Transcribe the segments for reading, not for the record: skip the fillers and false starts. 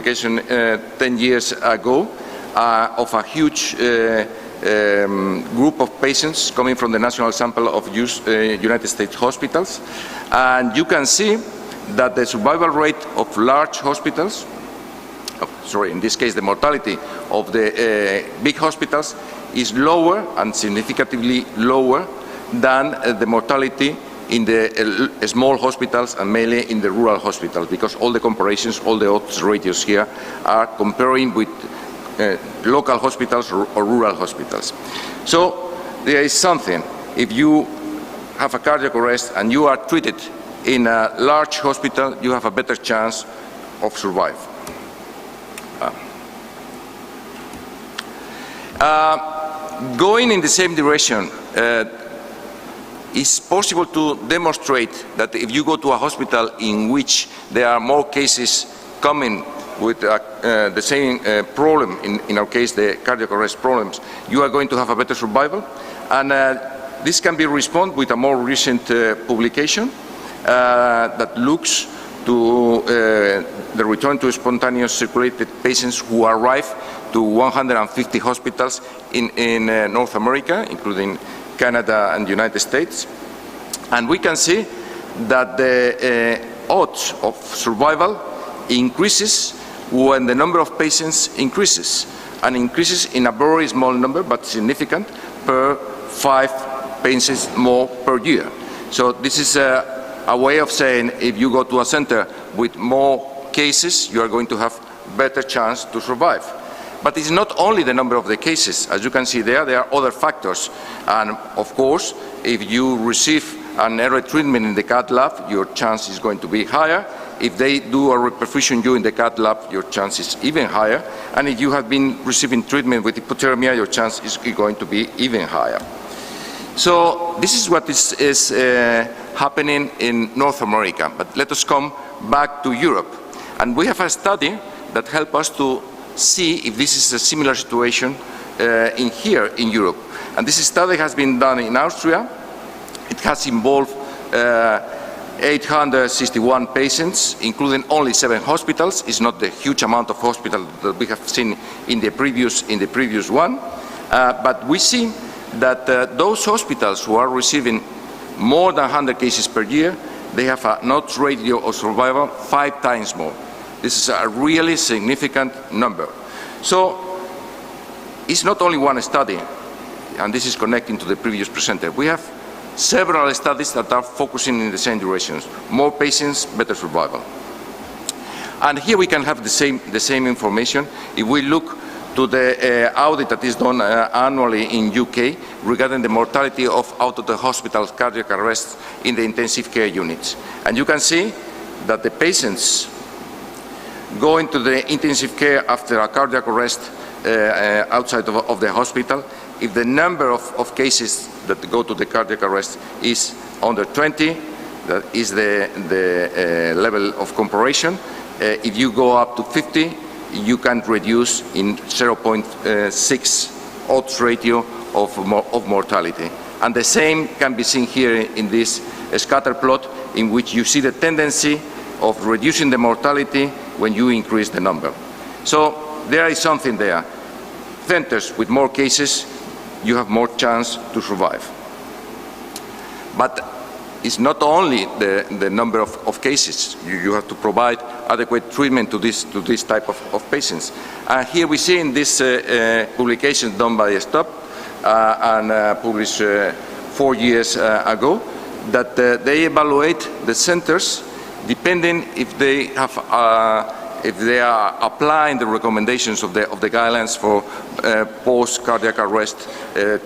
publication 10 years ago of a huge group of patients coming from the national sample of United States hospitals. And you can see that the survival rate of large hospitals, in this case the mortality of the big hospitals, is lower and significantly lower than the mortality in the small hospitals and mainly in the rural hospitals, because all the comparisons, all the odds ratios here are comparing with local hospitals or rural hospitals. So there is something. If you have a cardiac arrest and you are treated in a large hospital, you have a better chance of survival. Going in the same direction, it's possible to demonstrate that if you go to a hospital in which there are more cases coming with the same problem, in our case the cardiac arrest problems, you are going to have a better survival. And this can be responded with a more recent publication that looks to the return to spontaneous circulated patients who arrive to 150 hospitals in North America, including Canada and the United States. And we can see that the odds of survival increases when the number of patients increases, and increases in a very small number but significant, per 5 patients more per year. So this is a way of saying if you go to a center with more cases, you are going to have better chance to survive. But it's not only the number of the cases. As you can see there are other factors. And of course, if you receive an early treatment in the cath lab, your chance is going to be higher. If they do a reperfusion you in the cath lab, your chance is even higher. And if you have been receiving treatment with hypothermia, your chance is going to be even higher. So this is what is happening in North America. But let us come back to Europe. And we have a study that helps us to see if this is a similar situation here in Europe. And this study has been done in Austria. It has involved 861 patients, including only 7 hospitals. It's not the huge amount of hospitals that we have seen in the previous one. But we see that those hospitals who are receiving more than 100 cases per year, they have an odds ratio of survival 5 times more. This is a really significant number. So it's not only one study, and this is connecting to the previous presenter. We have several studies that are focusing in the same directions. More patients, better survival. And here we can have the same information if we look to the audit that is done annually in UK regarding the mortality of out-of-the-hospital cardiac arrests in the intensive care units. And you can see that the patients going to the intensive care after a cardiac arrest outside of the hospital, if the number of cases that go to the cardiac arrest is under 20, that is the level of comparison. If you go up to 50, you can reduce in 0.6 odds ratio of mortality. And the same can be seen here in this scatter plot, in which you see the tendency of reducing the mortality when you increase the number. So there is something there. Centers with more cases, you have more chance to survive. But it's not only the number of cases. You have to provide adequate treatment to this type of patients. And here we see in this publication done by STOP and published 4 years ago, that they evaluate the centers depending if they have if they are applying the recommendations of the guidelines for post-cardiac arrest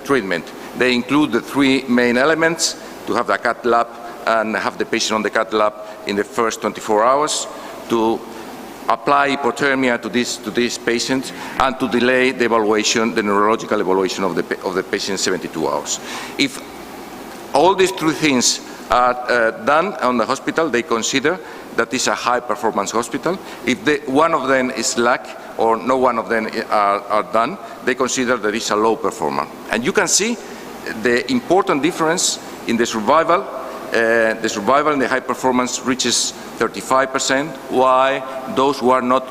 treatment. They include the 3 main elements: to have the cath lab and have the patient on the cath lab in the first 24 hours, to apply hypothermia to this patient, and to delay the evaluation, the neurological evaluation of the patient 72 hours. If all these 3 things are done on the hospital, they consider that is a high-performance hospital. If one of them is lack or no one of them are done, they consider that it's a low performer. And you can see the important difference in the survival. The survival in the high performance reaches 35%, while those who are not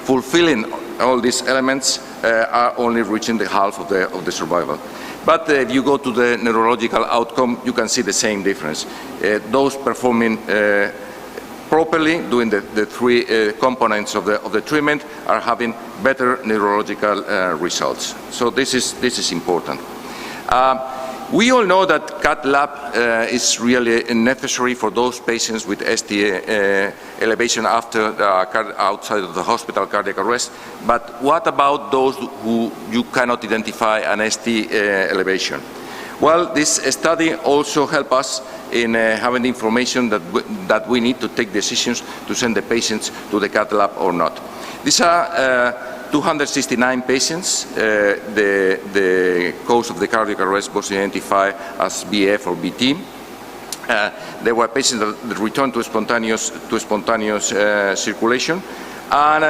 fulfilling all these elements are only reaching the half of the survival. But if you go to the neurological outcome, you can see the same difference. Those performing properly, doing the three components of the treatment, are having better neurological results. So this is important. We all know that cath lab is really necessary for those patients with ST elevation after outside of the hospital cardiac arrest. But what about those who you cannot identify an ST elevation? Well, this study also helps us in having information that we need to take decisions to send the patients to the cath lab or not. These are 269 patients. The cause of the cardiac arrest was identified as BF or BT. There were patients that returned to spontaneous circulation, and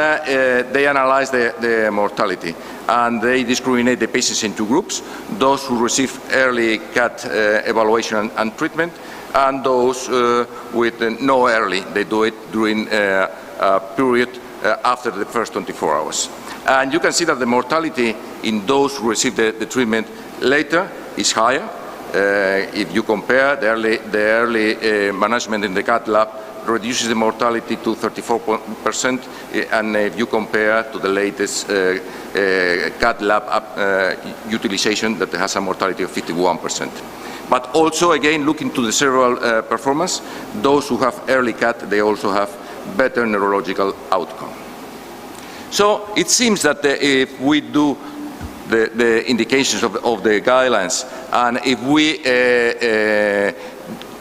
they analyzed the mortality. And they discriminate the patients into groups: those who receive early cath evaluation and treatment, and those with no early. They do it during a period after the first 24 hours. And you can see that the mortality in those who receive the treatment later is higher. If you compare the early management in the cath lab, reduces the mortality to 34%, and if you compare to the latest cath lab utilization, that has a mortality of 51%. But also, again, looking to the cerebral performance, those who have early cath, they also have better neurological outcome. So it seems that if we do the indications of the guidelines, and if we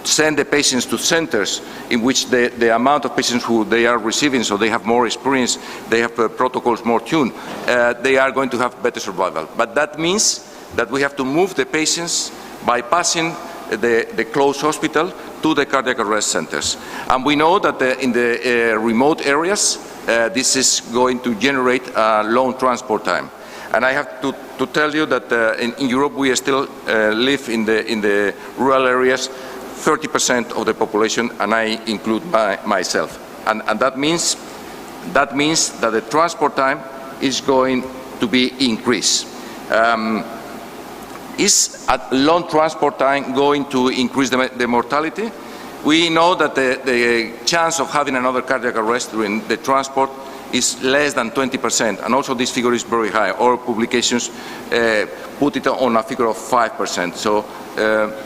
send the patients to centers in which the amount of patients who they are receiving, so they have more experience, they have protocols more tuned, they are going to have better survival. But that means that we have to move the patients bypassing the close hospital to the cardiac arrest centers. And we know that in the remote areas, this is going to generate a long transport time. And I have to tell you that in Europe we still live in the rural areas, 30% of the population, and I include myself. And that means that the transport time is going to be increased. Is a long transport time going to increase the mortality? We know that the chance of having another cardiac arrest during the transport is less than 20%, and also this figure is very high. All publications put it on a figure of 5%. So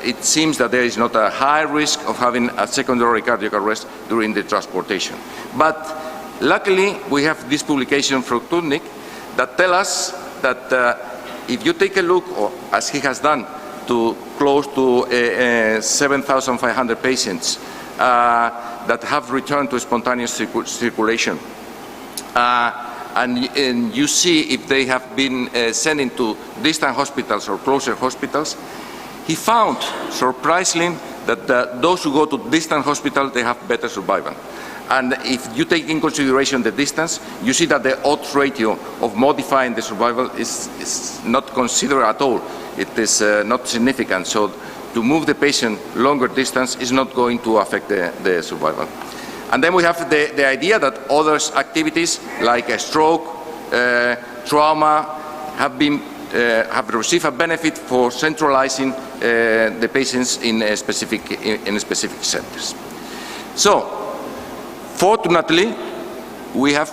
it seems that there is not a high risk of having a secondary cardiac arrest during the transportation. But luckily, we have this publication from Turnik that tell us that if you take a look, or as he has done, to close to 7,500 patients that have returned to spontaneous circulation, and you see if they have been sent into distant hospitals or closer hospitals, he found, surprisingly, that those who go to distant hospitals, they have better survival. And if you take in consideration the distance, you see that the odds ratio of modifying the survival is not considered at all. It is not significant. So to move the patient longer distance is not going to affect the survival. And then we have the idea that other activities like a stroke, trauma, have received a benefit for centralizing the patients in specific centers. So, fortunately, we have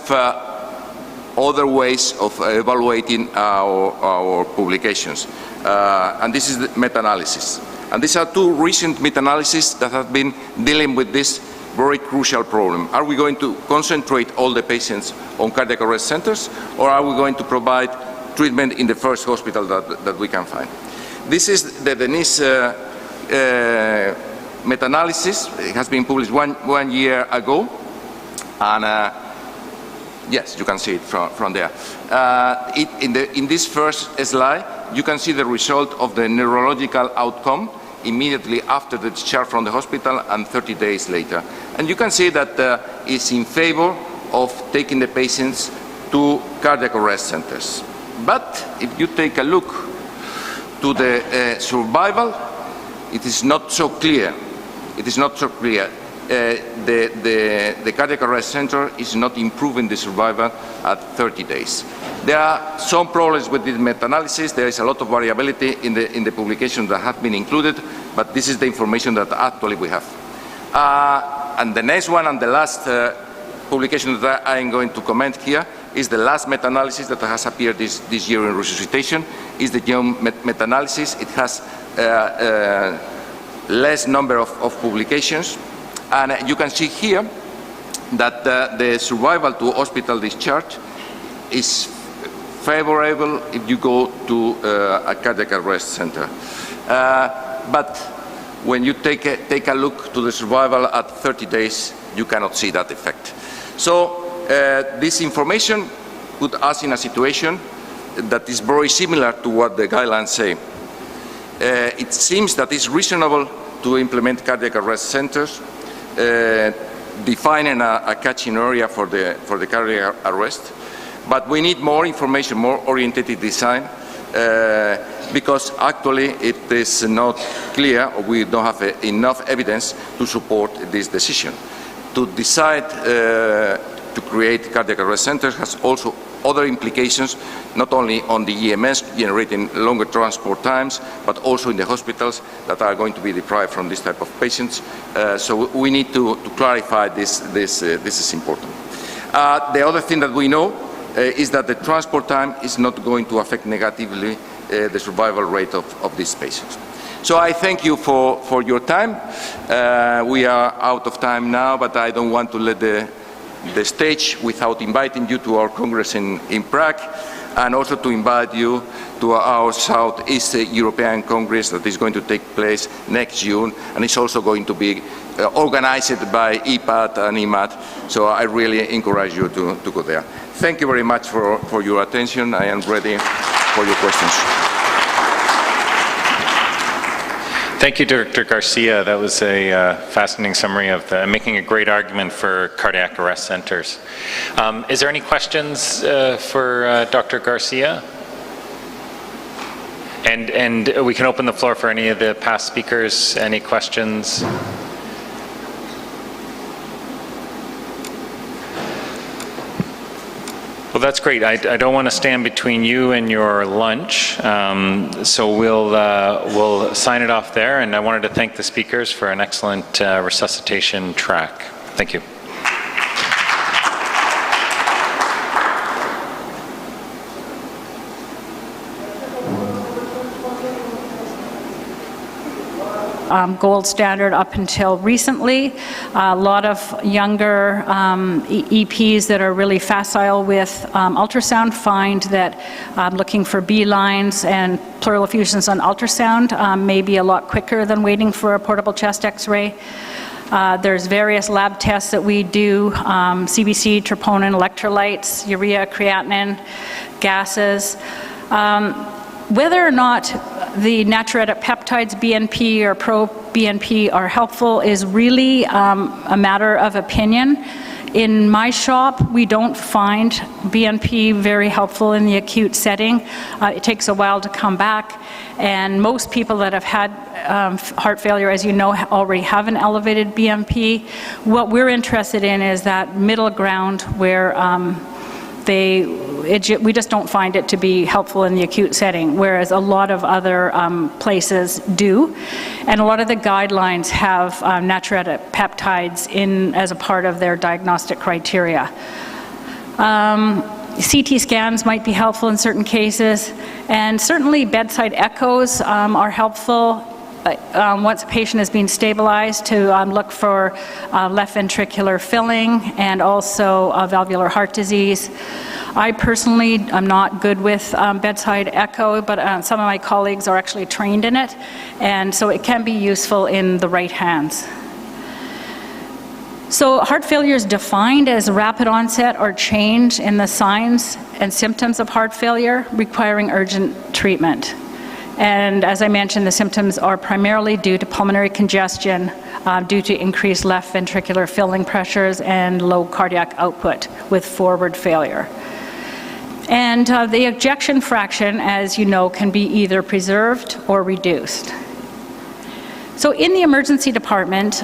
other ways of evaluating our publications, and this is the meta-analysis. And these are two recent meta-analyses that have been dealing with this very crucial problem. Are we going to concentrate all the patients on cardiac arrest centers, or are we going to provide treatment in the first hospital that we can find? This is the Denise meta-analysis. It has been published one year ago. And yes, you can see it from there. In this first slide, you can see the result of the neurological outcome immediately after the discharge from the hospital and 30 days later. And you can see that it's in favor of taking the patients to cardiac arrest centers. But if you take a look to the survival, it is not so clear. It is not so clear. the cardiac arrest center is not improving the survival at 30 days. There are some problems with the meta-analysis. There is a lot of variability in the publications that have been included, but this is the information that actually we have. And the next one and the last publication that I am going to comment here is the last meta-analysis that has appeared this year in resuscitation, is the young meta-analysis. It has less number of publications. And you can see here that the survival to hospital discharge is favorable if you go to a cardiac arrest center. But when you take a look to the survival at 30 days, you cannot see that effect. So this information put us in a situation that is very similar to what the guidelines say. It seems that it's reasonable to implement cardiac arrest centers, defining a catching area for the cardiac arrest. But we need more information, more oriented design, because actually it is not clear, or we don't have enough evidence to support this decision. To decide to create cardiac arrest centers has also other implications, not only on the EMS, generating longer transport times, but also in the hospitals that are going to be deprived from this type of patients. So we need to clarify this. This is important. The other thing that we know is that the transport time is not going to affect negatively the survival rate of these patients. So I thank you for your time. We are out of time now, but I don't want to let the stage without inviting you to our Congress in Prague, and also to invite you to our Southeast European Congress that is going to take place next June, and it's also going to be organized by EPAT and EMAT, so I really encourage you to go there. Thank you very much for your attention. I am ready for your questions. Thank you, Dr. Garcia. That was a fascinating summary of making a great argument for cardiac arrest centers. Is there any questions for Dr. Garcia? And we can open the floor for any of the past speakers. Any questions? Well, that's great. I don't want to stand between you and your lunch, so we'll sign it off there. And I wanted to thank the speakers for an excellent resuscitation track. Thank you. Gold standard up until recently. A lot of younger EPs that are really facile with ultrasound find that looking for B lines and pleural effusions on ultrasound may be a lot quicker than waiting for a portable chest X-ray. There's various lab tests that we do, CBC, troponin, electrolytes, urea, creatinine, gases. Whether or not the natriuretic peptides, BNP or pro-BNP, are helpful is really a matter of opinion. In my shop, we don't find BNP very helpful in the acute setting. It takes a while to come back, and most people that have had heart failure, as you know, already have an elevated BNP. What we're interested in is that middle ground where we just don't find it to be helpful in the acute setting, whereas a lot of other places do. And a lot of the guidelines have natriuretic peptides in as a part of their diagnostic criteria. CT scans might be helpful in certain cases, and certainly bedside echoes are helpful. Once a patient is being stabilized, to look for left ventricular filling and also valvular heart disease. I personally am not good with bedside echo, but some of my colleagues are actually trained in it, and so it can be useful in the right hands. So heart failure is defined as rapid onset or change in the signs and symptoms of heart failure requiring urgent treatment. And as I mentioned, the symptoms are primarily due to pulmonary congestion, due to increased left ventricular filling pressures and low cardiac output with forward failure. And the ejection fraction, as you know, can be either preserved or reduced. So in the emergency department,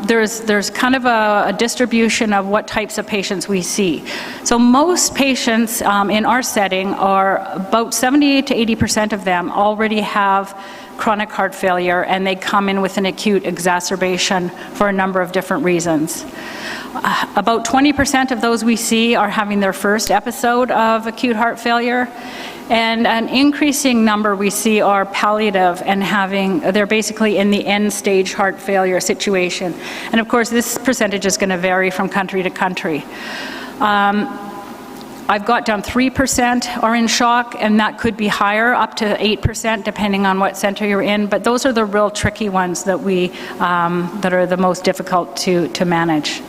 there's kind of a distribution of what types of patients we see. So most patients in our setting are about 70 to 80% of them already have chronic heart failure, and they come in with an acute exacerbation for a number of different reasons. About 20% of those we see are having their first episode of acute heart failure, and an increasing number we see are palliative and they're basically in the end stage heart failure situation. And of course, this percentage is going to vary from country to country. I've got down 3% are in shock, and that could be higher, up to 8%, depending on what center you're in. But those are the real tricky ones that that are the most difficult to manage.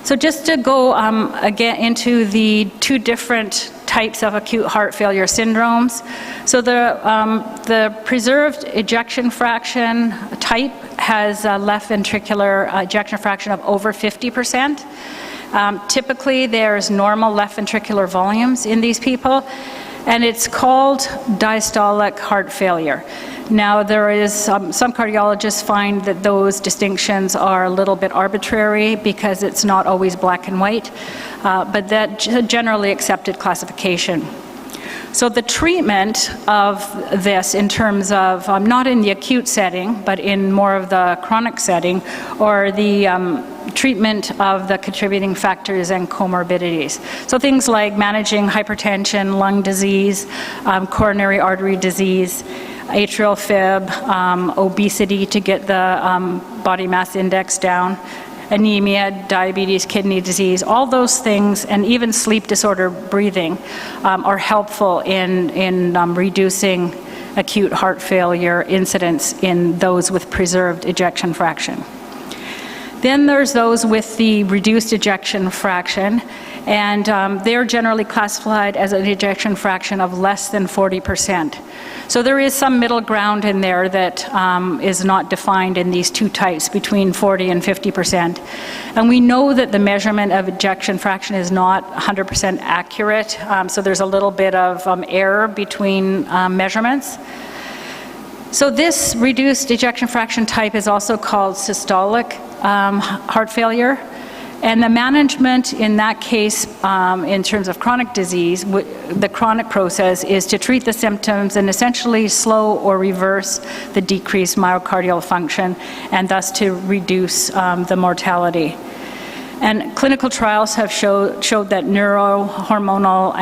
So just to go again into the two different types of acute heart failure syndromes. So the preserved ejection fraction type has a left ventricular ejection fraction of over 50%. Typically, there's normal left ventricular volumes in these people, and it's called diastolic heart failure. Now, there is some cardiologists find that those distinctions are a little bit arbitrary because it's not always black and white, but that's generally accepted classification. So the treatment of this in terms of, not in the acute setting, but in more of the chronic setting, or the treatment of the contributing factors and comorbidities. So things like managing hypertension, lung disease, coronary artery disease, atrial fib, obesity to get the body mass index down, anemia, diabetes, kidney disease, all those things, and even sleep disorder breathing are helpful in reducing acute heart failure incidence in those with preserved ejection fraction. Then there's those with the reduced ejection fraction, and they're generally classified as an ejection fraction of less than 40%. So there is some middle ground in there that is not defined in these two types, between 40 and 50%. And we know that the measurement of ejection fraction is not 100% accurate, so there's a little bit of error between measurements. So this reduced ejection fraction type is also called systolic heart failure. And the management in that case, in terms of chronic disease, the chronic process is to treat the symptoms and essentially slow or reverse the decreased myocardial function, and thus to reduce the mortality. And clinical trials have showed that neurohormonal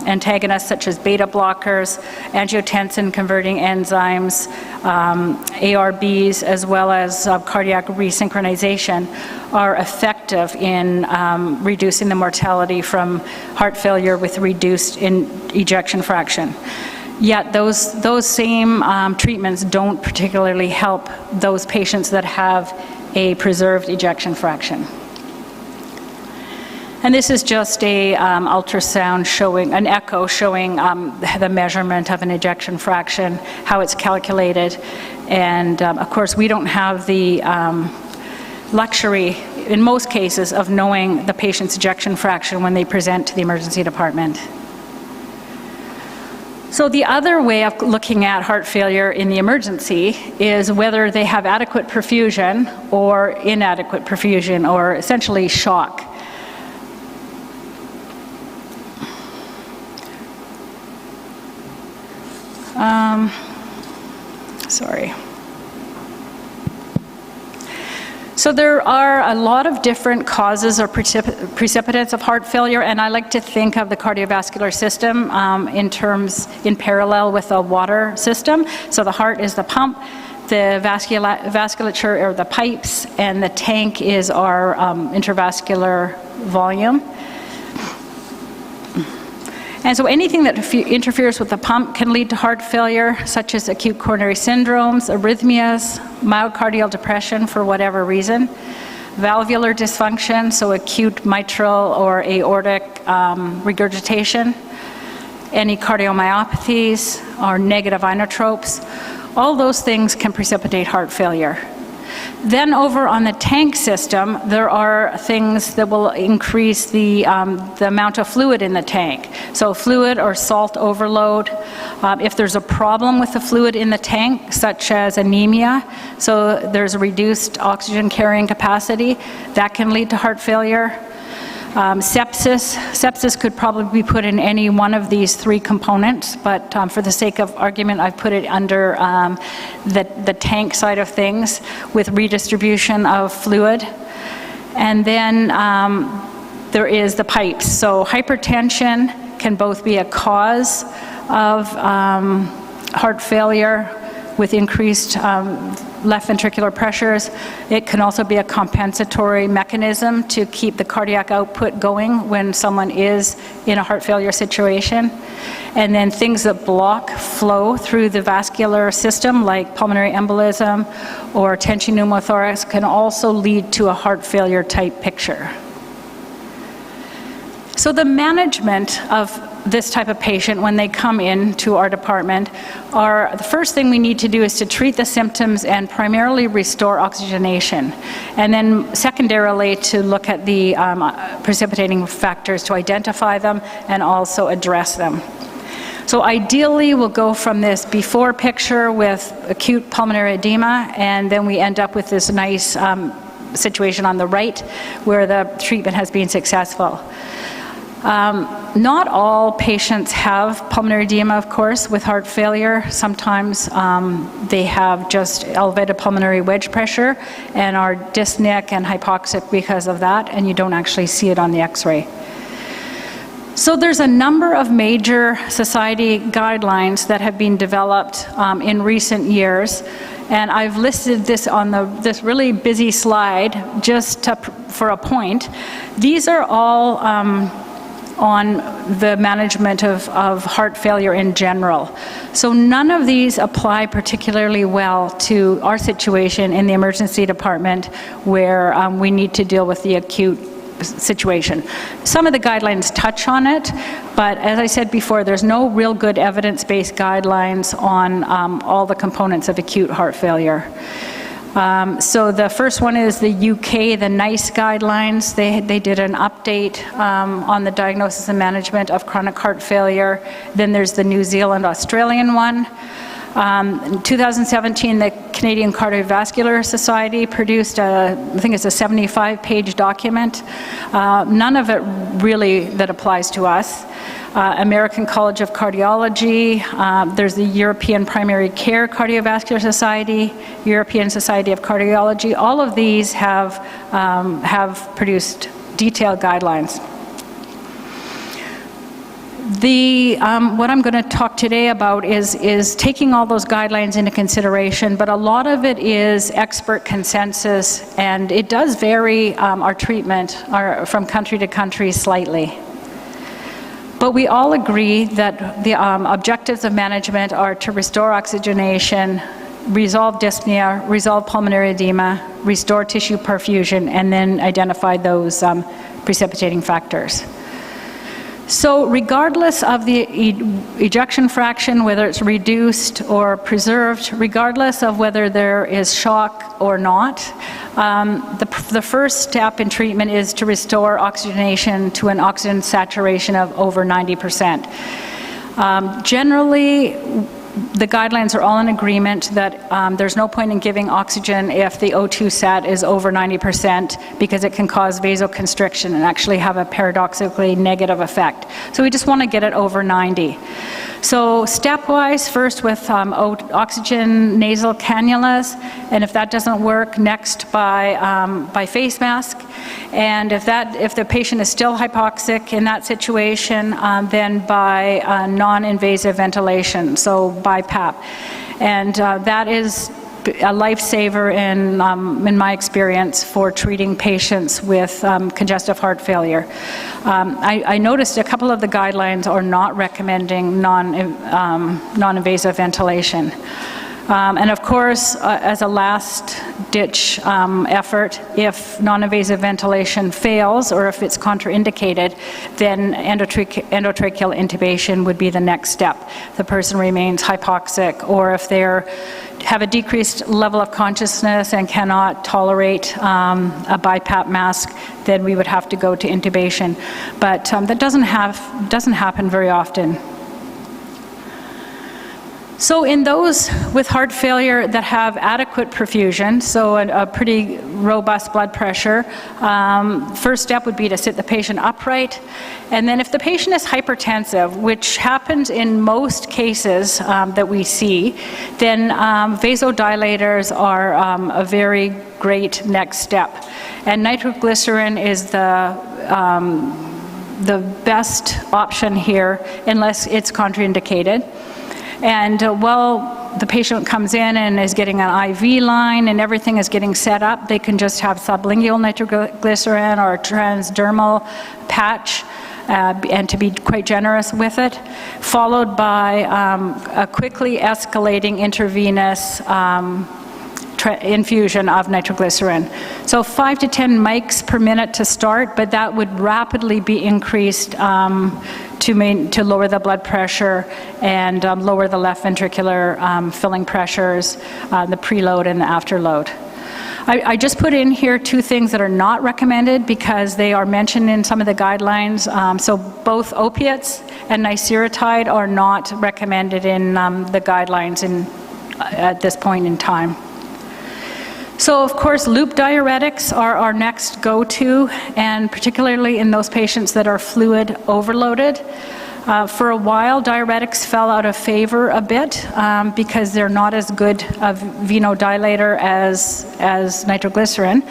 antagonists such as beta blockers, angiotensin-converting enzymes, ARBs, as well as cardiac resynchronization are effective in reducing the mortality from heart failure with reduced ejection fraction. Yet those same treatments don't particularly help those patients that have a preserved ejection fraction. And this is just a ultrasound showing, an echo showing the measurement of an ejection fraction, how it's calculated. And of course, we don't have the luxury, in most cases, of knowing the patient's ejection fraction when they present to the emergency department. So the other way of looking at heart failure in the emergency is whether they have adequate perfusion or inadequate perfusion, or essentially shock. Sorry. So there are a lot of different causes or precipitants of heart failure, and I like to think of the cardiovascular system in parallel with a water system. So the heart is the pump, the vasculature are the pipes, and the tank is our intravascular volume. And so anything that interferes with the pump can lead to heart failure, such as acute coronary syndromes, arrhythmias, myocardial depression for whatever reason, valvular dysfunction, so acute mitral or aortic regurgitation, any cardiomyopathies or negative inotropes. All those things can precipitate heart failure. Then over on the tank system, there are things that will increase the amount of fluid in the tank. So fluid or salt overload. If there's a problem with the fluid in the tank, such as anemia, so there's a reduced oxygen carrying capacity, that can lead to heart failure. Sepsis could probably be put in any one of these three components, but for the sake of argument, I've put it under the tank side of things with redistribution of fluid. And then there is the pipes. So hypertension can both be a cause of heart failure with increased left ventricular pressures. It can also be a compensatory mechanism to keep the cardiac output going when someone is in a heart failure situation. And then things that block flow through the vascular system, like pulmonary embolism or tension pneumothorax, can also lead to a heart failure type picture. So the management of this type of patient when they come in to our department are, the first thing we need to do is to treat the symptoms and primarily restore oxygenation. And then secondarily to look at the precipitating factors to identify them and also address them. So ideally we'll go from this before picture with acute pulmonary edema, and then we end up with this nice situation on the right where the treatment has been successful. Not all patients have pulmonary edema, of course, with heart failure. Sometimes they have just elevated pulmonary wedge pressure and are dyspneic and hypoxic because of that, and you don't actually see it on the X-ray. So there's a number of major society guidelines that have been developed in recent years, and I've listed this on this really busy slide just for a point. These are all on the management of heart failure in general. So none of these apply particularly well to our situation in the emergency department where we need to deal with the acute situation. Some of the guidelines touch on it, but as I said before, there's no real good evidence-based guidelines on all the components of acute heart failure. So the first one is the UK, the NICE guidelines. They did an update on the diagnosis and management of chronic heart failure. Then there's the New Zealand, Australian one. In 2017, the Canadian Cardiovascular Society produced I think it's a 75-page document. None of it really that applies to us. American College of Cardiology, there's the European Primary Care Cardiovascular Society, European Society of Cardiology. All of these have produced detailed guidelines. What I'm going to talk today about is taking all those guidelines into consideration, but a lot of it is expert consensus, and it does vary our treatment from country to country slightly. But we all agree that the objectives of management are to restore oxygenation, resolve dyspnea, resolve pulmonary edema, restore tissue perfusion, and then identify those precipitating factors. So regardless of the ejection fraction, whether it's reduced or preserved, regardless of whether there is shock or not, the first step in treatment is to restore oxygenation to an oxygen saturation of over 90%. Generally, the guidelines are all in agreement that there's no point in giving oxygen if the O2 sat is over 90% because it can cause vasoconstriction and actually have a paradoxically negative effect. So we just want to get it over 90. So stepwise, first with oxygen nasal cannulas, and if that doesn't work, next by face mask. And if the patient is still hypoxic in that situation, then by non-invasive ventilation, so by PAP. And that is a lifesaver in my experience for treating patients with congestive heart failure. I noticed a couple of the guidelines are not recommending non-invasive ventilation. And of course, as a last-ditch effort, if non-invasive ventilation fails or if it's contraindicated, then endotracheal intubation would be the next step. The person remains hypoxic, or if they're have a decreased level of consciousness and cannot tolerate a BiPAP mask, then we would have to go to intubation. But that doesn't happen very often. So in those with heart failure that have adequate perfusion, so a pretty robust blood pressure, first step would be to sit the patient upright. And then if the patient is hypertensive, which happens in most cases that we see, then vasodilators are a very great next step. And nitroglycerin is the best option here unless it's contraindicated. And while the patient comes in and is getting an IV line and everything is getting set up, they can just have sublingual nitroglycerin or a transdermal patch, and to be quite generous with it, followed by a quickly escalating intravenous infusion of nitroglycerin. So 5 to 10 mics per minute to start, but that would rapidly be increased to lower the blood pressure and lower the left ventricular filling pressures, the preload and the afterload. I just put in here two things that are not recommended because they are mentioned in some of the guidelines. So both opiates and nicerotide are not recommended in the guidelines at this point in time. So of course, loop diuretics are our next go-to, and particularly in those patients that are fluid overloaded. For a while, diuretics fell out of favor a bit because they're not as good a venodilator as nitroglycerin.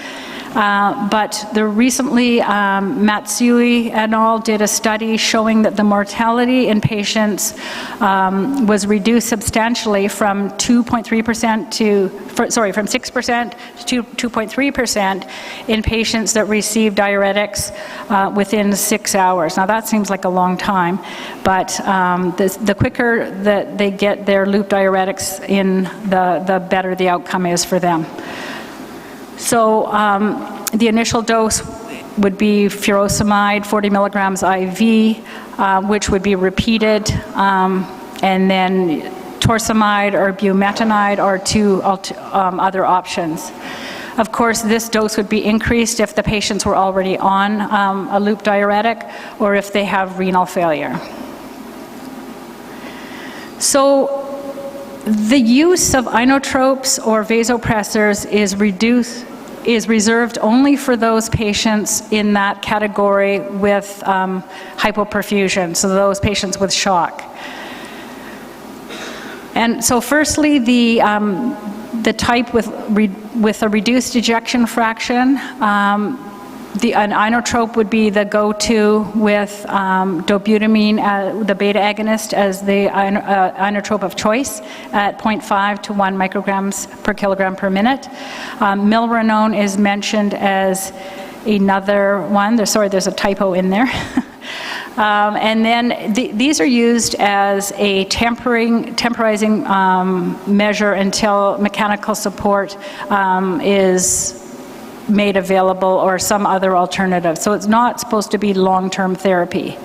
But recently, Matsui et al. Did a study showing that the mortality in patients was reduced substantially from 2.3% from 6% to 2.3% in patients that received diuretics within 6 hours. Now that seems like a long time, but the quicker that they get their loop diuretics in, the better the outcome is for them. So the initial dose would be furosemide, 40 milligrams IV, which would be repeated, and then torsemide or bumetanide are two other options. Of course, this dose would be increased if the patients were already on a loop diuretic or if they have renal failure. So the use of inotropes or vasopressors is reserved only for those patients in that category with hypoperfusion, so those patients with shock. And so firstly, the type with a reduced ejection fraction, an inotrope would be the go-to with dobutamine, the beta agonist, as the inotrope of choice at 0.5 to 1 micrograms per kilogram per minute. Milrinone is mentioned as another one. There's a typo in there. And then these are used as a temporizing measure until mechanical support is made available or some other alternative. So it's not supposed to be long-term therapy.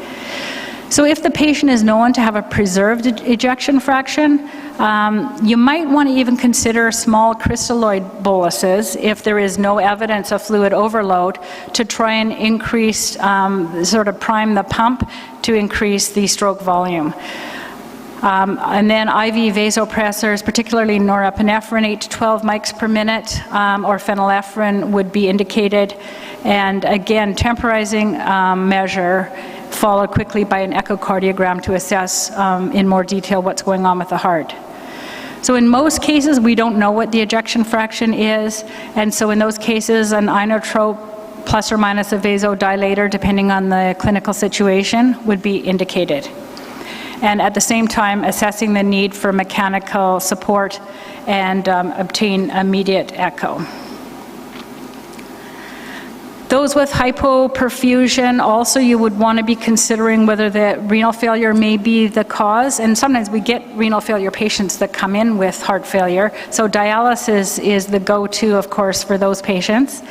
So if the patient is known to have a preserved ejection fraction, you might want to even consider small crystalloid boluses if there is no evidence of fluid overload to try and increase, sort of prime the pump to increase the stroke volume. And then IV vasopressors, particularly norepinephrine, 8 to 12 mics per minute, or phenylephrine would be indicated. And again, temporizing measure followed quickly by an echocardiogram to assess in more detail what's going on with the heart. So in most cases, we don't know what the ejection fraction is, and so in those cases, an inotrope plus or minus a vasodilator, depending on the clinical situation, would be indicated. And at the same time, assessing the need for mechanical support and obtain immediate echo. Those with hypoperfusion, also you would want to be considering whether the renal failure may be the cause, and sometimes we get renal failure patients that come in with heart failure, so dialysis is the go-to, of course, for those patients.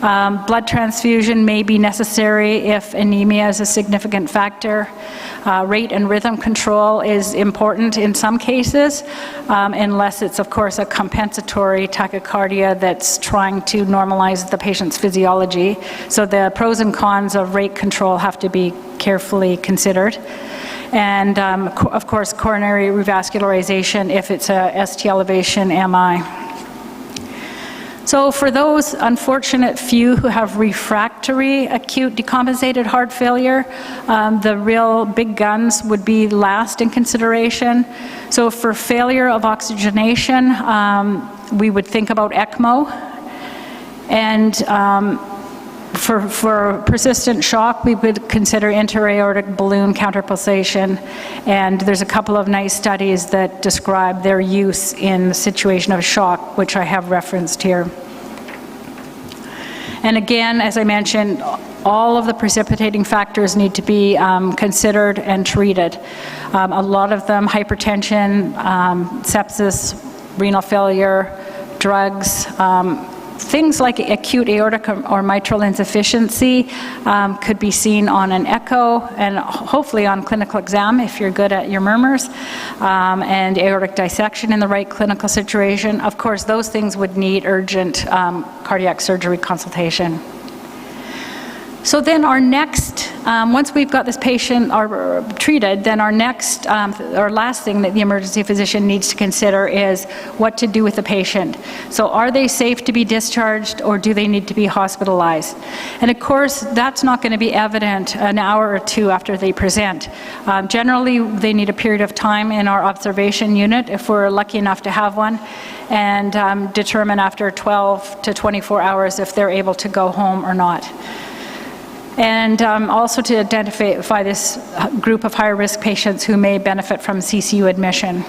Blood transfusion may be necessary if anemia is a significant factor. Rate and rhythm control is important in some cases, unless it's, of course, a compensatory tachycardia that's trying to normalize the patient's physiology. So the pros and cons of rate control have to be carefully considered. And, of course, coronary revascularization if it's a ST elevation MI. So for those unfortunate few who have refractory acute decompensated heart failure, the real big guns would be last in consideration. So for failure of oxygenation, we would think about ECMO. And for persistent shock, we would consider intra-aortic balloon counterpulsation. And there's a couple of nice studies that describe their use in the situation of shock, which I have referenced here. And again, as I mentioned, all of the precipitating factors need to be considered and treated. A lot of them, hypertension, sepsis, renal failure, drugs, things like acute aortic or mitral insufficiency could be seen on an echo and hopefully on clinical exam if you're good at your murmurs, and aortic dissection in the right clinical situation. Of course, those things would need urgent cardiac surgery consultation. So then our next, once we've got this patient treated, then our next, or last thing that the emergency physician needs to consider is what to do with the patient. So are they safe to be discharged, or do they need to be hospitalized? And of course, that's not going to be evident an hour or two after they present. Generally, they need a period of time in our observation unit, if we're lucky enough to have one, and determine after 12 to 24 hours if they're able to go home or not. And also to identify this group of higher-risk patients who may benefit from CCU admission.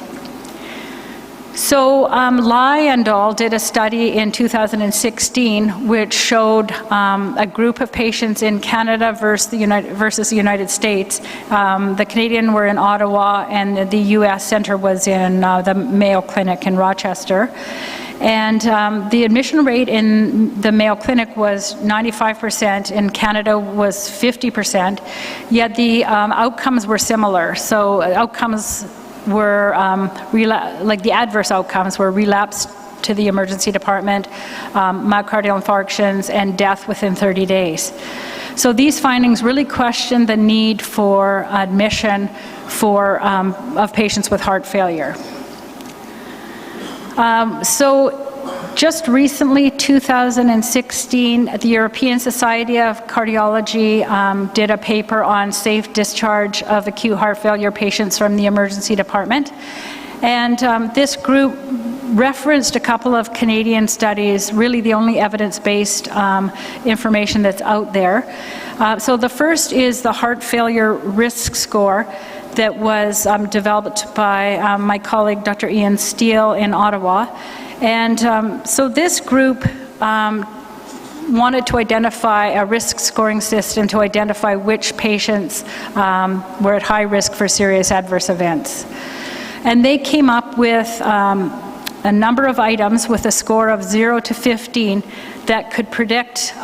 So Lai and al. Did a study in 2016 which showed a group of patients in Canada versus the United States. The Canadian were in Ottawa, and the US center was in the Mayo Clinic in Rochester. And the admission rate in the Mayo Clinic was 95%, in Canada was 50%, yet the outcomes were similar. So outcomes were, like the adverse outcomes were relapse to the emergency department, myocardial infarctions, and death within 30 days. So these findings really question the need for admission of patients with heart failure. So just recently, 2016, the European Society of Cardiology did a paper on safe discharge of acute heart failure patients from the emergency department. And this group referenced a couple of Canadian studies, really the only evidence-based information that's out there. So the first is the heart failure risk score that was developed by my colleague, Dr. Ian Steele in Ottawa. And so this group wanted to identify a risk scoring system to identify which patients were at high risk for serious adverse events. And they came up with a number of items with a score of 0 to 15 that could predict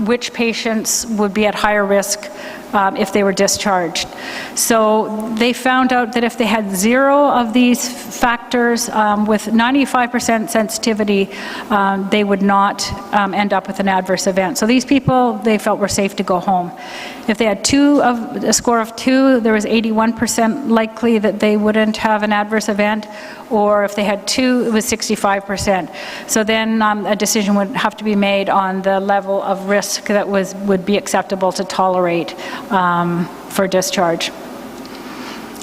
which patients would be at higher risk if they were discharged. So they found out that if they had 0 of these factors with 95% sensitivity, they would not end up with an adverse event. So these people, they felt were safe to go home. If they had a score of 2, there was 81% likely that they wouldn't have an adverse event, or if they had 2, it was 65%. So then a decision would have to be made on the level of risk that would be acceptable to tolerate for discharge.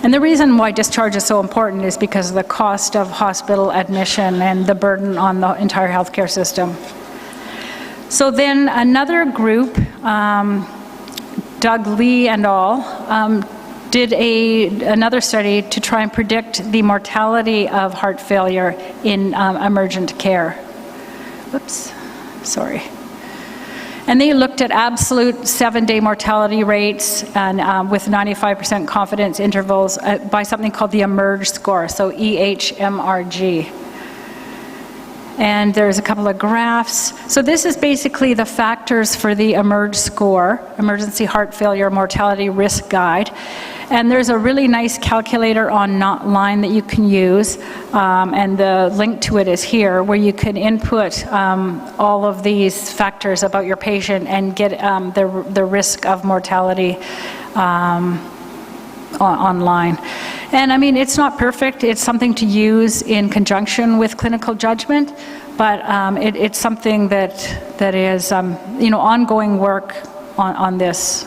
And the reason why discharge is so important is because of the cost of hospital admission and the burden on the entire healthcare system. So then another group, Doug Lee and al., did another study to try and predict the mortality of heart failure in emergent care. Whoops, sorry. And they looked at absolute 7-day mortality rates and with 95% confidence intervals by something called the EMERGE score, so EHMRG. and there's a couple of graphs. So this is basically the factors for the EMERGE score, Emergency Heart Failure Mortality Risk Guide. And there's a really nice calculator online that you can use, and the link to it is here, where you can input all of these factors about your patient and get the risk of mortality online. And I mean, it's not perfect. It's something to use in conjunction with clinical judgment, but it's something that is ongoing work on this.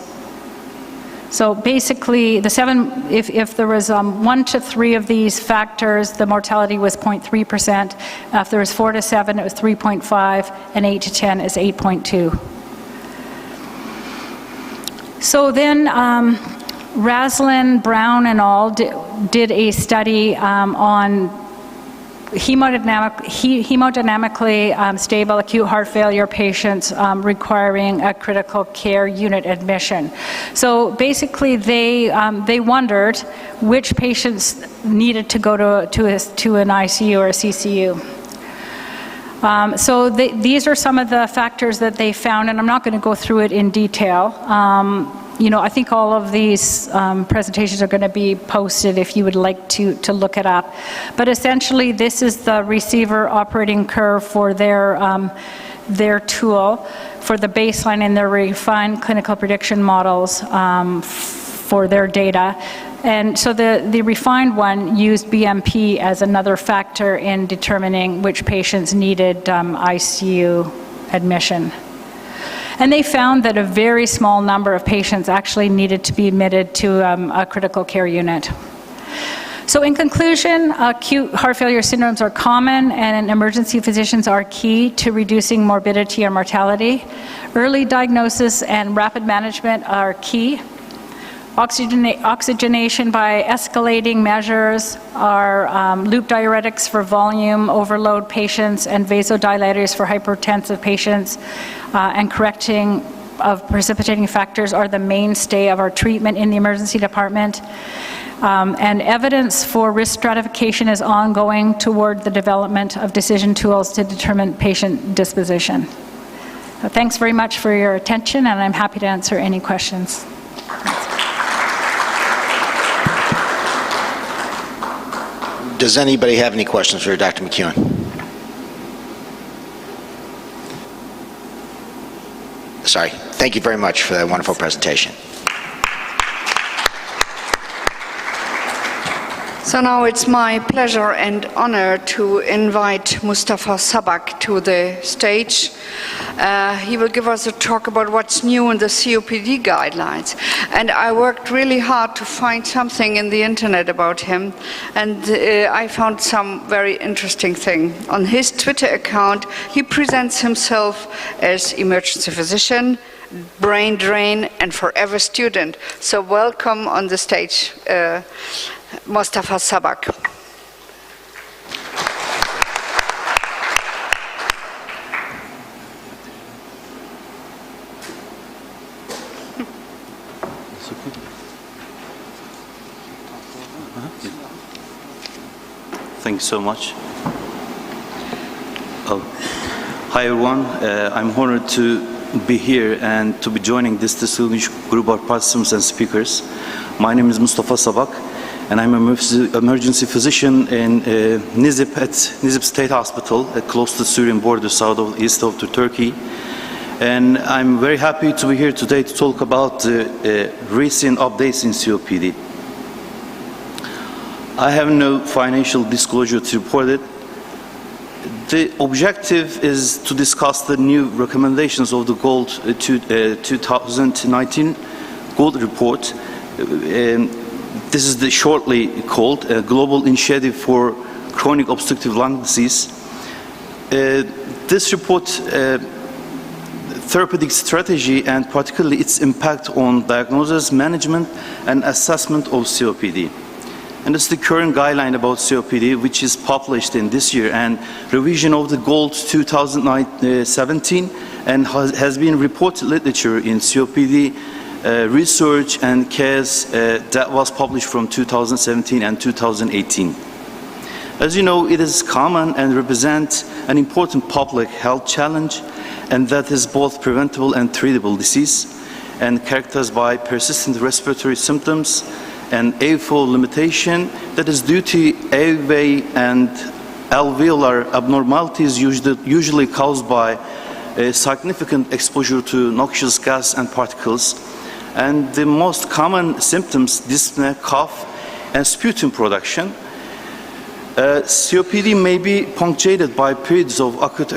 So basically, if there was 1 to 3 of these factors, the mortality was 0.3%. If there was 4 to 7, it was 3.5, and 8 to 10 is 8.2. So then, Raslin, Brown, and all did a study on hemodynamically stable acute heart failure patients requiring a critical care unit admission. So basically, they wondered which patients needed to go to an ICU or a CCU. So these are some of the factors that they found, and I'm not going to go through it in detail. I think all of these presentations are going to be posted if you would like to look it up. But essentially, this is the receiver operating curve for their tool for the baseline and their refined clinical prediction models for their data. And so the refined one used BMP as another factor in determining which patients needed ICU admission. And they found that a very small number of patients actually needed to be admitted to a critical care unit. So in conclusion, acute heart failure syndromes are common, and emergency physicians are key to reducing morbidity or mortality. Early diagnosis and rapid management are key. Oxygenation by escalating measures are loop diuretics for volume overload patients and vasodilators for hypertensive patients, and correcting of precipitating factors are the mainstay of our treatment in the emergency department. And evidence for risk stratification is ongoing toward the development of decision tools to determine patient disposition. Thanks very much for your attention, and I'm happy to answer any questions. Does anybody have any questions for Dr. McEwen? Sorry. Thank you very much for that wonderful presentation. So now it's my pleasure and honor to invite Mustafa Sabak to the stage. He will give us a talk about what's new in the COPD guidelines. And I worked really hard to find something in the internet about him, and I found some very interesting thing. On his Twitter account, he presents himself as emergency physician, brain drain, and forever student. So welcome on the stage, Mustafa Sabak. Thank you so much. Hi everyone, I'm honored to be here and to be joining this distinguished group of participants and speakers. My name is Mustafa Sabak, and I'm an emergency physician in Nizip at Nizip State Hospital, close to the Syrian border, east of Turkey. And I'm very happy to be here today to talk about recent updates in COPD. I have no financial disclosure to report it. The objective is to discuss the new recommendations of the GOLD 2019 GOLD report. This is the shortly called Global Initiative for Chronic Obstructive Lung Disease. This report therapeutic strategy and particularly its impact on diagnosis, management, and assessment of COPD. And it's the current guideline about COPD, which is published in this year, and revision of the GOLD 2017, and has been reported literature in COPD research and case that was published from 2017 and 2018. As you know, it is common and represents an important public health challenge, and that is both preventable and treatable disease, and characterized by persistent respiratory symptoms and airflow limitation that is due to airway and alveolar abnormalities usually caused by significant exposure to noxious gas and particles. And the most common symptoms, dyspnea, cough, and sputum production. COPD may be punctuated by periods of acute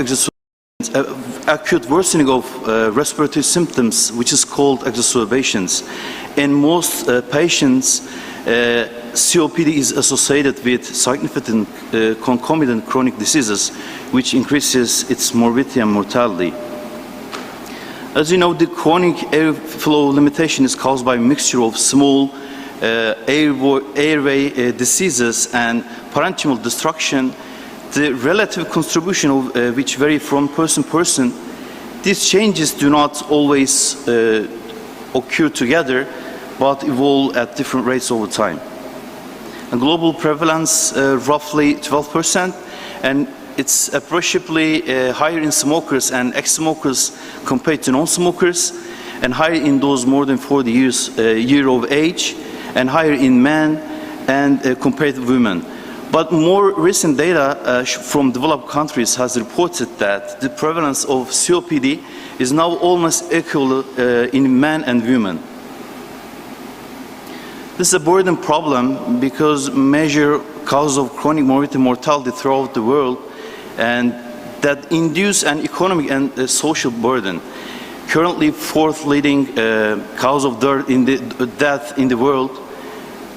acute worsening of respiratory symptoms, which is called exacerbations. In most patients, COPD is associated with significant concomitant chronic diseases, which increases its morbidity and mortality. As you know, the chronic airflow limitation is caused by a mixture of small airway diseases and parenchymal destruction, the relative contribution of which vary from person to person. These changes do not always occur together, but evolve at different rates over time. And global prevalence roughly 12%, and it's appreciably higher in smokers and ex-smokers compared to non-smokers, and higher in those more than 40 years of age, and higher in men and compared to women. But more recent data from developed countries has reported that the prevalence of COPD is now almost equal in men and women. This is a burden problem because major cause of chronic morbidity and mortality throughout the world, and that induce an economic and social burden. Currently, fourth leading cause of death in the world,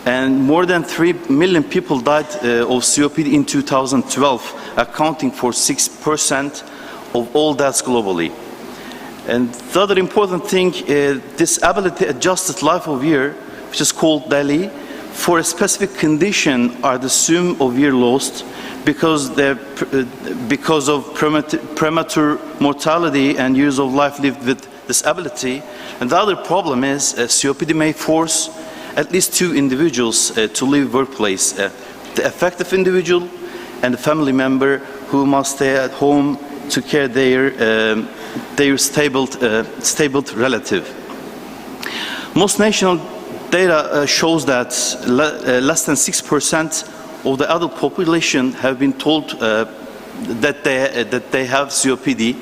and more than 3 million people died of COPD in 2012, accounting for 6% of all deaths globally. And the other important thing is disability adjusted life of year, which is called DALY, for a specific condition are the sum of year lost because of premature mortality and years of life lived with disability. And the other problem is COPD may force at least two individuals to leave workplace, the affected individual and the family member who must stay at home to care their stable relative. Most national data shows that less than 6% of the adult population have been told that they have COPD.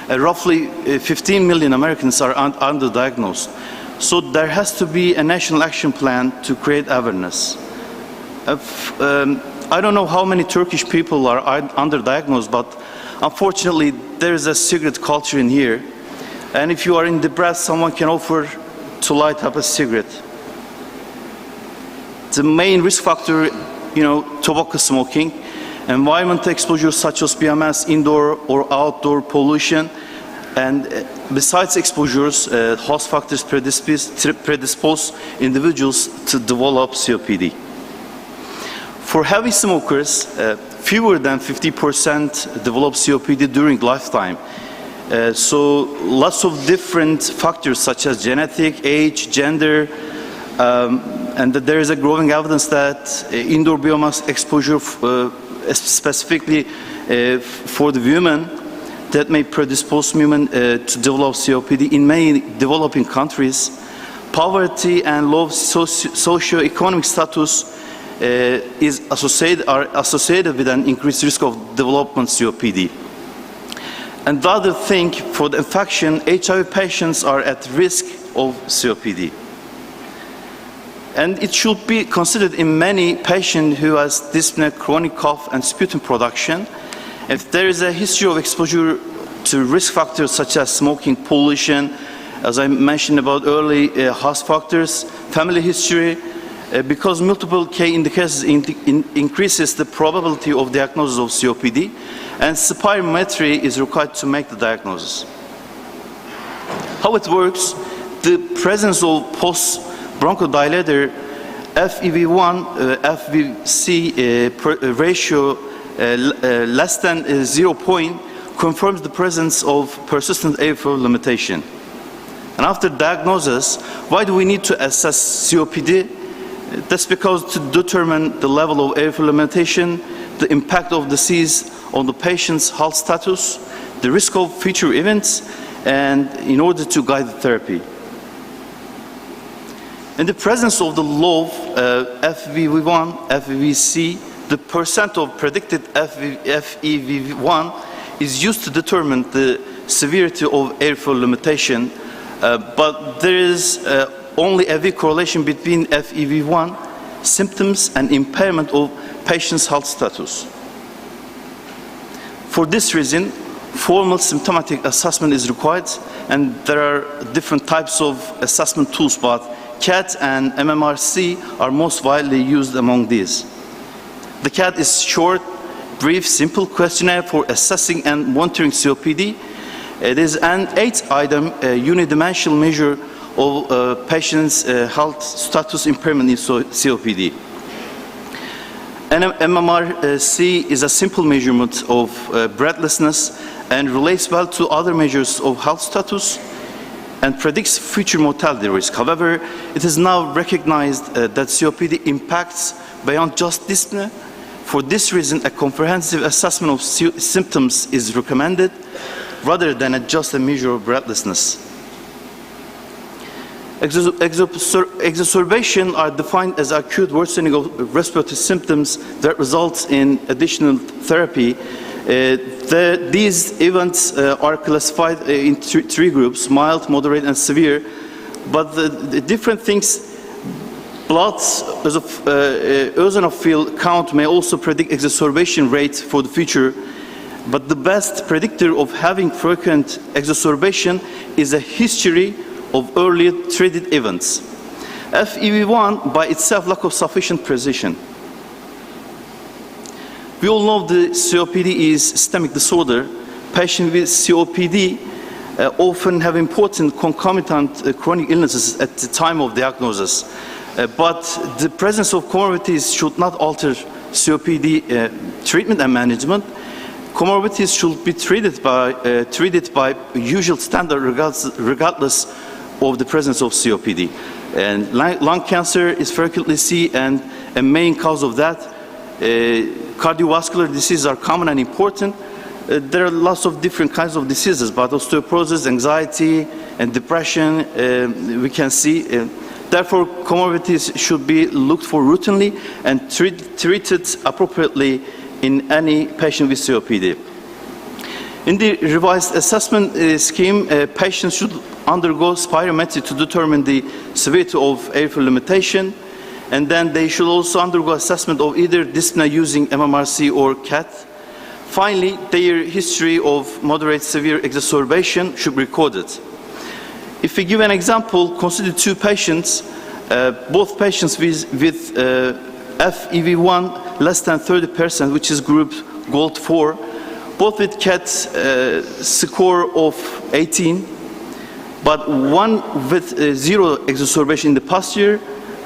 Roughly 15 million Americans are underdiagnosed. So there has to be a national action plan to create awareness. I don't know how many Turkish people are underdiagnosed, but unfortunately there is a cigarette culture in here. And if you are in depressed, someone can offer to light up a cigarette. The main risk factor, tobacco smoking, environmental exposure such as biomass, indoor or outdoor pollution, and besides exposures, host factors predispose individuals to develop COPD. For heavy smokers, fewer than 50% develop COPD during lifetime. So lots of different factors such as genetic, age, gender, and that there is a growing evidence that indoor biomass exposure, specifically for the women, that may predispose women to develop COPD. In many developing countries, poverty and low socio-economic status are associated with an increased risk of development COPD. And the other thing, for the infection, HIV patients are at risk of COPD. And it should be considered in many patients who has dyspnea, chronic cough, and sputum production. If there is a history of exposure to risk factors such as smoking, pollution, as I mentioned about early, host factors, family history, because multiple K indicators increases the probability of diagnosis of COPD, and spirometry is required to make the diagnosis. How it works, the presence of post-bronchodilator FEV1, FVC ratio less than 0 point confirms the presence of persistent airflow limitation. And after diagnosis, why do we need to assess COPD? That's because to determine the level of airflow limitation, the impact of disease on the patient's health status, the risk of future events, and in order to guide the therapy. In the presence of the low FEV1, FEVC, the percent of predicted FEV1 is used to determine the severity of airflow limitation, but there is only a weak correlation between FEV1 symptoms and impairment of patient's health status. For this reason, formal symptomatic assessment is required, and there are different types of assessment tools, but CAT and MMRC are most widely used among these. The CAT is short, brief, simple questionnaire for assessing and monitoring COPD. It is an 8-item unidimensional measure of patient's health status impairment in COPD. And MMRC is a simple measurement of breathlessness and relates well to other measures of health status and predicts future mortality risk. However, it is now recognized that COPD impacts beyond just dyspnea. For this reason, a comprehensive assessment of symptoms is recommended rather than just a measure of breathlessness. Exacerbation are defined as acute worsening of respiratory symptoms that results in additional therapy. These events are classified in three groups: mild, moderate, and severe. But the different things, blood eosinophil count may also predict exacerbation rate for the future. But the best predictor of having frequent exacerbation is a history of earlier treated events. FEV1 by itself lack of sufficient precision. We all know the COPD is systemic disorder. Patients with COPD often have important concomitant chronic illnesses at the time of diagnosis. But the presence of comorbidities should not alter COPD treatment and management. Comorbidities should be treated by usual standard regardless of the presence of COPD. And lung cancer is frequently seen, and a main cause of that. Cardiovascular diseases are common and important. There are lots of different kinds of diseases, but osteoporosis, anxiety, and depression we can see. Therefore, comorbidities should be looked for routinely and treated appropriately in any patient with COPD. In the revised assessment scheme, patients should undergo spirometry to determine the severity of airflow limitation, and then they should also undergo assessment of either dyspnea using MMRC or CAT. Finally, their history of moderate severe exacerbation should be recorded. If we give an example, consider two patients, both patients with FEV1 less than 30%, which is group GOLD 4, both with CAT score of 18, but one with 0 exacerbation in the past year,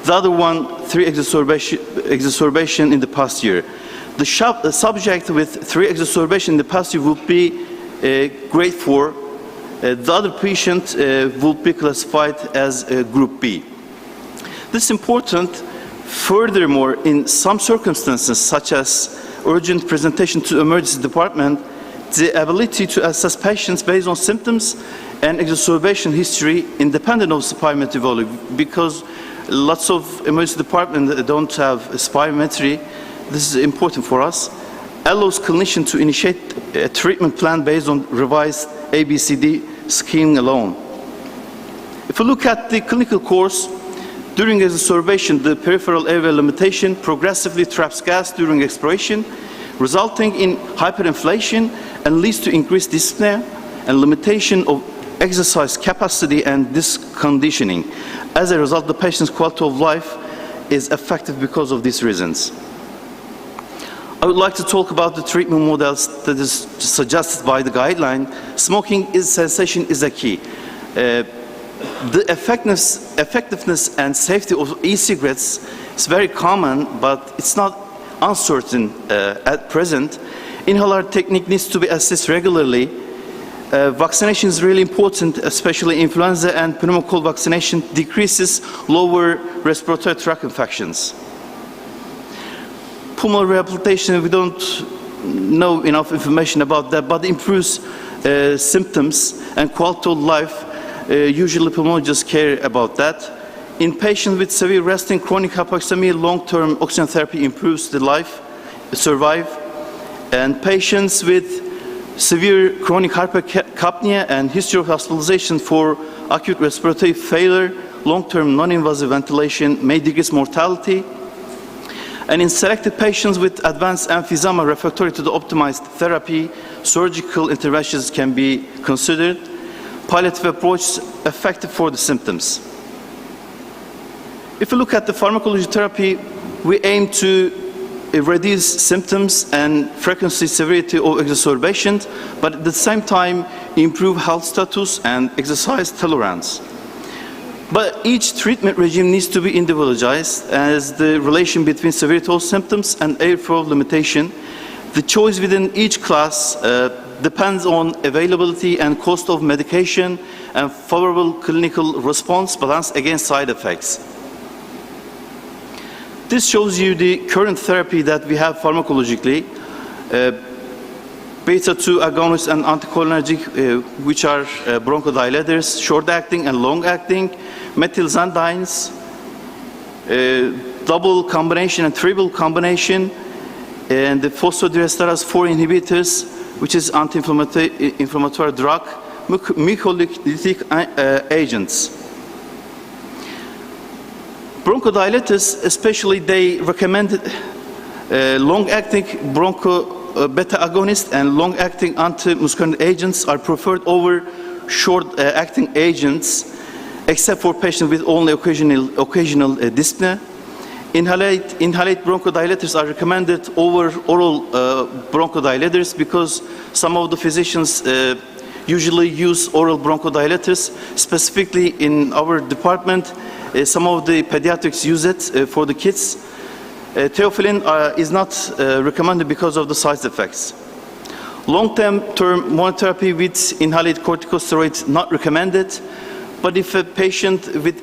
the other one 3 exacerbation in the past year. The subject with 3 exacerbation in the past year would be grade 4. The other patient will be classified as group B. This is important. Furthermore, in some circumstances, such as urgent presentation to emergency department, the ability to assess patients based on symptoms and exacerbation history independent of spirometry volume, because lots of emergency departments don't have spirometry. This is important for us. Allows clinician to initiate a treatment plan based on revised ABCD scheme alone. If we look at the clinical course, during exacerbation, the peripheral airway limitation progressively traps gas during expiration, resulting in hyperinflation and leads to increased dyspnea and limitation of exercise capacity and disconditioning. As a result, the patient's quality of life is affected because of these reasons. I would like to talk about the treatment models that is suggested by the guideline. Smoking cessation is a key. The effectiveness and safety of e-cigarettes is very common, but it's not uncertain at present. Inhaler technique needs to be assessed regularly. Vaccination is really important, especially influenza and pneumococcal vaccination decreases lower respiratory tract infections. Pulmonary rehabilitation, we don't know enough information about that, but improves symptoms and quality of life. Usually pulmonologists care about that. In patients with severe resting chronic hypoxemia, long-term oxygen therapy improves the life, survive. And patients with severe chronic hypercapnia and history of hospitalization for acute respiratory failure, long-term non-invasive ventilation may decrease mortality. And in selected patients with advanced emphysema refractory to the optimized therapy, surgical interventions can be considered. Palliative approach is effective for the symptoms. If we look at the pharmacology therapy, we aim to reduce symptoms and frequency, severity of exacerbation, but at the same time improve health status and exercise tolerance. But each treatment regime needs to be individualized as the relation between severity of symptoms and airflow limitation. The choice within each class depends on availability and cost of medication and favorable clinical response balanced against side effects. This shows you the current therapy that we have pharmacologically. Beta-2 agonists and anticholinergic, which are bronchodilators, short-acting and long-acting, methylxanthines, double combination and triple combination, and the phosphodiesterase 4 inhibitors, which is anti-inflammatory drug, mucolytic agents. Bronchodilators, especially they recommended long-acting beta agonist and long-acting anti-muscarinic agents are preferred over short-acting agents, except for patients with only occasional dyspnea. Inhaled bronchodilators are recommended over oral bronchodilators because some of the physicians usually use oral bronchodilators. Specifically in our department, some of the pediatrics use it for the kids. Theophylline is not recommended because of the side effects. Long-term monotherapy with inhaled corticosteroids not recommended, but if a patient with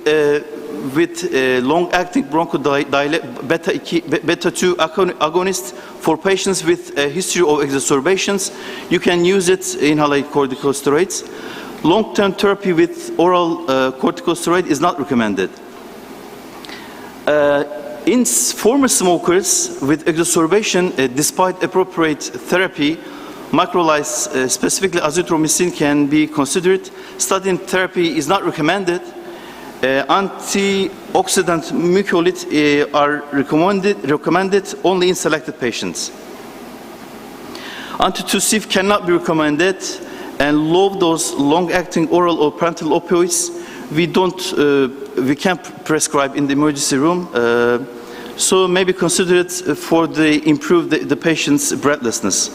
long-acting beta-2 agonist for patients with a history of exacerbations, you can use it inhaled corticosteroids. Long-term therapy with oral corticosteroid is not recommended. In former smokers with exacerbation, despite appropriate therapy, macrolides, specifically azithromycin, can be considered. Statin therapy is not recommended. Antioxidant mucolytic are recommended only in selected patients. Antitussive cannot be recommended, and low-dose, long-acting oral or parenteral opioids we can't prescribe in the emergency room. So maybe consider it for the improve the patient's breathlessness.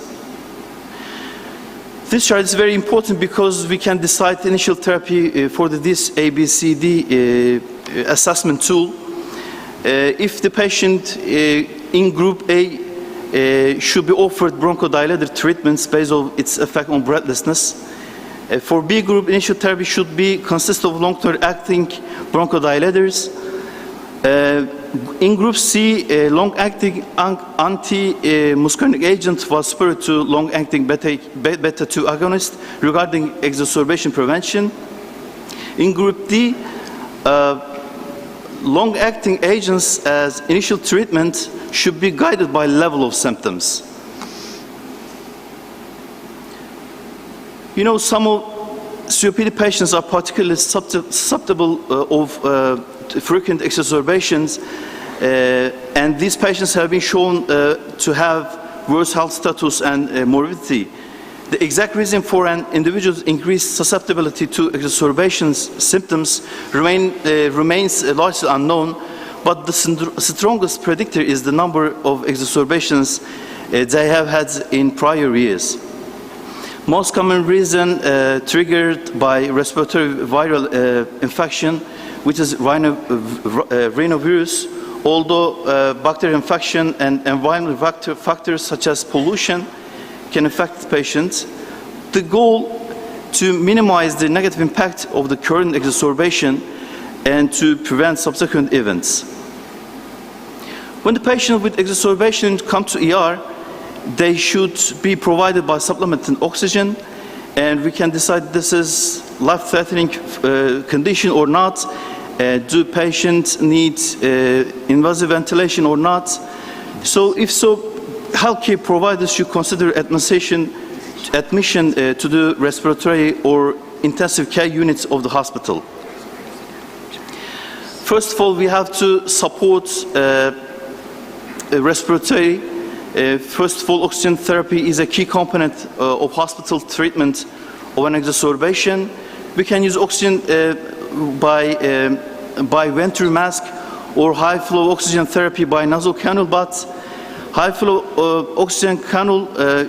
This chart is very important because we can decide initial therapy for this ABCD assessment tool. If the patient in group A should be offered bronchodilator treatments based on its effect on breathlessness. For B group, initial therapy should consist of long-term acting bronchodilators. In group C, long-acting anti-muscarinic agent was superior to long-acting beta-2 agonist regarding exacerbation prevention. In group D, long-acting agents as initial treatment should be guided by level of symptoms. You know, some of COPD patients are particularly susceptible of frequent exacerbations, and these patients have been shown to have worse health status and morbidity. The exact reason for an individual's increased susceptibility to exacerbations symptoms remains largely unknown, but the strongest predictor is the number of exacerbations they have had in prior years. Most common reason triggered by respiratory viral infection, which is rhinovirus, although bacterial infection and environmental factors such as pollution can affect patients. The goal to minimize the negative impact of the current exacerbation and to prevent subsequent events. When the patient with exacerbation comes to ER, they should be provided by supplemented oxygen, and we can decide this is life-threatening condition or not. Do patients need invasive ventilation or not? So if so, healthcare providers should consider admission to the respiratory or intensive care units of the hospital. First of all, we have to support respiratory. First of all, oxygen therapy is a key component of hospital treatment of an exacerbation. We can use oxygen by venturi mask or high flow oxygen therapy by nasal cannula, but high flow oxygen cannula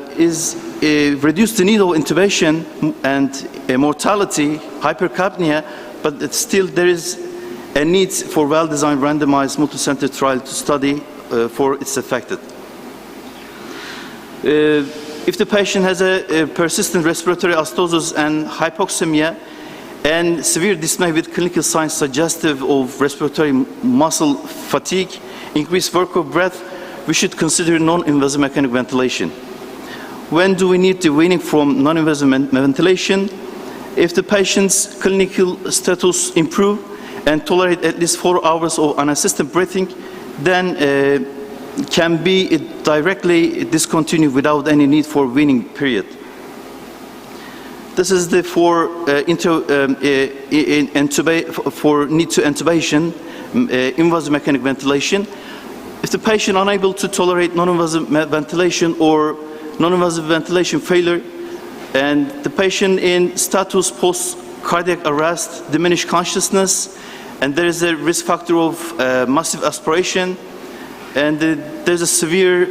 reduce the need of intubation and mortality, hypercapnia, but still there is a need for well-designed randomized multi-center trial to study for its effect. If the patient has a persistent respiratory alostosis and hypoxemia and severe dyspnea with clinical signs suggestive of respiratory muscle fatigue, increased work of breath, we should consider non-invasive mechanical ventilation. When do we need the weaning from non-invasive ventilation? If the patient's clinical status improve and tolerate at least 4 hours of unassisted breathing, then can be directly discontinued without any need for weaning period. This is the for need to intubation, invasive mechanical ventilation. If the patient unable to tolerate non-invasive ventilation or non-invasive ventilation failure, and the patient in status post-cardiac arrest, diminished consciousness, and there is a risk factor of massive aspiration, and there's a severe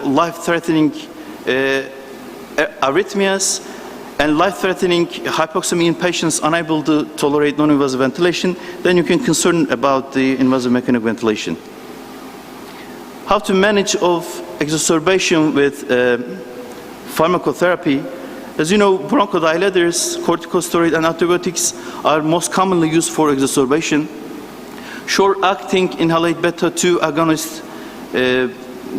life-threatening arrhythmias and life-threatening hypoxemia in patients unable to tolerate non-invasive ventilation, then you can concern about the invasive mechanical ventilation. How to manage of exacerbation with pharmacotherapy? As you know, bronchodilators, corticosteroid, and antibiotics are most commonly used for exacerbation. Short-acting inhaled beta-2 agonists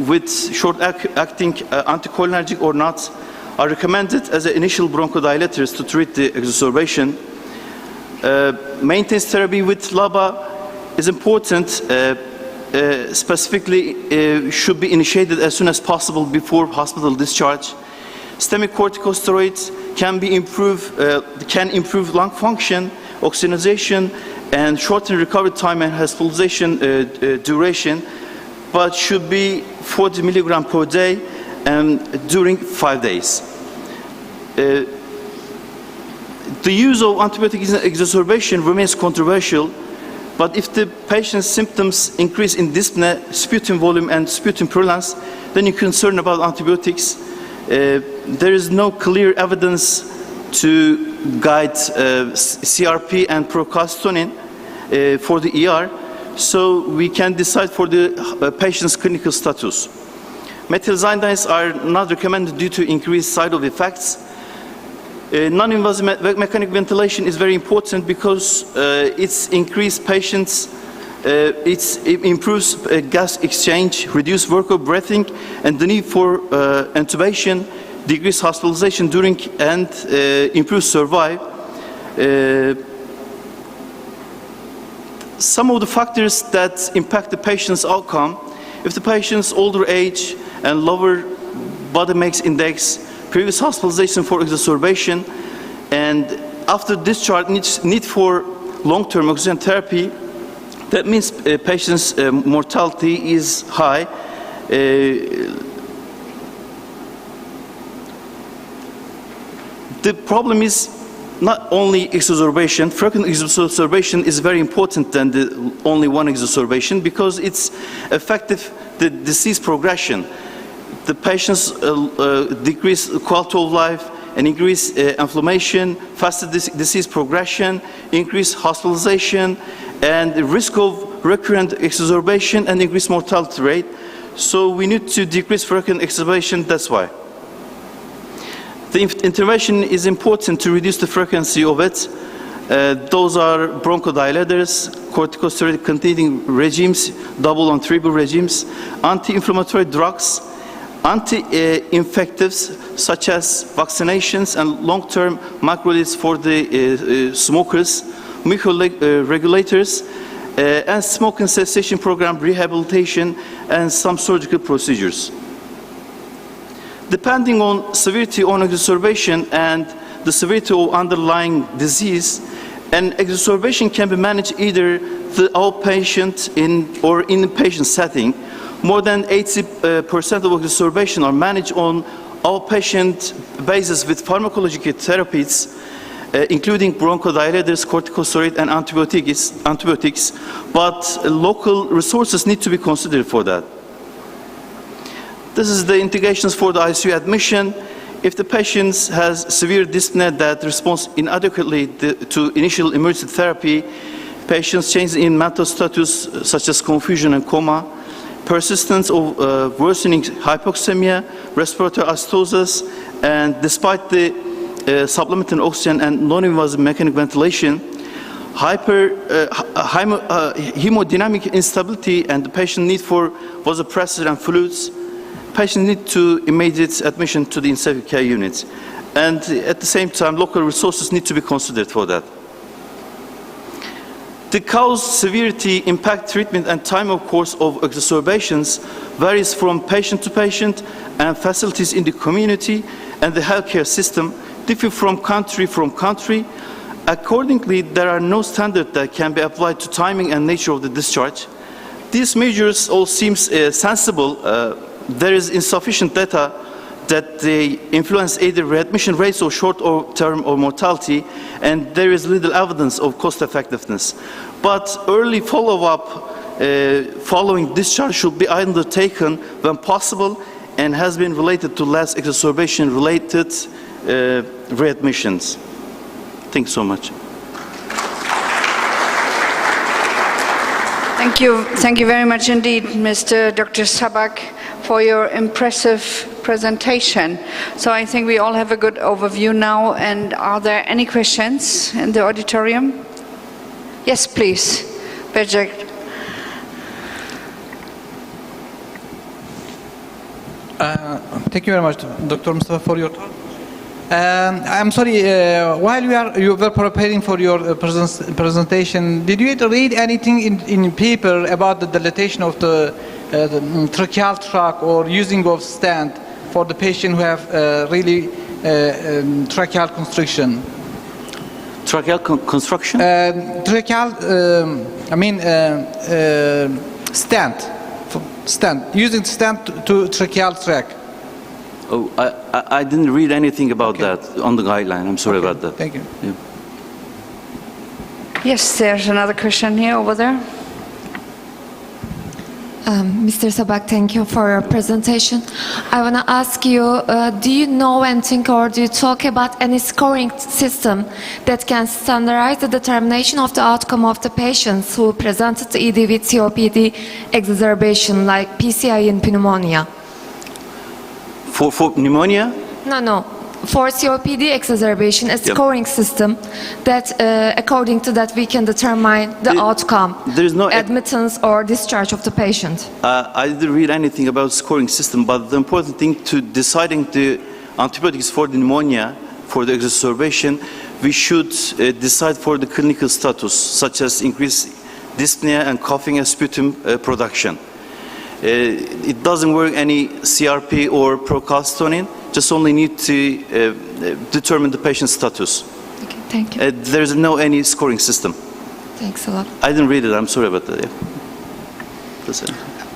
with short-acting anticholinergic or not are recommended as initial bronchodilators to treat the exacerbation. Maintenance therapy with LABA is important. Specifically should be initiated as soon as possible before hospital discharge. Systemic corticosteroids can improve lung function, oxygenation, and shorten recovery time and hospitalization duration, but should be 40 milligrams per day and during 5 days. The use of antibiotic exacerbation remains controversial, but if the patient's symptoms increase in dyspnea, sputum volume, and sputum purulence, then you're concerned about antibiotics. There is no clear evidence to guide CRP and procalcitonin for the ER, so we can decide for the patient's clinical status. Methylzanides are not recommended due to increased side effects. Non-invasive mechanical ventilation is very important because it's increased patients, it improves gas exchange, reduce work of breathing, and the need for intubation, decrease hospitalization during, and improve survive. Some of the factors that impact the patient's outcome: if the patient's older age and lower body mass index, previous hospitalization for exacerbation, and after discharge need for long-term oxygen therapy, that means patient's mortality is high. The problem is not only exacerbation. Frequent exacerbation is very important than the only one exacerbation because it's effective the disease progression. The patients decrease quality of life and increase inflammation, faster disease progression, increase hospitalization, and the risk of recurrent exacerbation and increased mortality rate. So we need to decrease frequent exacerbation, that's why. The intervention is important to reduce the frequency of it. Those are bronchodilators, corticosteroid-containing regimes, double and triple regimes, anti-inflammatory drugs, anti-infectives such as vaccinations and long-term macrolides for the smokers, regulators, and smoking cessation program, rehabilitation, and some surgical procedures. Depending on severity on exacerbation and the severity of underlying disease, an exacerbation can be managed either the outpatient or inpatient setting. More than 80% of exacerbation are managed on outpatient basis with pharmacological therapies, including bronchodilators, corticosteroid, and antibiotics, but local resources need to be considered for that. This is the indications for the ICU admission. If the patient has severe dyspnea that responds inadequately to initial emergency therapy, patients change in mental status such as confusion and coma, persistence of worsening hypoxemia, respiratory acidosis, and despite the supplemental oxygen and non-invasive mechanical ventilation, hemodynamic instability and the patient need for vasopressor and fluids, patient need to immediate admission to the intensive care unit. And at the same time, local resources need to be considered for that. The cause, severity, impact, treatment, and time of course of exacerbations varies from patient to patient, and facilities in the community and the healthcare system differ from country. Accordingly, there are no standards that can be applied to timing and nature of the discharge. These measures all seem sensible. There is insufficient data that they influence either readmission rates or short-term or mortality, and there is little evidence of cost-effectiveness. But early follow-up following discharge should be undertaken when possible and has been related to less exacerbation-related readmissions. Thank you so much. Thank you very much indeed, Mr. Dr. Sabak, for your impressive presentation. So I think we all have a good overview now. And are there any questions in the auditorium? Yes, please. Bejek. Thank you very much, Dr. Mustafa, for your talk. I'm sorry, while you were preparing for your presentation, did you read anything in paper about the dilatation of the tracheal tract or using of stent for the patient who have really tracheal constriction? Tracheal construction? Tracheal, stent, using stent to tracheal tract. Oh, I didn't read anything about that on the guideline. I'm sorry about that. Thank you. Yeah. Yes, there's another question here over there. Mr. Sabak, thank you for your presentation. I want to ask you, do you know anything or do you talk about any scoring system that can standardize the determination of the outcome of the patients who presented ED with COPD exacerbation like PCI and pneumonia? For pneumonia? No. For COPD exacerbation, a scoring system that, according to that, we can determine the outcome, there is no admittance or discharge of the patient. I didn't read anything about scoring system, but the important thing to deciding the antibiotics for the pneumonia, for the exacerbation, we should decide for the clinical status, such as increased dyspnea and coughing and sputum production. It doesn't work any CRP or procalcitonin, just only need to determine the patient's status. Okay, thank you. There's no any scoring system. Thanks a lot. I didn't read it, I'm sorry about that. Yeah. That's it.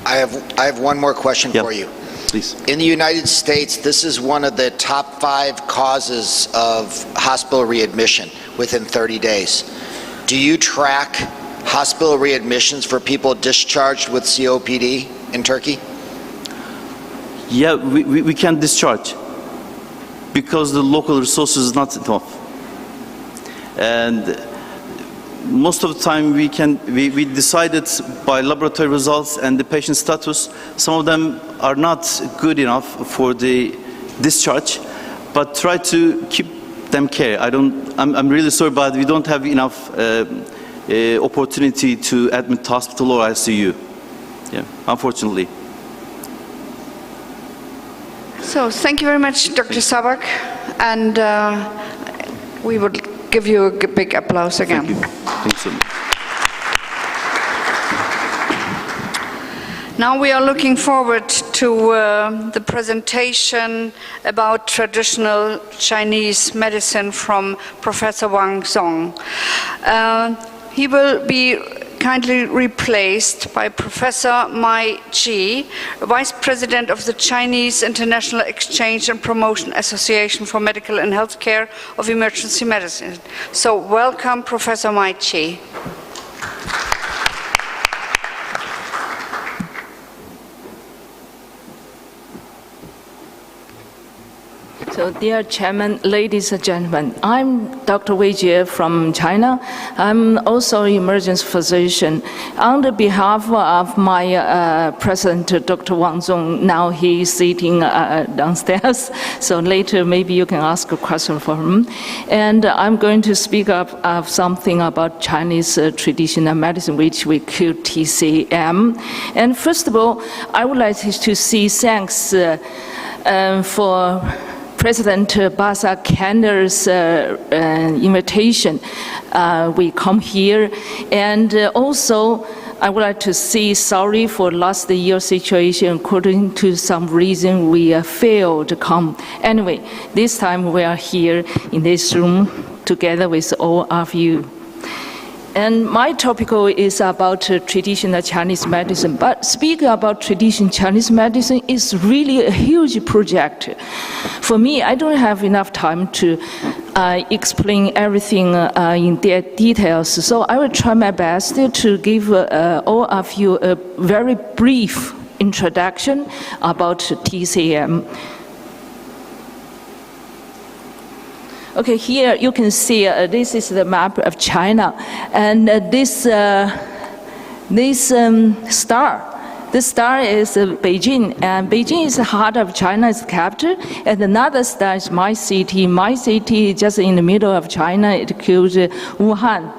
I have one more question for you. Please. In the United States, this is one of the top 5 causes of hospital readmission within 30 days. Do you track hospital readmissions for people discharged with COPD in Turkey? Yeah, we can discharge because the local resources is not enough. And most of the time we decided by laboratory results and the patient status, some of them are not good enough for the discharge. but try to keep them care. I'm really sorry, but we don't have enough opportunity to admit hospital or ICU. Yeah, unfortunately. So thank you very much, Dr. Sabak, and we would give you a big applause again. Thank you. Thanks so much. Now we are looking forward to the presentation about traditional Chinese medicine from Professor Wang Zong. He will be kindly replaced by Professor Mai Ji, Vice President of the Chinese International Exchange and Promotion Association for Medical and Healthcare of Emergency Medicine. So welcome, Professor Mai Ji. So, dear Chairman, ladies and gentlemen, I'm Dr. Wei Jie from China. I'm also an emergency physician. On the behalf of my President, Dr. Wang Zong, now he's sitting downstairs, so later maybe you can ask a question for him. And I'm going to speak up of something about Chinese traditional medicine, which we call TCM. And first of all, I would like to say thanks for President Basa Canlı's invitation. We come here, and also I would like to say sorry for last year's situation. According to some reason, we failed to come. Anyway, this time we are here in this room together with all of you. And my topic is about traditional Chinese medicine. But speaking about traditional Chinese medicine is really a huge project. For me, I don't have enough time to explain everything in details. So I will try my best to give all of you a very brief introduction about TCM. Okay, here you can see this is the map of China, and this star is Beijing, and Beijing is the heart of China, is the capital, and another star is my city. My city is just in the middle of China. It called Wuhan.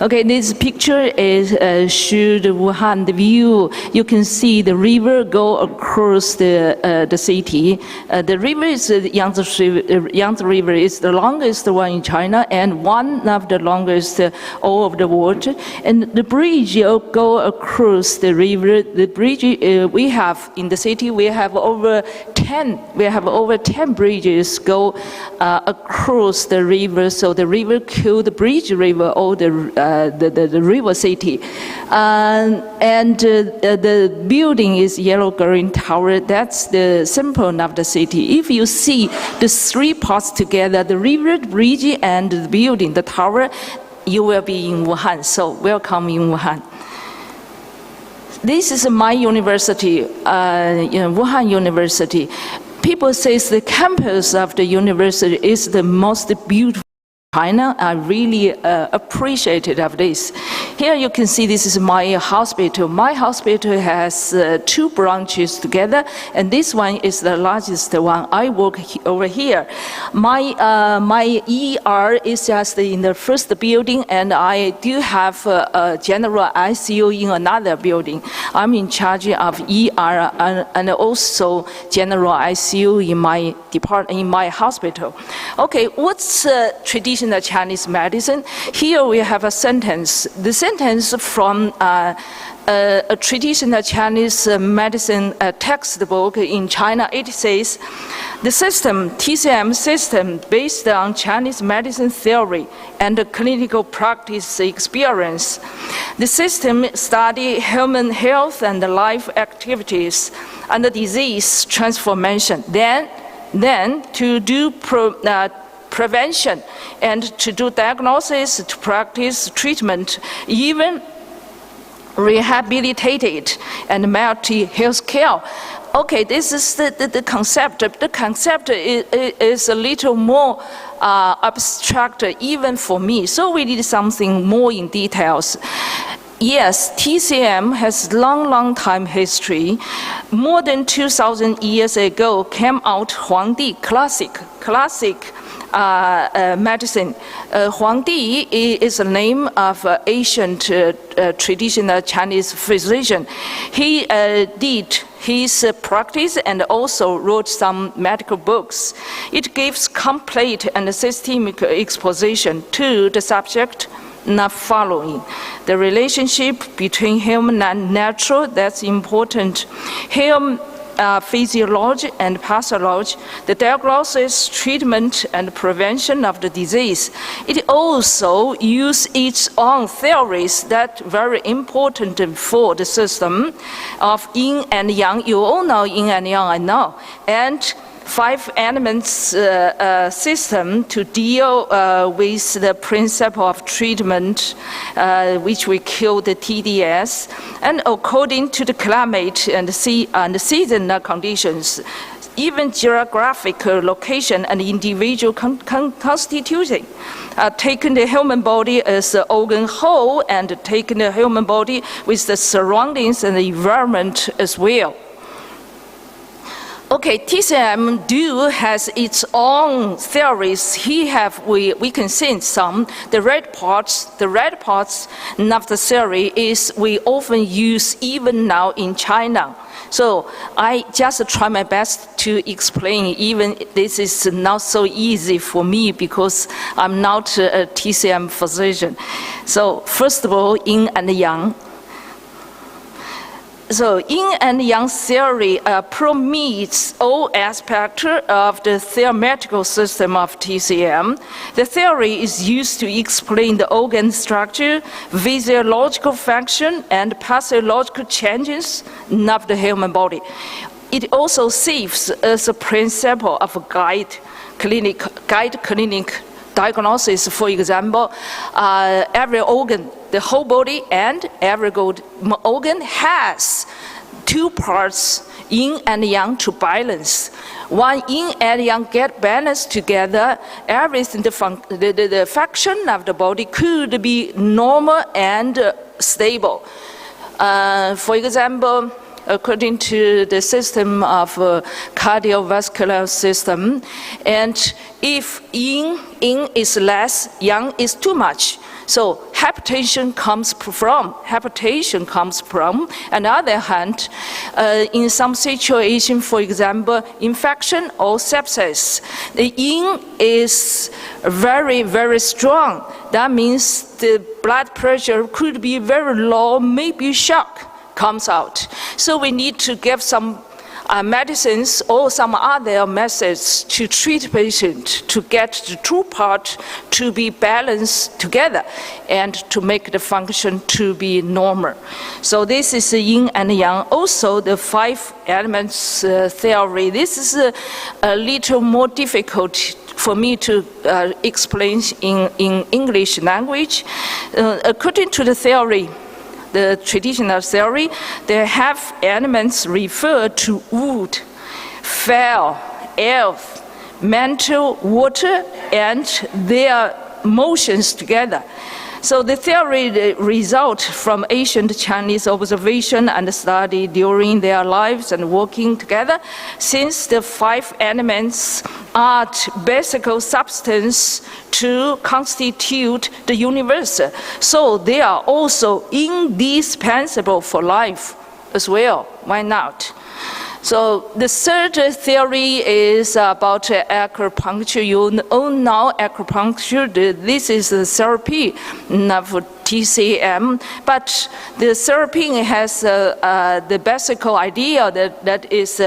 Okay, this picture is showed Wuhan, the view. You can see the river go across the city. The river is the Yangtze River. It's the longest one in China and one of the longest all over the world. And the bridge go across the river. The bridge we have in the city, we have over 10 bridges go across the river. So the river called the bridge river, or the river city. And the building is yellow-green tower. That's the symbol of the city. If you see the three parts together, the river, the bridge, and the building, the tower, you will be in Wuhan. So welcome in Wuhan. This is my university, Wuhan University. People say the campus of the university is the most beautiful China. I really appreciated of this. Here you can see this is my hospital. My hospital has 2 branches together, and this one is the largest one. I work over here. My ER is just in the first building, and I do have a general ICU in another building. I'm in charge of ER and also general ICU in my department, in my hospital. Okay, what's traditional Chinese medicine? Here we have a sentence. The sentence from a traditional Chinese medicine textbook in China. It says, the system, TCM system, based on Chinese medicine theory and clinical practice experience. The system study human health and life activities and disease transformation. Then to do prevention and to do diagnosis, to practice treatment, even rehabilitated and multi-health care. Okay, this is the concept. The concept is a little more abstract even for me. So we did something more in details. Yes, TCM has long time history. More than 2,000 years ago came out Huangdi, classic medicine. Huangdi is the name of ancient traditional Chinese physician. He did his practice and also wrote some medical books. It gives complete and systemic exposition to the subject. Not following the relationship between human and natural, that's important. Human physiology and pathology, the diagnosis, treatment, and prevention of the disease. It also uses its own theories that very important for the system of yin and yang. You all know yin and yang, I know. And 5 elements system to deal with the principle of treatment, which we call the TDS, and according to the climate and seasonal conditions, even geographic location and individual constitution. Taking the human body as an organ whole and taking the human body with the surroundings and the environment as well. Okay, TCM has its own theories. We can see some. The red parts of the theory is we often use even now in China. So I just try my best to explain, even this is not so easy for me because I'm not a TCM physician. So first of all, yin and yang. So yin and yang theory permeates all aspects of the theoretical system of TCM. The theory is used to explain the organ structure, physiological function, and pathological changes of the human body. It also serves as a principle of a guide clinic diagnosis. For example, every organ, the whole body and every organ has 2 parts, yin and yang, to balance. When yin and yang get balanced together, everything, the function of the body could be normal and stable. For example, according to the system of cardiovascular system, and if yin is less, yang is too much. So hypertension comes from. On the other hand, in some situation, for example, infection or sepsis, the yin is very, very strong. That means the blood pressure could be very low, maybe shock comes out. So we need to give some medicines or some other methods to treat patient to get the 2 parts to be balanced together and to make the function to be normal. So this is the yin and yang. Also the 5 elements theory. This is a little more difficult for me to explain in English language. According to the theory, the traditional theory, they have elements referred to wood, fire, earth, mental, water, and their motions together. So the theory results from ancient Chinese observation and study during their lives and working together, since the 5 elements are basic substance to constitute the universe. So they are also indispensable for life as well. Why not? So the third theory is about acupuncture. You all know acupuncture. This is the therapy of TCM, but the therapy has the basic idea that is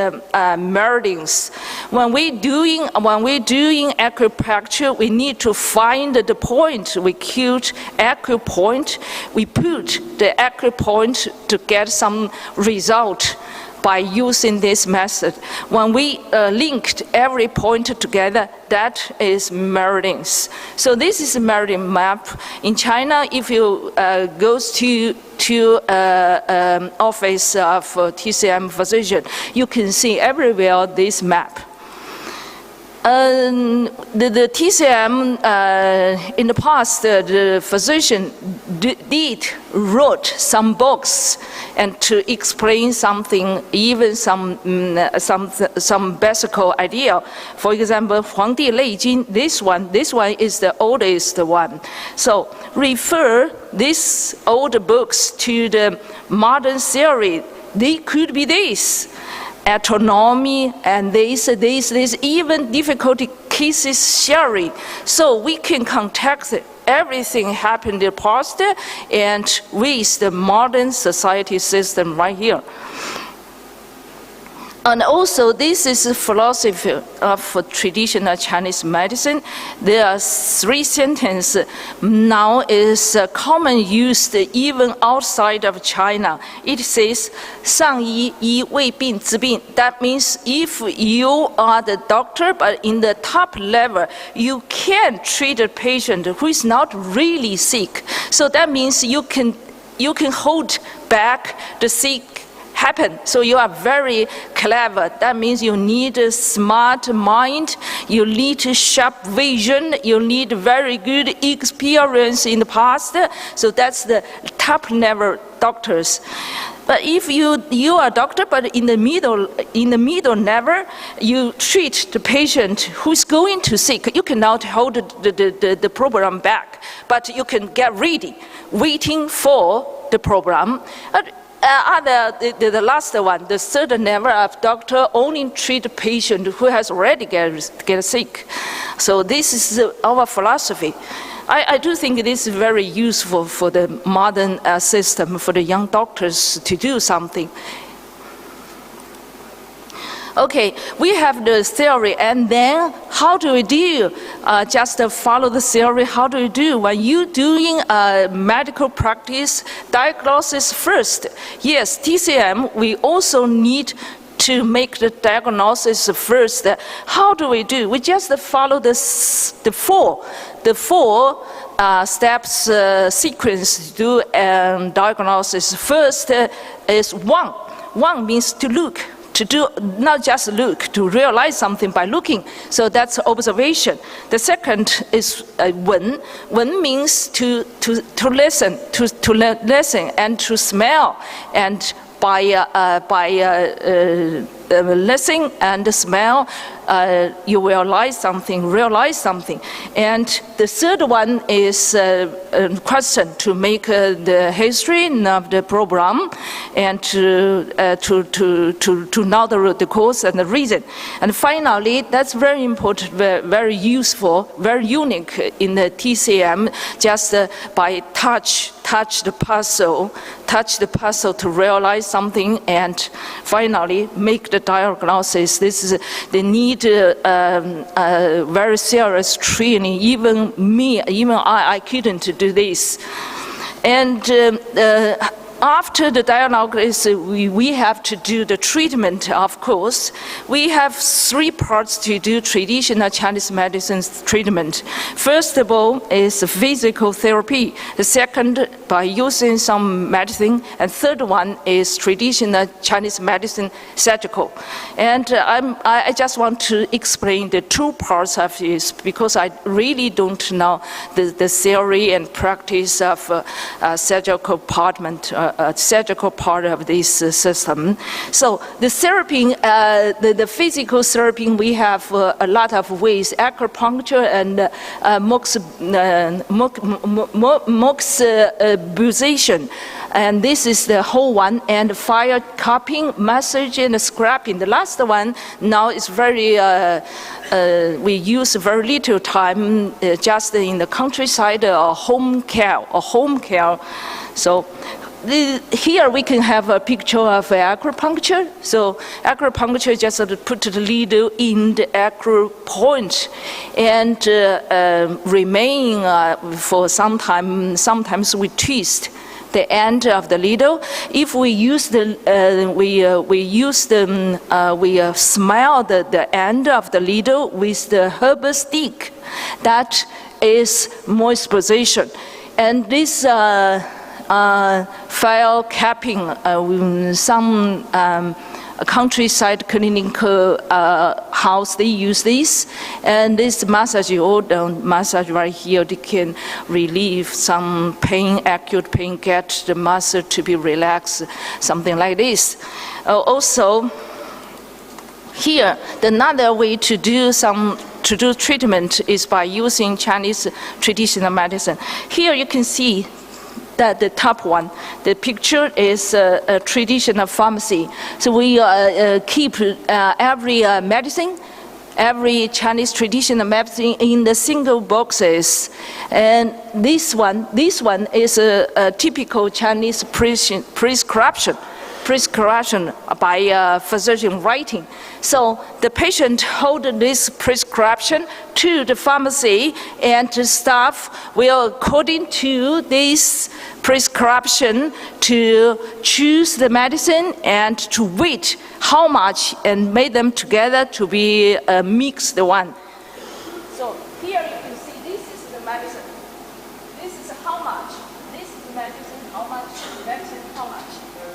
meridians. When we're doing acupuncture, we need to find the point. We cute acupoint. We put the acupoint to get some result by using this method. When we linked every point together, that is meridians. So this is a meridian map. In China, if you go to office of TCM physician, you can see everywhere this map. The TCM, in the past, the physician wrote some books and to explain something, even some basic idea. For example, 黄帝内经, this one is the oldest one. So refer these old books to the modern theory. They could be this. Autonomy and this, even difficult cases sharing. So we can contact everything happened in the past and with the modern society system right here. And also, this is a philosophy of traditional Chinese medicine. There are 3 sentences now is common used even outside of China. It says, 上医医未病治病. That means if you are the doctor, but in the top level, you can treat a patient who is not really sick. So that means you can hold back the sick happen. So you are very clever. That means you need a smart mind, you need a sharp vision, you need very good experience in the past. So that's the top level doctors. But if you are a doctor, but in the middle level, you treat the patient who's going to sick. You cannot hold the program back, but you can get ready, waiting for the program. The last one, the third level of doctor only treat patient who has already get sick. So this is our philosophy. I do think this is very useful for the modern system, for the young doctors to do something. Okay, we have the theory, and then how do we do? Just follow the theory. How do you do when you doing medical practice diagnosis first? Yes, TCM. We also need to make the diagnosis first. How do we do? We just follow the four steps sequence to do diagnosis. First is one. One means to look. To do, not just look, to realize something by looking. So that's observation. The second is wen. Wen means to listen, to listen and to smell. And by listening and smell, you will realize something. And the third one is a question to make the history of the program and to know the cause and the reason. And finally, that's very important, very useful, very unique in the TCM, just by touch the puzzle to realize something and finally make the diagnosis. They need very serious training. Even I couldn't do this. And after the diagnosis, we have to do the treatment, of course. We have 3 parts to do traditional Chinese medicine treatment. First of all is physical therapy. The second, by using some medicine. And third one is traditional Chinese medicine, surgical. And I just want to explain the 2 parts of this because I really don't know the theory and practice of surgical department. Surgical part of this system. So the therapy, the physical therapy, we have a lot of ways: acupuncture and moxibustion. And this is the whole one. And fire cupping, massage, and scraping. The last one now is very. We use very little time just in the countryside or home care. So. Here we can have a picture of acupuncture. So acupuncture just put the needle in the acupuncture point and remain for some time. Sometimes we twist the end of the needle. If we use we smell the end of the needle with the herbal stick. That is moist position, and this. file capping with some countryside clinical house, they use this. And this massage, massage right here, they can relieve some pain, acute pain, get the muscle to be relaxed, something like this. Also, here, another way to do treatment is by using Chinese traditional medicine. Here you can see that the top one, the picture is a traditional pharmacy. So we keep every medicine, every Chinese traditional medicine in the single boxes. And this one is a typical Chinese prescription by a physician writing. So the patient hold this prescription to the pharmacy, and the staff will, according to this prescription, to choose the medicine and to weight how much and make them together to be mixed one. So here you can see this is the medicine. This is how much. This is the medicine, how much, medicine, how much.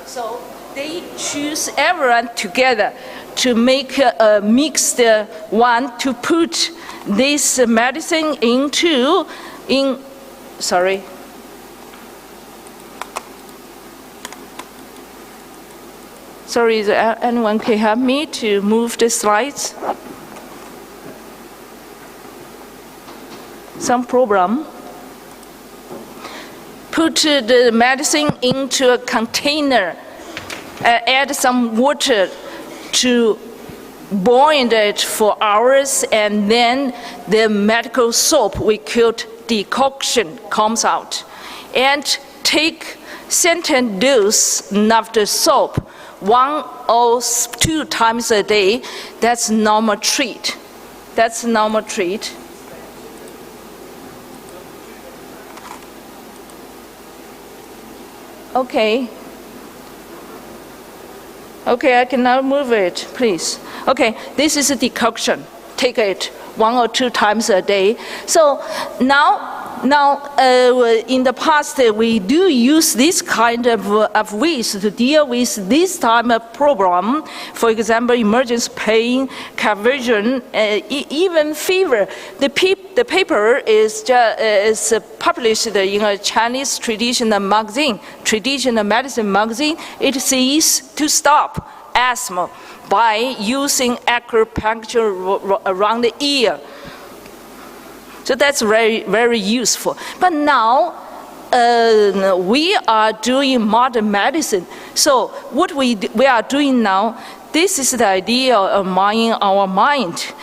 So they choose everyone together to make a mixed one to put this medicine sorry. Sorry, anyone can help me to move the slides? Some problem. Put the medicine into a container, add some water to boil it for hours, and then the medical soap we called decoction comes out. And take certain dose of the soap 1 or 2 times a day. That's normal treat. That's normal treat. Okay. Okay, I can now move it, please. Okay, this is a decoction. Take it 1 or 2 times a day. So now in the past, we do use this kind of ways to deal with this type of problem. For example, emergency pain, conversion, even fever. The paper is published in a Chinese traditional magazine, traditional medicine magazine. It says to stop asthma by using acupuncture around the ear. So that's very, very useful. But now we are doing modern medicine. So what we are doing now, this is the idea of our mind.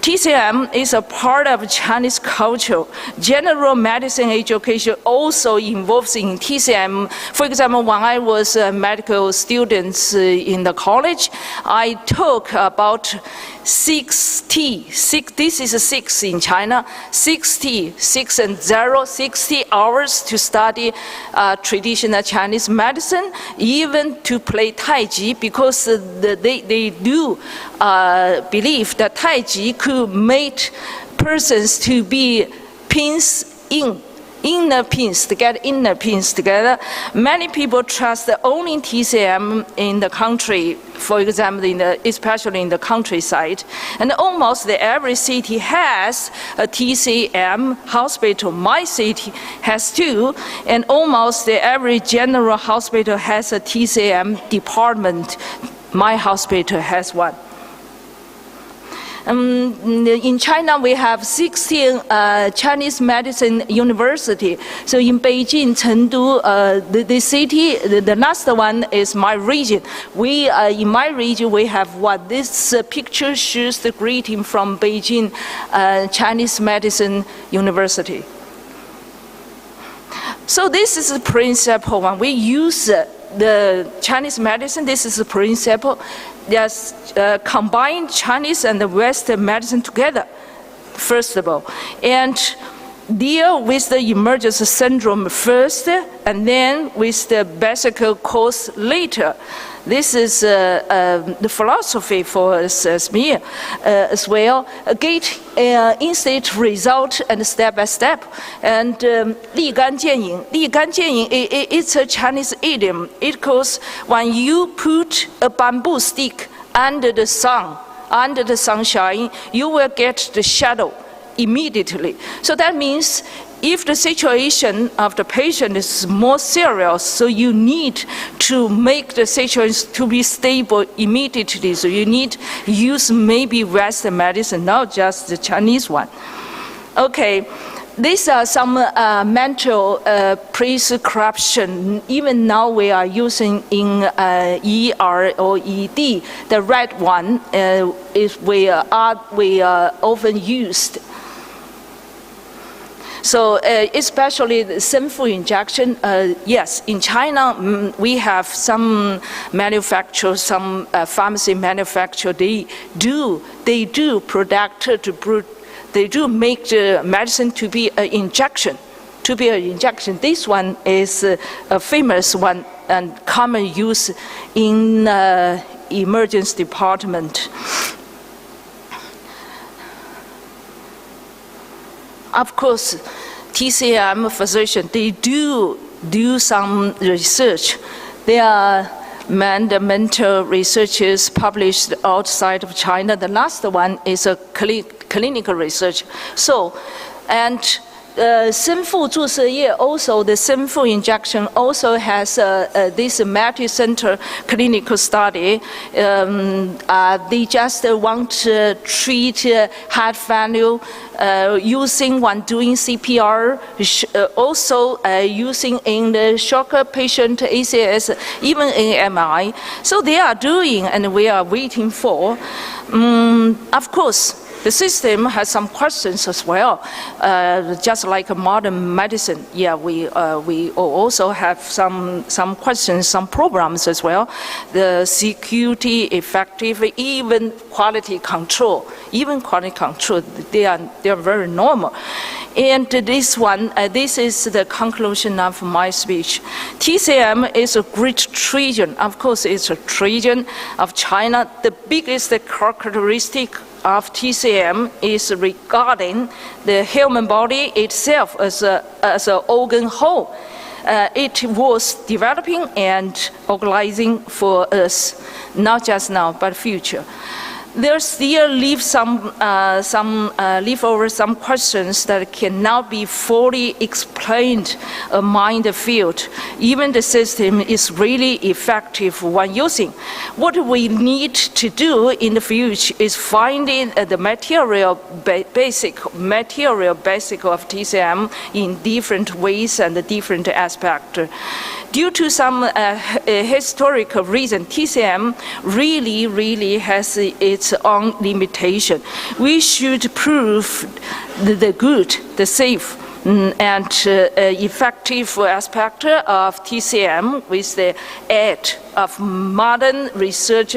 TCM is a part of Chinese culture. General medicine education also involves in TCM. For example, when I was a medical student in the college, I took about 60 in China, 60 hours to study traditional Chinese medicine, even to play Tai Chi, because they do believe that Tai Chi could make persons to be inner pins, to get inner pins together. Many people trust only TCM in the country, for example, especially in the countryside. And almost every city has a TCM hospital. My city has 2, and almost every general hospital has a TCM department. My hospital has 1. In China, we have 16 Chinese medicine university. So in Beijing, Chengdu, the city, the last one is my region. In my region, we have 1. This picture shows the greeting from Beijing Chinese Medicine University. So this is the principle. When we use the Chinese medicine, this is the principle. Just combine Chinese and the Western medicine together, first of all, and deal with the emergency syndrome first, and then with the basic course later. This is the philosophy for us as me as well. Get instant result and step by step. And 立竿见影, 立竿见影, it's a Chinese idiom. It goes when you put a bamboo stick under the sun, under the sunshine, you will get the shadow immediately. So that means if the situation of the patient is more serious, so you need to make the situation to be stable immediately. So you need to use maybe Western medicine, not just the Chinese one. Okay, these are some mental prescription. Even now we are using in ER or ED. The red one is we are often used. So especially the sinful injection, yes, in China we have some manufacturers, some pharmacy manufacturers, they do make the medicine to be an injection. This one is a famous one and common use in emergency department. Of course, TCM physicians, they do some research. There are fundamental researches published outside of China. The last one is a clinical research. So, and sinful 注射液 also, the sinful injection also has this multi-center clinical study. They just want to treat heart failure using when doing CPR, also using in the shock patient ACS, even in MI. So they are doing and we are waiting for. Of course, the system has some questions as well, just like modern medicine. Yeah, we also have some questions, some programs as well. The security, effective, even quality control. They are very normal. And this one, this is the conclusion of my speech. TCM is a great treasure. Of course, it's a treasure of China. The biggest characteristic of TCM is regarding the human body itself as an organ whole. It was developing and organizing for us, not just now, but future. There still leave over some questions that cannot be fully explained among the field. Even the system is really effective when using. What we need to do in the future is finding the basic of TCM in different ways and different aspects. Due to some historical reason, TCM really has its own limitation. We should prove the good, the safe, and effective aspect of TCM with the aid of modern research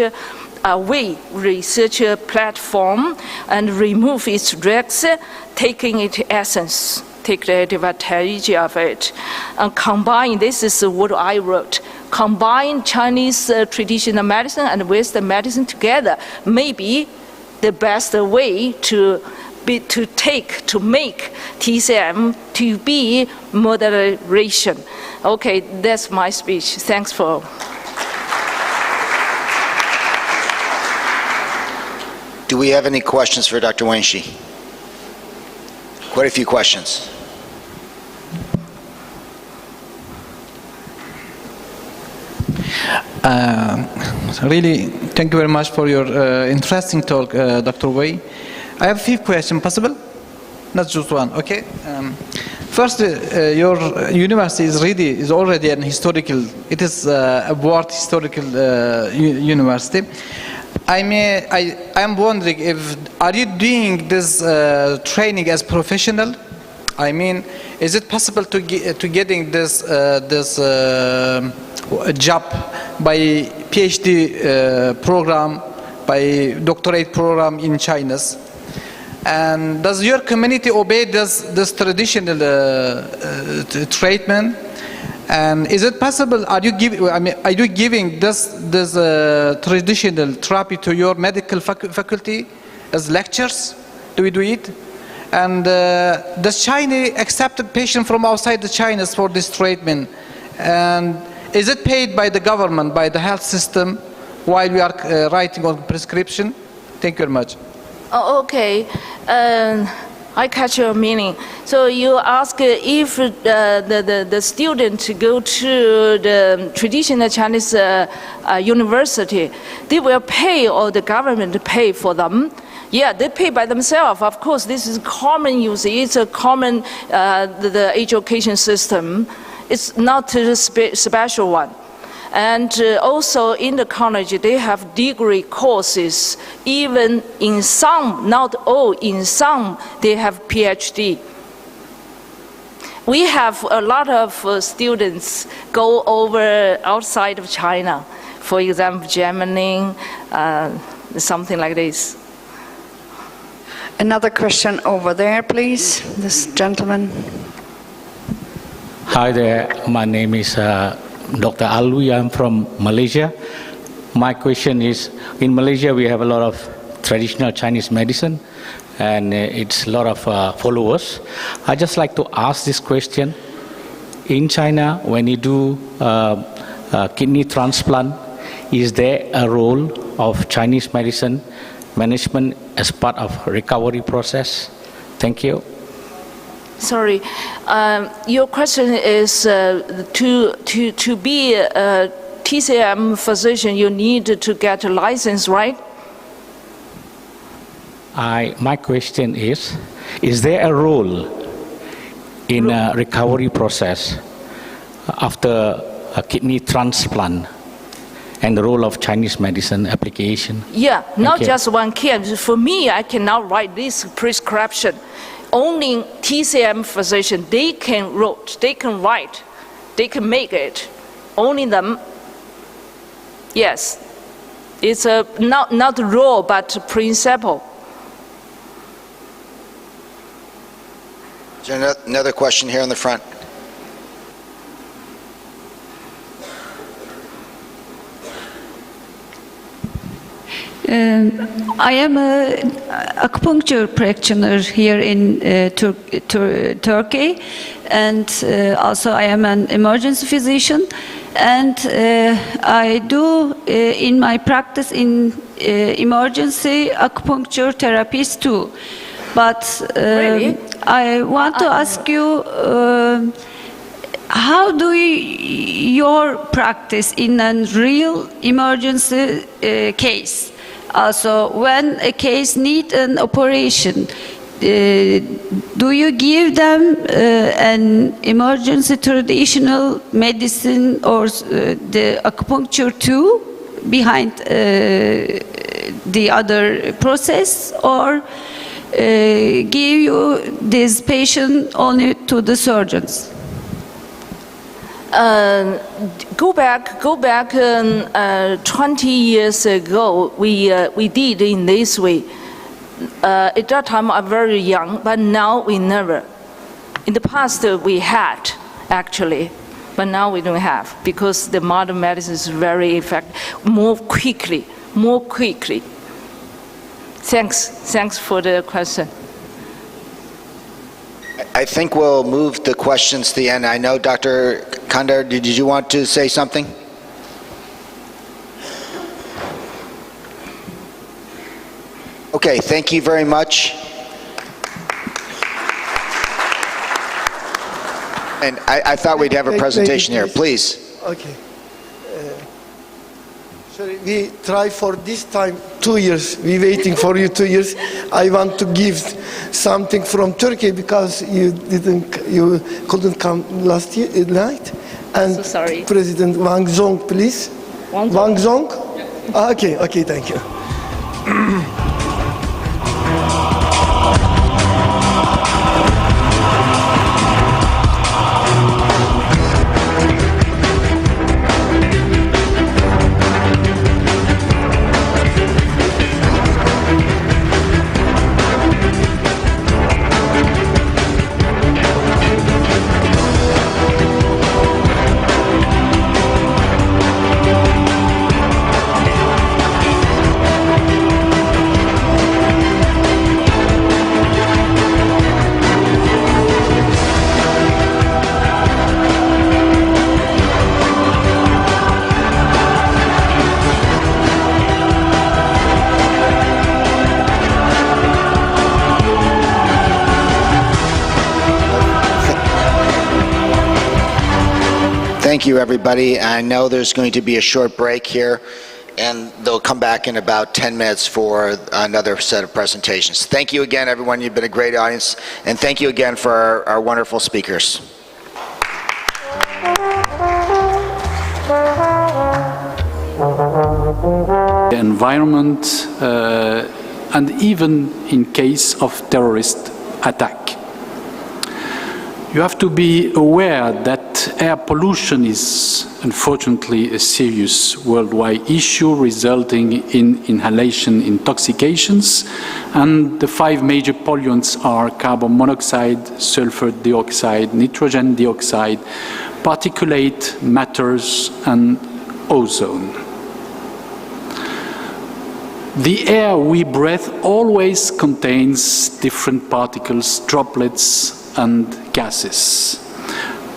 platform and remove its risks, taking its essence. Take the advantage of it. And combine, this is what I wrote, combine Chinese traditional medicine and Western medicine together may be the best way to make TCM to be moderation. Okay, that's my speech. Thanks for. Do we have any questions for Dr. Wenxi? Quite a few questions. Really, thank you very much for your interesting talk, Dr. Wei. I have a few questions, possible? Not just one, okay? First, your university is already an historical, it is a world historical university. I'm wondering are you doing this training as professional? I mean, is it possible to getting this job by PhD program, by doctorate program in China? And does your community obey this traditional treatment? And is it possible? Are you giving this traditional therapy to your medical faculty as lectures? Do we do it? And does China accept patients from outside the China for this treatment? And is it paid by the government, by the health system, while we are writing on prescription? Thank you very much. Oh, okay. I catch your meaning. So you ask if the student go to the traditional Chinese university, they will pay or the government pay for them. Yeah, they pay by themselves. Of course, this is common use. It's a common the education system. It's not a special one. And also in the college, they have degree courses. Even in some, not all, in some, they have PhD. We have a lot of students go over outside of China. For example, Germany, something like this. Another question over there, please. This gentleman. Hi there, my name is Dr. Alwi. I'm from Malaysia. My question is, in Malaysia we have a lot of traditional Chinese medicine and it's a lot of followers. I just like to ask this question. In China, when you do kidney transplant, is there a role of Chinese medicine management as part of recovery process? Thank you. Sorry, your question is to be a TCM physician, you need to get a license, right? My question is there a role in a recovery process after a kidney transplant and the role of Chinese medicine application? Yeah, not just one case. For me, I cannot write this prescription. Only TCM physician, they can write, they can make it. Only them. Yes, it's a not rule but principle. Is there another question here in the front? I am an acupuncture practitioner here in Turkey, and also I am an emergency physician, and I do in my practice in emergency acupuncture therapies too. But Really? I want to ask you, how do your practice in a real emergency case? Also, when a case needs an operation, do you give them an emergency traditional medicine or the acupuncture too behind the other process, or give you this patient only to the surgeons? Go back 20 years ago, we did in this way. At that time, I'm very young, but now we never. In the past, we had, actually, but now we don't have, because the modern medicine is very effective, more quickly. Thanks for the question. I think we'll move the questions to the end. I know Dr. Kandar, did you want to say something? Okay, thank you very much. And I thought we'd have a presentation here, please. Okay. Sorry, we try for this time 2 years. We waiting for you 2 years. I want to give something from Turkey because you couldn't come last night. And So sorry. President Wang Zong, please. Wang Zong? Okay, thank you. Thank you, everybody. I know there's going to be a short break here, and they'll come back in about 10 minutes for another set of presentations. Thank you again, everyone. You've been a great audience, and thank you again for our wonderful speakers. The environment, and even in case of terrorist attack. You have to be aware that air pollution is unfortunately a serious worldwide issue resulting in inhalation intoxications, and the 5 major pollutants are carbon monoxide, sulfur dioxide, nitrogen dioxide, particulate matters, and ozone. The air we breathe always contains different particles, droplets, and gases,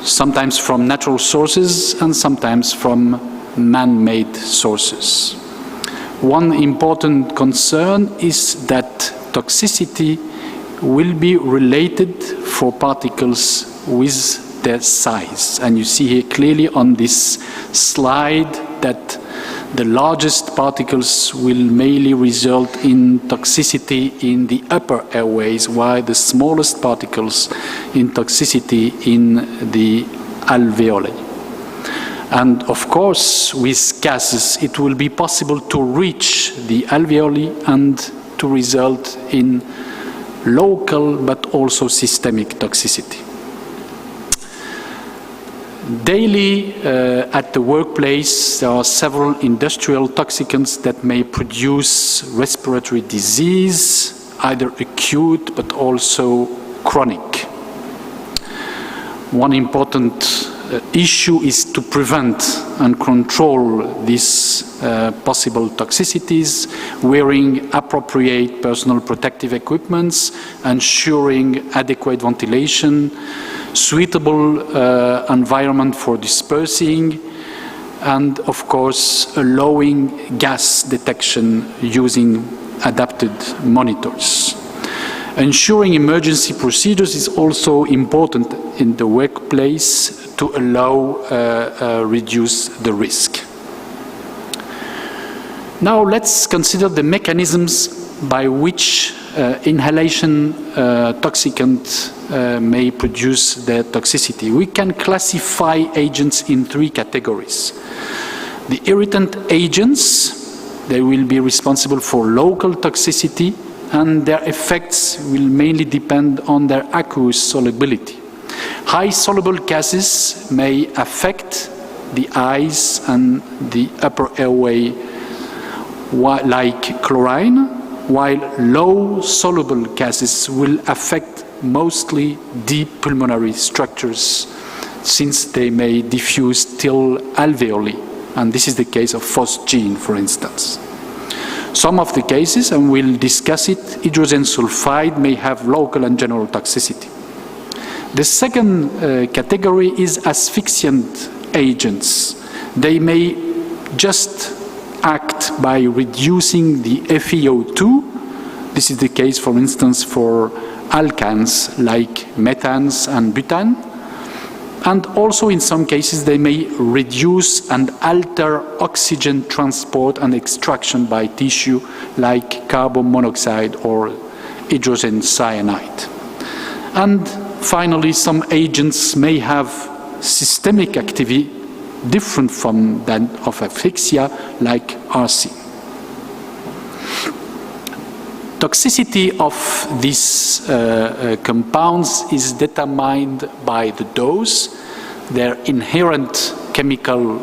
sometimes from natural sources and sometimes from man-made sources. One important concern is that toxicity will be related for particles with their size. And you see here clearly on this slide that the largest particles will mainly result in toxicity in the upper airways, while the smallest particles in toxicity in the alveoli. And of course, with gases, it will be possible to reach the alveoli and to result in local but also systemic toxicity. Daily at the workplace, there are several industrial toxicants that may produce respiratory disease, either acute but also chronic. One important issue is to prevent and control these possible toxicities, wearing appropriate personal protective equipments, ensuring adequate ventilation, suitable environment for dispersing, and of course allowing gas detection using adapted monitors. Ensuring emergency procedures is also important in the workplace to allow reduce the risk. Now let's consider the mechanisms by which inhalation toxicant may produce their toxicity. We can classify agents in 3 categories. The irritant agents, they will be responsible for local toxicity, and their effects will mainly depend on their aqueous solubility. High soluble gases may affect the eyes and the upper airway, like chlorine, while low soluble gases will affect mostly deep pulmonary structures, since they may diffuse till alveoli, and this is the case of phosgene, for instance. Some of the cases, and we'll discuss it, hydrogen sulfide may have local and general toxicity. The second category is asphyxiant agents. They may just act by reducing the FeO2. This is the case, for instance, for alkanes like methanes and butane. And also in some cases they may reduce and alter oxygen transport and extraction by tissue like carbon monoxide or hydrogen cyanide. And finally, some agents may have systemic activity different from that of asphyxia, like arsine. Toxicity of these compounds is determined by the dose, their inherent chemical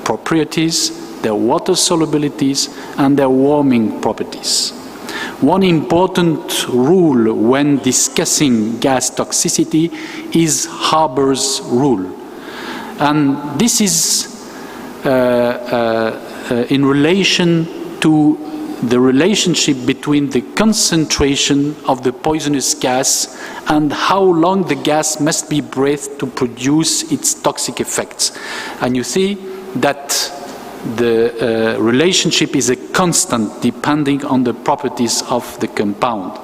properties, their water solubilities, and their warming properties. One important rule when discussing gas toxicity is Haber's rule. And this is in relation to the relationship between the concentration of the poisonous gas and how long the gas must be breathed to produce its toxic effects. And you see that the relationship is a constant depending on the properties of the compound.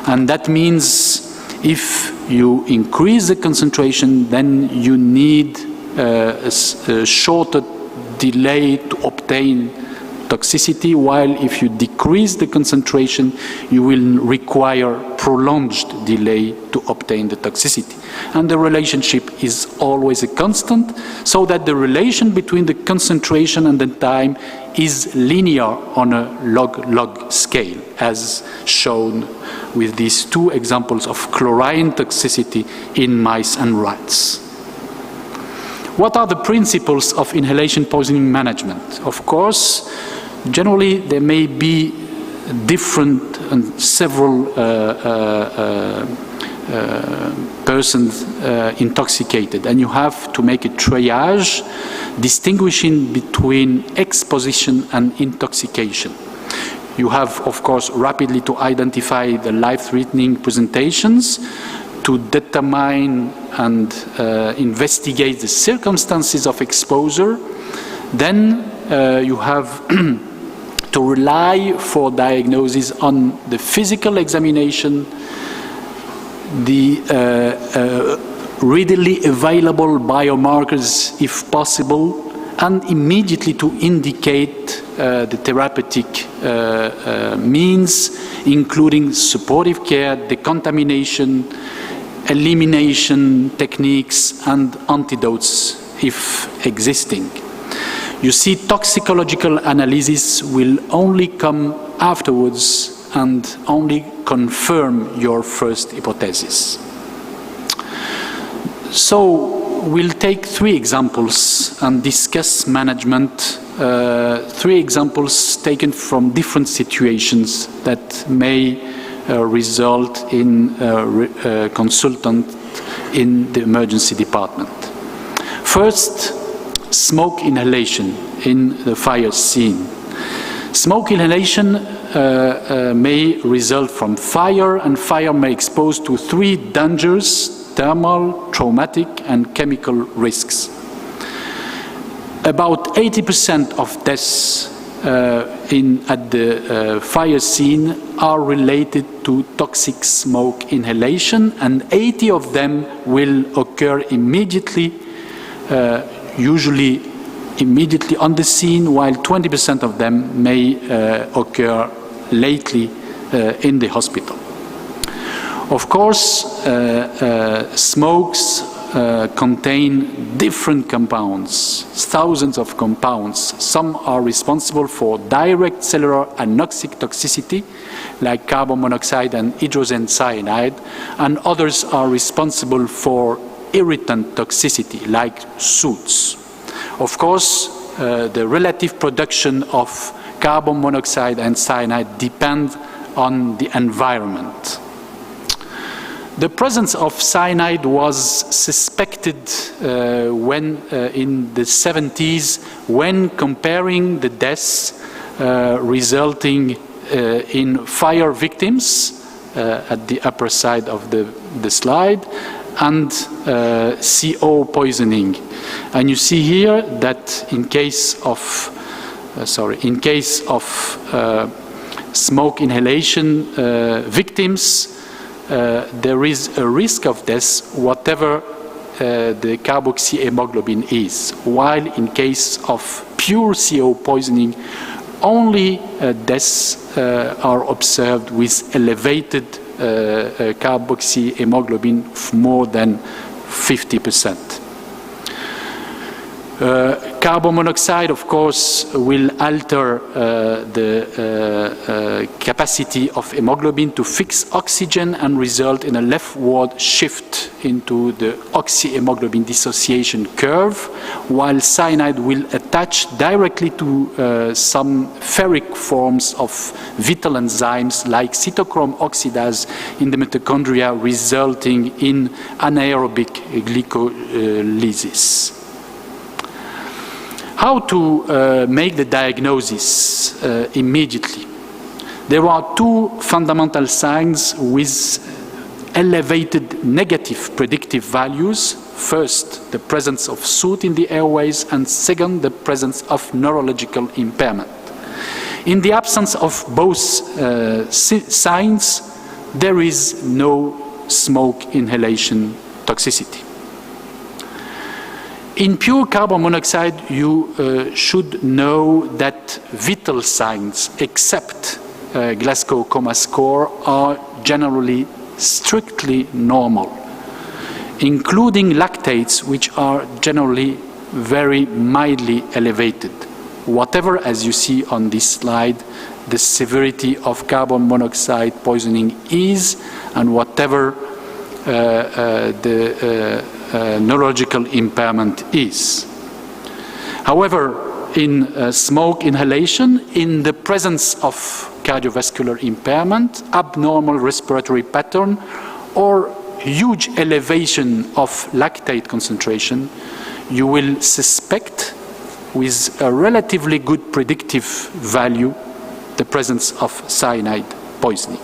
And that means if you increase the concentration, then you need a shorter delay to obtain toxicity, while if you decrease the concentration, you will require prolonged delay to obtain the toxicity. And the relationship is always a constant, so that the relation between the concentration and the time is linear on a log-log scale, as shown with these two examples of chlorine toxicity in mice and rats. What are the principles of inhalation poisoning management? Of course, generally there may be different and several persons intoxicated, and you have to make a triage distinguishing between exposition and intoxication. You have, of course, rapidly to identify the life-threatening presentations, to determine and investigate the circumstances of exposure. Then you have to rely for diagnosis on the physical examination, the readily available biomarkers if possible, and immediately to indicate the therapeutic means, including supportive care, decontamination, elimination techniques, and antidotes if existing. You see, toxicological analysis will only come afterwards and only confirm your first hypothesis. So we'll take 3 examples and discuss management. 3 examples taken from different situations that may result in a consultant in the emergency department. First, smoke inhalation in the fire scene. Smoke inhalation may result from fire, and fire may expose to 3 dangers: thermal, traumatic, and chemical risks. About 80% of deaths at the fire scene are related to toxic smoke inhalation, and 80 of them will occur immediately, usually immediately on the scene, while 20% of them may occur lately in the hospital. Of course, smokes contain different compounds, thousands of compounds. Some are responsible for direct cellular anoxic toxicity, like carbon monoxide and hydrogen cyanide, and others are responsible for irritant toxicity, like soot. Of course, the relative production of carbon monoxide and cyanide depend on the environment. The presence of cyanide was suspected when in the 70s, when comparing the deaths resulting in fire victims at the upper side of the slide, and CO poisoning. And you see here that in case of smoke inhalation victims, there is a risk of death whatever the carboxyhemoglobin is, while in case of pure CO poisoning, only deaths are observed with elevated carboxyhemoglobin of more than 50%. Carbon monoxide, of course, will alter the capacity of hemoglobin to fix oxygen and result in a leftward shift into the oxyhemoglobin dissociation curve, while cyanide will attach directly to some ferric forms of vital enzymes like cytochrome oxidase in the mitochondria, resulting in anaerobic glycolysis. How to make the diagnosis immediately? There are 2 fundamental signs with elevated negative predictive values. First, the presence of soot in the airways, and second, the presence of neurological impairment. In the absence of both signs, there is no smoke inhalation toxicity. In pure carbon monoxide, you should know that vital signs, except Glasgow Coma Score, are generally strictly normal, including lactates, which are generally very mildly elevated. Whatever, as you see on this slide, the severity of carbon monoxide poisoning is, and whatever the neurological impairment is. However, in smoke inhalation, in the presence of cardiovascular impairment, abnormal respiratory pattern, or huge elevation of lactate concentration, you will suspect with a relatively good predictive value the presence of cyanide poisoning.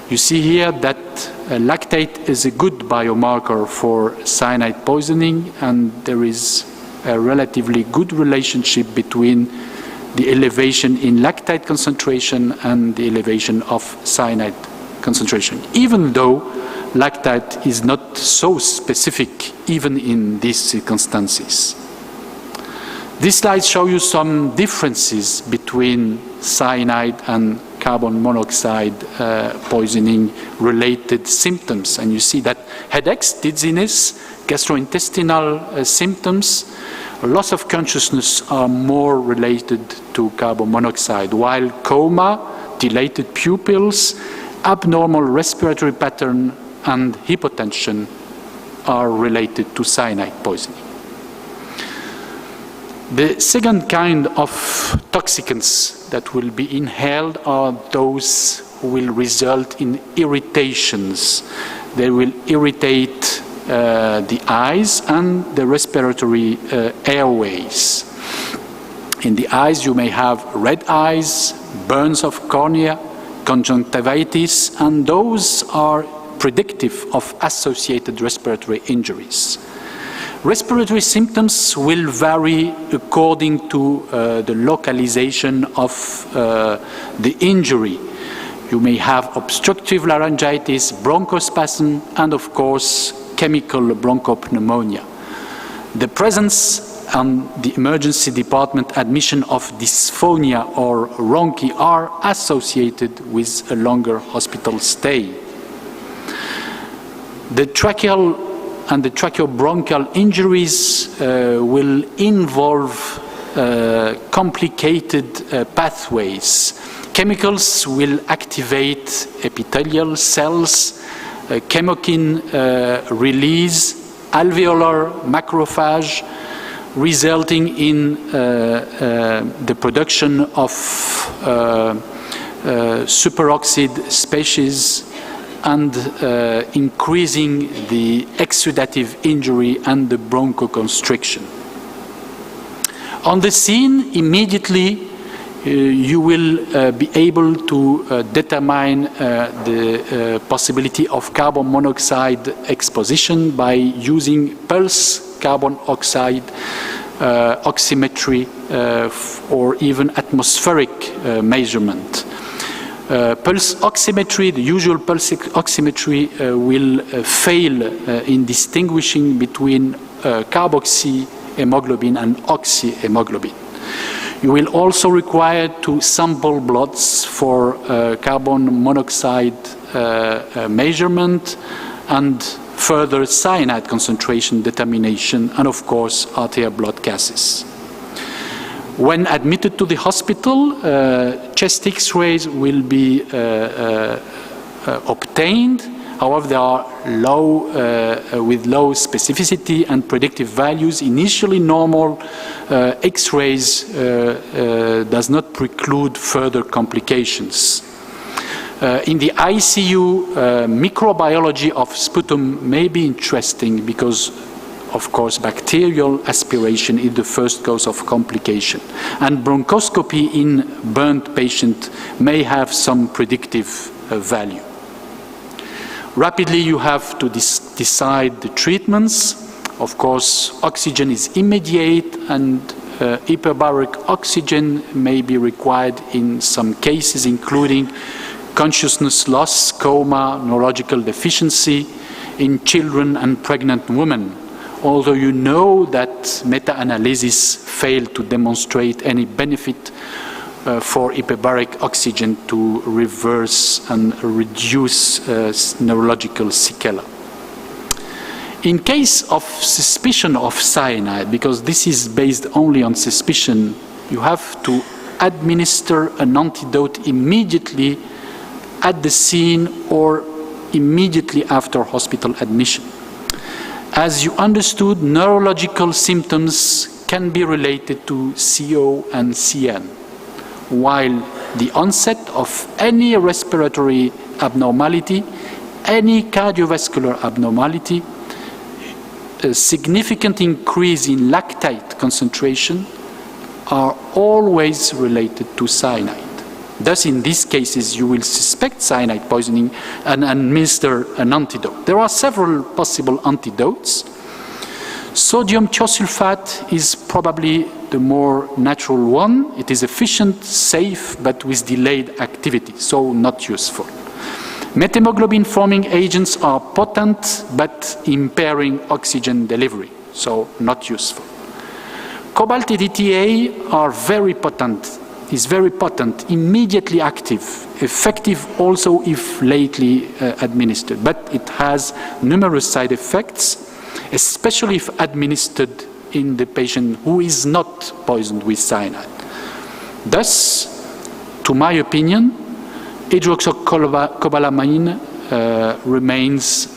You see here that lactate is a good biomarker for cyanide poisoning, and there is a relatively good relationship between the elevation in lactate concentration and the elevation of cyanide concentration, even though lactate is not so specific even in these circumstances. These slides show you some differences between cyanide and carbon monoxide poisoning related symptoms, and you see that headaches, dizziness, gastrointestinal symptoms, loss of consciousness are more related to carbon monoxide, while coma, dilated pupils, abnormal respiratory pattern, and hypotension are related to cyanide poisoning. The second kind of toxicants that will be inhaled are those who will result in irritations. They will irritate the eyes and the respiratory airways. In the eyes, you may have red eyes, burns of cornea, conjunctivitis, and those are predictive of associated respiratory injuries. Respiratory symptoms will vary according to the localization of the injury. You may have obstructive laryngitis, bronchospasm, and of course, chemical bronchopneumonia. The presence and the emergency department admission of dysphonia or rhonchi are associated with a longer hospital stay. The tracheal and the tracheobronchial injuries will involve complicated pathways. Chemicals will activate epithelial cells, chemokine release, alveolar macrophage, resulting in the production of superoxide species and increasing the exudative injury and the bronchoconstriction. On the scene, immediately you will be able to determine the possibility of carbon monoxide exposition by using pulse carbon oxide oximetry or even atmospheric measurement. Pulse oximetry, the usual pulse oximetry, will fail in distinguishing between carboxyhemoglobin and oxyhemoglobin. You will also require to sample bloods for carbon monoxide measurement and further cyanide concentration determination, and of course arterial blood gases. When admitted to the hospital, chest X-rays will be obtained. However, they are low, with low specificity and predictive values. Initially normal X-rays does not preclude further complications. In the ICU, microbiology of sputum may be interesting because, of course, bacterial aspiration is the first cause of complication. And bronchoscopy in burnt patient may have some predictive value. Rapidly, you have to decide the treatments. Of course, oxygen is immediate, and hyperbaric oxygen may be required in some cases, including consciousness loss, coma, neurological deficiency in children and pregnant women, although you know that meta-analysis failed to demonstrate any benefit for hyperbaric oxygen to reverse and reduce neurological sequelae. In case of suspicion of cyanide, because this is based only on suspicion, you have to administer an antidote immediately at the scene or immediately after hospital admission. As you understood, neurological symptoms can be related to CO and CN, while the onset of any respiratory abnormality, any cardiovascular abnormality, a significant increase in lactate concentration are always related to cyanide. Thus, in these cases, you will suspect cyanide poisoning and administer an antidote. There are several possible antidotes. Sodium thiosulfate is probably the more natural one. It is efficient, safe, but with delayed activity, so not useful. Methemoglobin-forming agents are potent, but impairing oxygen delivery, so not useful. Cobalt EDTA are very potent, is very potent, immediately active, effective also if lately administered, but it has numerous side effects, especially if administered in the patient who is not poisoned with cyanide. Thus, to my opinion, hydroxycobalamin remains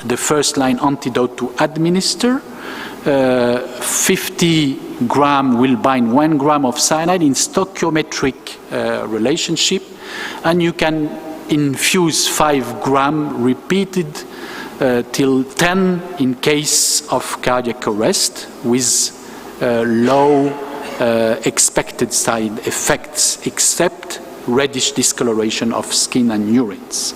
the first-line antidote to administer. 50 gram will bind 1 gram of cyanide in stoichiometric relationship, and you can infuse 5 gram repeated till 10 in case of cardiac arrest with low expected side effects except reddish discoloration of skin and urines.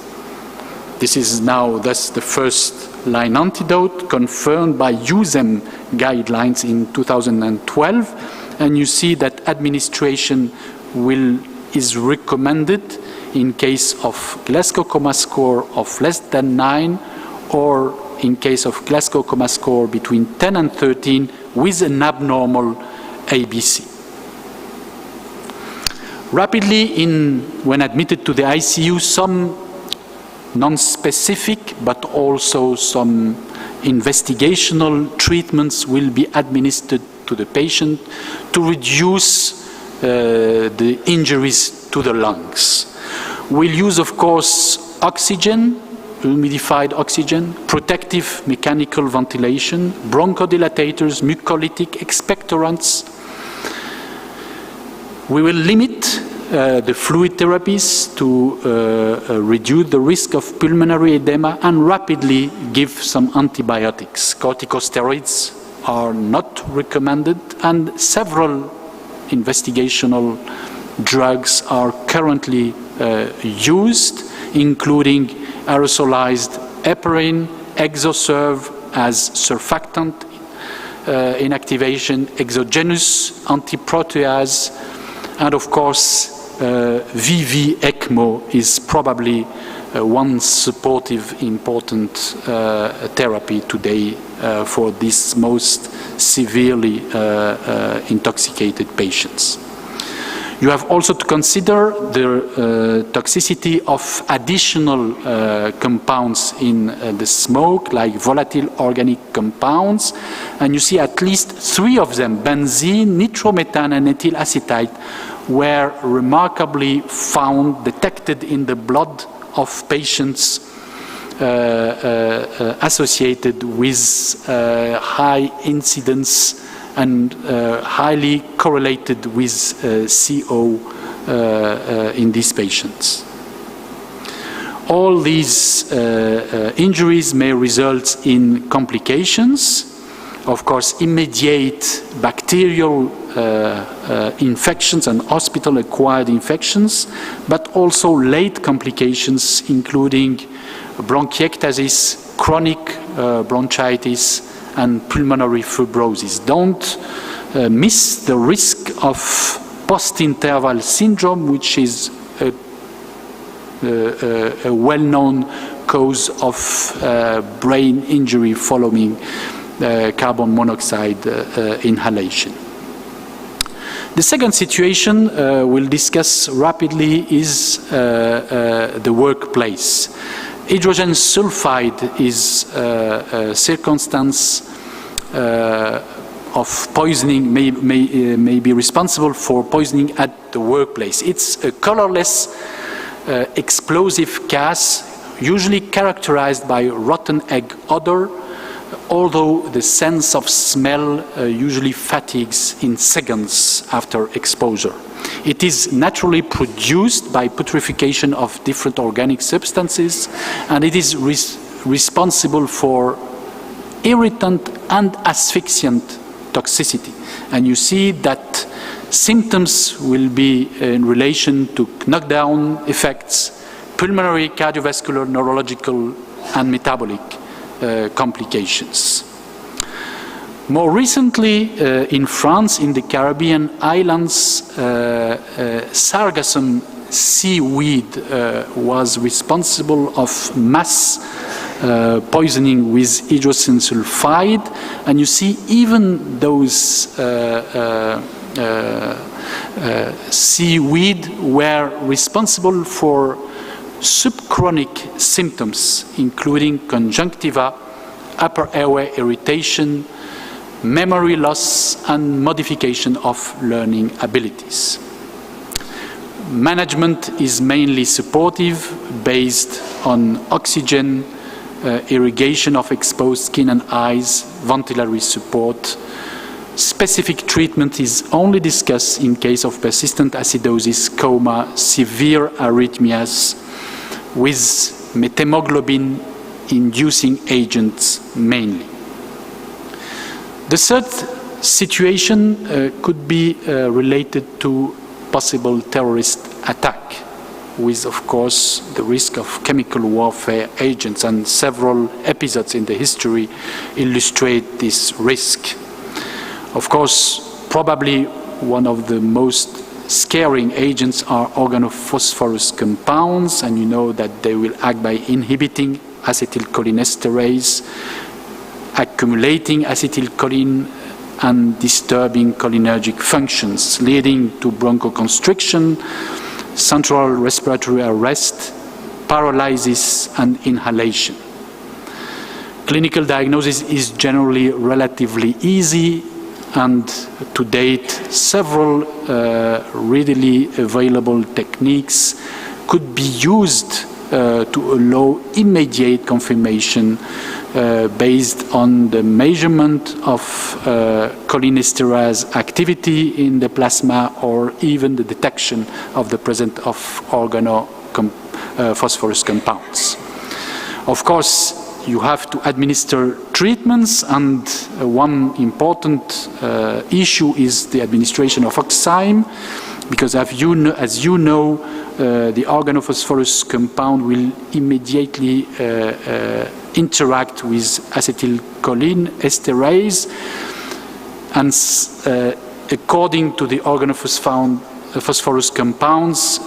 This is now thus the first line antidote confirmed by USEM guidelines in 2012, and you see that administration is recommended in case of Glasgow Coma Score of less than 9 or in case of Glasgow Coma Score between 10 and 13 with an abnormal ABC. Rapidly, when admitted to the ICU, some non-specific but also some investigational treatments will be administered to the patient to reduce the injuries to the lungs. We'll use, of course, oxygen, humidified oxygen, protective mechanical ventilation, bronchodilators, mucolytic expectorants. We will limit the fluid therapies to reduce the risk of pulmonary edema and rapidly give some antibiotics. Corticosteroids are not recommended, and several investigational drugs are currently used, including aerosolized heparin, Exoserv as surfactant inactivation, exogenous antiprotease, and of course VV ECMO is probably one supportive important therapy today for these most severely intoxicated patients. You have also to consider the toxicity of additional compounds in the smoke, like volatile organic compounds. And you see at least 3 of them, benzene, nitromethane, and ethyl acetate, were remarkably found, detected in the blood of patients associated with high incidence and highly correlated with CO in these patients. All these injuries may result in complications, of course, immediate bacterial infections and hospital-acquired infections, but also late complications, including bronchiectasis, chronic bronchitis, and pulmonary fibrosis. Don't miss the risk of post-interval syndrome, which is a well-known cause of brain injury following carbon monoxide inhalation. The second situation we'll discuss rapidly is the workplace. Hydrogen sulfide is a circumstance of poisoning, may be responsible for poisoning at the workplace. It's a colorless explosive gas, usually characterized by rotten egg odor, although the sense of smell usually fatigues in seconds after exposure. It is naturally produced by putrefaction of different organic substances, and it is responsible for irritant and asphyxiant toxicity. And you see that symptoms will be in relation to knockdown effects, pulmonary, cardiovascular, neurological, and metabolic complications. More recently, in France, in the Caribbean islands, sargassum seaweed was responsible of mass poisoning with hydrogen sulfide, and you see even those seaweed were responsible for subchronic symptoms, including conjunctiva, upper airway irritation, memory loss, and modification of learning abilities. Management is mainly supportive, based on oxygen, irrigation of exposed skin and eyes, ventilatory support. Specific treatment is only discussed in case of persistent acidosis, coma, severe arrhythmias, with methemoglobin-inducing agents mainly. The third situation could be related to possible terrorist attack, with, of course, the risk of chemical warfare agents, and several episodes in the history illustrate this risk. Of course, probably one of the most scaring agents are organophosphorus compounds, and you know that they will act by inhibiting acetylcholinesterase, accumulating acetylcholine, and disturbing cholinergic functions, leading to bronchoconstriction, central respiratory arrest, paralysis, and inhalation. Clinical diagnosis is generally relatively easy, and to date, several readily available techniques could be used to allow immediate confirmation based on the measurement of cholinesterase activity in the plasma, or even the detection of the presence of organophosphorus compounds. Of course, you have to administer treatments, and one important issue is the administration of oxime, because as you know, the organophosphorus compound will immediately interact with acetylcholine esterase, and according to the organophosphorus compounds,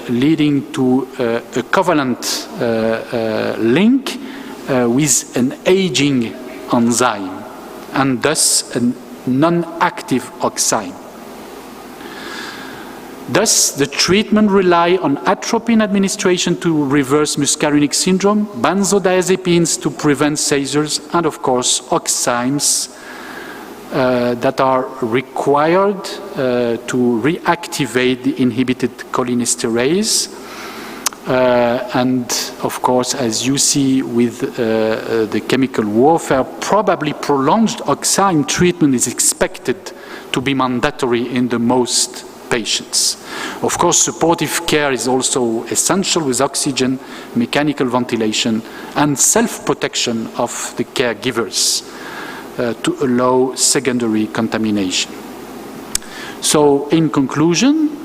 leading to a covalent link with an aging enzyme, and thus a non-active oxime. Thus, the treatment rely on atropine administration to reverse muscarinic syndrome, benzodiazepines to prevent seizures, and of course, oximes that are required to reactivate the inhibited cholinesterase. And of course, as you see with the chemical warfare, probably prolonged oxime treatment is expected to be mandatory in the most patients. Of course, supportive care is also essential, with oxygen, mechanical ventilation, and self-protection of the caregivers to allow secondary contamination. So, in conclusion,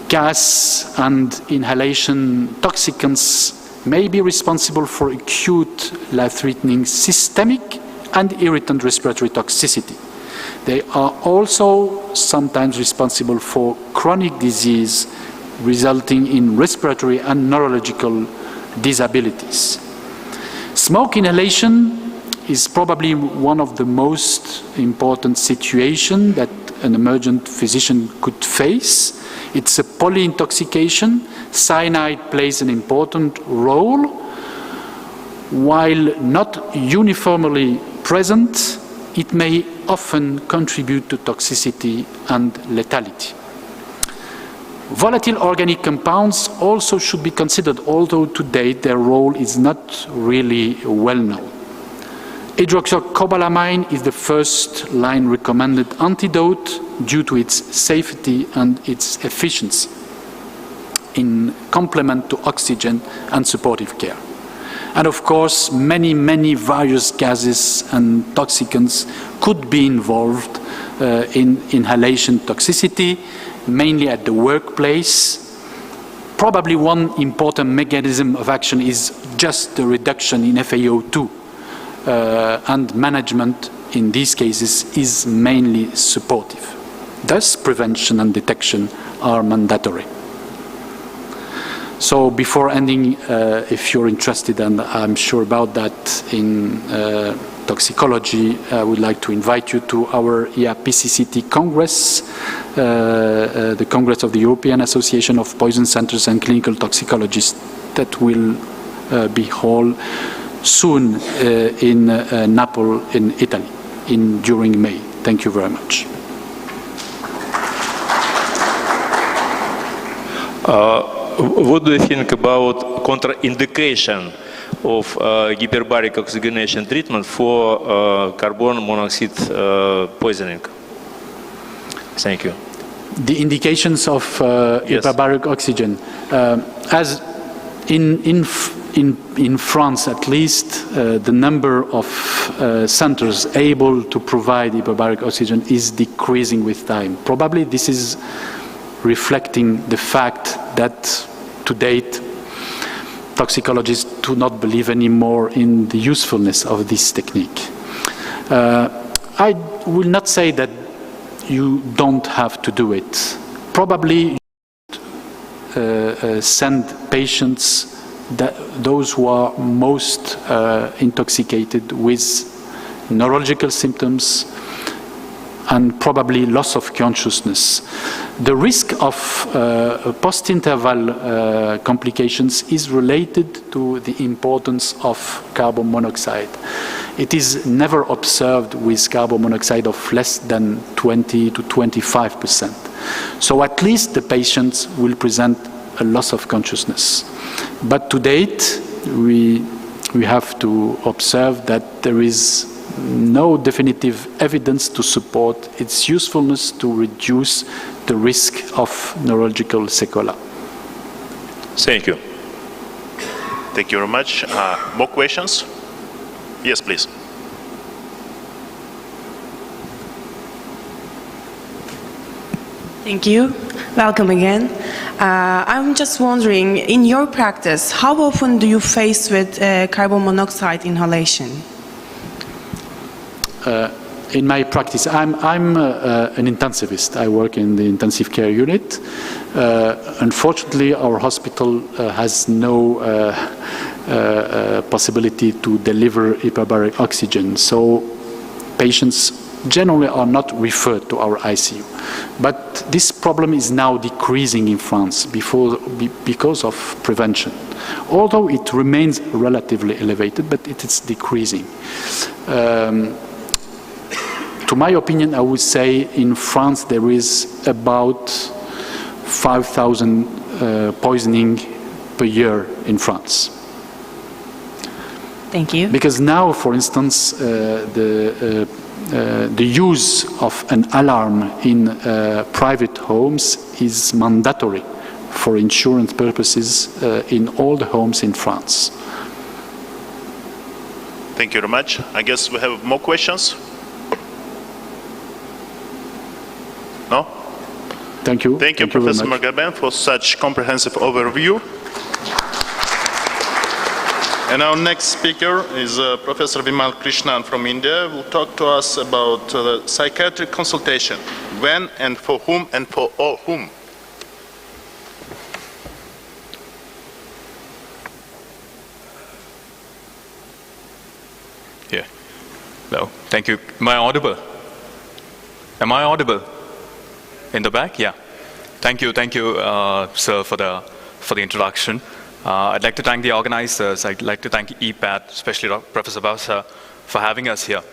gas and inhalation toxicants may be responsible for acute, life-threatening systemic and irritant respiratory toxicity. They are also sometimes responsible for chronic disease, resulting in respiratory and neurological disabilities. Smoke inhalation is probably one of the most important situations that an emergent physician could face. It's a polyintoxication. Cyanide plays an important role. While not uniformly present, it may often contribute to toxicity and lethality. Volatile organic compounds also should be considered, although to date their role is not really well known. Hydroxycobalamin is the first line recommended antidote due to its safety and its efficiency in complement to oxygen and supportive care. And of course, many various gases and toxicants could be involved in inhalation toxicity, mainly at the workplace. Probably one important mechanism of action is just the reduction in FaO2, and management in these cases is mainly supportive. Thus, prevention and detection are mandatory. So before ending, if you're interested, and I'm sure about that, in toxicology, I would like to invite you to our EAPCCT Congress, the Congress of the European Association of Poison Centers and Clinical Toxicologists, that will be held soon in Naples, in Italy, during May. Thank you very much. What do you think about contraindication of hyperbaric oxygenation treatment for carbon monoxide poisoning? Thank you. The indications of hyperbaric oxygen, as in France at least, the number of centers able to provide hyperbaric oxygen is decreasing with time. Probably this is reflecting the fact that to date toxicologists do not believe anymore in the usefulness of this technique. I will not say that you don't have to do it. Probably send patients, those who are most intoxicated with neurological symptoms and probably loss of consciousness. The risk of post-interval complications is related to the importance of carbon monoxide. It is never observed with carbon monoxide of less than 20 to 25%. So at least the patients will present a loss of consciousness. But to date, we have to observe that there is no definitive evidence to support its usefulness to reduce the risk of neurological sequelae. Thank you. Thank you very much. More questions? Yes, please. Thank you. Welcome again. I'm just wondering, in your practice, how often do you face with carbon monoxide inhalation? In my practice, I'm an intensivist. I work in the intensive care unit. Unfortunately, our hospital has no possibility to deliver hyperbaric oxygen, so patients generally are not referred to our ICU. But this problem is now decreasing in France because of prevention. Although it remains relatively elevated, but it is decreasing. To my opinion, I would say in France there is about 5,000 poisoning per year in France. Thank you. Because now, for instance, the use of an alarm in private homes is mandatory for insurance purposes in all the homes in France. Thank you very much. I guess we have more questions. No? Thank you. Thank you, Professor Margaben, for such comprehensive overview. And our next speaker is Professor Vimal Krishnan from India. Who will talk to us about psychiatric consultation. When and for whom and for all whom. Yeah. Hello. Thank you. Am I audible? Am I audible? In the back? Yeah. Thank you, sir, for the introduction. I'd like to thank the organizers. I'd like to thank EPAT, especially Professor Bausa, for having us here.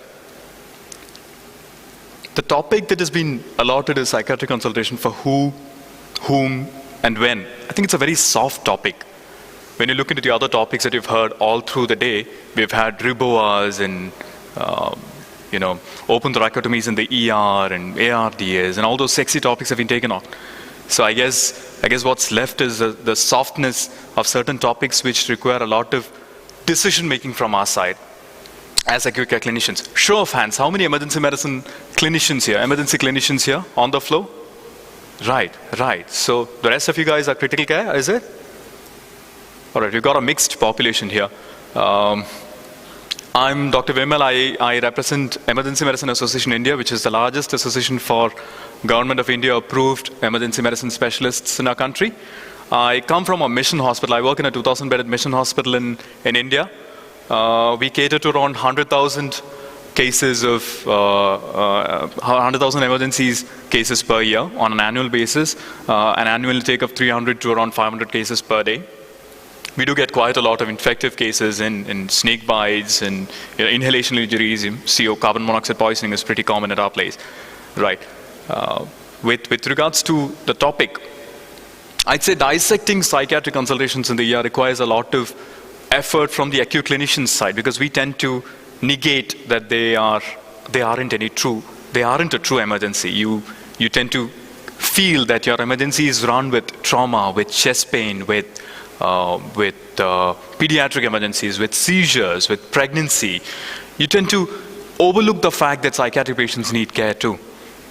The topic that has been allotted is psychiatric consultation for who, whom, and when. I think it's a very soft topic. When you look into the other topics that you've heard all through the day, we've had riboas and open thoracotomies in the ER and ARDS, and all those sexy topics have been taken on. So I guess what's left is the softness of certain topics which require a lot of decision making from our side as acute care clinicians. Show of hands, how many emergency medicine clinicians here, emergency clinicians here on the floor? Right. So the rest of you guys are critical care, is it? All right, we've got a mixed population here. I'm Dr. Vimal. I represent Emergency Medicine Association India, which is the largest association for Government of India approved emergency medicine specialists in our country. I come from a mission hospital. I work in a 2,000-bedded mission hospital in India. We cater to around 100,000 cases of 100,000 emergencies cases per year on an annual basis, an annual intake of 300 to around 500 cases per day. We do get quite a lot of infective cases in snake bites and inhalation injuries. CO, carbon monoxide poisoning is pretty common at our place. Right. With regards to the topic, I'd say dissecting psychiatric consultations in the ER requires a lot of effort from the acute clinician's side, because we tend to negate that they aren't a true emergency. You tend to feel that your emergency is run with trauma, with chest pain, with pediatric emergencies, with seizures, with pregnancy. You tend to overlook the fact that psychiatric patients need care too.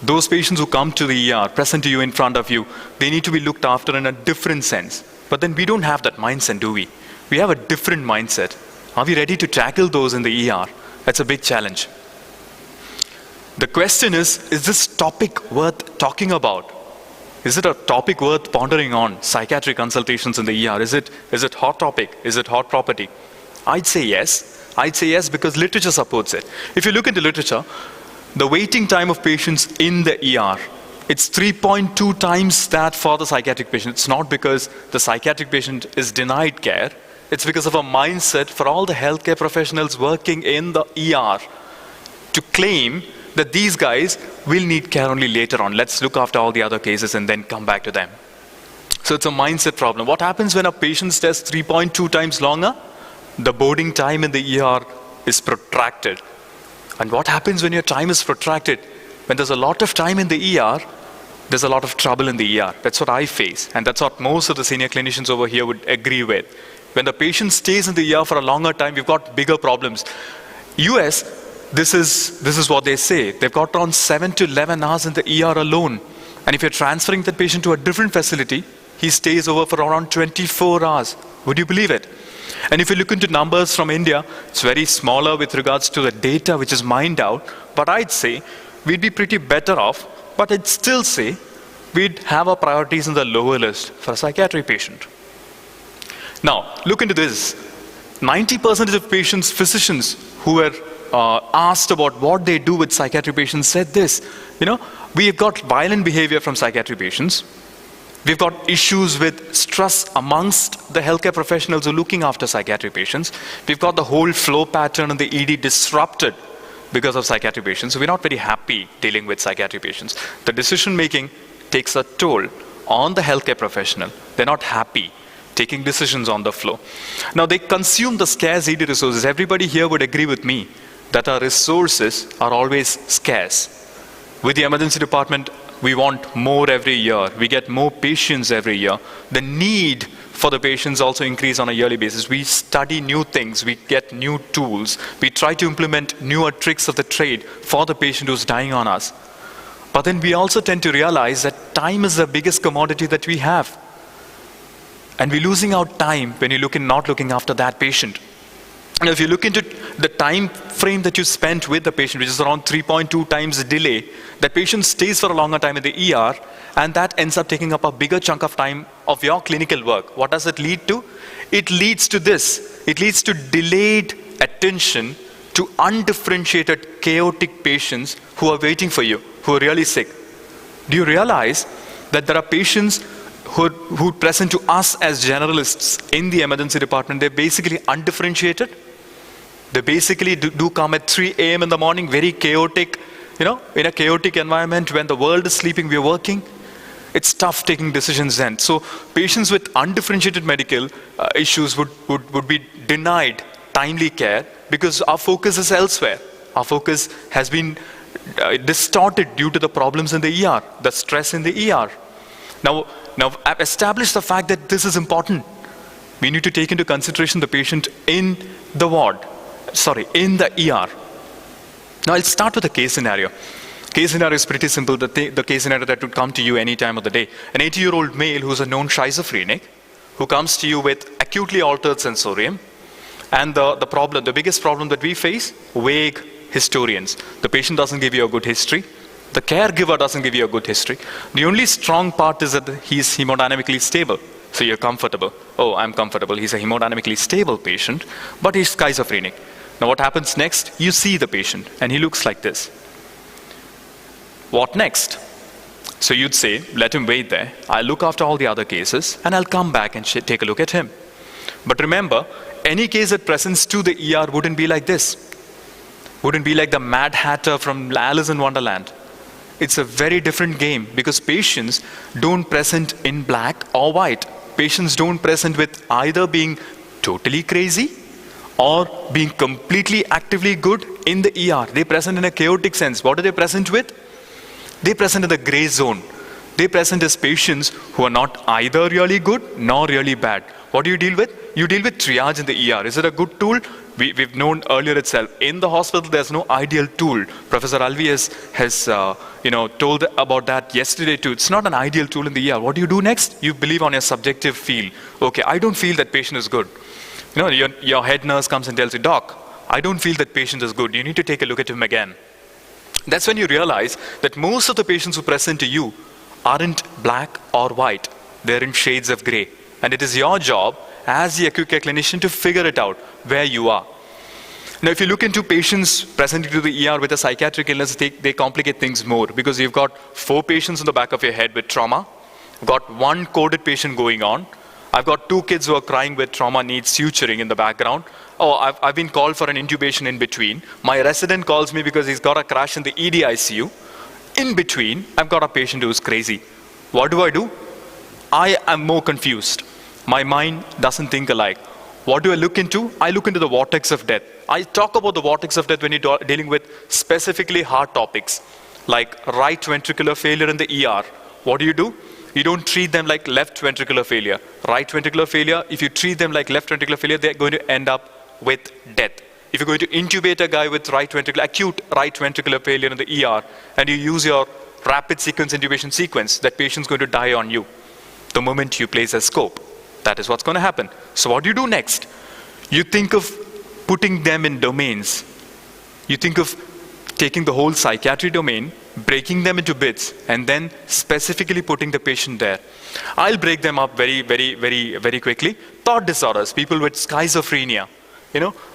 Those patients who come to the ER, present to you in front of you, they need to be looked after in a different sense. But then we don't have that mindset, do we? We have a different mindset. Are we ready to tackle those in the ER? That's a big challenge. The question is this topic worth talking about? Is it a topic worth pondering on, psychiatric consultations in the ER? Is it hot topic? Is it hot property? I'd say yes. I'd say yes because literature supports it. If you look into literature, the waiting time of patients in the ER, it's 3.2 times that for the psychiatric patient. It's not because the psychiatric patient is denied care. It's because of a mindset for all the healthcare professionals working in the ER to claim that these guys will need care only later on. Let's look after all the other cases and then come back to them. So it's a mindset problem. What happens when a patient stays 3.2 times longer? The boarding time in the ER is protracted. And what happens when your time is protracted? When there's a lot of time in the ER, there's a lot of trouble in the ER. That's what I face. And that's what most of the senior clinicians over here would agree with. When the patient stays in the ER for a longer time, we've got bigger problems. US, this is what they say. They've got around 7 to 11 hours in the ER alone. And if you're transferring that patient to a different facility, he stays over for around 24 hours. Would you believe it? And if you look into numbers from India, it's very smaller with regards to the data which is mined out. But I'd say we'd be pretty better off. But I'd still say we'd have our priorities in the lower list for a psychiatric patient. Now, look into this. 90% of patients, physicians who were asked about what they do with psychiatric patients said this. We've got violent behavior from psychiatric patients. We've got issues with stress amongst the healthcare professionals who are looking after psychiatric patients. We've got the whole flow pattern in the ED disrupted because of psychiatric patients. So we're not very happy dealing with psychiatric patients. The decision making takes a toll on the healthcare professional. They're not happy taking decisions on the flow. Now they consume the scarce ED resources. Everybody here would agree with me that our resources are always scarce. With the emergency department, we want more every year. We get more patients every year. The need for the patients also increase on a yearly basis. We study new things. We get new tools. We try to implement newer tricks of the trade for the patient who's dying on us. But then we also tend to realize that time is the biggest commodity that we have. And we're losing out time when you look in not looking after that patient. And if you look into the time frame that you spent with the patient, which is around 3.2 times delay, that patient stays for a longer time in the ER, and that ends up taking up a bigger chunk of time of your clinical work. What does it lead to? It leads to this. It leads to delayed attention to undifferentiated, chaotic patients who are waiting for you, who are really sick. Do you realize that there are patients who present to us as generalists in the emergency department, they're basically undifferentiated? They basically do come at 3 a.m. in the morning, very chaotic, in a chaotic environment when the world is sleeping, we're working. It's tough taking decisions then. So patients with undifferentiated medical issues would be denied timely care because our focus is elsewhere. Our focus has been distorted due to the problems in the ER, the stress in the ER. Now I've established the fact that this is important. We need to take into consideration the patient in the in the ER. Now I'll start with a case scenario. Case scenario is pretty simple, the case scenario that would come to you any time of the day. An 80-year-old male who's a known schizophrenic, who comes to you with acutely altered sensorium, and the biggest problem that we face, vague historians. The patient doesn't give you a good history. The caregiver doesn't give you a good history. The only strong part is that he's hemodynamically stable. So you're comfortable. Oh, I'm comfortable. He's a hemodynamically stable patient, but he's schizophrenic. Now what happens next? You see the patient, and he looks like this. What next? So you'd say, let him wait there. I'll look after all the other cases, and I'll come back and take a look at him. But remember, any case that presents to the ER wouldn't be like this. Wouldn't be like the Mad Hatter from Alice in Wonderland. It's a very different game because patients don't present in black or white. Patients don't present with either being totally crazy or being completely actively good in the ER. They present in a chaotic sense. What do they present with? They present in the gray zone. They present as patients who are not either really good nor really bad. What do you deal with? You deal with triage in the ER. Is it a good tool? We've known earlier itself. In the hospital, there's no ideal tool. Professor Alvi has told about that yesterday too. It's not an ideal tool in the ER. What do you do next? You believe on your subjective feel. Okay, I don't feel that patient is good. Your head nurse comes and tells you, Doc, I don't feel that patient is good. You need to take a look at him again. That's when you realize that most of the patients who present to you aren't black or white. They're in shades of gray. And it is your job as the acute care clinician to figure it out where you are. Now, if you look into patients presenting to the ER with a psychiatric illness, they complicate things more because you've got 4 patients in the back of your head with trauma. You've got 1 coded patient going on. I've got 2 kids who are crying with trauma, needs suturing in the background. Oh, I've been called for an intubation in between. My resident calls me because he's got a crash in the ED ICU. In between, I've got a patient who's crazy. What do? I am more confused. My mind doesn't think alike. What do I look into? I look into the vortex of death. I talk about the vortex of death when you're dealing with specifically hard topics, like right ventricular failure in the ER. What do? You don't treat them like left ventricular failure. Right ventricular failure, if you treat them like left ventricular failure, they're going to end up with death. If you're going to intubate a guy with acute right ventricular failure in the ER, and you use your rapid sequence intubation sequence, that patient's going to die on you the moment you place a scope. That is what's going to happen. So what do you do next? You think of putting them in domains. You think of taking the whole psychiatry domain, breaking them into bits, and then specifically putting the patient there. I'll break them up very, very, very, very quickly. Thought disorders, people with schizophrenia.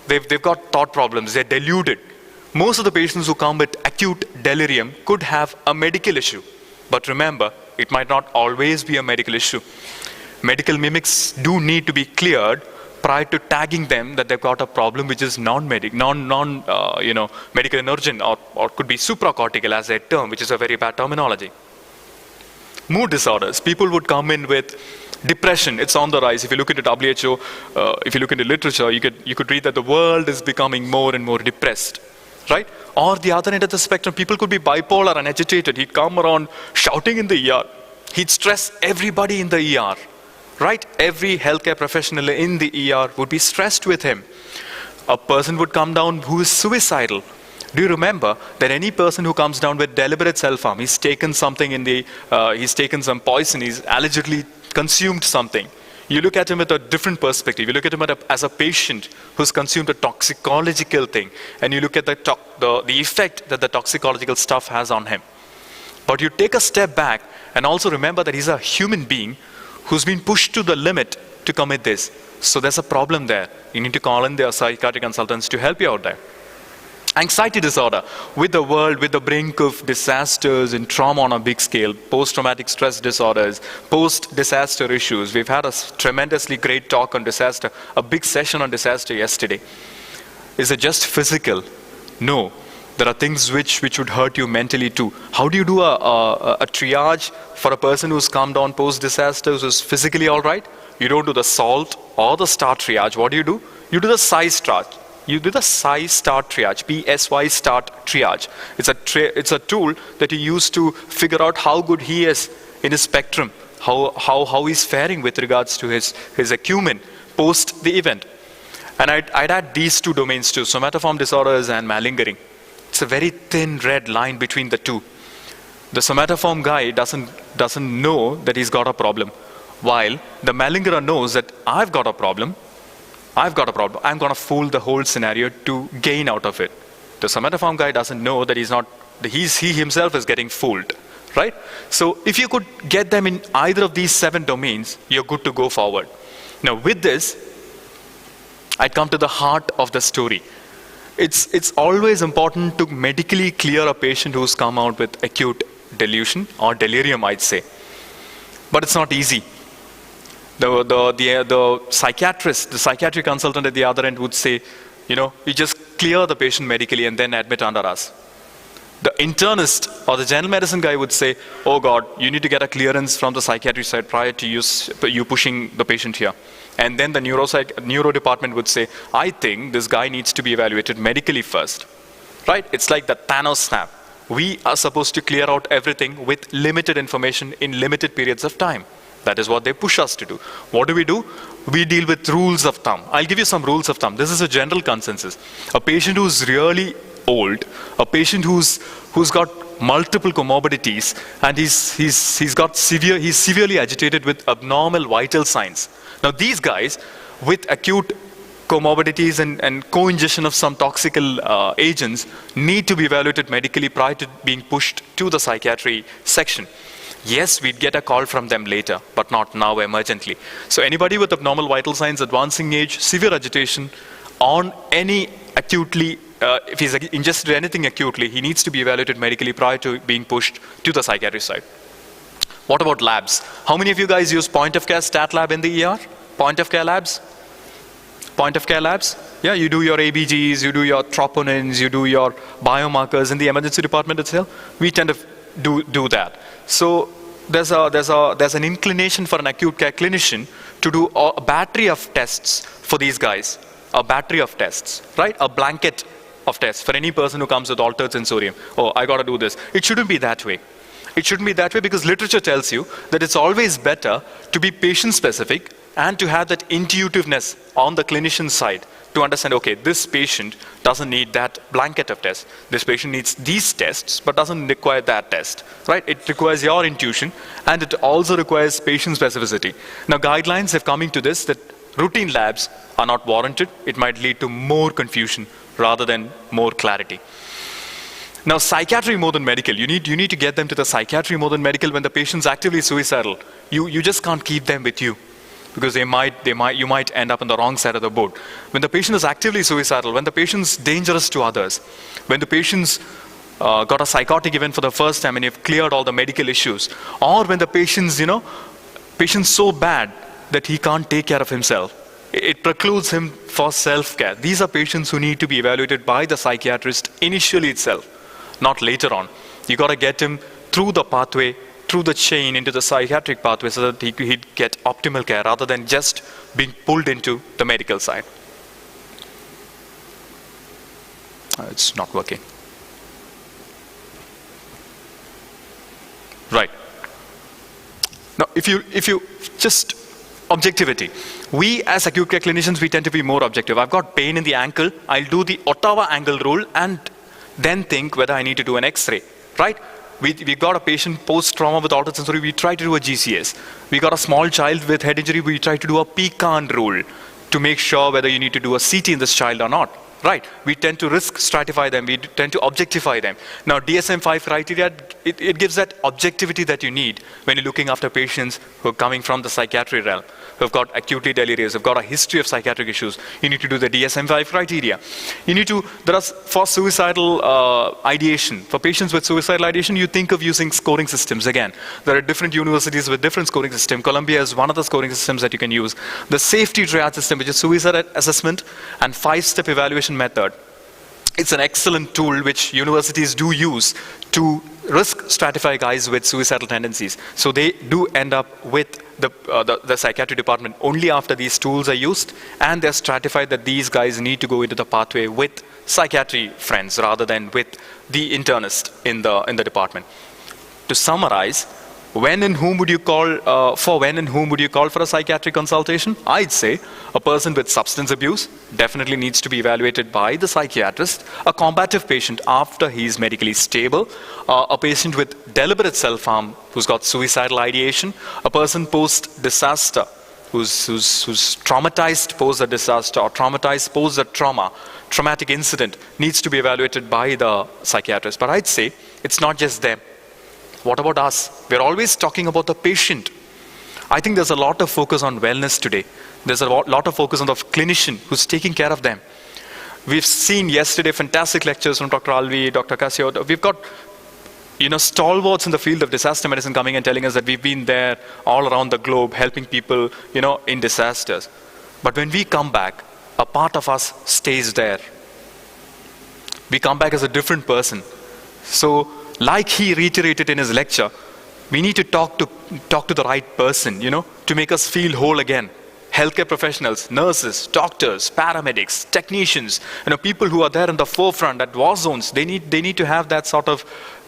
They've got thought problems, they're deluded. Most of the patients who come with acute delirium could have a medical issue. But remember, it might not always be a medical issue. Medical mimics do need to be cleared prior to tagging them that they've got a problem which is medical emergent or could be supracortical as a term, which is a very bad terminology. Mood disorders, people would come in with depression. It's on the rise. If you look into WHO, if you look into literature, you could read that the world is becoming more and more depressed, right? Or the other end of the spectrum, people could be bipolar and agitated. He'd come around shouting in the ER. He'd stress everybody in the ER. Right? Every healthcare professional in the ER would be stressed with him. A person would come down who is suicidal. Do you remember that any person who comes down with deliberate self-harm, he's taken something he's taken some poison, he's allegedly consumed something. You look at him with a different perspective. You look at him as a patient who's consumed a toxicological thing, and you look at the effect that the toxicological stuff has on him. But you take a step back and also remember that he's a human being who's been pushed to the limit to commit this. So there's a problem there. You need to call in their psychiatric consultants to help you out there. Anxiety disorder, with the world, with the brink of disasters and trauma on a big scale, post-traumatic stress disorders, post-disaster issues. We've had a tremendously great talk on disaster, a big session on disaster yesterday. Is it just physical? No. There are things which would hurt you mentally too. How do you do a triage for a person who's come down post-disasters, who's physically all right? You don't do the SALT or the STAR triage. What do? You do the SIZE triage. You do the SIZE STAR triage, PSY START triage. It's a tool that you use to figure out how good he is in his spectrum, how he's faring with regards to his acumen post the event. And I'd add these two domains too, somatoform disorders and malingering. It's a very thin red line between the two. The somatoform guy doesn't know that he's got a problem, while the malingerer knows that I've got a problem. I'm going to fool the whole scenario to gain out of it. The somatoform guy doesn't know that he himself is getting fooled, right? So if you could get them in either of these 7 domains, you're good to go forward. Now with this, I'd come to the heart of the story. It's always important to medically clear a patient who's come out with acute delusion or delirium, I'd say. But it's not easy. The psychiatrist, the psychiatric consultant at the other end would say, you just clear the patient medically and then admit under us. The internist or the general medicine guy would say, oh God, you need to get a clearance from the psychiatry side prior to you pushing the patient here. And then the neuro department would say, I think this guy needs to be evaluated medically first. Right? It's like the Thanos snap. We are supposed to clear out everything with limited information in limited periods of time. That is what they push us to do. What do? We deal with rules of thumb. I'll give you some rules of thumb. This is a general consensus. A patient who's really old, a patient who's got multiple comorbidities, and he's severely agitated with abnormal vital signs. Now these guys with acute comorbidities and co-ingestion of some toxical agents need to be evaluated medically prior to being pushed to the psychiatry section. Yes, we'd get a call from them later, but not now emergently. So anybody with abnormal vital signs, advancing age, severe agitation, on any acutely, if he's ingested anything acutely, he needs to be evaluated medically prior to being pushed to the psychiatry side. What about labs? How many of you guys use point-of-care stat lab in the ER? Point-of-care labs? Point-of-care labs? Yeah, you do your ABGs, you do your troponins, you do your biomarkers in the emergency department itself. We tend to do that. So there's an inclination for an acute care clinician to do a battery of tests for these guys. A battery of tests, right? A blanket of tests for any person who comes with altered sensorium. Oh, I got to do this. It shouldn't be that way. It shouldn't be that way because literature tells you that it's always better to be patient-specific and to have that intuitiveness on the clinician side to understand, okay, this patient doesn't need that blanket of tests. This patient needs these tests, but doesn't require that test, right? It requires your intuition, and it also requires patient specificity. Now, guidelines have come into this that routine labs are not warranted. It might lead to more confusion rather than more clarity. Now, psychiatry more than medical. You need to get them to the psychiatry more than medical when the patient's actively suicidal. You just can't keep them with you, because you might end up on the wrong side of the boat. When the patient is actively suicidal, when the patient's dangerous to others, when the patient's got a psychotic event for the first time and you've cleared all the medical issues, or when the patient's so bad that he can't take care of himself, it precludes him for self-care. These are patients who need to be evaluated by the psychiatrist initially itself, not later on. You got to get him through the pathway, through the chain into the psychiatric pathway so that he'd get optimal care rather than just being pulled into the medical side. It's not working. Right. Now, if you just objectivity. We as acute care clinicians, we tend to be more objective. I've got pain in the ankle. I'll do the Ottawa angle rule and then think whether I need to do an X-ray, right? We got a patient post-trauma with altered sensory, we try to do a GCS. We got a small child with head injury, we try to do a Pecan rule to make sure whether you need to do a CT in this child or not. right? We tend to risk stratify them, we tend to objectify them. Now DSM-5 criteria, it gives that objectivity that you need when you're looking after patients who are coming from the psychiatry realm, who've got acutely delirious, who've got a history of psychiatric issues. You need to do the DSM-5 criteria. You need to, for suicidal ideation, for patients with suicidal ideation, you think of using scoring systems. Again, there are different universities with different scoring systems. Columbia is one of the scoring systems that you can use. The safety triage system, which is suicide assessment and 5-step evaluation method. It's an excellent tool which universities do use to risk stratify guys with suicidal tendencies. So they do end up with the psychiatry department only after these tools are used, and they're stratified that these guys need to go into the pathway with psychiatry friends rather than with the internist in the department. To summarize, when and whom would you call for a psychiatric consultation? I'd say a person with substance abuse definitely needs to be evaluated by the psychiatrist, a combative patient after he's medically stable, a patient with deliberate self-harm who's got suicidal ideation, a person post-disaster who's traumatized post a disaster or traumatized post a traumatic incident needs to be evaluated by the psychiatrist. But I'd say it's not just them. What about us? We're always talking about the patient. I think there's a lot of focus on wellness today. There's a lot of focus on the clinician who's taking care of them. We've seen yesterday fantastic lectures from Dr. Alvi, Dr. Casio. We've got stalwarts in the field of disaster medicine coming and telling us that we've been there all around the globe helping people in disasters. But when we come back, a part of us stays there. We come back as a different person. So like he reiterated in his lecture, we need to talk to the right person, to make us feel whole again. Healthcare professionals, nurses, doctors, paramedics, technicians, people who are there in the forefront at war zones, they need to have that sort of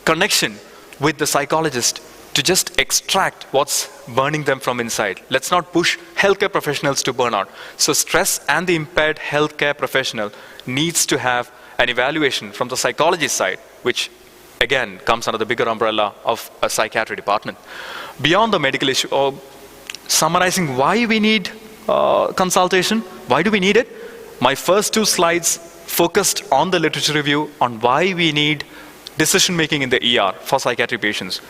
connection with the psychologist to just extract what's burning them from inside. Let's not push healthcare professionals to burnout. So stress and the impaired healthcare professional needs to have an evaluation from the psychology side, which again comes under the bigger umbrella of a psychiatry department. Beyond the medical issue, or summarizing why we need consultation, why do we need it? My first 2 slides focused on the literature review on why we need decision making in the ER for psychiatry patients.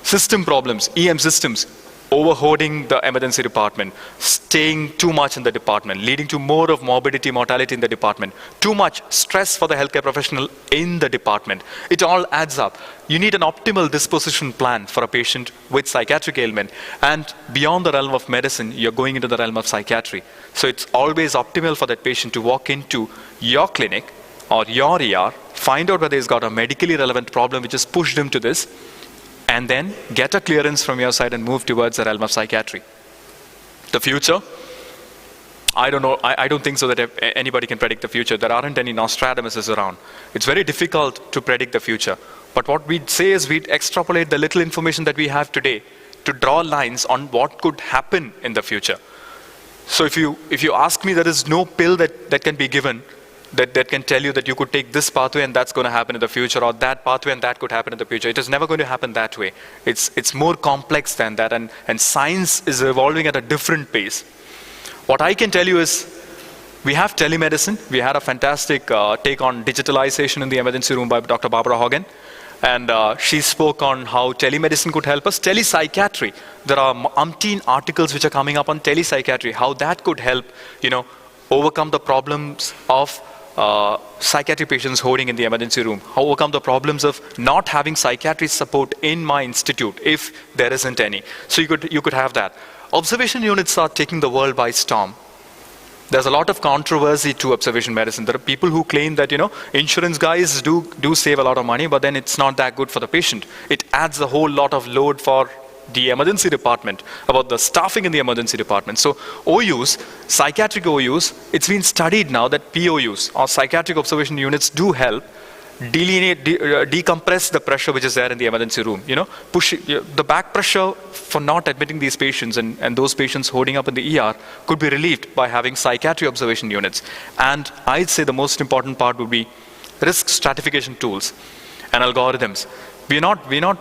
System problems, EM systems, overholding the emergency department, staying too much in the department, leading to more of morbidity, mortality in the department, too much stress for the healthcare professional in the department. It all adds up. You need an optimal disposition plan for a patient with psychiatric ailment, and beyond the realm of medicine, you're going into the realm of psychiatry. So it's always optimal for that patient to walk into your clinic or your ER, find out whether he's got a medically relevant problem which has pushed him to this, and then get a clearance from your side and move towards the realm of psychiatry. The future, I don't know, I don't think so that anybody can predict the future. There aren't any Nostradamuses around. It's very difficult to predict the future. But what we'd say is we'd extrapolate the little information that we have today to draw lines on what could happen in the future. So if you ask me, there is no pill that can be given that can tell you that you could take this pathway and that's going to happen in the future, or that pathway and that could happen in the future. It is never going to happen that way. It's more complex than that, and science is evolving at a different pace. What I can tell you is we have telemedicine. We had a fantastic take on digitalization in the emergency room by Dr. Barbara Hogan, and she spoke on how telemedicine could help us. Telepsychiatry, there are umpteen articles which are coming up on telepsychiatry, how that could help overcome the problems of psychiatry patients holding in the emergency room, how overcome the problems of not having psychiatrist support in my institute if there isn't any. So you could have that. Observation units are taking the world by storm. There's a lot of controversy to observation medicine. There are people who claim that insurance guys do save a lot of money, but then it's not that good for the patient. It adds a whole lot of load for the emergency department, about the staffing in the emergency department. So OUs, psychiatric OUs, it's been studied now that POUs, or psychiatric observation units, do help decompress the pressure which is there in the emergency room. Push the back pressure for not admitting these patients and those patients holding up in the ER could be relieved by having psychiatry observation units. And I'd say the most important part would be risk stratification tools and algorithms. We're not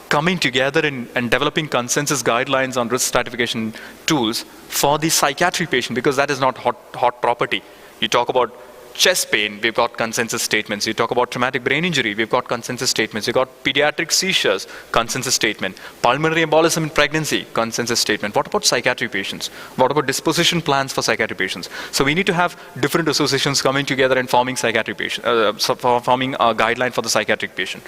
coming together and developing consensus guidelines on risk stratification tools for the psychiatry patient, because that is not hot property. You talk about chest pain, we've got consensus statements. You talk about traumatic brain injury, we've got consensus statements. You've got pediatric seizures, consensus statement. Pulmonary embolism in pregnancy, consensus statement. What about psychiatric patients? What about disposition plans for psychiatric patients? So we need to have different associations coming together and forming psychiatric patient, forming a guideline for the psychiatric patient.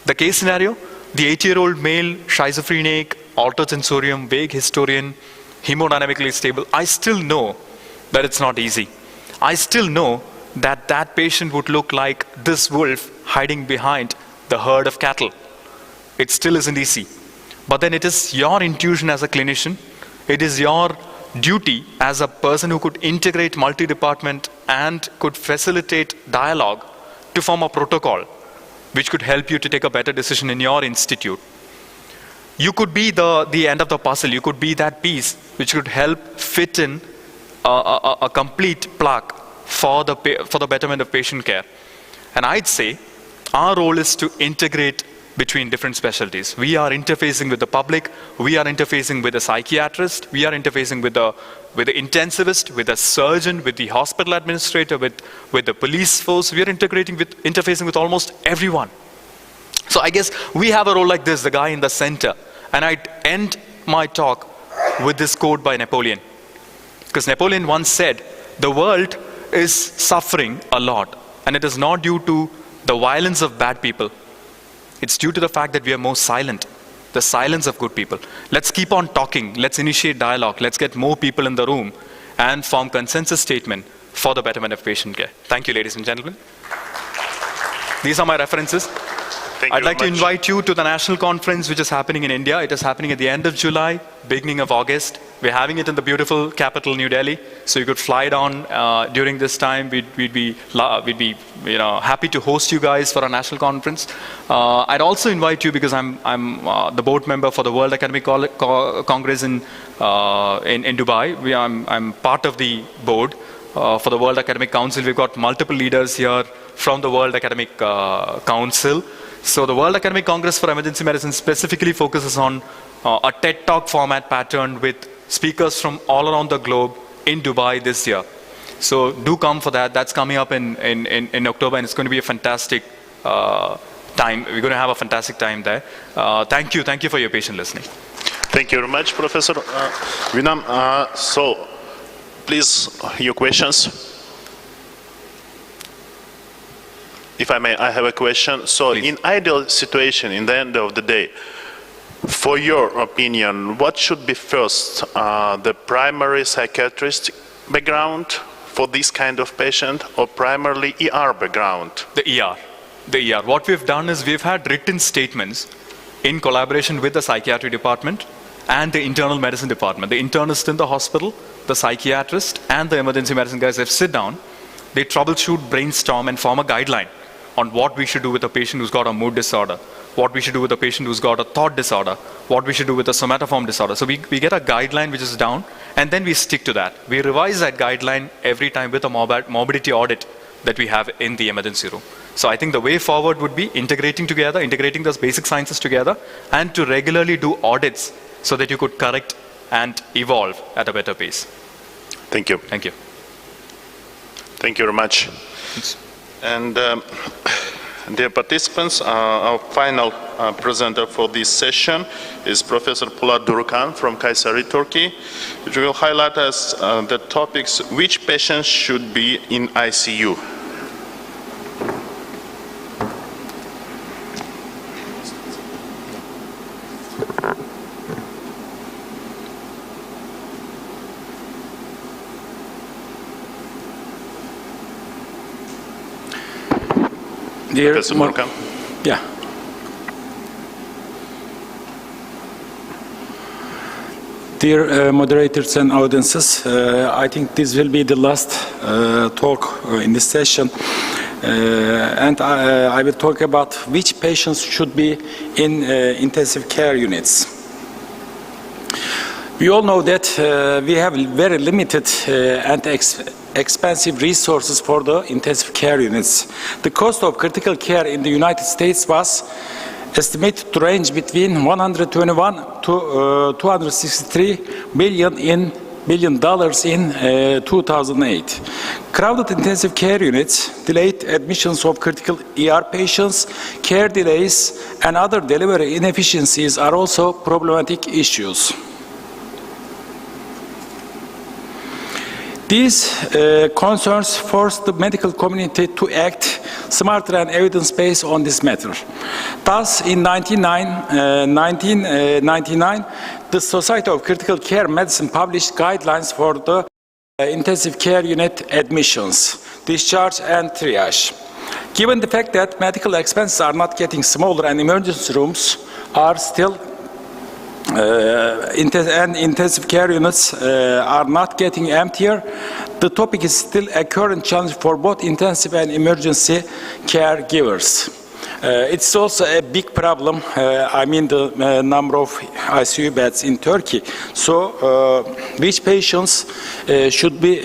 The case scenario, the 80-year-old male, schizophrenic, altered sensorium, vague historian, hemodynamically stable. I still know that it's not easy. I still know that that patient would look like this wolf hiding behind the herd of cattle. It still isn't easy. But then it is your intuition as a clinician, it is your duty as a person who could integrate multi-department and could facilitate dialogue to form a protocol which could help you to take a better decision in your institute. You could be the end of the puzzle. You could be that piece which could help fit in a complete plaque for the betterment of patient care. And I'd say our role is to integrate between different specialties. We are interfacing with the public, we are interfacing with the psychiatrist, we are interfacing with the intensivist, with the surgeon, with the hospital administrator, with the police force. We are interfacing with almost everyone. So I guess we have a role like this, the guy in the center. And I'd end my talk with this quote by Napoleon. Because Napoleon once said, the world is suffering a lot. And it is not due to the violence of bad people. It's due to the fact that we are more silent. The silence of good people. Let's keep on talking. Let's initiate dialogue. Let's get more people in the room and form consensus statement for the betterment of patient care. Thank you, ladies and gentlemen. These are my references. I'd like to invite you to the national conference which is happening in India. It is happening at the end of July, beginning of August. We're having it in the beautiful capital, New Delhi. So you could fly down during this time. We'd be happy to host you guys for our national conference. I'd also invite you, because I'm the board member for the World Academic Congress in Dubai. I'm part of the board for the World Academic Council. We've got multiple leaders here from the World Academic Council. So the World Academic Congress for Emergency Medicine specifically focuses on a TED Talk format pattern with speakers from all around the globe in Dubai this year. So do come for that. That's coming up in October, and it's going to be a fantastic time. We're going to have a fantastic time there. Thank you for your patient listening. Thank you very much, Professor Vinam. So please, your questions. If I may, I have a question. So please. In ideal situation, in the end of the day, for your opinion, what should be first, the primary psychiatrist background for this kind of patient, or primarily ER background? The ER. What we've done is we've had written statements in collaboration with the psychiatry department and the internal medicine department. The internist in the hospital, the psychiatrist, and the emergency medicine guys have sit down, they troubleshoot, brainstorm, and form a guideline on what we should do with a patient who's got a mood disorder, what we should do with a patient who's got a thought disorder, what we should do with a somatoform disorder. So we get a guideline which is down, and then we stick to that. We revise that guideline every time with a morbidity audit that we have in the emergency room. So I think the way forward would be integrating those basic sciences together, and to regularly do audits so that you could correct and evolve at a better pace. Thank you. Thank you. Thank you very much. And dear participants, our final presenter for this session is Professor Polat Durukan from Kayseri, Turkey, which will highlight us the topics: which patients should be in ICU. Dear Professor Durukan. Yeah. Dear moderators and audiences, I think this will be the last talk in this session, and I will talk about which patients should be in intensive care units. We all know that we have very limited and expensive resources for the intensive care units. The cost of critical care in the United States was estimated to range between 121 to 263 billion in billion in 2008. Crowded intensive care units, delayed admissions of critical ER patients, care delays, and other delivery inefficiencies are also problematic issues. These concerns forced the medical community to act smarter and evidence-based on this matter. Thus, in 1999, the Society of Critical Care Medicine published guidelines for the intensive care unit admissions, discharge, and triage. Given the fact that medical expenses are not getting smaller and emergency rooms are still and intensive care units are not getting emptier, the topic is still a current challenge for both intensive and emergency caregivers. It's also a big problem, I mean the number of ICU beds in Turkey. So which patients should be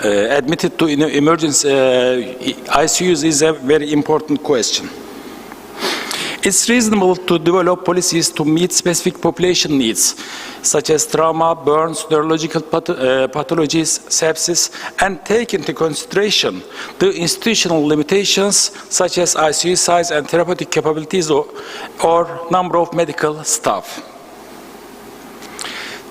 admitted to emergency ICUs is a very important question. It's reasonable to develop policies to meet specific population needs, such as trauma, burns, neurological pathologies, sepsis, and take into consideration the institutional limitations, such as ICU size and therapeutic capabilities or number of medical staff.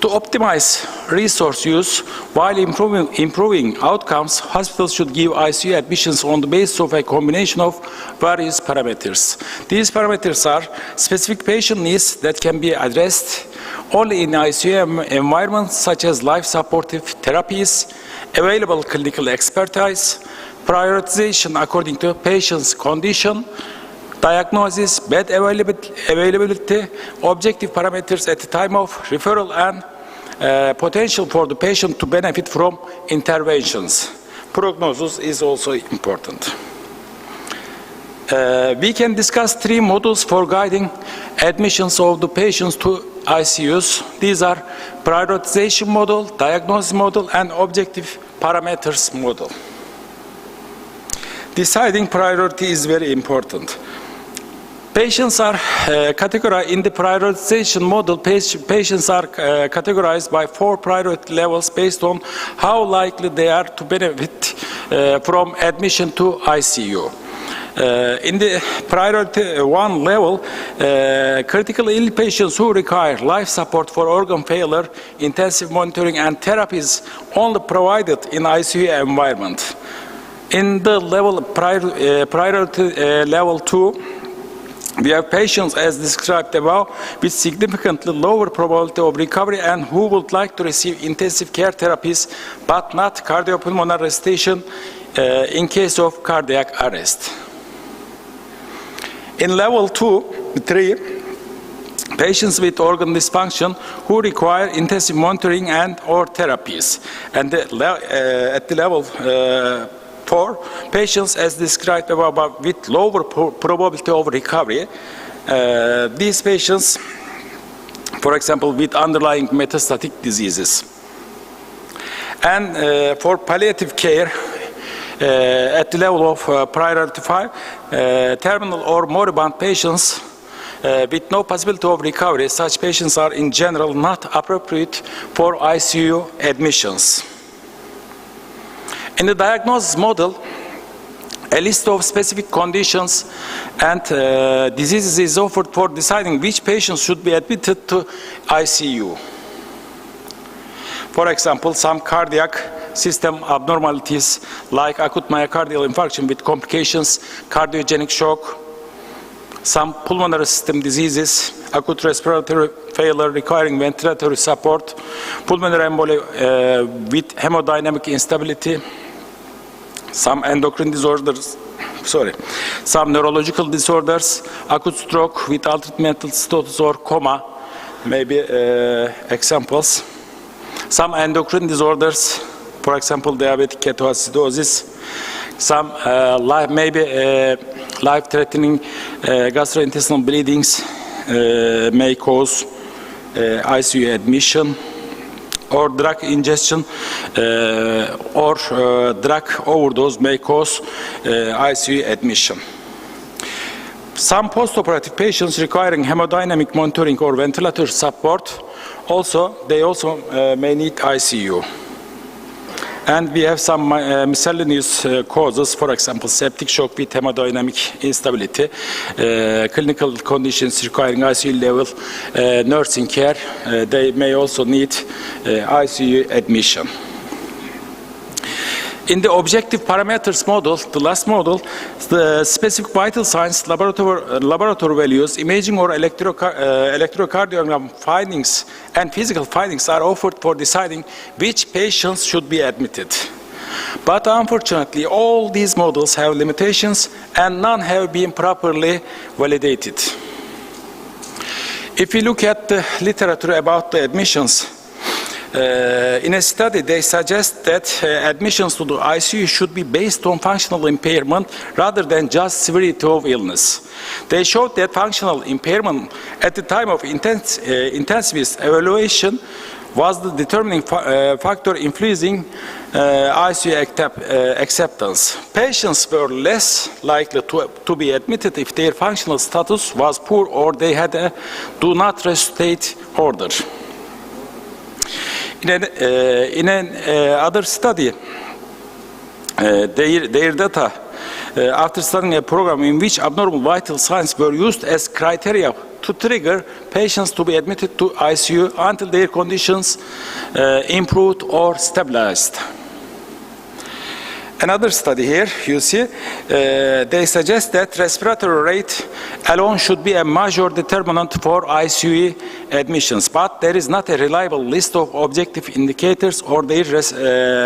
To optimize resource use while improving outcomes, hospitals should give ICU admissions on the basis of a combination of various parameters. These parameters are specific patient needs that can be addressed only in ICU environments, such as life supportive therapies, available clinical expertise, prioritization according to patient's condition, diagnosis, bed availability, objective parameters at the time of referral, and potential for the patient to benefit from interventions. Prognosis is also important. We can discuss three models for guiding admissions of the patients to ICUs. These are prioritization model, diagnosis model, and objective parameters model. Deciding priority is very important. Patients are categorized in the prioritization model. Patients are categorized by 4 priority levels based on how likely they are to benefit from admission to ICU. In the priority 1 level, critically ill patients who require life support for organ failure, intensive monitoring, and therapies only provided in ICU environment. In the priority level 2, we have patients, as described above, with significantly lower probability of recovery and who would like to receive intensive care therapies, but not cardiopulmonary resuscitation in case of cardiac arrest. In level 3, patients with organ dysfunction who require intensive monitoring and or therapies. And at the level 4, patients, as described above, with lower probability of recovery. These patients, for example, with underlying metastatic diseases. And for palliative care, at the level of priority 5, terminal or moribund patients with no possibility of recovery, such patients are in general not appropriate for ICU admissions. In the diagnosis model, a list of specific conditions and diseases is offered for deciding which patients should be admitted to ICU. For example, some cardiac system abnormalities like acute myocardial infarction with complications, cardiogenic shock, some pulmonary system diseases, acute respiratory failure requiring ventilatory support, pulmonary embolia with hemodynamic instability, some endocrine disorders, some neurological disorders, acute stroke with altered mental status or coma, maybe examples. Some endocrine disorders, for example, diabetic ketoacidosis. Some maybe life-threatening gastrointestinal bleedings may cause ICU admission, or drug ingestion or drug overdose may cause ICU admission. Some postoperative patients requiring hemodynamic monitoring or ventilator support they also may need ICU. And we have some miscellaneous causes, for example, septic shock with hemodynamic instability, clinical conditions requiring ICU level nursing care. They may also need ICU admission. In the objective parameters model, the last model, the specific vital signs, laboratory values, imaging or electrocardiogram findings, and physical findings are offered for deciding which patients should be admitted. But unfortunately, all these models have limitations and none have been properly validated. If we look at the literature about the admissions, in a study, they suggest that admissions to the ICU should be based on functional impairment rather than just severity of illness. They showed that functional impairment at the time of intensivist evaluation was the determining factor influencing ICU acceptance. Patients were less likely to be admitted if their functional status was poor or they had a do not resuscitate order. In another study, their data, after studying a program in which abnormal vital signs were used as criteria to trigger patients to be admitted to ICU until their conditions improved or stabilized. Another study here, you see, they suggest that respiratory rate alone should be a major determinant for ICU admissions, but there is not a reliable list of objective indicators or their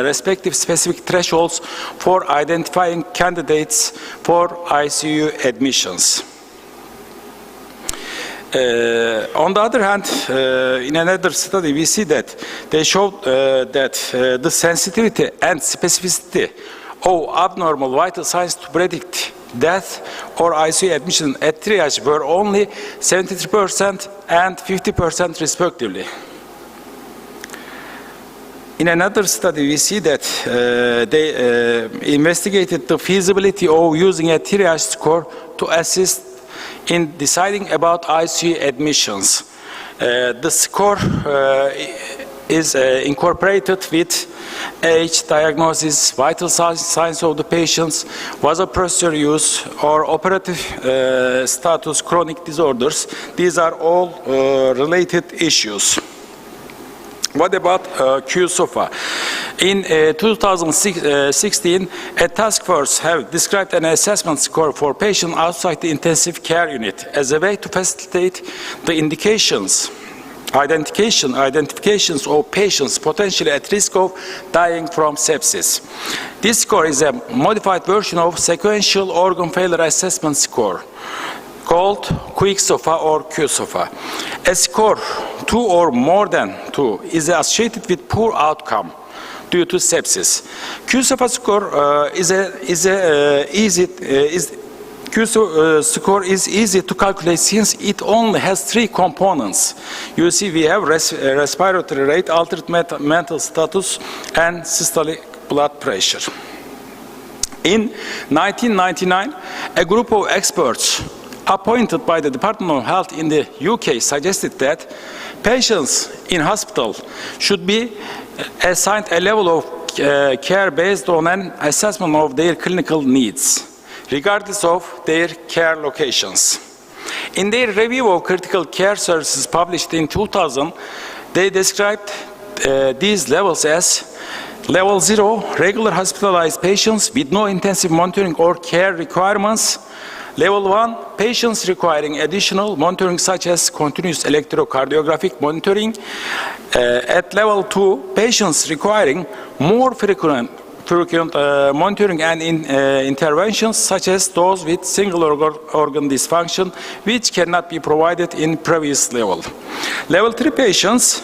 respective specific thresholds for identifying candidates for ICU admissions. On the other hand, in another study, we see that they showed that the sensitivity and specificity of abnormal vital signs to predict death or ICU admission at triage were only 73% and 50% respectively. In another study, we see that they investigated the feasibility of using a triage score to assist in deciding about ICU admissions. The score is incorporated with age, diagnosis, vital signs of the patients, was a procedure use, or operative status, chronic disorders. These are all related issues. What about QSOFA? In 2016, a task force have described an assessment score for patients outside the intensive care unit as a way to facilitate the identifications of patients potentially at risk of dying from sepsis. This score is a modified version of sequential organ failure assessment score called QSOFA or QSOFA. A score 2 or more than 2 is associated with poor outcome due to sepsis. QSOFA score is easy to calculate since it only has 3 components. You see, we have respiratory rate, altered mental status, and systolic blood pressure. In 1999, a group of experts appointed by the Department of Health in the UK suggested that patients in hospital should be assigned a level of care based on an assessment of their clinical needs, regardless of their care locations. In their review of critical care services published in 2000, they described these levels as level 0, regular hospitalized patients with no intensive monitoring or care requirements. Level 1, patients requiring additional monitoring such as continuous electrocardiographic monitoring. At level 2, patients requiring more frequent monitoring and interventions such as those with single organ dysfunction which cannot be provided in previous level. Level 3 patients,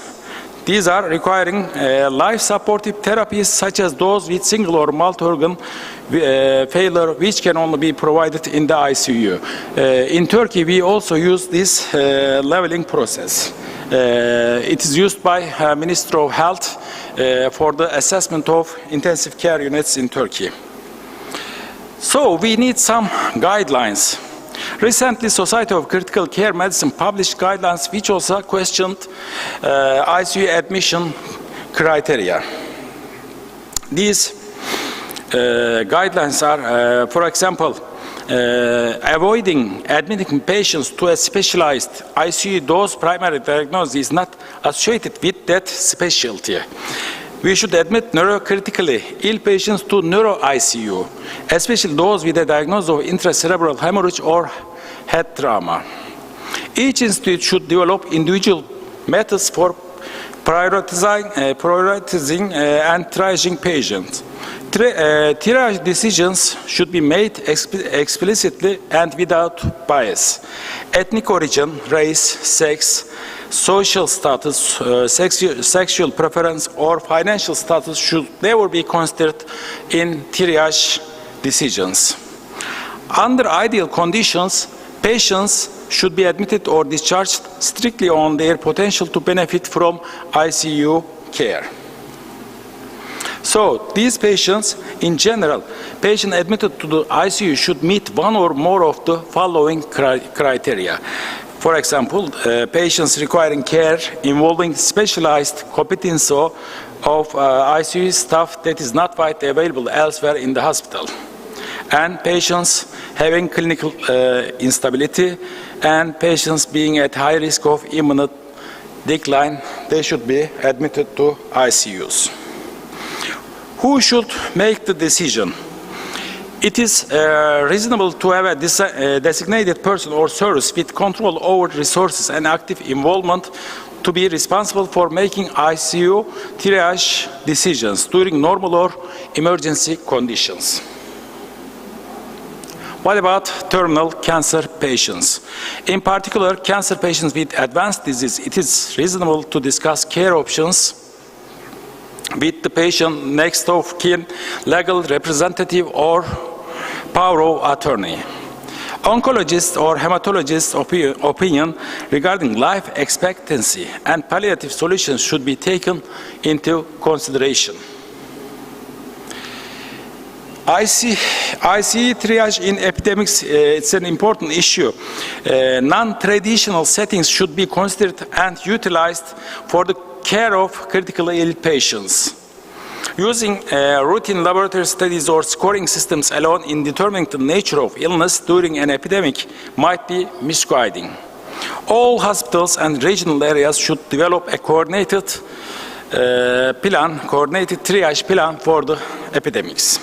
these are requiring life supportive therapies such as those with single or multi-organ failure which can only be provided in the ICU. In Turkey, we also use this leveling process. It is used by Ministry of Health for the assessment of intensive care units in Turkey. So we need some guidelines. Recently, Society of Critical Care Medicine published guidelines which also questioned ICU admission criteria. These guidelines are, for example, avoiding admitting patients to a specialized ICU those primary diagnosis is not associated with that specialty. We should admit neurocritically ill patients to neuro-ICU, especially those with a diagnosis of intracerebral hemorrhage or head trauma. Each institute should develop individual methods for prioritizing and triaging patients. Triage decisions should be made explicitly and without bias. Ethnic origin, race, sex, social status, sexual preference, or financial status should never be considered in triage decisions. Under ideal conditions, patients should be admitted or discharged strictly on their potential to benefit from ICU care. So, these patients, in general, patients admitted to the ICU should meet one or more of the following criteria. For example, patients requiring care involving specialized competence of ICU staff that is not widely available elsewhere in the hospital, and patients having clinical instability, and patients being at high risk of imminent decline, they should be admitted to ICUs. Who should make the decision? It is reasonable to have a designated person or service with control over resources and active involvement to be responsible for making ICU triage decisions during normal or emergency conditions. What about terminal cancer patients? In particular, cancer patients with advanced disease, it is reasonable to discuss care options with the patient next of kin, legal representative, or power of attorney. Oncologist or hematologist opinion regarding life expectancy and palliative solutions should be taken into consideration. ICU triage in epidemics, it's an important issue. Non-traditional settings should be considered and utilized for the care of critically ill patients. Using routine laboratory studies or scoring systems alone in determining the nature of illness during an epidemic might be misguiding. All hospitals and regional areas should develop a coordinated triage plan for the epidemics.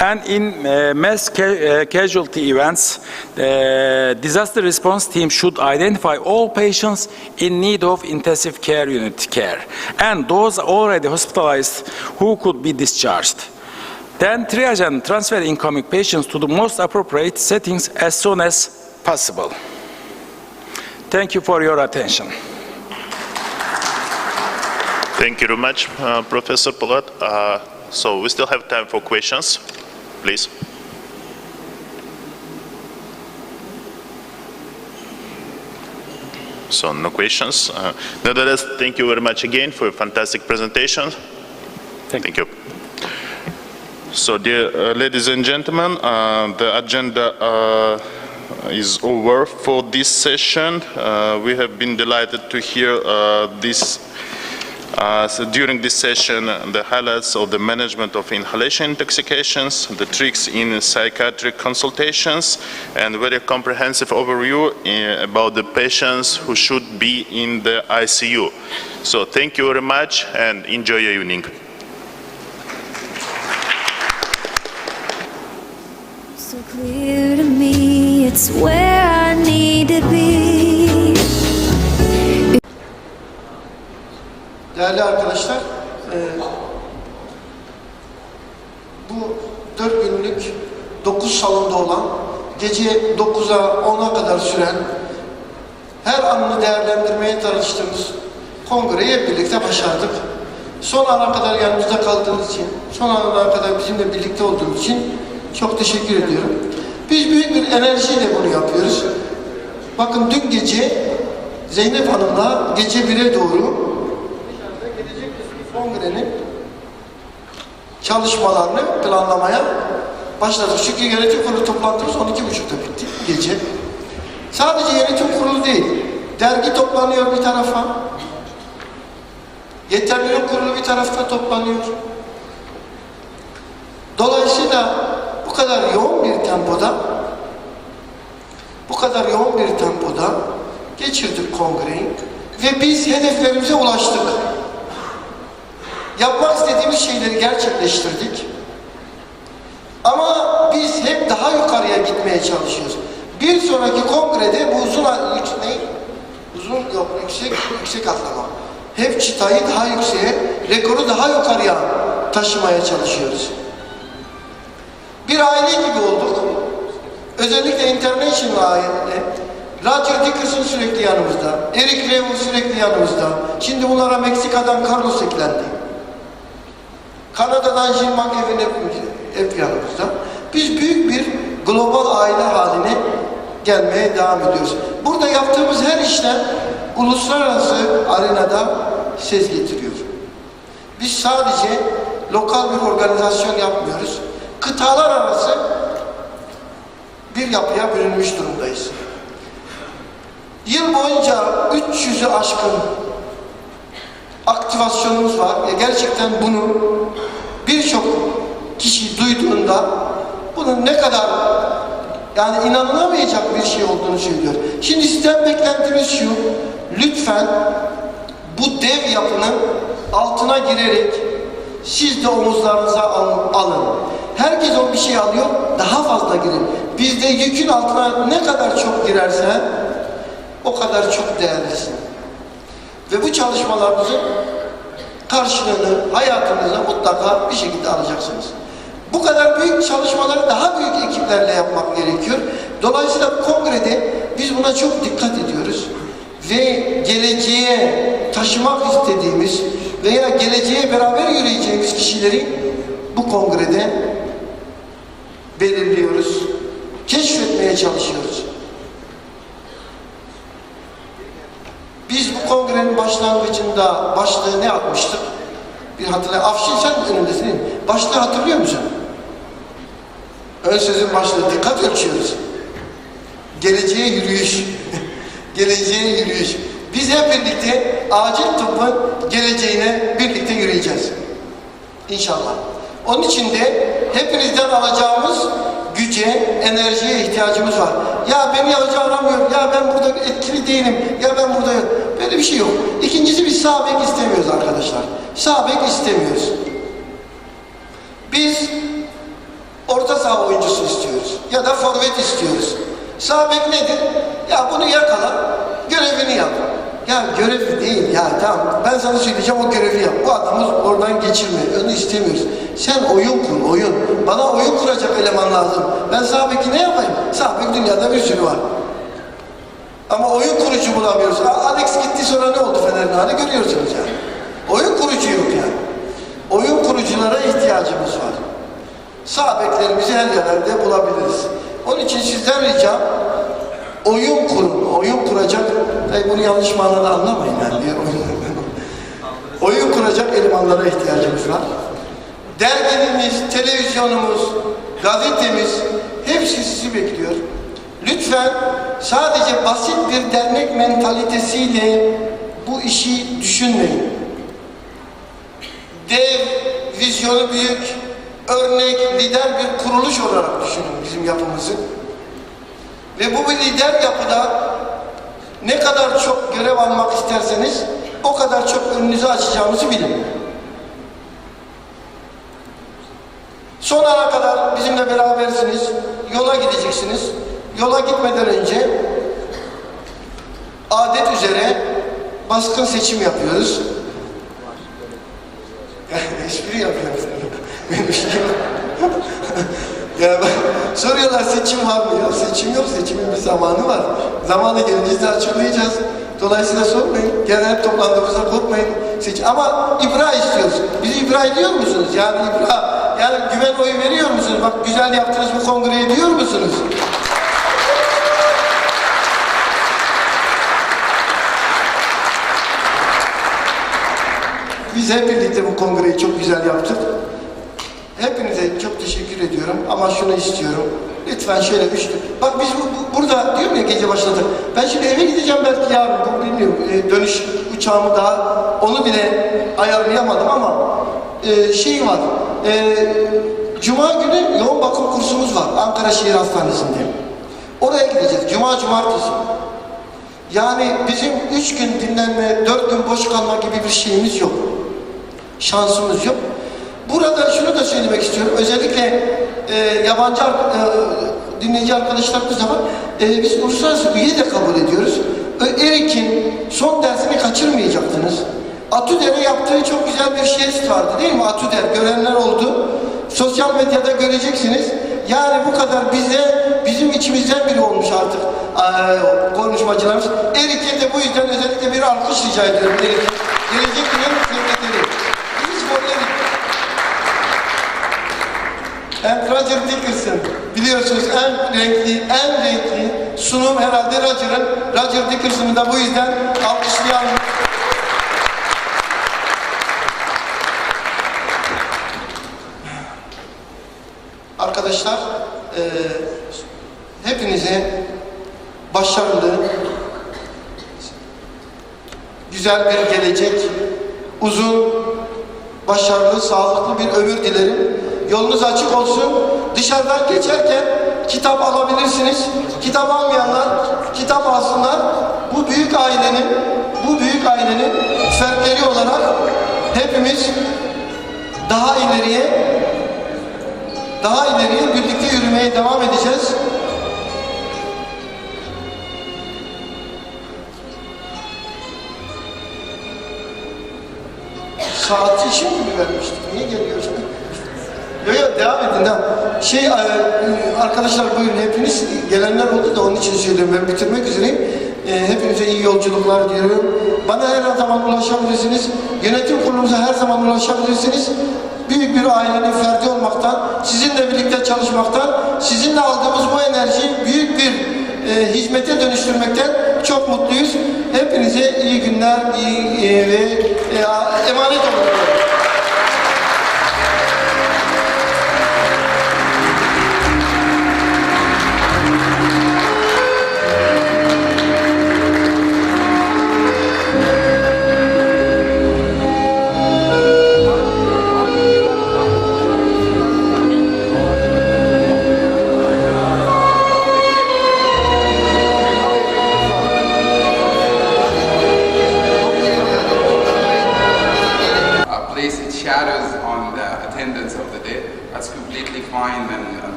And in mass casualty events, disaster response team should identify all patients in need of intensive care unit care and those already hospitalized who could be discharged. Then triage and transfer incoming patients to the most appropriate settings as soon as possible. Thank you for your attention. Thank you very much, Professor Polat. So we still have time for questions. Please. So no questions. Nevertheless, thank you very much again for a fantastic presentation. Thank you. So dear ladies and gentlemen, the agenda is over for this session. We have been delighted to hear so during this session, the highlights of the management of inhalation intoxications, the tricks in psychiatric consultations, and very comprehensive overview about the patients who should be in the ICU. So thank you very much and enjoy your evening. So clear to me, it's where I need to be. Değerli arkadaşlar, bu 4 günlük 9 salonda olan, gece 9'a 10'a kadar süren, her anını değerlendirmeye çalıştığımız kongreyi hep birlikte başardık. Son ana kadar yanımızda kaldığınız için, son ana kadar bizimle birlikte olduğunuz için çok teşekkür ediyorum. Biz büyük bir enerjiyle bunu yapıyoruz. Bakın dün gece Zeynep Hanım'la gece 1'e doğru kongrenin çalışmalarını planlamaya başladık. Çünkü yönetim kurulu toplantımız 12.30'da bitti gece. Sadece yönetim kurulu değil, dergi toplanıyor bir tarafa, yeterlilik kurulu bir tarafta toplanıyor. Dolayısıyla bu kadar yoğun bir tempoda geçirdik kongreyi ve biz hedeflerimize ulaştık. Yapmak istediğimiz şeyleri gerçekleştirdik. Ama biz hep daha yukarıya gitmeye çalışıyoruz. Bir sonraki kongrede bu yüksek atlama. Hep çıtayı daha yükseğe, rekoru daha yukarıya taşımaya çalışıyoruz. Bir aile gibi olduk. Özellikle International aile. Roger Dickerson sürekli yanımızda. Eric Revel sürekli yanımızda. Şimdi bunlara Meksika'dan Carlos eklendi. Kanada'dan Jim McEwen hep yanımızda. Biz büyük bir global aile haline gelmeye devam ediyoruz. Burada yaptığımız her işlem uluslararası arenada ses getiriyor. Biz sadece lokal bir organizasyon yapmıyoruz. Kıtalar arası bir yapıya bürünmüş durumdayız. Yıl boyunca 300'ü aşkın aktivasyonumuz var. Gerçekten bunu birçok kişi duyduğunda bunun ne kadar yani inanılamayacak bir şey olduğunu söylüyor. Şimdi sizden beklentimiz şu, lütfen bu dev yapının altına girerek siz de omuzlarınıza alın. Herkes o bir şey alıyor, daha fazla girin. Biz de yükün altına ne kadar çok girersen o kadar çok değerlisin. Ve bu çalışmalarımızın karşılığını hayatınıza mutlaka bir şekilde alacaksınız. Bu kadar büyük çalışmaları daha büyük ekiplerle yapmak gerekiyor. Dolayısıyla bu kongrede biz buna çok dikkat ediyoruz. Ve geleceğe taşımak istediğimiz veya geleceğe beraber yürüyeceğimiz kişileri bu kongrede belirliyoruz. Keşfetmeye çalışıyoruz. Biz bu kongrenin başlangıcında başlığı ne atmıştık? Bir hatırlayın. Afşin sen önündesin değil mi? Başlığı hatırlıyor musun? Ön sözün başlığı. Dikkat ölçüyoruz. Geleceğe yürüyüş. Geleceğe yürüyüş. Biz hep birlikte acil tıbbın geleceğine birlikte yürüyeceğiz. İnşallah. Onun için de hepinizden alacağımız güce, enerjiye ihtiyacımız var. Ya beni hoca aramıyor, ya ben burada etkili değilim, ya ben burada yok. Böyle bir şey yok. İkincisi biz sağ bek istemiyoruz arkadaşlar. Sağ bek istemiyoruz. Biz orta saha oyuncusu istiyoruz. Ya da forvet istiyoruz. Sağ bek nedir? Ya bunu yakala, görevini yap. Ya görev değil ya tamam ben sana söyleyeceğim o görevi yap. Bu adamı oradan geçirme. Onu istemiyoruz. Sen oyun kur, oyun. Bana oyun kuracak eleman lazım. Ben sağ beki ne yapayım? Sağ bek dünyada bir sürü var. Ama oyun kurucu bulamıyoruz. Alex gitti sonra ne oldu Fener'in hali görüyorsunuz yani. Oyun kurucu yok yani. Oyun kuruculara ihtiyacımız var. Sağ beklerimizi her yerlerde bulabiliriz. Onun için sizden ricam oyun kurun, oyun kuracak, bunu yanlış manada anlamayın yani. Oyun kuracak elemanlara ihtiyacımız var. Dergimiz, televizyonumuz, gazetemiz hepsi sizi bekliyor. Lütfen sadece basit bir dernek mentalitesiyle bu işi düşünmeyin. Dev, vizyonu büyük, örnek, lider bir kuruluş olarak düşünün bizim yapımızı. Ve bu bir lider yapıda ne kadar çok görev almak isterseniz o kadar çok önünüzü açacağımızı bilin. Son ana kadar bizimle berabersiniz, yola gideceksiniz. Yola gitmeden önce adet üzere baskın seçim yapıyoruz. Espri yapıyoruz. Benim şeyim. Ya soruyorlar seçim var mı ya? Seçim yok, seçimin bir zamanı var. Zamanı gelince de açıklayacağız. Dolayısıyla sormayın. Genel toplantımıza korkmayın. Ama ibra istiyoruz. Bizi ibra ediyor musunuz? Yani ibra, yani güven oyu veriyor musunuz? Bak güzel yaptınız bu kongreyi diyor musunuz? Biz hep birlikte bu kongreyi çok güzel yaptık. Hepinize çok teşekkür ediyorum ama şunu istiyorum. Lütfen şöyle bak biz burada diyorum ya gece başladık. Ben şimdi eve gideceğim belki yarın, bu bilmiyorum, dönüş uçağımı daha onu bile ayarlayamadım ama şey var. Cuma günü yoğun bakım kursumuz var Ankara Şehir Hastanesi'nde. Oraya gideceğiz. Cuma, cumartesi. Yani bizim 3 gün dinlenme, 4 gün boş kalma gibi bir şeyimiz yok. Şansımız yok. Burada şunu da söylemek istiyorum. Özellikle yabancı dinleyici arkadaşlarımız da var. Biz uluslararası üye de kabul ediyoruz. ERİK'in son dersini kaçırmayacaktınız. Atüder'e yaptığı çok güzel bir jest vardı değil mi? Atüder görenler oldu. Sosyal medyada göreceksiniz. Yani bu kadar bizim içimizden biri olmuş artık konuşmacılarımız. ERİK'e de bu yüzden özellikle bir alkış rica ediyorum. Gelecek günün sekreteri. Biz bu ERİK. And Roger Dickerson. Biliyorsunuz en renkli sunum herhalde Roger Dickerson'ı da bu yüzden alkışlayalım. Arkadaşlar, hepinize başarılı, güzel bir gelecek, uzun, başarılı, sağlıklı bir ömür dilerim. Yolunuz açık olsun. Dışarıdan geçerken kitap alabilirsiniz. Kitap almayanlar kitap alsınlar. Bu büyük ailenin fertleri olarak hepimiz daha ileriye birlikte yürümeye devam edeceğiz. Saati şimdi mi vermiştik? Niye geliyorsun? Yok devam edin. Arkadaşlar buyurun, hepiniz gelenler oldu da onun için söylüyorum, ben bitirmek üzereyim. Hepinize iyi yolculuklar diliyorum. Bana her zaman ulaşabilirsiniz. Yönetim kurulumuza her zaman ulaşabilirsiniz. Büyük bir ailenin ferdi olmaktan, sizinle birlikte çalışmaktan, sizinle aldığımız bu enerjiyi büyük bir hizmete dönüştürmekten çok mutluyuz. Hepinize iyi günler, ve emanet olun.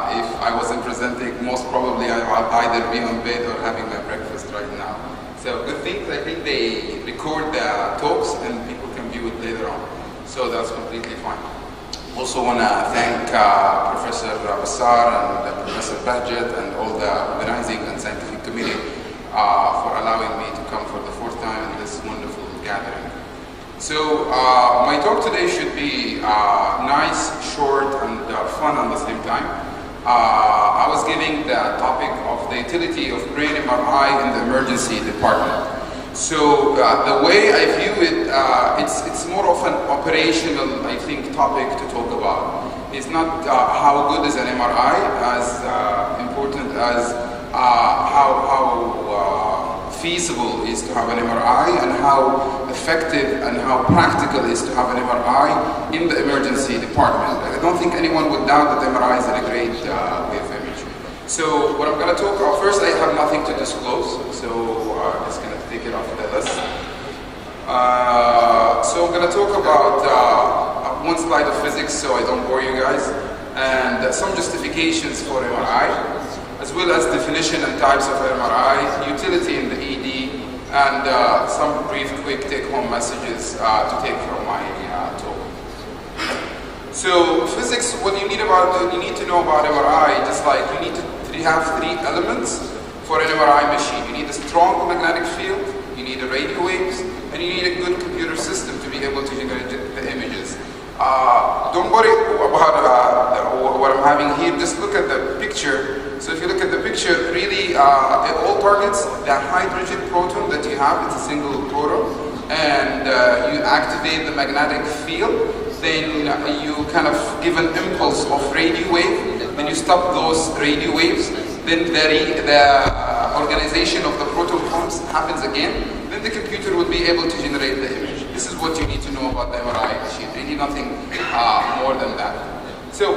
If I wasn't presenting, most probably I would either be on bed or having my breakfast right now. So good thing, I think they record the talks and people can view it later on. So that's completely fine. Also want to thank Professor Bassar and Professor Badget and all the organizing and scientific committee for allowing me to come for the fourth time in this wonderful gathering. So my talk today should be nice, short, and fun at the same time. I was giving the topic of the utility of brain MRI in the emergency department. So the way I view it, it's more of an operational, I think, topic to talk about. It's not how good is an MRI, as important as how feasible is to have an MRI and how effective and how practical is to have an MRI in the emergency department. I don't think anyone would doubt that MRI is a great way of image. So what I'm going to talk about, first I have nothing to disclose, so I'm just going to take it off the list. So I'm going to talk about one slide of physics so I don't bore you guys, and some justifications for MRI, as well as definition and types of MRI, utility in the ED, and some brief, quick take-home messages to take from my talk. So physics, what you need to know about MRI, just like you need to have three elements for an MRI machine. You need a strong magnetic field, you need a radio waves, and you need a good computer system to be able to generate the images. Don't worry about what I'm having here, just look at the picture. So if you look at the picture, really it all targets the hydrogen proton that you have, it's a single proton, and you activate the magnetic field, then you kind of give an impulse of radio wave, then you stop those radio waves, then the organization of the proton pumps happens again, then the computer will be able to generate the image. This is what you need to know about the MRI machine, really nothing more than that. So,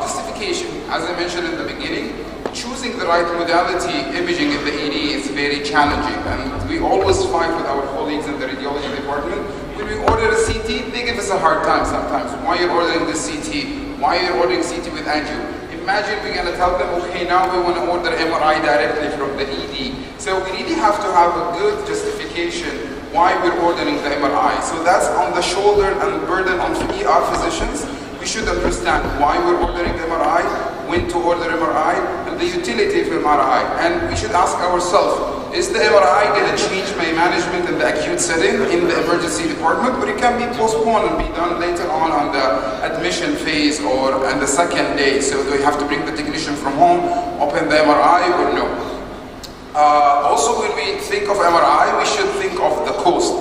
justification, as I mentioned in the beginning, choosing the right modality imaging in the ED is very challenging, and we always fight with our colleagues in the radiology department. When we order a CT, they give us a hard time sometimes. Why are you ordering this CT? Why are you ordering CT with angio? Imagine we're going to tell them, okay, now we want to order MRI directly from the ED. So we really have to have a good justification why we're ordering the MRI. So that's on the shoulder and burden on ER physicians. We should understand why we're ordering MRI, when to order MRI, and the utility of MRI. And we should ask ourselves, is the MRI going to change my management in the acute setting, in the emergency department, or it can be postponed and be done later on the admission phase or on the second day? So do we have to bring the technician from home, open the MRI, or no? Also, when we think of MRI, we should think of the cost.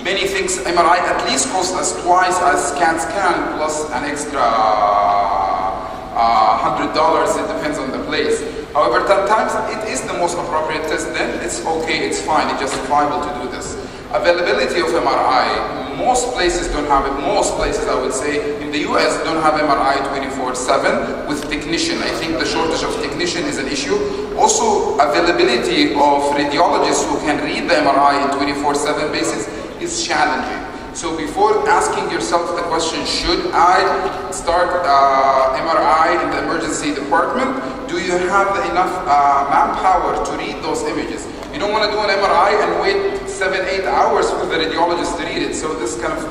Many think MRI at least costs us twice as CAT scan plus an extra $100, it depends on the place. However, sometimes it is the most appropriate test, then it's okay, it's fine, it's justifiable to do this. Availability of MRI, most places don't have it, most places I would say in the US don't have MRI 24/7 with technician. I think the shortage of technician is an issue. Also, availability of radiologists who can read the MRI in 24/7 basis is challenging. So before asking yourself the question, should I start MRI in the emergency department? Do you have enough manpower to read those images? You don't want to do an MRI and wait 7-8 hours for the radiologist to read it. So this kind of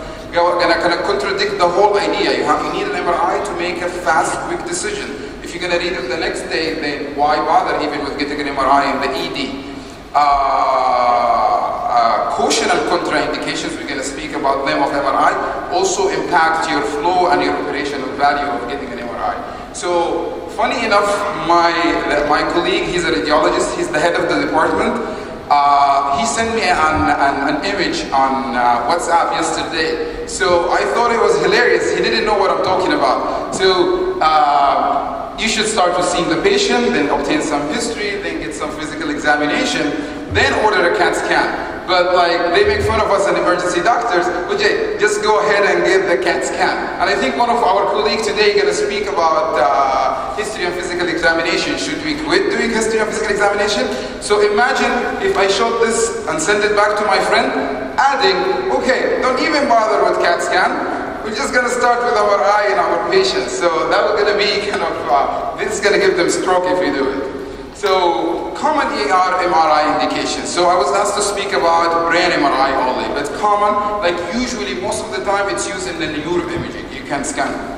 contradict the whole idea. You need an MRI to make a fast, quick decision. If you're going to read it the next day, then why bother even with getting an MRI in the ED? Caution and contraindications, we're going to speak about them of MRI, also impact your flow and your operational value of getting an MRI. So, funny enough, my colleague, he's a radiologist, he's the head of the department. He sent me an image on WhatsApp yesterday. So I thought it was hilarious. He didn't know what I'm talking about. So you should start with seeing the patient, then obtain some history, then get some physical examination, then order a CAT scan. But like, they make fun of us and emergency doctors, but just go ahead and get the CAT scan. And I think one of our colleagues today is going to speak about history and physical examination. Should we quit doing history and physical examination? So imagine if I showed this and send it back to my friend, adding, okay, don't even bother with CAT scan. We're just going to start with our eye and our patients. So that was going to be kind of, this is going to give them stroke if we do it. So, common ER MRI indications. So I was asked to speak about brain MRI only, but common, like usually most of the time it's used in the neuroimaging. You can scan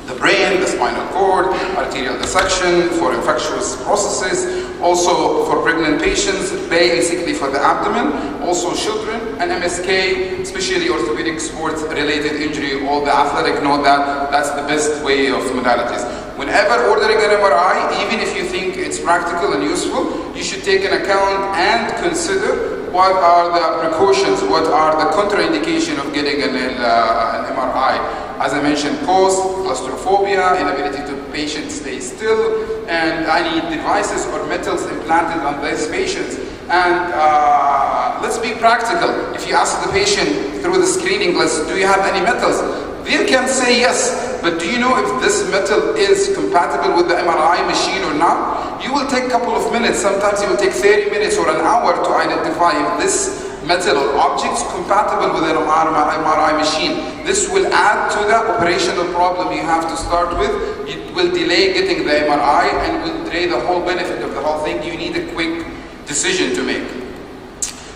the brain, the spinal cord, arterial dissection for infectious processes, also for pregnant patients, basically for the abdomen, also children, and MSK, especially orthopedic sports related injury, all the athletic know that that's the best way of modalities. Whenever ordering an MRI, even if you think it's practical and useful, you should take into account and consider what are the precautions, what are the contraindications of getting an MRI. As I mentioned, cost, claustrophobia, inability to patient stay still, and any devices or metals implanted on these patients. And let's be practical. If you ask the patient through the screening list, do you have any metals? They can say yes, but do you know if this metal is compatible with the MRI machine or not? You will take a couple of minutes, sometimes it will take 30 minutes or an hour to identify if this metal or object is compatible with an MRI machine. This will add to the operational problem you have to start with. It will delay getting the MRI and will delay the whole benefit of the whole thing. You need a quick decision to make.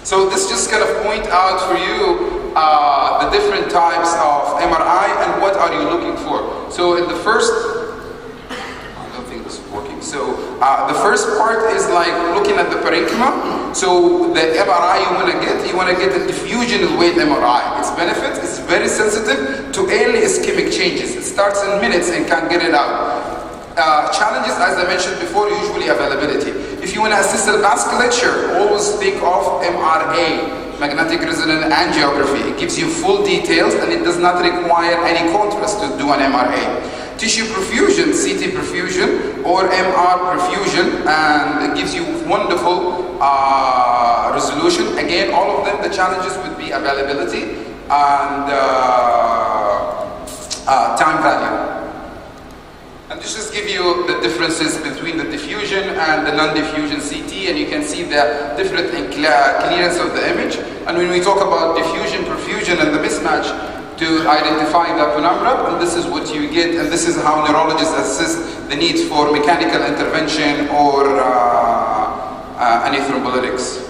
So this just kind of point out for you the different types of MRI and what are you looking for. So in the first, I don't think this is working. So the first part is like looking at the parenchyma. So the MRI you want to get a diffusion weight MRI. Its benefits, it's very sensitive to early ischemic changes. It starts in minutes and can get it out. Challenges, as I mentioned before, usually availability. If you want to assess the vasculature, always think of MRA. magnetic resonance angiography. It gives you full details and it does not require any contrast to do an MRA. Tissue perfusion, CT perfusion or MR perfusion, and it gives you wonderful resolution. Again, all of them, the challenges would be availability and time value. And this just give you the differences between the diffusion and the non-diffusion CT, and you can see the different clearance of the image. And when we talk about diffusion, perfusion, and the mismatch to identify the penumbra, and this is what you get, and this is how neurologists assess the need for mechanical intervention or any thrombolytics.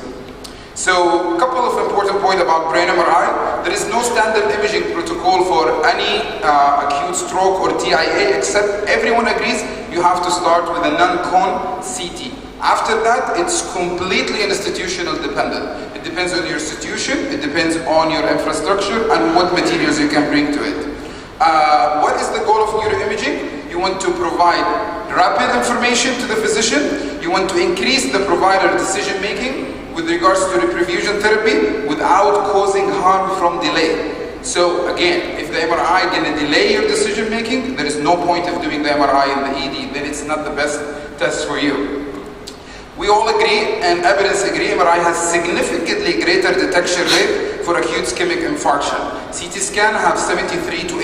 So, a couple of important points about brain MRI. There is no standard imaging protocol for any acute stroke or TIA, except everyone agrees you have to start with a non-cone CT. After that, it's completely institutional dependent. It depends on your institution, it depends on your infrastructure, and what materials you can bring to it. What is the goal of neuroimaging? You want to provide rapid information to the physician. You want to increase the provider decision making with regards to the perfusion therapy without causing harm from delay. So again, if the MRI is going to delay your decision making, there is no point of doing the MRI in the ED, then it's not the best test for you. We all agree, and evidence agree, MRI has significantly greater detection rate for acute ischemic infarction. CT scan have 73 to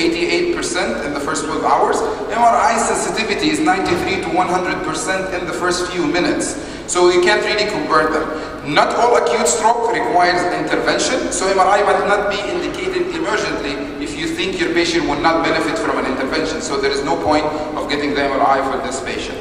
88% in the first 12 hours. MRI sensitivity is 93 to 100% in the first few minutes. So you can't really compare them. Not all acute stroke requires intervention, so MRI might not be indicated emergently if you think your patient will not benefit from an intervention. So there is no point of getting the MRI for this patient.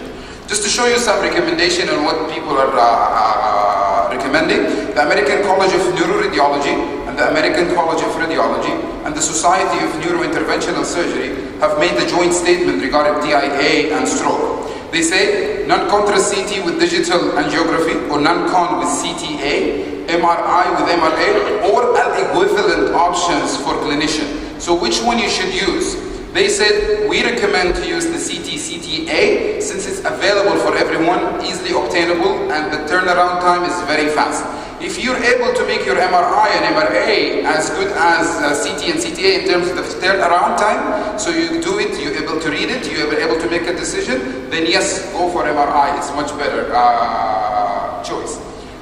Just to show you some recommendation on what people are recommending, the American College of Neuroradiology and the American College of Radiology and the Society of Neurointerventional Surgery have made a joint statement regarding TIA and stroke. They say non-contrast CT with digital angiography or non-con with CTA, MRI with MRA, or equivalent options for clinician. So which one you should use? They said we recommend to use the CT-CTA since it's available for everyone, easily obtainable, and the turnaround time is very fast. If you're able to make your MRI and MRA as good as CT and CTA in terms of the turnaround time, so you do it, you're able to read it, you're able to make a decision, then yes, go for MRI. It's much better choice.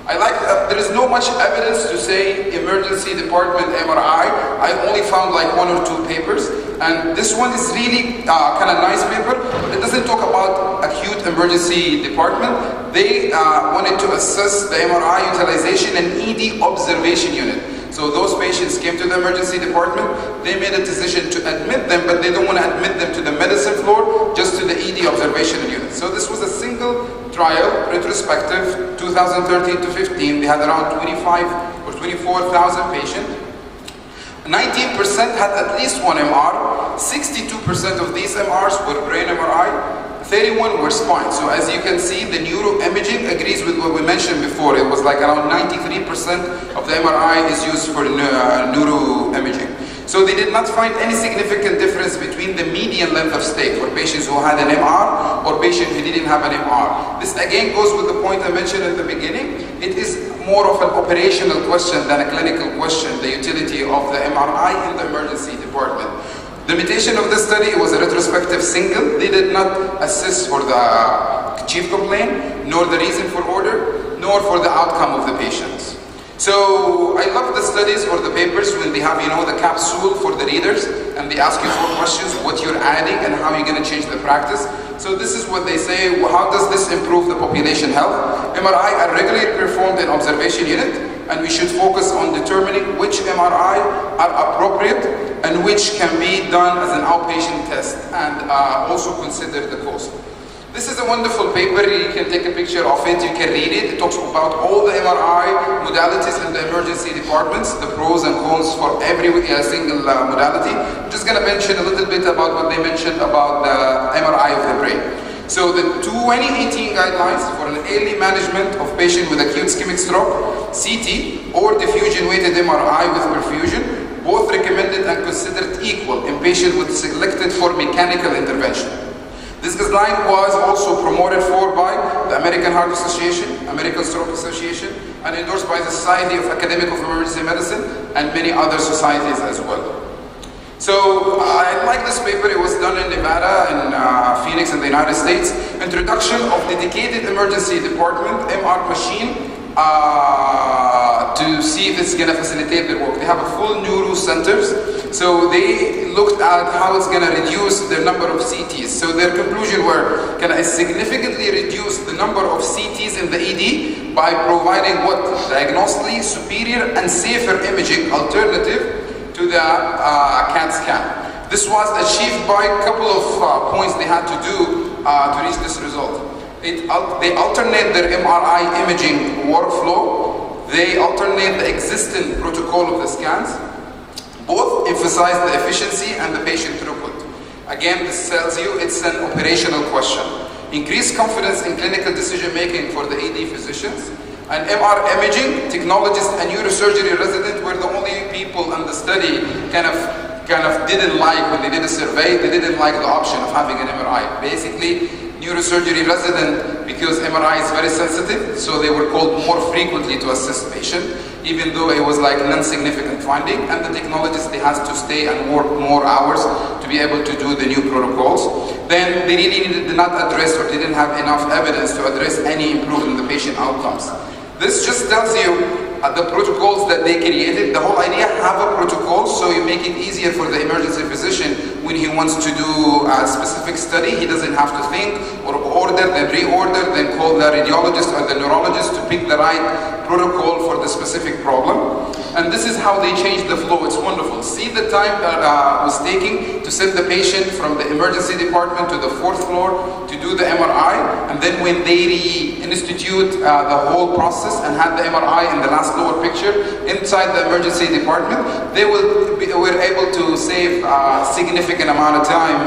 I like, there is no much evidence to say emergency department MRI. I only found like 1 or 2 papers, and this one is really kind of nice paper, but it doesn't talk about acute emergency department. They wanted to assess the MRI utilization and ED observation unit. So those patients came to the emergency department, they made a decision to admit them, but they don't want to admit them to the medicine floor, just to the ED observation unit. So this was a single trial, retrospective, 2013 to 15. They had around 25 or 24,000 patients. 19% had at least one MR, 62% of these MRs were brain MRI, 31 were spine. So as you can see, the neuroimaging agrees with what we mentioned before. It was like around 93% of the MRI is used for neuroimaging. So they did not find any significant difference between the median length of stay for patients who had an MR or patients who didn't have an MR. This again goes with the point I mentioned in the beginning. It is more of an operational question than a clinical question, the utility of the MRI in the emergency department. The limitation of this study was a retrospective single. They did not assess for the chief complaint, nor the reason for order, nor for the outcome of the patients. So I love the studies or the papers when they have, the capsule for the readers, and they ask you 4 questions, what you're adding and how you're going to change the practice. So this is what they say, how does this improve the population health? MRI are regularly performed in observation unit, and we should focus on determining which MRI are appropriate and which can be done as an outpatient test, and also consider the cost. This is a wonderful paper. You can take a picture of it, you can read it. It talks about all the MRI modalities in the emergency departments, the pros and cons for every single modality. I'm just going to mention a little bit about what they mentioned about the MRI of the brain. So the 2018 guidelines for an early management of patient with acute ischemic stroke, CT or diffusion-weighted MRI with perfusion, both recommended and considered equal in patients with selected for mechanical intervention. This This guideline was also promoted by the American Heart Association, American Stroke Association, and endorsed by the Society of Academic of Emergency Medicine and many other societies as well. So I like this paper. It was done in Nevada and Phoenix in the United States. Introduction of dedicated emergency department MR machine to see if it's going to facilitate their work. They have a full neuro centers, so they looked at how it's going to reduce the number of CTs. So their conclusion were, can I significantly reduce the number of CTs in the ED by providing what? Diagnostically superior and safer imaging alternative to the CAT scan. This was achieved by a couple of points they had to do to reach this result. They alternate their MRI imaging workflow. They alternate the existing protocol of the scans. Both emphasize the efficiency and the patient throughput. Again, this tells you it's an operational question. Increased confidence in clinical decision making for the ED physicians. And MR imaging technologists and neurosurgery residents were the only people in the study kind of didn't like, when they did a survey, they didn't like the option of having an MRI. Basically, neurosurgery resident, because MRI is very sensitive, so they were called more frequently to assist patient, even though it was like non-significant finding, and the technologists, they had to stay and work more hours to be able to do the new protocols. Then they really did not address, or they didn't have enough evidence to address any improvement in the patient outcomes. This just tells you the protocols that they created. The whole idea, have a protocol so you make it easier for the emergency physician when he wants to do a specific study. He doesn't have to think or order, then reorder, then call the radiologist or the neurologist to pick the right protocol for the specific problem. And this is how they changed the flow. It's wonderful. See the time that was taking to send the patient from the emergency department to the 4th floor to do the MRI. And then when they reinstitute the whole process and had the MRI in the last lower picture inside the emergency department, they were able to save a significant amount of time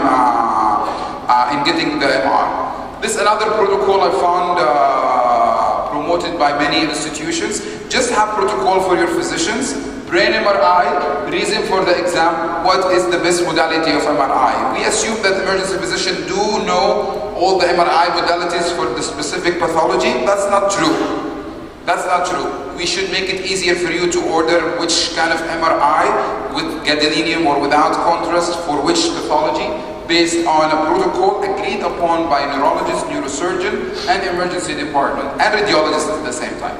in getting the MRI. This another protocol I found promoted by many institutions. Just have protocol for your physicians. Brain MRI, reason for the exam, what is the best modality of MRI? We assume that emergency physicians do know all the MRI modalities for the specific pathology. That's not true. That's not true. We should make it easier for you to order which kind of MRI with gadolinium or without contrast for which pathology, based on a protocol agreed upon by neurologist, neurosurgeon, and emergency department, and radiologist at the same time.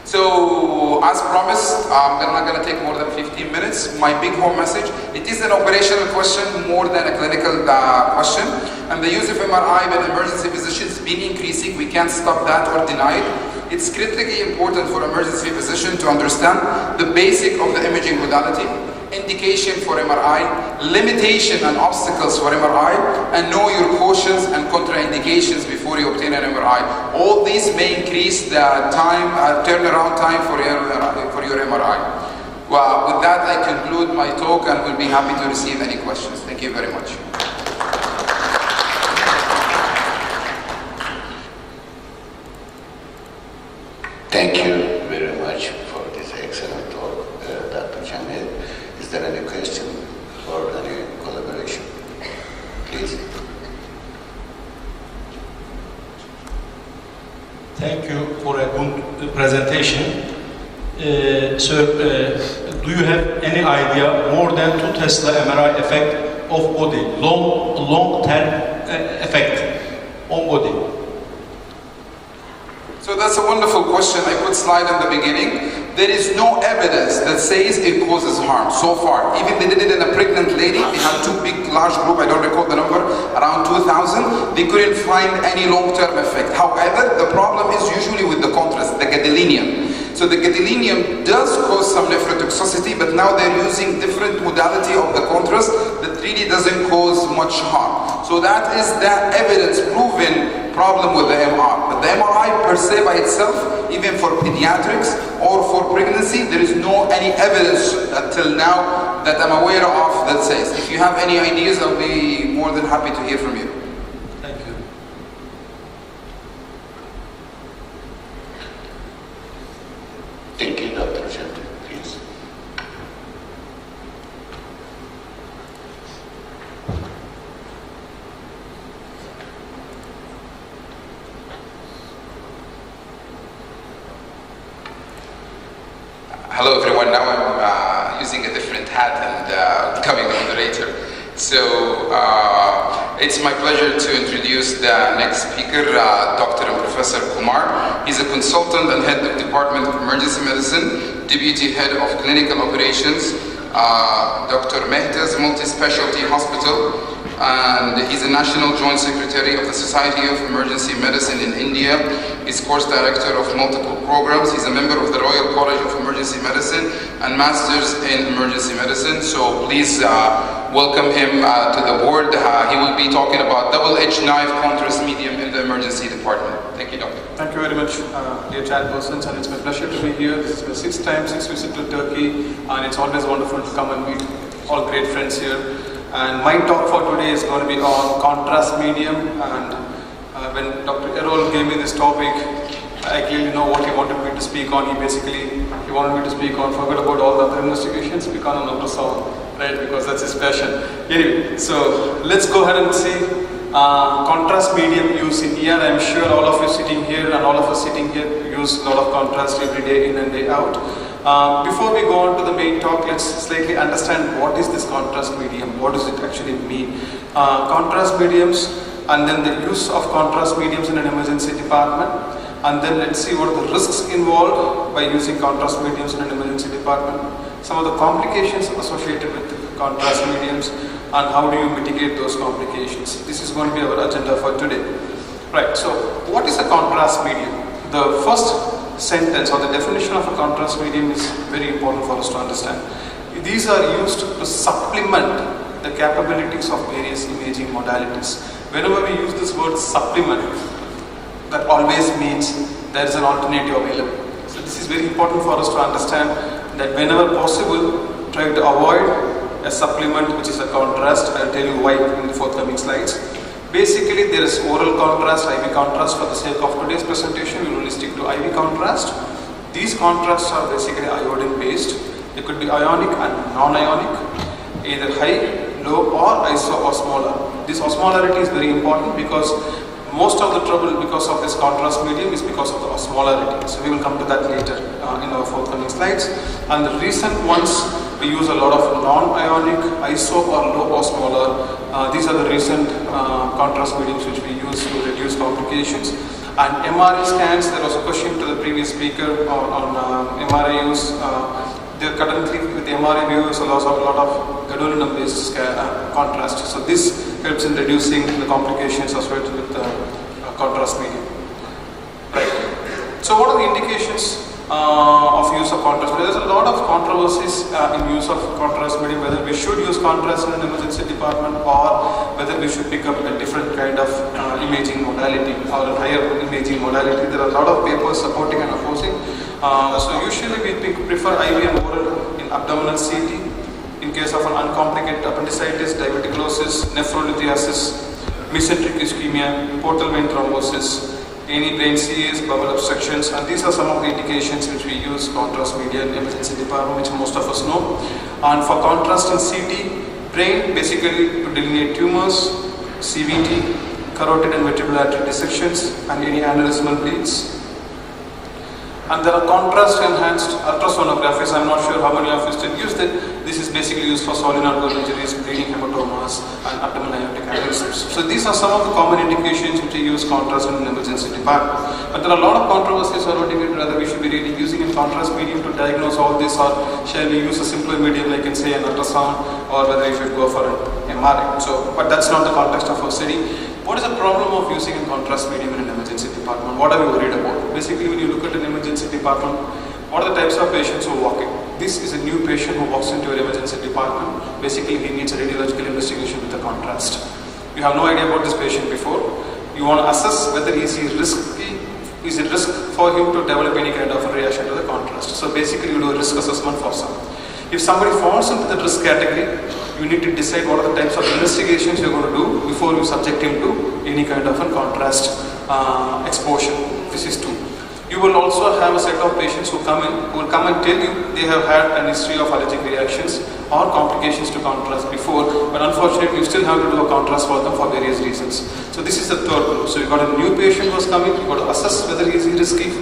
So, as promised, I'm not going to take more than 15 minutes. My big home message, it is an operational question more than a clinical question. And the use of MRI by emergency physicians has been increasing. We can't stop that or deny it. It's critically important for emergency physicians to understand the basic of the imaging modality, indication for MRI, limitation and obstacles for MRI, and know your cautions and contraindications before you obtain an MRI. All these may increase the time, turnaround time for your MRI. Well, with that, I conclude my talk and will be happy to receive any questions. Thank you very much. Thank you very much for this excellent talk, Dr. Jamil. Is there any question or any collaboration? Please. Thank you for a good presentation. Sir, do you have any idea more than 2 Tesla MRI effect of body, long-term effect on body? So that's a wonderful question. I put slide in the beginning. There is no evidence that says it causes harm so far. Even they did it in a pregnant lady. They had 2 big, large group, I don't recall the number, around 2,000. They couldn't find any long-term effect. However, the problem is usually with the contrast, the gadolinium. So the gadolinium does cause some nephrotoxicity, but now they're using different modality of the contrast that really doesn't cause much harm. So that is the evidence-proven problem with the MR. But the MRI per se by itself, even for pediatrics or for pregnancy, there is no any evidence until now that I'm aware of that says. If you have any ideas, I'll be more than happy to hear from you. Thank you. Thank you, Dr. Jamil, please. Hello everyone, now I'm using a different hat and becoming the moderator. So it's my pleasure to introduce the next speaker, Dr. and Professor Kumar. He's a consultant and head of Department of Emergency Medicine, Deputy Head of Clinical Operations, Dr. Mehta's Multi-Specialty Hospital, and he's a National Joint Secretary of the Society of Emergency Medicine in India. He's course director of multiple programs. He's a member of the Royal College of Emergency Medicine and Masters in Emergency Medicine. So please welcome him to the board. He will be talking about double-edged knife contrast medium in the emergency department. Thank you, Doctor. Thank you very much, dear chairpersons, and it's my pleasure to be here. This is my sixth visit to Turkey, and it's always wonderful to come and meet all great friends here. And my talk for today is going to be on contrast medium, and when Dr. Errol gave me this topic, I clearly know what he wanted me to speak on. He wanted me to speak on, forget about all the other investigations, speak on ultrasound, right, because that's his passion. Anyway, so let's go ahead and see contrast medium use in ER. I'm sure all of you sitting here and all of us sitting here use a lot of contrast every day in and day out. Before we go on to the main talk, let's slightly understand what is this contrast medium, what does it actually mean. Contrast mediums, and then the use of contrast mediums in an emergency department, and then let's see what are the risks involved by using contrast mediums in an emergency department, some of the complications associated with contrast mediums, and how do you mitigate those complications. This is going to be our agenda for today. Right, so what is a contrast medium? The first sentence or the definition of a contrast medium is very important for us to understand. These are used to supplement the capabilities of various imaging modalities. Whenever we use this word supplement, that always means there is an alternative available. So this is very important for us to understand that whenever possible, try to avoid a supplement which is a contrast. I'll tell you why in the forthcoming slides. Basically, there is oral contrast, IV contrast. For the sake of today's presentation, we will only stick to IV contrast. These contrasts are basically iodine based. They could be ionic and non-ionic, either high, low or iso-osmolar. This osmolarity is very important because most of the trouble because of this contrast medium is because of the osmolarity. So we will come to that later in our forthcoming slides. And the recent ones, we use a lot of non-ionic, iso or low osmolar. These are the recent contrast mediums which we use to reduce complications. And MRI scans, there was a question to the previous speaker on MRI use. There currently with MRI we use a lot of gadolinium based contrast. So this helps in reducing the complications associated with the contrast medium. Right. So what are the indications of use of contrast? There is a lot of controversies in use of contrast medium, whether we should use contrast in an emergency department or whether we should pick up a different kind of imaging modality or a higher imaging modality. There are a lot of papers supporting and opposing. So usually we prefer IV and oral in abdominal CT. In case of an uncomplicated appendicitis, diverticulosis, nephrolithiasis, mesenteric ischemia, portal vein thrombosis, any brain CAs, bowel obstructions, and these are some of the indications which we use contrast media in emergency department, which most of us know. And for contrast in CT, brain basically to delineate tumors, CVT, carotid and vertebral artery dissections, and any aneurysmal bleeds. And there are contrast enhanced ultrasonographies. I'm not sure how many of you still use that. This is basically used for solid organ injuries, bleeding hematomas, and abdominal aortic aneurysms. So these are some of the common indications which we use contrast in an emergency department. But there are a lot of controversies surrounding it, whether we should be really using a contrast medium to diagnose all this, or shall we use a simpler medium like say an ultrasound, or whether we should go for an MRI. So, but that's not the context of our study. What is the problem of using a contrast medium in an emergency department? What are we worried about? Basically, when you look at an emergency department, what are the types of patients who walk in? This is a new patient who walks into an emergency department. Basically, he needs a radiological investigation with a contrast. You have no idea about this patient before. You want to assess whether is he risky, is it risk for him to develop any kind of a reaction to the contrast. So basically, you do a risk assessment for some. If somebody falls into the risk category, you need to decide what are the types of investigations you're going to do before you subject him to any kind of a contrast exposure. This is 2. You will also have a set of patients who will come and tell you they have had an history of allergic reactions or complications to contrast before, but unfortunately you still have to do a contrast for them for various reasons. So this is the third group. So you've got a new patient who's coming, you've got to assess whether is he risky,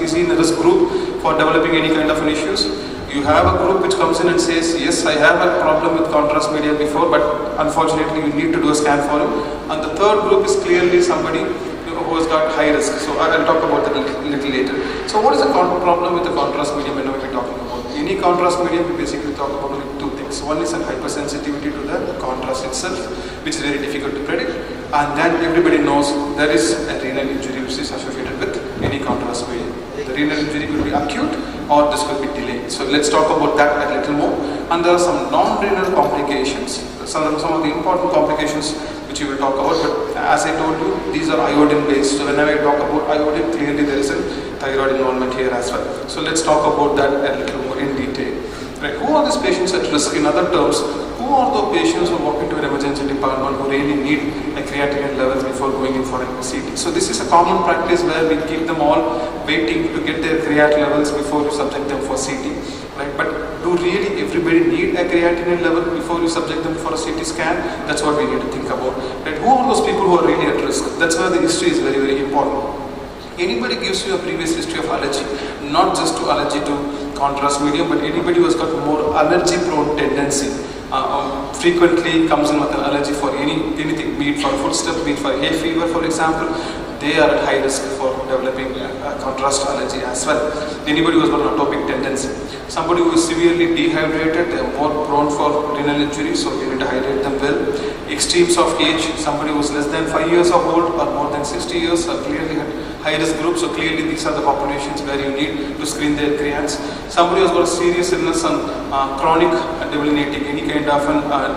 is he in the risk group, for developing any kind of an issues. You have a group which comes in and says, yes, I have a problem with contrast media before, but unfortunately you need to do a scan for it. And the third group is clearly somebody who has got high risk. So I'll talk about that a little later. So what is the problem with the contrast medium whenever we're talking about? Any contrast medium, we basically talk about only two things. One is a hypersensitivity to the contrast itself, which is very difficult to predict. And then everybody knows there is a renal injury which is associated with any contrast medium. The renal injury will be acute or this will be delayed. So let's talk about that a little more. And there are some non-renal complications, some of the important complications which we will talk about, but as I told you, these are iodine based. So whenever I talk about iodine, clearly there is a thyroid involvement here as well. So let's talk about that a little more in detail. Right. Who are these patients at risk? In other terms, who are the patients who walk into an emergency department who really need a creatinine level before going in for a CT? So this is a common practice where we keep them all waiting to get their creatinine levels before you subject them for CT. Right? But do really everybody need a creatinine level before you subject them for a CT scan? That's what we need to think about. Right? Who are those people who are really at risk? That's where the history is very, very important. Anybody gives you a previous history of allergy, not just to allergy to contrast medium, but anybody who has got more allergy prone tendency, frequently comes in with an allergy for anything, be it for footstep, be it for hay fever, for example, they are at high risk for developing contrast allergy as well. Anybody who has got an atopic tendency. Somebody who is severely dehydrated, they are more prone for renal injury, so you need to hydrate them well. Extremes of age, somebody who is less than 5 years of old or more than 60 years are clearly at high risk group, so clearly these are the populations where you need to screen their creats. Somebody who has got a serious illness and chronic debilitating, any kind of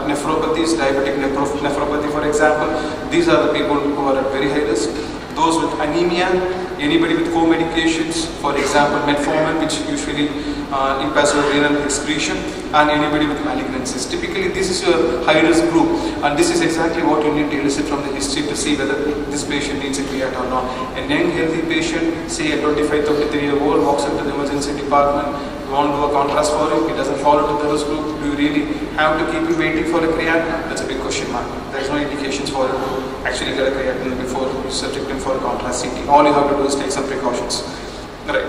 nephropathies, diabetic nephropathy for example, these are the people who are at very high risk. Those with anemia, anybody with co-medications, for example metformin, which usually impairs your renal excretion, and anybody with malignancies. Typically this is your high risk group, and this is exactly what you need to elicit from the history to see whether this patient needs a creat or not. A young healthy patient, say a 25-33-year-old, walks into the emergency department, you want to do a contrast for him, he doesn't fall into the risk group, do you really have to keep him waiting for a creat? That's a big question mark. There is no indications for him to actually get a creatinine before you subject him for a contrast CT. All you have to do is take some precautions. Right.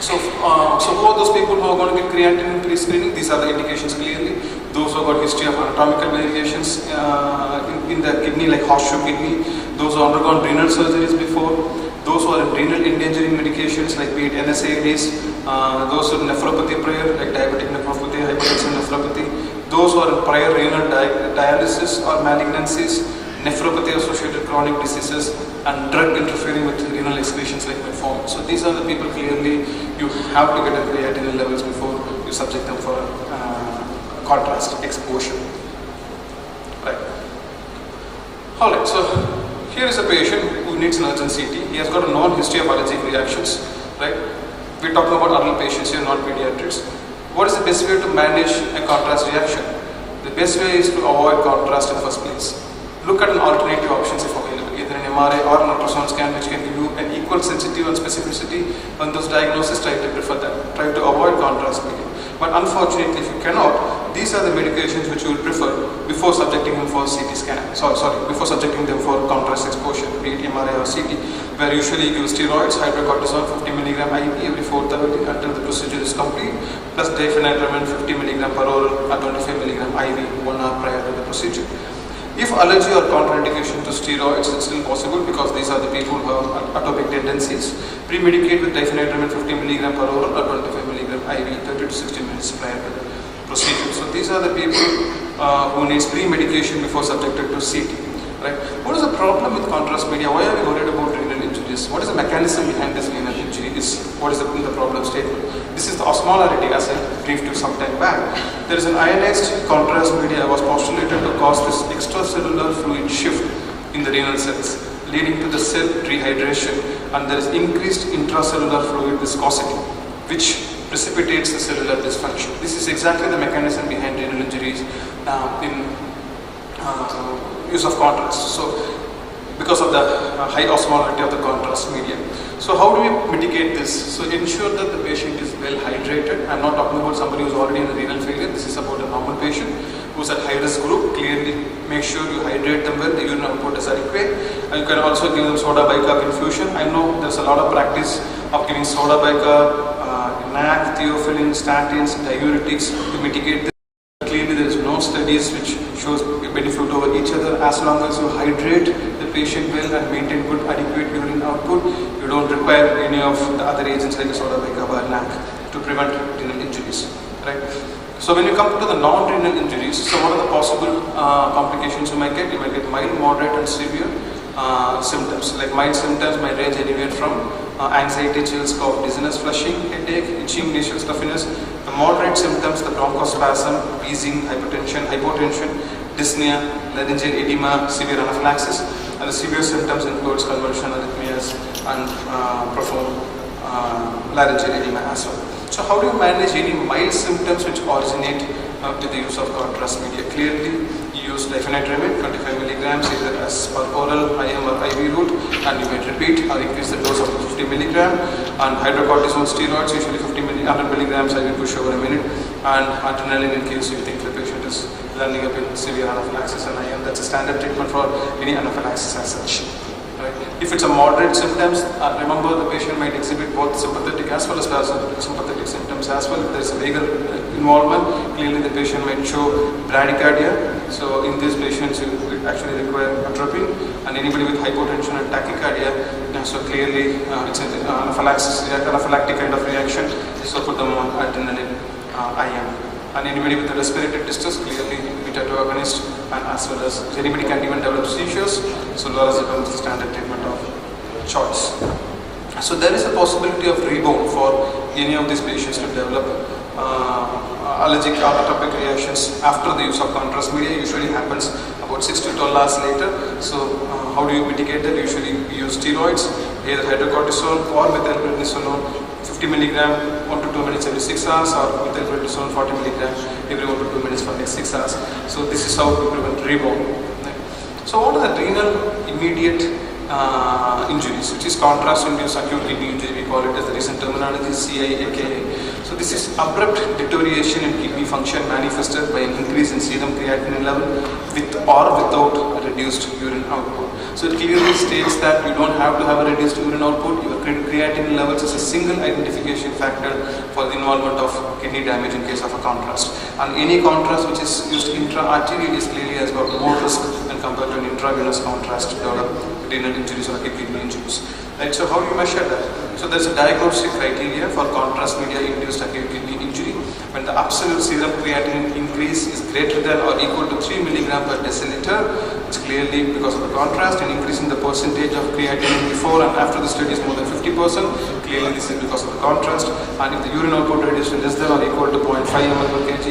So who are those people who are going to get creatinine pre-screening? These are the indications clearly. Those who have got history of anatomical variations in the kidney, like horseshoe kidney, those who have undergone renal surgeries before, those who are in renal endangering medications like be it NSAIDs, those with nephropathy prior, like diabetic nephropathy, hypertension nephropathy, those who are in prior renal dialysis or malignancies, nephropathy associated chronic diseases, and drug interfering with renal excretions like metformin. So these are the people clearly you have to get a creatinine levels before you subject them for contrast exposure. Right. Alright, so here is a patient who needs an urgent CT. He has got a known history of allergic reactions. Right. We're talking about adult patients here, not pediatrics. What is the best way to manage a contrast reaction? The best way is to avoid contrast in the first place. Look at an alternative options if available, either an MRI or an ultrasound scan which can give you an equal sensitivity and specificity. On those diagnoses, try to prefer that. Try to avoid contrast medium. But unfortunately, if you cannot, these are the medications which you will prefer before subjecting them for CT scan. Before subjecting them for contrast exposure, be it MRI or CT, where usually you give steroids, hydrocortisone 50 mg IV every 4:30 until the procedure is complete, plus diphenhydramine 50 mg per oral or 25 mg IV 1 hour prior to the procedure. If allergy or contraindication to steroids, it's still possible because these are the people who have atopic tendencies. Pre-medicate with diphenhydramine 50 mg per oral or 25 mg IV 30 to 60 minutes prior to the procedure. So these are the people who needs pre-medication before subjected to CT. Right? What is the problem with contrast media? Why are we worried about renal injuries? What is the mechanism behind this renal injury? What is the problem statement? This is the osmolarity, as I briefed you some time back. There is an ionized contrast media was postulated to cause this extracellular fluid shift in the renal cells, leading to the cell rehydration, and there is increased intracellular fluid viscosity, which precipitates the cellular dysfunction. This is exactly the mechanism behind renal injuries in use of contrast. So, because of the high osmolarity of the contrast medium. So how do we mitigate this? So ensure that the patient is well hydrated. I'm not talking about somebody who's already in a renal failure. This is about a normal patient who's at high risk group. Clearly make sure you hydrate them well, the urine output is adequate. And you can also give them soda bicarb infusion. I know there's a lot of practice of giving soda bicarb NAC, theophylline, statins, diuretics to mitigate this. Clearly, there is no studies which shows benefit over each other. As long as you hydrate the patient well and maintain good adequate urine output, you don't require any of the other agents like soda bicarbonate or NAC to prevent renal injuries. Right? So when you come to the non-renal injuries, so what are the possible complications you might get? You might get mild, moderate and severe symptoms. Like mild symptoms might range anywhere from anxiety, chills, cough, dizziness, flushing, headache, itching, nasal stuffiness. The moderate symptoms, the bronchospasm, wheezing, hypotension, dyspnea, laryngeal edema, severe anaphylaxis. And the severe symptoms includes convulsion, arrhythmias and profound laryngeal edema as well. So how do you manage any mild symptoms which originate with the use of contrast media? Clearly, you use diphenhydramine, 25 milligrams, either as per oral, IM or IV route, and you might repeat or increase the dose of 50 milligram. And hydrocortisone steroids, usually 100 milligrams, I will push over a minute. And adrenaline in case you think the patient is landing up in severe anaphylaxis and IM. That's a standard treatment for any anaphylaxis as such. Right. If it's a moderate symptoms, remember the patient might exhibit both sympathetic as well as parasympathetic symptoms as well. If there is a vagal involvement, clearly the patient might show bradycardia. So in these patients, you actually require atropine. And anybody with hypotension and tachycardia, so clearly it's an anaphylactic kind of reaction. So put them on adrenaline IM. And anybody with a respiratory distress, clearly beta-2 agonist, and as well as anybody can even develop seizures, so lorazepam is the standard treatment of choice. So there is a possibility of rebound for any of these patients to develop allergic atopic reactions after the use of contrast media. Usually happens about 6 to 12 hours later. So how do you mitigate that? Usually we use steroids, either hydrocortisone or methylprednisolone, 50 milligram 1 to 2 minutes every 6 hours, or methylprednisolone 40 milligram every 1 to 2 minutes for next 6 hours. So this is how we prevent rebound. So what are the renal immediate injuries, which is contrast-induced acute kidney injury? We call it as the recent terminology CIAKA. So this is abrupt deterioration in kidney function manifested by an increase in serum creatinine level with or without a reduced urine output. So it clearly states that you don't have to have a reduced urine output. Your creatinine levels is a single identification factor for the involvement of kidney damage in case of a contrast. And any contrast which is used intra-arterial is clearly has got more risk when compared to an intravenous contrast to develop renal injuries or acute kidney injuries. Right, so how do you measure that? So there's a diagnostic criteria for contrast media induced acute kidney injury. When the absolute serum creatinine increase is greater than or equal to 3 milligram per deciliter, it's clearly because of the contrast, and increasing the percentage of creatinine before and after the study is more than 50%, clearly this is because of the contrast. And if the urine output reduced to less than or equal to 0.5 ml per kg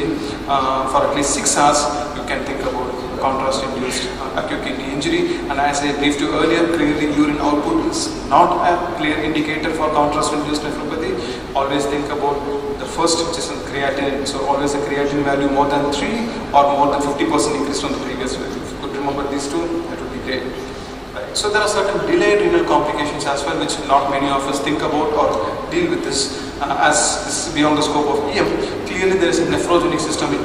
for at least 6 hours, you can think about contrast-induced acute kidney injury. And as I briefed you earlier, clearly urine output is not a clear indicator for contrast-induced nephropathy. Always think about the first, which is in creatinine. So always a creatinine value more than 3 or more than 50% increase from the previous value. If you could remember these two, that would be great. Right. So there are certain delayed renal complications as well, which not many of us think about or deal with this, as this is beyond the scope of EM. Clearly there is a nephrogenic systemic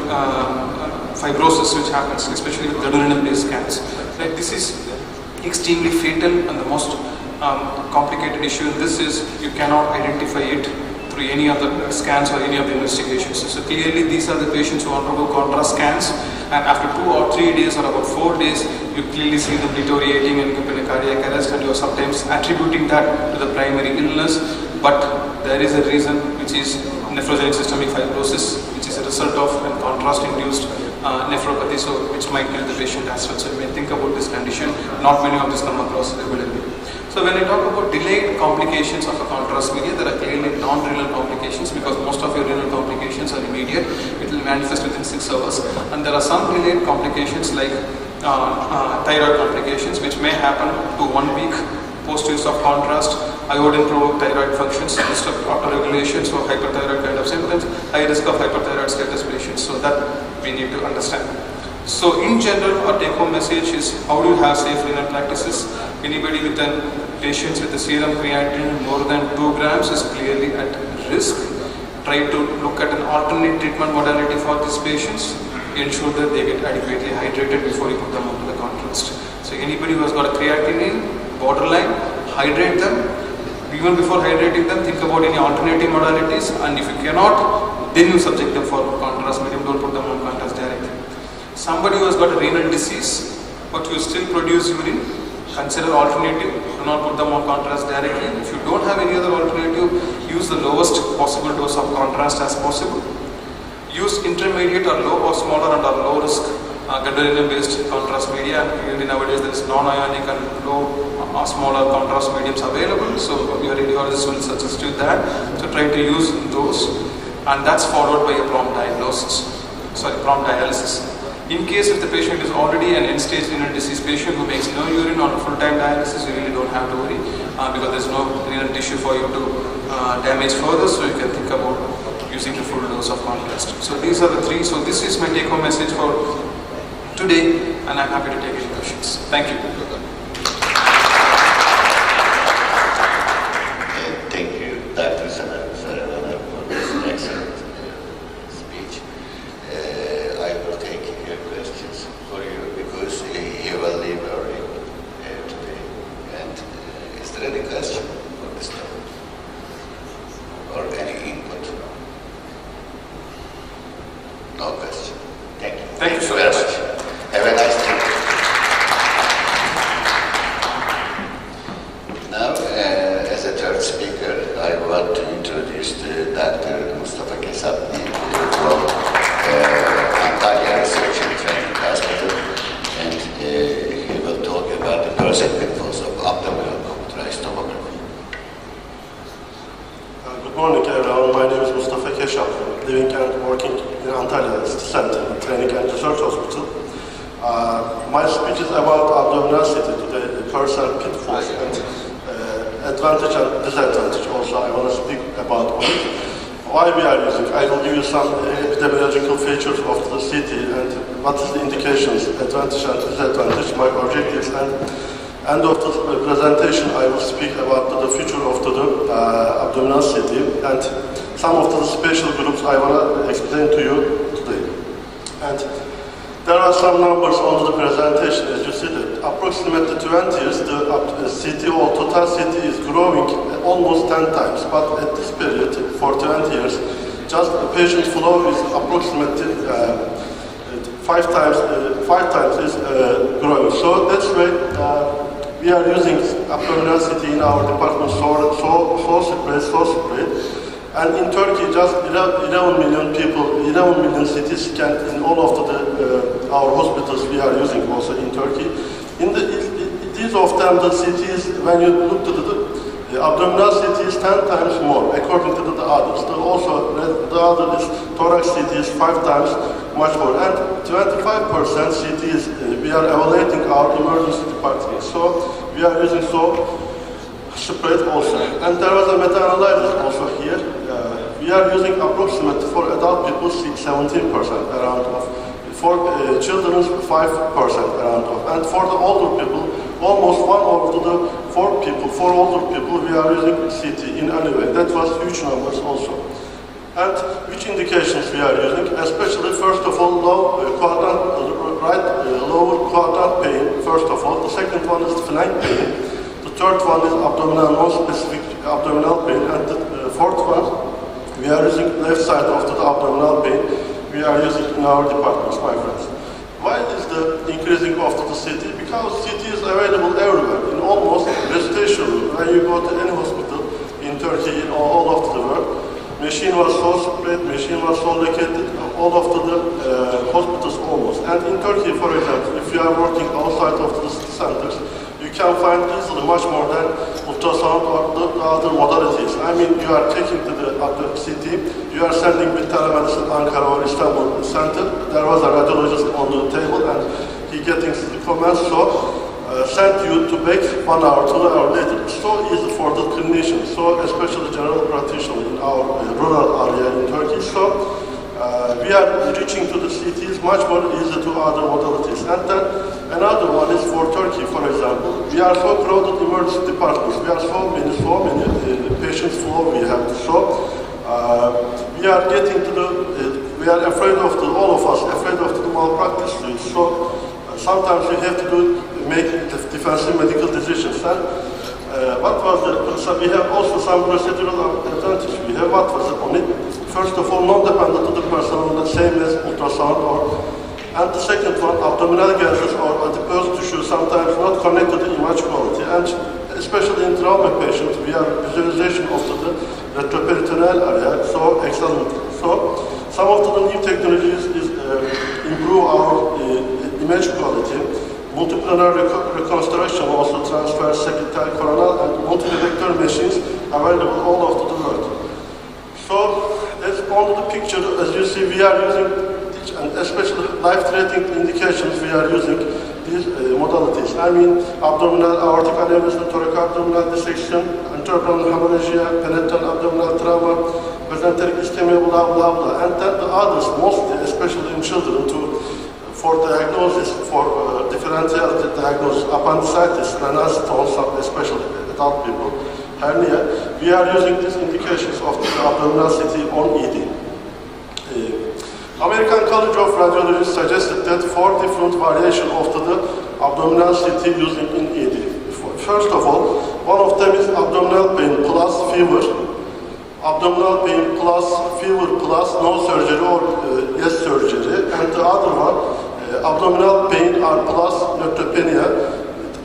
fibrosis which happens, especially with gadolinium-based scans. Right. This is extremely fatal, and the most complicated issue in this is you cannot identify it through any of the scans or any of the investigations. So clearly these are the patients who undergo contrast scans, and after 2 or 3 days or about 4 days, you clearly see them deteriorating and in a cardiac arrest, and you are sometimes attributing that to the primary illness. But there is a reason, which is nephrogenic systemic fibrosis, which is a result of a contrast-induced nephropathy, so which might kill the patient as well. So you may think about this condition. Not many of these come across regularly. So when I talk about delayed complications of a contrast media, there are clearly non-renal complications, because most of your renal complications are immediate. It will manifest within 6 hours. And there are some delayed complications like thyroid complications, which may happen to 1 week post-use of contrast. Iodine provoked thyroid functions, disrupt autoregulation, so hyperthyroid kind of symptoms, high risk of hyperthyroid status patients. So that we need to understand. So in general, our take-home message is, how do you have safe renal practices? Anybody with patients with a serum creatinine more than 2 grams is clearly at risk. Try to look at an alternate treatment modality for these patients. Ensure that they get adequately hydrated before you put them onto the contrast. So anybody who has got a creatinine borderline, hydrate them. Even before hydrating them, think about any alternative modalities, and if you cannot, then you subject them for contrast medium, don't put them on contrast directly. Somebody who has got a renal disease, but you still produce urine, consider alternative, do not put them on contrast directly. If you don't have any other alternative, use the lowest possible dose of contrast as possible. Use intermediate or low or smaller and or low risk gadolinium based contrast media. Usually nowadays there is non-ionic and low or smaller contrast mediums available, so your radiologist will suggest you that. So try to use those, and that's followed by a prompt dialysis. In case if the patient is already an end-stage renal disease patient who makes no urine on full-time dialysis, you really don't have to worry because there's no renal tissue for you to damage further, so you can think about using the full dose of contrast. So these are the three. So this is my take-home message for today, and I'm happy to take any questions. Thank you. Thank you, Dr. Saravana, for this excellent speech. I will take your questions for you because he will leave early today. And is there any question for this topic? Or any input? No question. Thank you. Thank you so very much. much. Have a nice day. Now, as a third speaker, I want to introduce Dr. Mustafa Kesap from Antalya Research and Training Hospital, and he will talk about the perspectives of abdominal computerized tomography. Good morning, everyone. My name is Mustafa Kesap, living and working in Antalya City Center, Training and Research Hospital. My speech is about abdominality today, the personal pitfalls and advantage and disadvantage. Also, I want to speak about why we are using. I will give you some epidemiological features of the CT and what is the indications, advantage and disadvantage, my objectives, and end of the presentation I will speak about the future of the abdominal CT and some of the special groups I want to explain to you today. And there are some numbers on the presentation. As you see, that approximately 20 years, the CT or total CT is growing almost 10 times. But at this period, for 20 years, just the patient flow is approximately 5 times is growing. So that's why we are using abdominal CT in our department so spread. And in Turkey, just 11 million people, 11 million CT scan in all of our hospitals we are using also in Turkey. These of them, the CTs, when you look to the abdominal CT is 10 times more, according to the others. The other is thorax CT is 5 times much more. And 25% CT is, we are evaluating our emergency department. So we are using spread also. And there was a meta-analysis also here. We are using approximately for adult people 17% around of, for children 5% around of, and for the older people almost 1 over the 4 older people we are using CT in any way. That was huge numbers also. And which indications we are using, especially first of all lower quadrant pain, first of all. The second one is flank pain. The third one is abdominal, non-specific abdominal pain. And the fourth one, we are using left side of the abdominal pain. We are using in our departments, my friends. Why is the increasing of the CT? Because CT is available everywhere, in almost resuscitation room. When you go to any hospital in Turkey, in all of the world, machine was so spread, machine was so located, all of the hospitals almost. And in Turkey, for example, if you are working outside of the centers, you can find easily much more than ultrasound or the other modalities. I mean, you are taking to the CT, you are sending with telemedicine Ankara or Istanbul center. There was a radiologist on the table and he getting the comments, sent you to back 1 hour, 2 hours later. It's so easy for the clinician, so especially general practitioner in our rural area in Turkey. So we are reaching to the CTs much more easy to other modalities. And then another one is for Turkey, for example. We are so crowded emergency departments. We are so many patients flow we have. So we are getting to we are afraid of all of us, afraid of the malpractice. So sometimes we have to make defensive medical decisions. And What was so we have also some procedural advantage. We have what was on it. First of all, non-dependent to the person, the same as ultrasound, and the second one, abdominal gases or adipose tissue, sometimes not connected to image quality, and especially in trauma patients, we have visualization of the retroperitoneal area, so excellent. So some of the new technologies is improve our image quality. Multiplanar reconstruction also transfers sagittal coronal and multi-vector machines available all over the world. So as on the picture, as you see, we are using, and especially life-threatening indications, we are using these modalities. I mean, abdominal aortic aneurysm, thoracoabdominal dissection, intraabdominal hemorrhagia, penetrant abdominal trauma, mesenteric ischemia, blah, blah, blah. And then the others, mostly, especially in children, for diagnosis, for differential diagnosis, appendicitis, renal stones, especially adult people, hernia, we are using these indications of the abdominal CT on ED. American College of Radiology suggested that 4 different variations of the abdominal CT using in ED. First of all, one of them is abdominal pain plus fever, abdominal pain plus fever plus no surgery or yes surgery, and the other one, abdominal pain or plus neutropenia.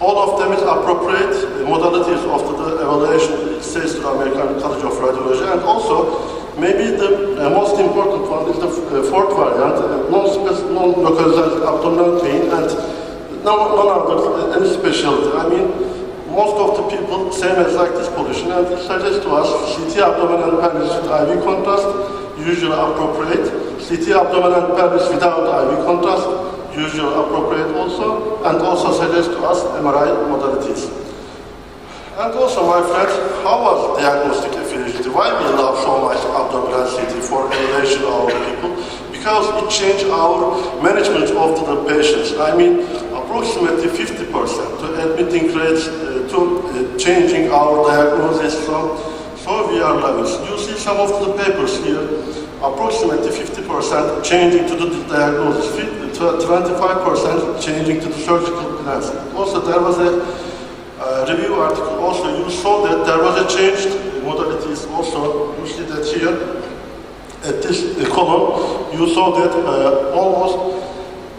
All of them is appropriate modalities of the evaluation, it says to the American College of Radiology, and also maybe the most important one is the fourth variant, non-localized abdominal pain, and none other, any specialty. I mean, most of the people, same as like this position, and it suggests to us CT abdominal pelvis with IV contrast, usually appropriate. CT abdominal pelvis without IV contrast, usually appropriate also, and also suggests to us MRI modalities. And also, my friend, how was diagnostic efficiency? Why we love so much abdominal CT for evaluation of our people? Because it changed our management of the patients. I mean, approximately 50% to admitting rates to changing our diagnosis. So we are loving. You see some of the papers here, approximately 50% changing to the diagnosis, 25% changing to the surgical plans. Also, there was a review article also, you saw that there was a changed modalities also, you see that here, at this column, you saw that almost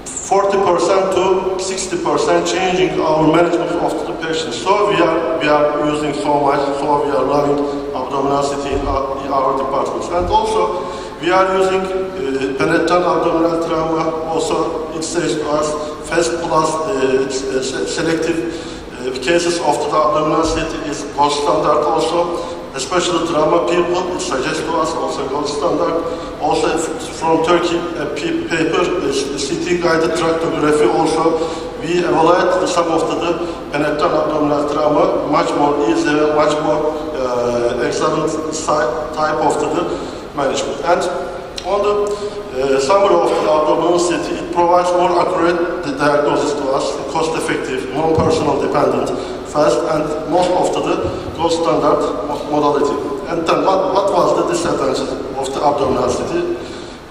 40% to 60% changing our management of the patients. So we are using so much, so we are loving abdominal CT in our departments. And also, we are using penetrant abdominal trauma, also it says to us, FAST plus selective cases of the abdominal CT is gold standard also, especially trauma people, it suggests to us also gold standard. Also from Turkey, a paper, CT guided tractography also, we evaluate some of the penetrant abdominal trauma, much more easy, much more excellent type of the management. And on the summary of the abdominal CT, it provides more accurate diagnosis to us, cost-effective, non-personal dependent, fast, and most of the gold standard modality. And then what was the disadvantage of the abdominal CT?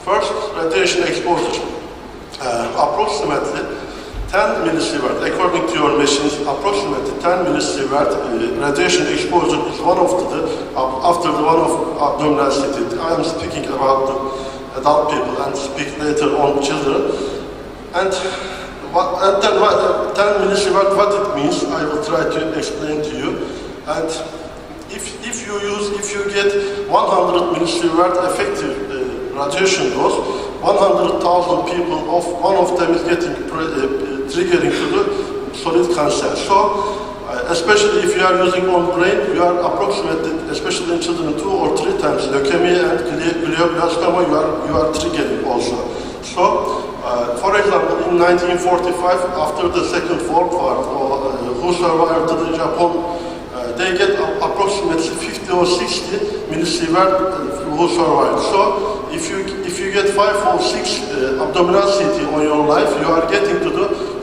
First, radiation exposure. Approximately 10 millisievert, according to your machines, approximately 10 millisievert radiation exposure is one of after the one of abdominal CT. I am speaking about the adult people and speak later on children. And then 10 millisievert, what it means, I will try to explain to you. And if you get 100 millisievert effective radiation dose, 100,000 people, one of them is getting triggering to the solid cancer. So, especially if you are using on brain, you are approximately, especially in children, 2 or 3 times leukemia and glioblastoma, you are triggering also. So, for example, in 1945, after the Second World War, who survived to the Japan, they get approximately 50 or 60 millisievert who survived. So, if you get 5 or 6 abdominal CT on your life, you are getting to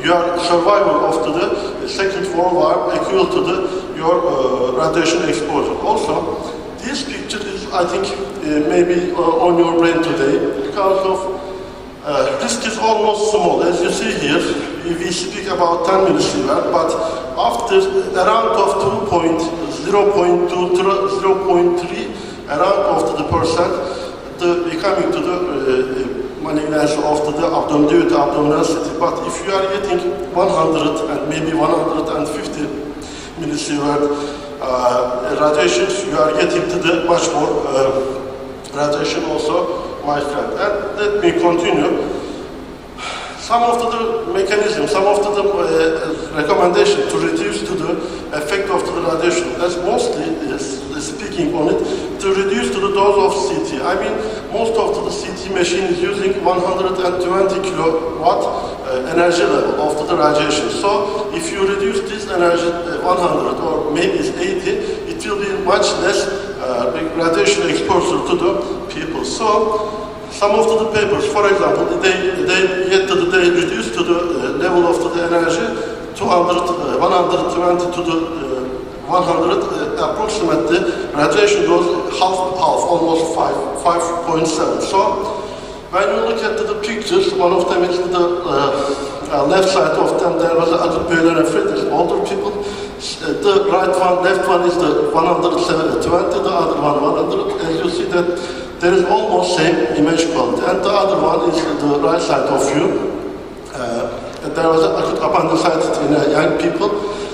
your survival of the Second World War equal to your radiation exposure. Also, this picture is, I think, maybe on your brain today because of risk is almost small. As you see here, we speak about 10 millisievert, but after around of 0.2 to 0.3 around of the percent, we coming to the malignancy of the abdominality. But if you are getting 100 and maybe 150 millisievert radiations, you are getting to the much more radiation also, my friend. And let me continue. Some of the mechanisms, some of the recommendation to reduce to the effect of the radiation, that's mostly speaking on it, to reduce to the dose of CT. I mean, most of the CT machine is using 120 kilowatt energy level of the radiation. So if you reduce this energy 100 or maybe it's 80, it will be much less radiation exposure to the people. So some of the papers, for example, they reduce to the level of the energy 120 to the 100, approximately radiation dose half, almost 5.7. So when you look at the pictures, one of them is the left side of them, there was older people. The right one, left one is the 120, the other one 100. As you see that there is almost same image quality, and the other one is the right side of you. There was acute appendicitis in young people,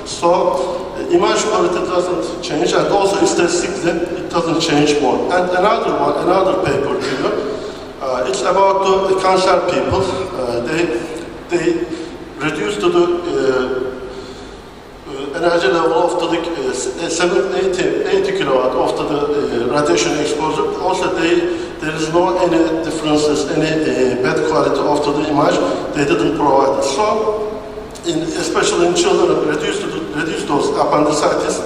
so image quality doesn't change, and also statistically it doesn't change more. And another paper, it's about the cancer people. They reduced to the energy level of the 80 kilowatt of the radiation exposure. Also, there is no any differences, any bad quality of the image. They didn't provide it. So, especially in children, reduce those appendicitis.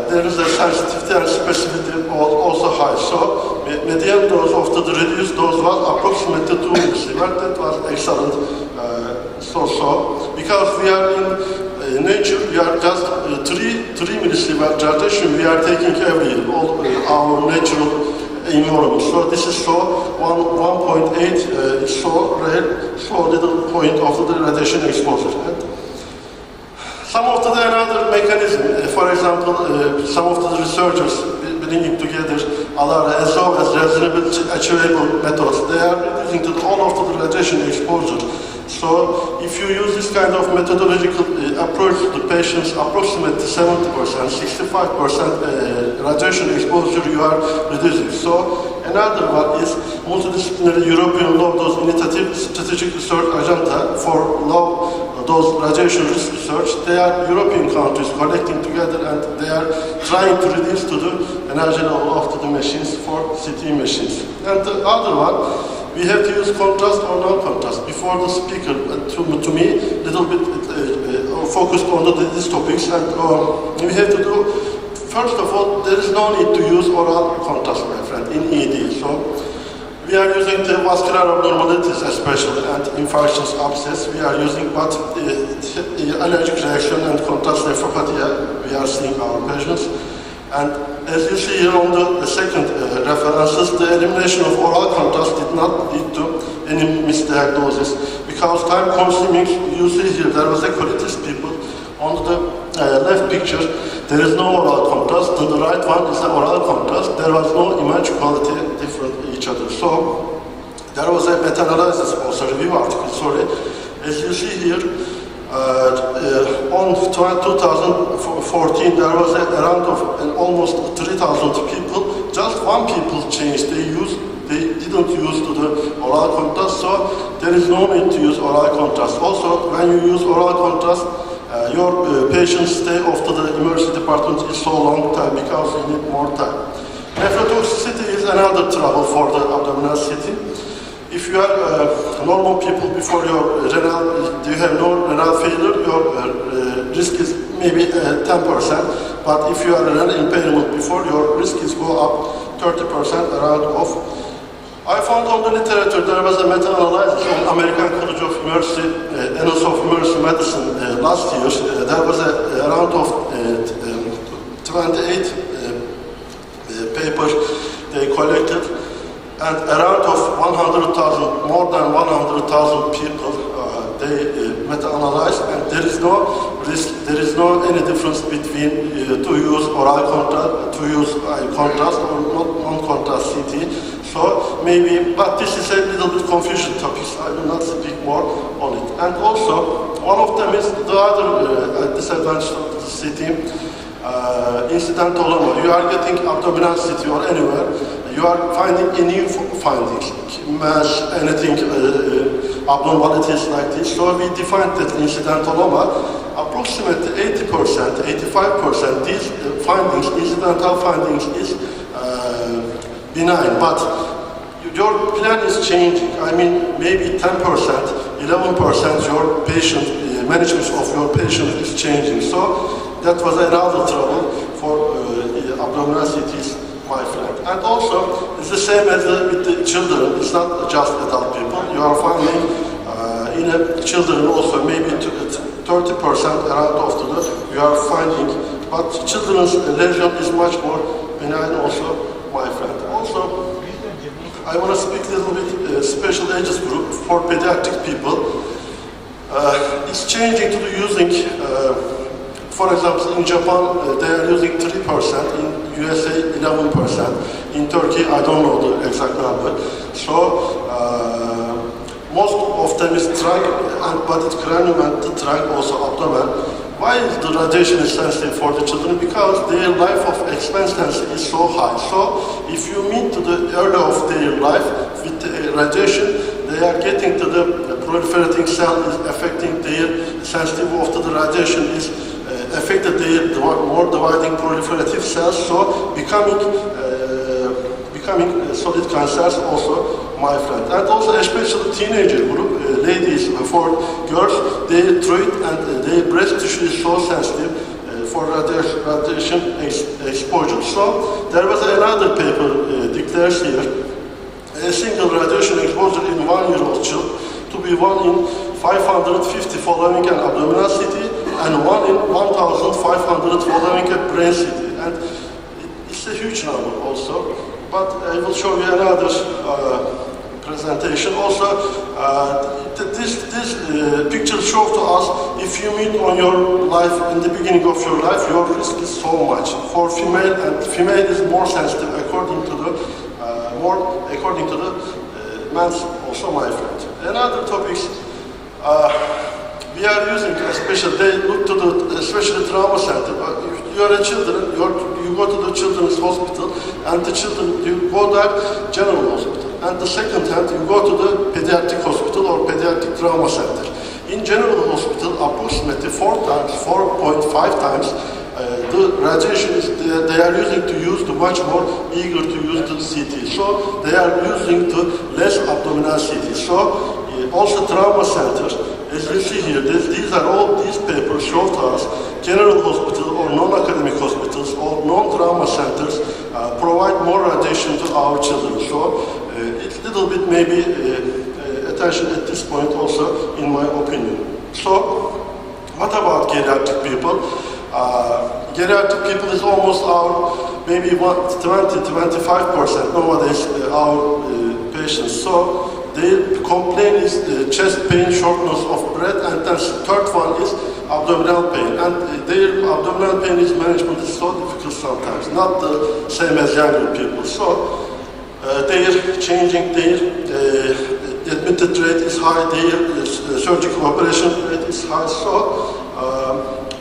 There is a sensitivity and specificity also high. So, median dose of the reduced dose was approximately 2 millisievert. That was excellent. Because we are in nature, we are just 3 millisievert radiation we are taking every year, all our natural environment. So this is 1.8 is so rare, so little point of the radiation exposure. And some of the another mechanism, for example, some of the researchers bringing together ALARA as well as reasonable achievable methods, they are reducing all of the radiation exposure. So if you use this kind of methodological approach to patients, approximately 70%, 65% radiation exposure you are reducing. So another one is multidisciplinary European low dose initiative strategic research agenda for low dose radiation risk research. They are European countries collecting together and they are trying to reduce to the energy level of the machines for CT machines. And the other one, we have to use contrast or non-contrast. Before the speaker, to me, little bit focused on these topics, and we have to do, first of all, there is no need to use oral contrast, my friend, in ED. So we are using the vascular abnormalities especially, and infectious abscess, we are using, but allergic reaction and contrast nephropathy, we are seeing our patients. And as you see here on the second references, the elimination of oral contrast did not lead to any misdiagnosis because time consuming, you see here, there was a colitis people. On the left picture, there is no oral contrast, and the right one is the oral contrast. There was no image quality different each other. So there was a meta-analysis, also review article, sorry. As you see here, on 2014, there was around of almost 3,000 people. Just one people changed. They didn't use the oral contrast, so there is no need to use oral contrast. Also, when you use oral contrast, your patient stay after the emergency department is so long time because you need more time. Nephrotoxicity is another trouble for the abdominal CT. If you are normal people before your renal, you have no renal failure, your risk is maybe 10%. But if you are renal impairment before, your risk is go up 30% around of. I found on the literature there was a meta-analysis on American College of Emergency, Annals of Emergency Medicine last year. There was around of 28 papers they collected. And around of 100,000, more than 100,000 people, they meta-analyzed, and there is no risk, there is no any difference between to use oral contrast, to use eye contrast or non-contrast CT. So maybe, but this is a little bit confusion topics. I will not speak more on it. And also, one of them is the other disadvantage of the CT. Incidentaloma. You are getting abdominal CT or anywhere. You are finding a new findings, mass, anything, abnormalities like this. So we defined that incidentaloma. Approximately 80%, 85%, these findings, incidental findings, is benign. But your plan is changing. I mean, maybe 10%, 11% your patient, management of your patient is changing. So that was another trouble for abdominal CTs, my friend. And also, it's the same as with the children. It's not just adult people. You are finding in children also maybe 30% around of the you are finding. But children's lesion is much more benign also, my friend. Also, I want to speak a little bit special ages group for pediatric people. It's changing to the using. For example, in Japan, they are using 3%, in USA, 11%. In Turkey, I don't know the exact number. So, most of them is trunk, but it's cranium and the trunk, also abdomen. Why is the radiation is sensitive for the children? Because their life of expectancy is so high. So, if you meet to the early of their life with the radiation, they are getting to the proliferating cell is affecting their sensitivity of the radiation is affected the more dividing proliferative cells, so becoming solid cancers also, my friend. And also especially teenager group, ladies, for girls, their throat and their breast tissue is so sensitive for radiation exposure. So there was another paper declares here, a single radiation exposure in 1-year-old child to be 1 in 550 following an abdominal CT, and 1 in 1,500 following a brain CT. And it's a huge number also. But I will show you another presentation. Also, this picture shows to us if you meet on your life, in the beginning of your life, your risk is so much. For female, and female is more sensitive according to the man's also, my friend. Another topics. We are using especially, they look to the, especially trauma center. If you are a children, you go to the children's hospital, and the children, you go there, general hospital. And the second hand, you go to the pediatric hospital or pediatric trauma center. In general hospital, approximately 4.5 times, the radiation is, they are using to use the much more eager to use the CT. So they are using the less abdominal CT. So also trauma center. As you see here, these papers show to us general hospital or non-academic hospitals or non-trauma centers provide more radiation to our children. So it's a little bit maybe attention at this point also, in my opinion. So what about geriatric people? Geriatric people is almost our maybe 20-25% nowadays our patients. So their complaint is chest pain, shortness of breath, and then third one is abdominal pain. And their abdominal pain is management is so difficult sometimes, not the same as younger people. So they're changing, their admitted rate is high, their surgical operation rate is high. So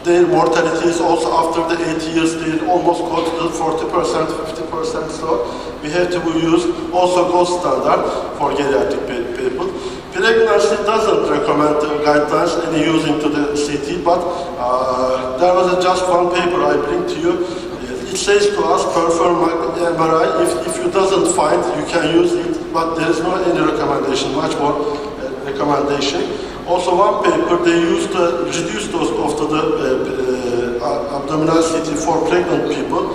their mortality is also after the 8 years, they're almost go to the 40%, 50%. So we have to use also gold standard for geriatric people. Pregnancy doesn't recommend the guidelines any using to the CT, but there was just one paper I bring to you. It says to us, perform MRI. If you doesn't find, you can use it, but there is no any recommendation, much more recommendation. Also, one paper they used the reduced dose of the abdominal CT for pregnant people.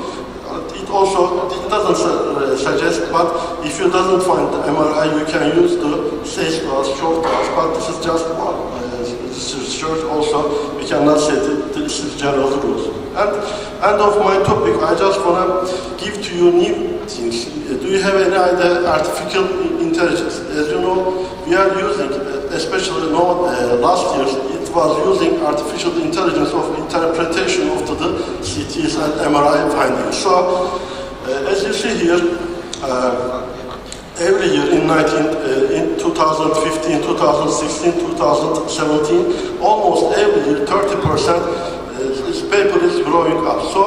It doesn't suggest, but if you doesn't find the MRI, you can use the safe class, short class. But this is just one research. Also, we cannot say that this is general rules. And end of my topic, I just wanna give to you new things. Do you have any idea artificial intelligence? As you know, we are using, especially last year, it was using artificial intelligence of interpretation of the CTs and MRI findings. So, as you see here, every year in 2015, 2016, 2017, almost every year 30% this paper is growing up. So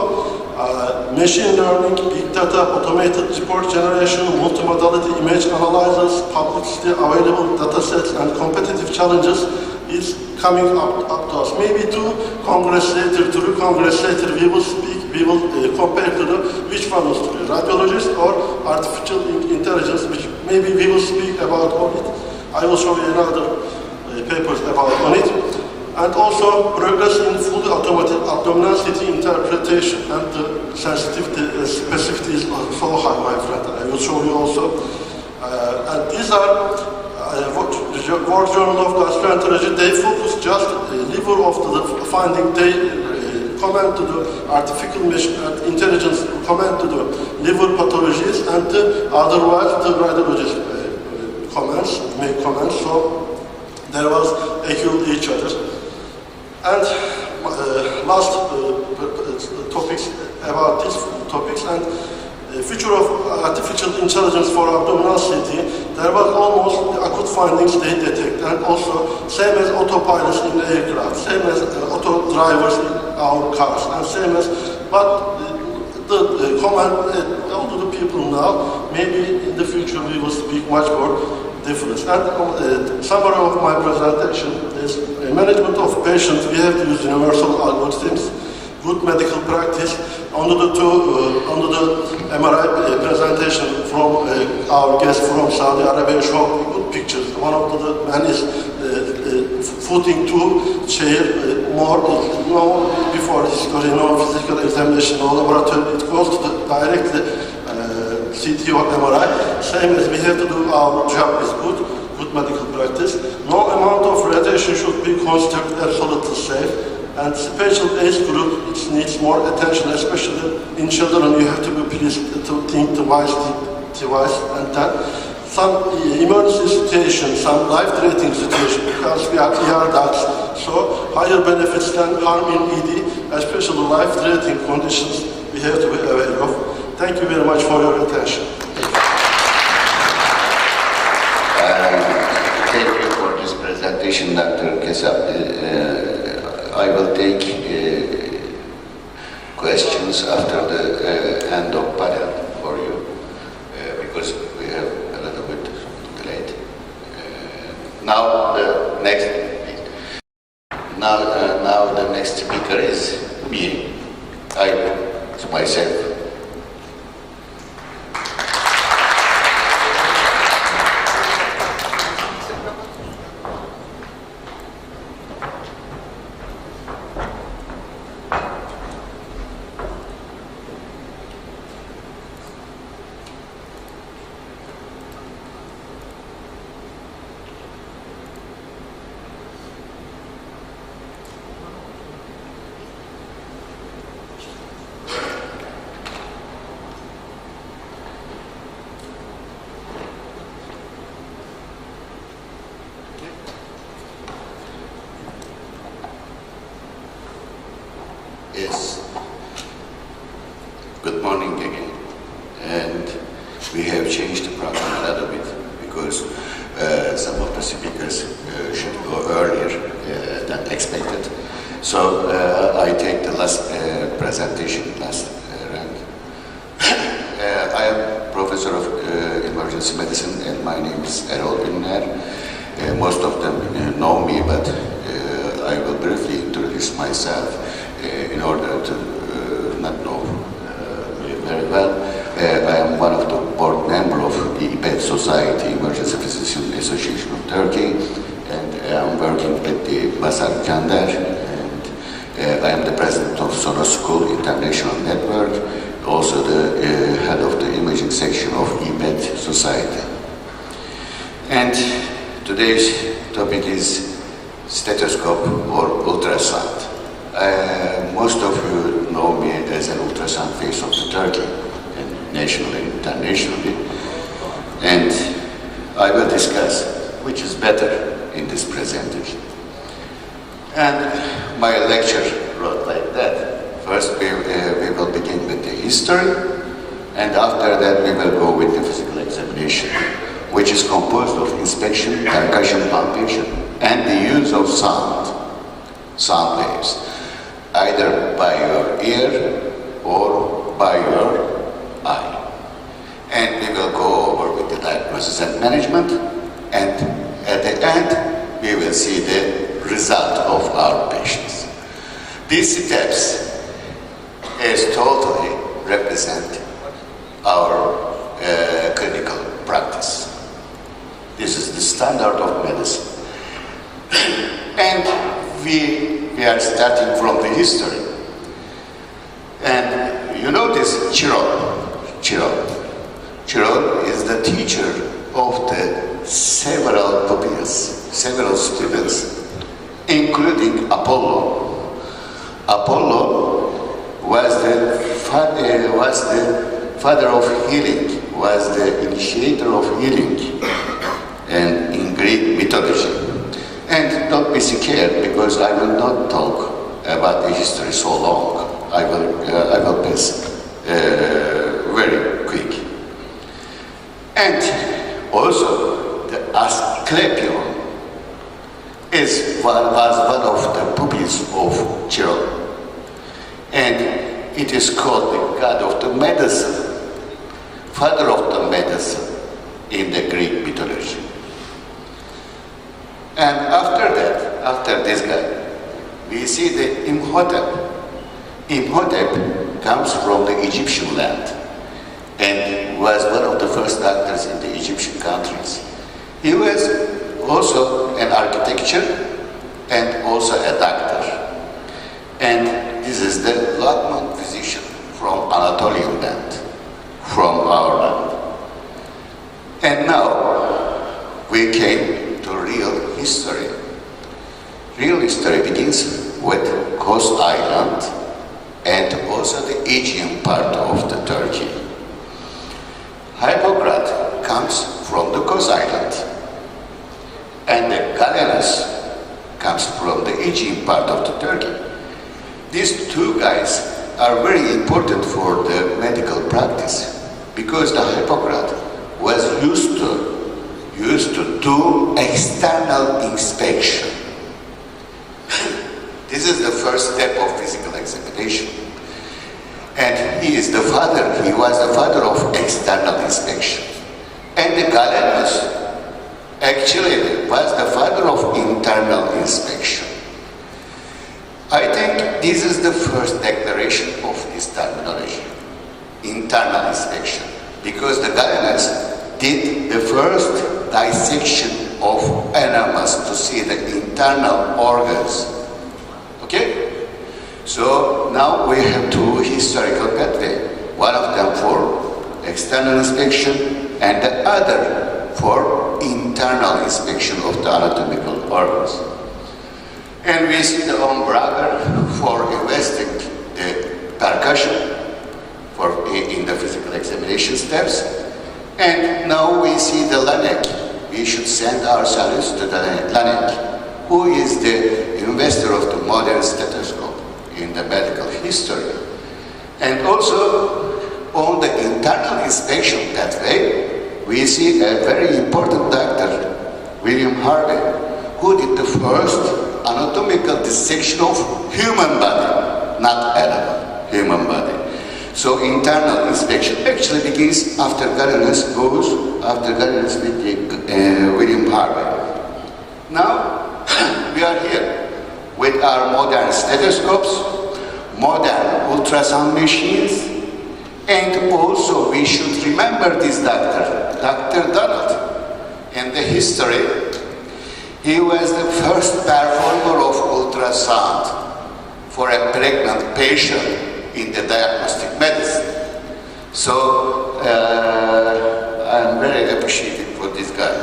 machine learning, big data, automated report generation, multimodality image analyzers, publicly available data sets and competitive challenges is coming up to us. Maybe two Congress later, three Congress later, we will speak, we will compare to which one is to be radiologist or artificial intelligence, which maybe we will speak about on it. I will show you another papers about on it. And also progress in fully automated abdominal CT interpretation, and the sensitivity, specificity is so high, my friend. I will show you also. And these are World Journal of Gastroenterology. They focus just liver of the finding. They comment to the artificial intelligence, comment to the liver pathologies, and otherwise the radiologist make comments. So there was equal each other. And last topics about these topics and future of artificial intelligence for abdominal CT. There was almost the acute findings they detect, and also same as autopilots in the aircraft, same as auto drivers in our cars, and same as, but the command all to the people now, maybe in the future we will speak much more difference. And summary of my presentation is management of patients. We have to use universal algorithms, good medical practice. Under the MRI presentation from our guest from Saudi Arabia showed good pictures. One of the man is footing to chair more before his physical examination or laboratory. It goes to directly CT or MRI. Same as we have to do our job is good medical practice. No amount of radiation should be considered absolutely safe. And special age group, it needs more attention, especially in children. You have to be pleased to think device, and then some emergency situation, some life-threatening situation, because we are ER docs, so higher benefits than harm in ED, especially life-threatening conditions we have to be aware of. Thank you very much for your attention. Thank you for this presentation, Dr. Kesap. I will take questions after the end of panel for you, because we have a little bit delayed. Now the next speaker is me. It's myself. Yes. Good morning again. And we have changed the program a little bit because some of the speakers should go earlier than expected. So I take the last presentation last rank. I am professor of emergency medicine, and my name is Erol Ünler. Most of them know me, but I will briefly introduce myself. In order to not know me very well, I am one of the board member of the İPET Society, Emergency Physician Association of Turkey, and I am working with the Basar Cander, and I am the president of Sonos School International Network, also the head of the imaging section of İPET Society. And today's topic is stethoscope or ultrasound. Most of you know me as an ultrasound face of the Turkey, and nationally and internationally. And I will discuss which is better, in this presentation. And my lecture wrote like that. First we will begin with the history, and after that we will go with the physical examination, which is composed of inspection, percussion, palpation, and the use of sound waves, either by your ear or by your eye. And we will go over with the diagnosis and management, and at the end we will see the result of our patients. These steps is totally represent our clinical practice. This is the standard of medicine. And we are starting from the history. And you know this Chiron is the teacher of the several pupils, several students, including Apollo. Apollo was the father of healing, was the initiator of healing, and in Greek mythology. And don't be scared, because I will not talk about the history so long. I will pass very quick. And also the Asclepion was one of the pupils of Chiron. And it is called the god of the medicine, father of the medicine in the Greek mythology. And after that, after this guy, we see the Imhotep. Imhotep comes from the Egyptian land and was one of the first doctors in the Egyptian countries. He was also an architecture and also a doctor. And this is the Lachman physician from Anatolian land, from our land. And now we came to real history. Real history begins with Kos Island and also the Aegean part of the Turkey. Hippocrates comes from the Kos Island, and the Galenus comes from the Aegean part of the Turkey. These two guys are very important for the medical practice, because the Hippocrates was used to do external inspection. This is the first step of physical examination. And he was the father of external inspection. And the Galenus actually was the father of internal inspection. I think this is the first declaration of this terminology, internal inspection, because the Galenus did the first dissection of animals to see the internal organs. Okay? So now we have two historical pathways, one of them for external inspection and the other for internal inspection of the anatomical organs. And we see the Umbrager for investigating the percussion in the physical examination steps. And now we see the Laennec. We should send ourselves to the Laennec, who is the inventor of the modern stethoscope in the medical history. And also on the internal inspection pathway, we see a very important doctor, William Harvey, who did the first anatomical dissection of human body, not animal, human body. So internal inspection actually begins after Galenus with William Harvey. Now we are here with our modern stethoscopes, modern ultrasound machines, and also we should remember this doctor, Dr. Donald. In the history, he was the first performer of ultrasound for a pregnant patient in the diagnostic medicine. So I'm very appreciative for this guy.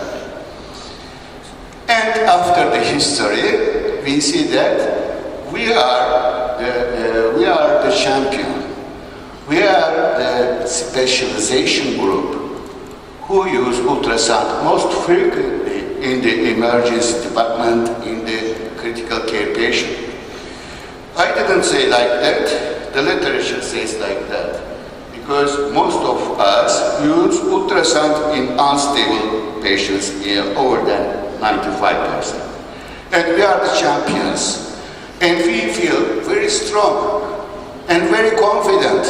And after the history, we see that we are the champion. We are the specialization group who use ultrasound most frequently in the emergency department, in the critical care patient. I didn't say like that, the literature says like that, because most of us use ultrasound in unstable patients over than 95%. And we are the champions, and we feel very strong and very confident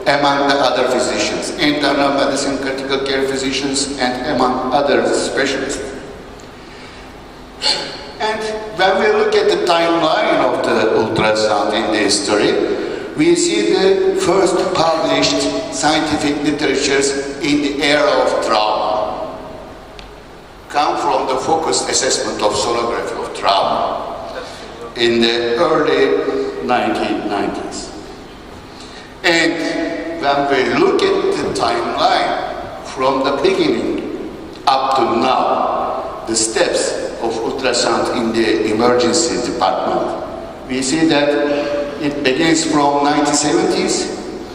among the other physicians, internal medicine, critical care physicians, and among other specialists. And when we look at the timeline of the ultrasound in the history, we see the first published scientific literatures in the era of trauma come from the focused assessment of sonography of trauma in the early 1990s. And when we look at the timeline from the beginning up to now, the steps of ultrasound in the emergency department, we see that it begins from 1970s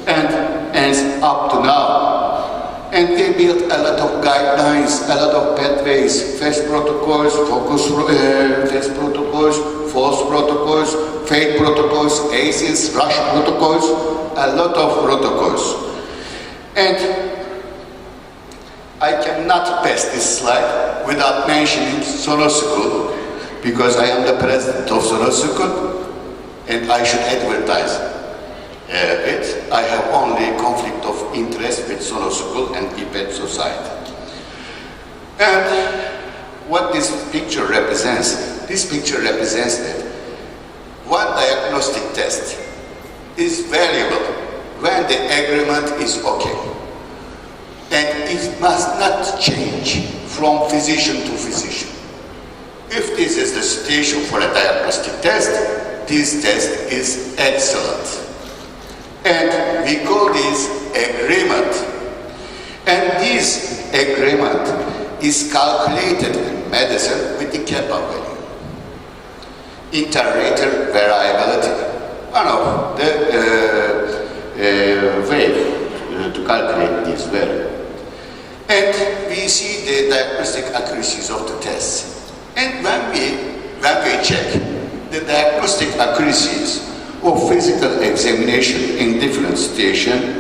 and ends up to now. And we built a lot of guidelines, a lot of pathways, FAST protocols, FAST protocols, FOSS protocols, FATE protocols, ACIS, RUSH protocols, a lot of protocols. And I cannot pass this slide without mentioning Sonosukul, because I am the president of Sonosukul and I should advertise it. I have only conflict of interest with Sonosukul and IPET Society. And what this picture represents, this picture represents that one diagnostic test is valuable when the agreement is okay. And it must not change from physician to physician. If this is the situation for a diagnostic test, this test is excellent. And we call this agreement. And this agreement is calculated in medicine with the kappa value. Inter-rater variability, one of the way to calculate this value. And we see the diagnostic accuracies of the tests. And when we check the diagnostic accuracies of physical examination in different situations,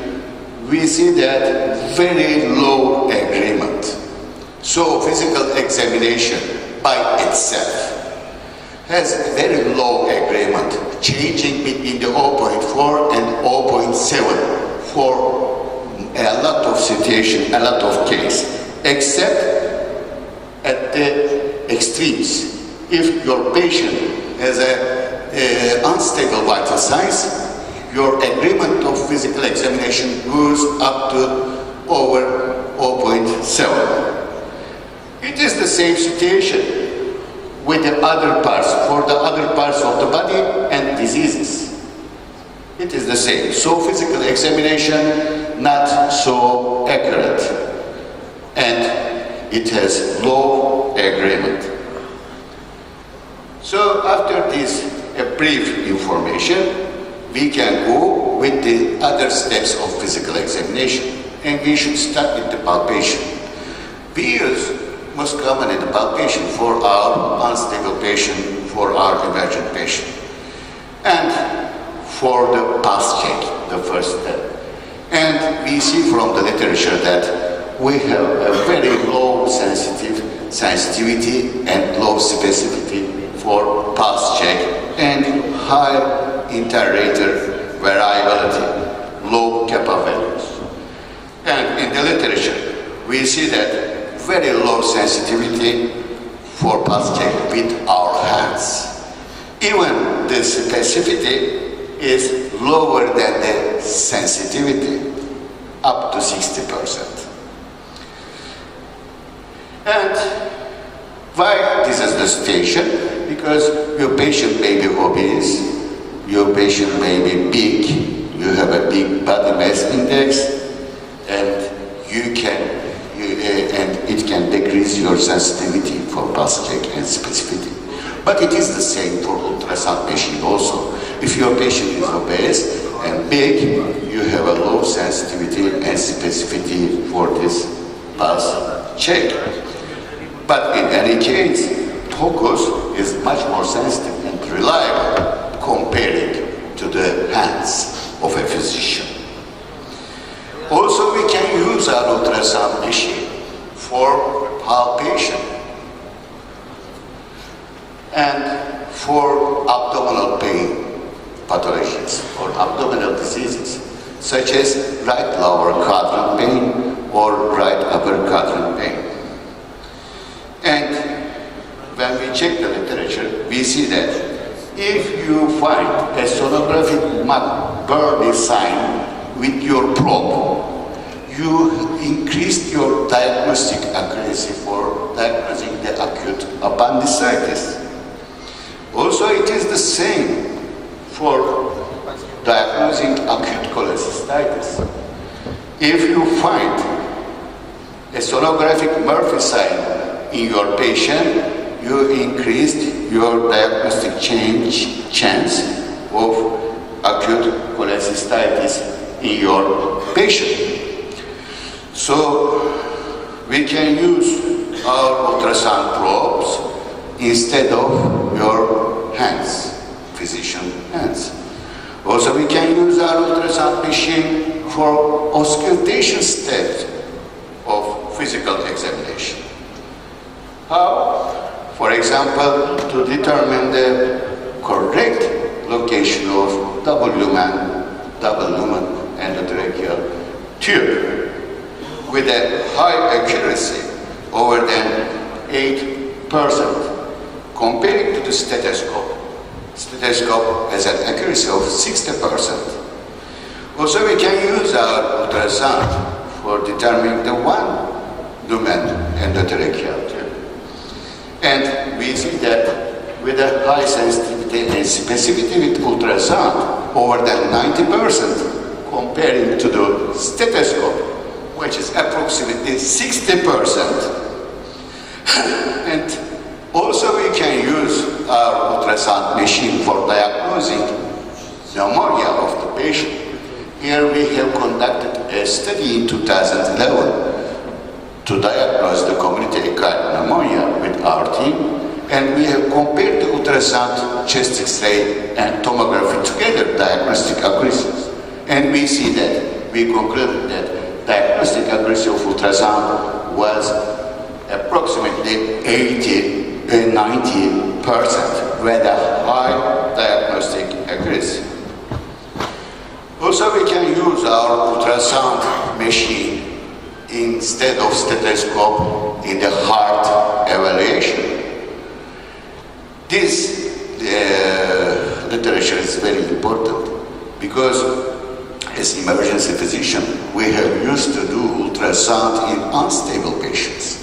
we see that very low agreement. So physical examination by itself has very low agreement, changing between the 0.4 and 0.7 for a lot of situation, a lot of case, except at the extremes. If your patient has a unstable vital signs, your agreement of physical examination goes up to over 0.7. It is the same situation with the other parts, for the other parts of the body and diseases. It is the same. So physical examination, not so accurate. And it has low agreement. So after this brief information, we can go with the other steps of physical examination. And we should start with the palpation. We use most commonly the palpation for our unstable patient, for our emergent patient. And for the pulse check, the first step. And we see from the literature that we have a very low sensitivity and low specificity for pulse check and high inter-rater variability, low kappa values. And in the literature, we see that very low sensitivity for pulse check with our hands. Even the specificity is lower than the sensitivity, up to 60%. And why this is the situation? Because your patient may be obese, your patient may be big, you have a big body mass index, and it can decrease your sensitivity for pulse check and specificity. But it is the same for ultrasound machine also. If your patient is obese and big, you have a low sensitivity and specificity for this pulse check. But in any case, focus is much more sensitive and reliable compared to the hands of a physician. Also, we can use our ultrasound machine for palpation and for abdominal pain pathologies or abdominal diseases, such as right lower quadrant pain or right upper quadrant pain. And when we check the literature, we see that if you find a sonographic burning sign with your probe, you increase your diagnostic accuracy for diagnosing the acute appendicitis. Also, it is the same for diagnosing acute cholecystitis. If you find a sonographic Murphy sign in your patient, you increased your diagnostic chance of acute cholecystitis in your patient. So we can use our ultrasound probes instead of your hands, physician hands. Also, we can use our ultrasound machine for auscultation steps of physical examination. How? For example, to determine the correct location of double lumen endotracheal tube with a high accuracy over than 8% compared to the stethoscope. Stethoscope has an accuracy of 60%. Also, we can use our ultrasound for determining the one lumen endotracheal tube. And we see that with a high sensitivity and specificity with ultrasound, over than 90% comparing to the stethoscope, which is approximately 60%. And also we can use our ultrasound machine for diagnosing pneumonia of the patient. Here we have conducted a study in 2011 to diagnose the community-acquired pneumonia with our team, and we have compared the ultrasound, chest X-ray, and tomography together diagnostic accuracies. And we see that, we concluded that diagnostic accuracy of ultrasound was approximately 90% with a high diagnostic accuracy. Also, we can use our ultrasound machine instead of stethoscope in the heart evaluation. This literature is very important because as emergency physician, we have used to do ultrasound in unstable patients.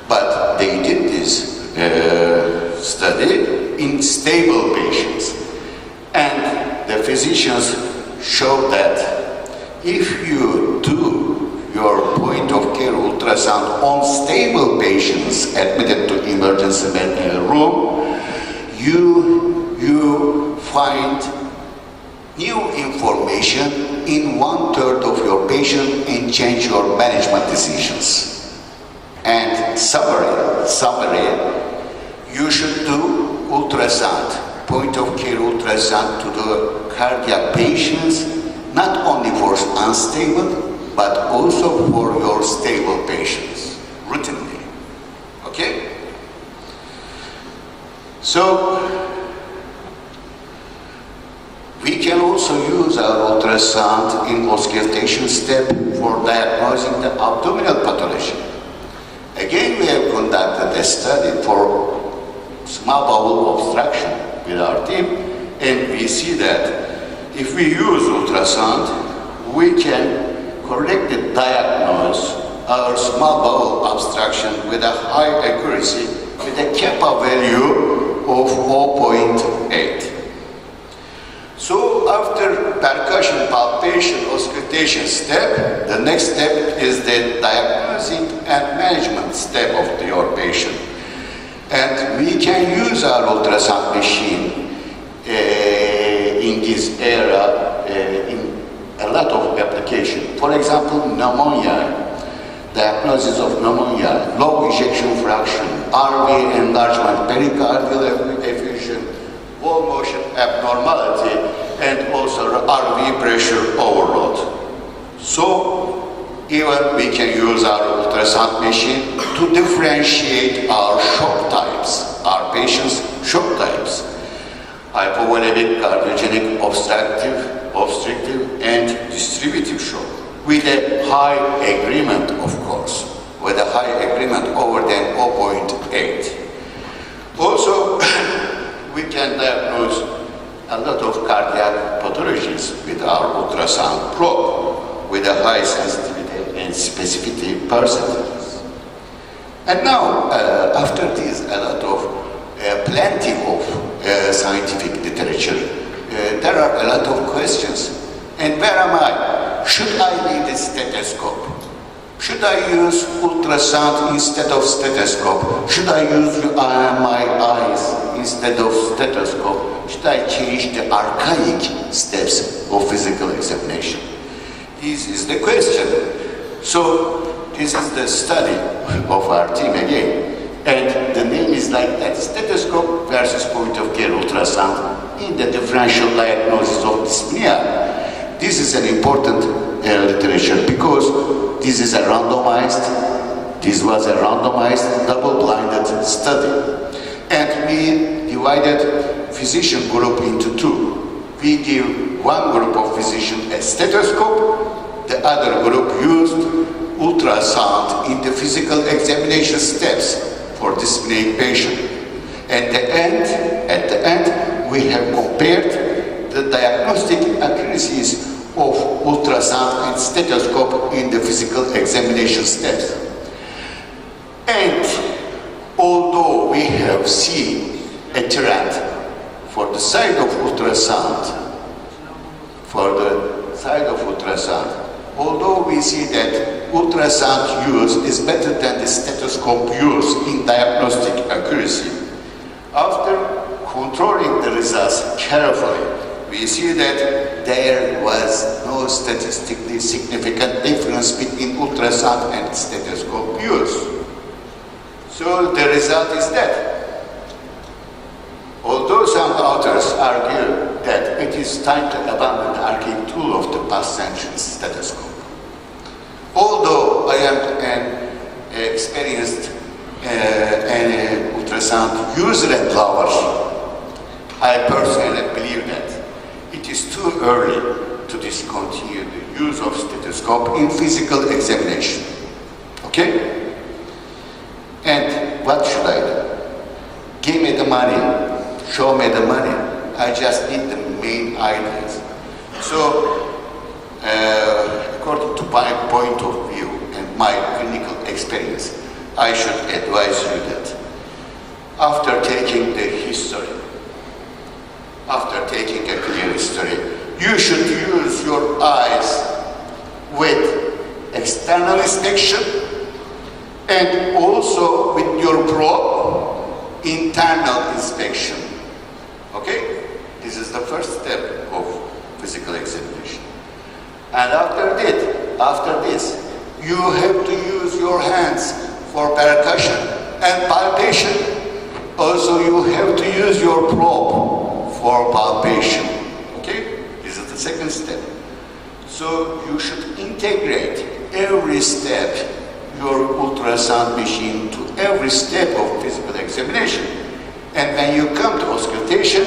But they did this study in stable patients. And the physicians showed that if you do your point of care ultrasound on stable patients admitted to emergency room, you find new information in 1/3 of your patient and change your management decisions. And summary, you should do ultrasound, point of care ultrasound to the cardiac patients, not only for unstable, but also for your stable patients, routinely. Okay? So, we can also use our ultrasound in auscultation step for diagnosing the abdominal pathology. Again, we have conducted a study for small bowel obstruction with our team, and we see that if we use ultrasound, we can correctly diagnose our small bowel obstruction with a high accuracy with a kappa value of 0.8. So after percussion, palpation, auscultation step, the next step is the diagnosing and management step of your patient. And we can use our ultrasound machine in this area in a lot of application. For example, pneumonia. diagnosis of pneumonia, low ejection fraction, RV enlargement, pericardial effusion, wall motion abnormality, and also RV pressure overload. So even we can use our ultrasound machine to differentiate our shock types, our patients' shock types. Hypovolemic, cardiogenic, obstructive, and distributive shock, with a high agreement, of course, with a high agreement over than 0.8. Also, we can diagnose a lot of cardiac pathologies with our ultrasound probe, with a high sensitivity and specificity percentages. And now, after this, a lot of plenty of scientific literature, there are a lot of questions. And where am I? Should I need a stethoscope? Should I use ultrasound instead of stethoscope? Should I use my eyes instead of stethoscope? Should I change the archaic steps of physical examination? This is the question. So this is the study of our team again. And the name is like that, stethoscope versus point-of-care ultrasound in the differential diagnosis of dyspnea. This is an important literature because this was a randomized, double-blinded study. And we divided physician group into two. We give one group of physicians a stethoscope, the other group used ultrasound in the physical examination steps for dyspneic patient. At the end, we have compared the diagnostic accuracies of ultrasound and stethoscope in the physical examination steps. And although we have seen a trend for the side of ultrasound, although we see that ultrasound use is better than the stethoscope use in diagnostic accuracy, after controlling the results carefully, we see that there was no statistically significant difference between ultrasound and stethoscope use. So the result is that, although some authors argue that it is time to abandon the archaic tool of the past century's stethoscope, although I am an experienced ultrasound user and lover, I personally believe that it is too early to discontinue the use of stethoscope in physical examination. Okay? And what should I do? Give me the money, show me the money. I just need the main ideas. So, according to my point of view and my clinical experience, I should advise you that after taking the history, after taking a clear history, you should use your eyes with external inspection and also with your probe, internal inspection. Okay? This is the first step of physical examination. And after this, you have to use your hands for percussion and palpation. Also, you have to use your probe for palpation. Okay? This is the second step. So you should integrate every step, your ultrasound machine, to every step of physical examination. And when you come to auscultation,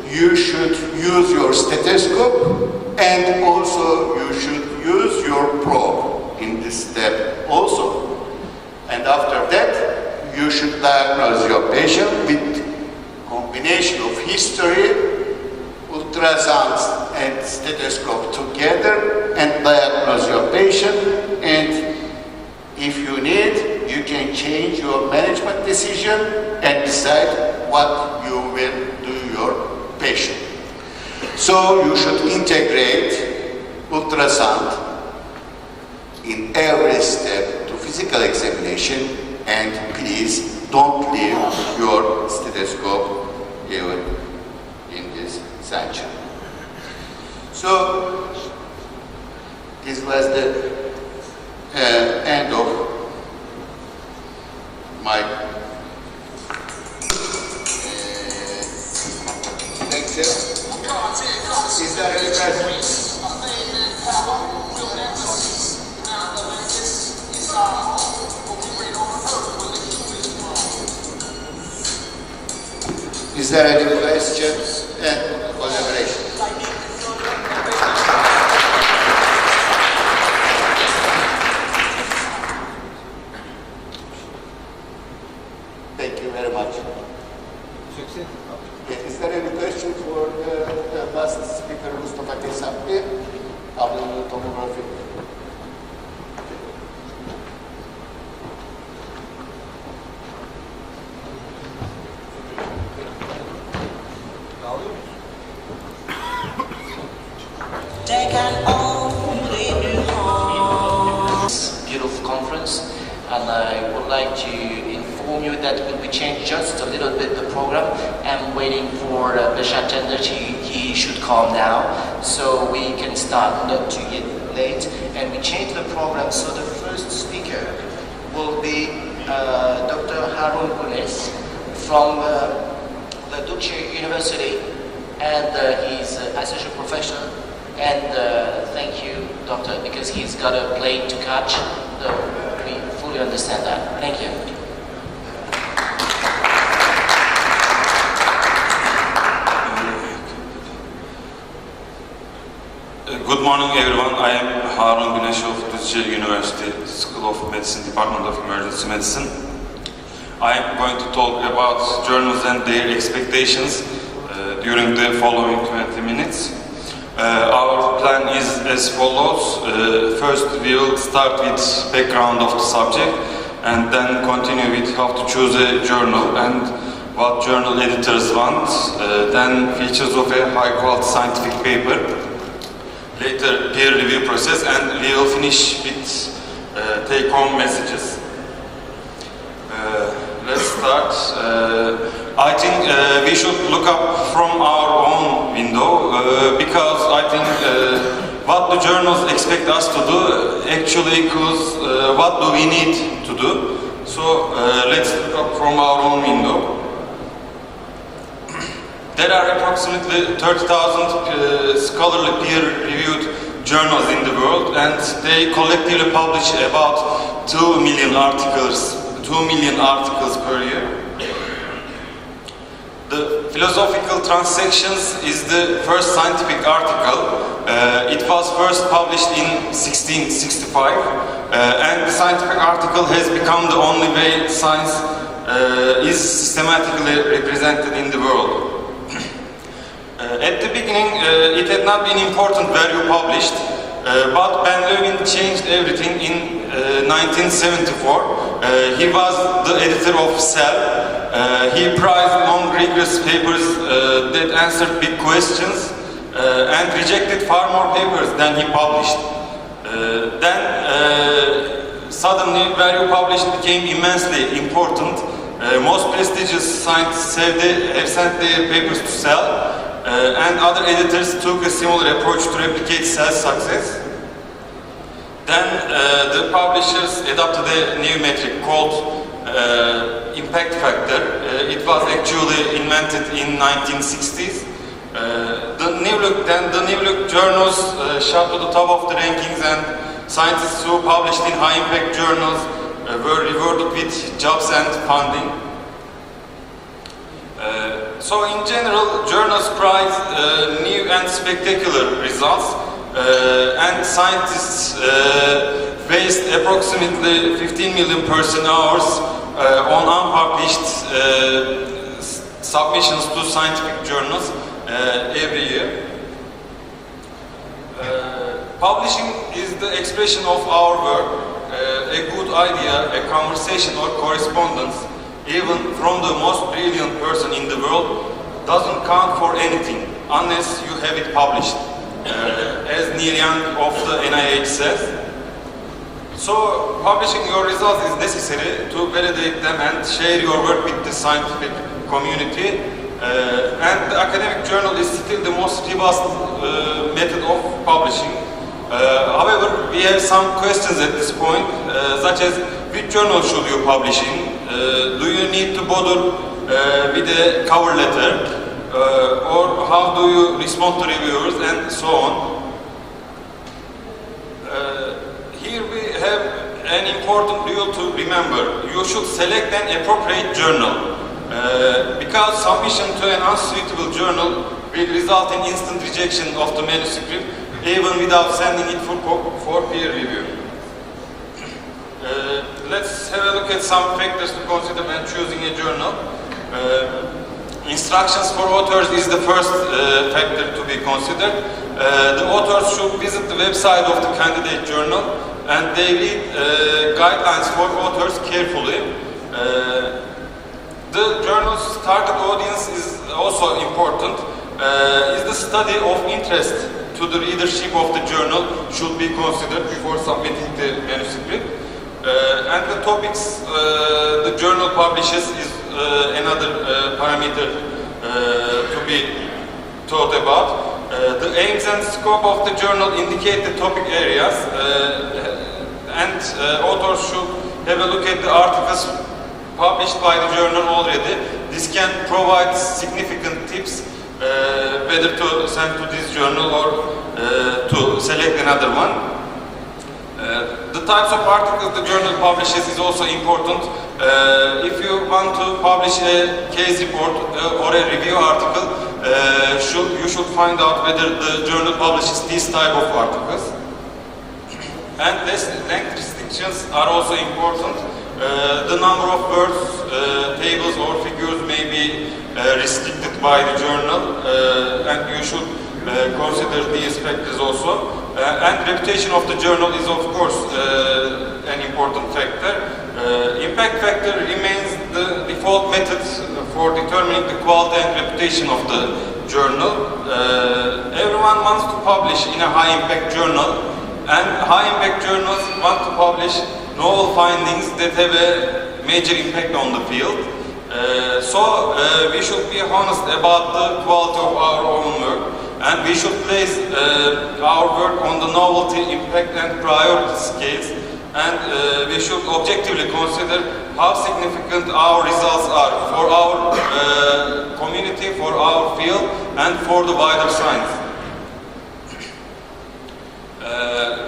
you should use your stethoscope and also you should use your probe in this step also. And after that, you should diagnose your patient with combination of history, ultrasound and stethoscope together and diagnose your patient. And if you need, you can change your management decision and decide what you will do your patient. So you should integrate ultrasound in every step to physical examination, and please don't leave your stethoscope even in this section. So this was the End of my lecture. Is there any questions? Is there any questions and collaboration? Thank you very much. Is there any question for the last speaker, Mustafa Kesapli, Canlı tomography? Beautiful conference, and I would like to inform you that we'll be changing just a little bit the program. I'm waiting for Bashar Tender he should come now, so we can start not to get late. And we changed the program, so the first speaker will be Dr. Harun Gunes from the Dutch University, and he's an associate professor. And thank you, Doctor, because he's got a plane to catch. We fully understand that. Thank you. Good morning, everyone. I am Harun Güneş of Düzce University School of Medicine, Department of Emergency Medicine. I am going to talk about journals and their expectations during the following 20 minutes. Our plan is as follows. First, we will start with background of the subject and then continue with how to choose a journal and what journal editors want, then features of a high-quality scientific paper, later peer review process, and we will finish with take-home messages. Let's start. I think we should look up from our own window because I think what the journals expect us to do actually equals what do we need to do. So let's look up from our own window. There are approximately 30,000 scholarly peer-reviewed journals in the world, and they collectively publish about 2 million articles per year. The Philosophical Transactions is the first scientific article. It was first published in 1665, and the scientific article has become the only way science is systematically represented in the world. At the beginning, it had not been important where you published, but Ben Levin changed everything in 1974. He was the editor of Cell. He prized long, rigorous papers that answered big questions and rejected far more papers than he published. Then suddenly where you published became immensely important. Most prestigious scientists have sent their papers to Cell, and other editors took a similar approach to replicate Cell's success. Then the publishers adopted a new metric called impact factor. It was actually invented in 1960s. The New Look journals shot to the top of the rankings, and scientists who published in high-impact journals were rewarded with jobs and funding. So in general, journals prize new and spectacular results, and scientists waste approximately 15 million person-hours on unpublished submissions to scientific journals every year. Publishing is the expression of our work. A good idea, a conversation or correspondence, even from the most brilliant person in the world, doesn't count for anything unless you have it published, as Neil Young of the NIH says. So publishing your results is necessary to validate them and share your work with the scientific community. And the academic journal is still the most robust method of publishing. However, we have some questions at this point, such as which journal should you publish in? Do you need to bother with a cover letter? Or how do you respond to reviewers and so on? Here we have an important rule to remember. You should select an appropriate journal. Because submission to an unsuitable journal will result in instant rejection of the manuscript, even without sending it for peer review. Let's have a look at some factors to consider when choosing a journal. Instructions for authors is the first factor to be considered. The authors should visit the website of the candidate journal and they read guidelines for authors carefully. The journal's target audience is also important. Is the study of interest to the readership of the journal should be considered before submitting the manuscript. And the topics the journal publishes is another parameter to be thought about. The aims and scope of the journal indicate the topic areas, and authors should have a look at the articles published by the journal already. This can provide significant tips whether to send to this journal or to select another one. The types of articles the journal publishes is also important. If you want to publish a case report or a review article, you should find out whether the journal publishes this type of articles. And length restrictions are also important. The number of words, tables or figures may be restricted by the journal, and you should consider these factors also. And reputation of the journal is of course an important factor. Impact factor remains the default method for determining the quality and reputation of the journal. Everyone wants to publish in a high impact journal, and high impact journals want to publish novel findings that have a major impact on the field. So we should be honest about the quality of our own work, and we should place our work on the novelty, impact and priority scales, and we should objectively consider how significant our results are for our community, for our field and for the wider science.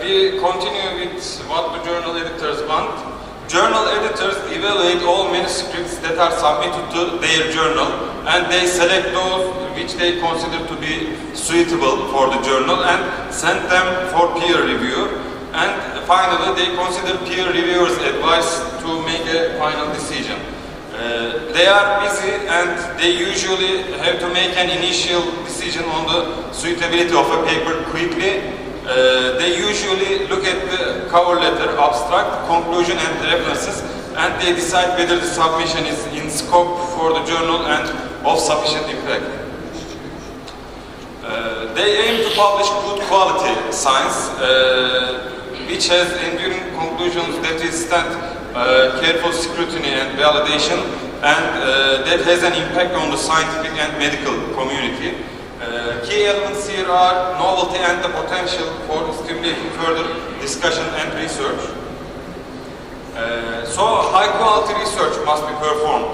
We continue with what the journal editors want. Journal editors evaluate all manuscripts that are submitted to their journal, and they select those which they consider to be suitable for the journal and send them for peer review. And finally, they consider peer reviewers' advice to make a final decision. They are busy and they usually have to make an initial decision on the suitability of a paper quickly. They usually look at the cover letter, abstract, conclusion and references, and they decide whether the submission is in scope for the journal and of sufficient impact. They aim to publish good quality science, which has enduring conclusions that withstand careful scrutiny and validation, and that has an impact on the scientific and medical community. Key elements here are novelty and the potential for stimulating further discussion and research. So high quality research must be performed.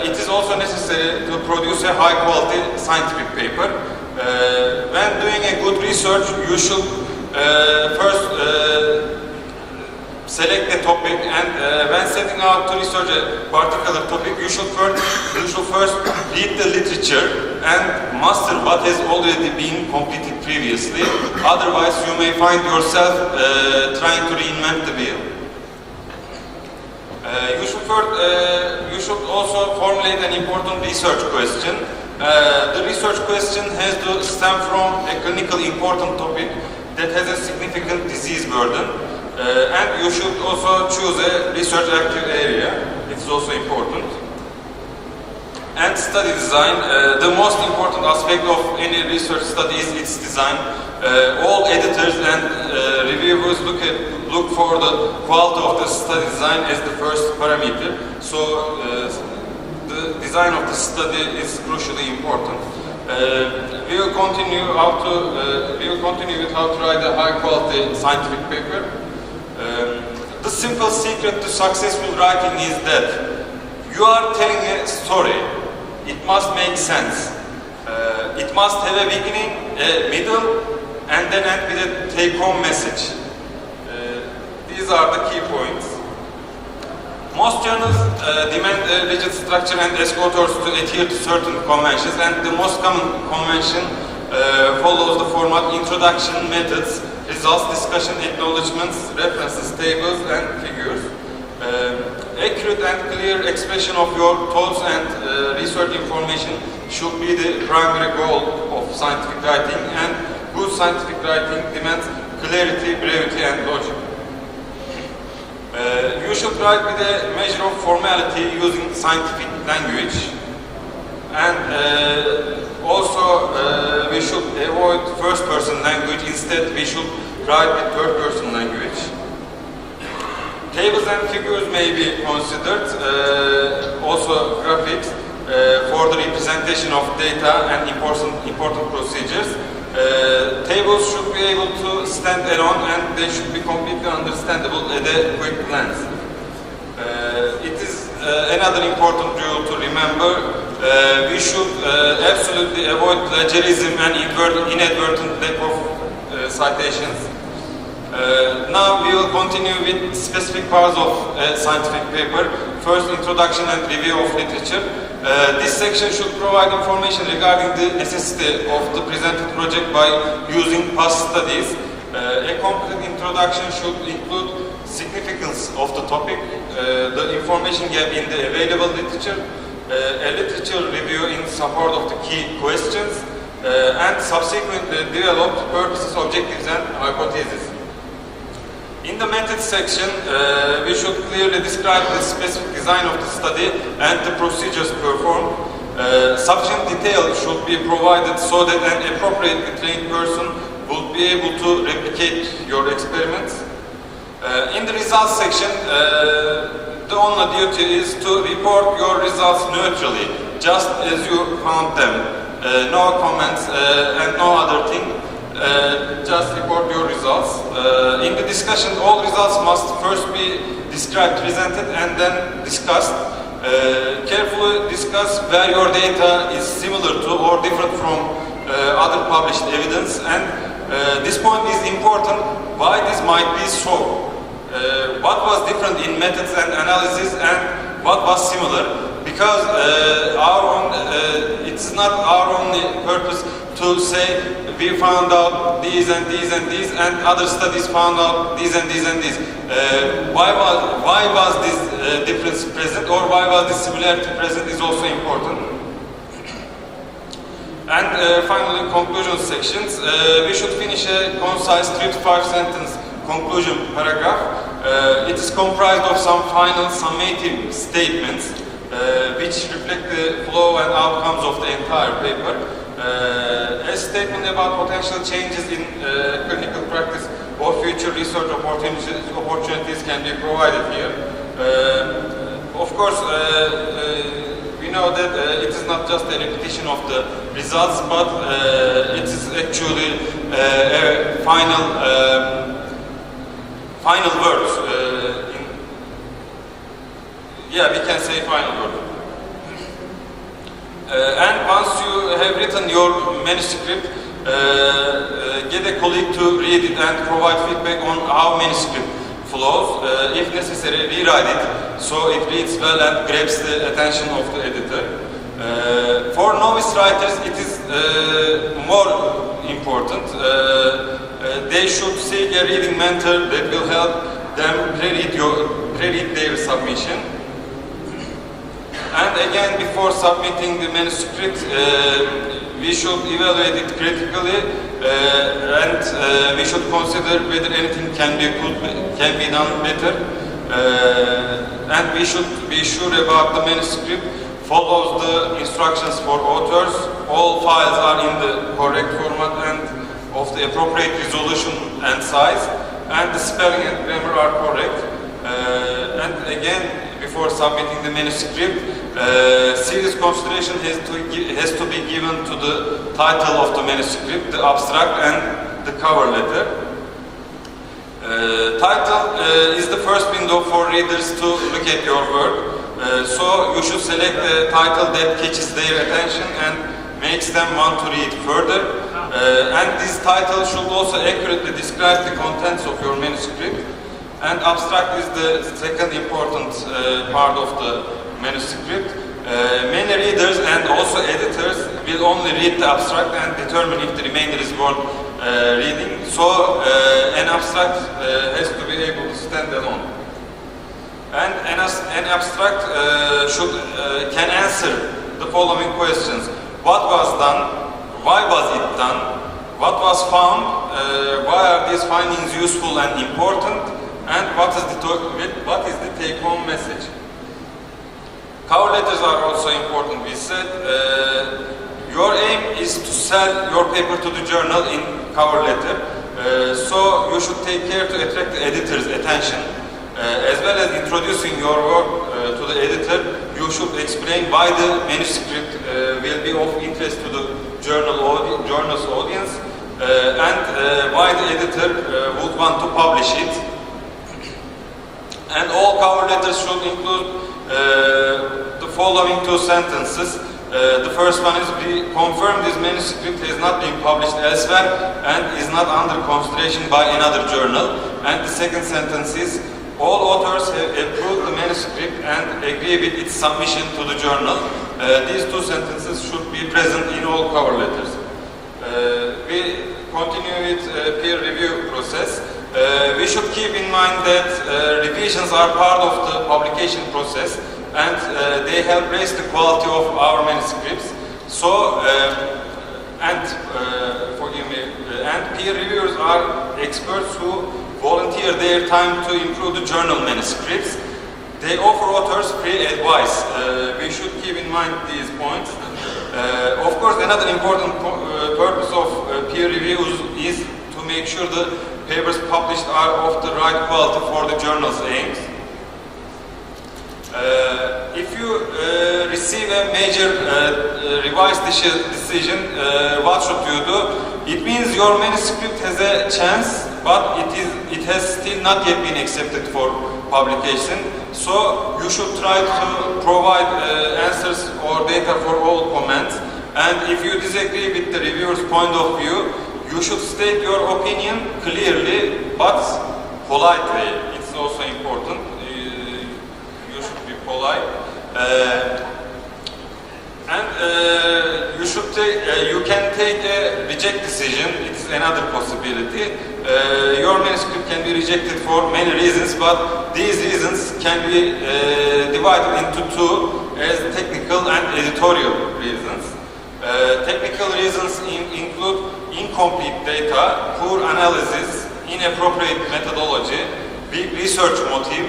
It is also necessary to produce a high quality scientific paper. When doing a good research, you should first select a topic, and when setting out to research a particular topic, you should first read the literature and master what has already been completed previously. Otherwise, you may find yourself trying to reinvent the wheel. You should also formulate an important research question. The research question has to stem from a clinically important topic that has a significant disease burden. And you should also choose a research active area. It's also important. And study design. The most important aspect of any research study is its design. All editors and reviewers look for the quality of the study design as the first parameter. So the design of the study is crucially important. We will continue with how to write a high-quality scientific paper. The simple secret to successful writing is that you are telling a story. It must make sense. It must have a beginning, a middle, and then end with a take-home message. These are the key points. Most journals demand a rigid structure and ask authors to adhere to certain conventions, and the most common convention follows the format: introduction, methods, results, discussion, acknowledgements, references, tables, and figures. Accurate and clear expression of your thoughts and research information should be the primary goal of scientific writing, and good scientific writing demands clarity, brevity, and logic. You should write with a measure of formality using scientific language, and also we should avoid first-person language. Instead, we should write with third-person language. Tables and figures may be considered, also graphics, for the representation of data and important procedures. Tables should be able to stand alone, and they should be completely understandable at a quick glance. It is another important rule to remember. We should absolutely avoid plagiarism and inadvertent lack of citations. Now we will continue with specific parts of a scientific paper. First, introduction and review of literature. This section should provide information regarding the necessity of the presented project by using past studies. A complete introduction should include significance of the topic, the information gap in the available literature, a literature review in support of the key questions, and subsequently developed purposes, objectives, and hypotheses. In the methods section, we should clearly describe the specific design of the study and the procedures performed. Sufficient detail should be provided so that an appropriately trained person will be able to replicate your experiments. In the results section, the only duty is to report your results neutrally, just as you found them. No comments and no other thing. Just report your results. In the discussion, all results must first be described, presented, and then discussed. Carefully discuss where your data is similar to or different from other published evidence, and this point is important, why this might be so. What was different in methods and analysis, and what was similar? Because it's not our only purpose to say we found out these and these and these, and other studies found out these and these and these. Why was this difference present, or why was this similarity present, is also important. And finally, conclusion sections. We should finish a concise 3 to 5 sentence conclusion paragraph. It is comprised of some final summative statements which reflect the flow and outcomes of the entire paper. A statement about potential changes in clinical practice or future research opportunities can be provided here. Of course, we know that it is not just a repetition of the results, but it is actually a final words. We can say final word. And once you have written your manuscript, get a colleague to read it and provide feedback on how manuscript flows. If necessary, rewrite it so it reads well and grabs the attention of the editor. For novice writers, it is more important. They should seek a reading mentor that will help them pre-read their submission. And again, before submitting the manuscript, we should evaluate it critically, and we should consider whether anything can be done better. And we should be sure about the manuscript follows the instructions for authors. All files are in the correct format and of the appropriate resolution and size, and the spelling and grammar are correct. And again, before submitting the manuscript, serious consideration has to be given to the title of the manuscript, the abstract and the cover letter. Title is the first window for readers to look at your work, so you should select a title that catches their attention and makes them want to read further. And this title should also accurately describe the contents of your manuscript. And abstract is the second important part of the manuscript. Many readers and also editors will only read the abstract and determine if the remainder is worth reading. So an abstract has to be able to stand alone. And an abstract can answer the following questions. What was done? Why was it done? What was found? Why are these findings useful and important? And what is the take-home message? Cover letters are also important. We said your aim is to sell your paper to the journal in cover letter. So you should take care to attract the editor's attention. As well as introducing your work to the editor, you should explain why the manuscript will be of interest to the journal's audience and why the editor would want to publish it. And all cover letters should include the following two sentences. The first one is, we confirm this manuscript has not been published elsewhere and is not under consideration by another journal. And the second sentence is, all authors have approved the manuscript and agree with its submission to the journal. These two sentences should be present in all cover letters. We continue with peer review process. We should keep in mind that revisions are part of the publication process and they help raise the quality of our manuscripts. So, and peer reviewers are experts who volunteer their time to improve the journal manuscripts. They offer authors free advice. We should keep in mind these points. Of course, another important purpose of peer reviews is to make sure the papers published are of the right quality for the journal's aims. If you receive a major revised decision, what should you do? It means your manuscript has a chance, but it has still not yet been accepted for publication. So you should try to provide answers or data for all comments. And if you disagree with the reviewer's point of view, you should state your opinion clearly but politely. It's also important. You should be polite. You can take a reject decision. It's another possibility. Your manuscript can be rejected for many reasons, but these reasons can be divided into two as technical and editorial reasons. Technical reasons include incomplete data, poor analysis, inappropriate methodology, big research motive,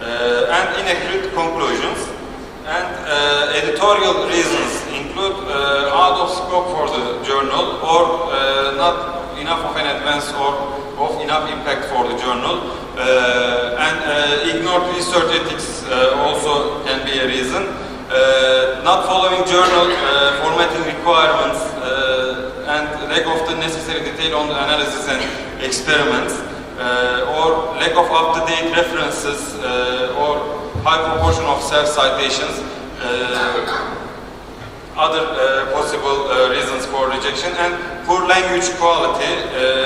and inaccurate conclusions. And editorial reasons include out of scope for the journal or not enough of an advance or of enough impact for the journal. And ignored research ethics also can be a reason. Not following journal formatting requirements and lack of the necessary detail on the analysis and experiments or lack of up-to-date references or high proportion of self-citations, other possible reasons for rejection, and poor language quality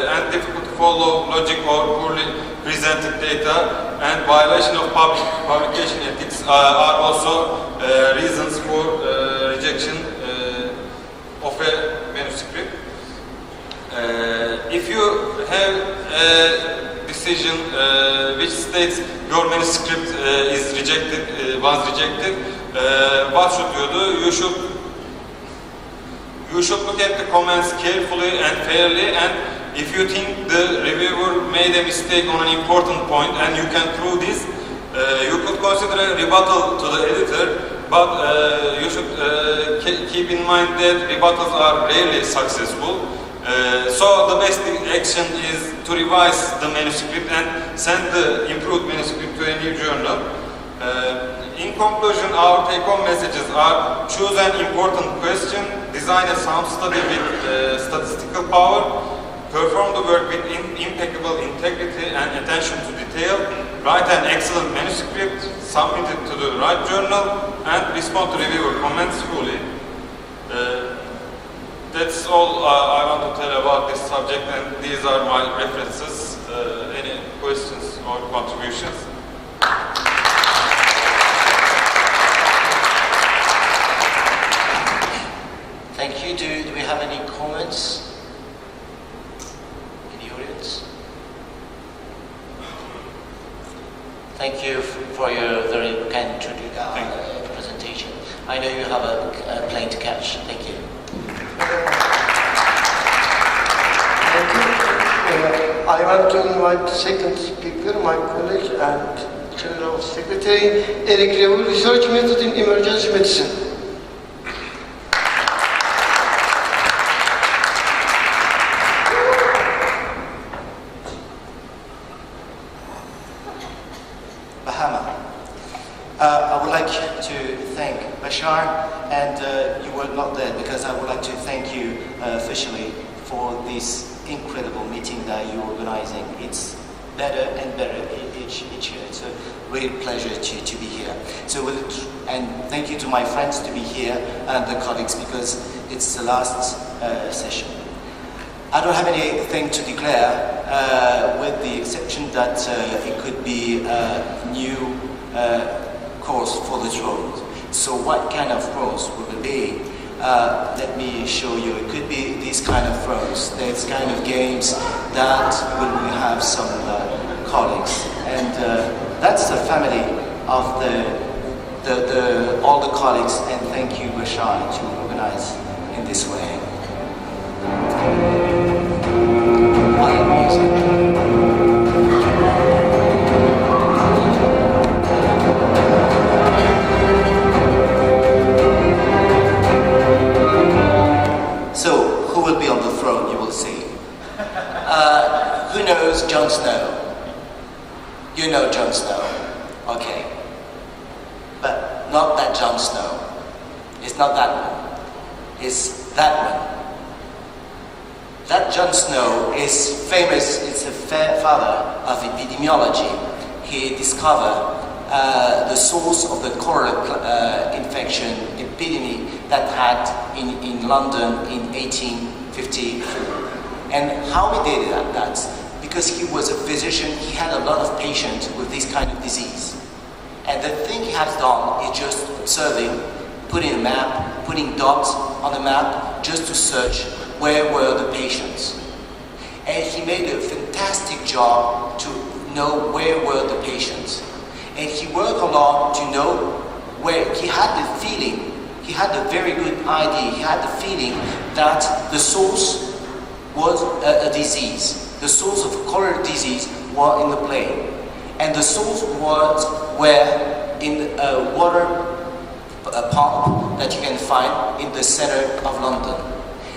and difficult to follow logic or poorly presented data and violation of publication ethics are also reasons for rejection of a manuscript. If you have a decision which states your manuscript is rejected, was rejected, what should you do? You should look at the comments carefully and fairly, and if you think the reviewer made a mistake on an important point and you can prove this, you could consider a rebuttal to the editor, but you should keep in mind that rebuttals are rarely successful. So the best action is to revise the manuscript and send the improved manuscript to a new journal. In conclusion, our take-home messages are: choose an important question, design a sound study with statistical power, perform the work with impeccable integrity and attention to detail, write an excellent manuscript, submit it to the right journal, and respond to reviewer comments fully. That's all I want to tell about this subject, and these are my references. Any questions or contributions? Thank you. Do we have any comments in the audience? Thank you for your very kind presentation. I know you have a plane to catch. Thank you. Thank you. I want to invite the second speaker, my colleague and General Secretary, Eric Revol, Research Method in Emergency Medicine. I would like to thank Bashar, and you were not there because I would like to thank you officially for this incredible meeting that you're organizing. It's better and better each year. It's a real pleasure to be here. And thank you to my friends to be here and the colleagues, because it's the last session. I don't have anything to declare, with the exception that it could be a new course for the drones. So what kind of drones will it be? Let me show you. It could be these kind of drones. There's kind of games that will have some colleagues, and that's the family of all the colleagues. And thank you, Bashar, to organize in this way. So, who will be on the throne, you will see. Who knows Jon Snow? You know Jon Snow, okay. But not that Jon Snow. It's not that one. It's that one. That Jon Snow is famous. It's the father of epidemiology. He discovered the source of the cholera infection epidemic that had in London in 1854. And how he did that? Because he was a physician, he had a lot of patients with this kind of disease. And the thing he has done is just observing, putting a map, putting dots on the map, just to search where were the patients. And he made a fantastic job to know where were the patients. And he worked a lot to know where. He had the feeling, he had a very good idea, he had the feeling that the source was a disease. The source of cholera disease was in the plain. And the source was where in a water pump that you can find in the center of London.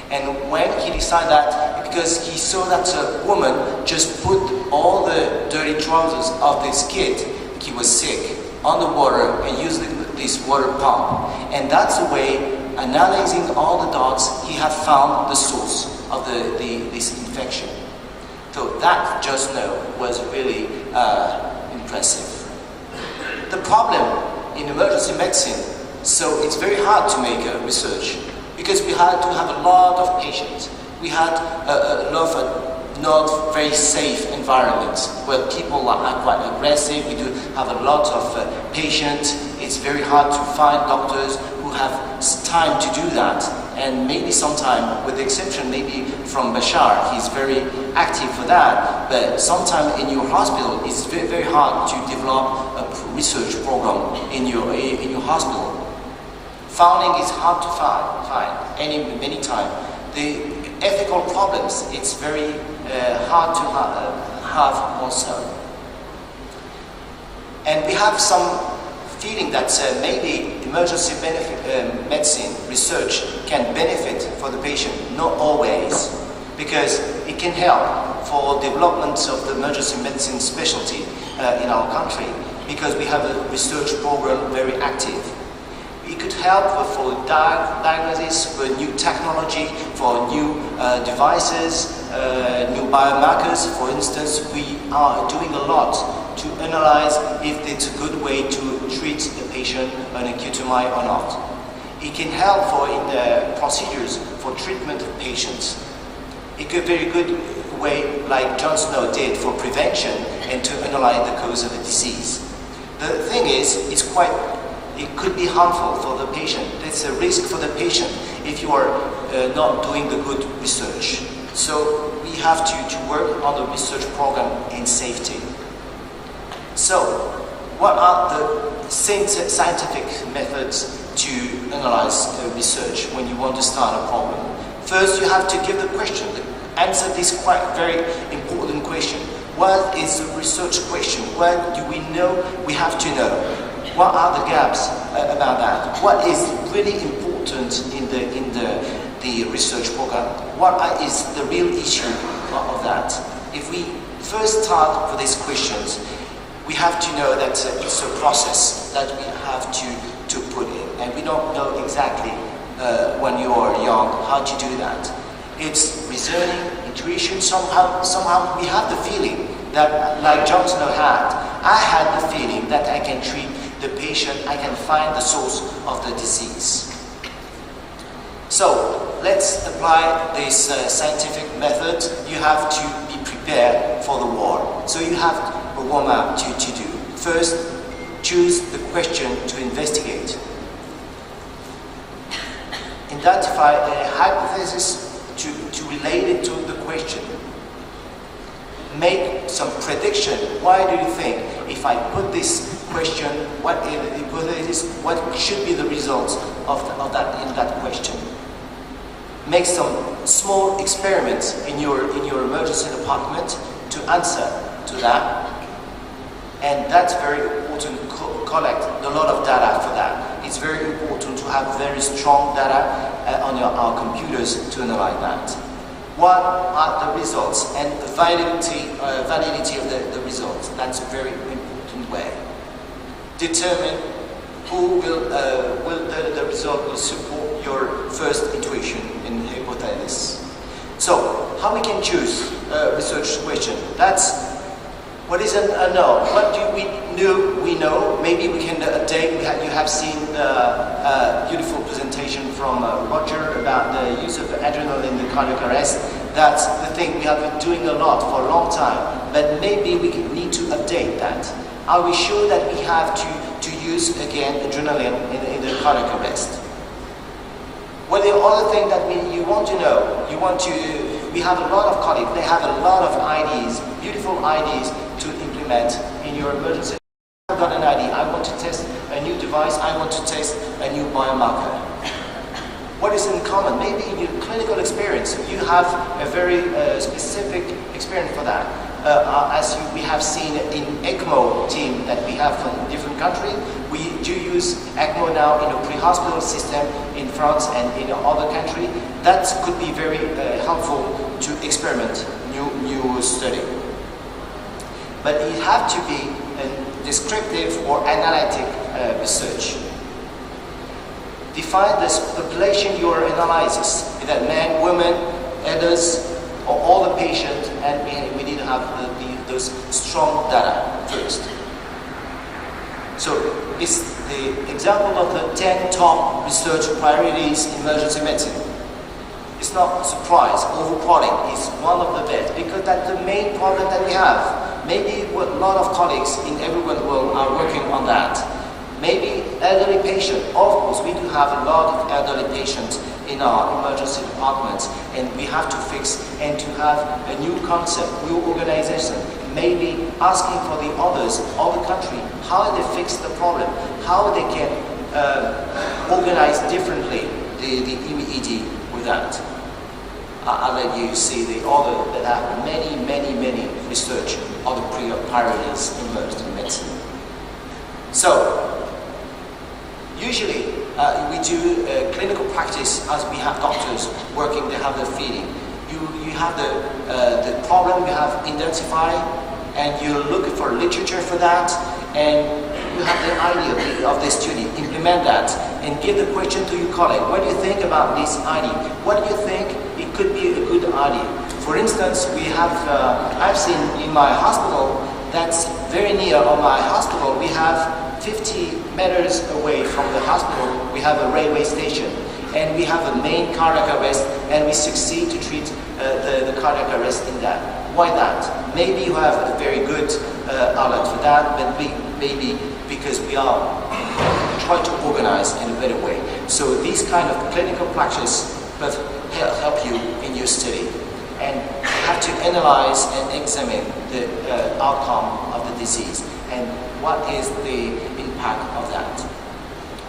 And when he decided that, because he saw that a woman just put all the dirty trousers of this kid, he was sick, on the water and using this water pump. And that's the way, analyzing all the dots, he had found the source of this infection. So that Just Know was really impressive. The problem in emergency medicine, so it's very hard to make a research because we had to have a lot of patients. We had a lot of not very safe environments where people are quite aggressive. We do have a lot of patients. It's very hard to find doctors who have time to do that. And maybe sometime, with the exception maybe from Bashar, he's very active for that. But sometime in your hospital, it's very, very hard to develop a research program in your hospital. Funding is hard to find many times. The ethical problems, it's very hard to have also. And we have some feeling that maybe emergency medicine research can benefit for the patient. Not always, because it can help for development of the emergency medicine specialty in our country. because we have a research program very active. It could help for diagnosis, for new technology, for new devices, new biomarkers. For instance, we are doing a lot to analyze if it's a good way to treat the patient an acute MI or not. It can help in the procedures for treatment of patients. It could be a very good way, like John Snow did, for prevention and to analyze the cause of a disease. The thing is, it could be harmful for the patient. It's a risk for the patient if you are not doing the good research. So we have to work on the research program in safety. So what are the scientific methods to analyze research when you want to start a problem? First, you have to give the question, answer this quite very important question. What is the research question? What do we know? We have to know. What are the gaps about that? What is really important in the research program? What is the real issue of that? If we first start with these questions, we have to know that it's a process that we have to put in, and we don't know exactly when you are young how to do that. It's reasoning, intuition. Somehow we have the feeling that, like John Snow had, I had the feeling that I can treat the patient, I can find the source of the disease. So let's apply this scientific method. You have to be prepared for the war. So you have a warm-up to do. First, choose the question to investigate. Identify a hypothesis to relate it to the question. Make some prediction. Why do you think if I put this question, what should be the results of that in that question? Make some small experiments in your emergency department to answer to that, and that's very important. Collect a lot of data for that. It's very important to have very strong data on our computers to analyze that. What are the results and the validity of the results? That's a very important way. Determine who will the result will support your first intuition and hypothesis. So how we can choose a research question? That's what is a no. What do we know? We know. Maybe we can update. You have seen a beautiful presentation from Roger about the use of adrenaline in the cardiac arrest. That's the thing we have been doing a lot for a long time. But maybe we need to update that. Are we sure that we have to use again adrenaline in the cardiac arrest? Well, the other thing that you want to know, we have a lot of colleagues, they have a lot of ideas, beautiful ideas to implement in your emergency. I've got an idea, I want to test a new device, I want to test a new biomarker. What is in common? Maybe in your clinical experience, you have a very specific experience for that. As we have seen in ECMO team that we have from different countries, we do use ECMO now in a pre-hospital system in France and in other countries. That could be very helpful to experiment new study. But it have to be a descriptive or analytic research. Define this population you are analyzing, be that men, women, others, or all the patients, and we need to have those strong data first. So it's the example of the 10 top research priorities in emergency medicine. It's not a surprise, overcrowding is one of the best because that's the main problem that we have. Maybe a lot of colleagues in everywhere in the world are working on that. Maybe elderly patients, of course we do have a lot of elderly patients in our emergency departments, and we have to fix and to have a new concept, new organization, maybe asking for the others, other countries, how they fix the problem, how they can organize differently the ED with that. I'll let you see the other that have many research on the priorities in emergency medicine. So, usually we do clinical practice as we have doctors working, they have the feeling. You have the problem you have identified and you look for literature for that and you have the idea of the study, implement that, and give the question to your colleague. What do you think about this idea? What do you think it could be a good idea? For instance, we have, I've seen in my hospital, that's very near of my hospital, we have 50 meters away from the hospital, we have a railway station, and we have a main cardiac arrest, and we succeed to treat the cardiac arrest in that. Why that? Maybe you have a very good outlet for that, but maybe because we are trying to organize in a better way. So these kind of clinical practice will help you in your study, and you have to analyze and examine the outcome of the disease and what is the impact of that.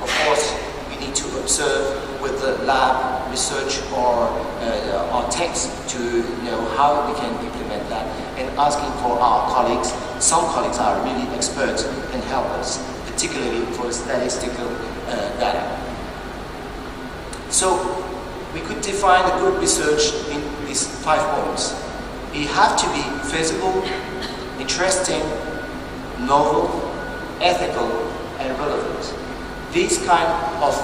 Of course, we need to observe with the lab research or text to know how we can implement that, and asking for our colleagues. Some colleagues are really experts and help us, particularly for statistical data. So we could define a good research in these 5 points. It have to be feasible, interesting, novel, ethical, and relevant. These kind of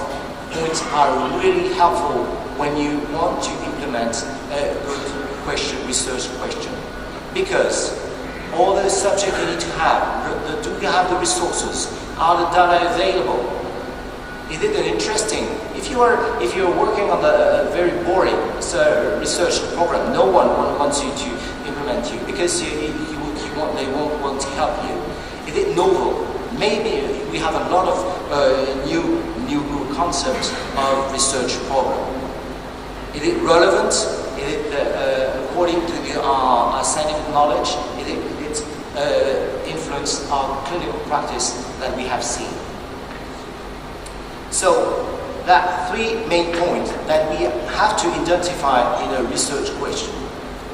points are really helpful when you want to implement a good research question. Because all the subject you need to have, do you have the resources? Are the data available? Is it interesting? If you're working on a very boring research program, no one wants you to implement you because they won't want to help you. Is it novel? Maybe we have a lot of new concepts of research program. Is it relevant? Is it according to our scientific knowledge? Is it influence our clinical practice that we have seen? So that 3 main points that we have to identify in a research question: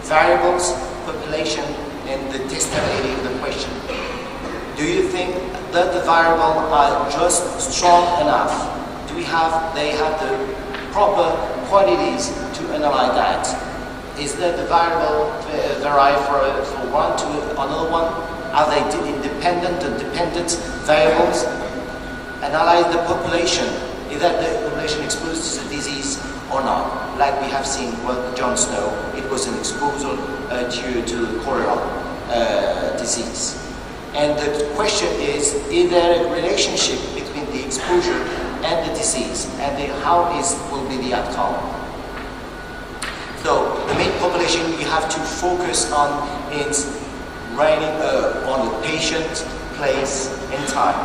variables, population, and the testability of the question. Do you think that the variables are just strong enough? They have the proper qualities to analyze that? Is that the variable vary from one to another one? Are they independent and dependent variables? Analyze the population. Is that the population exposed to the disease or not? Like we have seen with Jon Snow, it was an exposure due to cholera disease. And the question is there a relationship between the exposure and the disease, and how will be the outcome? So the main population you have to focus on is writing on the patient, place, and time.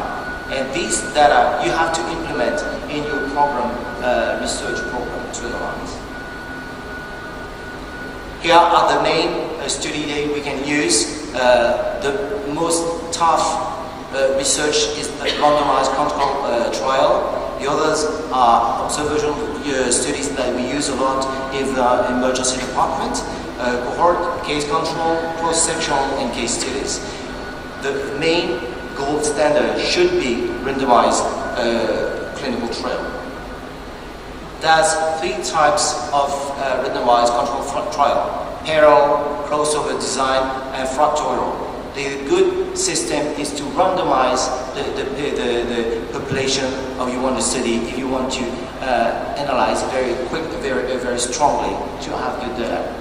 And these data you have to implement in your program, research program to analyze. Here are the main study that we can use. The most tough research is the randomized control trial. The others are observational studies that we use a lot in the emergency department, cohort, case control, cross-sectional, and case studies. The main gold standard should be randomized clinical trial. There's 3 types of randomized control trial: parallel, crossover design, and factorial. The good system is to randomize the population of you want to study if you want to analyze very quick, very strongly to have good data.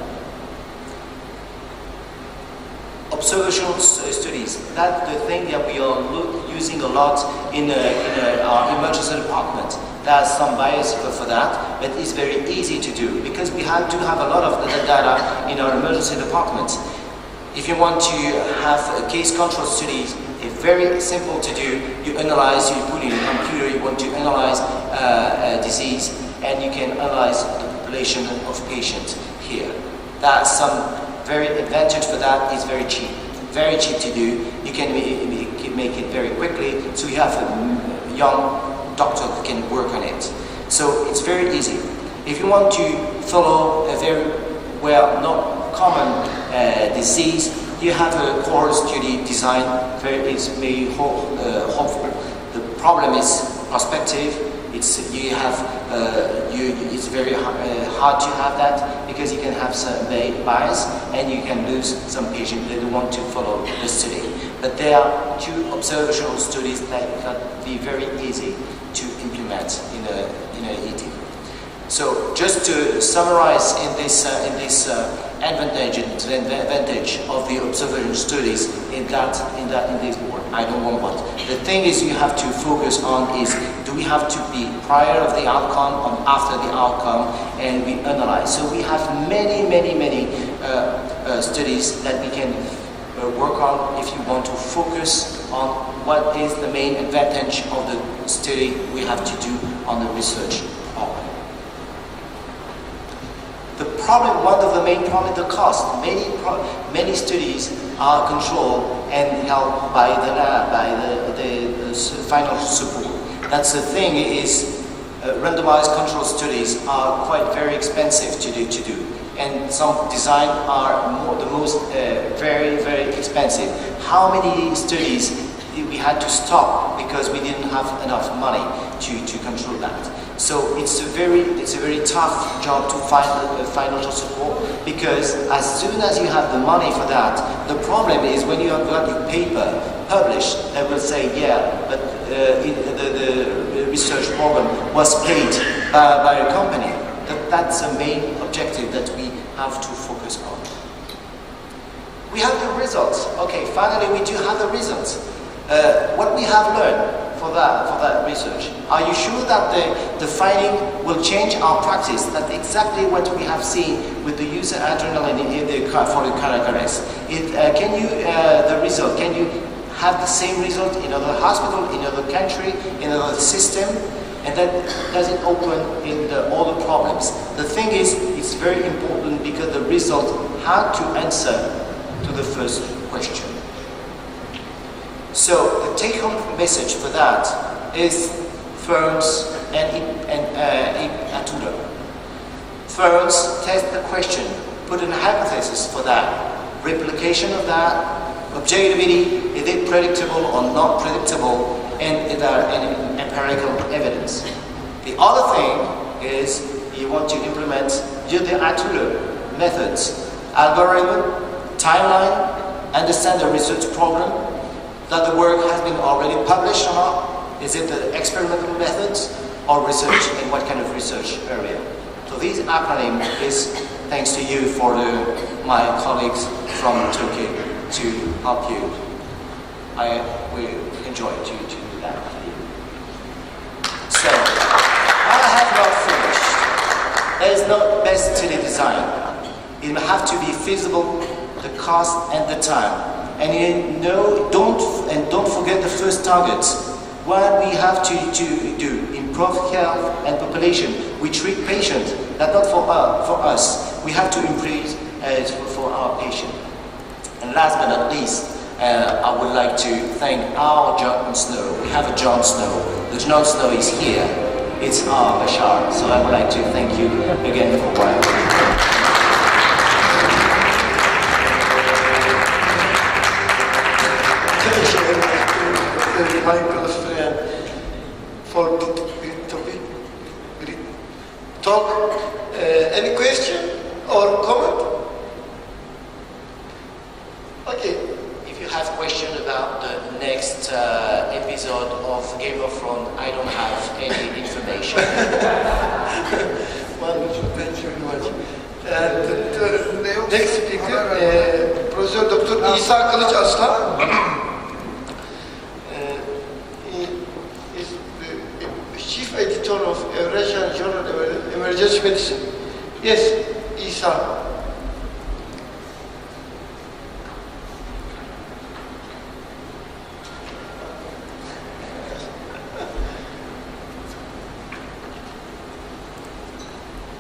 Observational studies, that's the thing that we are using a lot in our emergency department. There's some bias for that, but it's very easy to do because we have to have a lot of the data in our emergency department. If you want to have a case control studies, it's very simple to do. You analyze, you put in a computer, you want to analyze a disease, and you can analyze the population of patients here. That's some very advantage for that. It's very cheap to do. You can make it very quickly, so you have a young doctor who can work on it. So it's very easy. If you want to follow a very not common disease, you have a cohort study design. It's very hopeful. The problem is prospective. It's very hard to have that because you can have some bias and you can lose some patients that want to follow the study. But there are two observational studies that can be very easy to implement in a ED. So just to summarize in this advantage and disadvantage of the observational studies in this board, I don't want what. The thing is you have to focus on is, do we have to be prior of the outcome or after the outcome, and we analyze. So we have many studies that we can work on if you want to focus on what is the main advantage of the study we have to do on the research problem. The problem, one of the main problems, the cost. Many studies are controlled and held by the final support. That's the thing is, randomized control studies are quite very expensive to do. And some design are very expensive. How many studies we had to stop because we didn't have enough money to control that? So it's a very tough job to find financial support, because as soon as you have the money for that, the problem is when you have got your paper published, they will say, yeah, but the research program was paid by a company. That's the main objective that we have to focus on. We have the results. Okay, finally we do have the results. What we have learned for that research. Are you sure that the finding will change our practice? That's exactly what we have seen with the user adrenaline for the cardiac arrest. The result, can you have the same result in another hospital, in another country, in another system? And then does it open in all the problems? The thing is, it's very important because the result had to answer to the first question. So the take-home message for that is firms and Atula. Firms test the question, put in a hypothesis for that, replication of that, objectivity, is it predictable or not predictable, and is there any empirical evidence. The other thing is you want to implement the Atula methods, algorithm, timeline, understand the research program, that the work has been already published or not? Is it the experimental methods or research, and what kind of research area? So this acronym is thanks to you for my colleagues from Turkey to help you. I will enjoy to do that. So, I have not finished. There is no best study design. It will have to be feasible, the cost and the time. And don't forget the first targets. What we have to do, improve health and population. We treat patients, that's not for us. We have to improve for our patient. And last but not least, I would like to thank our Jon Snow. We have a Jon Snow. The Jon Snow is here. It's our Bashar. So I would like to thank you again for what. My close friend for great talk. Any question or comment? Okay. If you have question about the next episode of Game of Thrones, I don't have any information. Wonderful, thank you very much. Next speaker, Professor Dr. İsa Kılıç Aslan. Chief Editor of Eurasian Journal of Emergency Medicine. Yes, İsa.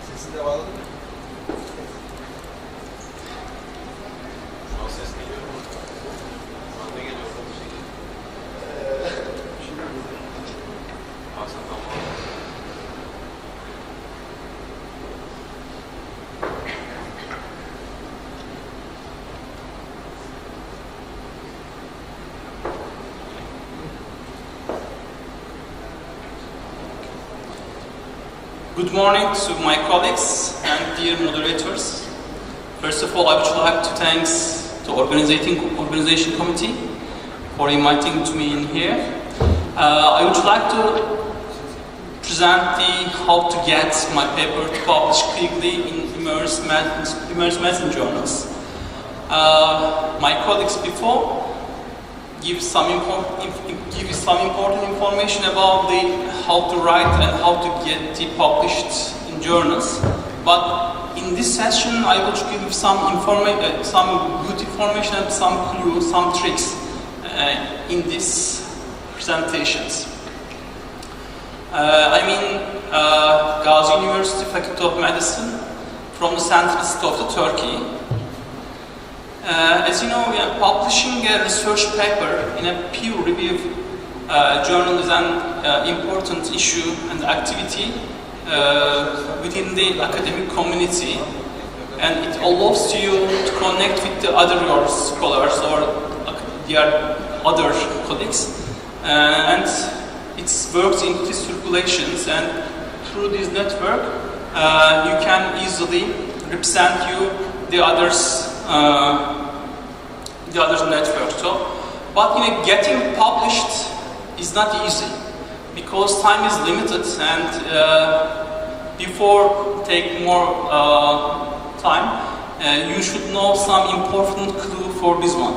Sesi de bağladın mı? Şu an ses geliyor mu? Şu an ne geliyor bu şekilde? Good morning to my colleagues and dear moderators. First of all, I would like to thank the organization committee for inviting me in here. I would like to present how to get my paper to publish quickly in emerging medicine journals. My colleagues before give some important information about how to write and how to get it published in journals. But in this session, I will give some good information and some clues, some tricks in these presentations. I'm in Gazi University Faculty of Medicine from the centrist of Turkey. As you know, publishing a research paper in a peer-reviewed journal is an important issue and activity within the academic community, and it allows you to connect with the other your scholars or their other colleagues, and it works in these circulations, and through this network you can easily represent the others network. So, but getting published is not easy because time is limited, and before take more time, you should know some important clue for this one.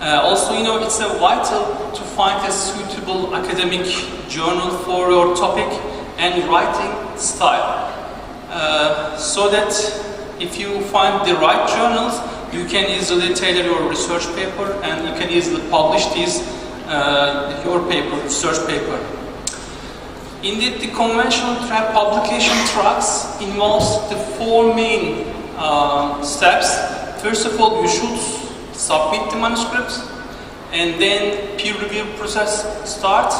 Also, it's vital to find a suitable academic journal for your topic and writing style, so that if you find the right journals, you can easily tailor your research paper and you can easily publish your paper, research paper. Indeed, the conventional publication tracks involves the four main steps. First of all, you should submit the manuscript, and then peer review process starts.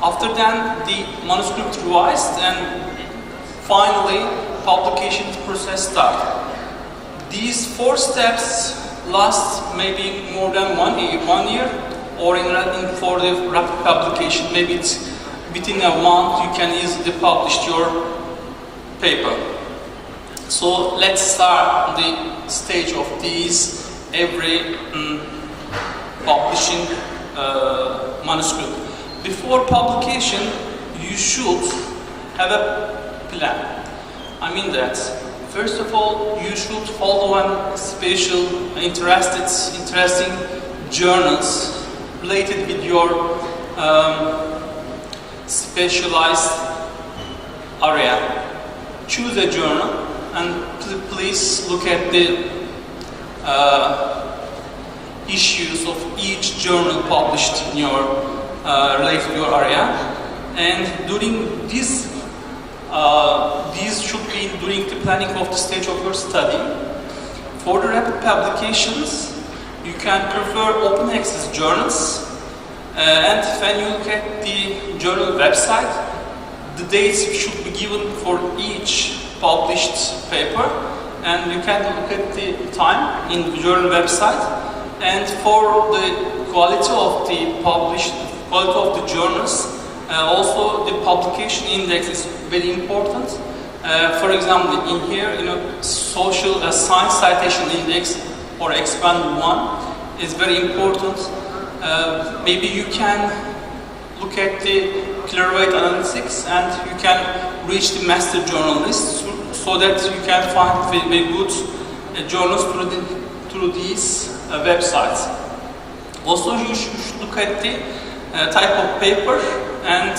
After that, the manuscript revised, and finally, publication process starts. These four steps last maybe more than 1 year, or for the rapid publication, maybe it's within a month you can easily publish your paper. So let's start the stage of these every publishing manuscript. Before publication, you should have a plan. I mean that. First of all, you should follow a special, interesting journals related with your specialized area. Choose a journal and please look at the issues of each journal published in your related to your area. And during this these should be during the planning of the stage of your study. For the rapid publications, you can prefer open access journals, and when you look at the journal website, the dates should be given for each published paper, and you can look at the time in the journal website. And for the quality of the journals, also the publication index is very important. For example, in here, social science citation index or expand 1 is very important. Maybe you can look at the clear-weight analytics and you can reach the master journal list so that you can find very good journals through these websites. Also, you should look at the type of paper and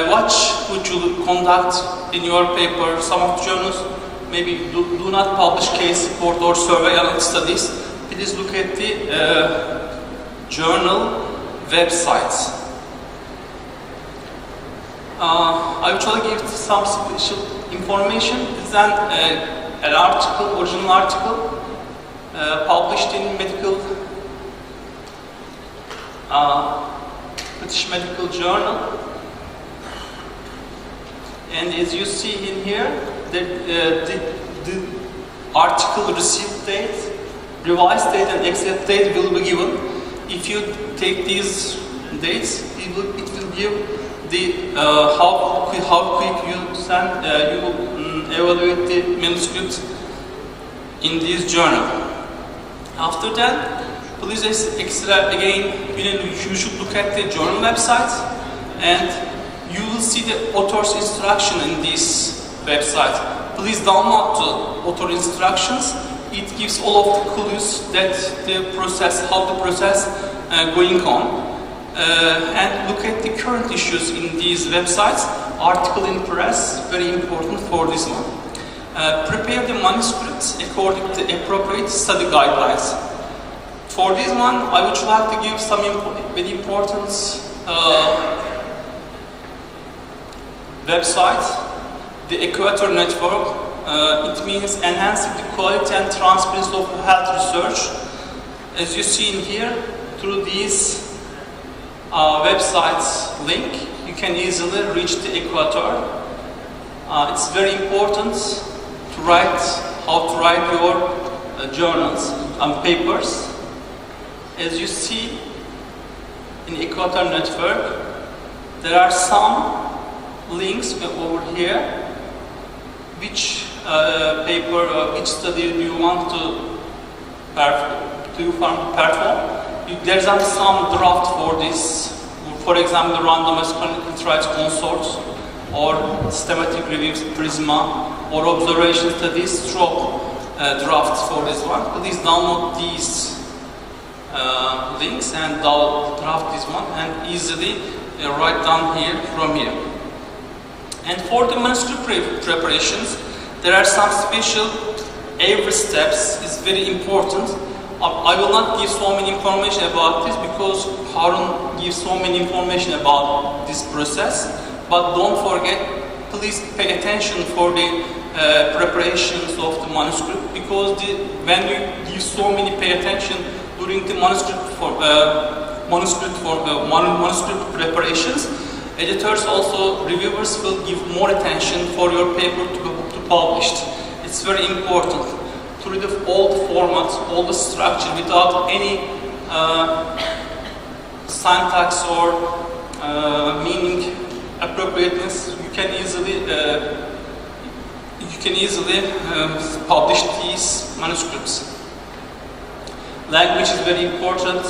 what would you conduct in your paper. Some of the journals maybe do not publish case report or survey analytic studies. Please look at the journal websites. I will try to give some special information. This is an article, original article, published in British Medical Journal. And as you see in here, the article receipt date, revised date and accept date will be given. If you take these dates, it will give the how quick you send you evaluate the manuscript in this journal. After that, please again, you should look at the journal website, and you will see the author's instruction in this website. Please download the author instructions. It gives all of the clues that the process, how the process going on. And look at the current issues in these websites. Article in press, very important for this one. Prepare the manuscripts according to appropriate study guidelines. For this one, I would like to give some very important website, the Equator Network. It means enhancing the quality and transparency of health research. As you see in here, through these websites link, you can easily reach the Equator. It's very important to write, how to write your journals and papers. As you see in Equator Network, there are some links over here. Which paper, which study do you want to perform? There's some draft for this. For example, randomized clinical trials consorts, or systematic reviews, PRISMA, or observation studies, stroke drafts for this one. Please download these links and draft this one and easily write down here from here. And for the manuscript preparations, there are some special every steps is very important. I will not give so many information about this because Harun gives so many information about this process. But don't forget, please pay attention for the preparations of the manuscript, because when you give so many pay attention during the manuscript preparations, editors also, reviewers will give more attention for your paper to be published. It's very important to read all the formats, all the structure without any syntax or meaning appropriateness. You can easily publish these manuscripts. Language is very important.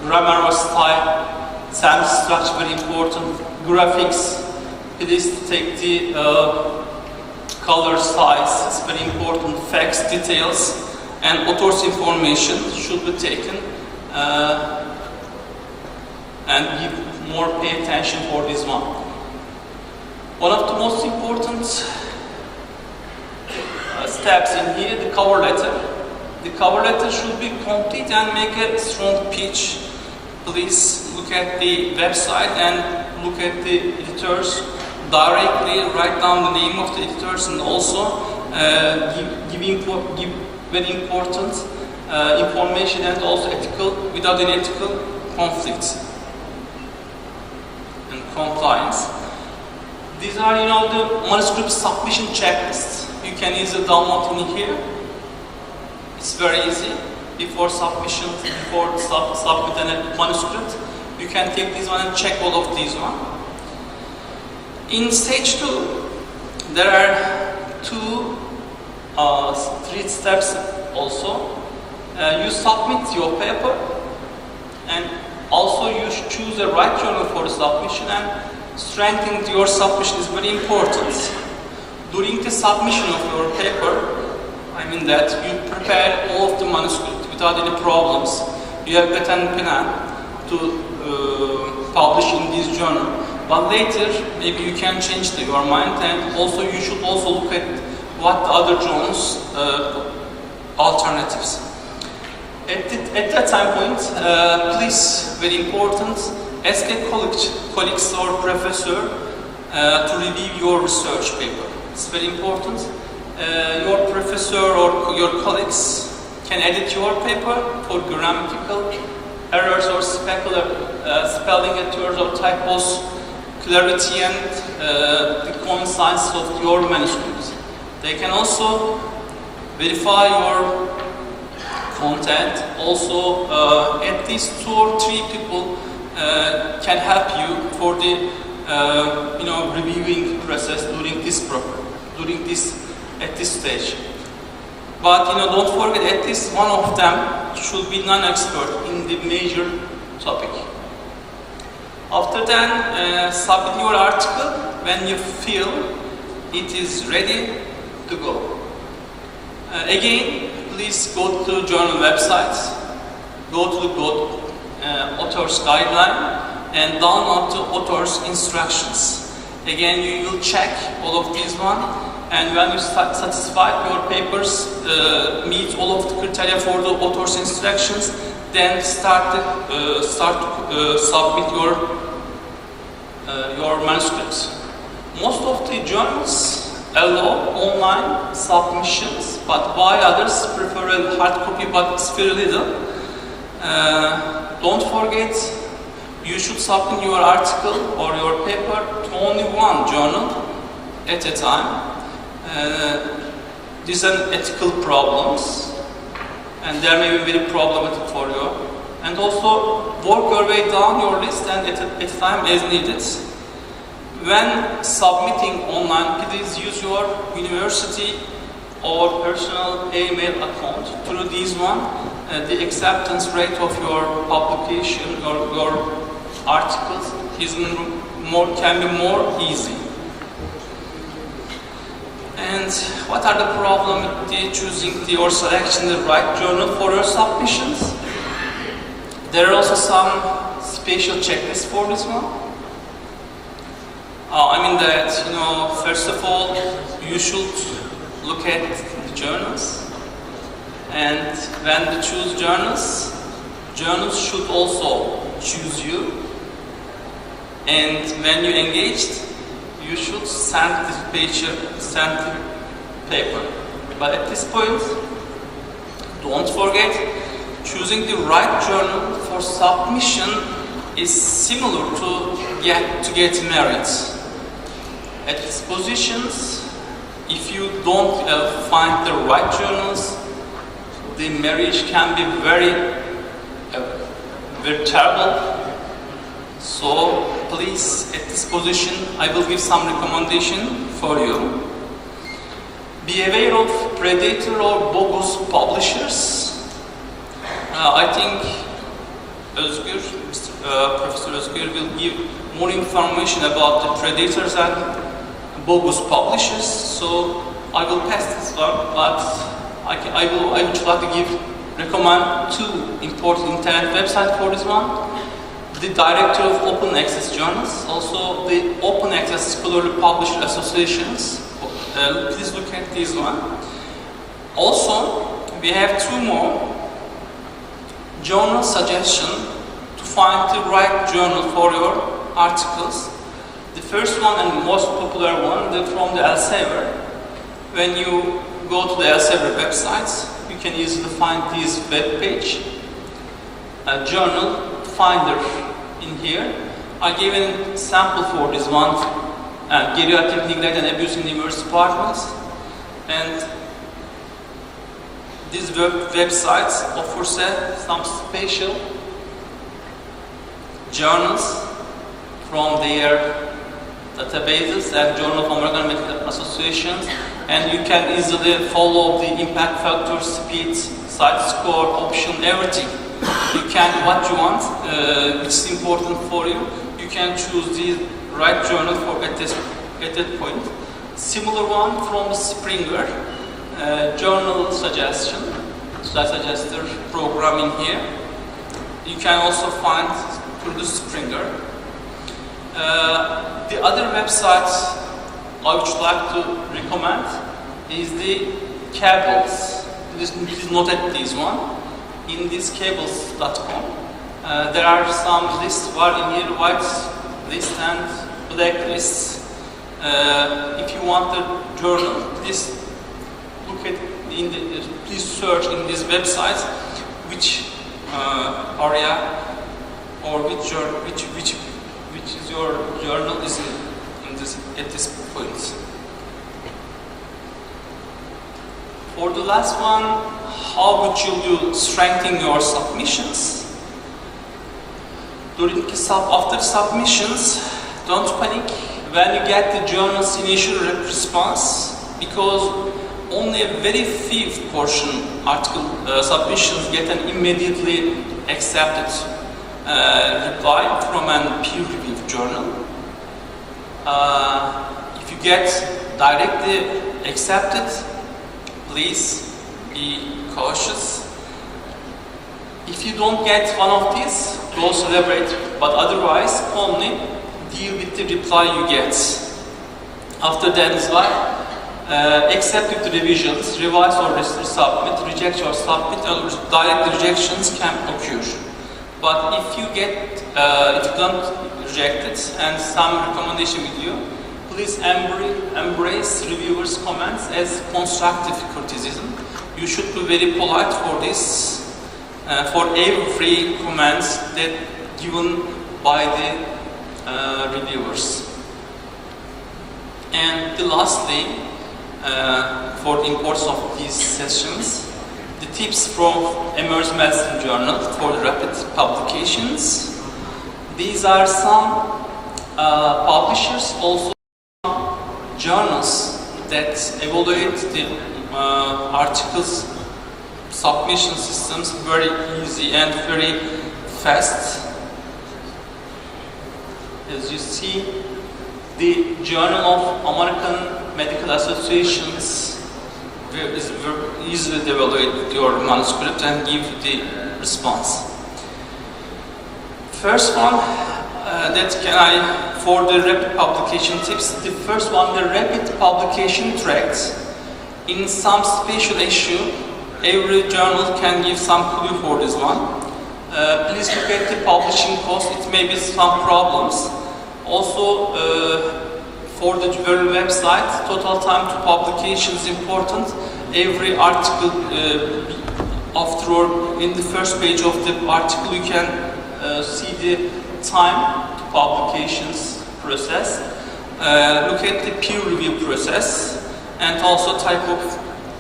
Grammar or style, sentence structure very important. Graphics, please take the color, size, it's very important. Facts, details, and author's information should be taken and give more pay attention for this one. One of the most important steps in here, the cover letter. The cover letter should be complete and make a strong pitch. Please look at the website and look at the editors. Directly write down the name of the editors, and also give very important information, and also ethical, without any ethical conflicts and compliance. These are, the manuscript submission checklists. You can easily download in here. It's very easy. Before submission, before submitting a manuscript, you can take this one and check all of these one. In stage 2, there are 3 steps also. You submit your paper, and also you choose the right journal for the submission, and strengthening your submission is very important. During the submission of your paper, I mean that you prepare all of the manuscript without any problems. You have pen and pen to publish in this journal. But later, maybe you can change your mind, and also you should also look at what the other journals alternatives. At that time point, please, very important, ask a colleague or professor to review your research paper. It's very important. Your professor or your colleagues can edit your paper for grammatical errors or spelling errors or typos, clarity and the coincidence of your manuscript. They can also verify your content. Also, at least 2 or 3 people can help you for the reviewing process during this at this stage. But don't forget, at least one of them should be non-expert in the major topic. After that, submit your article when you feel it is ready to go. Again, please go to the journal websites, go to the author's guideline, and download the author's instructions. Again, you will check all of these one, and when you satisfy your papers meet all of the criteria for the author's instructions, then start to submit your manuscripts. Most of the journals allow online submissions, but while others prefer a hard copy, but it's very little. Don't forget, you should submit your article or your paper to only one journal at a time. These are ethical problems, and they may be very problematic for you. And also, work your way down your list and at a time as needed. When submitting online, please use your university or personal email account. Through this one, the acceptance rate of your publication or your articles can be more easy. And what are the problems with choosing or selecting the right journal for your submissions? There are also some special checklists for this one. I mean that, first of all, you should look at the journals. And when you choose journals should also choose you. And when you engaged, you should send the paper. But at this point, don't forget, choosing the right journal for submission is similar to get married. At these positions, if you don't find the right journals, the marriage can be very terrible. So please, at this position, I will give some recommendation for you. Be aware of predator or bogus publishers. I think Professor Özgür will give more information about the predators and bogus publishers. So I will pass this one, but I would like to recommend two important internet websites for this one. The Director of Open Access Journals, also the Open Access Scholarly Publisher Associations. Please look at this one. Also, we have two more journal suggestions to find the right journal for your articles. The first one and most popular one is from the Elsevier. When you go to the Elsevier websites, you can easily find this web page, a journal finder in here. I gave a sample for this one, geriatric neglect and abuse in university departments, and these websites offer some special journals from their databases and Journal of American Medical Associations, and you can easily follow the impact factor, speed, site score, option, everything. You can, what you want, which is important for you, you can choose the right journal for at that point. Similar one from Springer, journal suggestion, suggestor program in here. You can also find through the Springer. The other website I would like to recommend is the Cables. Please note at this one. In this cables.com, there are some lists in here, white list and black lists. If you want the journal, please look at please search in this website which area or which is your journal is at this point. For the last one, how would you strengthen your submissions? After submissions, don't panic when you get the journal's initial response, because only a very few portion article submissions get an immediately accepted reply from a peer-reviewed journal. If you get directly accepted, please be cautious. If you don't get one of these, go celebrate, but otherwise only deal with the reply you get. After that is why accept with the revisions, revise or submit, reject or submit, or direct rejections can occur. But if you don't reject it and some recommendation with you, please embrace reviewers' comments as constructive criticism. You should be very polite for this, for every comment that given by the reviewers. And lastly, for the importance of these sessions, the tips from Emerging Medicine Journal for the rapid publications. These are some publishers, also journals that evaluate the articles submission systems very easy and very fast. As you see, the Journal of American Medical Associations is very easily evaluate your manuscript and give the response. First one for the rapid publication tips. The first one, the rapid publication tracks. In some special issue, every journal can give some clue for this one. Please look at the publishing cost. It may be some problems. Also, for the journal website, total time to publication is important. Every article, after all, in the first page of the article, you can see the time to publications process. Look at the peer review process and also type of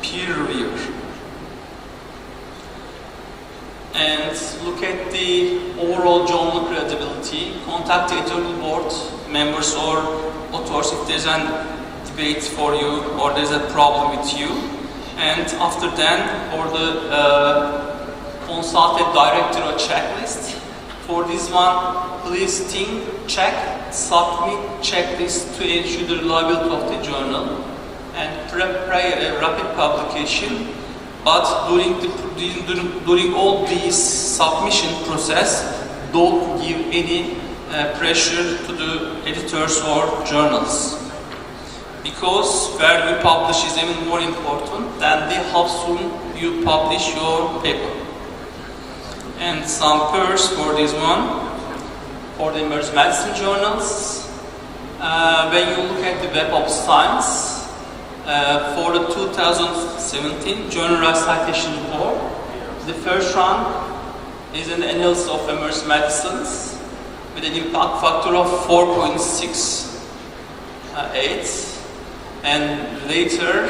peer reviewer. And look at the overall journal credibility. Contact the editorial board members or authors if there's a debate for you or there's a problem with you. And after that, for the consult a director or checklist. For this one, please think, check, submit checklist to ensure the reliability of the journal and pray a rapid publication. But during all these submission process, don't give any pressure to the editors or journals. Because where you publish is even more important than how soon you publish your paper. And some pairs for this one, for the emerging medicine journals. When you look at the Web of Science, for the 2017 Journal Citation Report, the first rank is an analysis of emerging medicines with an impact factor of 4.68, and later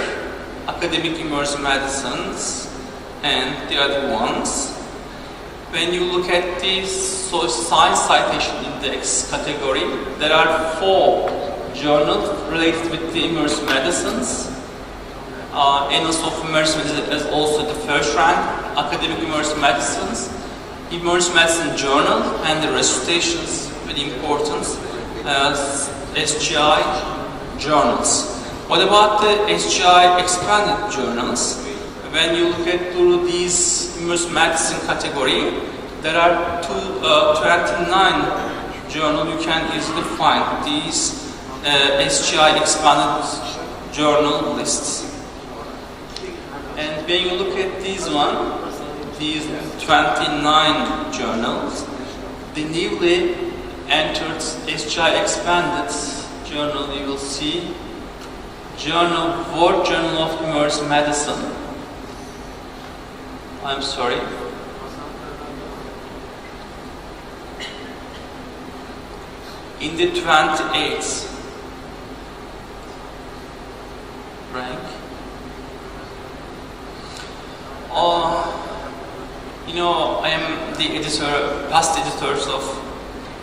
academic emerging medicines and the other ones. When you look at the Science Citation Index category, there are 4 journals related with the emerging medicines. Annals of Emerging Medicine is also the first rank, Academic Emerging Medicines, Emerging Medicine Journal, and the recitations with importance, SGI journals. What about the SGI expanded journals? When you look at through these emerging medicine category, there are 29 journals you can easily find these SGI expanded journal lists. And when you look at these 29 journals, the newly entered SGI expanded journal, you will see World Journal of Emerging Medicine. I'm sorry. In the 28th rank. I am the past editors of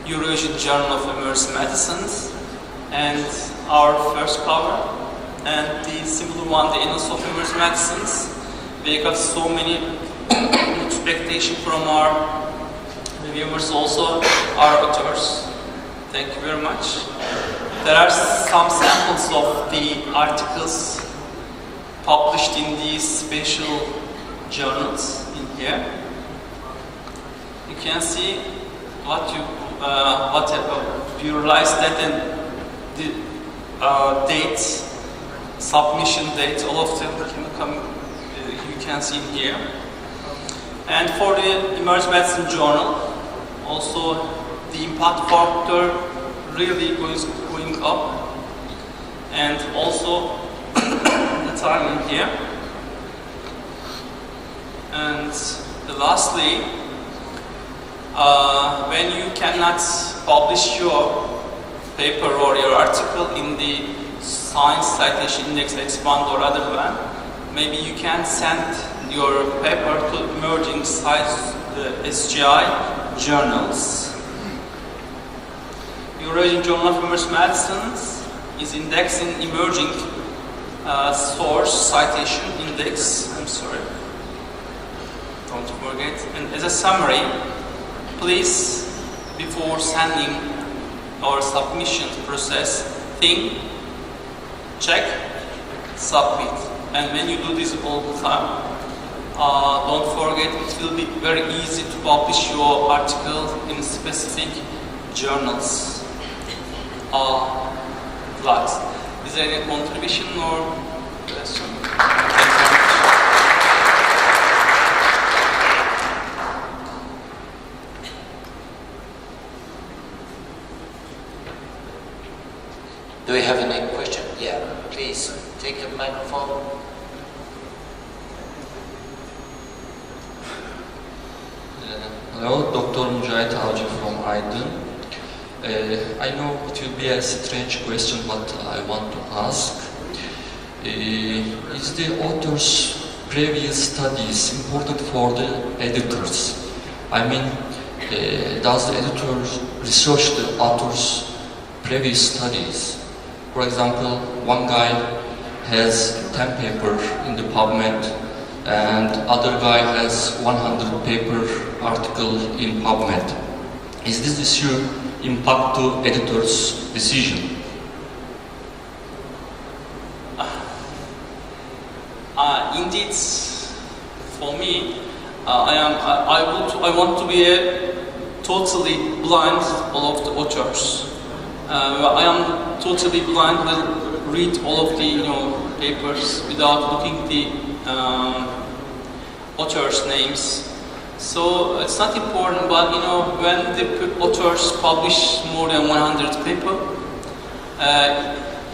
Eurasian Journal of Emerging Medicines, and our first cover and the simpler one, the Annals of Emergency Medicines. We got so many expectation from our reviewers, also our authors. Thank you very much. There are some samples of the articles published in these special journals in here. You can see what you realize that the dates, submission dates, all of them can come. You can see in here. And for the Emergency Medicine Journal, also the impact factor really going up, and also the time in here. And lastly, when you cannot publish your paper or your article in the Science Citation Index Expand or other one, maybe you can send your paper to emerging sites, the SGI journals. Emerging Journal of Emergency Medicine is indexing emerging source citation index. I'm sorry. Don't forget. And as a summary, please, before sending our submission process, think, check, submit. And when you do this all the time, don't forget, it will be very easy to publish your article in specific journals. Last. Is there any contribution or question? Do we have any question? Yeah, please take a microphone. Hello, Dr. Mücahit Avcı from Aydın. I know it will be a strange question, but I want to ask. Is the author's previous studies important for the editors? I mean, does the editor research the author's previous studies? For example, one guy has 10 papers in the PubMed, and other guy has 100 paper article in PubMed. Is this issue impact to editor's decision? Indeed, for me, I want to be totally blind all of the authors. I am totally blind. Will read all of the papers without looking the authors' names. So it's not important, but when the authors publish more than 100 papers,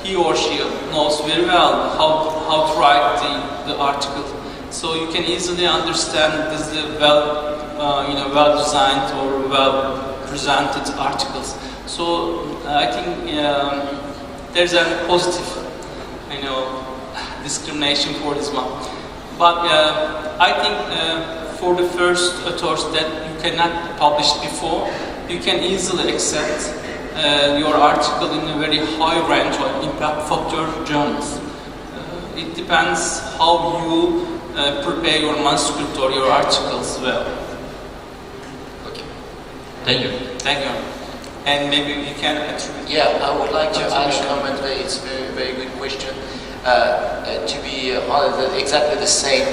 he or she knows very well how to write the article. So you can easily understand this is well designed or well presented articles. So I think there's a positive discrimination for this one. But I think for the first authors that you cannot publish before, you can easily accept your article in a very high range of impact factor journals. It depends how you prepare your manuscript or your articles well. Okay. Thank you. Thank you. And maybe you can attribute. Yeah, I would like to add a comment. It's a very, very good question. To be exactly the same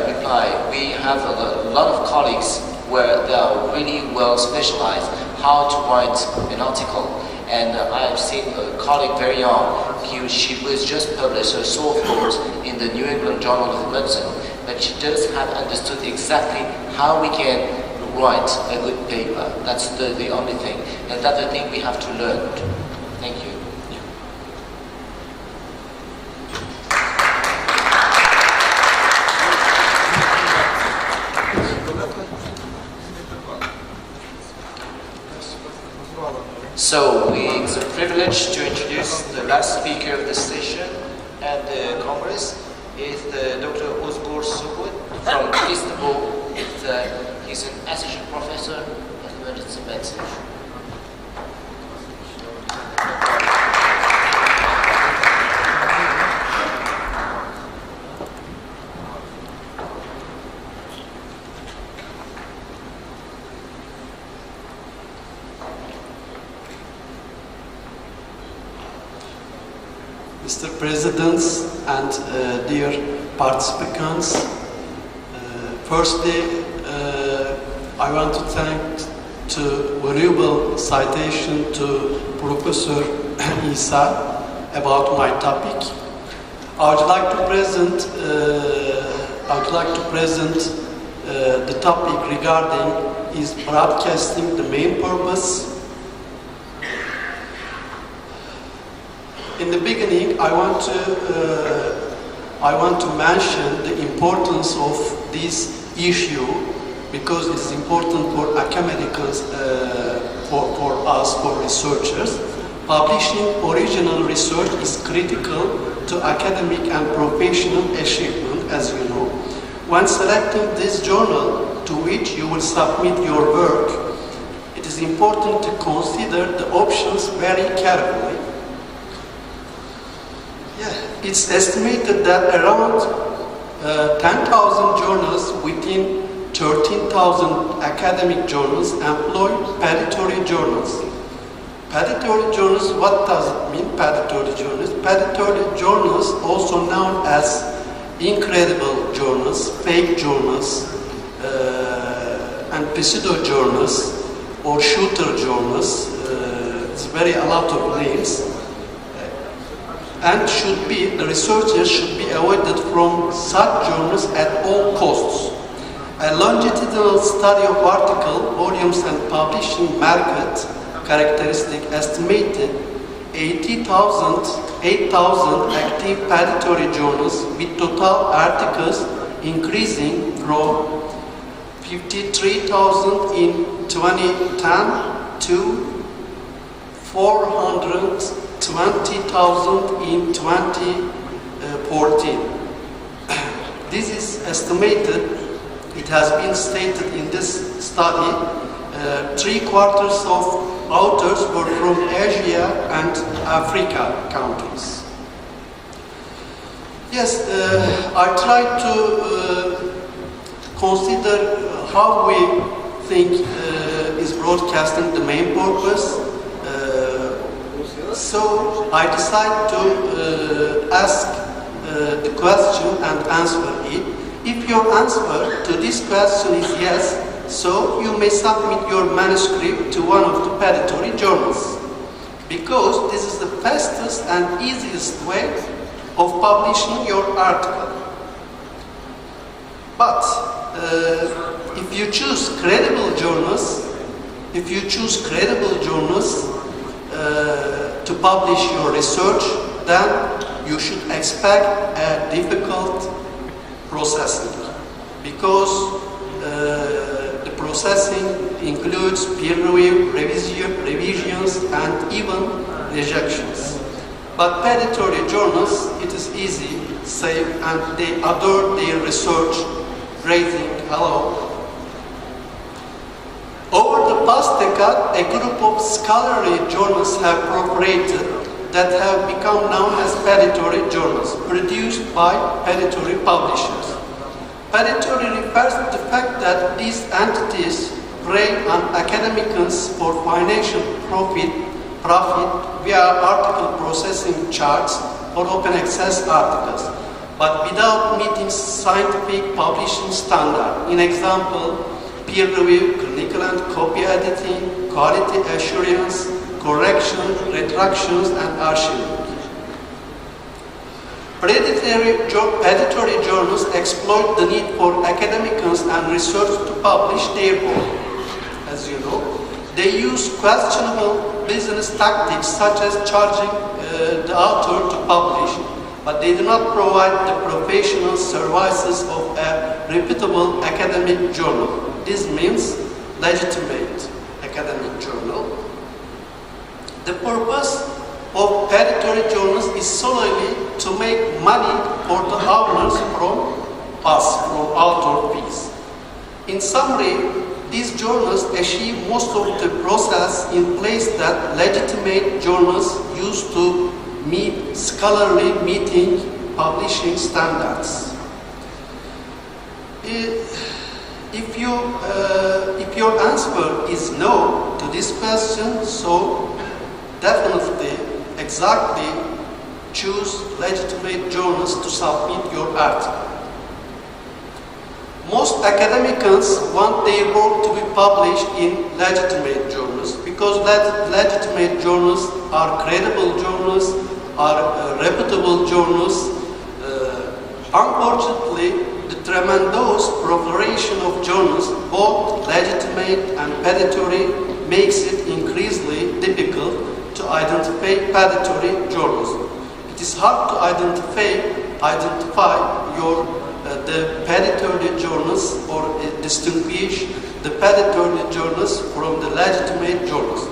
reply, we have a lot of colleagues where they are really well specialized how to write an article. And I have seen a colleague very young, she was just published her sore throat in the New England Journal of Medicine, but she does have understood exactly how we can write a good paper. That's the only thing. And that's the thing we have to learn. Thank you. So it's a privilege to introduce the last speaker of the session and the Congress is Dr. Özgür Sukut from Istanbul. He's an associate professor of emergency medicine. Mr. Presidents and dear participants. Firstly, I want to thank to valuable citation to Professor Isa about my topic. I would like to present the topic regarding is broadcasting the main purpose. In the beginning, I want to mention the importance of this issue because it is important for academics, for us, for researchers. Publishing original research is critical to academic and professional achievement, as you know. When selecting this journal to which you will submit your work, it is important to consider the options very carefully. It's estimated that around 10,000 journals within 13,000 academic journals employ predatory journals. Predatory journals, what does it mean, predatory journals? Predatory journals, also known as incredible journals, fake journals, and pseudo journals, or shooter journals. It's a lot of names. And the researchers should be avoided from such journals at all costs. A longitudinal study of article volumes and publishing market characteristic estimated 8,000 active predatory journals with total articles increasing from 53,000 in 2010 to 420,000 in 2014. This is estimated, it has been stated in this study, 3/4 of authors were from Asia and Africa countries. Yes, I tried to consider how we think is broadcasting the main purpose. So I decided to ask the question and answer it. If your answer to this question is yes, so you may submit your manuscript to one of the predatory journals, because this is the fastest and easiest way of publishing your article. But if you choose credible journals, to publish your research, then you should expect a difficult processing, because the processing includes peer review, revisions, and even rejections. But predatory journals, it is easy, safe, and they adore their research, raising hello. Over the past decade, a group of scholarly journals have proliferated that have become known as predatory journals, produced by predatory publishers. Predatory refers to the fact that these entities prey on academics for financial profit via article processing charts or open access articles, but without meeting scientific publishing standard. In example, peer review, clinical and copy editing, quality assurance, correction, retractions, and archiving. Predatory journals exploit the need for academics and research to publish their work. As you know, they use questionable business tactics such as charging the author to publish, but they do not provide the professional services of a reputable academic journal. This means legitimate academic journal. The purpose of predatory journals is solely to make money for the owners from author fees. In summary, these journals achieve most of the process in place that legitimate journals use to meet scholarly meeting publishing standards. If your answer is no to this question, so definitely, exactly, choose legitimate journals to submit your article. Most academics want their work to be published in legitimate journals because legitimate journals are credible journals, are reputable journals. Unfortunately, the tremendous proliferation of journals, both legitimate and predatory, makes it increasingly difficult to identify predatory journals. It is hard to identify the predatory journals or distinguish the predatory journals from the legitimate journals.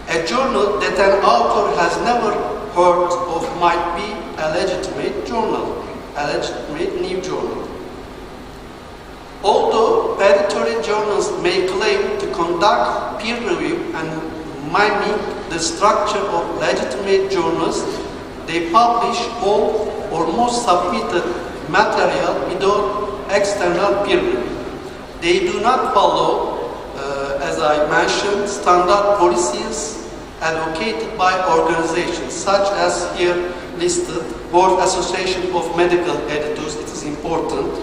A journal that an author has never heard of might be a legitimate journal, a legitimate new journal. Although predatory journals may claim to conduct peer review and mimic the structure of legitimate journals, they publish all or most submitted material without external peer review. They do not follow, as I mentioned, standard policies advocated by organizations such as here listed, World Association of Medical Editors. It is important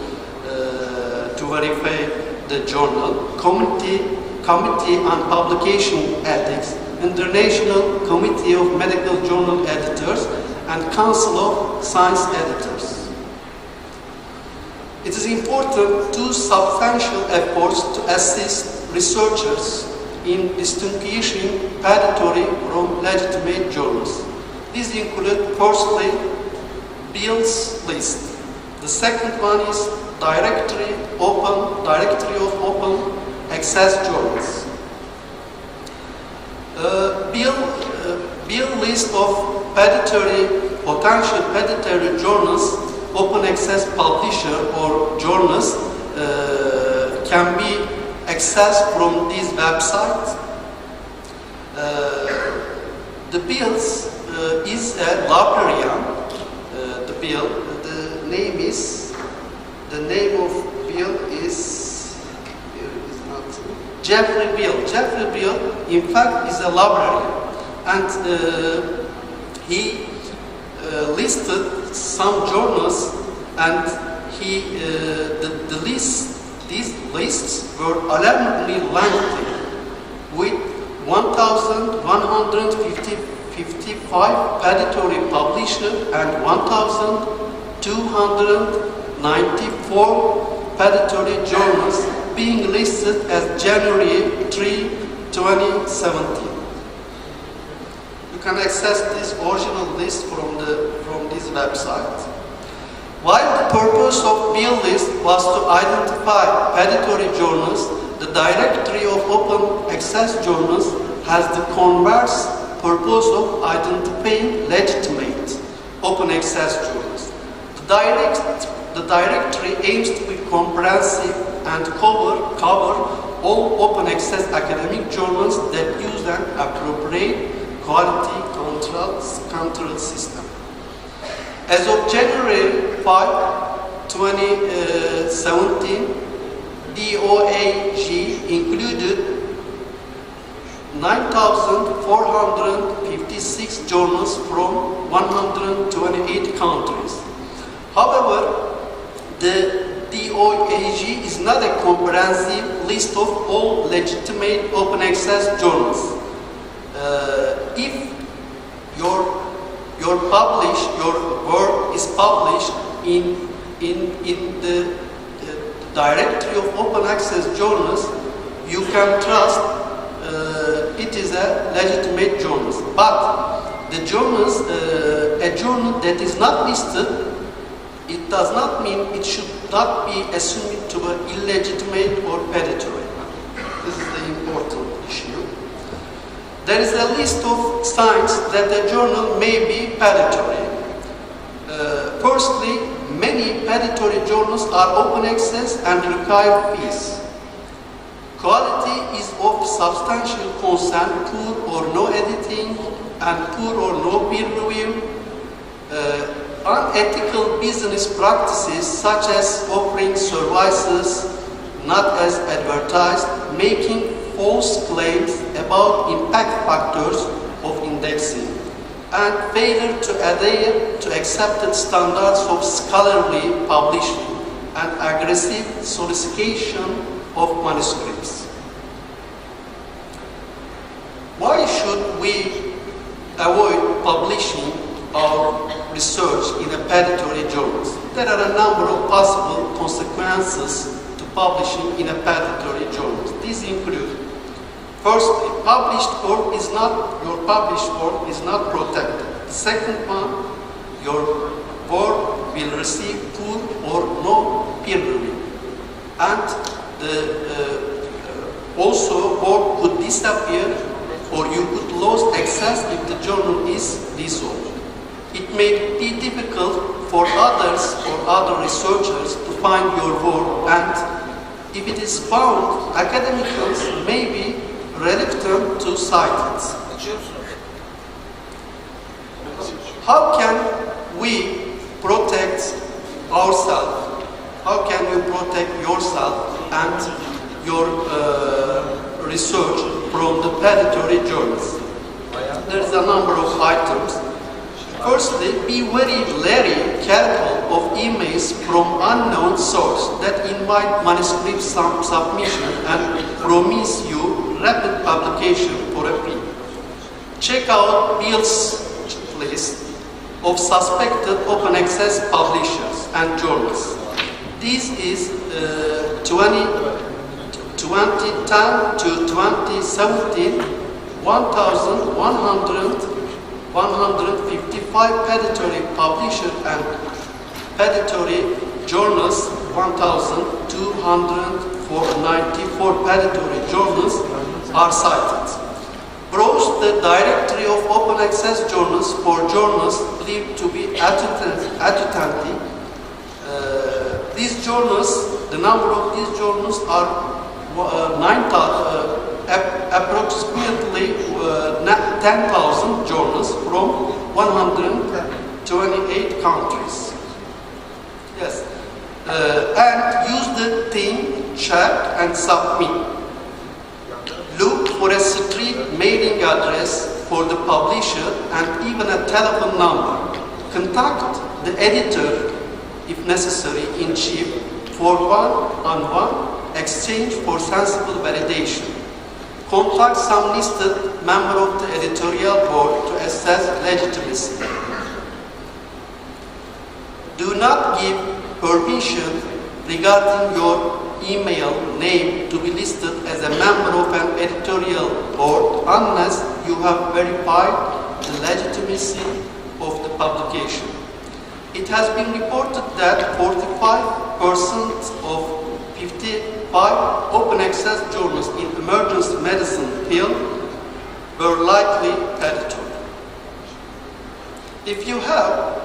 to verify the journal, Committee on Publication Ethics, International Committee of Medical Journal Editors, and Council of Science Editors. It is important to substantial efforts to assist researchers in distinguishing predatory from legitimate journals. These include, firstly, Bill's list. The second one is Directory of Open Access Journals. Bill list of potential predatory journals, open access publisher or journals can be accessed from these websites. The Bills is a librarian. The name of Bill is Jeffrey Bill. Jeffrey Bill, in fact, is a librarian, and he listed some journals, and these lists were alarmingly lengthy, with 1,155 predatory publishers and 1,294 predatory journals being listed as January 3, 2017. You can access this original list from this website. While the purpose of Bill list was to identify predatory journals, the Directory of Open Access Journals has the converse purpose of identifying legitimate open access journals. The directory aims to be comprehensive and cover all open access academic journals that use an appropriate quality control system. As of January 5, 2017, DOAG included 9,456 journals from 128 countries. However, the DOAG is not a comprehensive list of all legitimate open access journals. If your work is published in the Directory of Open Access Journals, you can trust it is a legitimate journal. But the journals, a journal that is not listed, it does not mean it should not be assumed to be illegitimate or predatory. This is the important issue. There is a list of signs that a journal may be predatory. Firstly, many predatory journals are open access and require fees. Quality is of substantial concern, poor or no editing, and poor or no peer review. Unethical business practices such as offering services not as advertised, making false claims about impact factors of indexing, and failure to adhere to accepted standards of scholarly publishing and aggressive solicitation of manuscripts. Why should we avoid publishing our research in a predatory journals? There are a number of possible consequences to publishing in a predatory journals. These include: firstly, your published work is not protected. The second one, your work will receive poor or no peer review. And also work could disappear, or you could lose access if the journal is dissolved. It may be difficult for others or other researchers to find your work, and if it is found, academics may be reluctant to cite it. How can we protect ourselves? How can you protect yourself and your research from the predatory journals? There is a number of items. Firstly, be very careful of emails from unknown source that invite manuscript submission and promise you rapid publication for a fee. Check out Bill's list of suspected open access publishers and journals. This is 2010 to 2017, 1,155 predatory publishers and predatory journals, 1,294 predatory journals are cited. Browse the directory of open access journals for journals believed to be authentic. These journals, the number of these journals are approximately 10,000 journals from 128 countries. Yes, and use the theme, check and submit. Look for a street mailing address for the publisher and even a telephone number. Contact the editor, if necessary, in chief for one-on-one exchange for sensible validation. Contact some listed member of the editorial board to assess legitimacy. Do not give permission regarding your email name to be listed as a member of an editorial board unless you have verified the legitimacy of the publication. It has been reported that 45% of 55 open access journals in emergency medicine field were likely predatory. If you have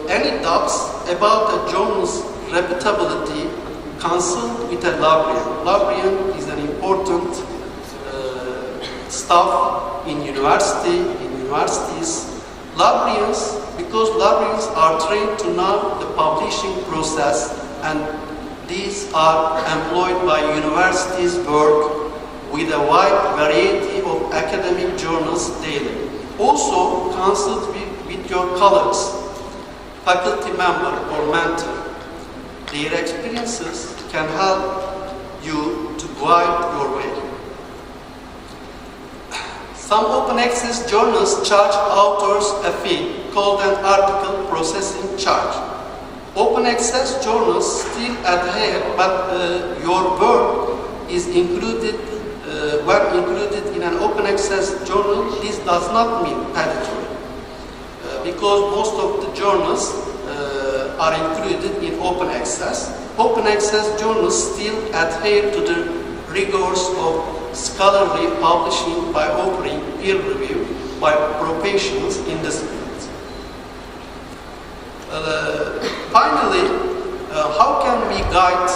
any doubts about a journal's reputability, consult with a librarian. Librarian is an important staff in universities. Librarians, because librarians are trained to know the publishing process, and these are employed by universities work with a wide variety of academic journals daily. Also, consult with your colleagues, faculty member or mentor. Their experiences can help you to guide your way. Some open access journals charge authors a fee called an article processing charge. Open access journals still adhere, but your work is included when included in an open access journal. This does not mean predatory, because most of the journals are included in open access. Open access journals still adhere to the rigors of scholarly publishing by offering peer review by professionals in this field. Finally, how can we guide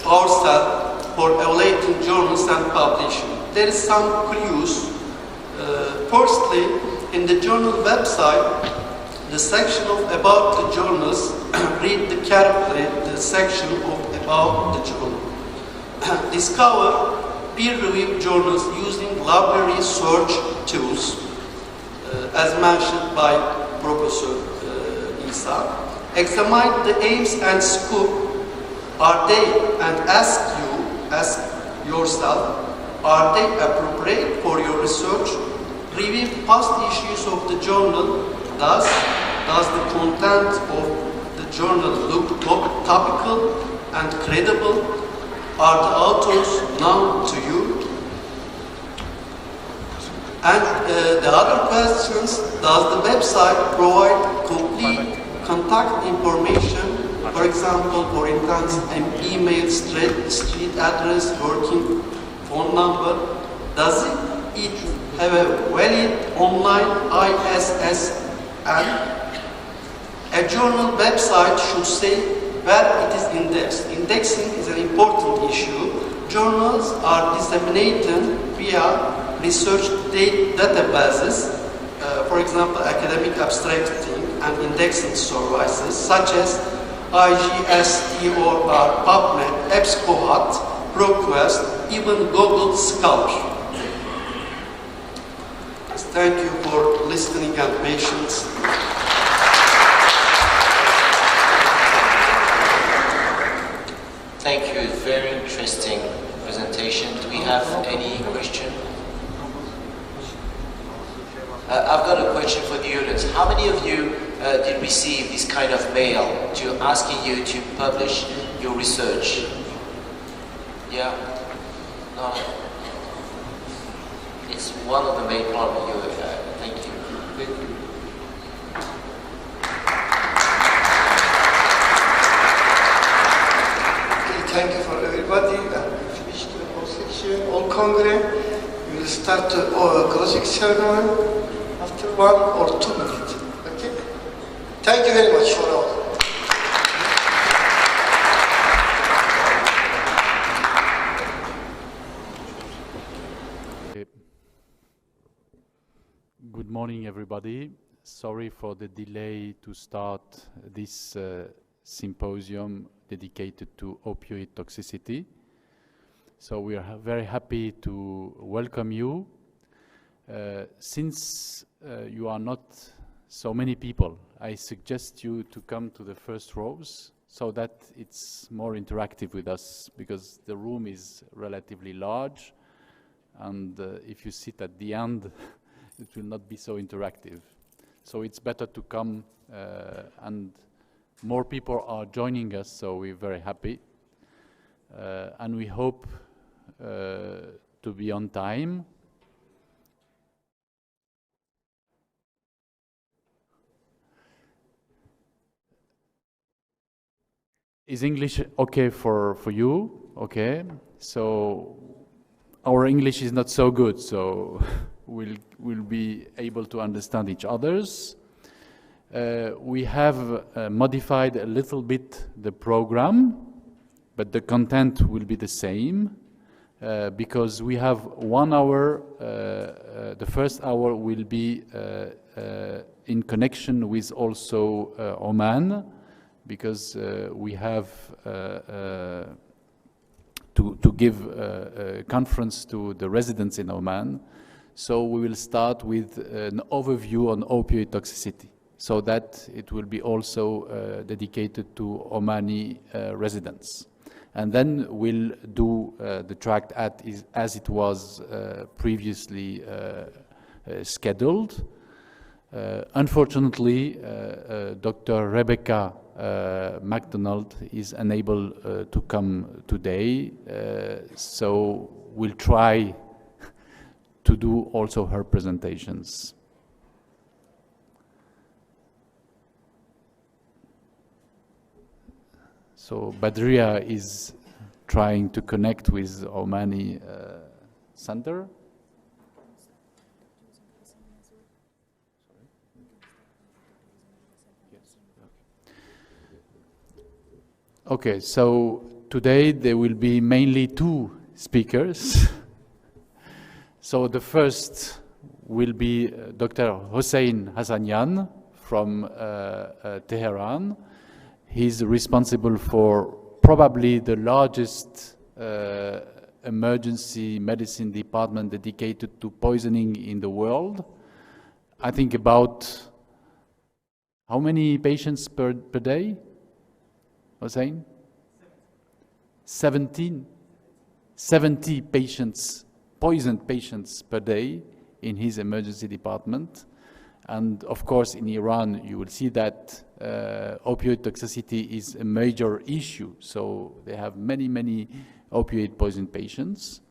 ourselves for evaluating journals and publishing? There is some clues. Firstly, in the journal website, the section of about the journals, read carefully the section of about the journal. Discover peer-reviewed journals using library search tools. as mentioned by Professor Isa. Examine the aims and scope. Are they, and ask yourself, are they appropriate for your research? Review past issues of the journal. Does the content of the journal look topical and credible? Are the authors known to you? And the other questions, does the website provide complete contact information? For example, for instance, an email, street address, working phone number. Does it have a valid online ISSN? A journal website should say where it is indexed. Indexing is an important issue. Journals are disseminated via research databases, for example, academic abstracting and indexing services such as IGSTOR, PubMed, EBSCOhot, ProQuest, even Google Scholar. Thank you for listening and patience. Thank you. Very interesting presentation. Do we have any question? I've got a question for the audience. How many of you did receive this kind of mail asking you to publish your research? Yeah? No? It's one of the main problems. Thank you. Thank you for everybody. Finish the whole section, all Congress. We will start the closing ceremony after 1 or 2 minutes. Okay? Thank you very much for all. Good morning, everybody. Sorry for the delay to start this symposium dedicated to opioid toxicity. So we are very happy to welcome you. Since you are not so many people, I suggest you to come to the first rows so that it's more interactive with us, because the room is relatively large, and if you sit at the end, it will not be so interactive. So it's better to come, and more people are joining us, so we're very happy. And we hope to be on time. Is English okay for you? Okay, so our English is not so good, so we'll be able to understand each other's. We have modified a little bit the program, but the content will be the same, because we have 1 hour. The first hour will be in connection with also Oman, because we have to give a conference to the residents in Oman. So we will start with an overview on opioid toxicity, so that it will be also dedicated to Omani residents. And then we'll do the tract as it was previously scheduled. Unfortunately, Dr. Rebecca MacDonald is unable to come today, so we'll try to do also her presentations. So Badria is trying to connect with Omani center. Okay, so today there will be mainly 2 speakers. So the first will be Dr. Hossein Hassanian from Tehran. He's responsible for probably the largest emergency medicine department dedicated to poisoning in the world. I think about how many patients per day, Hossein? 70 patients, poisoned patients per day in his emergency department. And of course, in Iran, you will see that opioid toxicity is a major issue. So they have many opioid poisoned patients.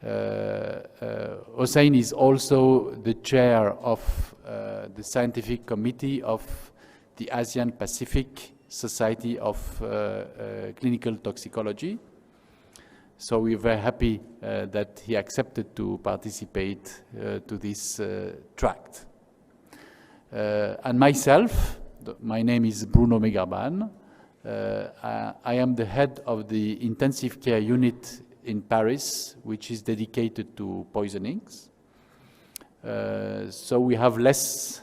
Hossein is also the chair of the scientific committee of the ASEAN Pacific Society of Clinical Toxicology. So we're very happy that he accepted to participate to this tract. And myself, my name is Bruno Megarban. I am the head of the intensive care unit in Paris, which is dedicated to poisonings. So we have less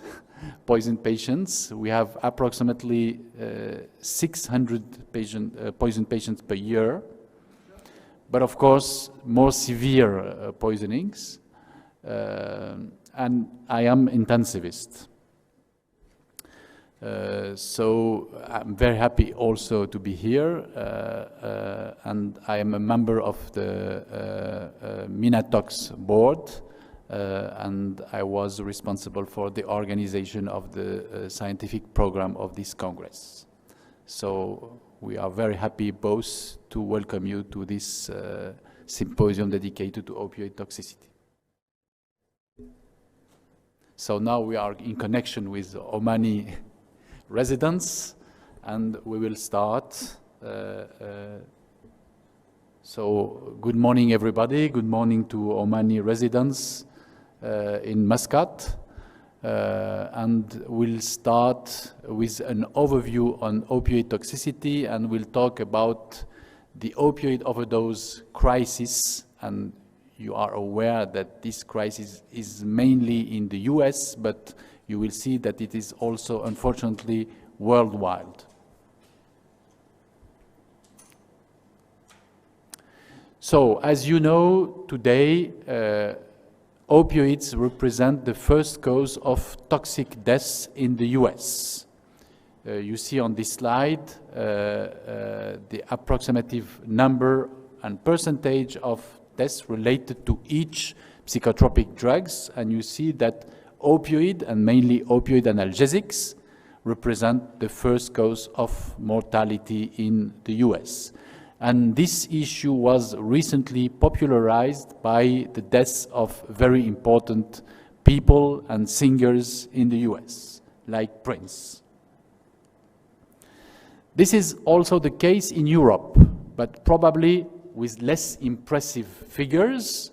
poisoned patients. We have approximately 600 poisoned patients per year. But of course, more severe poisonings. And I am intensivist. So I'm very happy also to be here, and I am a member of the Minatox board, and I was responsible for the organization of the scientific program of this Congress. So we are very happy both to welcome you to this symposium dedicated to opioid toxicity. So now we are in connection with Omani residents, and we will start. So good morning, everybody. Good morning to Omani residents in Muscat. And we'll start with an overview on opioid toxicity, and we'll talk about the opioid overdose crisis. And you are aware that this crisis is mainly in the US, but you will see that it is also, unfortunately, worldwide. So, as you know, today, opioids represent the first cause of toxic deaths in the US. You see on this slide the approximative number and percentage of deaths related to each psychotropic drugs, and you see that opioid, and mainly opioid analgesics, represent the first cause of mortality in the US. And this issue was recently popularized by the deaths of very important people and singers in the US, like Prince. This is also the case in Europe, but probably with less impressive figures.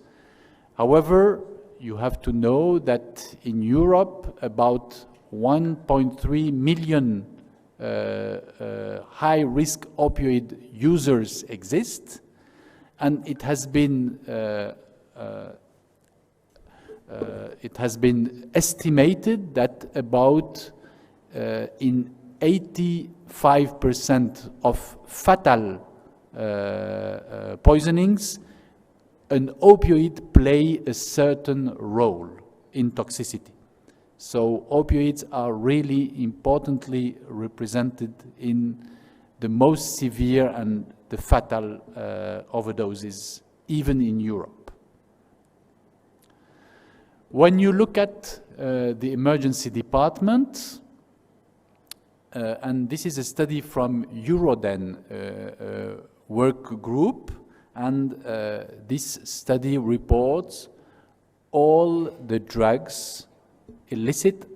However, you have to know that in Europe, about 1.3 million high-risk opioid users exist, and it has been estimated that about in 85% of fatal poisonings, an opioid play a certain role in toxicity. So opioids are really importantly represented in the most severe and the fatal overdoses, even in Europe. When you look at the emergency department, and this is a study from Euroden work group, and this study reports all the drugs, illicit,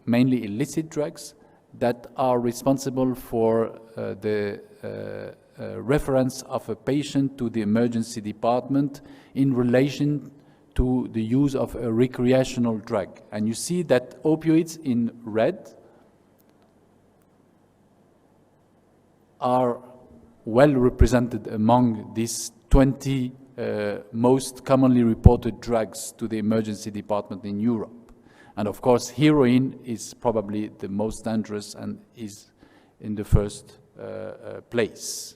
mainly illicit drugs, that are responsible for the reference of a patient to the emergency department in relation to the use of a recreational drug. And you see that opioids in red are well represented among these 20 most commonly reported drugs to the emergency department in Europe. And of course, heroin is probably the most dangerous and is in the first place.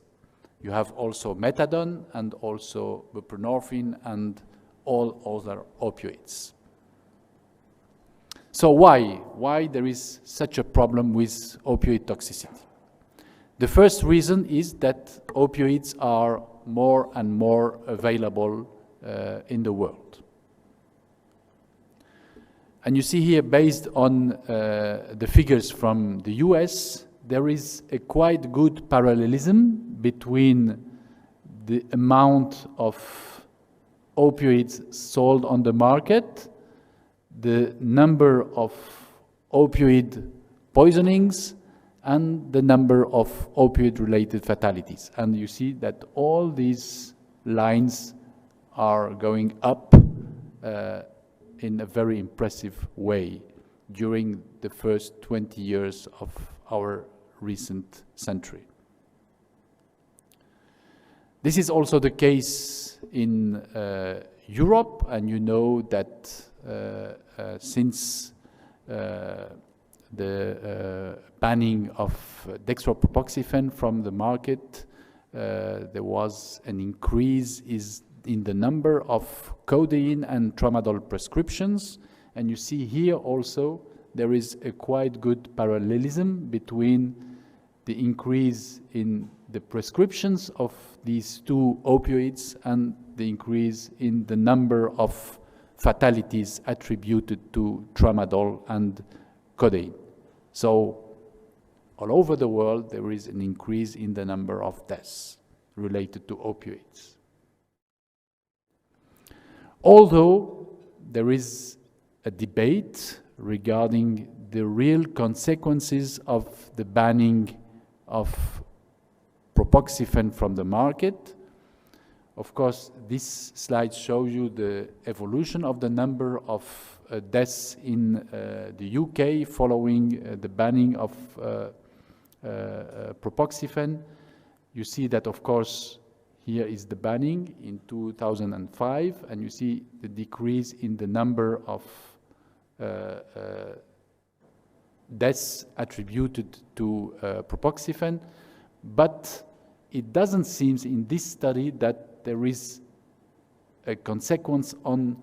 You have also methadone and also buprenorphine and all other opioids. So why? Why there is such a problem with opioid toxicity? The first reason is that opioids are more and more available in the world. And you see here, based on the figures from the US, there is a quite good parallelism between the amount of opioids sold on the market, the number of opioid poisonings, and the number of opioid-related fatalities. And you see that all these lines are going up in a very impressive way during the first 20 years of our recent century. This is also the case in Europe, and you know that since the banning of dextropropoxifen from the market, there was an increase in the number of codeine and tramadol prescriptions. And you see here also there is a quite good parallelism between the increase in the prescriptions of these two opioids and the increase in the number of fatalities attributed to tramadol and codeine. So all over the world there is an increase in the number of deaths related to opioids. Although there is a debate regarding the real consequences of the banning of propoxifen from the market. Of course, this slide shows you the evolution of the number of deaths in the UK following the banning of propoxifen. You see that, of course, here is the banning in 2005, and you see the decrease in the number of deaths attributed to propoxifen, but it doesn't seem in this study that there is a consequence on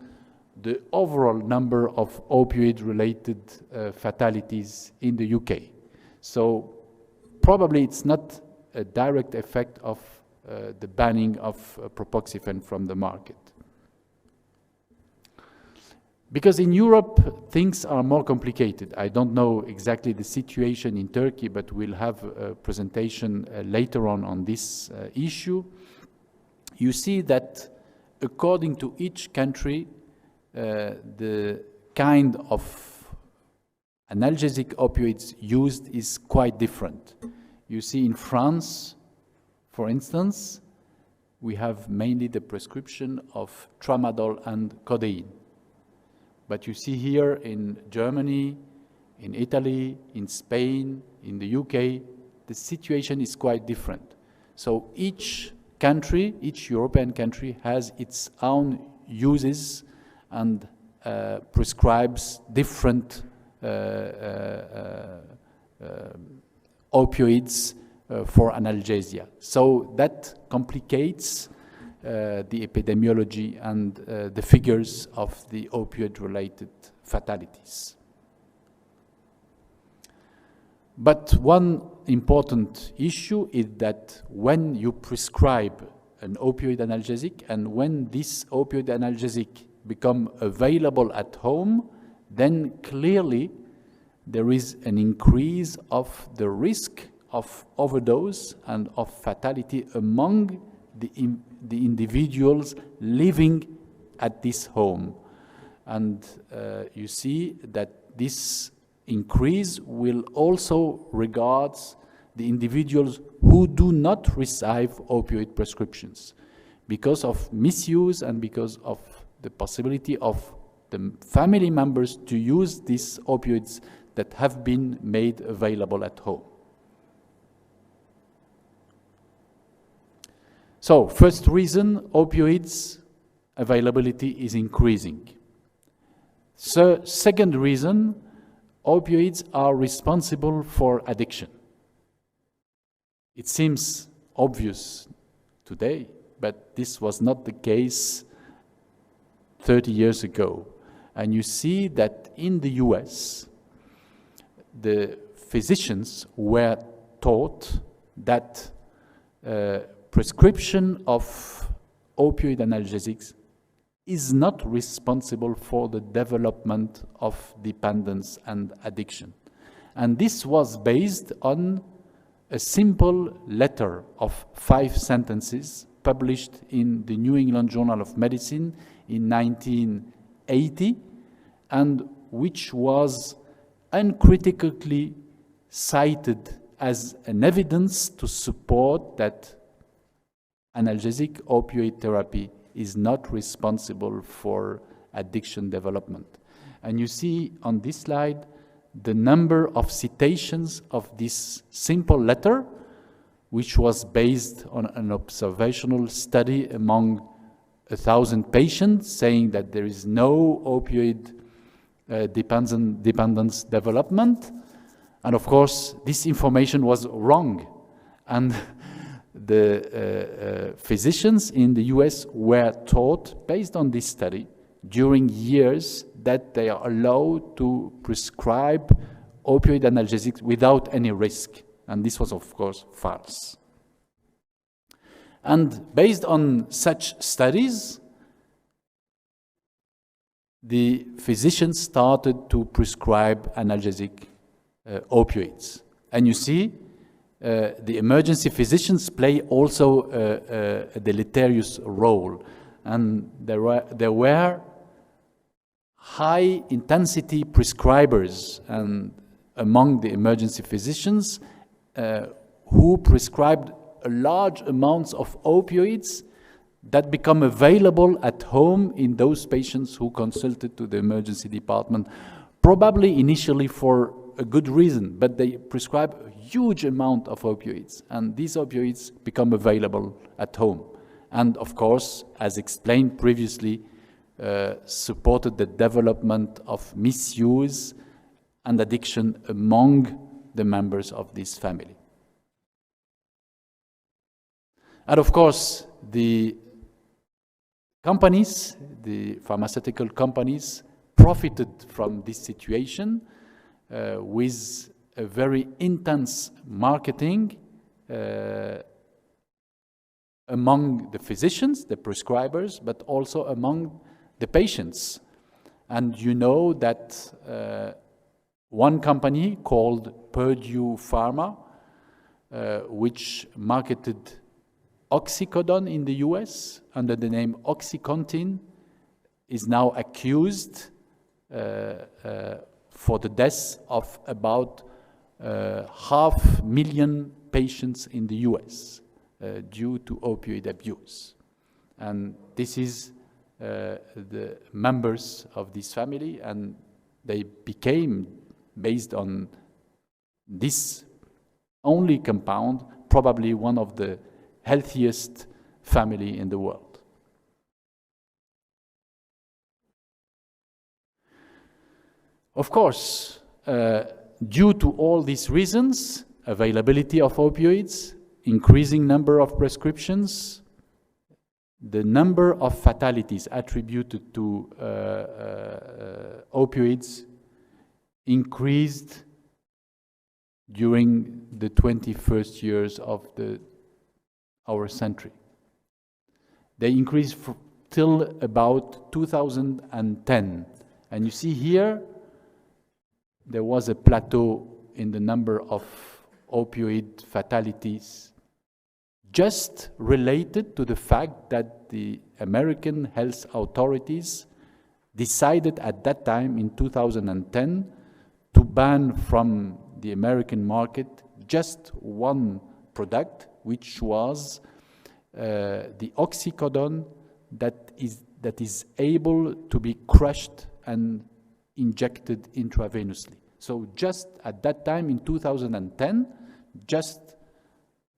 the overall number of opioid-related fatalities in the UK. So probably it's not a direct effect of the banning of propoxifen from the market. Because in Europe, things are more complicated. I don't know exactly the situation in Turkey, but we'll have a presentation later on this issue. You see that according to each country, the kind of analgesic opioids used is quite different. You see in France, for instance, we have mainly the prescription of tramadol and codeine. But you see here in Germany, in Italy, in Spain, in the UK, the situation is quite different. So each country, each European country has its own uses and prescribes different opioids for analgesia. So that complicates the epidemiology and the figures of the opioid-related fatalities. But one important issue is that when you prescribe an opioid analgesic and when this opioid analgesic become available at home, then clearly there is an increase of the risk of overdose and of fatality among the individuals living at this home. And you see that this increase will also regards the individuals who do not receive opioid prescriptions because of misuse and because of the possibility of the family members to use these opioids that have been made available at home. So, first reason, opioids availability is increasing. So, second reason, opioids are responsible for addiction. It seems obvious today, but this was not the case 30 years ago. And you see that in the US, the physicians were taught that prescription of opioid analgesics is not responsible for the development of dependence and addiction. And this was based on a simple letter of 5 sentences published in the New England Journal of Medicine in 1980, and which was uncritically cited as an evidence to support that analgesic opioid therapy is not responsible for addiction development. And you see on this slide the number of citations of this simple letter, which was based on an observational study among 1,000 patients, saying that there is no opioid dependence development. And of course, this information was wrong. And the physicians in the US were taught, based on this study, during years, that they are allowed to prescribe opioid analgesics without any risk. And this was, of course, false. And based on such studies, the physicians started to prescribe analgesic opioids. And you see, the emergency physicians play also a deleterious role. And there were high-intensity prescribers and among the emergency physicians who prescribed large amounts of opioids that become available at home in those patients who consulted to the emergency department, probably initially for a good reason, but they prescribe a huge amount of opioids, and these opioids become available at home. And of course, as explained previously, supported the development of misuse and addiction among the members of this family. And of course, the companies, the pharmaceutical companies, profited from this situation with a very intense marketing among the physicians, the prescribers, but also among the patients. And you know that one company called Purdue Pharma, which marketed oxycodone in the US under the name OxyContin, is now accused for the deaths of about 500,000 patients in the US due to opioid abuse. And this is the members of this family, and they became, based on this only compound, probably one of the healthiest family in the world. Of course, due to all these reasons, availability of opioids, increasing number of prescriptions, the number of fatalities attributed to opioids increased during the 21st years of our century. They increased till about 2010. And you see here, there was a plateau in the number of opioid fatalities, just related to the fact that the American health authorities decided at that time in 2010 to ban from the American market just one product, which was the oxycodone that is able to be crushed and injected intravenously. So just at that time in 2010, just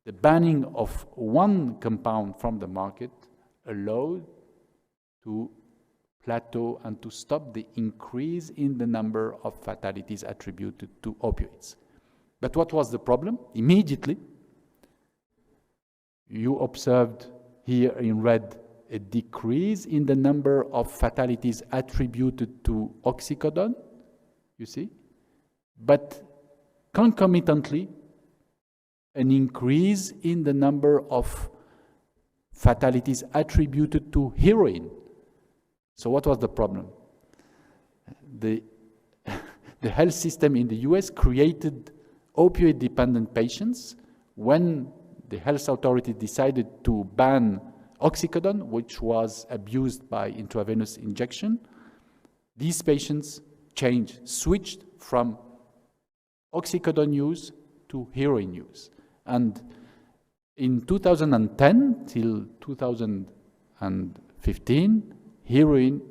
the banning of one compound from the market allowed to plateau and to stop the increase in the number of fatalities attributed to opioids. But what was the problem? Immediately, you observed here in red a decrease in the number of fatalities attributed to oxycodone, you see, but concomitantly, an increase in the number of fatalities attributed to heroin. So what was the problem? The health system in the US created opioid-dependent patients when the health authority decided to ban oxycodone, which was abused by intravenous injection. These patients switched from oxycodone use to heroin use. And in 2010 till 2015, heroin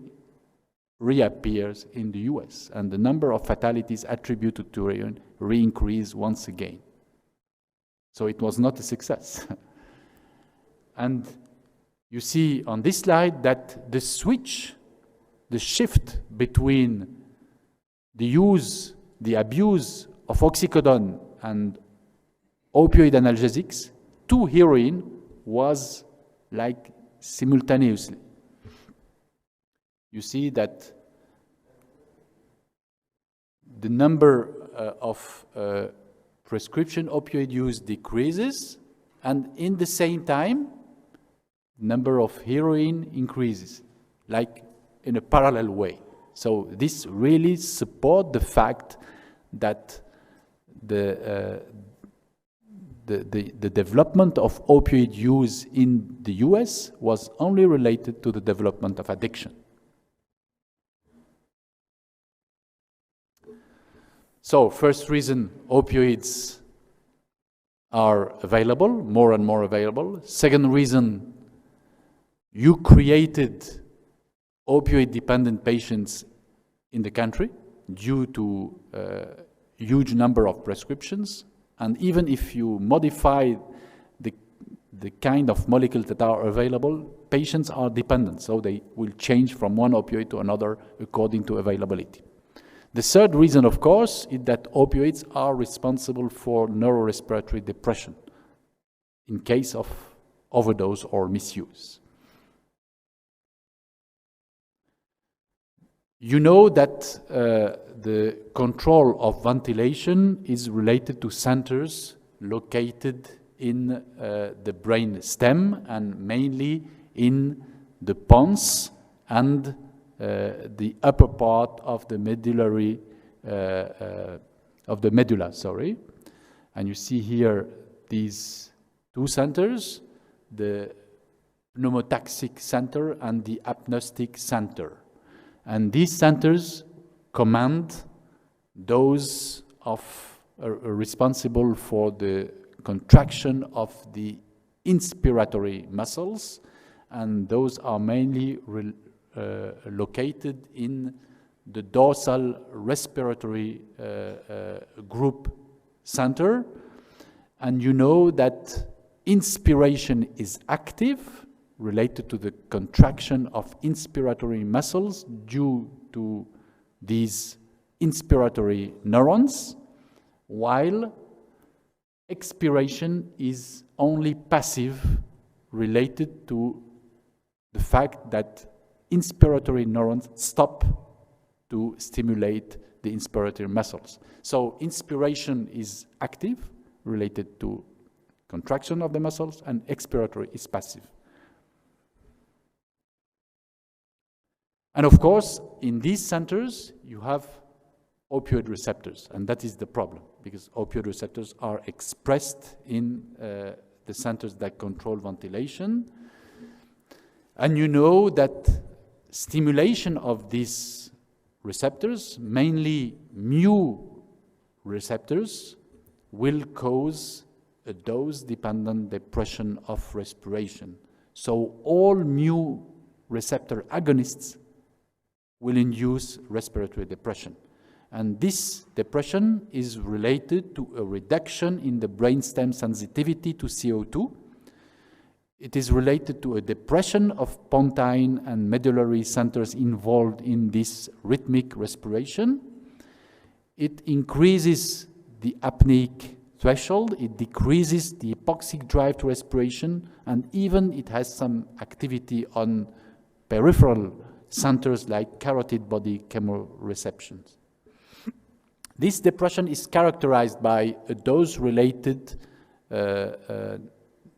reappears in the US, and the number of fatalities attributed to heroin re-increased once again. So it was not a success. And you see on this slide that the shift between the abuse of oxycodone and opioid analgesics to heroin was like simultaneously. You see that the number of prescription opioid use decreases, and in the same time, number of heroin increases, like in a parallel way. So this really supports the fact that the development of opioid use in the US was only related to the development of addiction. So first reason, opioids are available, more and more available. Second reason, you created opioid-dependent patients in the country due to huge number of prescriptions. And even if you modify the kind of molecules that are available, patients are dependent, so they will change from one opioid to another according to availability. The third reason, of course, is that opioids are responsible for neurorespiratory depression in case of overdose or misuse. You know that the control of ventilation is related to centers located in the brain stem and mainly in the pons and the upper part of the medulla, And you see here these two centers, the pneumotaxic center and the apnostic center. And these centers command those responsible for the contraction of the inspiratory muscles, and those are mainly located in the dorsal respiratory group center. And you know that inspiration is active, related to the contraction of inspiratory muscles due to these inspiratory neurons, while expiration is only passive, related to the fact that inspiratory neurons stop to stimulate the inspiratory muscles. So inspiration is active, related to contraction of the muscles, and expiratory is passive. And of course, in these centers, you have opioid receptors, and that is the problem, because opioid receptors are expressed in the centers that control ventilation. And you know that stimulation of these receptors, mainly mu receptors, will cause a dose-dependent depression of respiration. So all mu receptor agonists will induce respiratory depression. And this depression is related to a reduction in the brainstem sensitivity to CO2. It is related to a depression of pontine and medullary centers involved in this rhythmic respiration. It increases the apneic threshold, it decreases the hypoxic drive to respiration, and even it has some activity on peripheral centers like carotid body chemoreceptions. This depression is characterized by a dose-related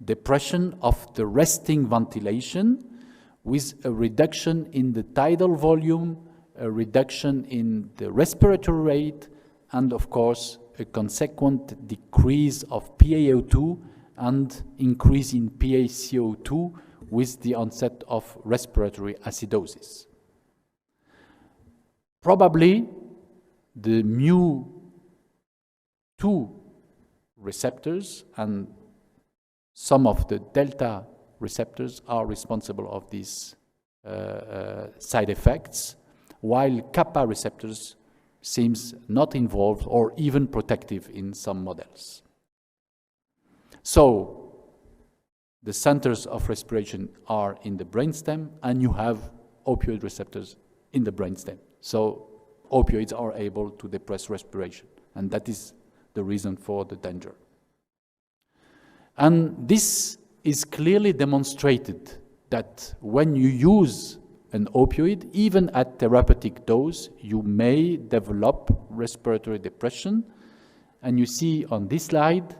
depression of the resting ventilation with a reduction in the tidal volume, a reduction in the respiratory rate, and of course a consequent decrease of PaO2 and increase in PaCO2 with the onset of respiratory acidosis. Probably the mu2 receptors and some of the delta receptors are responsible of these side effects, while kappa receptors seems not involved or even protective in some models. So the centers of respiration are in the brainstem, and you have opioid receptors in the brainstem. So opioids are able to depress respiration, and that is the reason for the danger. And this is clearly demonstrated that when you use an opioid, even at therapeutic dose, you may develop respiratory depression. And you see on this slide,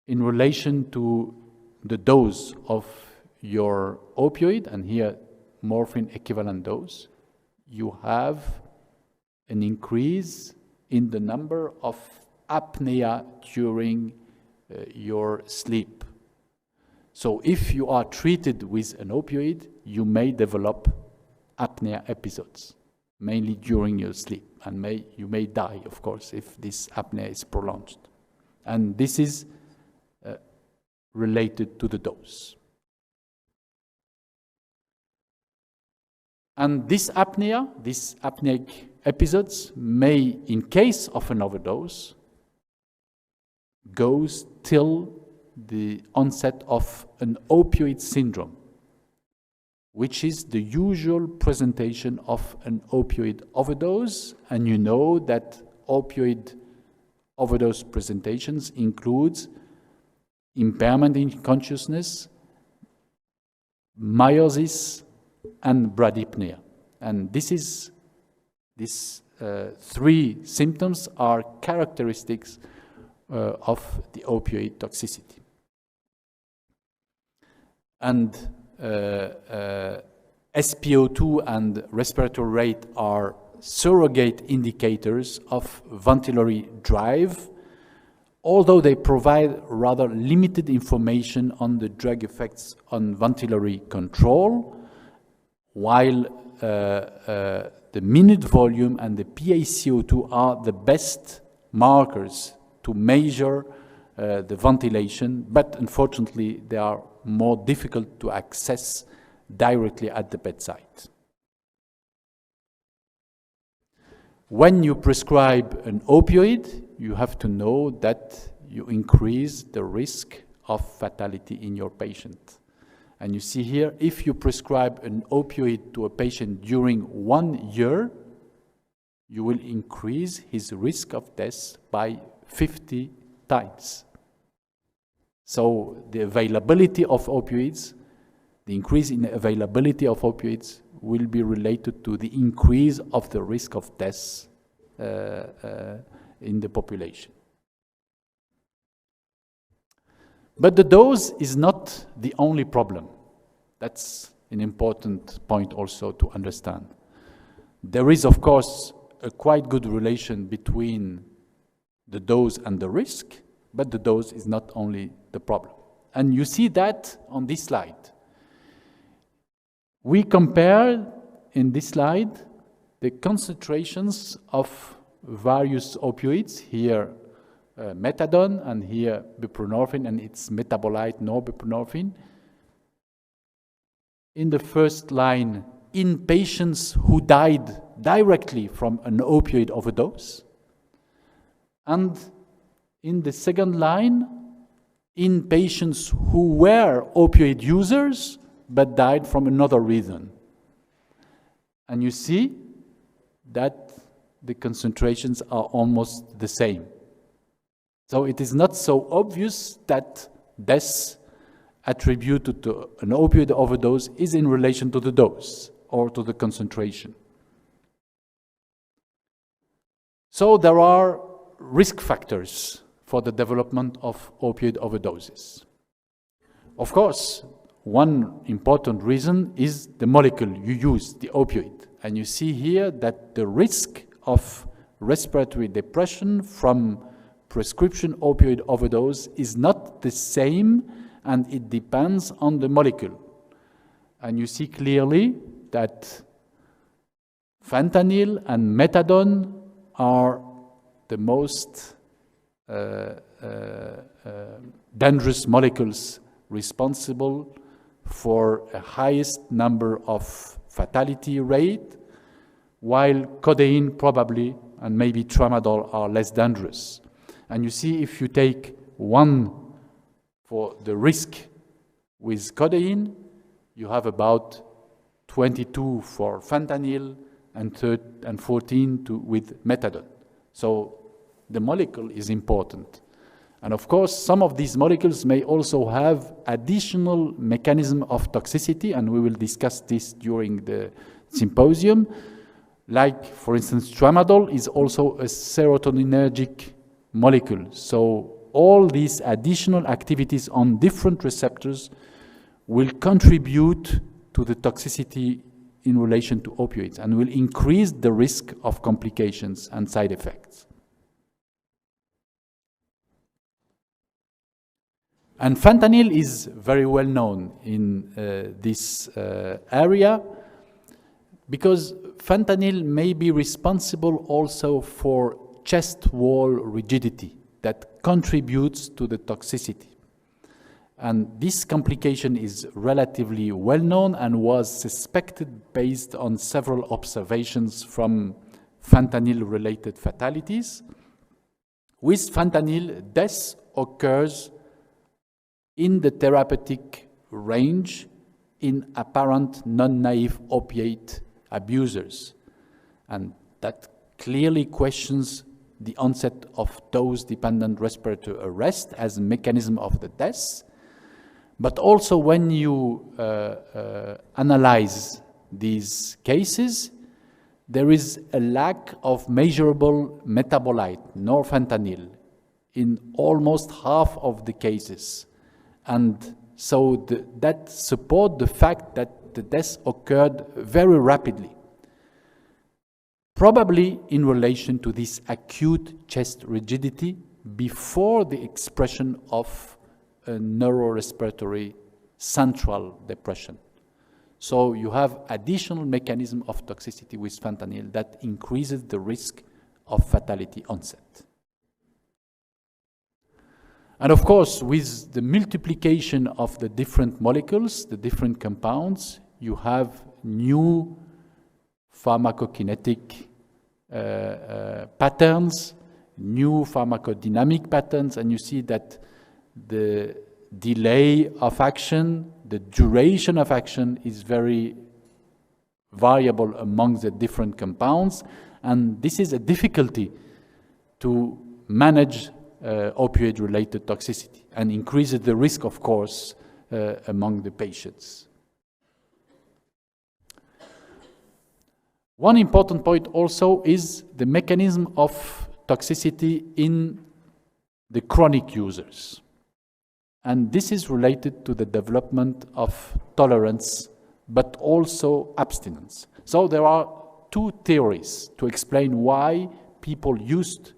in relation to the dose of your opioid, and here morphine equivalent dose, you have an increase in the number of apnea during your sleep. So if you are treated with an opioid, you may develop apnea episodes, mainly during your sleep, and you may die, of course, if this apnea is prolonged. And this is related to the dose. And this apnea, these apneic episodes may, in case of an overdose, goes till the onset of an opioid syndrome, which is the usual presentation of an opioid overdose. And you know that opioid overdose presentations includes impairment in consciousness, meiosis, and bradypnea. And these three symptoms are characteristics of the opioid toxicity. And SpO2 and respiratory rate are surrogate indicators of ventilatory drive, although they provide rather limited information on the drug effects on ventilatory control, while the minute volume and the PaCO2 are the best markers to measure the ventilation, but unfortunately they are more difficult to access directly at the bedside. When you prescribe an opioid, you have to know that you increase the risk of fatality in your patient. And you see here, if you prescribe an opioid to a patient during 1 year, you will increase his risk of death by 50 times. So the availability of opioids, the increase in the availability of opioids will be related to the increase of the risk of death in the population. But the dose is not the only problem. That's an important point also to understand. There is, of course, a quite good relation between the dose and the risk, but the dose is not only the problem. And you see that on this slide. We compare in this slide the concentrations of various opioids, here methadone, and here buprenorphine and its metabolite norbuprenorphine. In the first line, in patients who died directly from an opioid overdose. And in the second line, in patients who were opioid users but died from another reason. And you see that the concentrations are almost the same. So it is not so obvious that death attributed to an opioid overdose is in relation to the dose or to the concentration. So there are risk factors for the development of opioid overdoses. Of course, one important reason is the molecule you use, the opioid. And you see here that the risk of respiratory depression from prescription opioid overdose is not the same, and it depends on the molecule. And you see clearly that fentanyl and methadone are the most dangerous molecules responsible for a highest number of fatality rate, while codeine probably and maybe tramadol are less dangerous. And you see, if you take one for the risk with codeine, you have about 22 for fentanyl and 14 with methadone. So the molecule is important. And of course, some of these molecules may also have additional mechanism of toxicity, and we will discuss this during the symposium. Like, for instance, tramadol is also a serotoninergic molecule. So all these additional activities on different receptors will contribute to the toxicity in relation to opioids and will increase the risk of complications and side effects. And fentanyl is very well known in this area because fentanyl may be responsible also for chest wall rigidity that contributes to the toxicity. And this complication is relatively well known and was suspected based on several observations from fentanyl-related fatalities. With fentanyl, death occurs in the therapeutic range in apparent non-naive opiate abusers. And that clearly questions the onset of dose-dependent respiratory arrest as a mechanism of the death. But also when you analyze these cases, there is a lack of measurable metabolite, norfentanyl, in almost half of the cases. And so that supports the fact that the death occurred very rapidly, probably in relation to this acute chest rigidity before the expression of a neurorespiratory central depression. So you have additional mechanism of toxicity with fentanyl that increases the risk of fatality onset. And of course, with the multiplication of the different molecules, the different compounds, you have new pharmacokinetic patterns, new pharmacodynamic patterns, and you see that the delay of action, the duration of action is very variable among the different compounds, and this is a difficulty to manage opioid-related toxicity and increases the risk, of course, among the patients. One important point also is the mechanism of toxicity in the chronic users. And this is related to the development of tolerance, but also abstinence. So there are two theories to explain why people used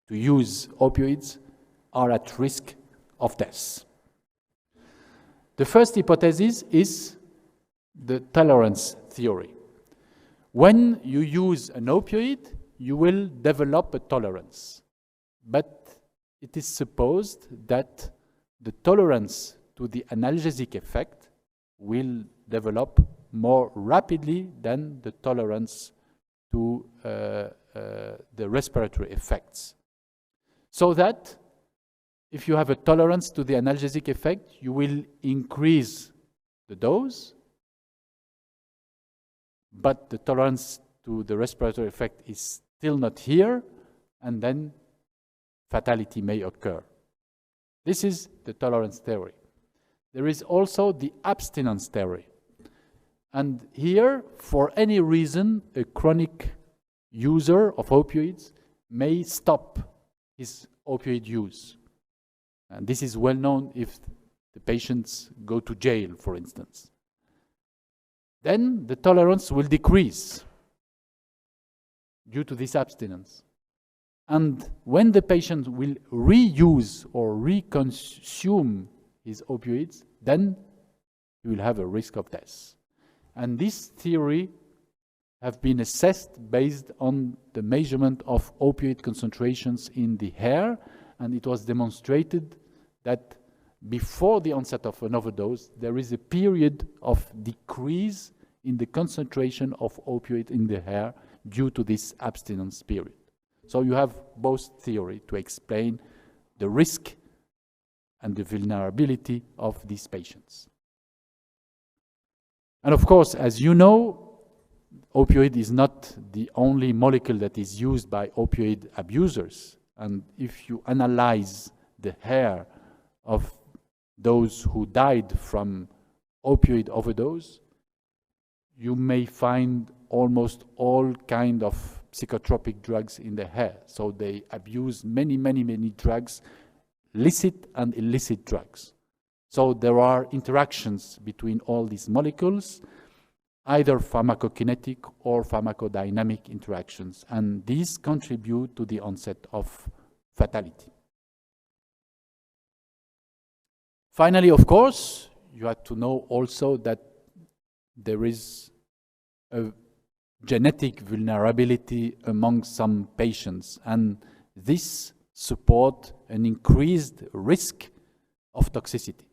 to use opioids are at risk of death. The first hypothesis is the tolerance theory. When you use an opioid, you will develop a tolerance. But it is supposed that the tolerance to the analgesic effect will develop more rapidly than the tolerance to the respiratory effects. So that if you have a tolerance to the analgesic effect, you will increase the dose, but the tolerance to the respiratory effect is still not here, and then fatality may occur. This is the tolerance theory. There is also the abstinence theory. And here, for any reason, a chronic user of opioids may stop his opioid use. And this is well known if the patients go to jail, for instance. Then the tolerance will decrease due to this abstinence. And when the patient will reuse or reconsume his opioids, then he will have a risk of death. And this theory have been assessed based on the measurement of opioid concentrations in the hair, and it was demonstrated that before the onset of an overdose, there is a period of decrease in the concentration of opioid in the hair due to this abstinence period. So you have both theory to explain the risk and the vulnerability of these patients. And of course, as you know, opioid is not the only molecule that is used by opioid abusers. And if you analyze the hair of those who died from opioid overdose, you may find almost all kinds of psychotropic drugs in the hair. So they abuse many drugs, licit and illicit drugs. So there are interactions between all these molecules, either pharmacokinetic or pharmacodynamic interactions, and these contribute to the onset of fatality. Finally, of course, you have to know also that there is a genetic vulnerability among some patients, and this supports an increased risk of toxicity.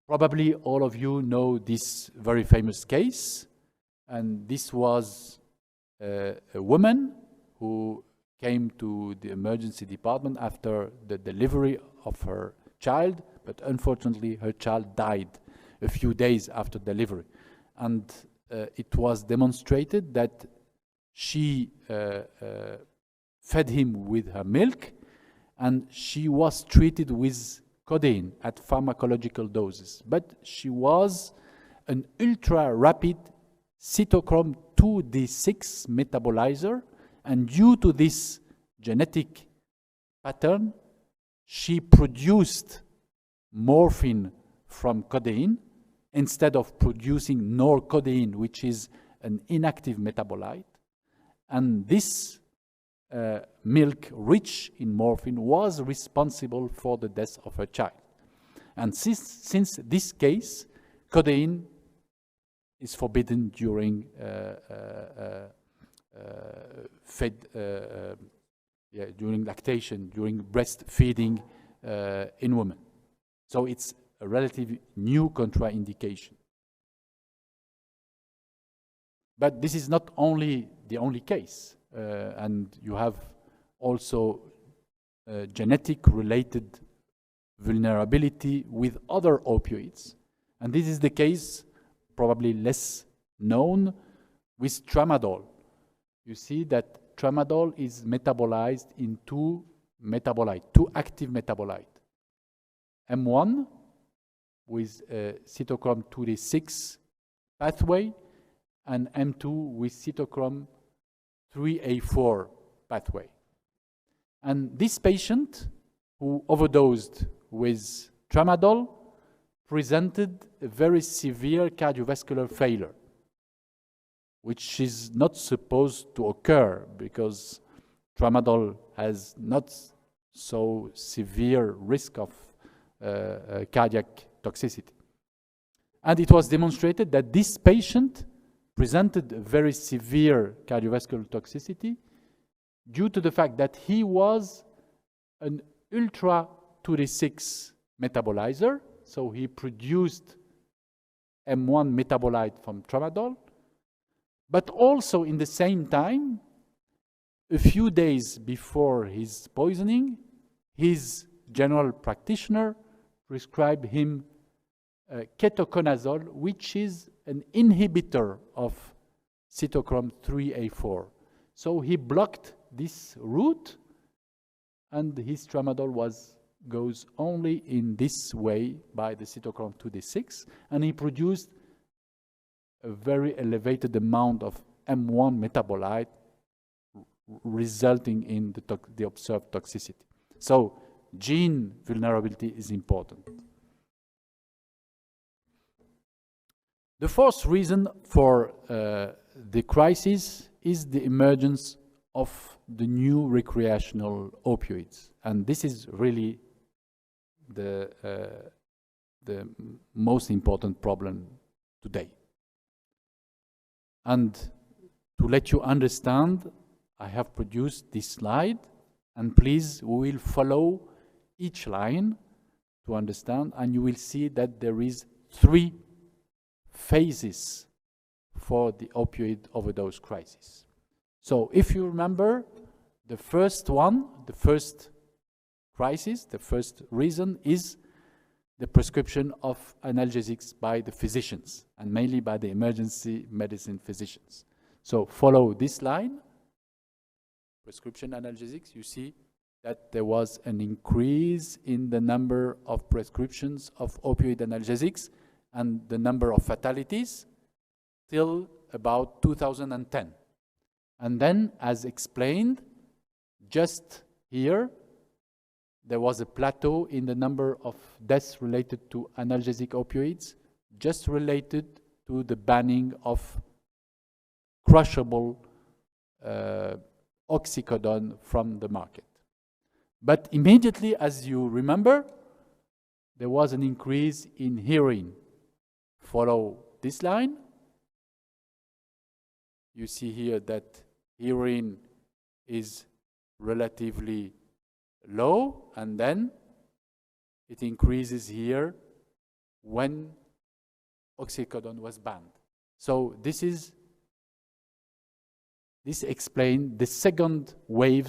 Probably all of you know this very famous case, and this was a woman who came to the emergency department after the delivery of her child, but unfortunately her child died a few days after delivery. And it was demonstrated that she fed him with her milk, and she was treated with codeine at pharmacological doses. But she was an ultra-rapid cytochrome 2D6 metabolizer, and due to this genetic pattern, she produced morphine from codeine instead of producing norcodeine, which is an inactive metabolite. And this milk rich in morphine was responsible for the death of her child. And since this case, codeine is forbidden during during lactation, during breastfeeding in women. So it's a relatively new contraindication. But this is not only the only case, and you have also genetic related vulnerability with other opioids. And this is the case, probably less known, with tramadol. You see that tramadol is metabolized in two active metabolites. M1 with cytochrome 2D6 pathway, and M2 with cytochrome 3A4 pathway. And this patient who overdosed with tramadol presented a very severe cardiovascular failure, which is not supposed to occur because tramadol has not so severe risk of cardiac toxicity. And it was demonstrated that this patient presented a very severe cardiovascular toxicity due to the fact that he was an ultra 2D6 metabolizer, so he produced M1 metabolite from tramadol, but also in the same time, a few days before his poisoning, his general practitioner prescribed him ketoconazole, which is an inhibitor of cytochrome 3A4. So he blocked this route, and his tramadol goes only in this way by the cytochrome 2d6, and he produced a very elevated amount of M1 metabolite, resulting in the observed toxicity. So gene vulnerability is important. The fourth reason for the crisis is the emergence of the new recreational opioids. And this is really the most important problem today. And to let you understand, I have produced this slide, and please, we will follow each line to understand, and you will see that there is 3 phases for the opioid overdose crisis. So if you remember, the first one, the first crisis, the first reason is the prescription of analgesics by the physicians, and mainly by the emergency medicine physicians. So follow this line, prescription analgesics. You see that there was an increase in the number of prescriptions of opioid analgesics and the number of fatalities till about 2010. And then, as explained, just here, there was a plateau in the number of deaths related to analgesic opioids, just related to the banning of crushable oxycodone from the market. But immediately, as you remember, there was an increase in heroin. Follow this line. You see here that heroin is relatively low, and then it increases here when oxycodone was banned. So this explains the second wave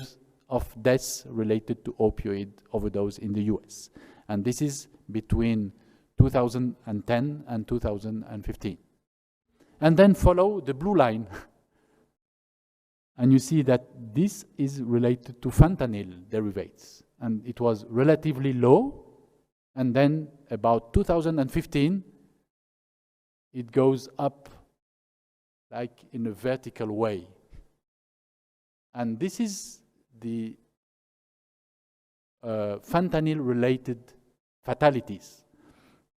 of deaths related to opioid overdose in the US. And this is between 2010 and 2015. And then follow the blue line. And you see that this is related to fentanyl derivatives. And it was relatively low. And then about 2015, it goes up like in a vertical way. And this is the fentanyl-related fatalities.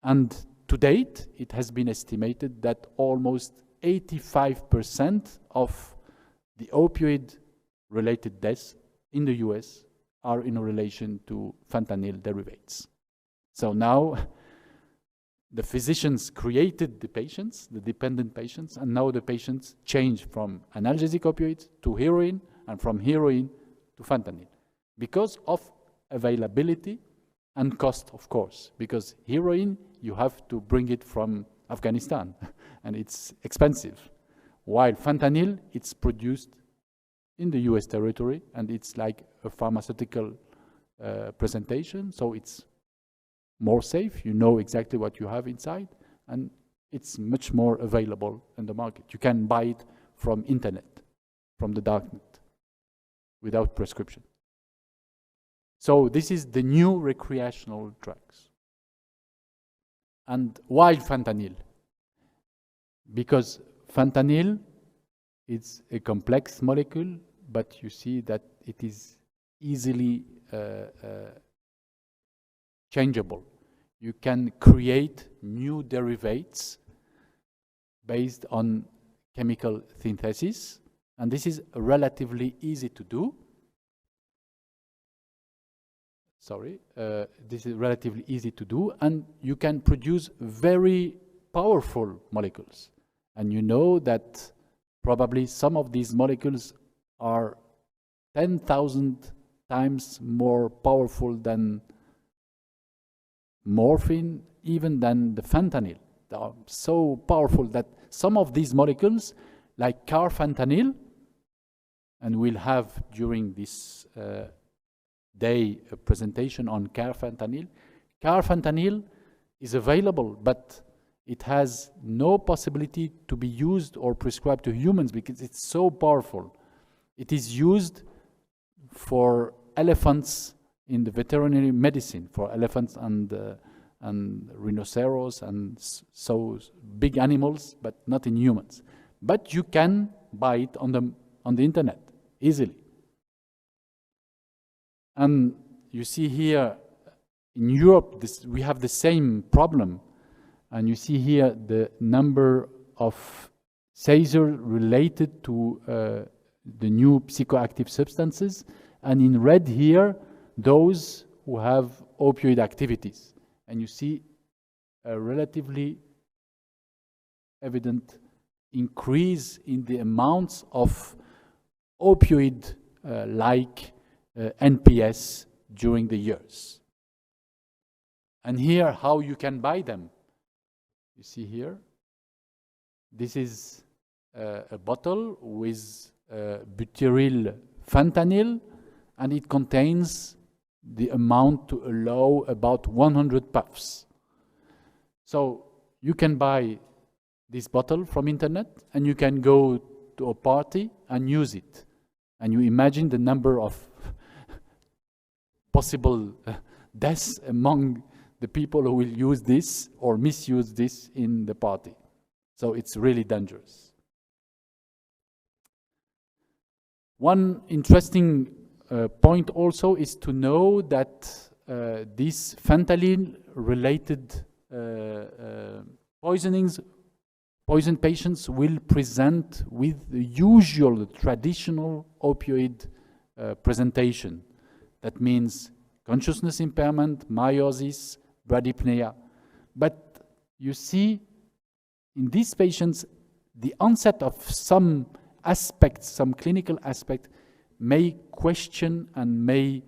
And to date, it has been estimated that almost 85% of the opioid-related deaths in the US are in relation to fentanyl derivatives. So now, the physicians created the patients, the dependent patients, and now the patients change from analgesic opioids to heroin, and from heroin to fentanyl, because of availability and cost, of course, because heroin, you have to bring it from Afghanistan, and it's expensive, while fentanyl, it's produced in the US territory, and it's like a pharmaceutical presentation, so it's more safe, you know exactly what you have inside, and it's much more available in the market. You can buy it from internet, from the darknet, without prescription. So this is the new recreational drugs. And why fentanyl? Because fentanyl is a complex molecule, but you see that it is easily changeable. You can create new derivatives based on chemical synthesis, and this is relatively easy to do. This is relatively easy to do, and you can produce very powerful molecules. And you know that probably some of these molecules are 10,000 times more powerful than morphine, even than the fentanyl. They are so powerful that some of these molecules, like carfentanil, and we'll have during this day a presentation on carfentanil. Carfentanil is available, but it has no possibility to be used or prescribed to humans because it's so powerful. It is used for elephants in the veterinary medicine for elephants and rhinoceros and so big animals, but not in humans. But you can buy it on the internet easily. And you see here in Europe, we have the same problem. And you see here the number of seizures related to the new psychoactive substances. And in red here, those who have opioid activities. And you see a relatively evident increase in the amounts of opioid-like NPS during the years. And here, how you can buy them. You see here, this is a bottle with butyryl fentanyl, and it contains the amount to allow about 100 puffs. So you can buy this bottle from internet, and you can go to a party and use it. And you imagine the number of possible deaths among the people who will use this or misuse this in the party. So it's really dangerous. One interesting point also is to know that these fentanyl-related poison patients will present with the usual traditional opioid presentation. That means consciousness impairment, meiosis, bradypnea. But you see in these patients, the onset of some aspects, some clinical aspect, may question and may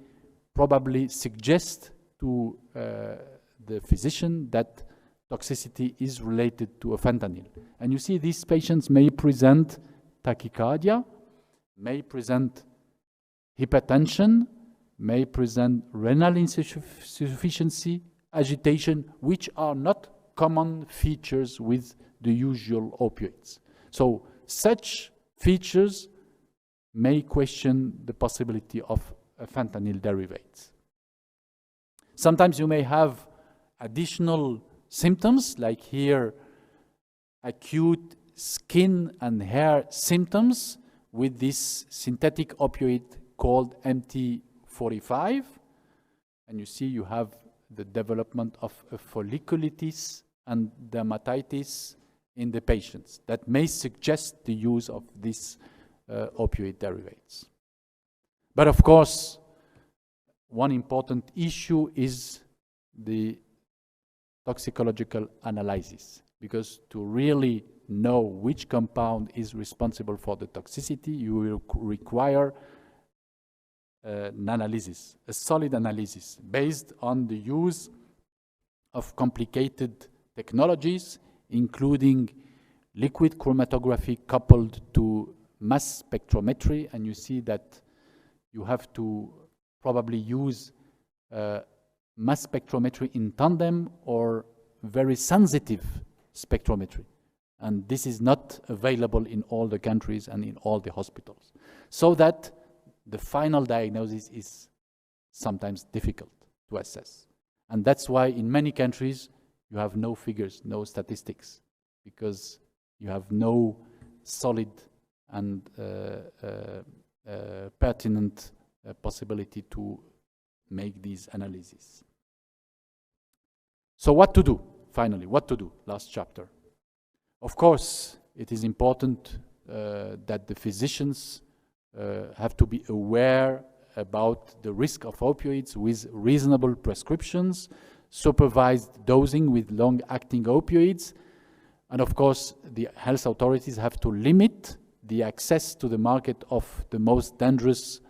probably suggest to the physician that toxicity is related to a fentanyl. And you see these patients may present tachycardia, may present hypertension, may present renal insufficiency, agitation, which are not common features with the usual opioids. So such features may question the possibility of fentanyl derivatives. Sometimes you may have additional symptoms, like here, acute skin and hair symptoms with this synthetic opioid called MT45. And you see you have the development of a folliculitis and dermatitis in the patients that may suggest the use of these opioid derivatives. But of course, one important issue is the toxicological analysis, because to really know which compound is responsible for the toxicity, you will require an analysis, a solid analysis, based on the use of complicated technologies, including liquid chromatography coupled to mass spectrometry. And you see that you have to probably use mass spectrometry in tandem or very sensitive spectrometry. And this is not available in all the countries and in all the hospitals. So that the final diagnosis is sometimes difficult to assess. And that's why in many countries you have no figures, no statistics, because you have no solid and pertinent possibility to make these analyses. So what to do, finally, what to do, last chapter. Of course, it is important that the physicians have to be aware about the risk of opioids with reasonable prescriptions, supervised dosing with long-acting opioids, and of course, the health authorities have to limit the access to the market of the most dangerous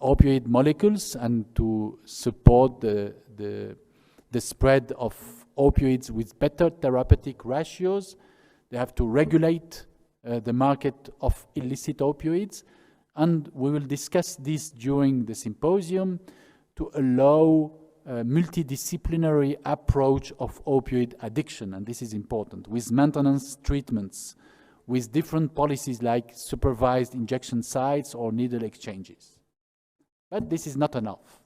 opioid molecules and to support the spread of opioids with better therapeutic ratios. They have to regulate the market of illicit opioids, and we will discuss this during the symposium to allow a multidisciplinary approach of opioid addiction, and this is important, with maintenance treatments, with different policies like supervised injection sites or needle exchanges. But this is not enough.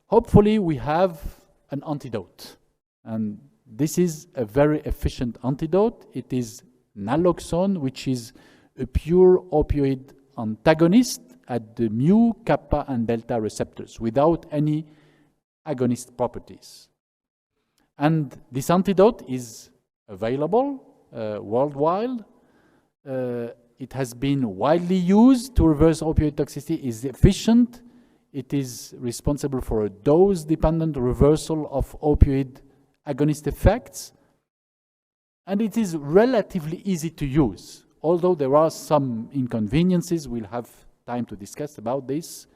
Hopefully we have an antidote, and this is a very efficient antidote. It is naloxone, which is a pure opioid antagonist at the mu, kappa, and delta receptors without any agonist properties. And this antidote is available worldwide. It has been widely used to reverse opioid toxicity, is efficient. It is responsible for a dose-dependent reversal of opioid agonist effects. And it is relatively easy to use, although there are some inconveniences. We'll have time to discuss about this,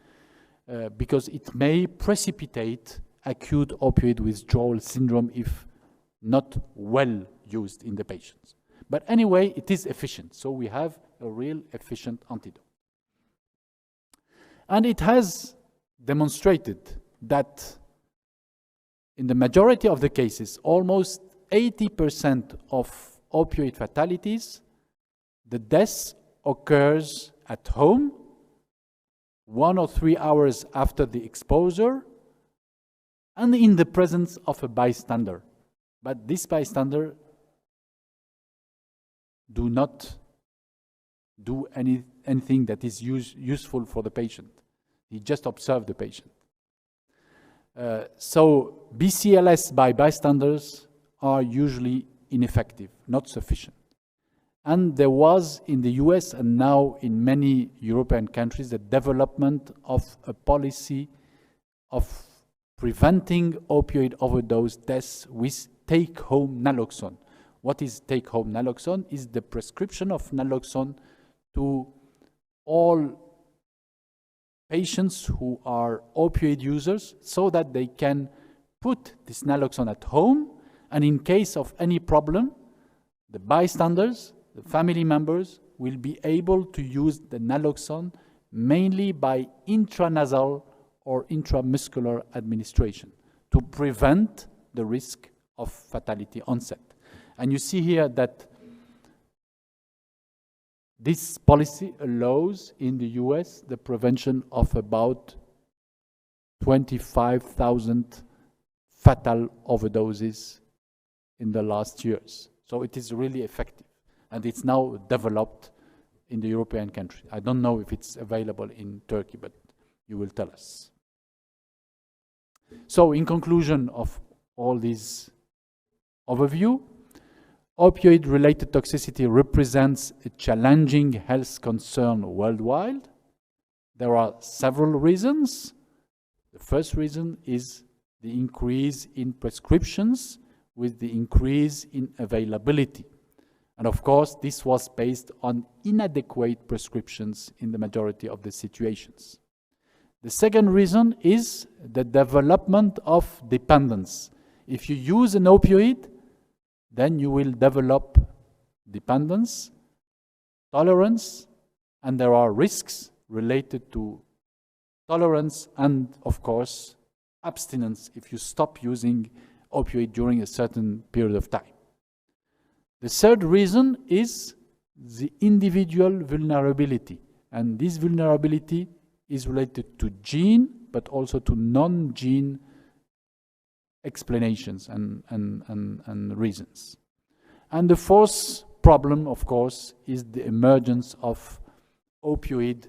because it may precipitate acute opioid withdrawal syndrome if not well used in the patients. But anyway, it is efficient, so we have a real efficient antidote. And it has demonstrated that in the majority of the cases, almost 80% of opioid fatalities, the death occurs at home 1 or 3 hours after the exposure and in the presence of a bystander. But this bystander do not do anything that is useful for the patient. He just observes the patient. So BCLS by bystanders are usually ineffective, not sufficient. And there was in the US and now in many European countries the development of a policy of preventing opioid overdose deaths with take-home naloxone. What is take-home naloxone? Is the prescription of naloxone to all patients who are opioid users so that they can put this naloxone at home, and in case of any problem, the bystanders, the family members, will be able to use the naloxone mainly by intranasal or intramuscular administration to prevent the risk of fatality onset. And you see here that this policy allows in the US the prevention of about 25,000 fatal overdoses in the last years. So it is really effective. And it's now developed in the European countries. I don't know if it's available in Turkey, but you will tell us. So in conclusion of all this overview, opioid-related toxicity represents a challenging health concern worldwide. There are several reasons. The first reason is the increase in prescriptions with the increase in availability. And of course, this was based on inadequate prescriptions in the majority of the situations. The second reason is the development of dependence. If you use an opioid, then you will develop dependence, tolerance, and there are risks related to tolerance and, of course, abstinence if you stop using opioid during a certain period of time. The third reason is the individual vulnerability, and this vulnerability is related to gene, but also to non-gene explanations and reasons. And the fourth problem, of course, is the emergence of opioid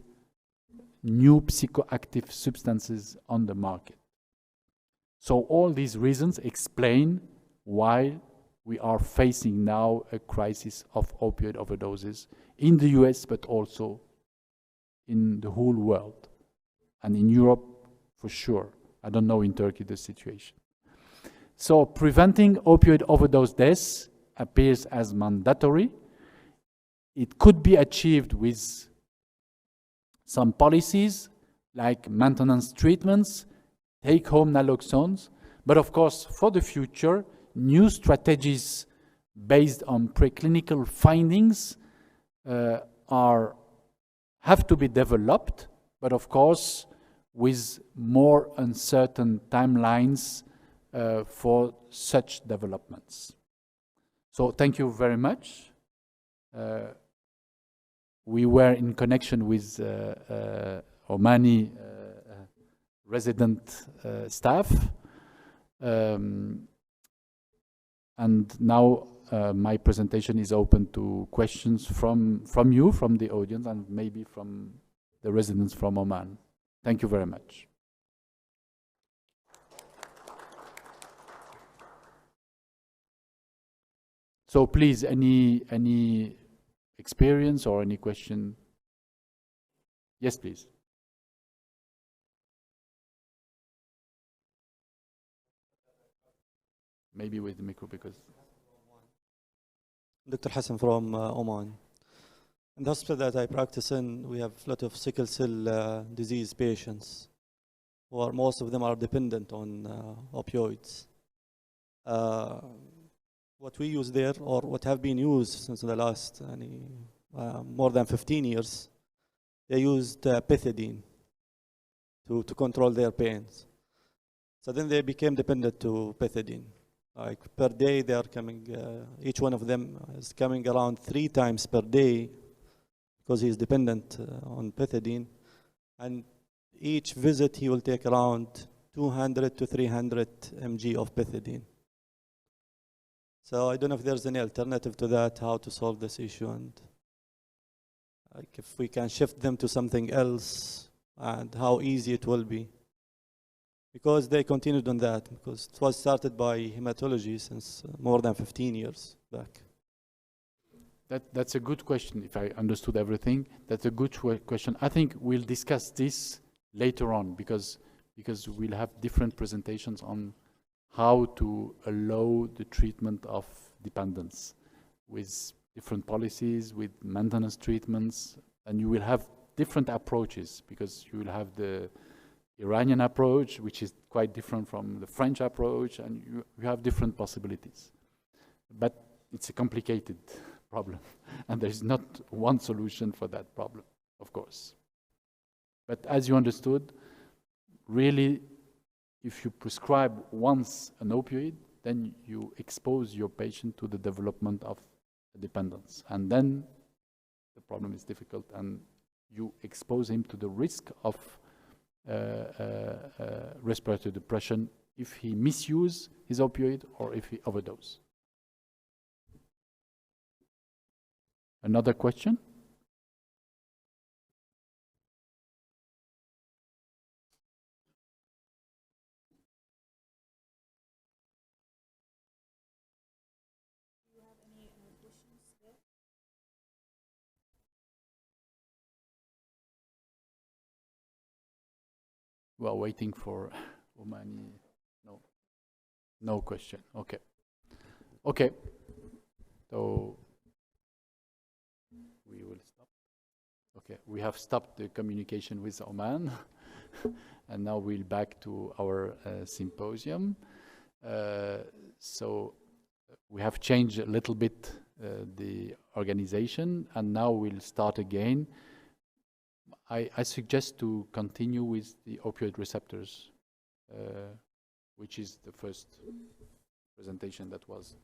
new psychoactive substances on the market. So all these reasons explain why we are facing now a crisis of opioid overdoses in the US, but also in the whole world. And in Europe, for sure. I don't know in Turkey the situation. So preventing opioid overdose deaths appears as mandatory. It could be achieved with some policies like maintenance treatments, take-home naloxones, but of course for the future, new strategies based on preclinical findings have to be developed, but of course with more uncertain timelines for such developments. So thank you very much. We were in connection with Omani resident staff. And now my presentation is open to questions from you, from the audience, and maybe from the residents from Oman. Thank you very much. So please, any experience or any question? Yes, please. Maybe with the micro, because... Dr. Hassan from Oman. In the hospital that I practice in, we have a lot of sickle cell disease patients, who most of them are dependent on opioids. What we use there, or what have been used since the last more than 15 years, they used pethidine to control their pains. So then they became dependent to pethidine. Like per day, they are coming, each one of them is coming around 3 times per day because he is dependent on pethidine. And each visit, he will take around 200 to 300 mg of pethidine. So I don't know if there's any alternative to that, how to solve this issue, and like if we can shift them to something else, and how easy it will be. Because they continued on that, because it was started by hematology since more than 15 years back. That's a good question, if I understood everything. That's a good question. I think we'll discuss this later on, because we'll have different presentations on how to allow the treatment of dependence with different policies, with maintenance treatments, and you will have different approaches, because you will have the Iranian approach, which is quite different from the French approach, and you have different possibilities. But it's a complicated problem, and there is not one solution for that problem, of course. But as you understood, really, if you prescribe once an opioid, then you expose your patient to the development of dependence, and then the problem is difficult, and you expose him to the risk of respiratory depression if he misuse his opioid or if he overdose. Another question? We are waiting for Omani. No question. Okay. Okay. So we will stop. Okay. We have stopped the communication with Oman, and now we'll back to our symposium. So we have changed a little bit the organization, and now we'll start again. I suggest to continue with the opioid receptors, which is the first presentation that was.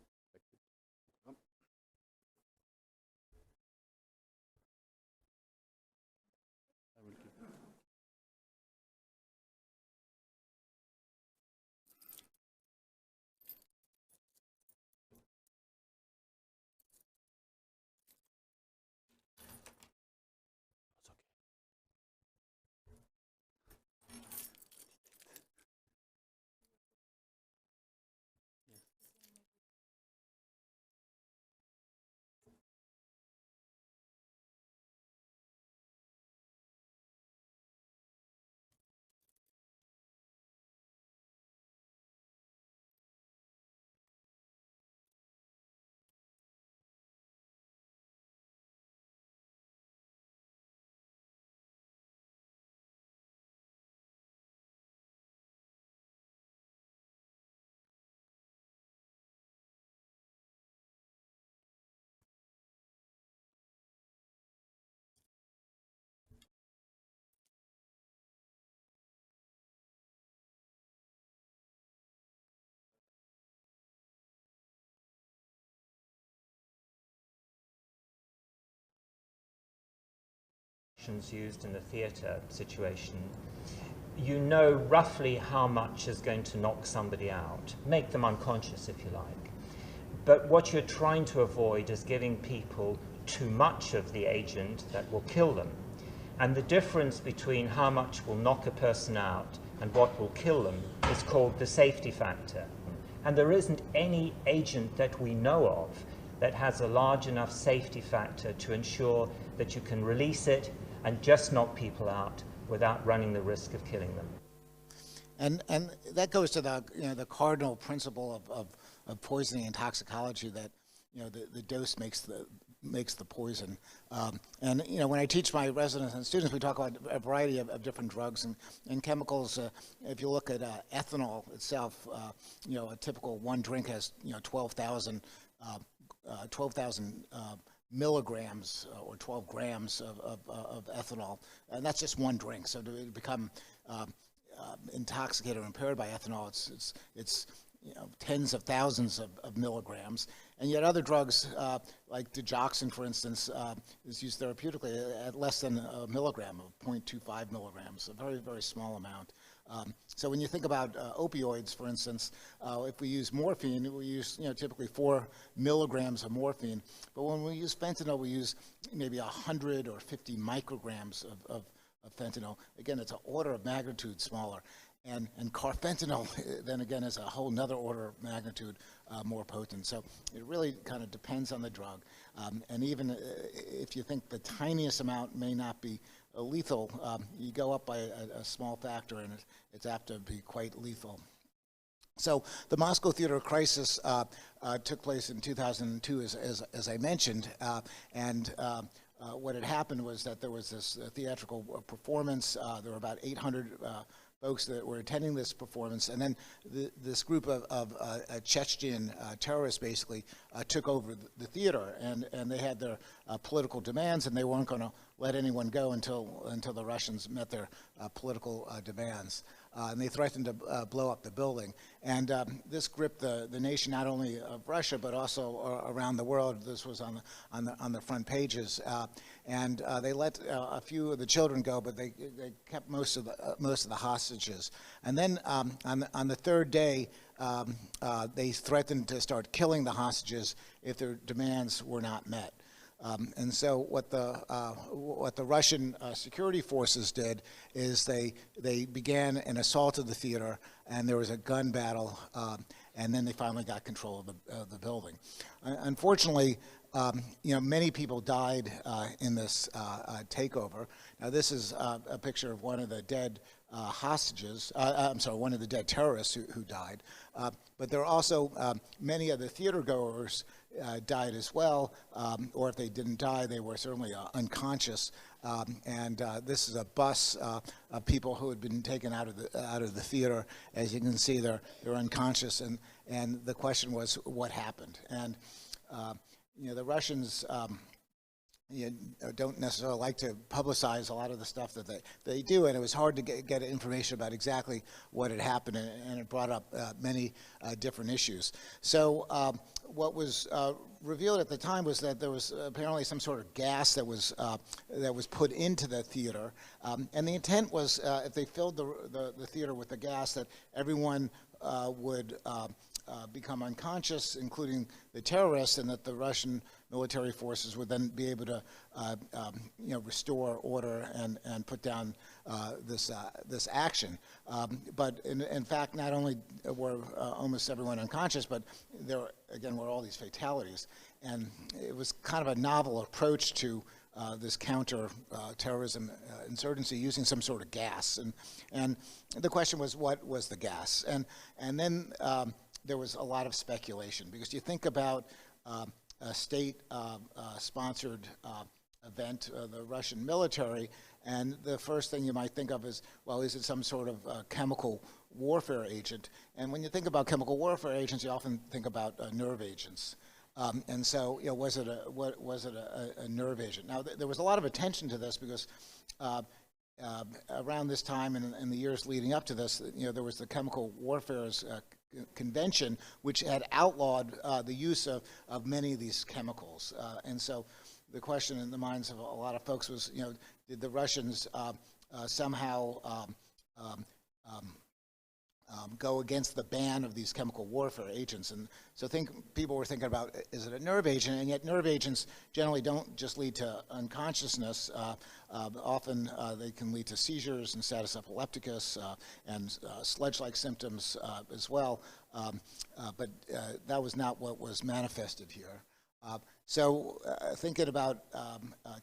Used in the theatre situation, you know roughly how much is going to knock somebody out, make them unconscious if you like. But what you're trying to avoid is giving people too much of the agent that will kill them. And the difference between how much will knock a person out and what will kill them is called the safety factor. And there isn't any agent that we know of that has a large enough safety factor to ensure that you can release it and just knock people out without running the risk of killing them. And that goes to the, the cardinal principle of poisoning and toxicology, that the dose makes the poison. And when I teach my residents and students, we talk about a variety of different drugs and chemicals. If you look at ethanol itself, a typical one drink has 12,000 milligrams or 12 grams of ethanol, and that's just one drink. So to become intoxicated or impaired by ethanol, it's tens of thousands of milligrams. And yet other drugs, like digoxin, for instance, is used therapeutically at less than a milligram, of 0.25 milligrams, a very, very small amount. So when you think about opioids, for instance, if we use morphine, we use typically 4 milligrams of morphine. But when we use fentanyl, we use maybe 100 or 50 micrograms of fentanyl. Again, it's an order of magnitude smaller. And carfentanil, then again, is a whole nother order of magnitude more potent. So it really kind of depends on the drug. And even if you think the tiniest amount may not be lethal, you go up by a small factor, and it's apt to be quite lethal. So the Moscow theater crisis took place in 2002, as I mentioned, and what had happened was that there was this theatrical performance. There were about 800 folks that were attending this performance, and then this group of Chechen terrorists basically took over the theater, and they had their political demands, and they weren't going to let anyone go until the Russians met their political demands. And they threatened to blow up the building. And this gripped the nation, not only of Russia, but also around the world. This was on the front pages. And they let a few of the children go, but they kept most of the hostages. And then on the third day, they threatened to start killing the hostages if their demands were not met. And so what the Russian security forces did is they began an assault of the theater, and there was a gun battle, and then they finally got control of the building. Unfortunately, many people died in this takeover. Now, this is a picture of one of the dead hostages. I'm sorry, one of the dead terrorists who died. But there are also many of the theater goers died as well, or if they didn't die, they were certainly unconscious. And this is a bus of people who had been taken out of the theater. As you can see, they're unconscious, and the question was, what happened? And the Russians don't necessarily like to publicize a lot of the stuff that they do, and it was hard to get information about exactly what had happened, and it brought up many different issues. So what was revealed at the time was that there was apparently some sort of gas that was put into the theater, and the intent was if they filled the theater with the gas, that everyone would become unconscious, including the terrorists, and that the Russian military forces would then be able to restore order and put down this action. But in fact, not only were almost everyone unconscious, but there again were all these fatalities. And it was kind of a novel approach to this counter-terrorism insurgency using some sort of gas. And the question was, what was the gas? And then there was a lot of speculation, because you think about a state-sponsored event, the Russian military, and the first thing you might think of is, well, is it some sort of chemical warfare agent? And when you think about chemical warfare agents, you often think about nerve agents. And so, was it a nerve agent? Now, there was a lot of attention to this because around this time and in the years leading up to this, there was the Chemical Warfare's Convention, which had outlawed the use of many of these chemicals. And so the question in the minds of a lot of folks was, did the Russians somehow go against the ban of these chemical warfare agents. And so people were thinking about, is it a nerve agent? And yet nerve agents generally don't just lead to unconsciousness. Often they can lead to seizures and status epilepticus and sledge-like symptoms as well. But that was not what was manifested here. So thinking about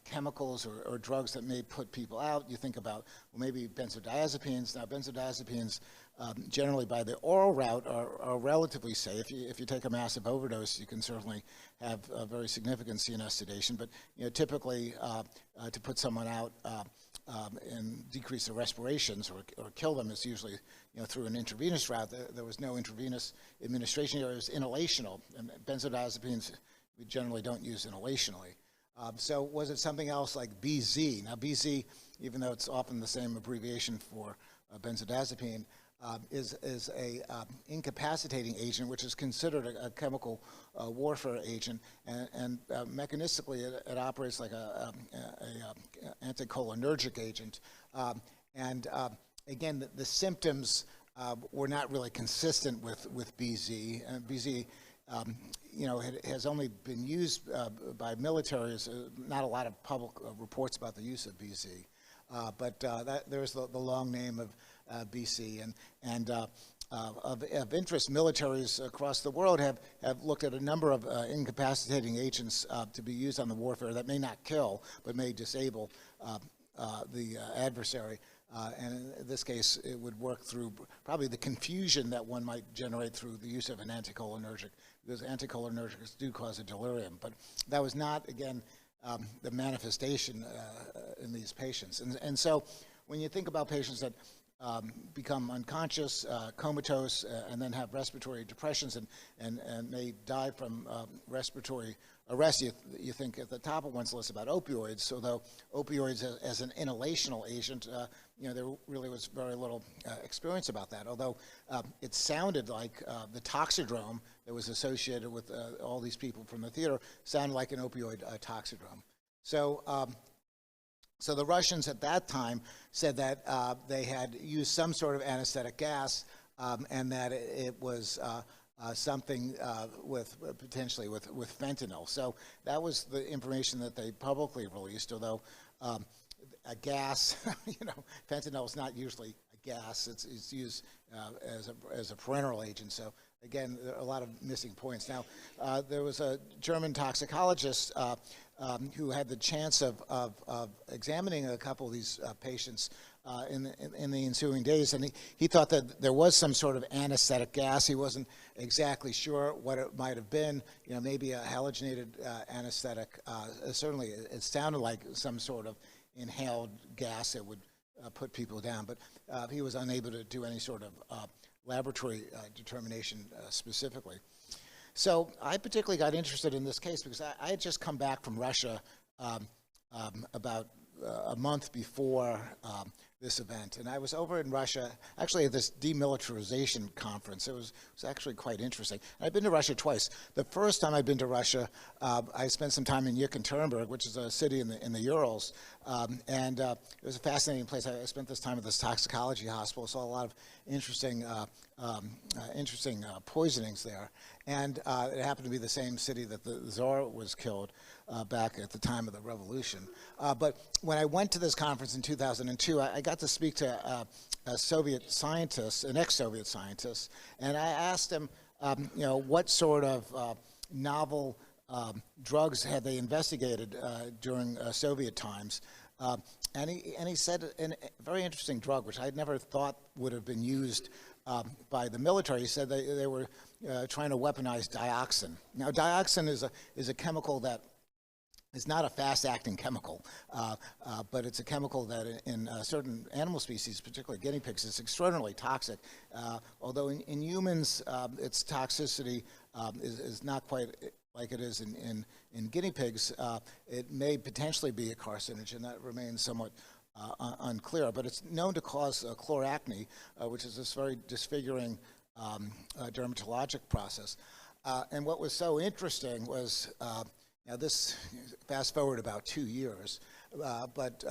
chemicals or drugs that may put people out, you think about, well, maybe benzodiazepines. Now, benzodiazepines, generally by the oral route, are relatively safe. If you take a massive overdose, you can certainly have a very significant CNS sedation. But typically, to put someone out and decrease their respirations or kill them is usually through an intravenous route. There was no intravenous administration here. It was inhalational, and benzodiazepines we generally don't use inhalationally. So was it something else like BZ? Now BZ, even though it's often the same abbreviation for benzodiazepine, is a incapacitating agent, which is considered a chemical warfare agent, and mechanistically it operates like a anticholinergic agent. Again, the symptoms were not really consistent with BZ. BZ it has only been used by militaries. Not a lot of public reports about the use of BZ, but there's the long name of BC. And of interest, militaries across the world have looked at a number of incapacitating agents to be used on the warfare that may not kill, but may disable the adversary. And in this case, it would work through probably the confusion that one might generate through the use of an anticholinergic, because anticholinergics do cause a delirium. But that was not, again, the manifestation in these patients. And so when you think about patients that become unconscious, comatose, and then have respiratory depressions and may die from respiratory arrest, you think at the top of one's list about opioids. Although opioids as an inhalational agent, there really was very little experience about that. Although it sounded like the toxidrome that was associated with all these people from the theater sounded like an opioid toxidrome. So the Russians at that time said that they had used some sort of anesthetic gas and that it was something potentially with fentanyl. So that was the information that they publicly released, although a gas, fentanyl is not usually a gas. It's used as a parenteral agent. So again, there are a lot of missing points. Now, there was a German toxicologist who had the chance of examining a couple of these patients in the ensuing days, and he thought that there was some sort of anesthetic gas. He wasn't exactly sure what it might have been, maybe a halogenated anesthetic. Certainly, it sounded like some sort of inhaled gas that would put people down, but he was unable to do any sort of laboratory determination specifically. So I particularly got interested in this case because I had just come back from Russia about a month before this event, and I was over in Russia actually at this demilitarization conference. It was actually quite interesting. I've been to Russia twice. The first time I'd been to Russia, I spent some time in Yekaterinburg, which is a city in the Urals, and it was a fascinating place. I spent this time at this toxicology hospital, saw a lot of interesting poisonings there, and it happened to be the same city that the Tsar was killed back at the time of the revolution. But when I went to this conference in 2002, I got to speak to a Soviet scientist, an ex-Soviet scientist, and I asked him, what sort of novel drugs had they investigated during Soviet times. And he said a very interesting drug, which I had never thought would have been used by the military. He said they were trying to weaponize dioxin. Now, dioxin is a chemical that is not a fast-acting chemical, but it's a chemical that in certain animal species, particularly guinea pigs, is extraordinarily toxic. Although in humans, its toxicity is not quite like it is in guinea pigs. It may potentially be a carcinogen. That remains somewhat unclear, but it's known to cause chloracne, which is this very disfiguring dermatologic process. And what was so interesting was, now this, fast forward about 2 years, but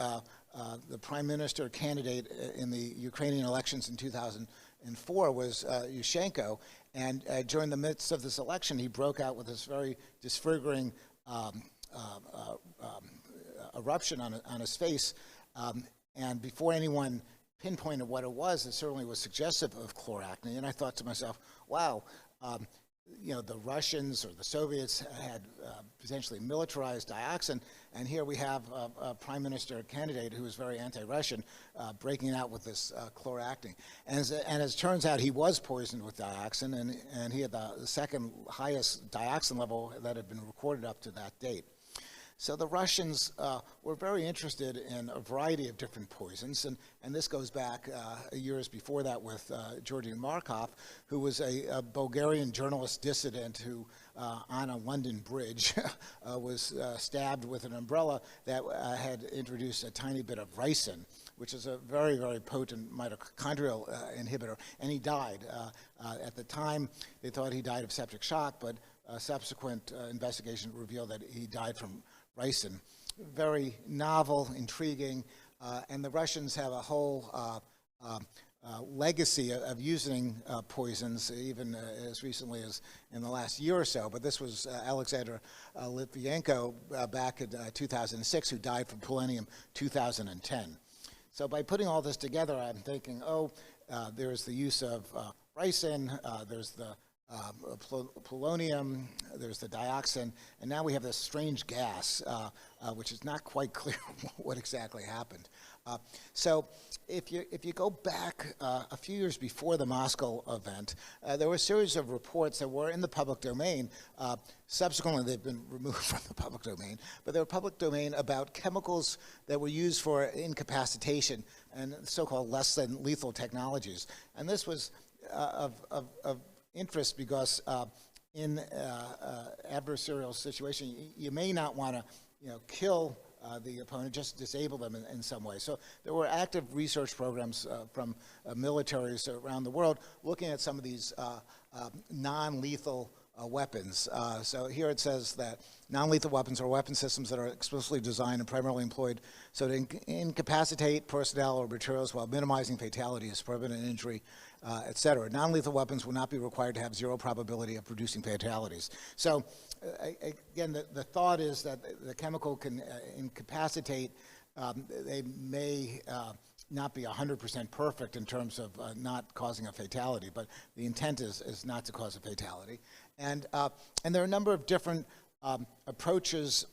the prime minister candidate in the Ukrainian elections in 2004 was Yushchenko, and during the midst of this election, he broke out with this very disfiguring eruption on his face, and before anyone pinpointed what it certainly was suggestive of chloracne, and I thought to myself, wow, the Russians or the Soviets had potentially militarized dioxin, and here we have a prime minister candidate who is very anti-Russian breaking out with this chloracne. And as it turns out, he was poisoned with dioxin, and he had the second highest dioxin level that had been recorded up to that date. So the Russians were very interested in a variety of different poisons, and this goes back years before that with Georgy Markov, who was a Bulgarian journalist dissident who, on a London bridge, was stabbed with an umbrella that had introduced a tiny bit of ricin, which is a very, very potent mitochondrial inhibitor, and he died. At the time, they thought he died of septic shock, but subsequent investigation revealed that he died from ricin. Very novel, intriguing, and the Russians have a whole legacy of using poisons, even as recently as in the last year or so. But this was Alexander Litvinenko back in 2006, who died from polonium 2010. So by putting all this together, I'm thinking, there's the use of ricin, there's the polonium, there's the dioxin, and now we have this strange gas, which is not quite clear what exactly happened. So if you go back a few years before the Moscow event, there were a series of reports that were in the public domain. Subsequently, they've been removed from the public domain, but they were public domain about chemicals that were used for incapacitation and so-called less than lethal technologies. And this was of interest because in adversarial situation, you may not want to, kill the opponent, just disable them in some way. So there were active research programs from militaries around the world looking at some of these non-lethal weapons. So here it says that non-lethal weapons are weapon systems that are explicitly designed and primarily employed so to incapacitate personnel or materials while minimizing fatalities, permanent injury, etc. Non-lethal weapons will not be required to have zero probability of producing fatalities. So again, the thought is that the chemical can incapacitate. They may not be 100% perfect in terms of not causing a fatality, but the intent is not to cause a fatality. And there are a number of different approaches,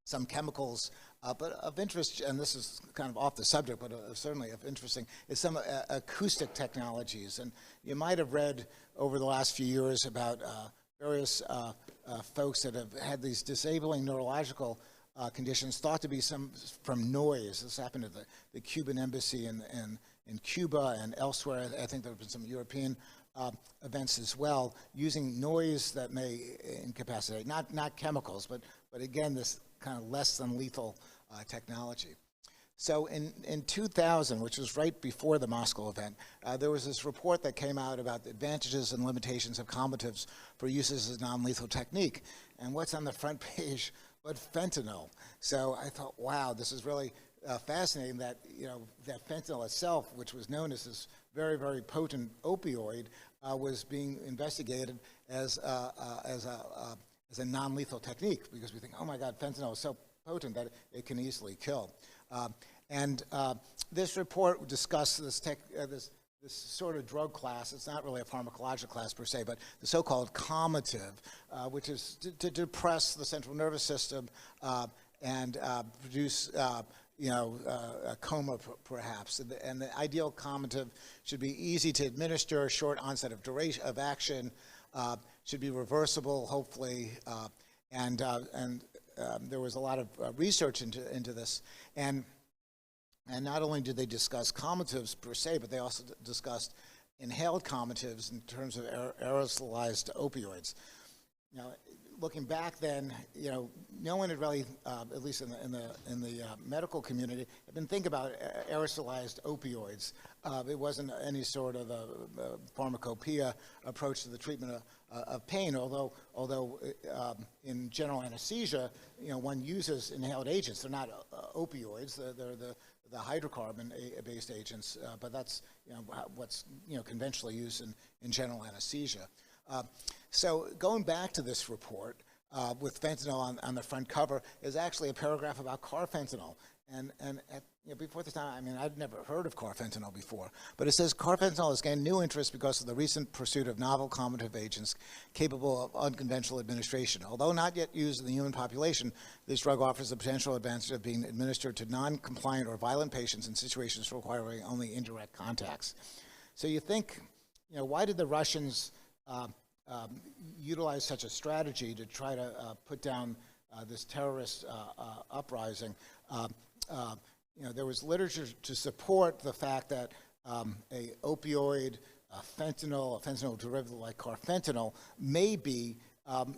some chemicals, but of interest, and this is kind of off the subject, but certainly of interesting, is some acoustic technologies. And you might have read over the last few years about various folks that have had these disabling neurological conditions thought to be from noise. This happened at the Cuban embassy in Cuba and elsewhere. I think there have been some European events as well, using noise that may incapacitate, not chemicals, but again, this kind of less than lethal technology. So in 2000, which was right before the Moscow event, there was this report that came out about the advantages and limitations of combatives for use as a non-lethal technique. And what's on the front page but fentanyl? So I thought, wow, this is really fascinating that, that fentanyl itself, which was known as this very, very potent opioid, was being investigated as a non-lethal technique, because we think, oh my God, fentanyl is so potent that it can easily kill. This report discussed this sort of drug class. It's not really a pharmacological class per se, but the so-called calmative, which is to depress the central nervous system and produce a coma perhaps. And the ideal calmative should be easy to administer, short onset of duration of action, should be reversible, hopefully, and there was a lot of research into this. And not only did they discuss calmatives per se, but they also discussed inhaled calmatives in terms of aerosolized opioids. Now, looking back then, you know, no one had really, at least in the medical community, had been thinking about aerosolized opioids. It wasn't any sort of a pharmacopoeia approach to the treatment of pain, although in general anesthesia, you know, one uses inhaled agents. They're not opioids. They're the hydrocarbon-based agents, but that's, you know, what's, you know, conventionally used in general anesthesia. So going back to this report with fentanyl on the front cover is actually a paragraph about carfentanil. And you know, before this time, I mean, I'd never heard of carfentanil before, but it says carfentanil has gained new interest because of the recent pursuit of novel combinative agents capable of unconventional administration. Although not yet used in the human population, this drug offers the potential advantage of being administered to non-compliant or violent patients in situations requiring only indirect contacts. So you think, you know, why did the Russians utilize such a strategy to try to put down this terrorist uprising? You know, there was literature to support the fact that a opioid, a fentanyl derivative like carfentanil may be,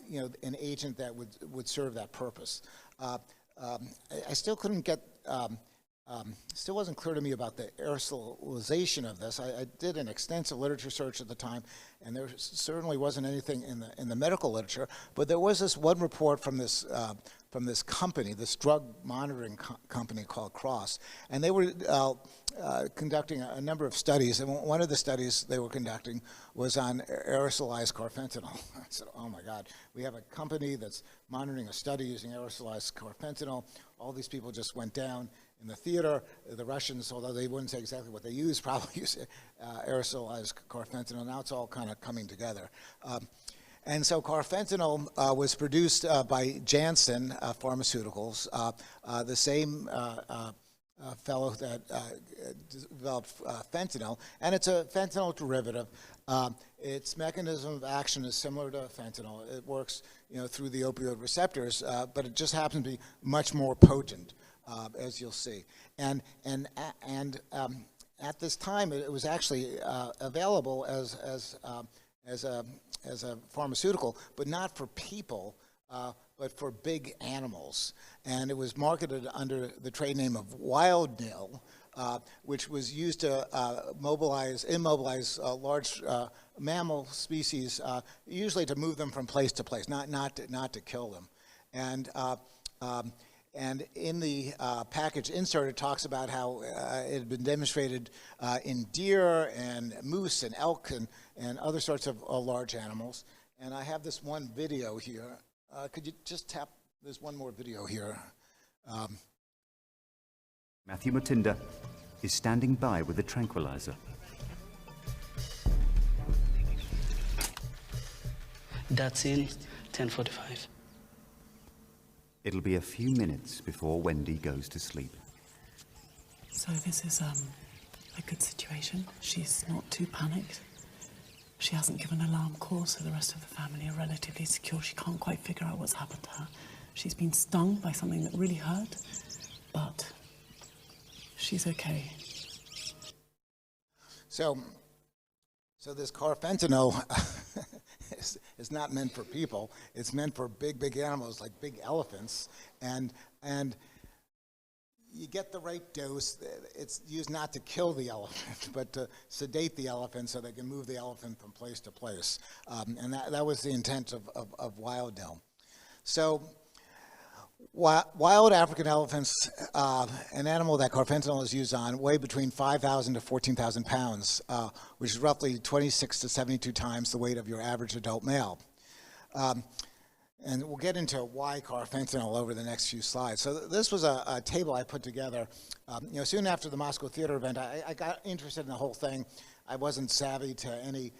you know, an agent that would serve that purpose. I still couldn't get, still wasn't clear to me about the aerosolization of this. I did an extensive literature search at the time, and there certainly wasn't anything in the medical literature, but there was this one report from this company, this drug monitoring company called Cross, and they were conducting a number of studies, and one of the studies they were conducting was on aerosolized carfentanil. I said, oh my God, we have a company that's monitoring a study using aerosolized carfentanil. All these people just went down in the theater. The Russians, although they wouldn't say exactly what they use, probably use aerosolized carfentanil. Now it's all kind of coming together. And so carfentanil was produced by Janssen Pharmaceuticals, the same fellow that developed fentanyl, and it's a fentanyl derivative. Its mechanism of action is similar to fentanyl. It works, you know, through the opioid receptors, but it just happens to be much more potent, as you'll see. And at this time, it was actually available as a pharmaceutical, but not for people, but for big animals. And it was marketed under the trade name of Wild Nil, which was used to immobilize large mammal species, usually to move them from place to place, not to kill them. And in the package insert, it talks about how it had been demonstrated in deer and moose and elk and other sorts of large animals. And I have this one video here. Could you just tap, there's one more video here. Matthew Mutinda is standing by with a tranquilizer. That's in 10:45. It'll be a few minutes before Wendy goes to sleep. So this is a good situation. She's not too panicked. She hasn't given alarm calls, so the rest of the family are relatively secure. She can't quite figure out what's happened to her. She's been stung by something that really hurt, but she's okay. So this carfentanil is not meant for people. It's meant for big animals like big elephants, and you get the right dose. It's used not to kill the elephant, but to sedate the elephant so they can move the elephant from place to place. And that was the intent of Wild Nil. So wild African elephants, an animal that carfentanil is used on, weigh between 5,000 to 14,000 pounds, which is roughly 26 to 72 times the weight of your average adult male. And we'll get into why carfentanil over the next few slides. So this was a table I put together. You know, soon after the Moscow Theater event, I got interested in the whole thing. I wasn't savvy to any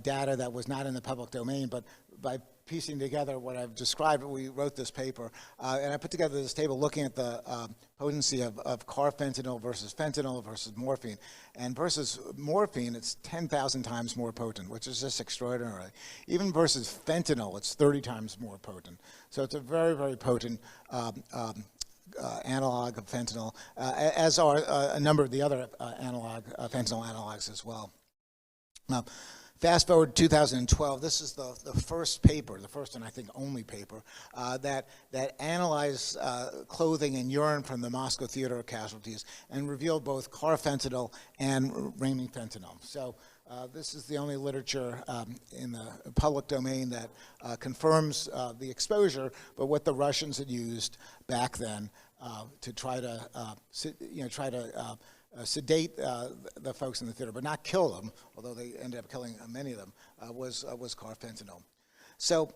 data that was not in the public domain, but by piecing together what I've described, we wrote this paper. And I put together this table looking at the potency of carfentanil versus fentanyl versus morphine. And versus morphine, it's 10,000 times more potent, which is just extraordinary. Even versus fentanyl, it's 30 times more potent. So it's a very, very potent analog of fentanyl, as are a number of the other fentanyl analogs as well. fast forward to 2012, this is the first paper, the first and I think only paper, that analyzed clothing and urine from the Moscow theater casualties and revealed both carfentanil and ramifentanil. So this is the only literature in the public domain that confirms the exposure, but what the Russians had used back then to try to, sedate the folks in the theater, but not kill them, although they ended up killing many of them, was carfentanil. So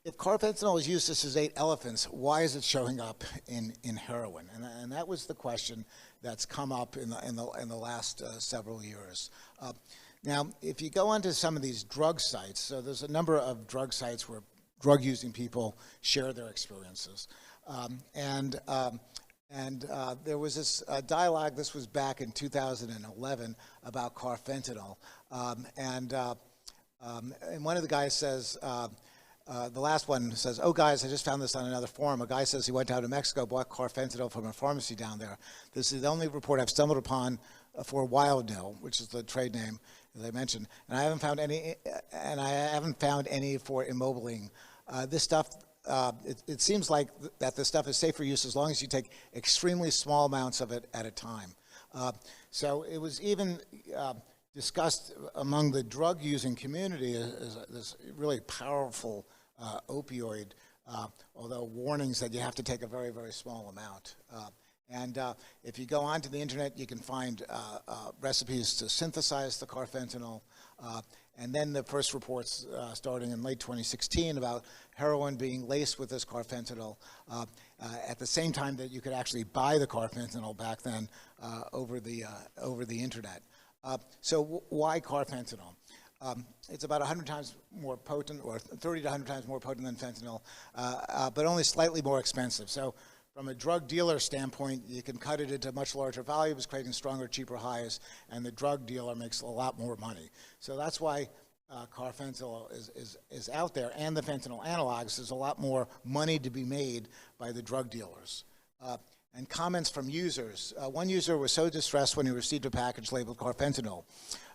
if carfentanil is used to sedate elephants, why is it showing up in heroin? And that was the question that's come up in the last several years. Now, if you go onto some of these drug sites, so there's a number of drug sites where drug-using people share their experiences. There was this dialogue, this was back in 2011, about carfentanil. And one of the guys says, the last one says, "Oh guys, I just found this on another forum. A guy says he went down to Mexico, bought carfentanil from a pharmacy down there. This is the only report I've stumbled upon for Wildnil, which is the trade name, as I mentioned. And I haven't found any for Immobiline. This stuff, it seems like that the stuff is safe for use as long as you take extremely small amounts of it at a time." So it was even discussed among the drug-using community as this really powerful opioid, although warnings that you have to take a very, very small amount. If you go onto the internet, you can find recipes to synthesize the carfentanil. And then the first reports starting in late 2016 about heroin being laced with this carfentanil at the same time that you could actually buy the carfentanil back then over the internet. So why carfentanil? It's about 100 times more potent, or 30 to 100 times more potent than fentanyl, but only slightly more expensive. So from a drug dealer standpoint, you can cut it into much larger volumes, creating stronger, cheaper highs, and the drug dealer makes a lot more money. So that's why carfentanil is out there, and the fentanyl analogs. There's a lot more money to be made by the drug dealers. And comments from users. One user was so distressed when he received a package labeled carfentanil,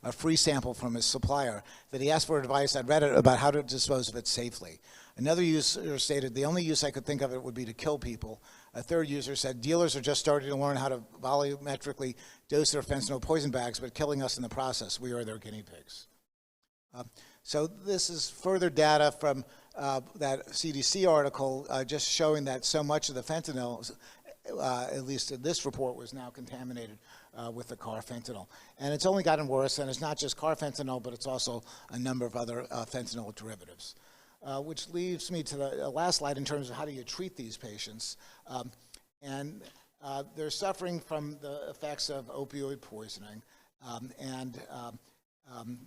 a free sample from his supplier, that he asked for advice on Reddit about how to dispose of it safely. Another user stated, "The only use I could think of it would be to kill people." A third user said, "Dealers are just starting to learn how to volumetrically dose their fentanyl poison bags, but killing us in the process. We are their guinea pigs." So this is further data from that CDC article just showing that so much of the fentanyl, at least in this report, was now contaminated with the carfentanil. And it's only gotten worse, and it's not just carfentanil, but it's also a number of other fentanyl derivatives. Which leads me to the last slide in terms of how do you treat these patients. They're suffering from the effects of opioid poisoning,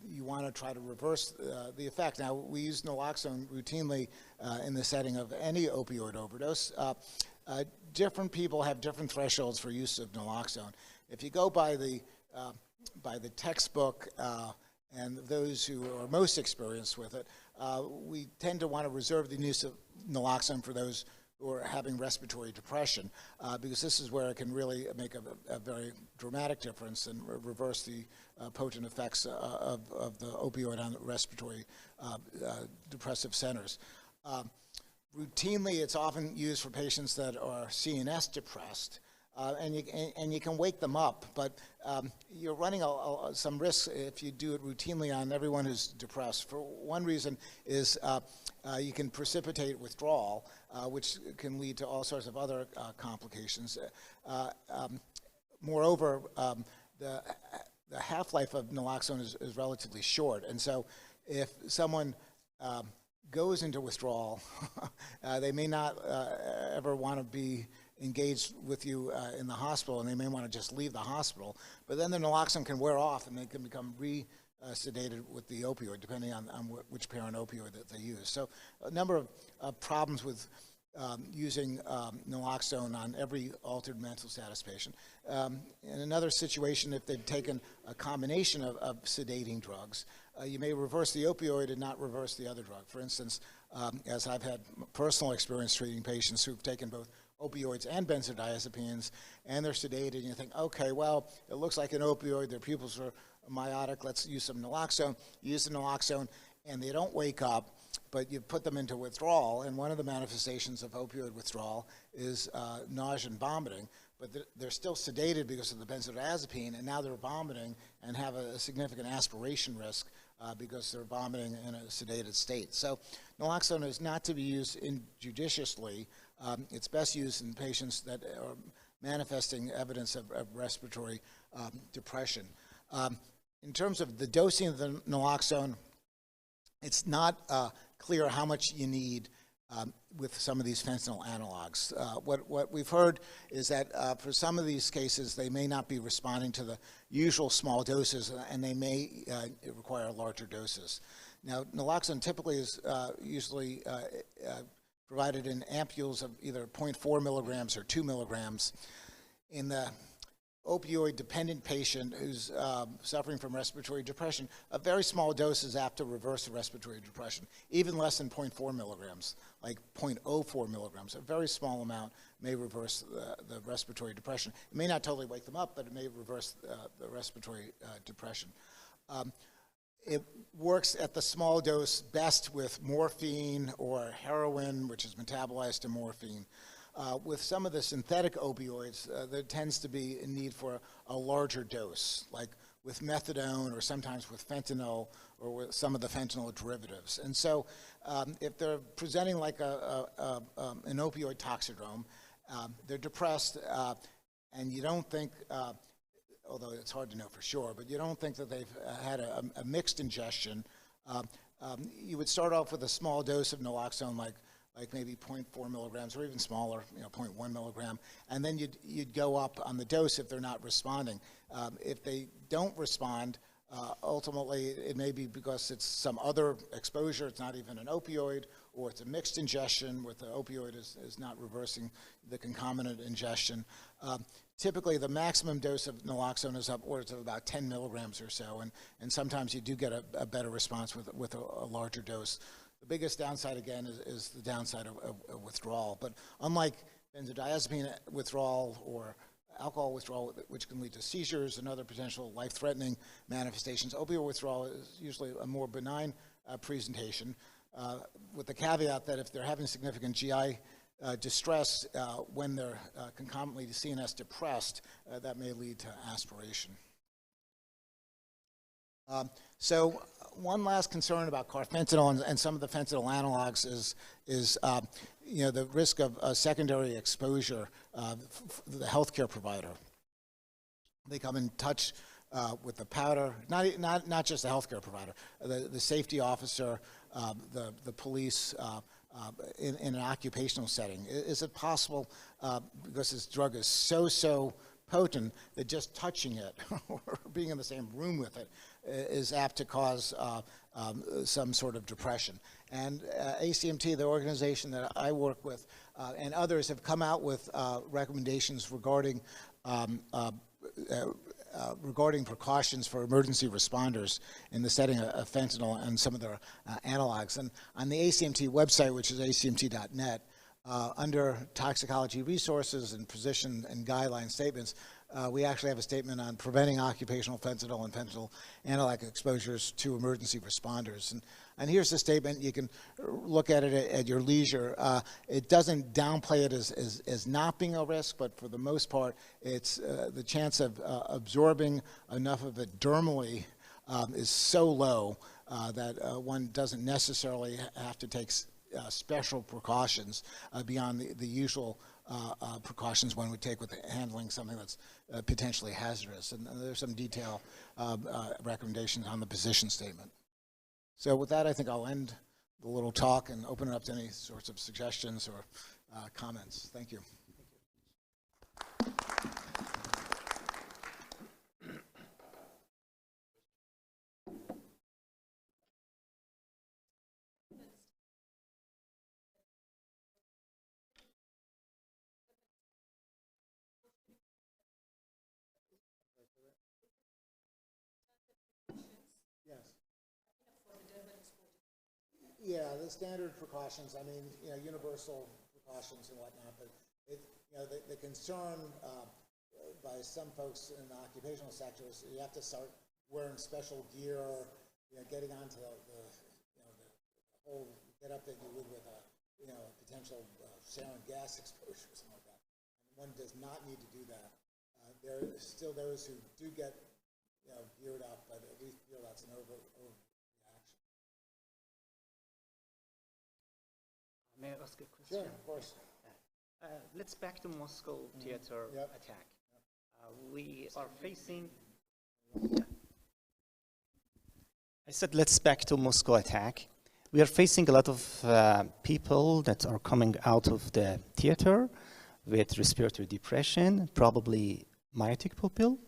you want to try to reverse the effect. Now, we use naloxone routinely in the setting of any opioid overdose. Different people have different thresholds for use of naloxone. If you go by the textbook and those who are most experienced with it, we tend to want to reserve the use of naloxone for those who are having respiratory depression, because this is where it can really make a very dramatic difference and reverse the potent effects of the opioid on the respiratory depressive centers. Routinely, it's often used for patients that are CNS depressed, and you can wake them up, but you're running some risks if you do it routinely on everyone who's depressed. For one reason is you can precipitate withdrawal, which can lead to all sorts of other complications. Moreover, the half-life of naloxone is relatively short, and so if someone goes into withdrawal, they may not ever want to be engaged with you in the hospital, and they may want to just leave the hospital. But then the naloxone can wear off, and they can become sedated with the opioid, depending on which parent opioid that they use. So a number of problems with using naloxone on every altered mental status patient. In another situation, if they've taken a combination of sedating drugs, you may reverse the opioid and not reverse the other drug. For instance, as I've had personal experience treating patients who've taken both opioids and benzodiazepines, and they're sedated, and you think, okay, well, it looks like an opioid, their pupils are miotic, let's use some naloxone. You use the naloxone, and they don't wake up, but you put them into withdrawal, and one of the manifestations of opioid withdrawal is nausea and vomiting, but they're still sedated because of the benzodiazepine, and now they're vomiting and have a significant aspiration risk because they're vomiting in a sedated state. So naloxone is not to be used injudiciously. It's best used in patients that are manifesting evidence of respiratory depression. In terms of the dosing of the naloxone, it's not clear how much you need with some of these fentanyl analogs. What we've heard is that for some of these cases, they may not be responding to the usual small doses, and they may require larger doses. Now, naloxone typically is usually provided in ampules of either 0.4 milligrams or 2 milligrams. In the opioid-dependent patient who's suffering from respiratory depression, a very small dose is apt to reverse the respiratory depression, even less than 0.4 milligrams, like 0.04 milligrams. A very small amount may reverse the respiratory depression. It may not totally wake them up, but it may reverse the respiratory depression. It works at the small dose best with morphine or heroin, which is metabolized to morphine. With some of the synthetic opioids, there tends to be a need for a larger dose, like with methadone or sometimes with fentanyl or with some of the fentanyl derivatives. And so if they're presenting like an opioid toxidrome, they're depressed, and you don't think, although it's hard to know for sure, but you don't think that they've had a mixed ingestion, you would start off with a small dose of naloxone, like maybe 0.4 milligrams or even smaller, 0.1 milligram, and then you'd go up on the dose if they're not responding. If they don't respond, ultimately it may be because it's some other exposure, it's not even an opioid, or it's a mixed ingestion with the opioid is not reversing the concomitant ingestion. Typically the maximum dose of naloxone is upwards of about 10 milligrams or so, and sometimes you do get a better response with a larger dose. The biggest downside, again, is the downside of withdrawal. But unlike benzodiazepine withdrawal or alcohol withdrawal, which can lead to seizures and other potential life-threatening manifestations, opioid withdrawal is usually a more benign presentation, with the caveat that if they're having significant GI distress when they're concomitantly CNS depressed, that may lead to aspiration. So one last concern about carfentanil and some of the fentanyl analogs is the risk of secondary exposure for the healthcare provider. They come in touch with the powder, not just the healthcare provider, the safety officer, the police, in an occupational setting. Is it possible, because this drug is so potent, that just touching it or being in the same room with it is apt to cause some sort of depression? And ACMT, the organization that I work with, and others have come out with recommendations regarding precautions for emergency responders in the setting of fentanyl and some of their analogs. And on the ACMT website, which is acmt.net, under toxicology resources and position and guideline statements, we actually have a statement on preventing occupational fentanyl and fentanyl analog exposures to emergency responders. And here's the statement. You can look at it at your leisure. It doesn't downplay it as not being a risk, but for the most part, it's the chance of absorbing enough of it dermally is so low that one doesn't necessarily have to take special precautions beyond the usual precautions one would take with handling something that's potentially hazardous. And there's some detailed recommendations on the position statement. So with that, I think I'll end the little talk and open it up to any sorts of suggestions or comments. Thank you. Yeah, the standard precautions, I mean, universal precautions and whatnot, but the concern by some folks in the occupational sector is you have to start wearing special gear, getting onto the whole get up that you would with a potential sarin gas exposure or something like that. And one does not need to do that. There are still those who do get geared up, but we feel that's an overreaction. May I ask a question? Sure, of course. Let's back to Moscow theater attack. We are facing. I said let's back to Moscow attack. We are facing a lot of people that are coming out of the theater with respiratory depression, probably myotic pupil,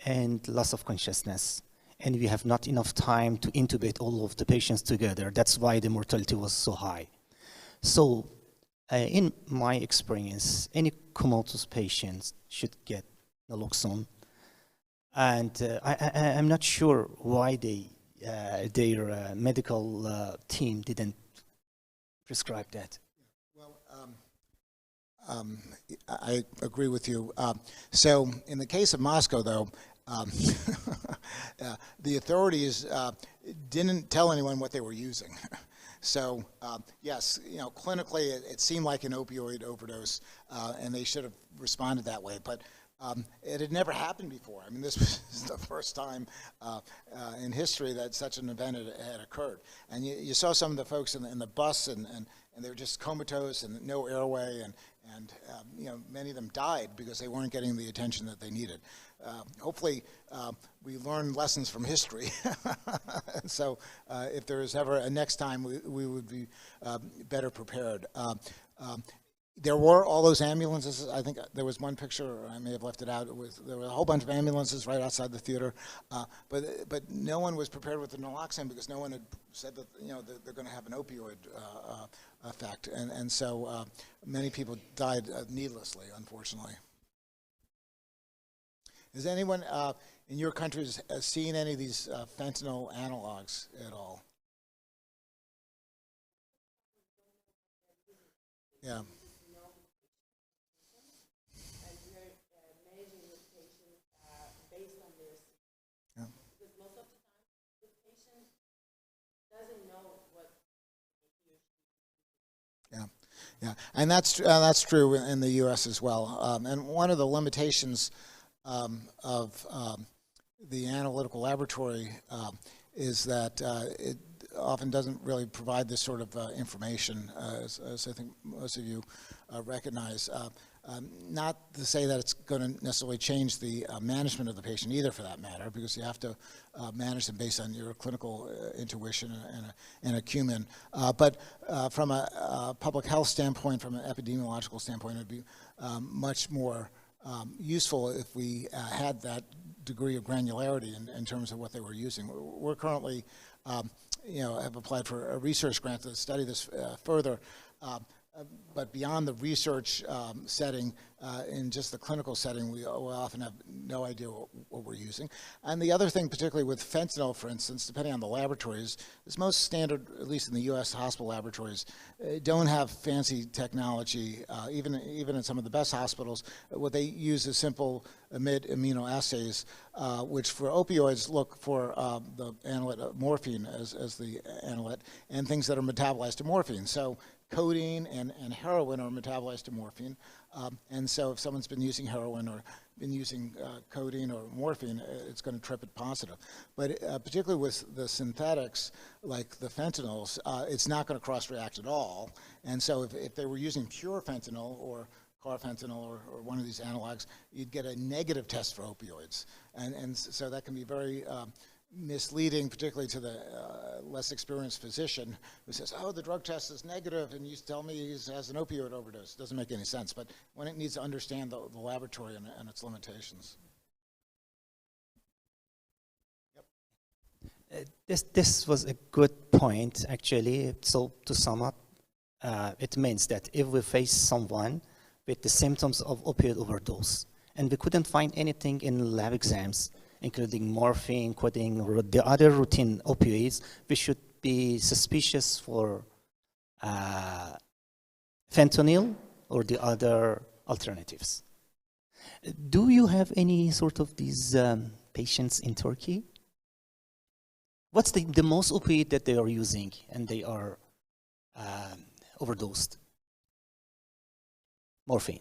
and loss of consciousness. And we have not enough time to intubate all of the patients together. That's why the mortality was so high. So, in my experience, any comatose patients should get naloxone. And I'm not sure why their medical team didn't prescribe that. Well, I agree with you. So in the case of Moscow, though, the authorities didn't tell anyone what they were using. So yes, clinically it seemed like an opioid overdose, and they should have responded that way. But it had never happened before. I mean, this was the first time in history that such an event had occurred. And you saw some of the folks in the bus, and they were just comatose and no airway, and many of them died because they weren't getting the attention that they needed. Hopefully, we learn lessons from history. So if there is ever a next time, we would be better prepared. There were all those ambulances. I think there was one picture, I may have left it out. There were a whole bunch of ambulances right outside the theater, but no one was prepared with the naloxone because no one had said that they're going to have an opioid effect, and so many people died needlessly, unfortunately. Has anyone in your countries seen any of these fentanyl analogs at all? Yeah. Yeah, and that's true in the U.S. as well. And one of the limitations of the analytical laboratory is that it often doesn't really provide this sort of information, as I think most of you recognize. Not to say that it's going to necessarily change the management of the patient either, for that matter, because you have to manage them based on your clinical intuition and acumen. But from a public health standpoint, from an epidemiological standpoint, it would be much more useful if we had that degree of granularity in terms of what they were using. We're currently, have applied for a research grant to study this further. But beyond the research setting, in just the clinical setting, we often have no idea what we're using. And the other thing, particularly with fentanyl, for instance, depending on the laboratories, is most standard, at least in the U.S. hospital laboratories, don't have fancy technology. Even in some of the best hospitals, what they use is simple immunoassays, which for opioids look for the analyte morphine as the analyte, and things that are metabolized to morphine. So codeine and heroin are metabolized to morphine, and so if someone's been using heroin or been using codeine or morphine, it's going to trip it positive. But particularly with the synthetics, like the fentanyls, it's not going to cross-react at all. And so if they were using pure fentanyl or carfentanil or one of these analogs, you'd get a negative test for opioids. And so that can be very misleading, particularly to the less experienced physician who says, oh, the drug test is negative and you tell me he has an opioid overdose. It doesn't make any sense, but when it needs to understand the laboratory and its limitations. This was a good point, actually. So to sum up, it means that if we face someone with the symptoms of opioid overdose and we couldn't find anything in lab exams, including morphine, codeine, or the other routine opioids, we should be suspicious for fentanyl or the other alternatives. Do you have any sort of these patients in Turkey? What's the most opiate that they are using and they are overdosed? Morphine.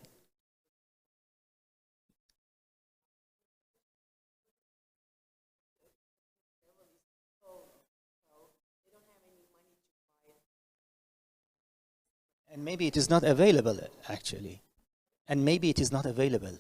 And maybe it is not available, actually. And maybe it is not available.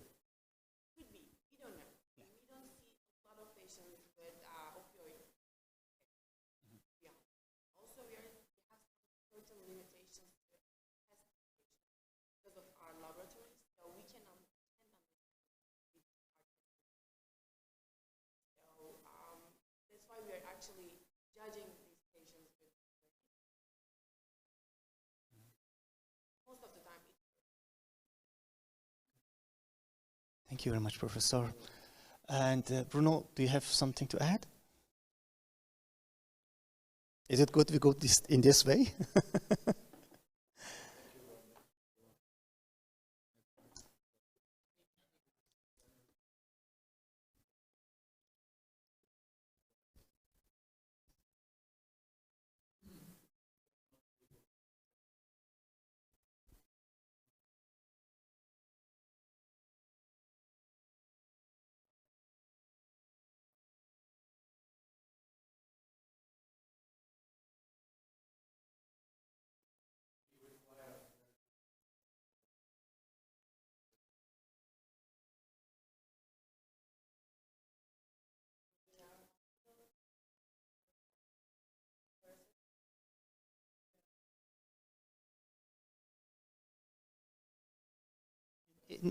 Thank you very much, Professor. And Bruno, do you have something to add? Is it good we go in this way?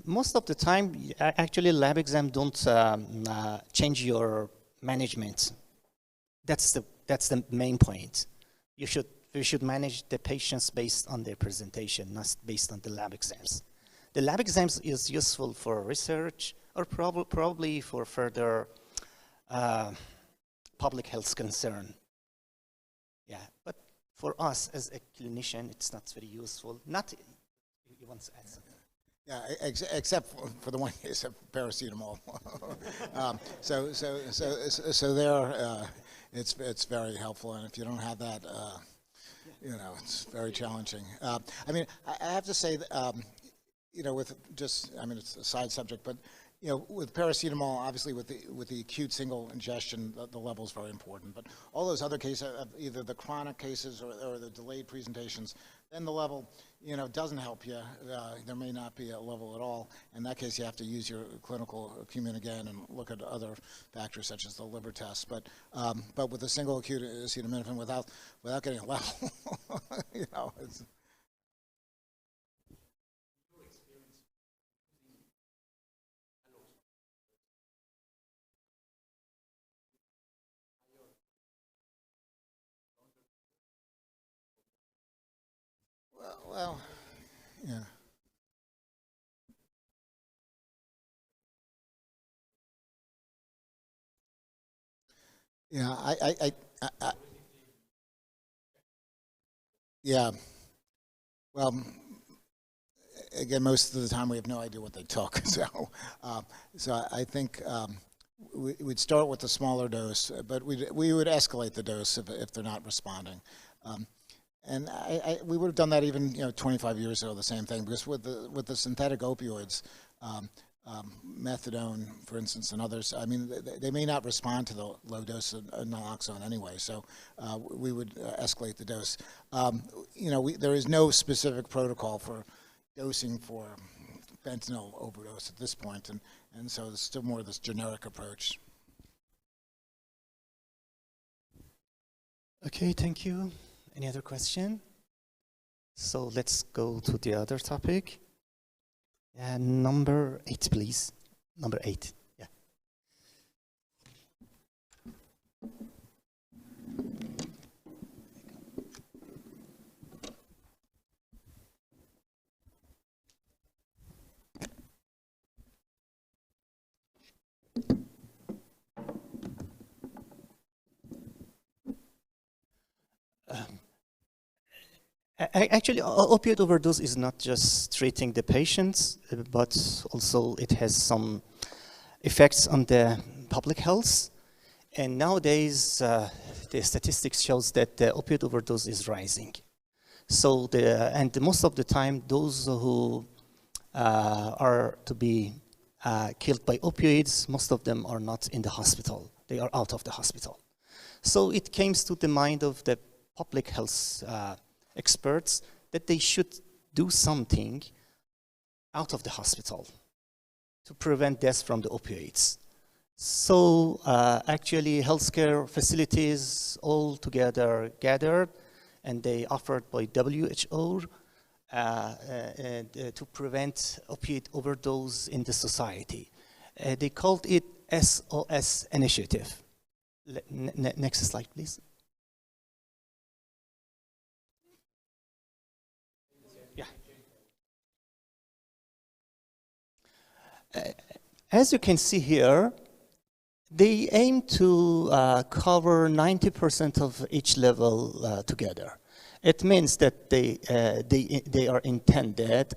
Most of the time, actually, lab exam don't change your management. That's the main point. You should manage the patients based on their presentation, not based on the lab exams. The lab exams is useful for research or probably for further public health concern. Yeah, but for us as a clinician, it's not very useful. Not you want to add something? Yeah, except for the one case of paracetamol. So there, it's very helpful, and if you don't have that, you know, it's very challenging. I mean, I have to say that, you know, with just, I mean, it's a side subject, but you know, with paracetamol, obviously with the acute single ingestion, the level is very important. But all those other cases, either the chronic cases or the delayed presentations, then the level, you know, doesn't help you. There may not be a level at all. In that case, you have to use your clinical acumen again and look at other factors such as the liver test. But with a single acute acetaminophen, without getting a level, you know, it's. Well, yeah. Yeah, I yeah. Well, again, most of the time we have no idea what they took. So I think we'd start with the smaller dose, but we would escalate the dose if they're not responding. And we would have done that even 25 years ago, the same thing, because with the synthetic opioids, methadone, for instance, and others, I mean, they may not respond to the low dose of naloxone anyway, so we would escalate the dose. There is no specific protocol for dosing for fentanyl overdose at this point, and so it's still more this generic approach. Okay, thank you. Any other question? So let's go to the other topic. Number 8, please. Number 8. Yeah. Actually, opioid overdose is not just treating the patients, but also it has some effects on the public health. And nowadays, the statistics shows that the opioid overdose is rising. So and most of the time, those who are to be killed by opioids, most of them are not in the hospital. They are out of the hospital. So it came to the mind of the public health experts that they should do something out of the hospital to prevent deaths from the opioids. So actually healthcare facilities all together gathered, and they offered by WHO to prevent opioid overdose in the society. They called it SOS initiative. Next slide, please. Yeah. As you can see here, they aim to cover 90% of each level together. It means that they are intended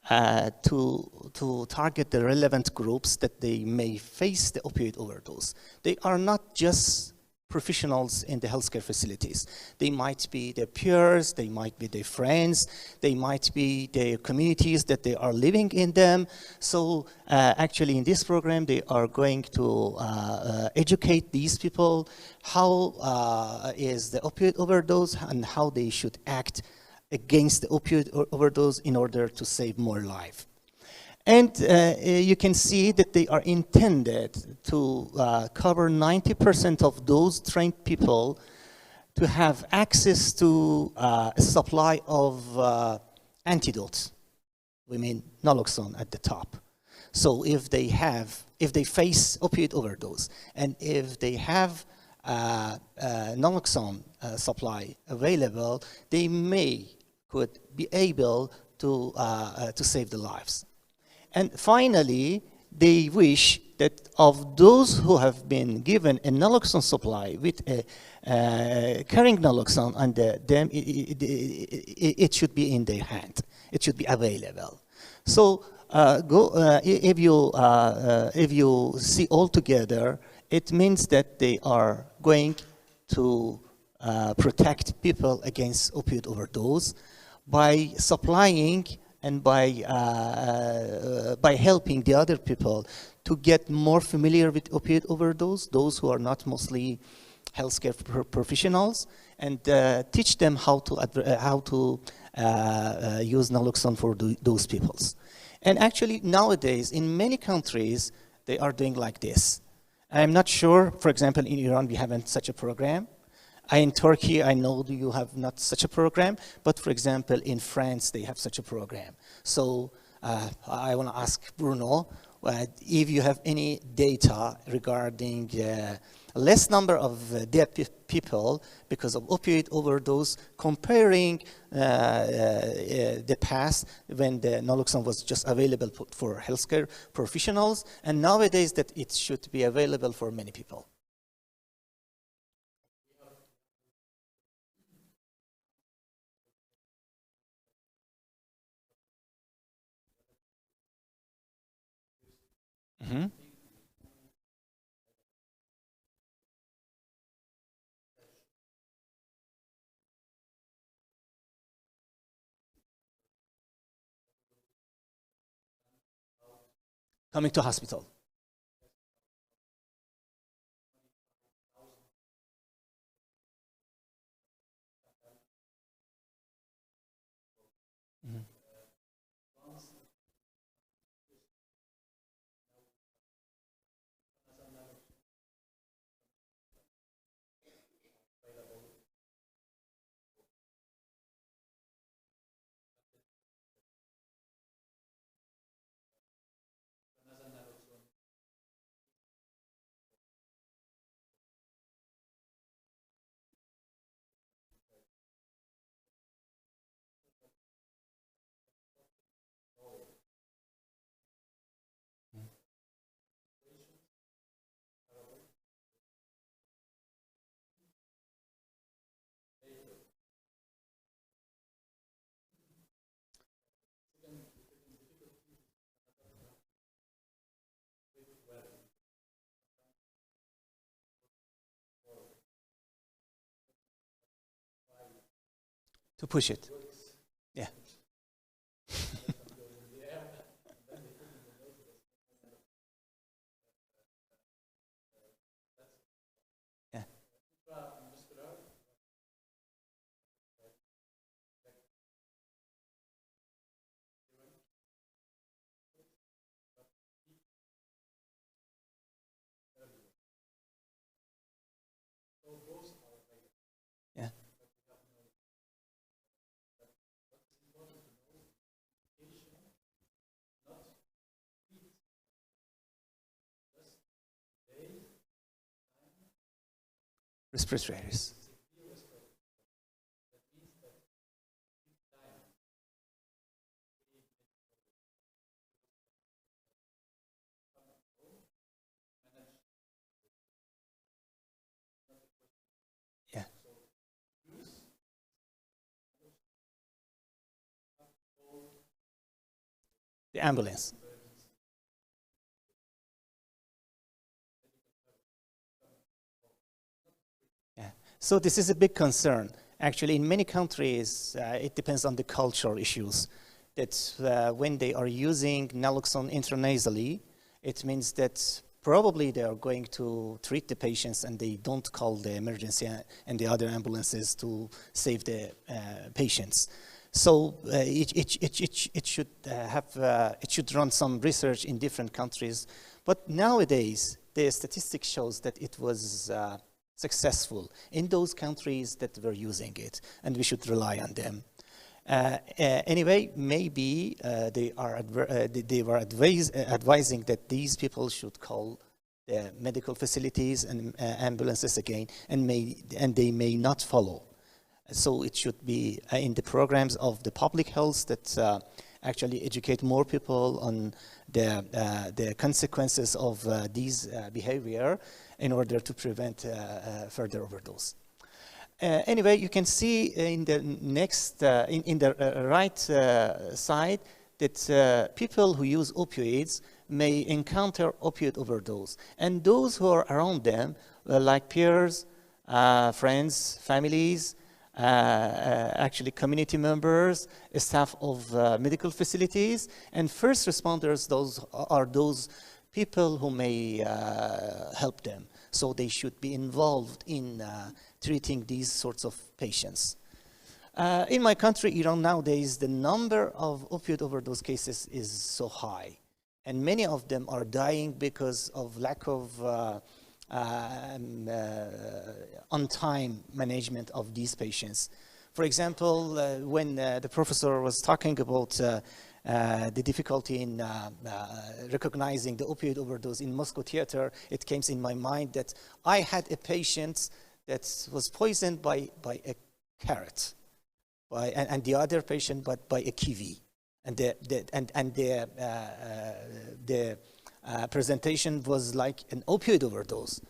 to target the relevant groups that they may face the opioid overdose. They are not just professionals in the healthcare facilities. They might be their peers, they might be their friends, they might be their communities that they are living in them. So actually in this program, they are going to educate these people how is the opioid overdose and how they should act against the opioid overdose in order to save more life. And you can see that they are intended to cover 90% of those trained people to have access to a supply of antidotes. We mean naloxone at the top. So if they face opioid overdose, and if they have naloxone supply available, they could be able to save the lives. And finally, they wish that of those who have been given a naloxone supply with carrying naloxone under them, it should be in their hand. It should be available. So if you see all together, it means that they are going to protect people against opioid overdose by supplying and by helping the other people to get more familiar with opioid overdose, those who are not mostly healthcare professionals, and teach them how to use naloxone for those peoples. And actually nowadays, in many countries, they are doing like this. I'm not sure, for example, in Iran, we haven't such a program. In Turkey, I know you have not such a program, but for example, in France, they have such a program. So I want to ask Bruno, if you have any data regarding less number of dead people because of opioid overdose, comparing the past when the naloxone was just available for healthcare professionals, and nowadays that it should be available for many people. Mm-hmm. Coming to hospital. Mm-hmm. to push it. Yeah. Yeah. Yeah. Respirators. Yeah. The ambulance. Yeah. So this is a big concern. Actually, in many countries, it depends on the cultural issues. That when they are using naloxone intranasally, it means that probably they are going to treat the patients and they don't call the emergency and the other ambulances to save the patients. So it should run some research in different countries. But nowadays, the statistics shows that it was successful in those countries that were using it, and we should rely on them. Anyway, maybe they were advising that these people should call the medical facilities and ambulances again, and they may not follow. So it should be in the programs of the public health that actually educate more people on the consequences of these behavior in order to prevent further overdose. Anyway, you can see in the next, in the right side that people who use opioids may encounter opioid overdose. And those who are around them, like peers, friends, families, actually community members, staff of medical facilities, and first responders, those are those people who may help them. So they should be involved in treating these sorts of patients. In my country, Iran, nowadays, the number of opioid overdose cases is so high. And many of them are dying because of lack of on-time management of these patients. For example, when the professor was talking about the difficulty in recognizing the opioid overdose in Moscow theater, it came in my mind that I had a patient that was poisoned by a carrot, and the other patient by a kiwi. And the presentation was like an opioid overdose.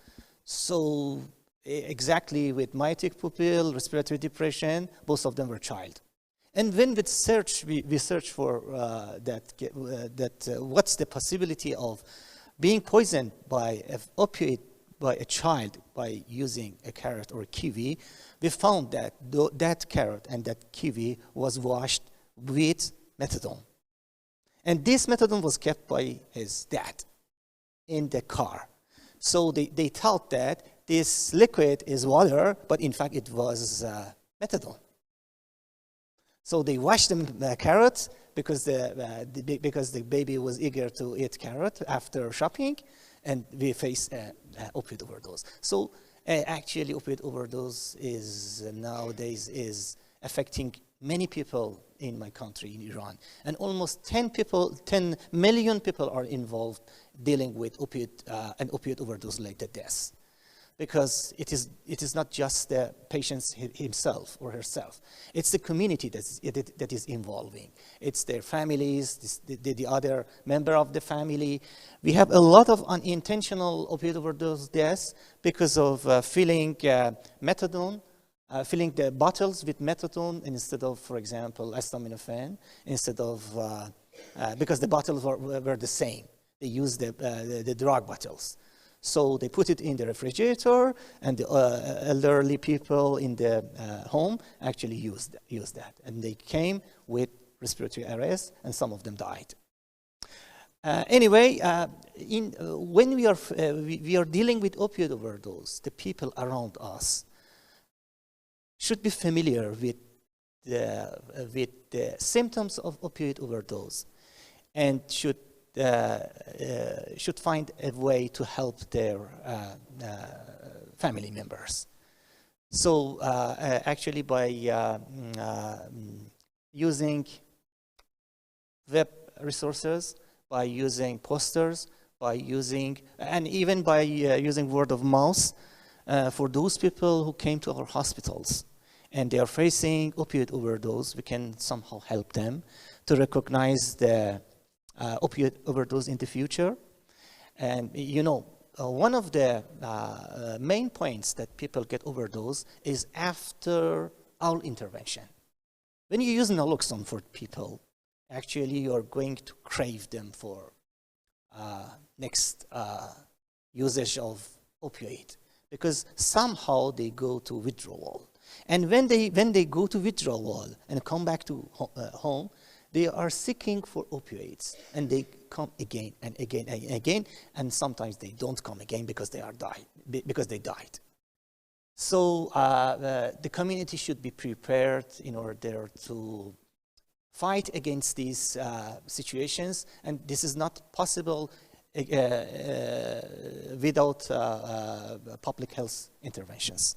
So exactly with myotic pupil, respiratory depression, both of them were child. And when we search for what's the possibility of being poisoned by an opioid by a child by using a carrot or a kiwi, we found that that carrot and that kiwi was washed with methadone. And this methadone was kept by his dad in the car. So they thought that this liquid is water, but in fact it was methadone. So they washed the carrot because the baby was eager to eat carrot after shopping, and we face opioid overdose. So actually opioid overdose is nowadays is affecting many people in my country, in Iran. And almost 10 million people are involved dealing with opioid and opioid overdose-related deaths. Because it is not just the patient himself or herself. It's the community that is involving. It's their families, the other member of the family. We have a lot of unintentional opioid overdose deaths because of filling methadone, filling the bottles with methadone instead of, for example, acetaminophen, instead of, because the bottles were the same. They used the drug bottles. So they put it in the refrigerator, and the elderly people in the home actually used that. And they came with respiratory arrest, and some of them died. Anyway, when we are dealing with opioid overdose, the people around us should be familiar with the symptoms of opioid overdose, and should find a way to help their family members. So actually, by using web resources, by using posters, by using, and even by using word of mouth, for those people who came to our hospitals and they are facing opioid overdose, we can somehow help them to recognize the opioid overdose in the future. And you know, one of the main points that people get overdose is after our intervention. When you use naloxone for people, actually you're going to crave them for next usage of opioid, because somehow they go to withdrawal. And when they go to withdrawal and come back to home, they are seeking for opioids, and they come again and again and again, and sometimes they don't come again because they died. So the community should be prepared in order to fight against these situations, and this is not possible without public health interventions.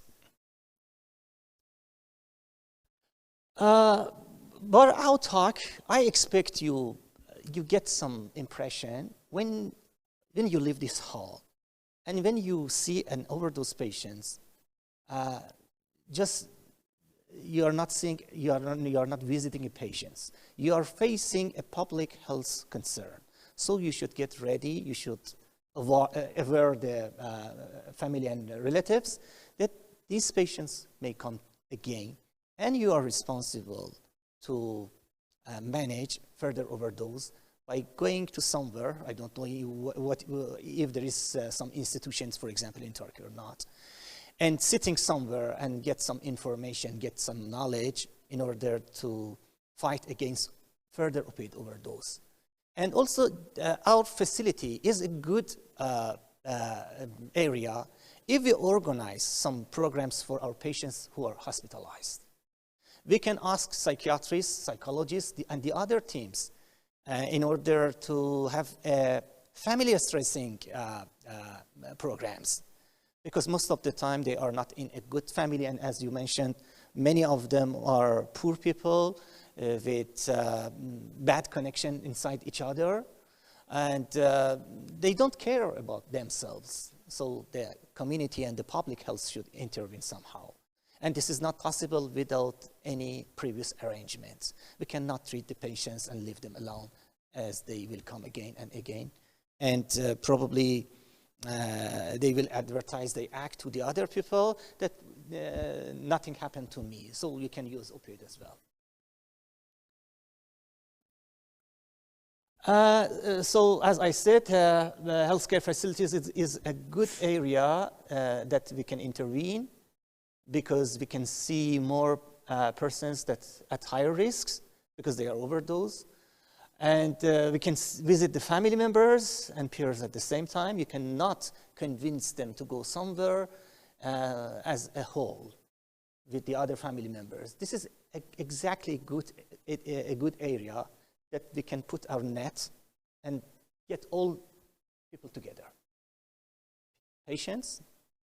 But our talk, I expect you get some impression when you leave this hall, and when you see an overdose patient. Just you are not visiting a patient. You are facing a public health concern. So you should get ready. You should aware the family and relatives that these patients may come again, and you are responsible to manage further overdose by going to somewhere. I don't know if there is some institutions, for example, in Turkey or not, and sitting somewhere and get some information, get some knowledge in order to fight against further opioid overdose. And also, our facility is a good area if we organize some programs for our patients who are hospitalized. We can ask psychiatrists, psychologists, and the other teams in order to have family stressing programs. Because most of the time they are not in a good family, and as you mentioned, many of them are poor people with bad connection inside each other, and they don't care about themselves. So the community and the public health should intervene somehow. And this is not possible without any previous arrangements. We cannot treat the patients and leave them alone, as they will come again and again. And probably they will advertise, they act to the other people that nothing happened to me. So you can use opioid as well. So as I said, the healthcare facilities is a good area that we can intervene, because we can see more persons that at higher risks because they are overdose. And we can visit the family members and peers at the same time. You cannot convince them to go somewhere as a whole with the other family members. This is exactly a good area that we can put our net and get all people together. Patients,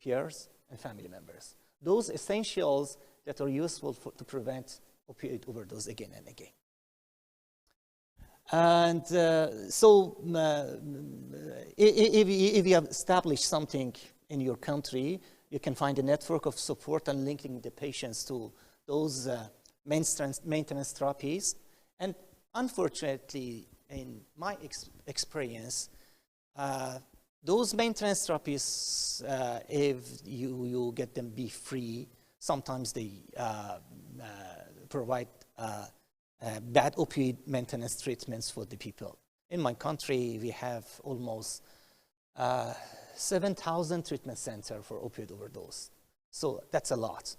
peers, and family members. Those essentials that are useful to prevent opioid overdose again and again. And so if you have established something in your country, you can find a network of support and linking the patients to those maintenance therapies. And unfortunately, in my experience, those maintenance therapies, if you get them be free, sometimes they provide bad opioid maintenance treatments for the people. In my country, we have almost 7,000 treatment centers for opioid overdose. So that's a lot.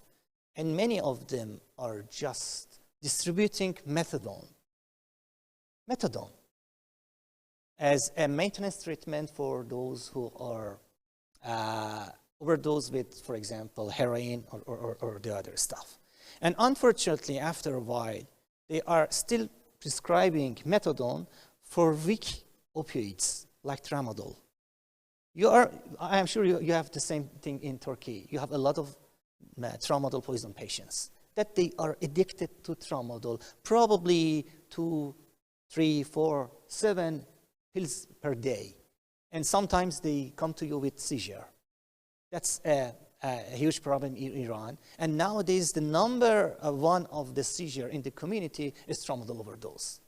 And many of them are just distributing methadone. Methadone as a maintenance treatment for those who are overdosed with, for example, heroin or the other stuff. And unfortunately, after a while, they are still prescribing methadone for weak opioids like tramadol. I am sure you have the same thing in Turkey. You have a lot of tramadol poison patients that they are addicted to tramadol, probably 2, 3, 4, 7 pills per day. And sometimes they come to you with seizure. That's a huge problem in Iran. And nowadays, the number one of the seizure in the community is tramadol overdose.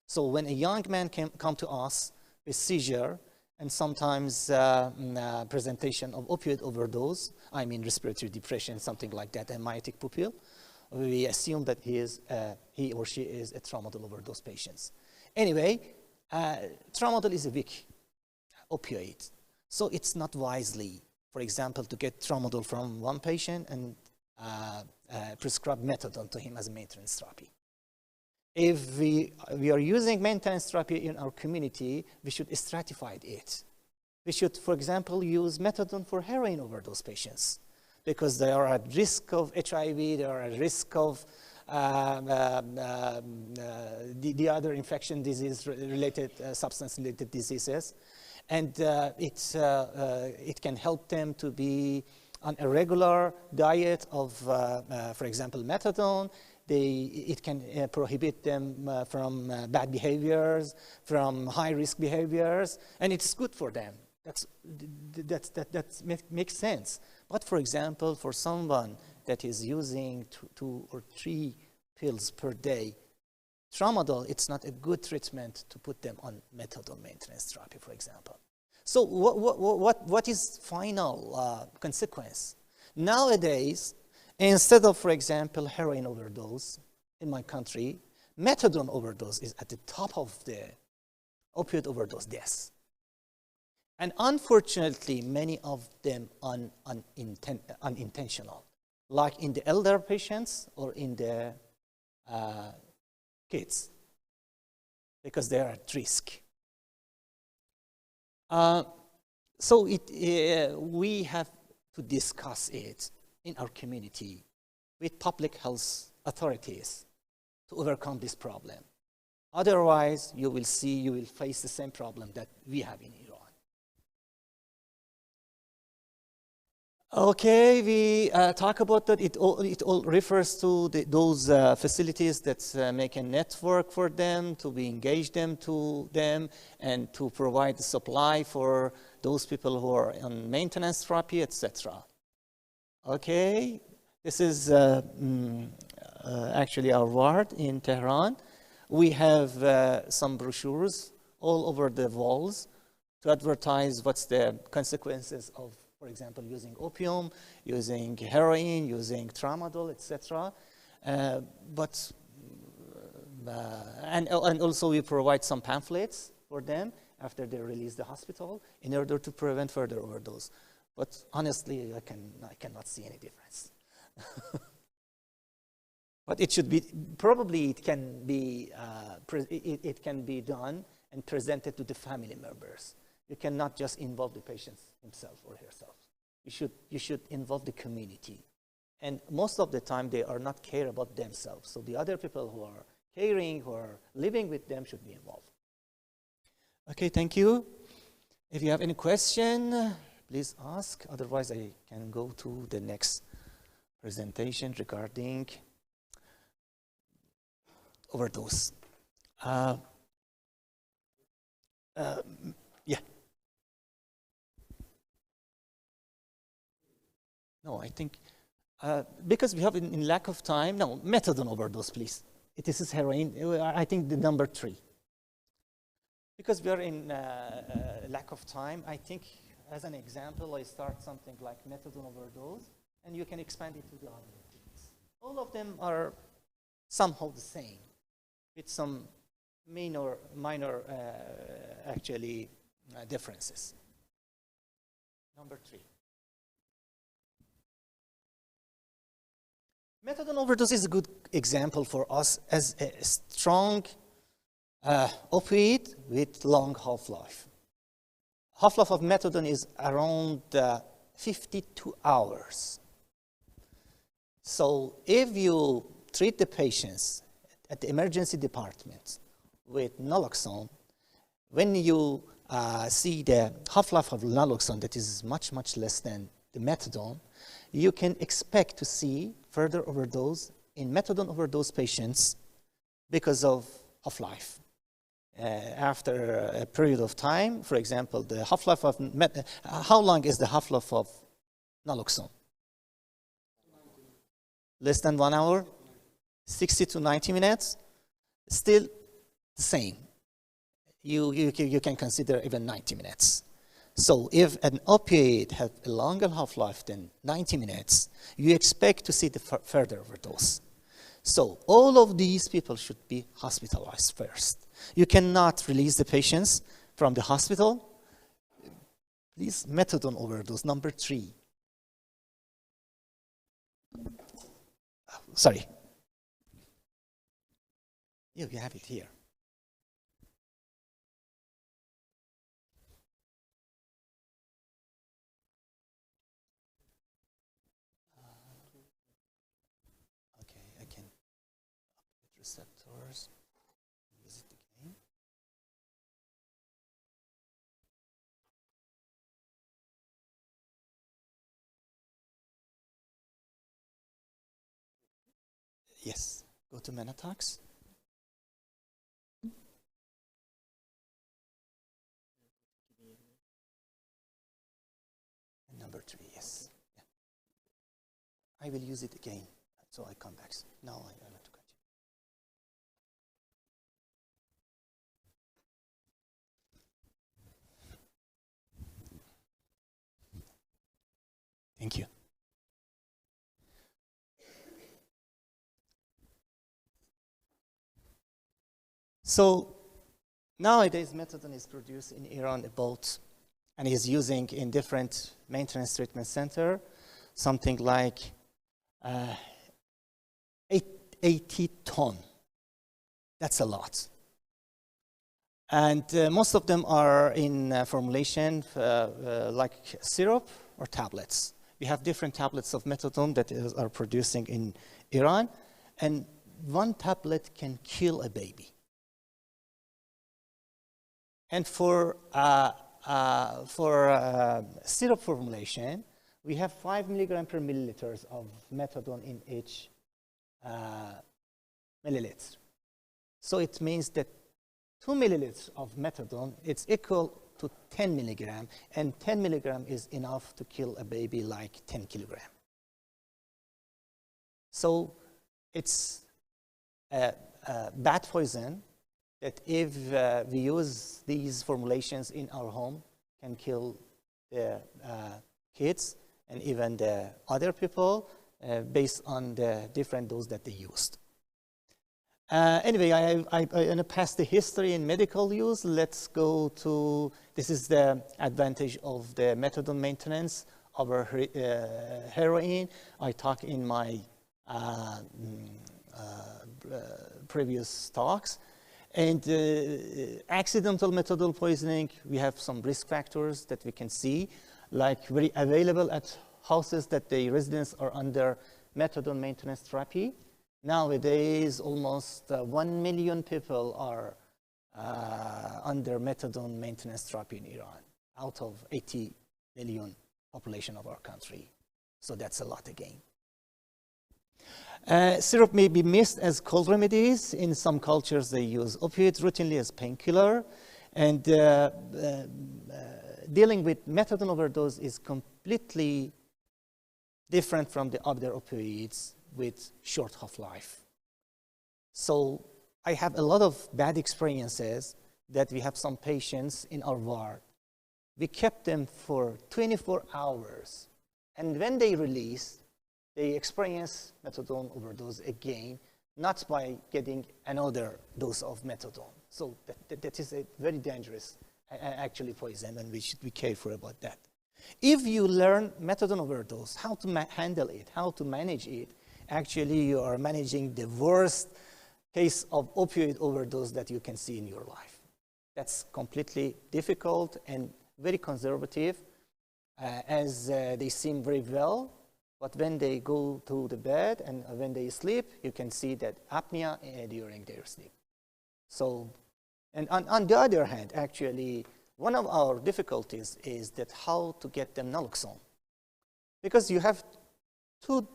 So when a young man come to us with seizure, and sometimes presentation of opioid overdose, I mean respiratory depression, something like that, and myotic pupil, we assume that he or she is a tramadol overdose patient. Anyway, tramadol is a weak opioid, so it's not wisely, for example, to get tramadol from one patient and prescribe methadone to him as a maintenance therapy. If we are using maintenance therapy in our community, we should stratify it. We should, for example, use methadone for heroin overdose patients because they are at risk of HIV, they are at risk of the other infection disease-related, substance-related diseases. And it can help them to be on a regular diet of, for example, methadone. It can prohibit them from bad behaviors, from high-risk behaviors, and it's good for them. That makes sense. But for example, for someone that is using 2 or 3 pills per day, tramadol, it's not a good treatment to put them on methadone maintenance therapy, for example. So what is final consequence? Nowadays, instead of, for example, heroin overdose in my country, methadone overdose is at the top of the opioid overdose deaths. And unfortunately, many of them unintentional, like in the elder patients or in the kids, because they are at risk. So we have to discuss it in our community with public health authorities to overcome this problem. Otherwise, you will face the same problem that we have in Iran. Okay, we talk about that. It all refers to those facilities that make a network for them, to be engage them to them, and to provide the supply for those people who are on maintenance therapy, etc. Okay, this is actually our ward in Tehran. We have some brochures all over the walls to advertise what's the consequences of, for example, using opium, using heroin, using tramadol, etc. And also we provide some pamphlets for them after they release the hospital in order to prevent further overdose. But honestly, I cannot see any difference. But it should be, probably it can be done and presented to the family members. You cannot just involve the patient himself or herself. You should involve the community. And most of the time, they are not care about themselves. So the other people who are caring, who are living with them should be involved. Okay, thank you. If you have any question, please ask. Otherwise, I can go to the next presentation regarding overdose. Yeah. No, I think because we have in lack of time. No, methadone overdose, please. This is heroin. I think the number 3. Because we are in lack of time, I think as an example, I start something like methadone overdose, and you can expand it to the other things. All of them are somehow the same, with some minor actually differences. Number 3. Methadone overdose is a good example for us as a strong opioid with long half-life. Half-life of methadone is around 52 hours. So if you treat the patients at the emergency department with naloxone, when you see the half-life of naloxone that is much, much less than the methadone, you can expect to see further overdose in methadone overdose patients because of half-life. After a period of time, for example, the half-life of how long is the half-life of naloxone? Less than 1 hour, 60 to 90 minutes, still the same. You can consider even 90 minutes. So if an opioid has a longer half-life than 90 minutes, you expect to see the further overdose. So all of these people should be hospitalized first. You cannot release the patients from the hospital. Please, methadone overdose, number 3. Sorry. You have it here. Okay, I can update receptors. Use it again. Yes, go to Menatox. And number 3, yes. Yeah. I will use it again, so I come back. Now I want to continue. Thank you. So nowadays, methadone is produced in Iran about, and is using in different maintenance treatment center, something like 80 ton. That's a lot. And most of them are in formulation like syrup or tablets. We have different tablets of methadone that are producing in Iran, and one tablet can kill a baby. And for syrup formulation, we have 5 milligram per milliliters of methadone in each milliliter. So it means that 2 milliliters of methadone, it's equal to 10 milligram, and 10 milligram is enough to kill a baby like 10 kilogram. So it's a bad poison that if we use these formulations in our home, can kill the kids and even the other people based on the different dose that they used. Anyway, I'm going to pass the history in medical use. Let's go to, this is the advantage of the methadone maintenance over heroin. I talk in my previous talks. And accidental methadone poisoning, we have some risk factors that we can see, like very available at houses that the residents are under methadone maintenance therapy. Nowadays, almost 1 million people are under methadone maintenance therapy in Iran, out of 80 million population of our country. So that's a lot again. Syrup may be missed as cold remedies. In some cultures, they use opioids routinely as painkiller. And dealing with methadone overdose is completely different from the other opioids with short half-life. So I have a lot of bad experiences that we have some patients in our ward. We kept them for 24 hours. And when they release, they experience methadone overdose again, not by getting another dose of methadone. So that is a very dangerous, actually, poison, and we should be careful about that. If you learn methadone overdose, how to handle it, how to manage it, actually you are managing the worst case of opioid overdose that you can see in your life. That's completely difficult and very conservative, as they seem very well, but when they go to the bed and when they sleep, you can see that apnea during their sleep. So, and on the other hand, actually, one of our difficulties is that how to get them naloxone. Because you have two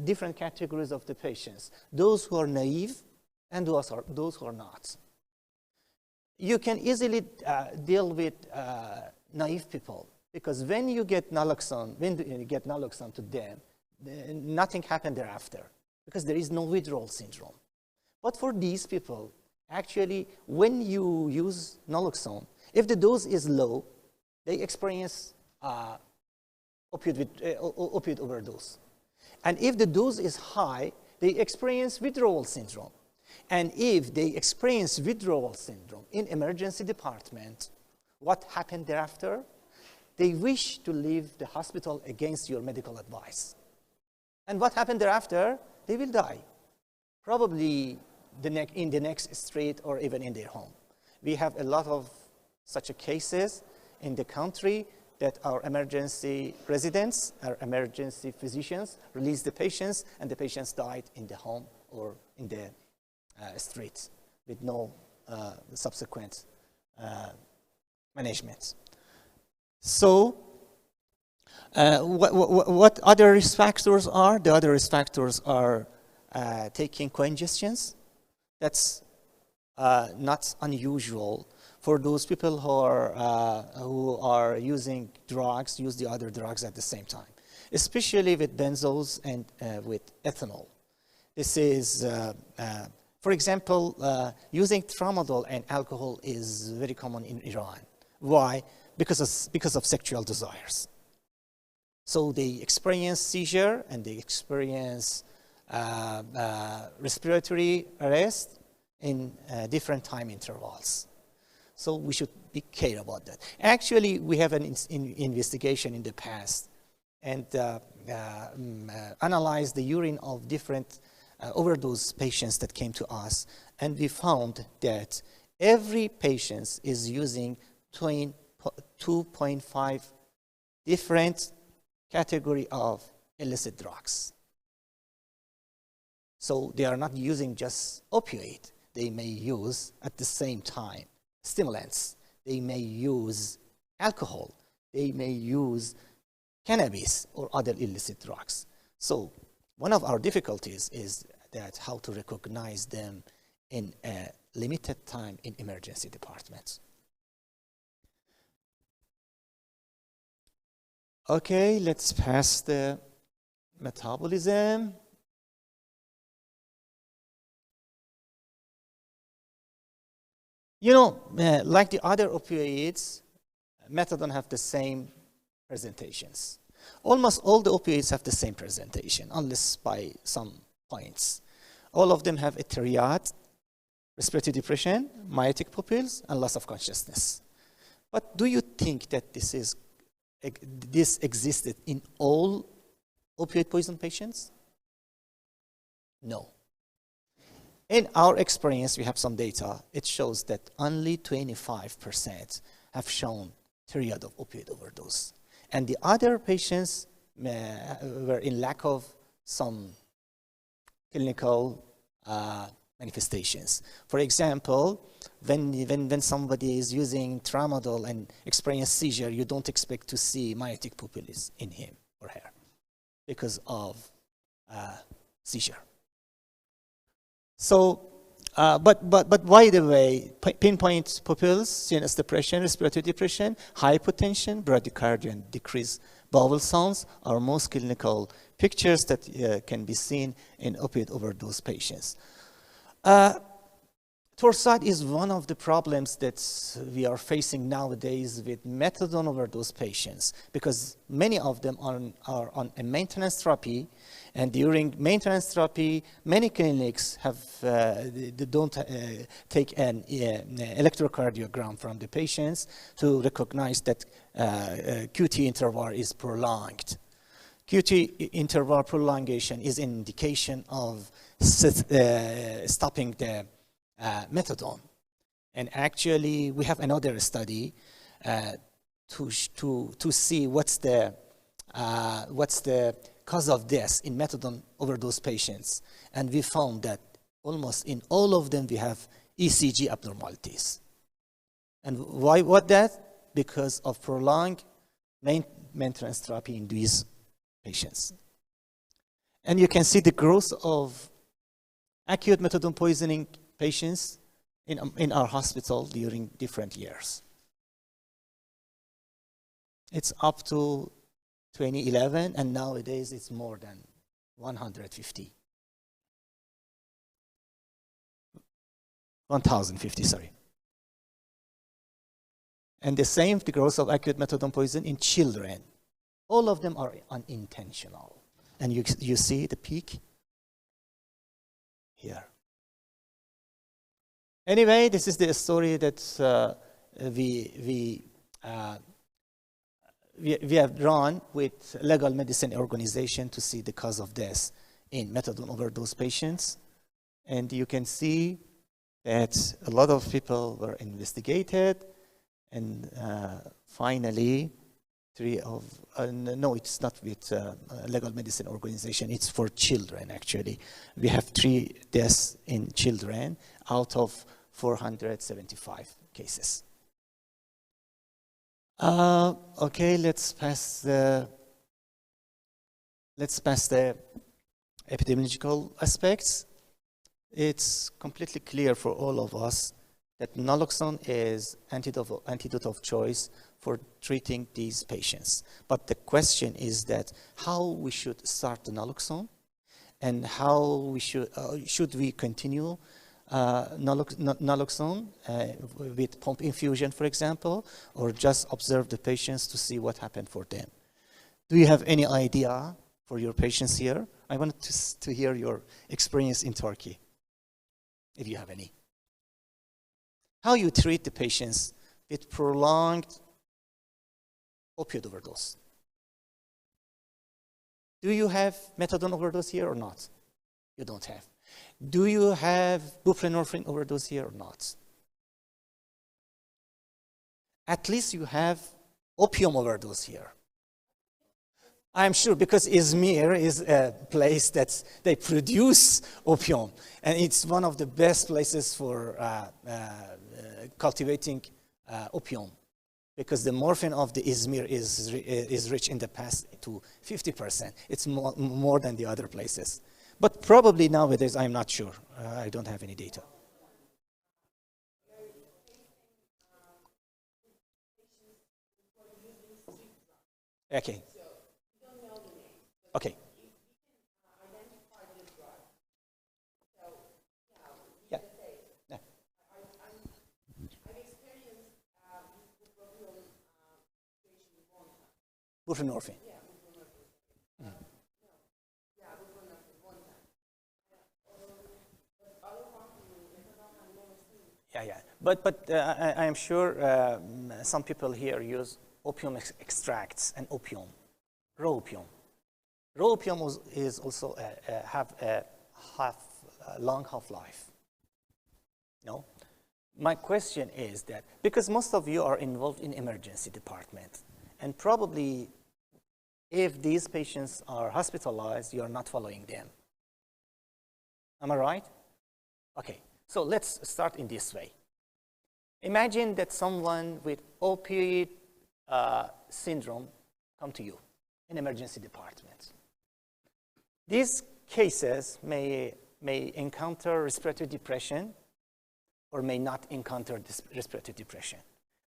different categories of the patients, those who are naive and those who are not. You can easily deal with naive people, because when you get naloxone, to them, nothing happened thereafter, because there is no withdrawal syndrome. But for these people, actually, when you use naloxone, if the dose is low, they experience opioid overdose. And if the dose is high, they experience withdrawal syndrome. And if they experience withdrawal syndrome in emergency department, what happened thereafter? They wish to leave the hospital against your medical advice. And what happened thereafter? They will die, probably in the next street or even in their home. We have a lot of such cases in the country that our emergency residents, our emergency physicians released the patients, and the patients died in the home or in the streets with no subsequent management. So, what other risk factors are? The other risk factors are taking congestions. That's not unusual for those people who are using drugs, use the other drugs at the same time, especially with benzos and with ethanol. This is, for example, using tramadol and alcohol is very common in Iran. Why? Because of sexual desires. So they experience seizure and they experience respiratory arrest in different time intervals. So we should be care about that. Actually, we have an investigation in the past and analyzed the urine of different overdose patients that came to us, and we found that every patient is using 2.5 different category of illicit drugs. So they are not using just opioid. They may use at the same time stimulants. They may use alcohol. They may use cannabis or other illicit drugs. So one of our difficulties is that how to recognize them in a limited time in emergency departments. Okay, let's pass the metabolism. You know, like the other opioids, methadone have the same presentations. Almost all the opioids have the same presentation, unless by some points. All of them have a triad, respiratory depression, myotic pupils, and loss of consciousness. But do you think that this existed in all opioid poison patients? No. In our experience, we have some data. It shows that only 25% have shown triad of opioid overdose. And the other patients were in lack of some clinical manifestations. For example, when somebody is using tramadol and experience seizure, you don't expect to see myotic pupils in him or her because of seizure. So, but by the way, pinpoint pupils, CNS depression, respiratory depression, hypotension, bradycardia, and decreased bowel sounds are most clinical pictures that can be seen in opioid overdose patients. Torsade is one of the problems that we are facing nowadays with methadone overdose patients, because many of them are on a maintenance therapy, and during maintenance therapy, many clinics don't take an electrocardiogram from the patients to recognize that QT interval is prolonged. QT interval prolongation is an indication of stopping the methadone. And actually, we have another study to see what's the cause of death in methadone overdose patients. And we found that almost in all of them, we have ECG abnormalities. And why? What that? Because of prolonged maintenance therapy in these patients. And you can see the growth of acute methadone poisoning patients in our hospital during different years. It's up to 2011, and nowadays it's more than 150. 1,050, sorry. And the same, the growth of acute methadone poison in children. All of them are unintentional. And you see the peak here. Anyway, this is the story that we have drawn with legal medicine organization to see the cause of death in methadone overdose patients. And you can see that a lot of people were investigated, and finally, no, it's not with legal medicine organization, it's for children actually. We have 3 deaths in children out of 475 cases. Okay, let's pass the epidemiological aspects. It's completely clear for all of us that naloxone is antidote of choice for treating these patients. But the question is that how we should start the naloxone, and how we should we continue naloxone with pump infusion, for example, or just observe the patients to see what happened for them. Do you have any idea for your patients here? I wanted to hear your experience in Turkey, if you have any. How you treat the patients with prolonged opioid overdose. Do you have methadone overdose here or not? You don't have. Do you have buprenorphine overdose here or not? At least you have opium overdose here. I'm sure, because Izmir is a place that they produce opium, and it's one of the best places for cultivating opium, because the morphine of the Izmir is rich in the past to 50%. It's more than the other places. But probably nowadays, I'm not sure. I don't have any data. Okay. Okay. Yeah. Yeah. Buprenorphine. Yeah. But I am sure some people here use opium extracts and opium, raw opium. Raw opium is also have a long half-life. No? My question is that, because most of you are involved in emergency department, and probably if these patients are hospitalized, you are not following them. Am I right? Okay, so let's start in this way. Imagine that someone with opioid syndrome come to you in emergency department. These cases may encounter respiratory depression or may not encounter this respiratory depression.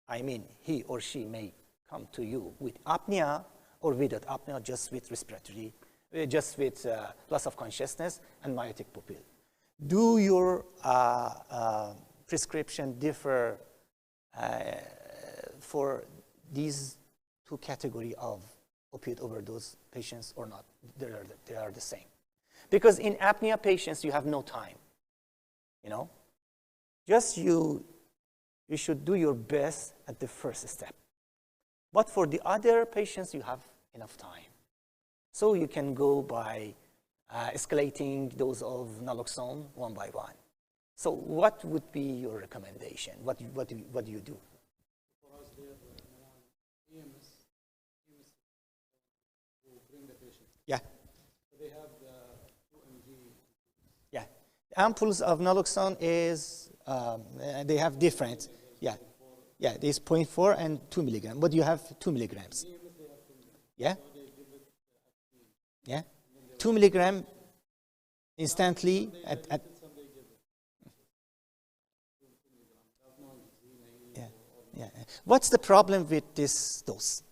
I mean, he or she may come to you with apnea or without apnea, just with respiratory, just with loss of consciousness and myotic pupil. Do your prescription differ for these two categories of opioid overdose patients or not? They are the same. Because in apnea patients, you have no time, you know? Just you should do your best at the first step. But for the other patients, you have enough time. So you can go by escalating dose of naloxone one by one. So what would be your recommendation? What do you do? For us, there, EMS will bring the patient. Yeah. So they have the 2 mg. Yeah. Ampoules of naloxone is, they have different. Yeah. Yeah, there's 0.4 and 2 milligrams. But you have 2 milligrams. Yeah? Yeah? 2 milligram instantly at yeah. What's the problem with this dose?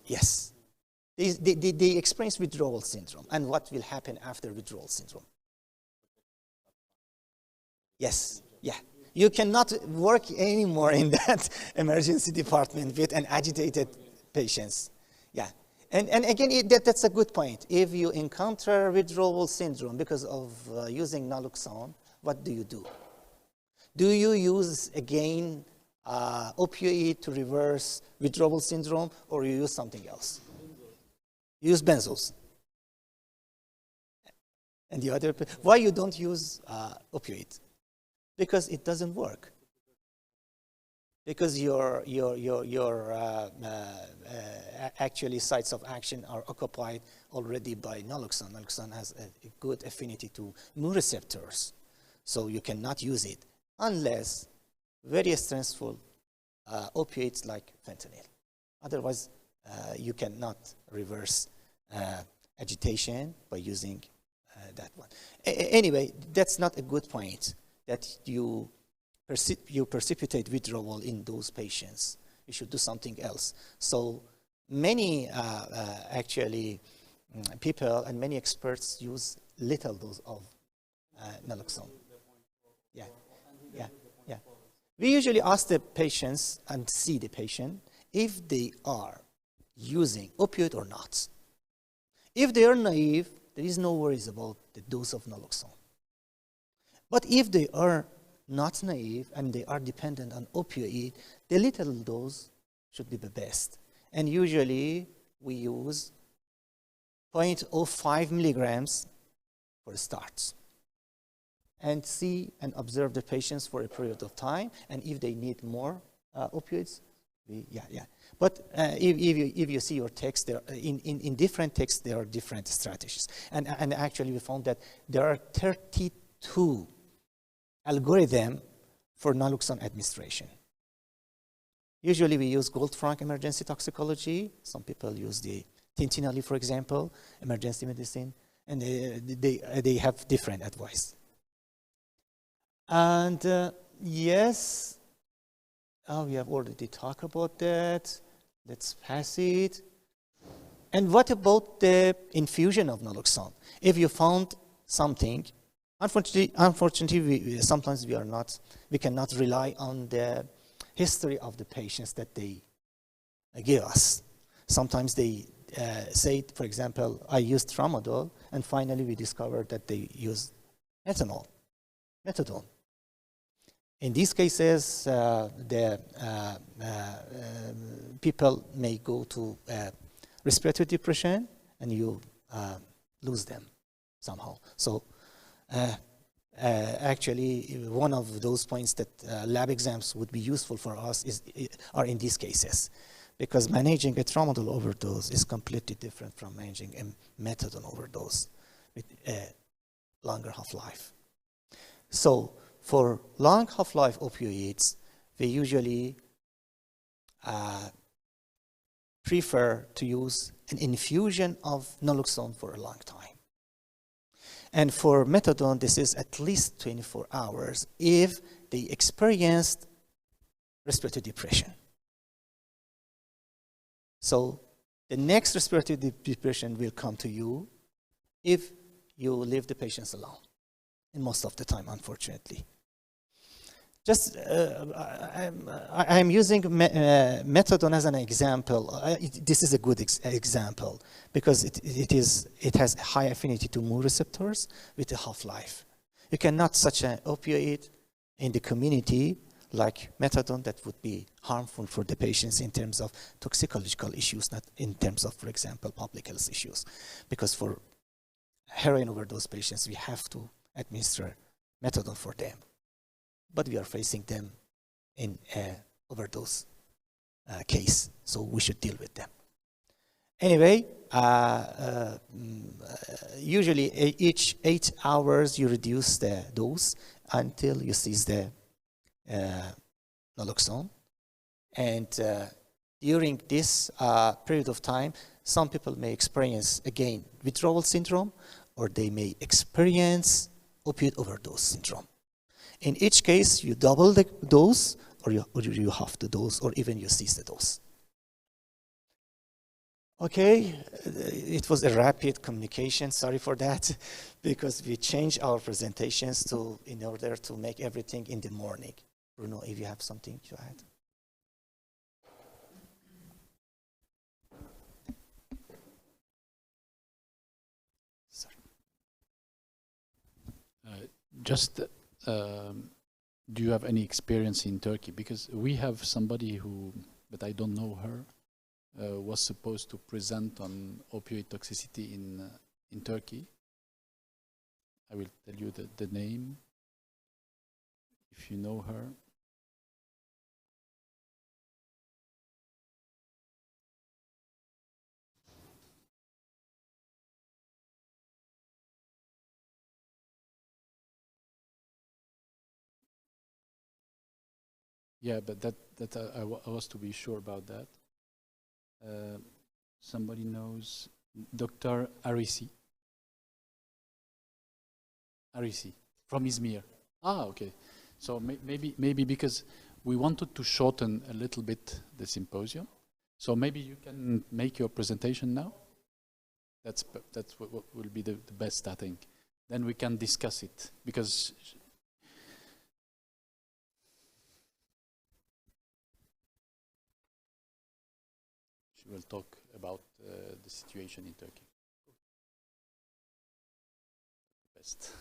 Yes. They experience withdrawal syndrome. And what will happen after withdrawal syndrome? Yes. Yeah. You cannot work anymore in that emergency department with an agitated patients. Yeah. And again, that's a good point. If you encounter withdrawal syndrome because of using naloxone, what do you do? Do you use, again, opioid to reverse withdrawal syndrome, or you use something else? You use benzos. And the other, why you don't use opioid? Because it doesn't work. Because your actually sites of action are occupied already by naloxone. Naloxone has a good affinity to mu receptors, so you cannot use it unless very stressful opioids like fentanyl. Otherwise, you cannot reverse agitation by using that one. Anyway, that's not a good point, that you precipitate withdrawal in those patients. You should do something else. So many actually people and many experts use little dose of naloxone. Yeah, yeah, yeah. We usually ask the patients and see the patient if they are using opioid or not. If they are naive, there is no worries about the dose of naloxone. But if they are not naive and they are dependent on opioid, the little dose should be the best. And usually we use 0.05 milligrams for the start. And see and observe the patients for a period of time. And if they need more opioids, yeah. But if you see your text, there in different texts, there are different strategies. And actually we found that there are 32 algorithm for naloxone administration. Usually we use Goldfrank emergency toxicology. Some people use the Tintinelli, for example, emergency medicine, and they have different advice. And yes, we have already talked about that. Let's pass it. And what about the infusion of naloxone? If you found something, unfortunately, sometimes we cannot rely on the history of the patients that they give us. Sometimes they say, for example, I used tramadol, and finally we discovered that they used methadone. In these cases, the people may go to respiratory depression, and you lose them somehow. So actually, one of those points that lab exams would be useful for us are in these cases, because managing a tramadol overdose is completely different from managing a methadone overdose with a longer half-life. So for long half-life opioids, we usually prefer to use an infusion of naloxone for a long time. And for methadone, this is at least 24 hours if they experienced respiratory depression. So the next respiratory depression will come to you if you leave the patients alone. in most of the time, unfortunately. Just, I'm using methadone as an example. This is a good example because it has high affinity to mu receptors with a half-life. You cannot such an opioid in the community like methadone that would be harmful for the patients in terms of toxicological issues, not in terms of, for example, public health issues. Because for heroin overdose patients, we have to administer methadone for them. But we are facing them in an overdose case, so we should deal with them. Anyway, usually each 8 hours you reduce the dose until you cease the naloxone. And during this period of time, some people may experience, again, withdrawal syndrome, or they may experience opioid overdose syndrome. In each case, you double the dose, or you half the dose, or even you cease the dose. Okay, it was a rapid communication, sorry for that, because we changed our presentations in order to make everything in the morning. Bruno, if you have something to add. Sorry. Do you have any experience in Turkey? Because we have somebody who, but I don't know her, was supposed to present on opioid toxicity in Turkey. I will tell you the name, if you know her. Yeah, but I was to be sure about that. Somebody knows Dr. Arisi from Izmir. Ah, okay. So maybe because we wanted to shorten a little bit the symposium, so maybe you can make your presentation now. That's what will be the best, I think. Then we can discuss it because. We'll talk about the situation in Turkey. Best.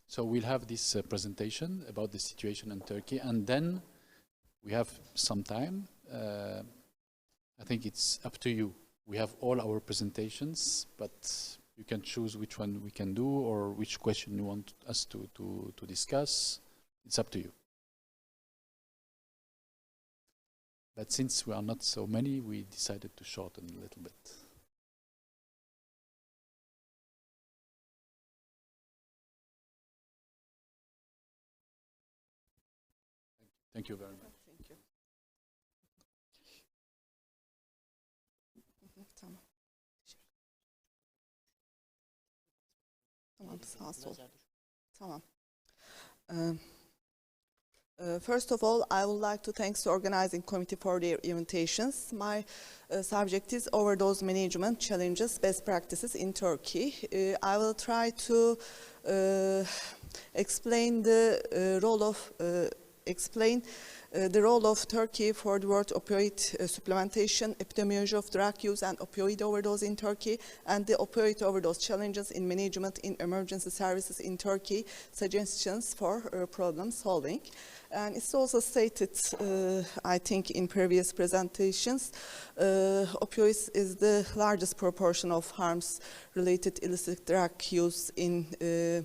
So we'll have this presentation about the situation in Turkey, and then we have some time. I think it's up to you. We have all our presentations, but you can choose which one we can do or which question you want us to discuss. It's up to you. But since we are not so many, we decided to shorten a little bit. Thank you very much. Thank you. Tamam. Tamam, sağ sol. Tamam. First of all, I would like to thank the organizing committee for their invitations. My subject is overdose management challenges, best practices in Turkey. I will try to explain the role of Turkey for the world opioid supplementation, epidemiology of drug use and opioid overdose in Turkey, and the opioid overdose challenges in management in emergency services in Turkey, suggestions for problem solving. And it's also stated, I think, in previous presentations, opioids is the largest proportion of harms related illicit drug use in the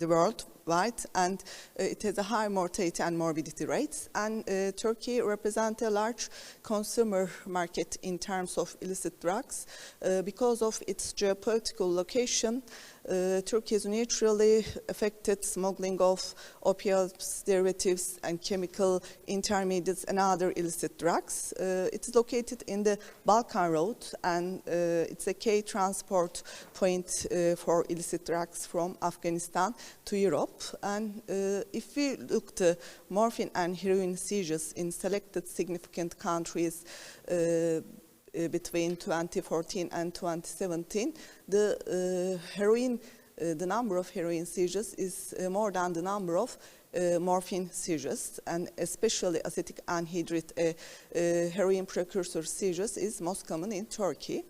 world. worldwide, and it has a high mortality and morbidity rates. And Turkey represents a large consumer market in terms of illicit drugs. Because of its geopolitical location, Turkey is naturally affected smuggling of opioids, derivatives, and chemical intermediates and other illicit drugs. It is located in the Balkan Road, and it's a key transport point for illicit drugs from Afghanistan to Europe. And if we look at morphine and heroin seizures in selected significant countries between 2014 and 2017, the number of heroin seizures is more than the number of morphine seizures, and especially acetic anhydride heroin precursor seizures is most common in Turkey.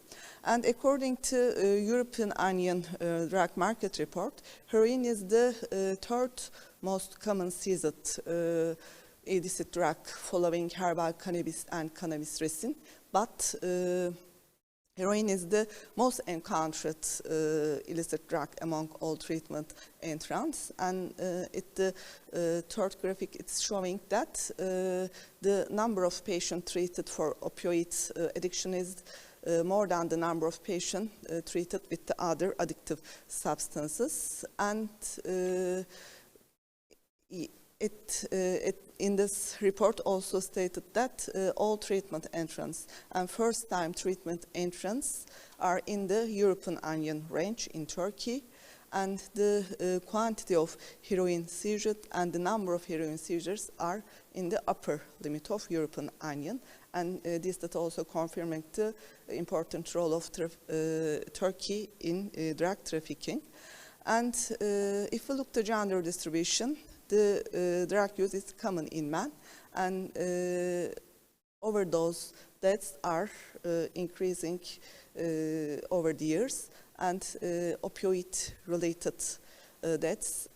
And according to European Union drug market report, heroin is the third most common seized illicit drug following herbal cannabis and cannabis resin. But heroin is the most encountered illicit drug among all treatment entrants, and the third graphic it's showing that the number of patients treated for opioid addiction is more than the number of patients treated with the other addictive substances, and in this report also stated that all treatment entrants and first-time treatment entrants are in the European Union range in Turkey, and the quantity of heroin seizures and the number of heroin seizures are in the upper limit of European Union, and this that also confirming the important role of Turkey in drug trafficking. And if we look at the gender distribution, the drug use is common in men, and overdose deaths are increasing over the years, and opioid-related deaths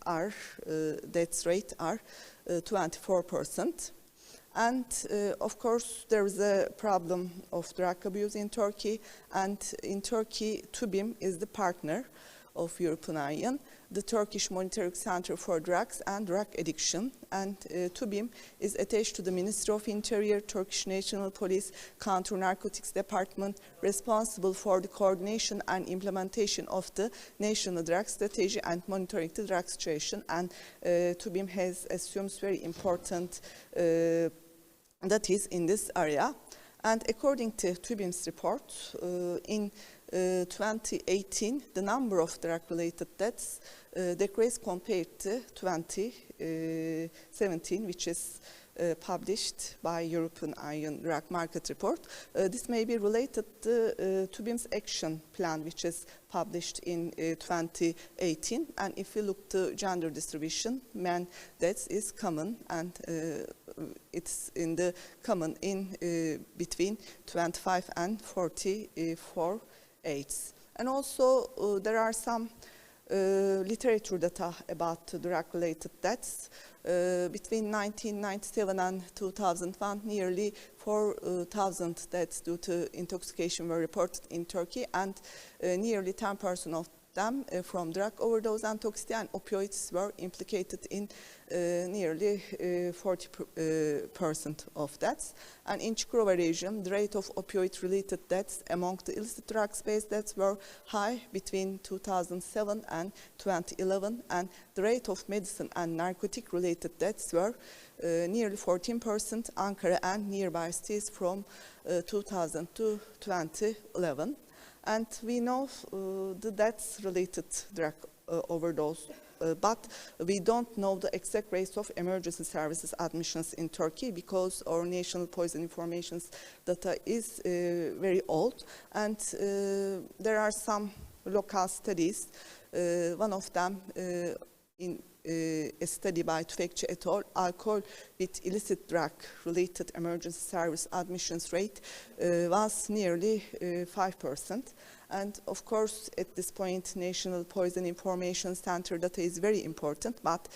rate are 24%. And of course, there is a problem of drug abuse in Turkey, and in Turkey, TÜBİM is the partner of European Union, the Turkish Monitoring Center for Drugs and Drug Addiction, and TÜBİM is attached to the Ministry of Interior, Turkish National Police, Counter-Narcotics Department, responsible for the coordination and implementation of the national drug strategy and monitoring the drug situation, and TÜBİM has assumed very important that is in this area. And according to TÜBİM's report, in 2018, the number of drug-related deaths decreased compared to 2017, which is published by European Union Drug Market Report. This may be related to TÜBİM's action plan, which is published in 2018. And if we look to gender distribution, men deaths is common, and it's common in between 25 and 44 age. And also there are some literature data about drug-related deaths. Between 1997 and 2001, nearly 4,000 deaths due to intoxication were reported in Turkey, and nearly 10% of them from drug overdose and toxicity, and opioids were implicated in nearly 40% of deaths. And in Çukurova region, the rate of opioid-related deaths among the illicit drugs-based deaths were high between 2007 and 2011, and the rate of medicine and narcotic-related deaths were nearly 14%, Ankara and nearby cities from 2000 to 2011. And we know the deaths related drug overdose, but we don't know the exact rates of emergency services admissions in Turkey, because our national poison information data is very old, and there are some local studies. One of them in a study by Tüfekçi et al., alcohol with illicit drug-related emergency service admissions rate was nearly 5%. And of course, at this point, National Poison Information Center data is very important, but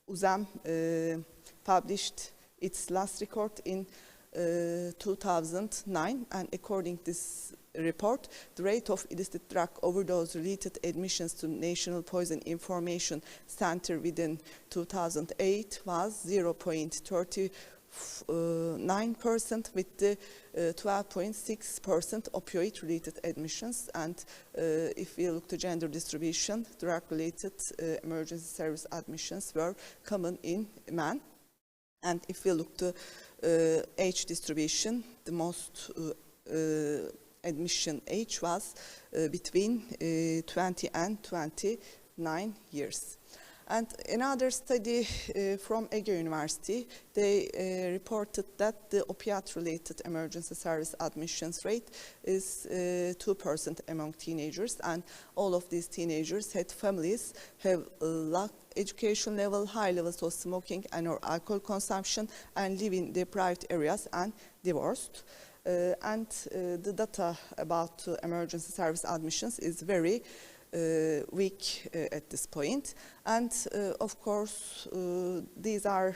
UZEM published its last record in 2009, and according to this report, the rate of illicit drug overdose-related admissions to National Poison Information Center within 2008 was 0.39%, with the 12.6% opioid-related admissions. And if we look to gender distribution, drug-related emergency service admissions were common in men. And if we look to age distribution, the most admission age was between 20 and 29 years. And another study from Ege University, they reported that the opiate-related emergency service admissions rate is 2% among teenagers, and all of these teenagers had families, have low education level, high levels of smoking and or alcohol consumption, and live in deprived areas and divorced. And the data about emergency service admissions is very weak at this point. And of course, these are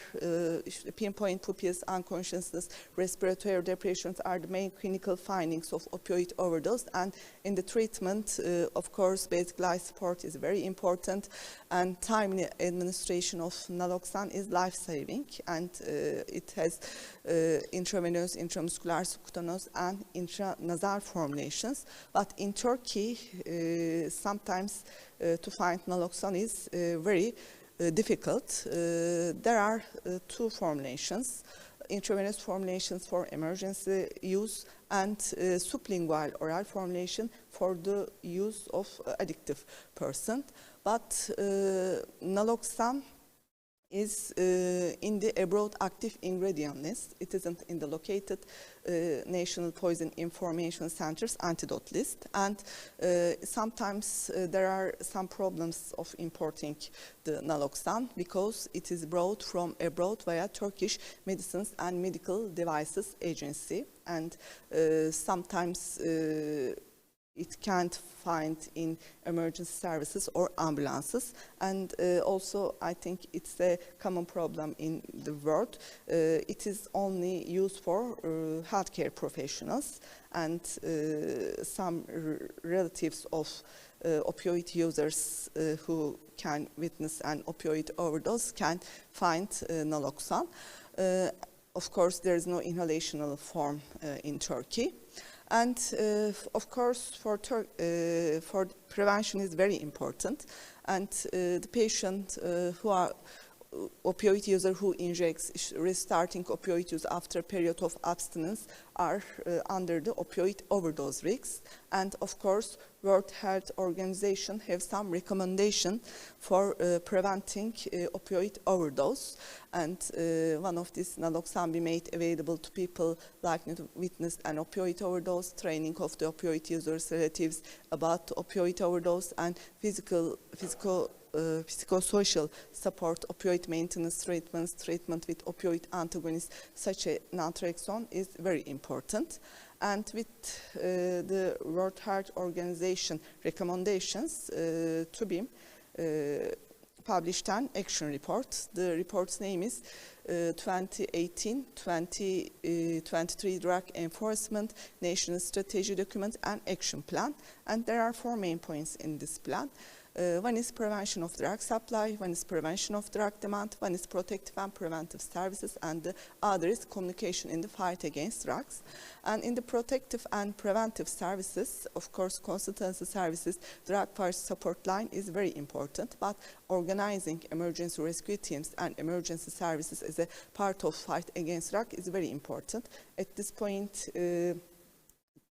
pinpoint pupils, unconsciousness, respiratory depressions are the main clinical findings of opioid overdose. And in the treatment, of course, basic life support is very important, and timely administration of naloxone is life-saving, and it has intravenous, intramuscular, subcutaneous, and intranasal formulations. But in Turkey, sometimes to find naloxone is very difficult. There are two formulations, intravenous formulations for emergency use and sublingual oral formulation for the use of addictive person. But naloxone is in the abroad active ingredient list. It isn't in the located National Poison Information Center's antidote list. And sometimes there are some problems of importing the naloxone because it is brought from abroad via Turkish Medicines and Medical Devices Agency. And sometimes it can't find in emergency services or ambulances. And also, I think it's a common problem in the world. It is only used for healthcare professionals, and some relatives of opioid users who can witness an opioid overdose can find naloxone. Of course, there is no inhalational form in Turkey. And of course, for prevention is very important. And the patient who are opioid user who injects, restarting opioid use after a period of abstinence are under the opioid overdose risks. And of course, World Health Organization have some recommendation for preventing opioid overdose. And one of these, naloxone be made available to people likely to witness an opioid overdose, training of the opioid users' relatives about opioid overdose, and psychosocial support, opioid maintenance treatments, treatment with opioid antagonists such as naltrexone is very important. And with the World Health Organization recommendations to be published an action report. The report's name is 2018-2023 Drug Enforcement National Strategy Document and Action Plan. And there are 4 main points in this plan. One is prevention of drug supply, one is prevention of drug demand, one is protective and preventive services, and the other is communication in the fight against drugs. And in the protective and preventive services, of course, consultancy services, drug first support line is very important, but organizing emergency rescue teams and emergency services as a part of fight against drug is very important. At this point,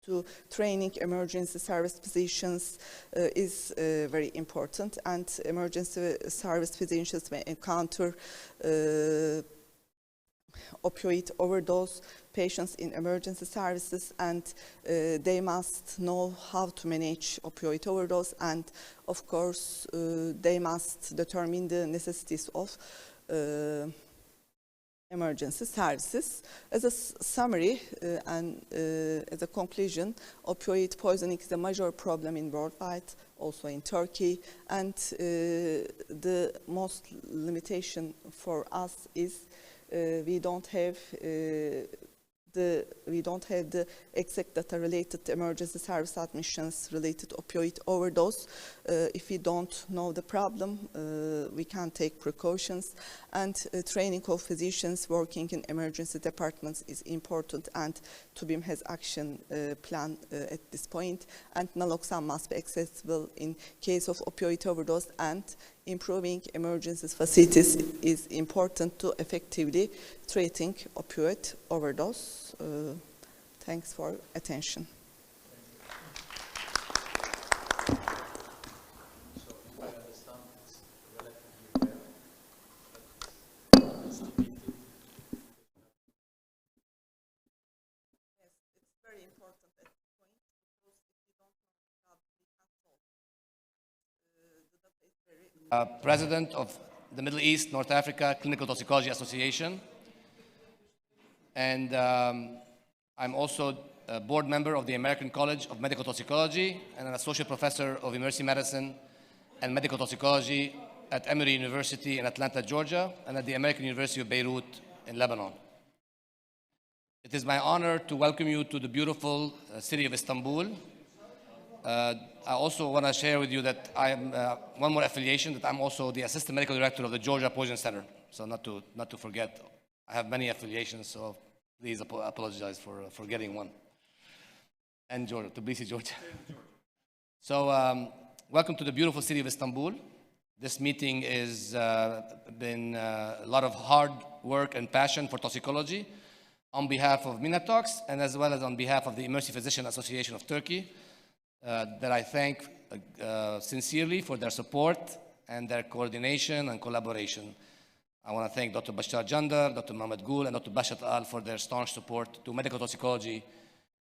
to training emergency service physicians is very important, and emergency service physicians may encounter opioid overdose patients in emergency services, and they must know how to manage opioid overdose, and of course they must determine the necessities of emergency services. As a summary and as a conclusion, opioid poisoning is a major problem in worldwide, also in Turkey, and the most limitation for us is we don't have we don't have the exact data related to emergency service admissions related to opioid overdose. If we don't know the problem, we can take precautions. And training of physicians working in emergency departments is important, and TUBIM has action plan at this point. And naloxone must be accessible in case of opioid overdose, and improving emergency facilities is important to effectively treating opioid overdose. Thanks for attention. President of the Middle East, North Africa Clinical Toxicology Association. And I'm also a board member of the American College of Medical Toxicology and an associate professor of emergency medicine and medical toxicology at Emory University in Atlanta, Georgia, and at the American University of Beirut in Lebanon. It is my honor to welcome you to the beautiful city of Istanbul. I also want to share with you that I am one more affiliation, that I'm also the assistant medical director of the Georgia Poison Center. So not to forget, I have many affiliations, so please apologize for forgetting one. And Georgia, Tbilisi, Georgia. So welcome to the beautiful city of Istanbul. This meeting has been a lot of hard work and passion for toxicology on behalf of Minatox, and as well as on behalf of the Emergency Physician Association of Turkey, that I thank sincerely for their support and their coordination and collaboration. I want to thank Dr. Bashar Jandar, Dr. Mohamed Gul, and Dr. Bashat Al for their staunch support to medical toxicology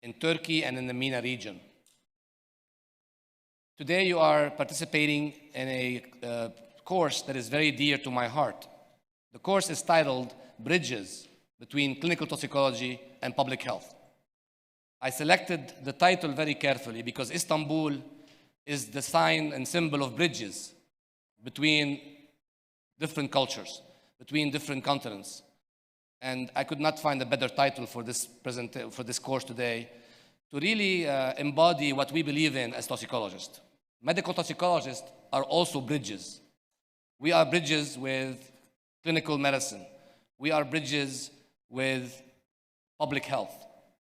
in Turkey and in the MENA region. Today you are participating in a course that is very dear to my heart. The course is titled Bridges Between Clinical Toxicology and Public Health. I selected the title very carefully because Istanbul is the sign and symbol of bridges between different cultures, between different continents. And I could not find a better title for this course today to really embody what we believe in as toxicologists. Medical toxicologists are also bridges. We are bridges with clinical medicine. We are bridges with public health.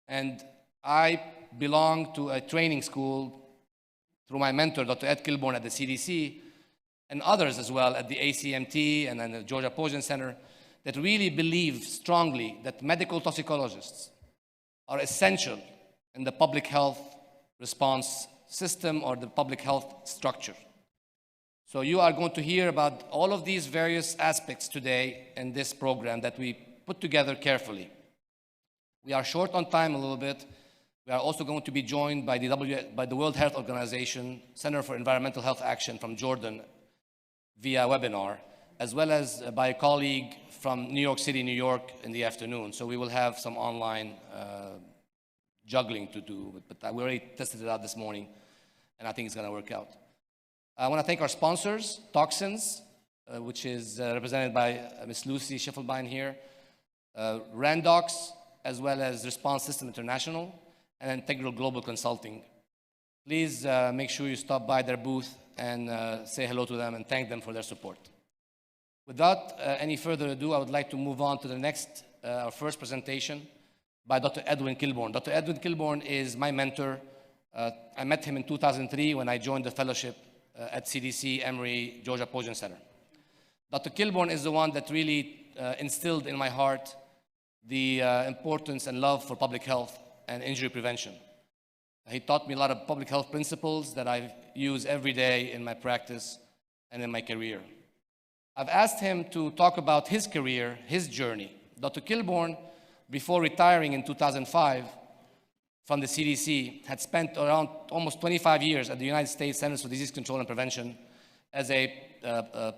And I belong to a training school through my mentor, Dr. Ed Kilborn at the CDC, and others as well at the ACMT and then the Georgia Poison Center, that really believe strongly that medical toxicologists are essential in the public health response system or the public health structure. So you are going to hear about all of these various aspects today in this program that we put together carefully. We are short on time a little bit. We are also going to be joined by the World Health Organization Center for Environmental Health Action from Jordan via webinar, as well as by a colleague from New York City, New York in the afternoon. So we will have some online juggling to do, but we already tested it out this morning, and I think it's going to work out. I want to thank our sponsors, Toxins, which is represented by Ms. Lucy Schiffelbein here, Randox, as well as Response System International, and Integral Global Consulting. Please make sure you stop by their booth and say hello to them and thank them for their support. Without any further ado, I would like to move on to the next, our first presentation by Dr. Edwin Kilborn. Dr. Edwin Kilborn is my mentor. I met him in 2003 when I joined the fellowship at CDC Emory Georgia Poison Center. Dr. Kilborn is the one that really instilled in my heart the importance and love for public health and injury prevention. He taught me a lot of public health principles that I use every day in my practice and in my career. I've asked him to talk about his career, his journey. Dr. Kilborn, before retiring in 2005 from the CDC, had spent around almost 25 years at the United States Centers for Disease Control and Prevention as a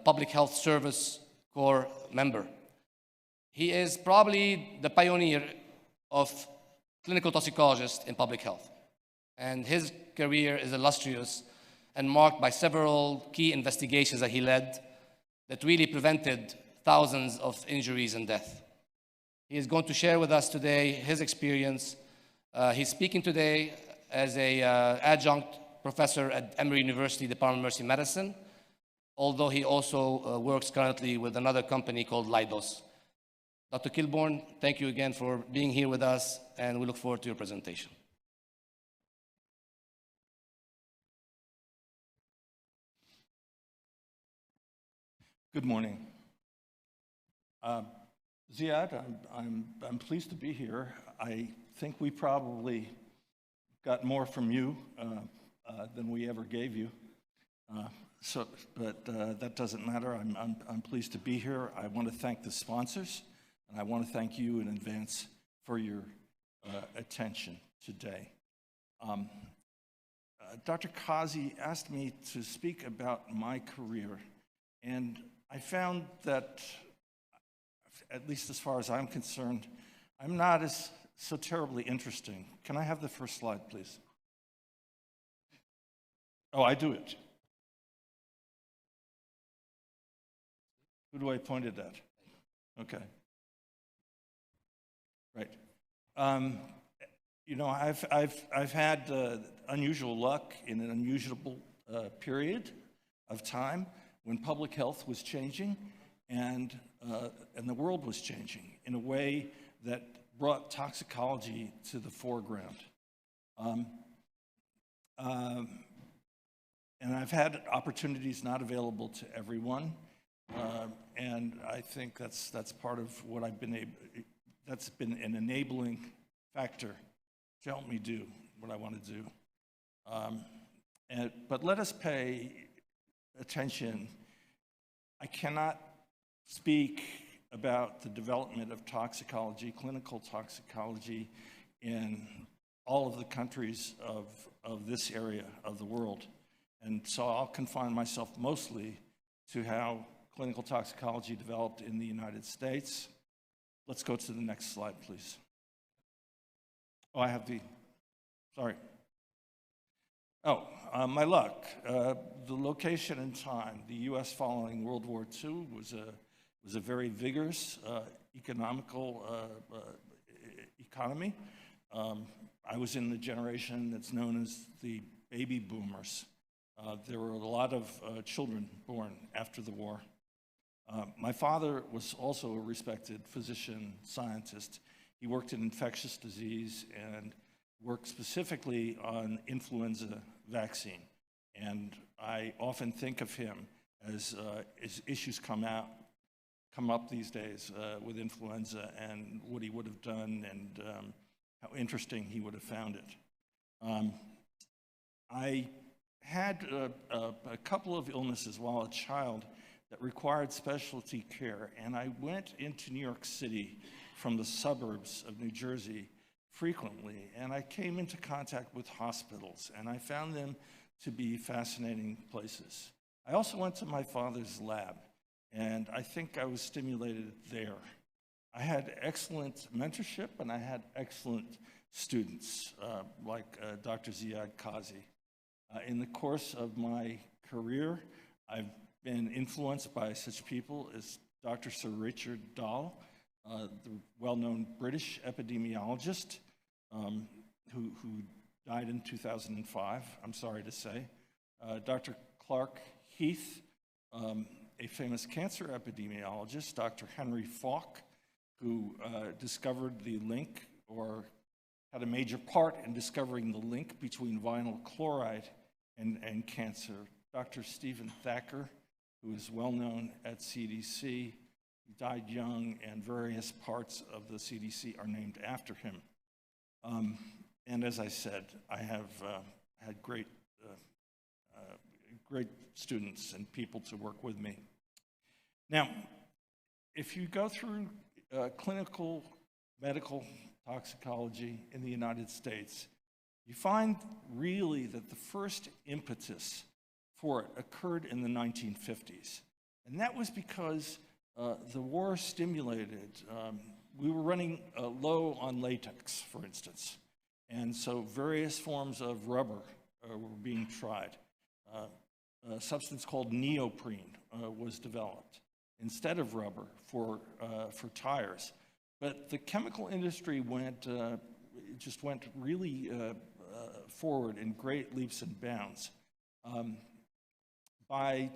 Public Health Service Corps member. He is probably the pioneer of clinical toxicologist in public health. And his career is illustrious and marked by several key investigations that he led that really prevented thousands of injuries and death. He is going to share with us today his experience. He's speaking today as an adjunct professor at Emory University, Department of Emergency Medicine, although he also works currently with another company called Leidos. Dr. Kilborn, thank you again for being here with us, and we look forward to your presentation. Good morning. Ziad, I'm pleased to be here. I think we probably got more from you than we ever gave you. But that doesn't matter. I'm pleased to be here. I want to thank the sponsors, and I want to thank you in advance for your attention today. Dr. Kazi asked me to speak about my career, and I found that, at least as far as I'm concerned, I'm not so terribly interesting. Can I have the first slide, please? Oh, I do it. Who do I point it at? Okay. Right. You know, I've had unusual luck in an unusual period of time when public health was changing and the world was changing in a way that brought toxicology to the foreground. And I've had opportunities not available to everyone, and I think that's part of what I've been able. That's been an enabling factor to help me do what I want to do. But let us pay attention. I cannot speak about the development of toxicology, clinical toxicology, in all of the countries of this area of the world. And so I'll confine myself mostly to how clinical toxicology developed in the United States. Let's go to the next slide, please. Oh, I have sorry. Oh, my luck. The location and time. The U.S. following World War II was a very vigorous economical economy. I was in the generation that's known as the baby boomers. There were a lot of children born after the war. My father was also a respected physician scientist. He worked in infectious disease and worked specifically on influenza vaccine. And I often think of him as issues come up these days with influenza and what he would have done and how interesting he would have found it. I had a couple of illnesses while a child that required specialty care, and I went into New York City from the suburbs of New Jersey frequently, and I came into contact with hospitals, and I found them to be fascinating places. I also went to my father's lab, and I think I was stimulated there. I had excellent mentorship, and I had excellent students, like Dr. Ziad Kazi. In the course of my career, I've been influenced by such people as Dr. Sir Richard Dahl, the well-known British epidemiologist who died in 2005, I'm sorry to say. Dr. Clark Heath, a famous cancer epidemiologist, Dr. Henry Falk, who discovered the link, or had a major part in discovering the link between vinyl chloride and cancer. Dr. Stephen Thacker, who is well known at CDC. He died young, and various parts of the CDC are named after him. And as I said, I have had great students and people to work with me. Now, if you go through clinical medical toxicology in the United States, you find really that the first impetus for it occurred in the 1950s. And that was because the war stimulated, we were running low on latex, for instance. And so various forms of rubber were being tried. A substance called neoprene was developed instead of rubber for tires. But the chemical industry just went really forward in great leaps and bounds. By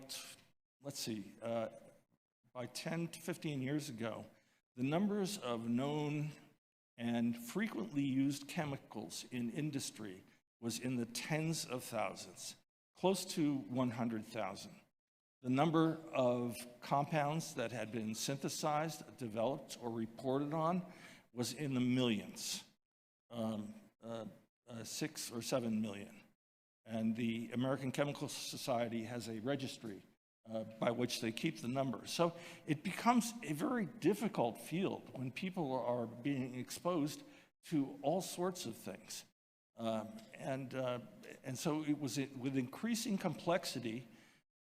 10 to 15 years ago, the numbers of known and frequently used chemicals in industry was in the tens of thousands, close to 100,000. The number of compounds that had been synthesized, developed, or reported on was in the millions, 6 or 7 million. And the American Chemical Society has a registry by which they keep the numbers. So it becomes a very difficult field when people are being exposed to all sorts of things. And so it was with increasing complexity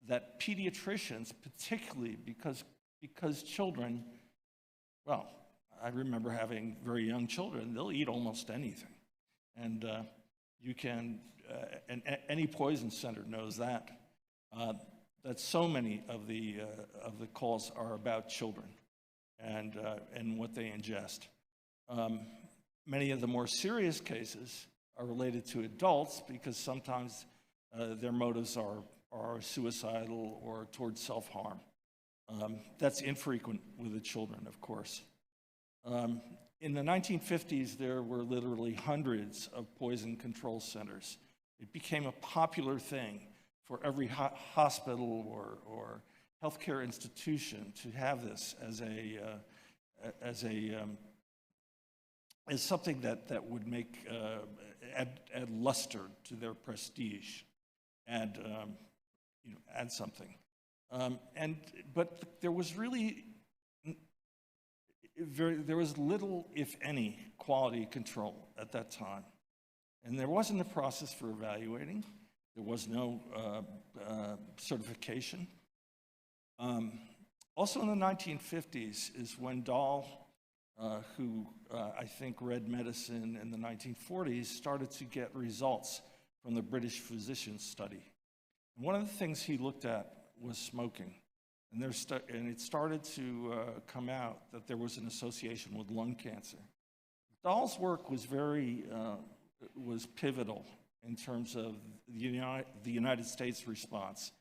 that pediatricians, particularly because children, well, I remember having very young children, they'll eat almost anything. And you can, and any poison center knows that so many of the calls are about children and what they ingest. Many of the more serious cases are related to adults because sometimes their motives are suicidal or towards self-harm. That's infrequent with the children, of course. In the 1950s, there were literally hundreds of poison control centers. It became a popular thing for every hospital or healthcare institution to have this as something that would make add luster to their prestige, and add something. But there was really there was little, if any, quality control at that time, and there wasn't a process for evaluating. There was no certification. Also in the 1950s is when Dahl, who I think read medicine in the 1940s, started to get results from the British physicians study. And one of the things he looked at was smoking. And it started to come out that there was an association with lung cancer. Dahl's work was was pivotal in terms of the United States response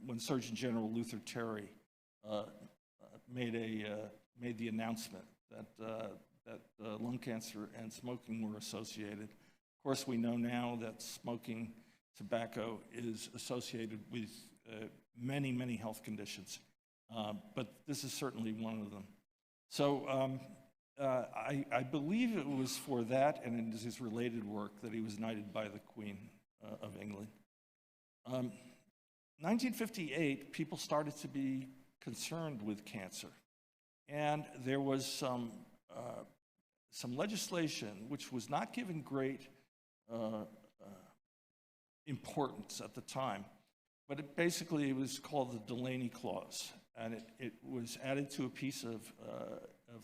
when Surgeon General Luther Terry made the announcement that lung cancer and smoking were associated. Of course, we know now that smoking tobacco is associated with many, many health conditions, but this is certainly one of them. So I believe it was for that and in his related work that he was knighted by the Queen of England. 1958, people started to be concerned with cancer, and there was some legislation which was not given great importance at the time, but it was called the Delaney Clause, and it was added to a piece of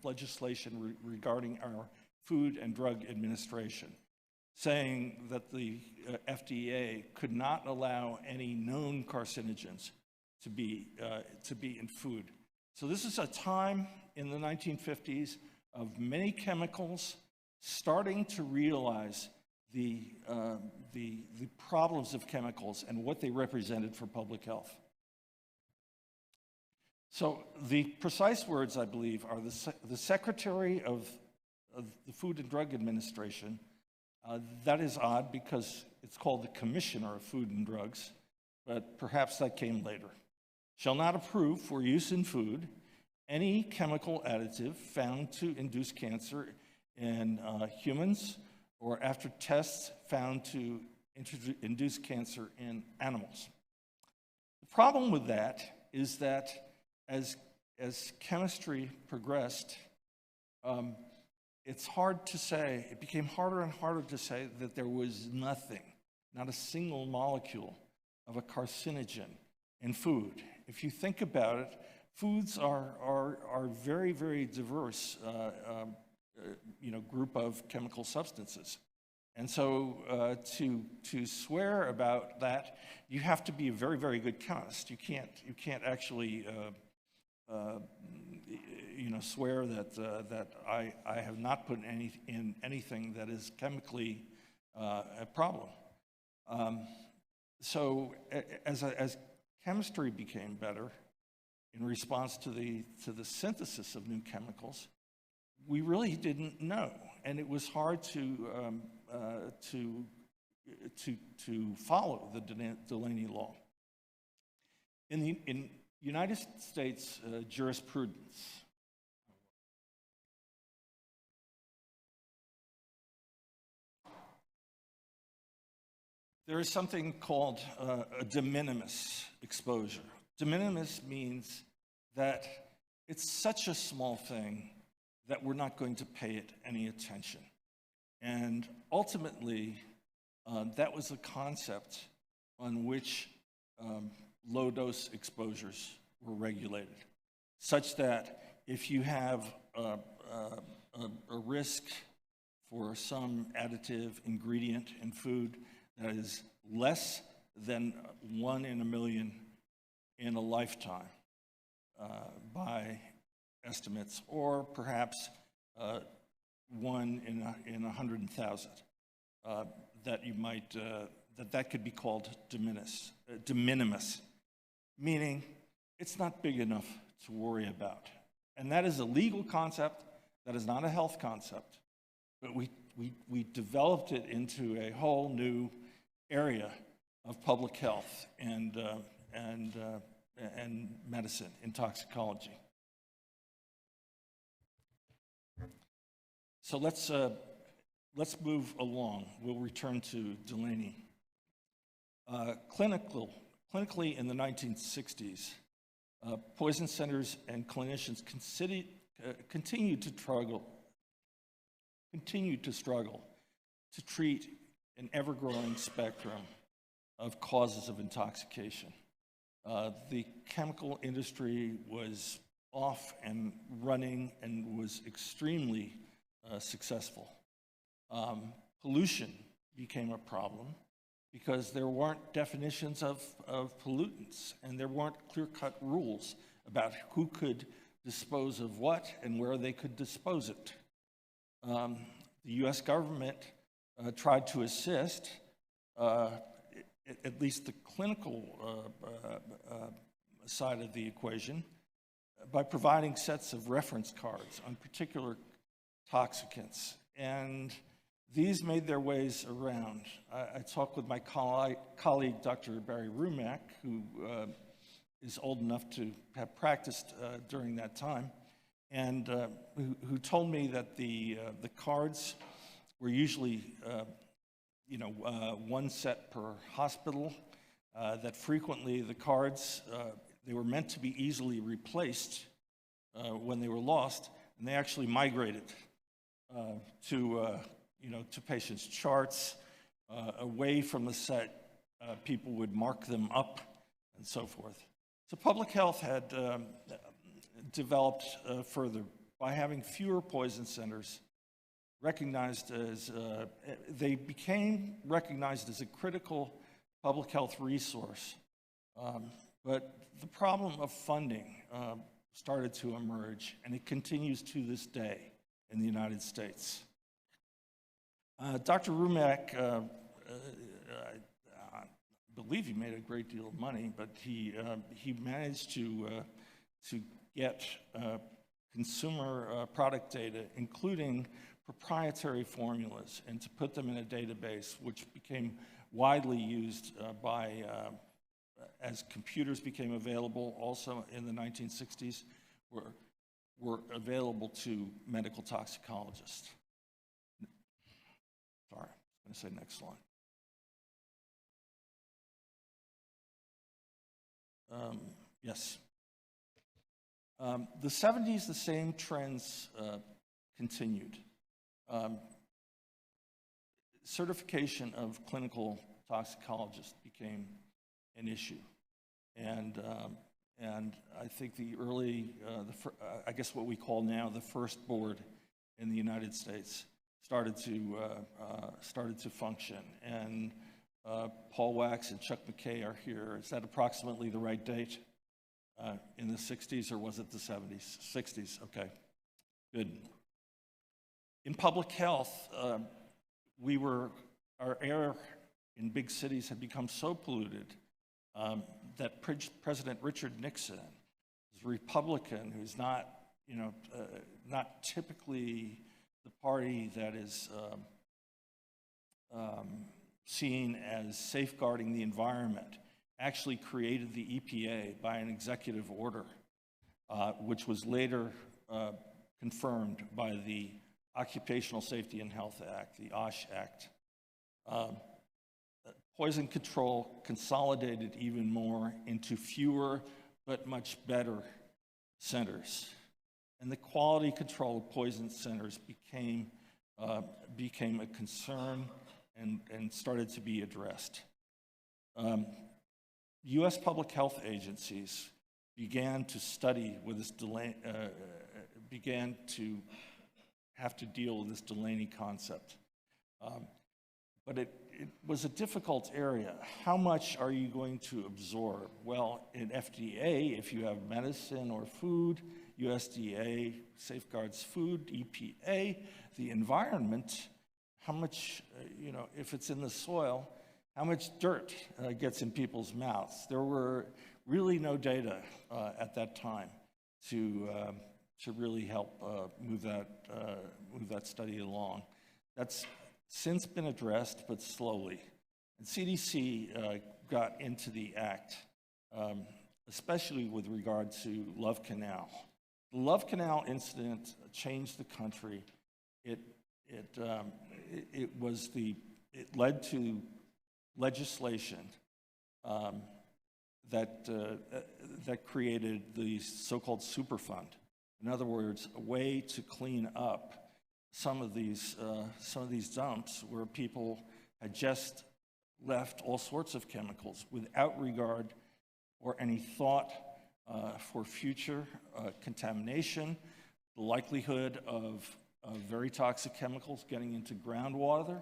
legislation regarding our Food and Drug Administration, saying that the FDA could not allow any known carcinogens to be in food. So this is a time in the 1950s of many chemicals starting to realize the problems of chemicals and what they represented for public health. So the precise words, I believe, are the Secretary of the Food and Drug Administration. That is odd because it's called the Commissioner of Food and Drugs, but perhaps that came later. Shall not approve for use in food any chemical additive found to induce cancer in humans or after tests found to induce cancer in animals. The problem with that is that as chemistry progressed, it's hard to say, it became harder and harder to say that there was nothing, not a single molecule of a carcinogen in food. If you think about it, foods are very, very diverse group of chemical substances. And so to swear about that, you have to be a very, very good chemist. You can't actually swear that I have not put in anything that is chemically a problem. So as chemistry became better in response to the synthesis of new chemicals, we really didn't know, and it was hard to follow the Delaney law. In United States jurisprudence, there is something called a de minimis exposure. De minimis means that it's such a small thing that we're not going to pay it any attention. And ultimately, that was the concept on which low-dose exposures were regulated, such that if you have a risk for some additive ingredient in food that is less than 1 in a million in a lifetime by estimates, or perhaps 1 in 100,000, that you might that could be called de minimis, meaning it's not big enough to worry about. And that is a legal concept. That is not a health concept. But we developed it into a whole new area of public health and medicine, in toxicology. So let's move along. We'll return to Delaney. Clinically, in the 1960s, poison centers and clinicians continued to struggle to treat an ever-growing spectrum of causes of intoxication. The chemical industry was off and running and was extremely successful. Pollution became a problem because there weren't definitions of pollutants, and there weren't clear-cut rules about who could dispose of what and where they could dispose it. The US government tried to assist, at least the clinical side of the equation, by providing sets of reference cards on particular toxicants. And these made their ways around. I talked with my colleague, Dr. Barry Rumack, who is old enough to have practiced during that time, and who told me that the cards were usually one set per hospital, that frequently the cards, they were meant to be easily replaced when they were lost, and they actually migrated to patients' charts, away from the set. People would mark them up and so forth. So public health had developed further by having fewer poison centers recognized as, they became recognized as a critical public health resource. But the problem of funding started to emerge, and it continues to this day in the United States. Dr. Rumack, I believe he made a great deal of money, but he managed to get consumer product data, including proprietary formulas, and to put them in a database, which became widely used as computers became available also in the 1960s, were available to medical toxicologists. Sorry, I was going to say next slide. Yes. The 70s, the same trends continued. Certification of clinical toxicologists became an issue, and I think the early, I guess what we call now the first board in the United States started to function, and Paul Wax and Chuck McKay are here. Is that approximately the right date? in the 60s, or was it the 70s? 60s, okay, good. In public health, our air in big cities had become so polluted that President Richard Nixon, who's a Republican, who's not, not typically the party that is seen as safeguarding the environment, actually created the EPA by an executive order, which was later confirmed by the Occupational Safety and Health Act, the OSH Act. Poison control consolidated even more into fewer but much better centers. And the quality control of poison centers became a concern and started to be addressed. U.S. public health agencies began to study with this began to have to deal with this Delaney concept. But it was a difficult area. How much are you going to absorb? Well, in FDA, if you have medicine or food, USDA safeguards food, EPA, the environment, how much, if it's in the soil, how much dirt gets in people's mouths. There were really no data at that time to really help move that study along. That's since been addressed, but slowly. And CDC got into the act, especially with regard to Love Canal. The Love Canal incident changed the country. It led to legislation that created the so-called Superfund. In other words, a way to clean up some of these dumps where people had just left all sorts of chemicals without regard or any thought for future contamination, the likelihood of very toxic chemicals getting into groundwater,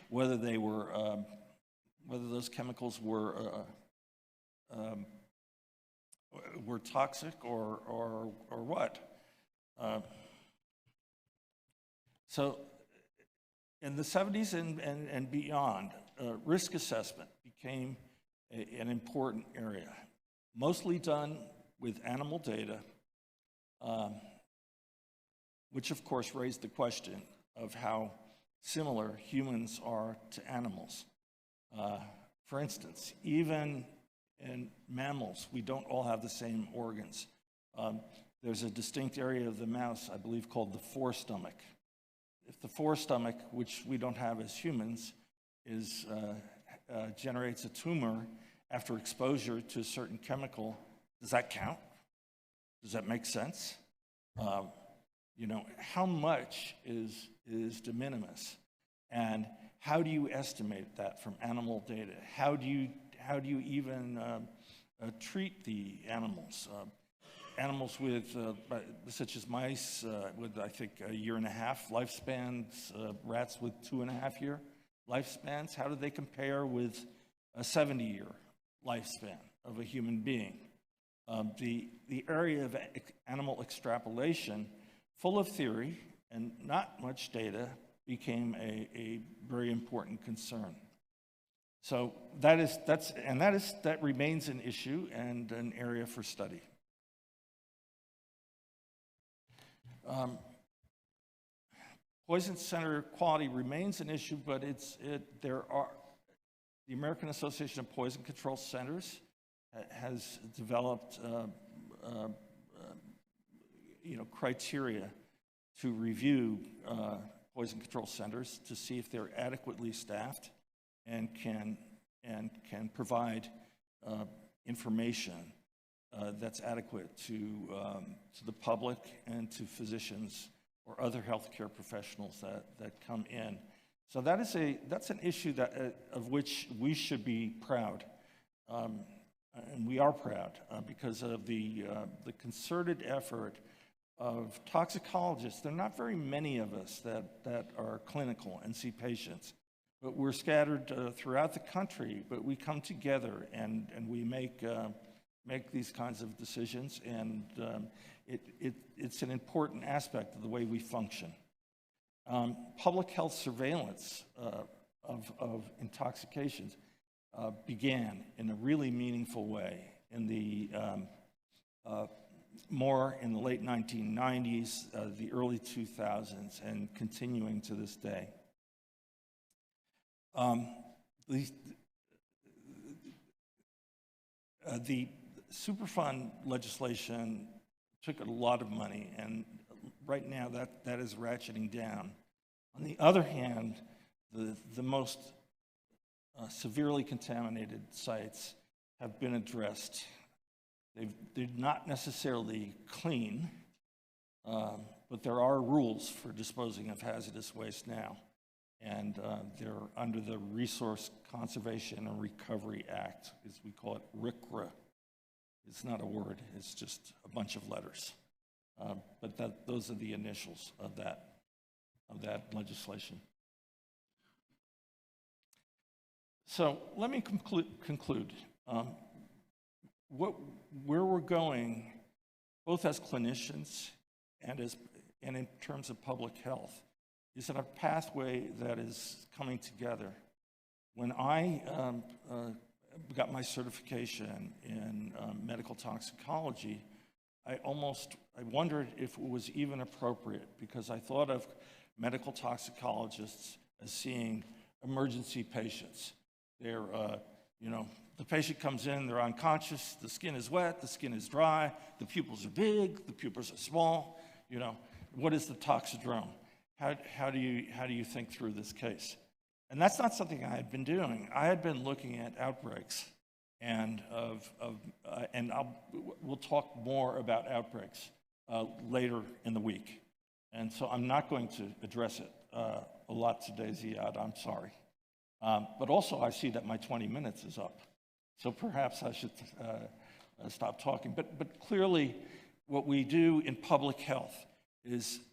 whether those chemicals were toxic or what. So in the 70s and beyond, risk assessment became an important area, mostly done with animal data, which of course raised the question of how similar humans are to animals. For instance, even in mammals, we don't all have the same organs. There's a distinct area of the mouse, I believe, called the forestomach. If the forestomach, which we don't have as humans, generates a tumor after exposure to a certain chemical, does that count? Does that make sense? How much is de minimis? And how do you estimate that from animal data? How do you even treat the animals? Animals such as mice with, I think, 1.5 year lifespans, rats with 2.5 year lifespans, how do they compare with a 70-year lifespan of a human being? The area of animal extrapolation, full of theory and not much data, became a very important concern. So that remains an issue and an area for study. Poison center quality remains an issue, but the American Association of Poison Control Centers has developed criteria to review poison control centers to see if they're adequately staffed and can provide information that's adequate to the public and to physicians or other healthcare professionals that come in. So that's an issue of which we should be proud, and we are proud because of the concerted effort of toxicologists. There are not very many of us that are clinical and see patients, but we're scattered throughout the country. But we come together and we make make these kinds of decisions, and it's an important aspect of the way we function. Public health surveillance of intoxications began in a really meaningful way in the more in the late 1990s, the early 2000s, and continuing to this day. The Superfund legislation took a lot of money, and right now that is ratcheting down. On the other hand, the most severely contaminated sites have been addressed. They're not necessarily clean, but there are rules for disposing of hazardous waste now. And they're under the Resource Conservation and Recovery Act, as we call it, RCRA. It's not a word, it's just a bunch of letters. But those are the initials of that legislation. So let me conclude. Where we're going, both as clinicians and in terms of public health, is in a pathway that is coming together. When I got my certification in medical toxicology, I wondered if it was even appropriate, because I thought of medical toxicologists as seeing emergency patients. They're, the patient comes in, they're unconscious, the skin is wet, the skin is dry, the pupils are big, the pupils are small. What is the toxidrome? How do you think through this case? And that's not something I had been doing. I had been looking at outbreaks, and we'll talk more about outbreaks later in the week. And so I'm not going to address it a lot today, Ziad, I'm sorry. But also I see that my 20 minutes is up. So perhaps I should stop talking. But clearly what we do in public health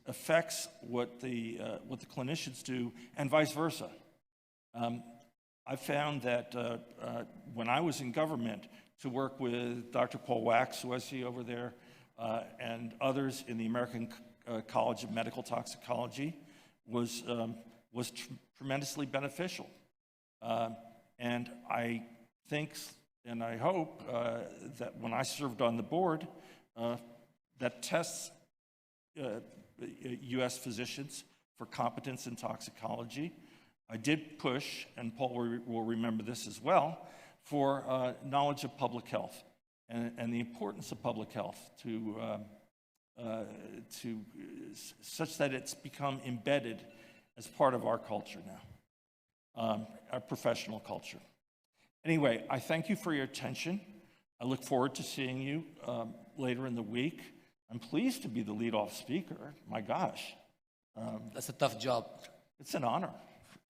affects what the clinicians do, and vice versa. I found that when I was in government, to work with Dr. Paul Wax, who I see over there, and others in the American College of Medical Toxicology, was tremendously beneficial. And I think, and I hope, that when I served on the board, that tests U.S. physicians for competence in toxicology, I did push, and Paul will remember this as well, for knowledge of public health and the importance of public health such that it's become embedded as part of our culture now, our professional culture. Anyway, I thank you for your attention. I look forward to seeing you later in the week. I'm pleased to be the lead-off speaker. My gosh. That's a tough job. It's an honor.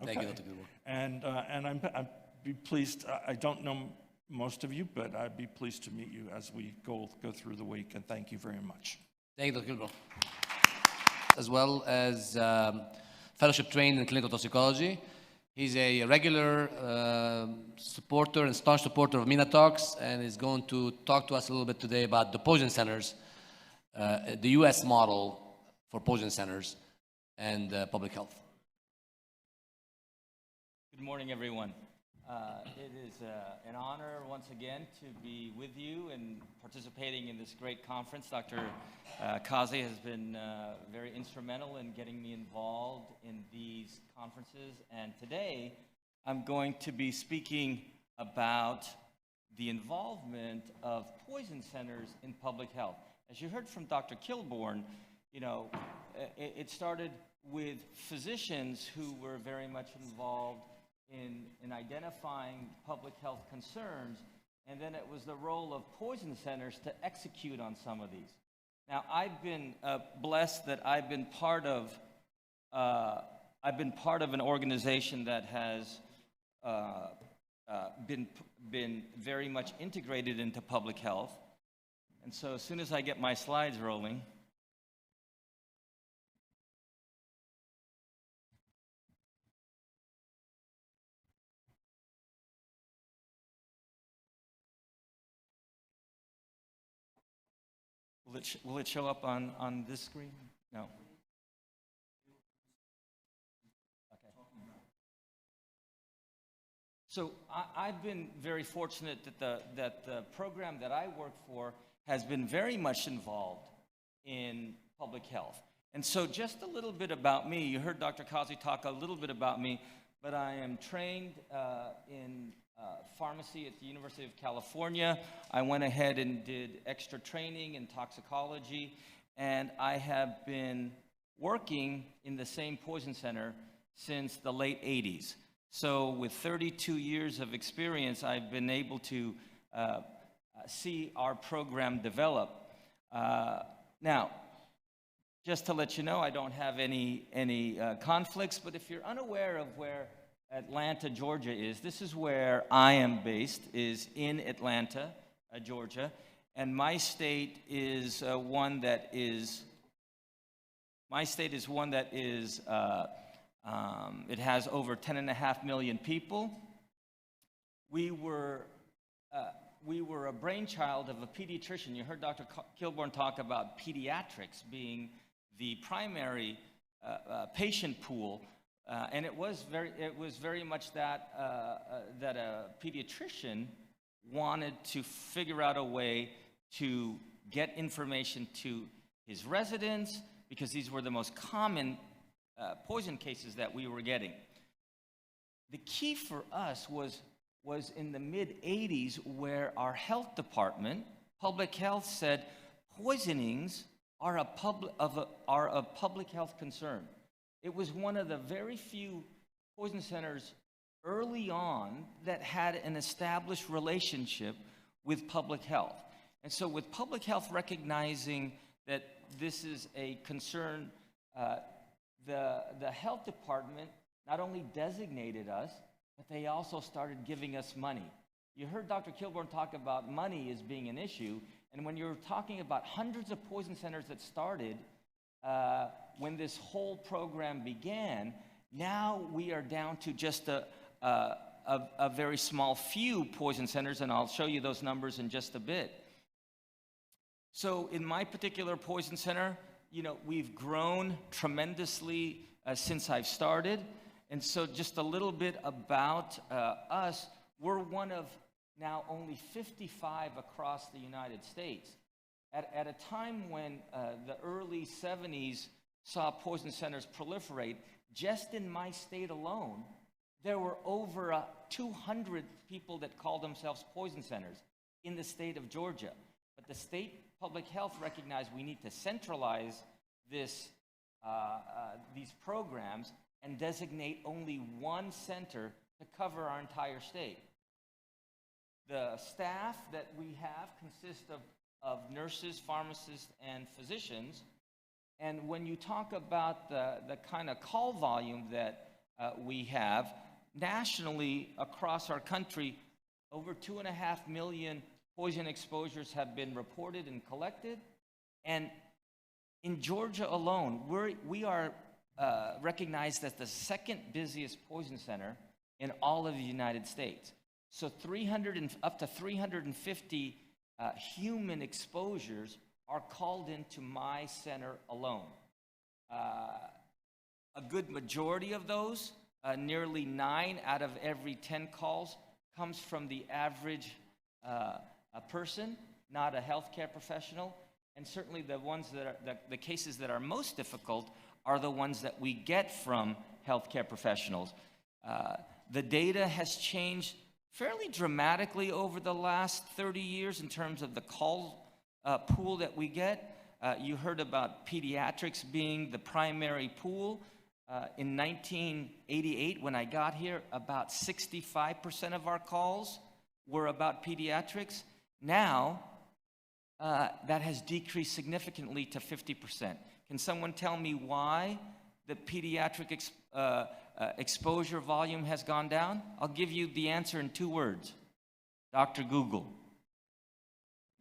Okay. Thank you, Dr. Gilmore. And I'd be pleased, I don't know most of you, but I'd be pleased to meet you as we go through the week, and thank you very much. Thank you, Dr. Gilmore. As well as fellowship trained in clinical toxicology. He's a regular supporter and staunch supporter of Minatox, and is going to talk to us a little bit today about the poison centers, the US model for poison centers and public health. Good morning, everyone. It is an honor once again to be with you and participating in this great conference. Dr. Kazi has been very instrumental in getting me involved in these conferences, and today I'm going to be speaking about the involvement of poison centers in public health. As you heard from Dr. Kilbourne, it started with physicians who were very much involved in identifying public health concerns, and then it was the role of poison centers to execute on some of these. Now, I've been blessed that I've been part of an organization that has been very much integrated into public health, and so as soon as I get my slides rolling. will it show up on this screen? No. Okay. So I've been very fortunate that the program that I work for has been very much involved in public health. And so just a little bit about me. You heard Dr. Kazi talk a little bit about me, but I am trained in pharmacy at the University of California. I went ahead and did extra training in toxicology, and I have been working in the same poison center since the late 80s. So with 32 years of experience, I've been able to see our program develop. Now, just to let you know, I don't have any conflicts, but if you're unaware of where Atlanta, Georgia is, this is where I am based, is in Atlanta, Georgia, and my state is one that is, it has over 10.5 million people. We were a brainchild of a pediatrician. You heard Dr. Kilborn talk about pediatrics being the primary patient pool, and it was very much that that a pediatrician wanted to figure out a way to get information to his residents, because these were the most common poison cases that we were getting. The key for us was in the mid-'80s, where our health department, public health, said poisonings are of public health concern. It was one of the very few poison centers early on that had an established relationship with public health. And so with public health recognizing that this is a concern, the health department not only designated us, but they also started giving us money. You heard Dr. Kilborn talk about money as being an issue, and when you're talking about hundreds of poison centers that started when this whole program began, now we are down to just a very small few poison centers, and I'll show you those numbers in just a bit. So in my particular poison center, you know, we've grown tremendously since I've started. And so just a little bit about us. We're one of now only 55 across the United States. At a time when the early 70s saw poison centers proliferate, just in my state alone, there were over 200 people that call themselves poison centers in the state of Georgia. But the state public health recognized we need to centralize this, these programs and designate only one center to cover our entire state. The staff that we have consists of nurses, pharmacists, and physicians. And when you talk about the kind of call volume that we have, nationally across our country, over 2.5 million poison exposures have been reported and collected. And in Georgia alone, we are recognized as the second busiest poison center in all of the United States. So up to 350 human exposures are called into my center alone. A good majority of those, nearly 9 out of every 10 calls, comes from the average a person, not a healthcare professional. And certainly the ones that are the cases that are most difficult are the ones that we get from healthcare professionals. The data has changed fairly dramatically over the last 30 years in terms of the call pool that we get. You heard about pediatrics being the primary pool. In 1988, when I got here, about 65% of our calls were about pediatrics. Now, that has decreased significantly to 50%. Can someone tell me why the pediatric exposure volume has gone down? I'll give you the answer in 2 words. Dr. Google.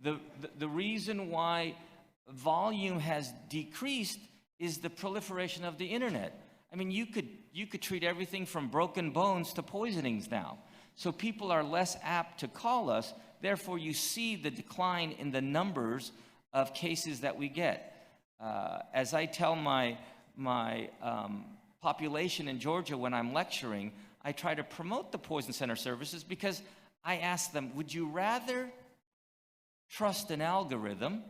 The reason why volume has decreased is the proliferation of the internet. I mean, you could treat everything from broken bones to poisonings now. So people are less apt to call us. Therefore, you see the decline in the numbers of cases that we get. As I tell my population in Georgia when I'm lecturing, I try to promote the Poison Center services because I ask them, would you rather trust an algorithm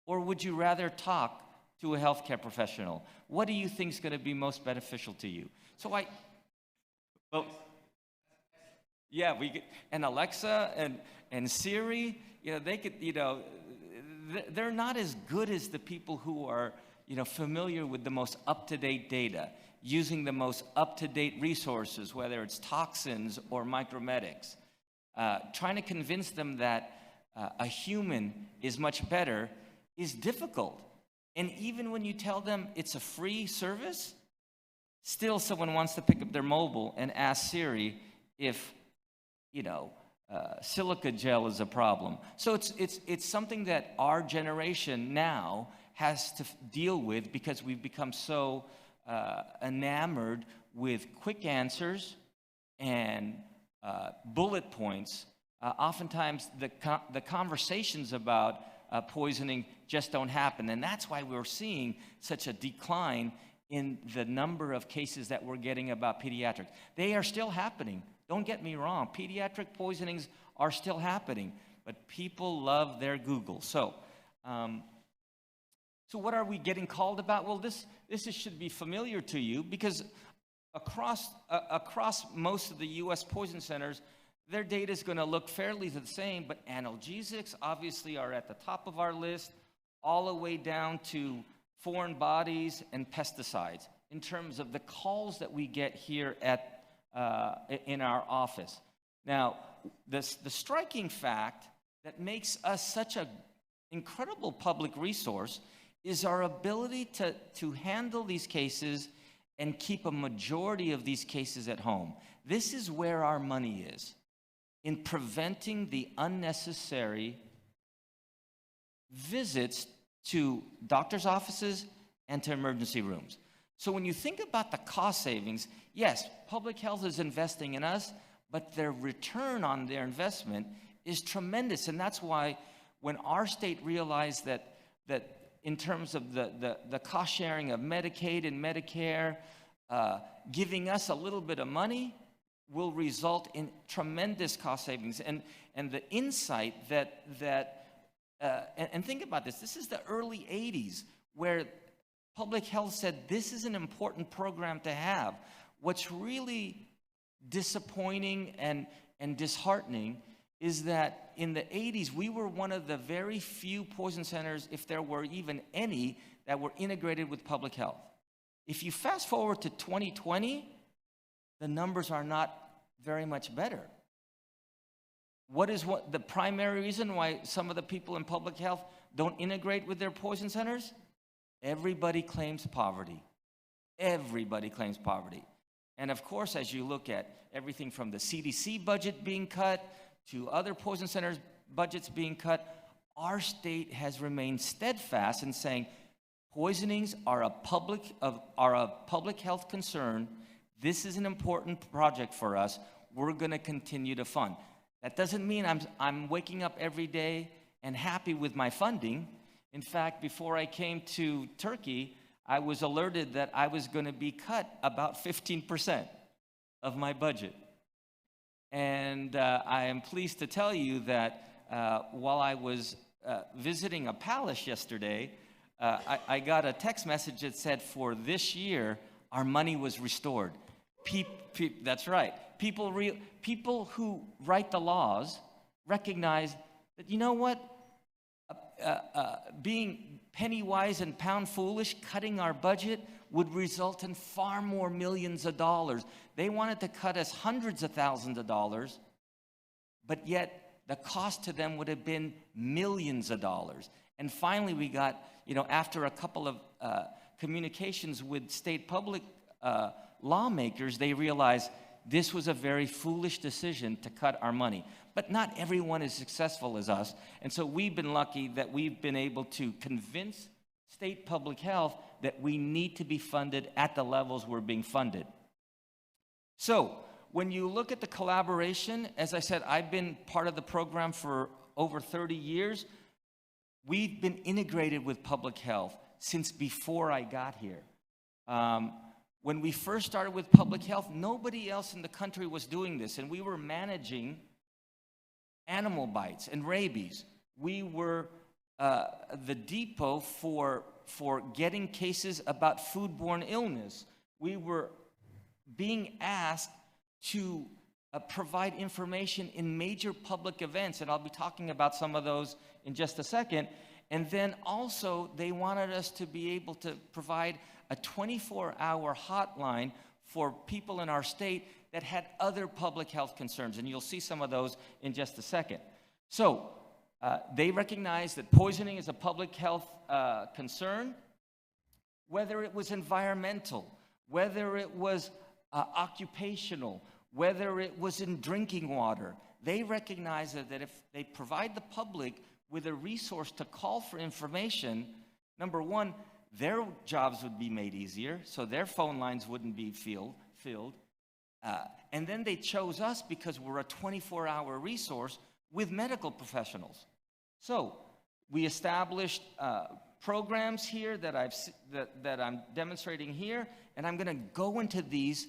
or would you rather talk to a healthcare professional? What do you think is going to be most beneficial to you? So yeah, we get, and Alexa and Siri, they could, they're not as good as the people who are, familiar with the most up-to-date data, using the most up-to-date resources, whether it's toxins or micromedics. Trying to convince them that a human is much better is difficult. And even when you tell them it's a free service, still someone wants to pick up their mobile and ask Siri if, silica gel is a problem. So it's something that our generation now has to deal with because we've become so enamored with quick answers and bullet points. Oftentimes the conversations about poisoning just don't happen, and that's why we're seeing such a decline in the number of cases that we're getting about pediatrics. They are still happening. Don't get me wrong, pediatric poisonings are still happening, but people love their Google. So what are we getting called about? Well, this should be familiar to you because across most of the U.S. poison centers, their data is going to look fairly the same, but analgesics obviously are at the top of our list, all the way down to foreign bodies and pesticides in terms of the calls that we get here in our office. Now, the striking fact that makes us such an incredible public resource is our ability to handle these cases and keep a majority of these cases at home. This is where our money is, in preventing the unnecessary visits to doctors' offices and to emergency rooms. So when you think about the cost savings, yes, public health is investing in us, but their return on their investment is tremendous. And that's why when our state realized that in terms of the cost sharing of Medicaid and Medicare, giving us a little bit of money will result in tremendous cost savings. And the insight and think about this is the early 80s where public health said this is an important program to have. What's really disappointing and disheartening is that in the 80s, we were one of the very few poison centers, if there were even any, that were integrated with public health. If you fast forward to 2020, the numbers are not very much better. What the primary reason why some of the people in public health don't integrate with their poison centers? Everybody claims poverty. Everybody claims poverty. And of course, as you look at everything from the CDC budget being cut to other poison centers' budgets being cut, our state has remained steadfast in saying poisonings are a public health concern. This is an important project for us. We're going to continue to fund. That doesn't mean I'm waking up every day and happy with my funding. In fact, before I came to Turkey, I was alerted that I was going to be cut about 15% of my budget. And I am pleased to tell you that while I was visiting a palace yesterday, I got a text message that said for this year, our money was restored. That's right. People who write the laws recognize that, you know what, being penny wise and pound foolish, cutting our budget would result in far more millions of dollars. They wanted to cut us hundreds of thousands of dollars, but yet the cost to them would have been millions of dollars. And finally we got, after a couple of communications with state public lawmakers, they realized this was a very foolish decision to cut our money. But not everyone is successful as us. And so we've been lucky that we've been able to convince state public health that we need to be funded at the levels we're being funded. So when you look at the collaboration, as I said, I've been part of the program for over 30 years. we've been integrated with public health since before I got here. When we first started with public health, nobody else in the country was doing this, and we were managing animal bites and rabies. We were the depot for getting cases about foodborne illness. We were being asked to provide information in major public events, and I'll be talking about some of those in just a second. And then also, they wanted us to be able to provide a 24-hour hotline for people in our state that had other public health concerns, and you'll see some of those in just a second. So, they recognize that poisoning is a public health concern, whether it was environmental, whether it was occupational, whether it was in drinking water. They recognize that if they provide the public with a resource to call for information, number one, their jobs would be made easier, so their phone lines wouldn't be filled. And then they chose us because we're a 24-hour resource with medical professionals. So we established programs here that I'm demonstrating here, and I'm going to go into these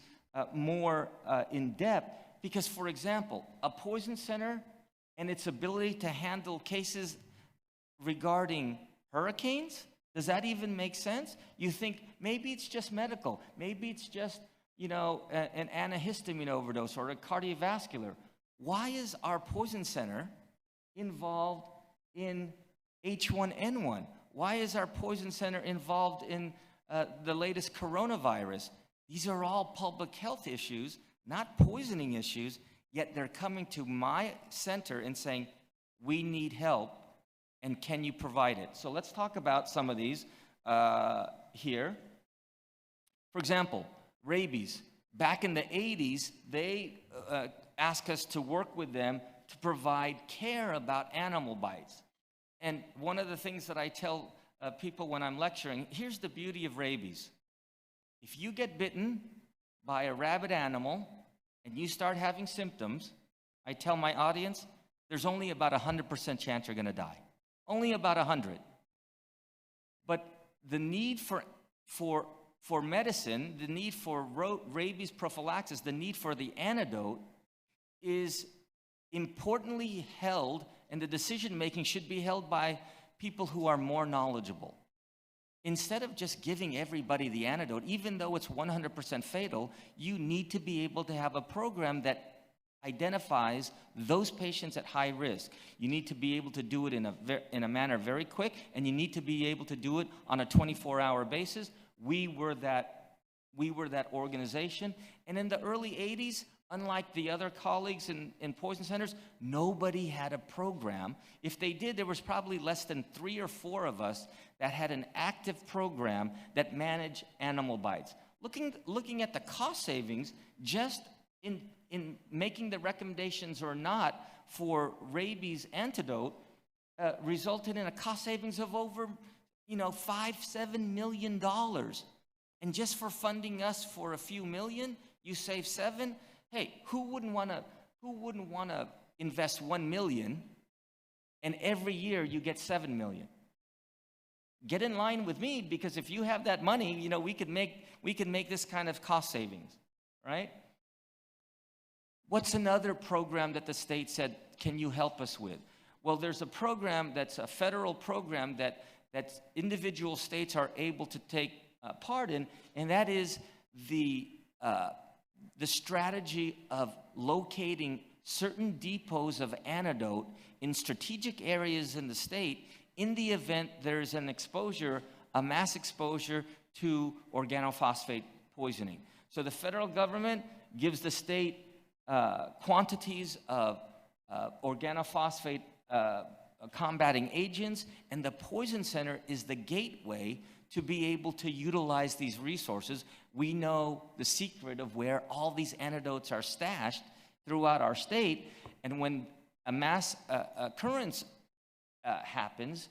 more in depth because, for example, a poison center and its ability to handle cases regarding hurricanes, does that even make sense? You think maybe it's just medical, maybe it's just, an antihistamine overdose or a cardiovascular. Why is our poison center involved in H1N1? Why is our poison center involved in the latest coronavirus? These are all public health issues, not poisoning issues, yet they're coming to my center and saying, we need help, and can you provide it? So let's talk about some of these here. For example, rabies. Back in the 80s, they asked us to work with them to provide care about animal bites. And one of the things that I tell people when I'm lecturing, here's the beauty of rabies. If you get bitten by a rabid animal and you start having symptoms, I tell my audience, there's only about 100% chance you're going to die. Only about 100. But the need for medicine, the need for rabies prophylaxis, the need for the antidote is importantly held, and the decision-making should be held by people who are more knowledgeable. Instead of just giving everybody the antidote, even though it's 100% fatal, you need to be able to have a program that identifies those patients at high risk. You need to be able to do it in a manner very quick, and you need to be able to do it on a 24-hour basis. We were that organization. And in the early 80s, unlike the other colleagues in poison centers, nobody had a program. If they did, there was probably less than 3 or 4 of us that had an active program that managed animal bites. Looking at the cost savings, just in making the recommendations or not for rabies antidote, resulted in a cost savings of over $5-7 million. And just for funding us for a few million, you save 7. Hey, who wouldn't want to invest 1 million and every year you get 7 million? Get in line with me, because if you have that money, we could make this kind of cost savings, right? What's another program that the state said, can you help us with? Well, there's a program that's a federal program that individual states are able to take part in, and that is the strategy of locating certain depots of antidote in strategic areas in the state in the event there's an exposure, a mass exposure to organophosphate poisoning. So the federal government gives the state quantities of organophosphate combating agents, and the poison center is the gateway to be able to utilize these resources. We know the secret of where all these antidotes are stashed throughout our state, and when a mass occurrence happens,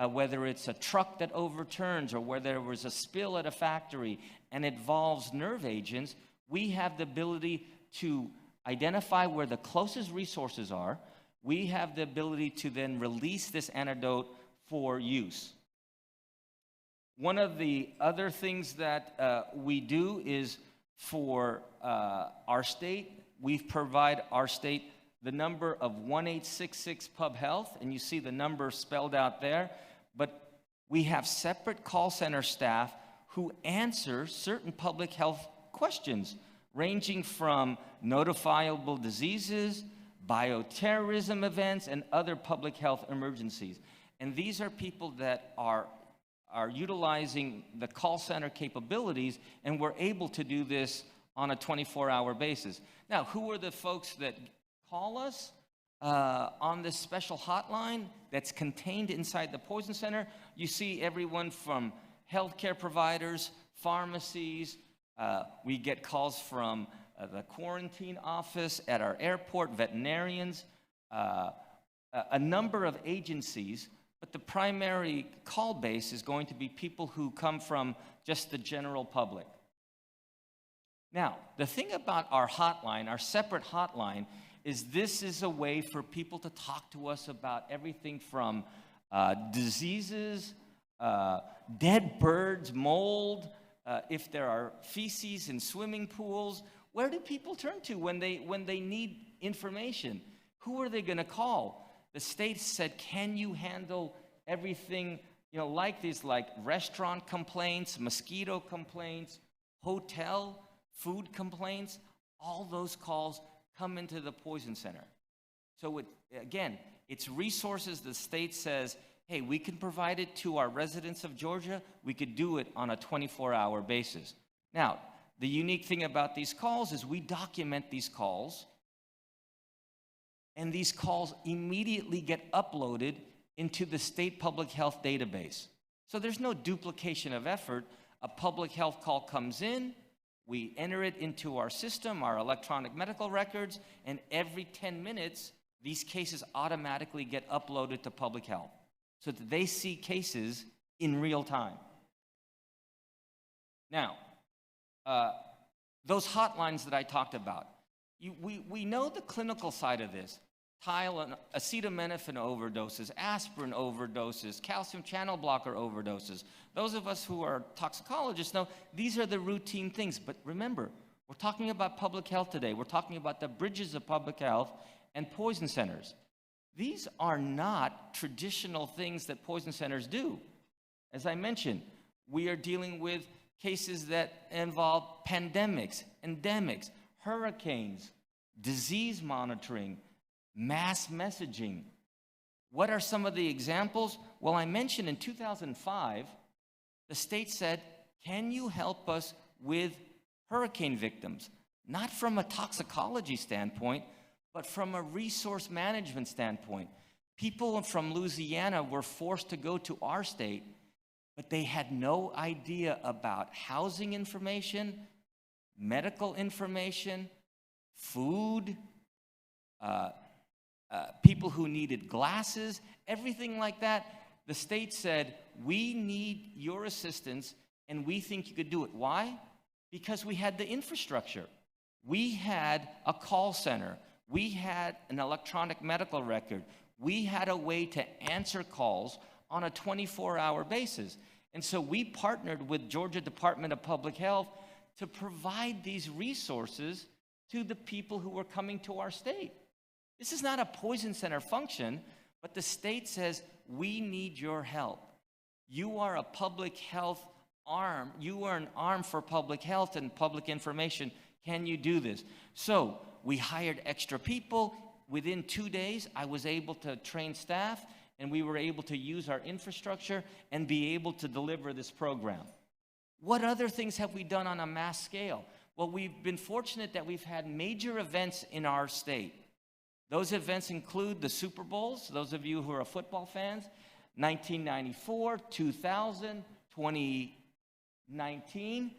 whether it's a truck that overturns or whether there was a spill at a factory and it involves nerve agents, we have the ability to identify where the closest resources are. We have the ability to then release this antidote for use. One of the other things that we do is for our state, we provide our state the number of 1866 Pub Health, and you see the number spelled out there, but we have separate call center staff who answer certain public health questions, ranging from notifiable diseases, bioterrorism events, and other public health emergencies. And these are people that are utilizing the call center capabilities, and we're able to do this on a 24-hour basis. Now, who are the folks that call us on this special hotline that's contained inside the Poison Center? You see everyone from healthcare providers, pharmacies. We get calls from the quarantine office at our airport, veterinarians, a number of agencies. But the primary call base is going to be people who come from just the general public. Now, the thing about our hotline, our separate hotline, is this is a way for people to talk to us about everything from diseases, dead birds, mold, if there are feces in swimming pools. Where do people turn to when they need information? Who are they going to call? The state said, can you handle everything, like these, like restaurant complaints, mosquito complaints, hotel, food complaints? All those calls come into the Poison Center. So again, it's resources the state says, hey, we can provide it to our residents of Georgia. We could do it on a 24-hour basis. Now, the unique thing about these calls is we document these calls, and these calls immediately get uploaded into the state public health database. So there's no duplication of effort. A public health call comes in, we enter it into our system, our electronic medical records, and every 10 minutes, these cases automatically get uploaded to public health so that they see cases in real time. Now, those hotlines that I talked about, we know the clinical side of this. Acetaminophen overdoses, aspirin overdoses, calcium channel blocker overdoses. Those of us who are toxicologists know these are the routine things. But remember, we're talking about public health today. We're talking about the bridges of public health and poison centers. These are not traditional things that poison centers do. As I mentioned, we are dealing with cases that involve pandemics, endemics, hurricanes, disease monitoring, mass messaging. What are some of the examples? Well, I mentioned in 2005, the state said, can you help us with hurricane victims? Not from a toxicology standpoint, but from a resource management standpoint. People from Louisiana were forced to go to our state, but they had no idea about housing information, medical information, food, people who needed glasses, everything like that. The state said, we need your assistance, and we think you could do it. Why? Because we had the infrastructure. We had a call center. We had an electronic medical record. We had a way to answer calls on a 24-hour basis. And so we partnered with Georgia Department of Public Health to provide these resources to the people who were coming to our state. This is not a poison center function, but the state says, we need your help. You are a public health arm. You are an arm for public health and public information. Can you do this? So we hired extra people. Within 2 days, I was able to train staff, and we were able to use our infrastructure and be able to deliver this program. What other things have we done on a mass scale? Well, we've been fortunate that we've had major events in our state. Those events include the Super Bowls, those of you who are football fans, 1994, 2000, 2019,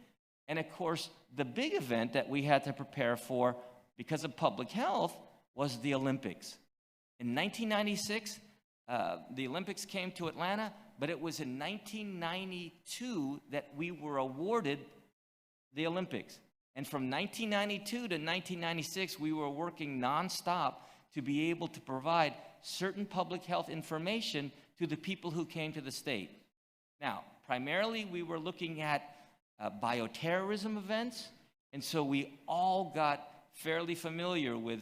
and of course, the big event that we had to prepare for because of public health was the Olympics. In 1996, the Olympics came to Atlanta, but it was in 1992 that we were awarded the Olympics. And from 1992 to 1996, we were working nonstop to be able to provide certain public health information to the people who came to the state. Now, primarily we were looking at bioterrorism events, and so we all got fairly familiar with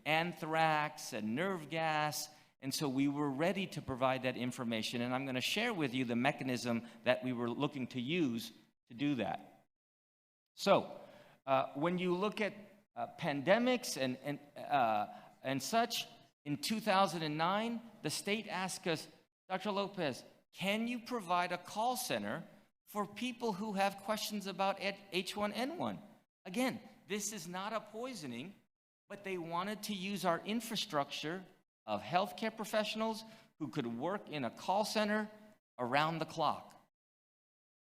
anthrax and nerve gas, and so we were ready to provide that information, and I'm going to share with you the mechanism that we were looking to use to do that. So, when you look at pandemics and such, in 2009, the state asked us, Dr. Lopez, can you provide a call center for people who have questions about H1N1? Again, this is not a poisoning, but they wanted to use our infrastructure of healthcare professionals who could work in a call center around the clock.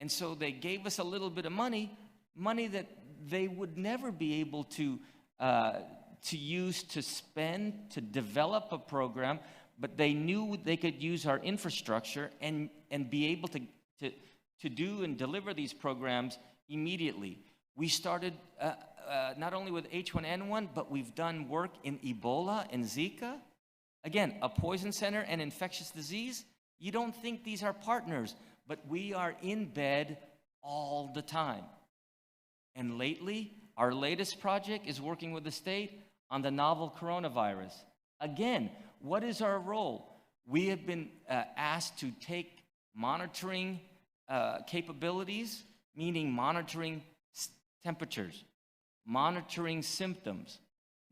And so they gave us a little bit of money that they would never be able to use to spend, to develop a program, but they knew they could use our infrastructure and be able to do and deliver these programs immediately. We started not only with H1N1, but we've done work in Ebola and Zika. Again, a poison center and infectious disease, you don't think these are partners, but we are in bed all the time. And lately, our latest project is working with the state on the novel coronavirus. Again, what is our role? We have been asked to take monitoring capabilities, meaning monitoring temperatures, monitoring symptoms,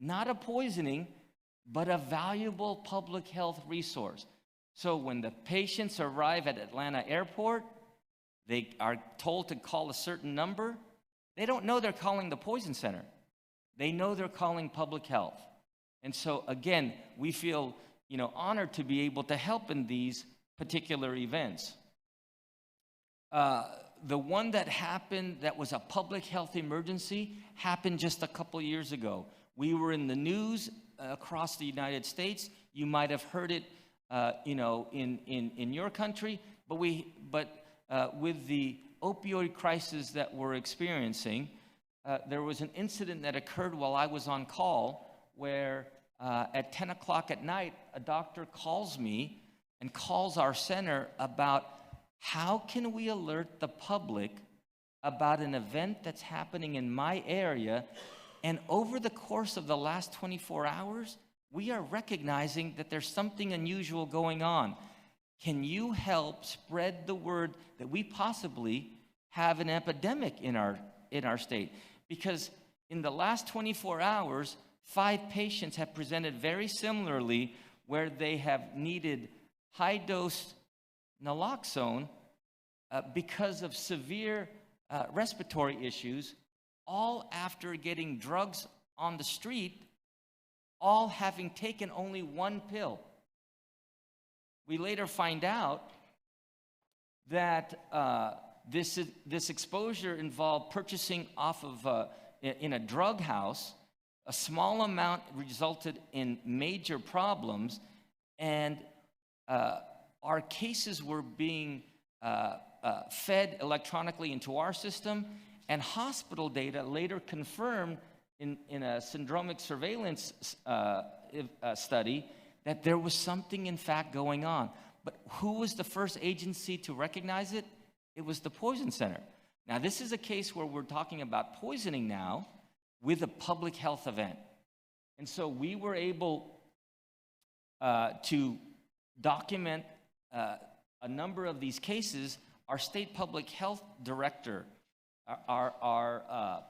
not a poisoning, but a valuable public health resource. So when the patients arrive at Atlanta Airport, they are told to call a certain number. They don't know they're calling the poison center. They know they're calling public health. And so again, we feel, honored to be able to help in these particular events. The one that happened that was a public health emergency happened just a couple years ago. We were in the news across the United States. You might have heard it, in your country, but with the opioid crisis that we're experiencing, there was an incident that occurred while I was on call where at 10 o'clock at night, a doctor calls me and calls our center about how can we alert the public about an event that's happening in my area. And over the course of the last 24 hours, we are recognizing that there's something unusual going on. Can you help spread the word that we possibly have an epidemic in our state? Because in the last 24 hours, 5 patients have presented very similarly where they have needed high-dose naloxone because of severe respiratory issues, all after getting drugs on the street, all having taken only 1 pill. We later find out that this exposure involved purchasing off of in a drug house. A small amount resulted in major problems, and our cases were being fed electronically into our system, and hospital data later confirmed in a syndromic surveillance study that there was something in fact going on. But who was the first agency to recognize it? It was the Poison Center. Now this is a case where we're talking about poisoning now with a public health event. And so we were able to document a number of these cases. Our state public health director, our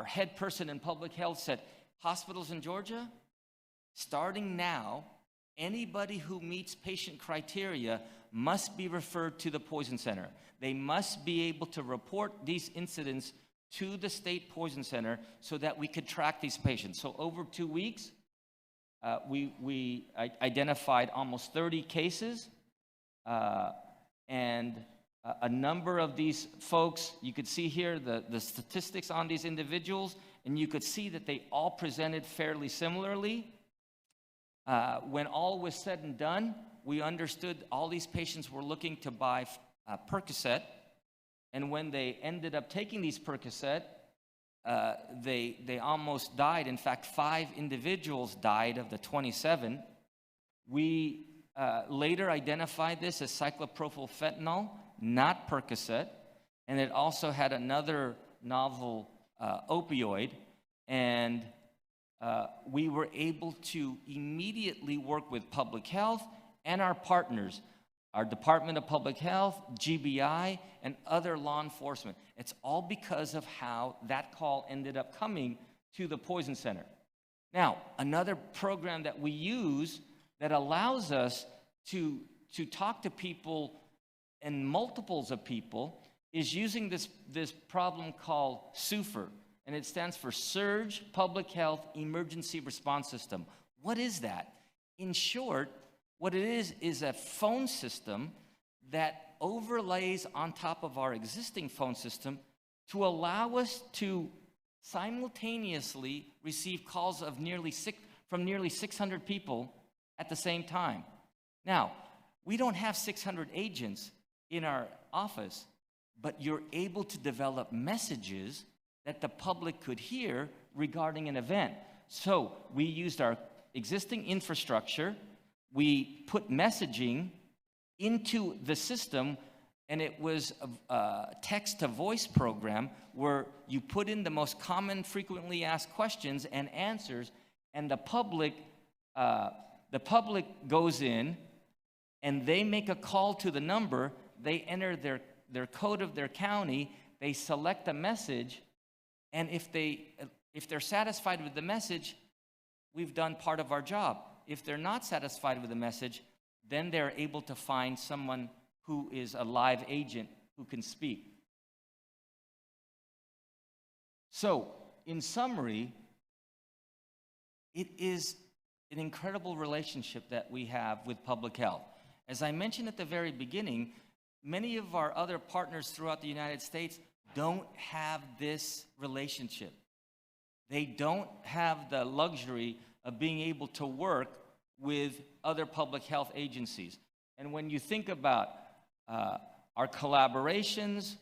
head person in public health said, hospitals in Georgia, starting now, anybody who meets patient criteria must be referred to the Poison Center. They must be able to report these incidents to the state Poison Center so that we could track these patients. So over 2 weeks, we identified almost 30 cases, and a number of these folks, you could see here the statistics on these individuals, and you could see that they all presented fairly similarly. When all was said and done, we understood all these patients were looking to buy Percocet, and when they ended up taking these Percocet, they almost died. In fact, 5 individuals died of the 27. We later identified this as cyclopropylfentanyl, not Percocet, and it also had another novel opioid, and we were able to immediately work with public health and our partners, our Department of Public Health, GBI, and other law enforcement. It's all because of how that call ended up coming to the Poison Center. Now, another program that we use that allows us to talk to people and multiples of people is using this problem called SUFER, and it stands for Surge Public Health Emergency Response System. What is that? In short, what it is a phone system that overlays on top of our existing phone system to allow us to simultaneously receive calls of from nearly 600 people at the same time. Now, we don't have 600 agents in our office, but you're able to develop messages that the public could hear regarding an event. So we used our existing infrastructure, we put messaging into the system, and it was a text-to-voice program where you put in the most common frequently asked questions and answers, and the public goes in and they make a call to the number, they enter their code of their county, they select a message, and if they're satisfied with the message, we've done part of our job. If they're not satisfied with the message, then they're able to find someone who is a live agent who can speak. So, in summary, it is an incredible relationship that we have with public health. As I mentioned at the very beginning, many of our other partners throughout the United States don't have this relationship. They don't have the luxury of being able to work with other public health agencies. And when you think about our collaborations,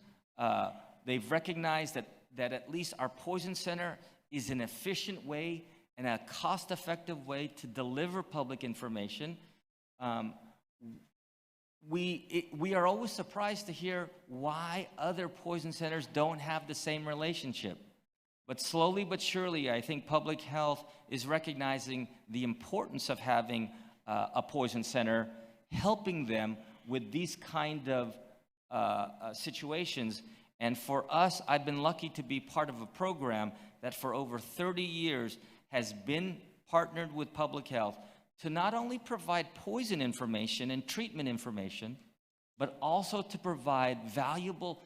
they've recognized that at least our Poison Center is an efficient way and a cost-effective way to deliver public information. We are always surprised to hear why other poison centers don't have the same relationship. But slowly but surely, I think public health is recognizing the importance of having a poison center, helping them with these kind of situations. And for us, I've been lucky to be part of a program that for over 30 years has been partnered with public health to not only provide poison information and treatment information, but also to provide valuable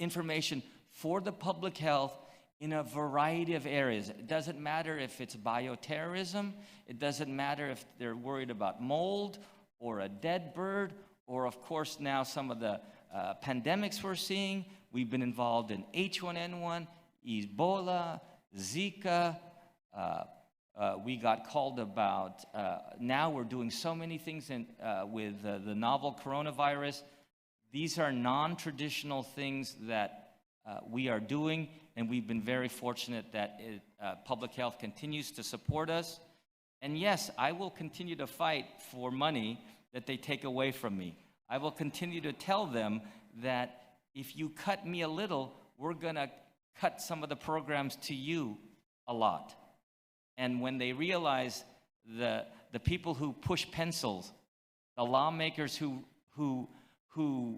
information for the public health in a variety of areas. It doesn't matter if it's bioterrorism, it doesn't matter if they're worried about mold or a dead bird, or of course now some of the pandemics we're seeing. We've been involved in H1N1, Ebola, Zika. We got called about, now we're doing so many things with the novel coronavirus. These are non-traditional things that we are doing, and we've been very fortunate that public health continues to support us. And yes, I will continue to fight for money that they take away from me. I will continue to tell them that if you cut me a little, we're gonna cut some of the programs to you a lot. And when they realize the people who push pencils, the lawmakers who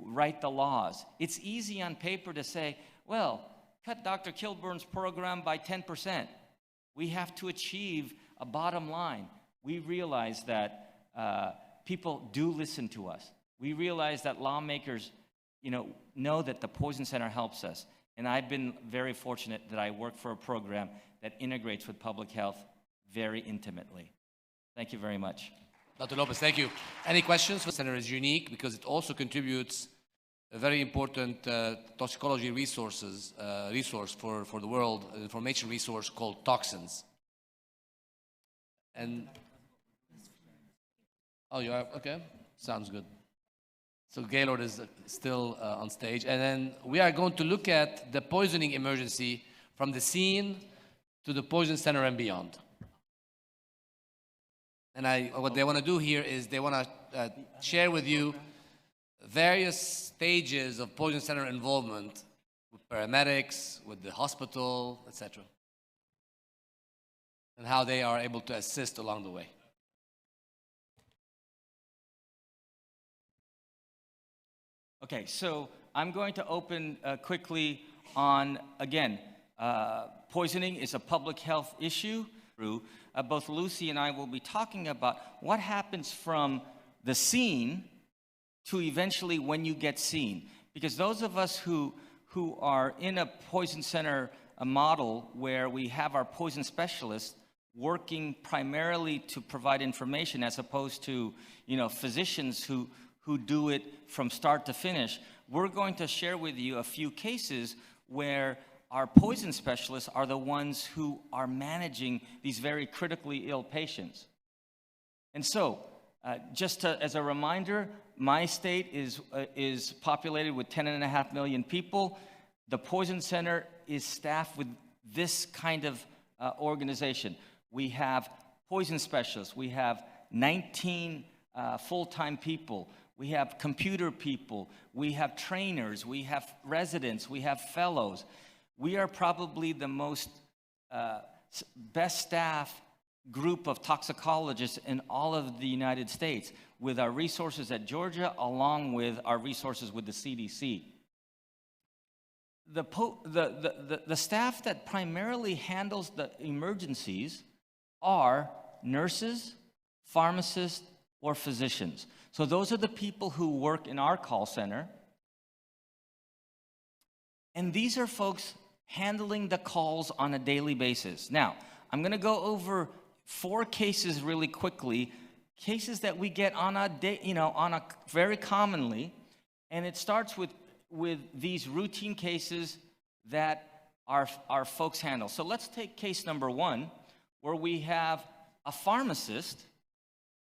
write the laws, it's easy on paper to say, well, cut Dr. Kilburn's program by 10%. We have to achieve a bottom line. We realize that people do listen to us. We realize that lawmakers, know that the Poison Center helps us. And I've been very fortunate that I work for a program that integrates with public health very intimately. Thank you very much. Dr. Lopez, thank you. Any questions? The center is unique because it also contributes a very important toxicology resource for the world, an information resource called toxins. And, oh, you are, okay, sounds good. So Gaylord is still on stage. And then we are going to look at the poisoning emergency from the scene to the Poison Center and beyond. And what they want to do here is they want to share with you various stages of poison center involvement with paramedics, with the hospital, etc., and how they are able to assist along the way. Okay, so I'm going to open quickly on, again, poisoning is a public health issue. Both Lucy and I will be talking about what happens from the scene to eventually when you get seen. Because those of us who are in a poison center model where we have our poison specialists working primarily to provide information as opposed to, physicians who do it from start to finish, we're going to share with you a few cases where our poison specialists are the ones who are managing these very critically ill patients. And so, as a reminder, my state is populated with 10.5 million people. The Poison Center is staffed with this kind of organization. We have poison specialists. We have 19 full-time people. We have computer people. We have trainers. We have residents. We have fellows. We are probably the most best staff group of toxicologists in all of the United States, with our resources at Georgia along with our resources with the CDC. The staff that primarily handles the emergencies are nurses, pharmacists, or physicians. So those are the people who work in our call center. And these are folks handling the calls on a daily basis. Now, I'm going to go over 4 cases really quickly, cases that we get on a day, very commonly, and it starts with these routine cases that our folks handle. So let's take case number 1, where we have a pharmacist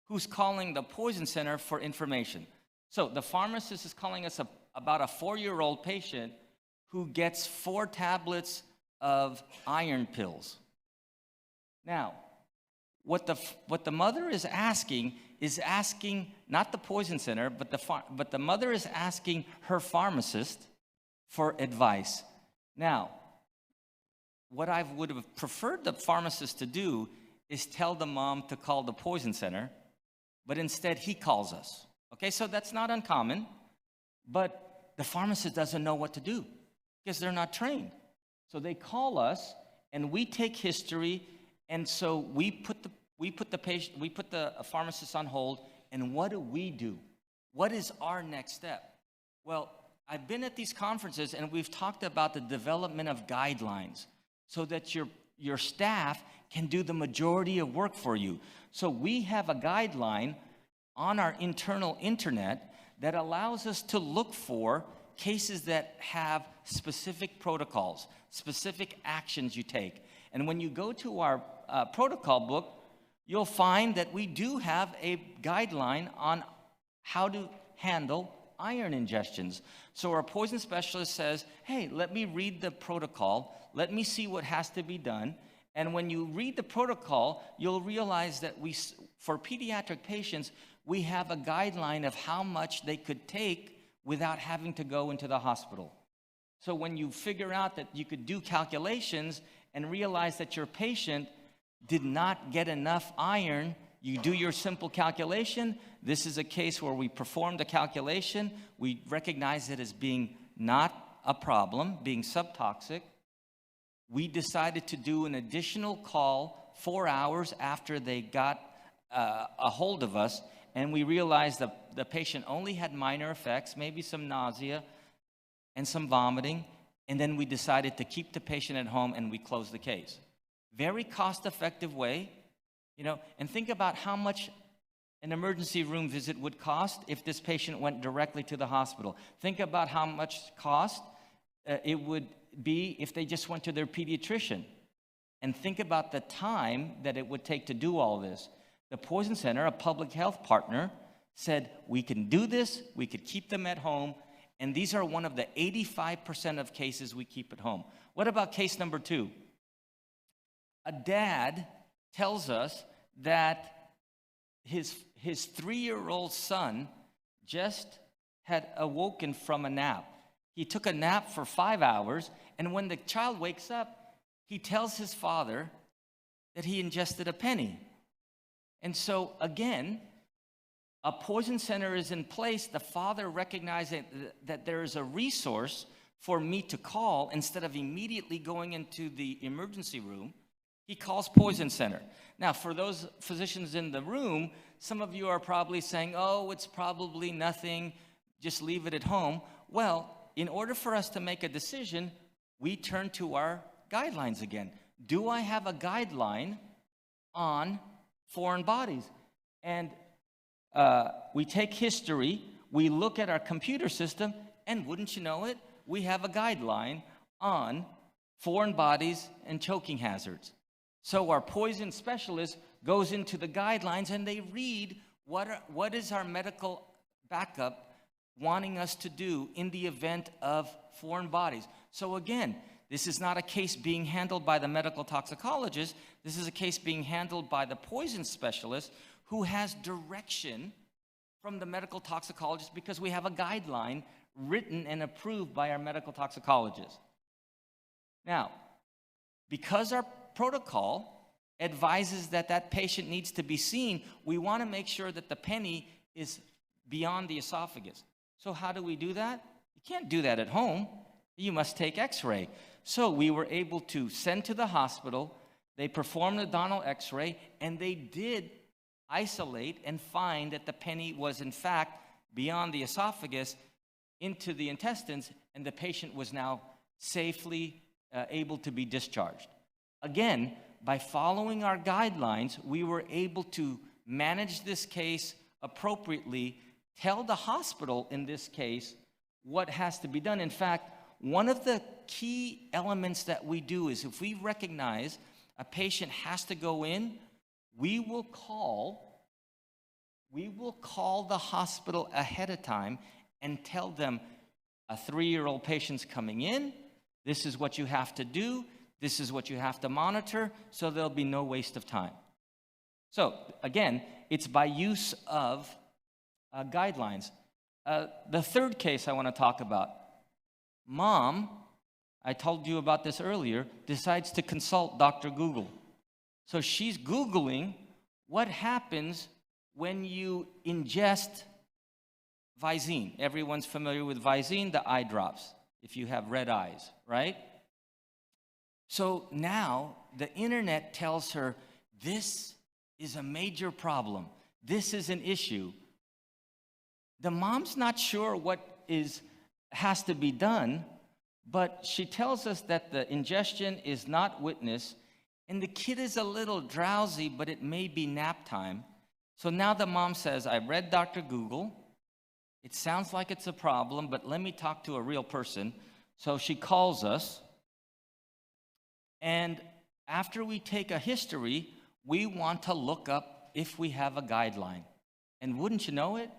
who's calling the poison center for information. So the pharmacist is calling us about a 4-year-old patient who gets 4 tablets of iron pills. Now, what the mother is asking not the poison center, but the mother is asking her pharmacist for advice. Now, what I would have preferred the pharmacist to do is tell the mom to call the poison center, but instead he calls us. Okay, so that's not uncommon, but the pharmacist doesn't know what to do because they're not trained. So they call us and we take history, and so we put the pharmacist on hold, and what do? What is our next step? Well, I've been at these conferences and we've talked about the development of guidelines so that your staff can do the majority of work for you. So we have a guideline on our internal internet that allows us to look for cases that have specific protocols, specific actions you take. And when you go to our protocol book, you'll find that we do have a guideline on how to handle iron ingestions. So our poison specialist says, hey, let me read the protocol, let me see what has to be done. And when you read the protocol, you'll realize that for pediatric patients, we have a guideline of how much they could take without having to go into the hospital. So when you figure out that you could do calculations and realize that your patient did not get enough iron, you do your simple calculation. This is a case where we performed the calculation. We recognize it as being not a problem, being subtoxic. We decided to do an additional call 4 hours after they got a hold of us, and we realized that the patient only had minor effects, maybe some nausea and some vomiting, and then we decided to keep the patient at home and we closed the case. Very cost-effective way, and think about how much an emergency room visit would cost if this patient went directly to the hospital. Think about how much cost it would be if they just went to their pediatrician. And think about the time that it would take to do all this. The Poison Center, a public health partner, said, we can do this, we could keep them at home, and these are one of the 85% of cases we keep at home. What about case number 2? A dad tells us that his 3-year-old son just had awoken from a nap. He took a nap for 5 hours, and when the child wakes up, he tells his father that he ingested a penny. And so, again, a poison center is in place. The father recognizing that there is a resource for me to call instead of immediately going into the emergency room. He calls poison center. Now, for those physicians in the room, some of you are probably saying, oh, it's probably nothing, just leave it at home. Well, in order for us to make a decision, we turn to our guidelines again. Do I have a guideline on foreign bodies? And we take history, we look at our computer system, and wouldn't you know it, we have a guideline on foreign bodies and choking hazards. So our poison specialist goes into the guidelines and they read what is our medical backup wanting us to do in the event of foreign bodies. So again, this is not a case being handled by the medical toxicologist. This is a case being handled by the poison specialist who has direction from the medical toxicologist because we have a guideline written and approved by our medical toxicologist. Now, because our protocol advises that that patient needs to be seen, we want to make sure that the penny is beyond the esophagus. So how do we do that? You can't do that at home. You must take x-ray. So we were able to send to the hospital, they performed a abdominal x-ray, and they did isolate and find that the penny was in fact beyond the esophagus into the intestines, and the patient was now safely able to be discharged. Again, by following our guidelines, we were able to manage this case appropriately, tell the hospital in this case what has to be done. In fact, one of the key elements that we do is if we recognize a patient has to go in, we will call the hospital ahead of time and tell them a 3-year-old patient's coming in, this is what you have to do, this is what you have to monitor, so there'll be no waste of time. So again, it's by use of guidelines. The third case I want to talk about, mom, I told you about this earlier, decides to consult Dr. Google. So she's Googling what happens when you ingest Visine. Everyone's familiar with Visine, the eye drops, if you have red eyes, right? So now the internet tells her, this is a major problem. This is an issue. The mom's not sure what has to be done, but she tells us that the ingestion is not witnessed, and the kid is a little drowsy, but it may be nap time. So now the mom says, I read Dr. Google. It sounds like it's a problem, but let me talk to a real person. So she calls us, and after we take a history, we want to look up if we have a guideline. And wouldn't you know it?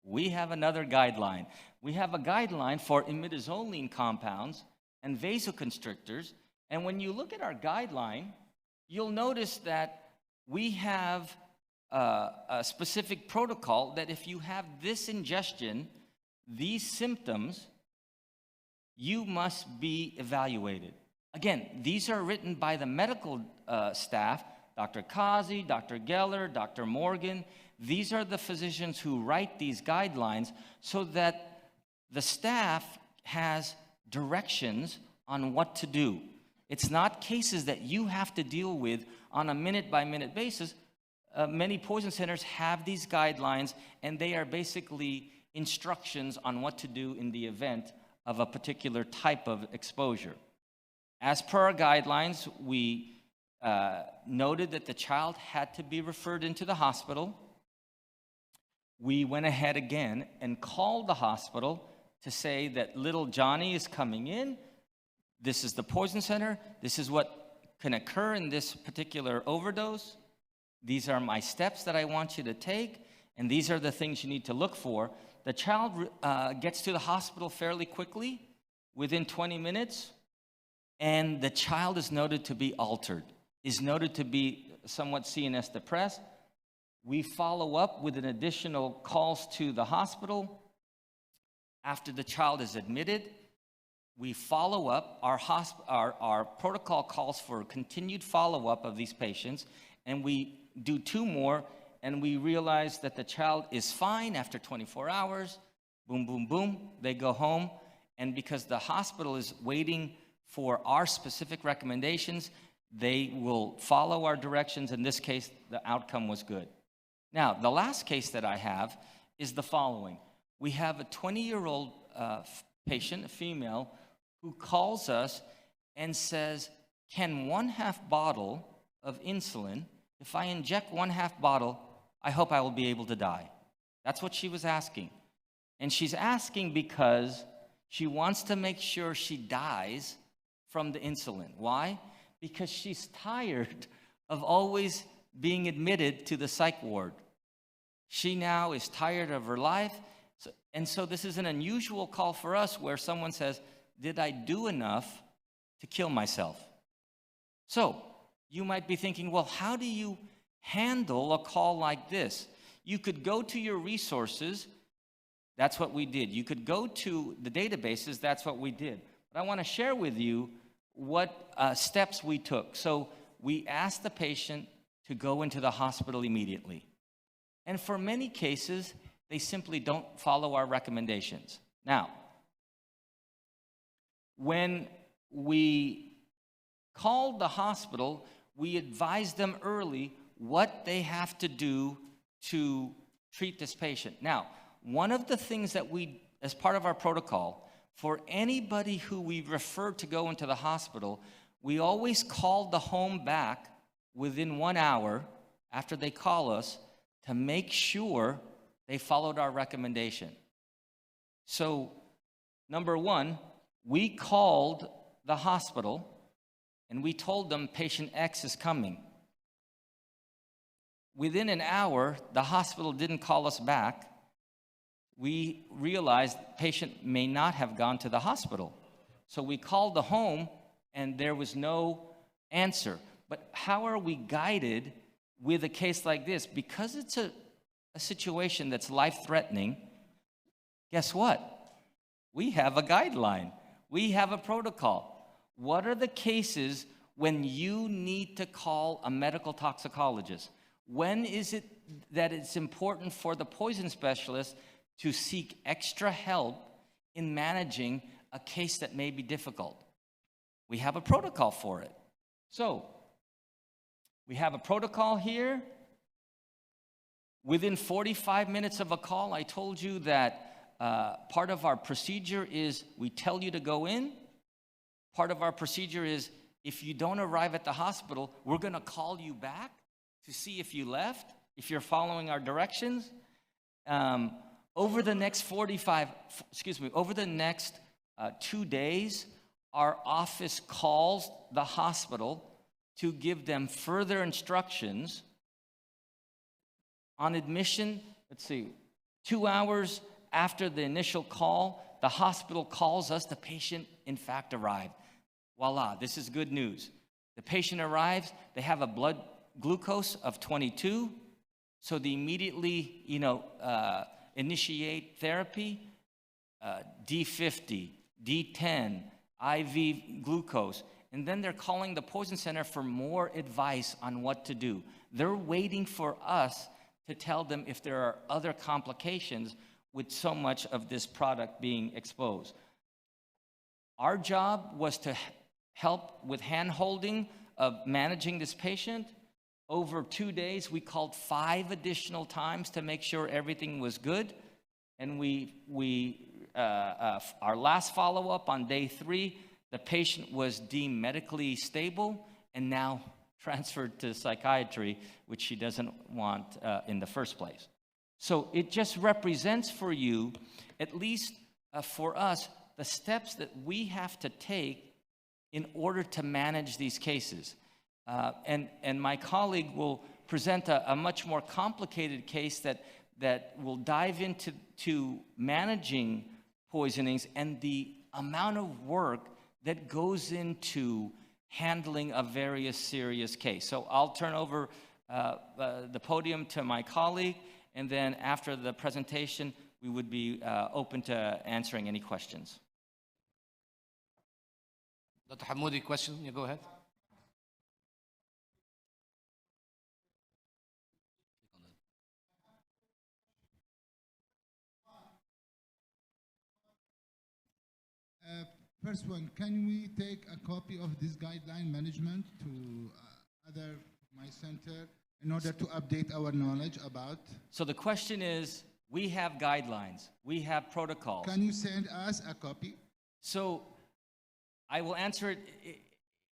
We have another guideline. We have a guideline for imidazoline compounds and vasoconstrictors. And when you look at our guideline, you'll notice that we have a specific protocol that if you have this ingestion, these symptoms, you must be evaluated. Again, these are written by the medical staff, Dr. Kazi, Dr. Geller, Dr. Morgan. These are the physicians who write these guidelines so that the staff has directions on what to do. It's not cases that you have to deal with on a minute-by-minute basis. Many poison centers have these guidelines, and they are basically instructions on what to do in the event of a particular type of exposure. As per our guidelines, we noted that the child had to be referred into the hospital. We went ahead again and called the hospital to say that little Johnny is coming in. This is the poison center. This is what can occur in this particular overdose. These are my steps that I want you to take, and these are the things you need to look for. The child gets to the hospital fairly quickly, within 20 minutes, and the child is noted to be altered, is noted to be somewhat CNS depressed. We follow up with an additional calls to the hospital. After the child is admitted, we follow up. Our protocol calls for continued follow-up of these patients, and we do 2 more, and we realize that the child is fine after 24 hours. Boom, boom, boom, they go home. And because the hospital is waiting for our specific recommendations, they will follow our directions. In this case, the outcome was good. Now, the last case that I have is the following. We have a 20-year-old patient, a female, who calls us and says, can 1/2 bottle of insulin, if I inject 1/2 bottle, I hope I will be able to die. That's what she was asking. And she's asking because she wants to make sure she dies from the insulin. Why? Because she's tired of always being admitted to the psych ward. She now is tired of her life. And so this is an unusual call for us where someone says, did I do enough to kill myself? So you might be thinking, well, how do you handle a call like this? You could go to your resources. That's what we did. You could go to the databases. That's what we did. But I want to share with you what steps we took. So we asked the patient to go into the hospital immediately. And for many cases, they simply don't follow our recommendations. Now, when we called the hospital, we advised them early what they have to do to treat this patient. Now, one of the things that we, as part of our protocol, for anybody who we refer to go into the hospital, we always call the home back within 1 hour after they call us to make sure they followed our recommendation. So, number one, we called the hospital and we told them patient X is coming. Within an hour, the hospital didn't call us back. We realized the patient may not have gone to the hospital. So we called the home and there was no answer. But how are we guided with a case like this? Because it's a situation that's life-threatening, guess what? We have a guideline. We have a protocol. What are the cases when you need to call a medical toxicologist? When is it that it's important for the poison specialist to seek extra help in managing a case that may be difficult? We have a protocol for it. So, we have a protocol here. Within 45 minutes of a call, I told you that part of our procedure is we tell you to go in. Part of our procedure is if you don't arrive at the hospital, we're going to call you back to see if you left, if you're following our directions. Over the next 2 days, our office calls the hospital to give them further instructions. On admission, 2 hours after the initial call, the hospital calls us, the patient in fact arrived. Voila, this is good news. The patient arrives, they have a blood glucose of 22, so they immediately, initiate therapy, D50, D10, IV glucose, and then they're calling the poison center for more advice on what to do. They're waiting for us to tell them if there are other complications with so much of this product being exposed. Our job was to help with hand-holding of managing this patient. Over 2 days, we called 5 additional times to make sure everything was good. And our last follow-up on day 3, the patient was deemed medically stable and now transferred to psychiatry, which she doesn't want in the first place. So it just represents for you, at least for us, the steps that we have to take in order to manage these cases. And my colleague will present a much more complicated case that will dive into managing poisonings and the amount of work that goes into handling a very serious case. So I'll turn over the podium to my colleague, and then after the presentation, we would be open to answering any questions. Dr. Hamoudi, question? You go ahead. First one, can we take a copy of this guideline management to other my center in order to update our knowledge about? So the question is, we have guidelines, we have protocols. Can you send us a copy? So I will answer it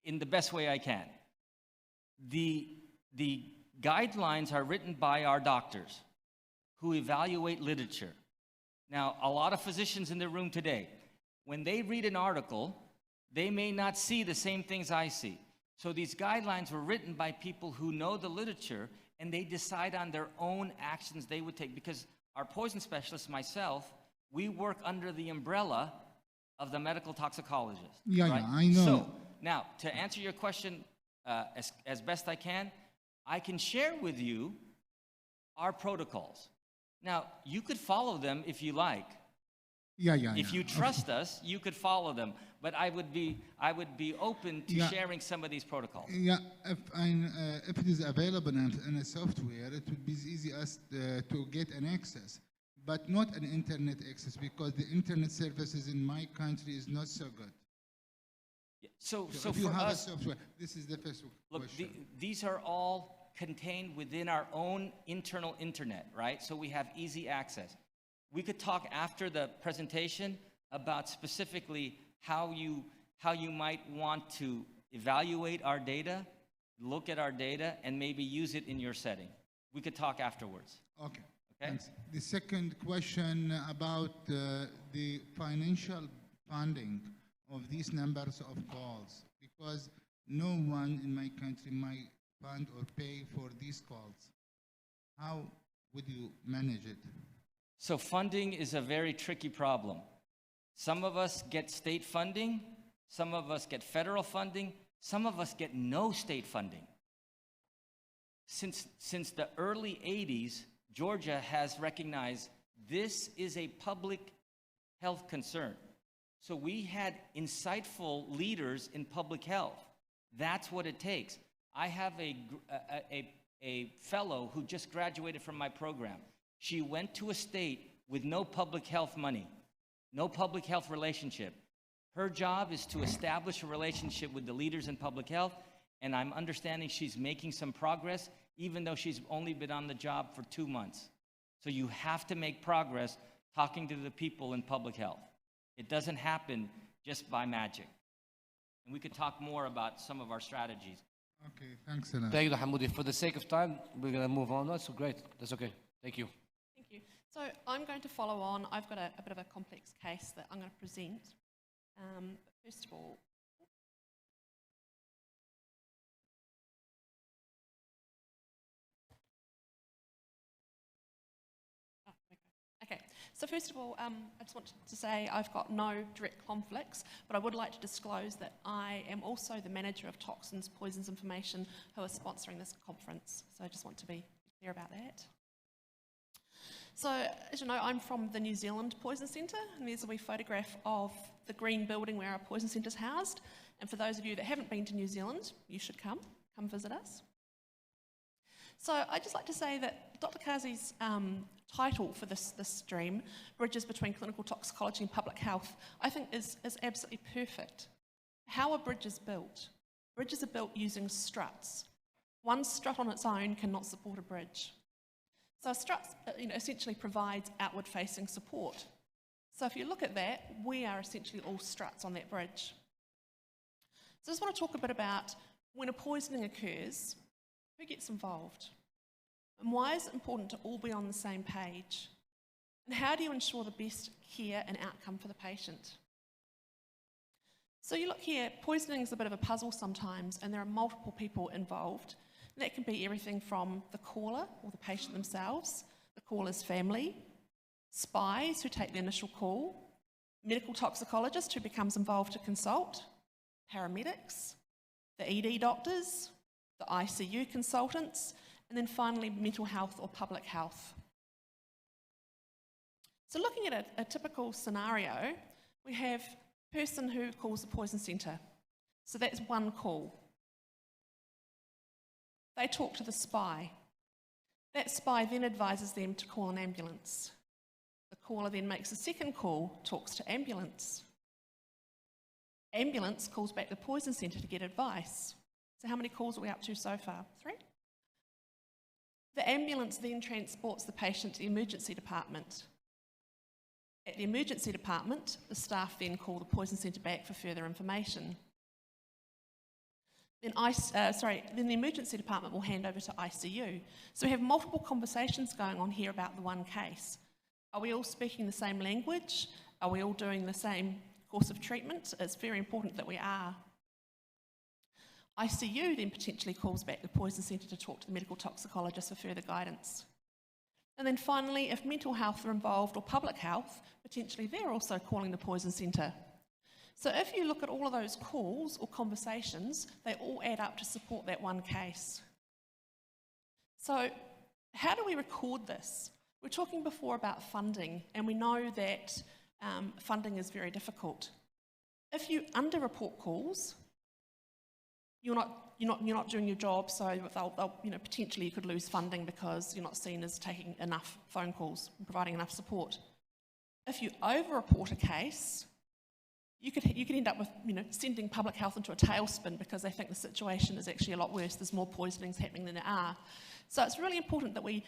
in the best way I can. The guidelines are written by our doctors who evaluate literature. Now, a lot of physicians in the room today, when they read an article, they may not see the same things I see. So these guidelines were written by people who know the literature, and they decide on their own actions they would take. Because our poison specialist, myself, we work under the umbrella of the medical toxicologist. Yeah, right? yeah, I know. So now, to answer your question as best I can share with you our protocols. Now, you could follow them if you like. If you trust us, you could follow them. But I would be open to sharing some of these protocols. Yeah, if it is available in a software, it would be easy us to get an access, but not an internet access, because the internet services in my country is not so good. Yeah. So if you for have us, a software, this is the first look, question. these are all contained within our own internal internet, right? So we have easy access. We could talk after the presentation about specifically how you might want to evaluate our data, look at our data, and maybe use it in your setting. We could talk afterwards. Okay. Okay? Thanks. The second question about the financial funding of these numbers of calls, because no one in my country might fund or pay for these calls. How would you manage it? So funding is a very tricky problem. Some of us get state funding, some of us get federal funding, some of us get no state funding. Since the early 80s, Georgia has recognized this is a public health concern. So we had insightful leaders in public health. That's what it takes. I have a fellow who just graduated from my program. She went to a state with no public health money, no public health relationship. Her job is to establish a relationship with the leaders in public health, and I'm understanding she's making some progress, even though she's only been on the job for 2 months. So you have to make progress talking to the people in public health. It doesn't happen just by magic. And we could talk more about some of our strategies. Okay, thanks a lot. Thank you, Hamoudi. For the sake of time, we're going to move on. That's great. That's okay. Thank you. Thank you. So I'm going to follow on. I've got a bit of a complex case that I'm going to present. First of all, okay. So first of all, I just want to say I've got no direct conflicts, but I would like to disclose that I am also the manager of Toxins, Poisons Information, who are sponsoring this conference. So I just want to be clear about that. So, as you know, I'm from the New Zealand Poison Centre, and there's a wee photograph of the green building where our poison centre is housed. And for those of you that haven't been to New Zealand, you should come visit us. So I'd just like to say that Dr. Kazi's title for this stream, Bridges Between Clinical Toxicology and Public Health, I think is absolutely perfect. How are bridges built? Bridges are built using struts. One strut on its own cannot support a bridge. So a strut essentially provides outward-facing support. So if you look at that, we are essentially all struts on that bridge. So I just want to talk a bit about when a poisoning occurs, who gets involved? And why is it important to all be on the same page? And how do you ensure the best care and outcome for the patient? So you look here, poisoning is a bit of a puzzle sometimes, and there are multiple people involved. That can be everything from the caller or the patient themselves, the caller's family, spies who take the initial call, medical toxicologist who becomes involved to consult, paramedics, the ED doctors, the ICU consultants, And then finally, mental health or public health. So looking at a typical scenario, we have a person who calls the poison centre. So that's one call. They talk to the spy. That spy then advises them to call an ambulance. The caller then makes a second call, talks to ambulance. Ambulance calls back the poison centre to get advice. So how many calls are we up to so far? 3? The ambulance then transports the patient to the emergency department. At the emergency department, the staff then call the poison centre back for further information. Then the emergency department will hand over to ICU. So we have multiple conversations going on here about the one case. Are we all speaking the same language? Are we all doing the same course of treatment? It's very important that we are. ICU then potentially calls back the poison centre to talk to the medical toxicologist for further guidance. And then finally, if mental health are involved or public health, potentially they're also calling the poison centre. So if you look at all of those calls or conversations, they all add up to support that one case. So how do we record this? We were talking before about funding, and we know that funding is very difficult. If you underreport calls, you're not doing your job, so potentially you could lose funding because you're not seen as taking enough phone calls and providing enough support. If you overreport a case, you could end up with sending public health into a tailspin because they think the situation is actually a lot worse. There's more poisonings happening than there are. So it's really important that we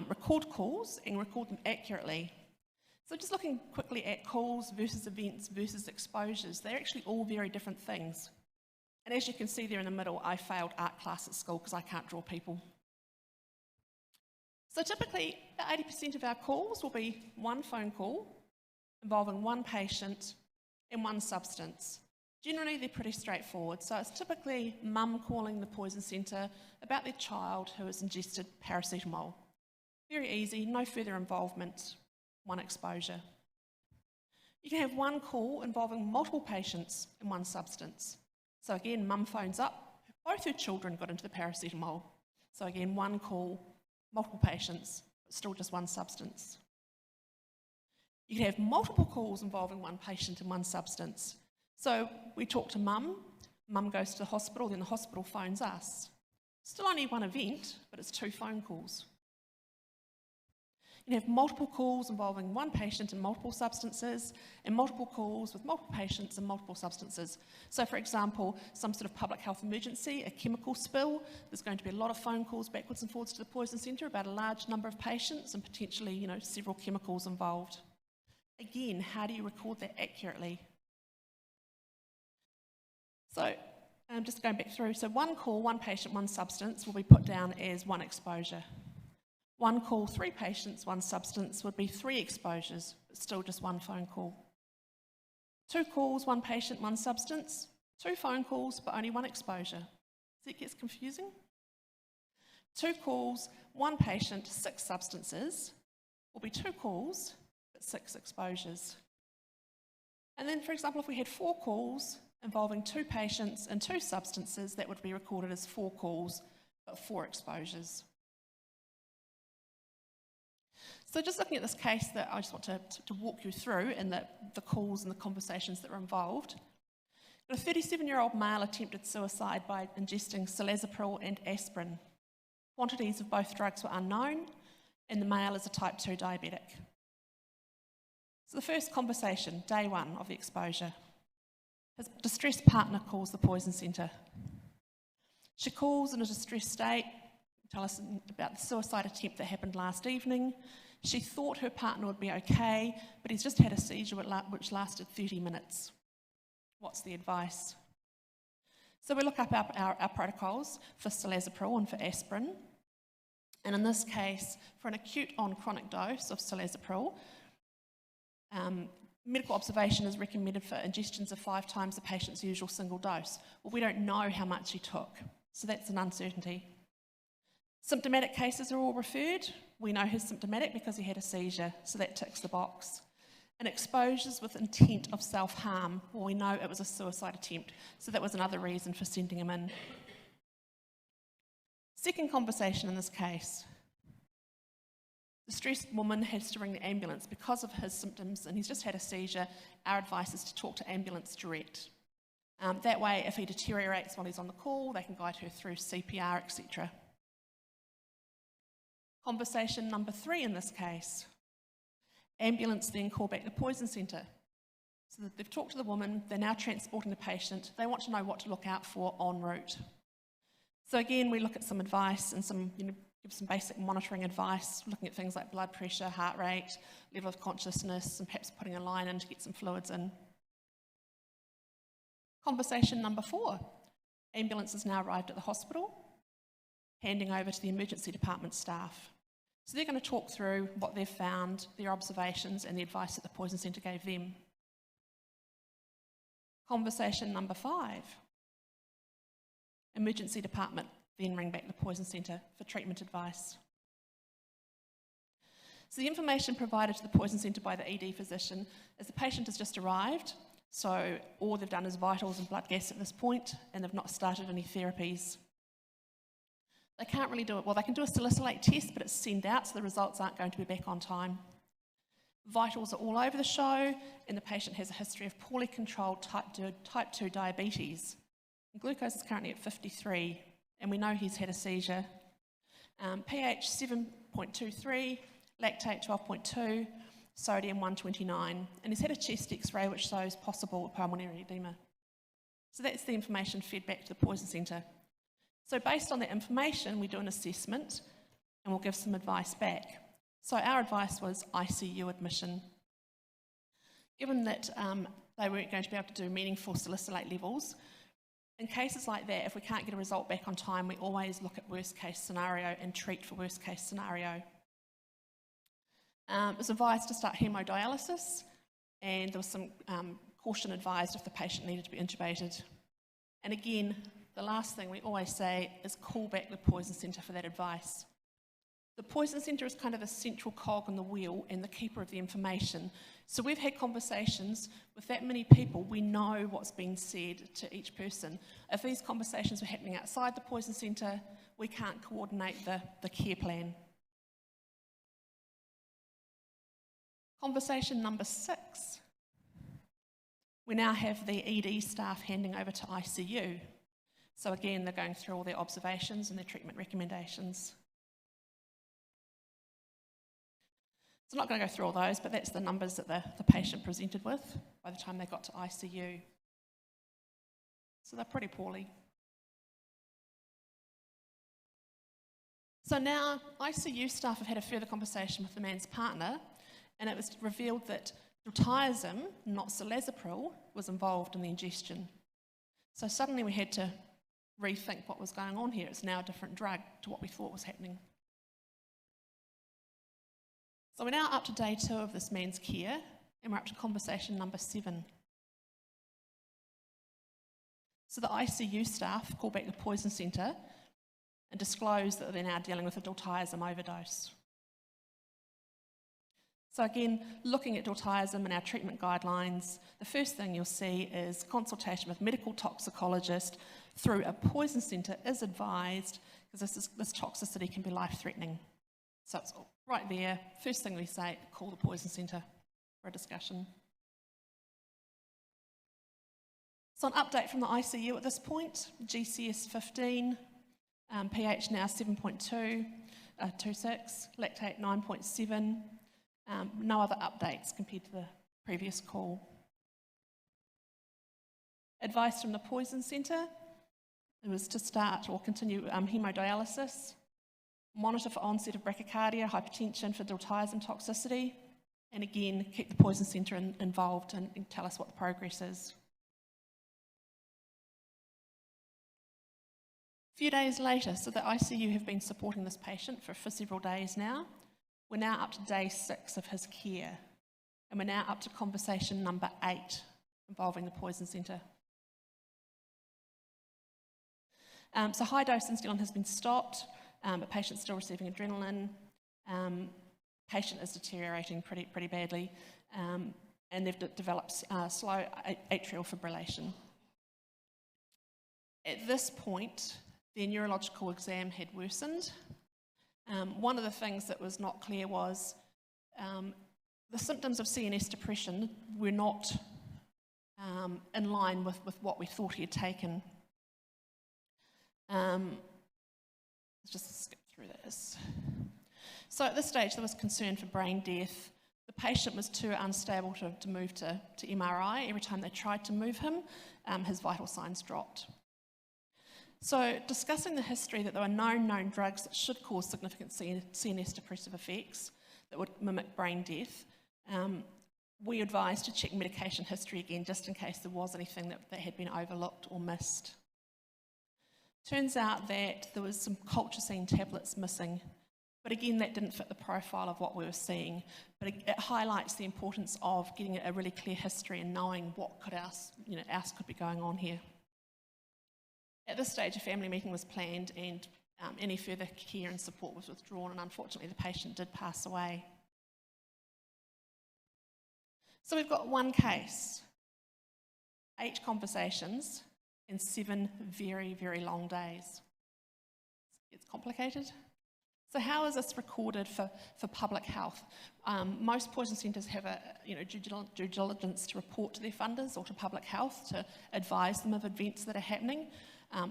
record calls and record them accurately. So just looking quickly at calls versus events versus exposures, they're actually all very different things. And as you can see there in the middle, I failed art class at school because I can't draw people. So typically, 80% of our calls will be one phone call involving one patient and one substance. Generally, they're pretty straightforward. So it's typically mum calling the poison centre about their child who has ingested paracetamol. Very easy, no further involvement, one exposure. You can have one call involving multiple patients and one substance. So again, mum phones up, both her children got into the paracetamol. So again, one call, multiple patients, but still just one substance. You can have multiple calls involving one patient and one substance. So we talk to mum, mum goes to the hospital, then the hospital phones us. Still only one event, but it's 2 phone calls. You can have multiple calls involving one patient and multiple substances, and multiple calls with multiple patients and multiple substances. So for example, some sort of public health emergency, a chemical spill, there's going to be a lot of phone calls backwards and forwards to the poison centre about a large number of patients and potentially, several chemicals involved. Again, how do you record that accurately? So just going back through, so one call, one patient, one substance will be put down as one exposure. One call, 3 patients, one substance would be 3 exposures, but still just one phone call. 2 calls, 1 patient, 1 substance, 2 phone calls, but only 1 exposure. See, it gets confusing? 2 calls, 1 patient, 6 substances will be 2 calls, but 6 exposures. And then, for example, if we had 4 calls involving 2 patients and 2 substances, that would be recorded as 4 calls, but 4 exposures. So just looking at this case that I just want to walk you through and the calls and the conversations that were involved. A 37-year-old male attempted suicide by ingesting silazepam and aspirin. Quantities of both drugs were unknown, and the male is a type 2 diabetic. So the first conversation, day 1 of the exposure. His distressed partner calls the poison centre. She calls in a distressed state, tell us about the suicide attempt that happened last evening. She thought her partner would be okay, but he's just had a seizure which lasted 30 minutes. What's the advice? So we look up our protocols for silazepam and for aspirin. And in this case, for an acute on chronic dose of silazepam, medical observation is recommended for ingestions of 5 times the patient's usual single dose. Well, we don't know how much he took, so that's an uncertainty. Symptomatic cases are all referred. We know he's symptomatic because he had a seizure, so that ticks the box. And exposures with intent of self-harm, well, we know it was a suicide attempt, so that was another reason for sending him in. Second conversation in this case. The stressed woman has to ring the ambulance because of his symptoms, and he's just had a seizure. Our advice is to talk to ambulance direct. That way, if he deteriorates while he's on the call, they can guide her through CPR, etc. Conversation number 3 in this case. Ambulance then call back the poison centre. So they've talked to the woman, they're now transporting the patient, they want to know what to look out for en route. So again, we look at some advice and give some basic monitoring advice, looking at things like blood pressure, heart rate, level of consciousness, and perhaps putting a line in to get some fluids in. Conversation number 4. Ambulance has now arrived at the hospital, handing over to the emergency department staff. So they're going to talk through what they've found, their observations, and the advice that the poison centre gave them. Conversation number 5. Emergency department then ring back the poison centre for treatment advice. So the information provided to the poison centre by the ED physician is the patient has just arrived, so all they've done is vitals and blood gas at this point, and they've not started any therapies. They can't really do it, well, they can do a salicylate test, but it's sent out, so the results aren't going to be back on time. Vitals are all over the show, and the patient has a history of poorly controlled type 2 diabetes. Glucose is currently at 53, and we know he's had a seizure. pH 7.23, lactate 12.2, sodium 129, and he's had a chest x-ray which shows possible pulmonary edema. So that's the information fed back to the poison centre. So based on that information, we do an assessment and we'll give some advice back. So our advice was ICU admission. Given that they weren't going to be able to do meaningful salicylate levels, in cases like that, if we can't get a result back on time, we always look at worst case scenario and treat for worst case scenario. It was advised to start hemodialysis, and there was some caution advised if the patient needed to be intubated. And again, the last thing we always say is call back the poison centre for that advice. The poison centre is kind of a central cog in the wheel and the keeper of the information. So we've had conversations with that many people, we know what's been said to each person. If these conversations were happening outside the poison centre, we can't coordinate the care plan. Conversation number 6. We now have the ED staff handing over to ICU. So again, they're going through all their observations and their treatment recommendations. So I'm not going to go through all those, but that's the numbers that the patient presented with by the time they got to ICU. So they're pretty poorly. So now ICU staff have had a further conversation with the man's partner, and it was revealed that diltiazem, not cilazapril, was involved in the ingestion. So suddenly we had to rethink what was going on here. It's now a different drug to what we thought was happening. So we're now up to day 2 of this man's care, and we're up to conversation number 7. So the ICU staff call back the poison centre and disclose that they're now dealing with a diltiazem overdose. So again, looking at diltiazem and our treatment guidelines, the first thing you'll see is consultation with medical toxicologist through a poison centre is advised, because this toxicity can be life-threatening. So it's right there. First thing we say, call the poison centre for a discussion. So an update from the ICU at this point, GCS 15, pH now 7.26, lactate 9.7. No other updates compared to the previous call. Advice from the poison centre, it was to start or continue hemodialysis, monitor for onset of bradycardia, hypertension for diltiazem toxicity, and again, keep the poison centre involved and tell us what the progress is. A few days later, so the ICU have been supporting this patient for several days now. We're now up to day 6 of his care, and we're now up to conversation number 8 involving the poison centre. So high-dose insulin has been stopped, but patient's still receiving adrenaline. Patient is deteriorating pretty badly, and they've developed slow atrial fibrillation. At this point, their neurological exam had worsened. One of the things that was not clear was the symptoms of CNS depression were not in line with what we thought he had taken. Let's just skip through this. So at this stage, there was concern for brain death. The patient was too unstable to move to MRI. Every time they tried to move him, his vital signs dropped. So discussing the history that there were known drugs that should cause significant CNS depressive effects that would mimic brain death, we advised to check medication history again just in case there was anything that had been overlooked or missed. Turns out that there was some colchicine tablets missing, but again that didn't fit the profile of what we were seeing. But it highlights the importance of getting a really clear history and knowing what else could be going on here. At this stage, a family meeting was planned and any further care and support was withdrawn, and unfortunately the patient did pass away. So we've got one case, 8 conversations, and 7 very, very long days. It's complicated. So how is this recorded for public health? Most poison centres have a due diligence to report to their funders or to public health to advise them of events that are happening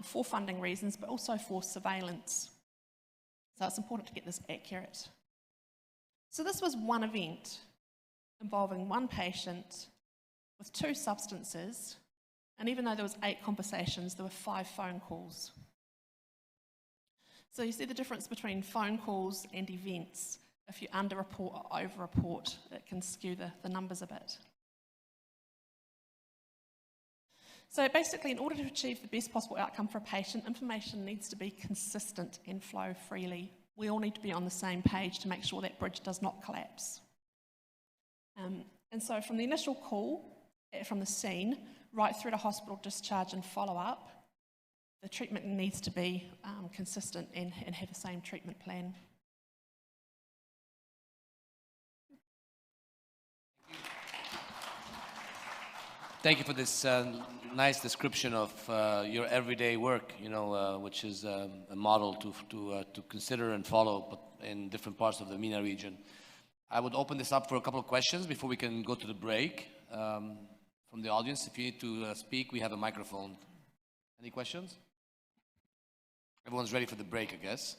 for funding reasons, but also for surveillance. So it's important to get this accurate. So this was one event involving one patient with 2 substances, and even though there was 8 conversations, there were 5 phone calls. So you see the difference between phone calls and events. If you under-report or over-report, it can skew the numbers a bit. So basically, in order to achieve the best possible outcome for a patient, information needs to be consistent and flow freely. We all need to be on the same page to make sure that bridge does not collapse. And so from the initial call, from the scene, right through to hospital discharge and follow-up, the treatment needs to be consistent and have the same treatment plan. Thank you for this nice description of your everyday work, which is a model to consider and follow, but in different parts of the MENA region. I would open this up for a couple of questions before we can go to the break. From the audience, if you need to speak, we have a microphone. Any questions? Everyone's ready for the break, I guess.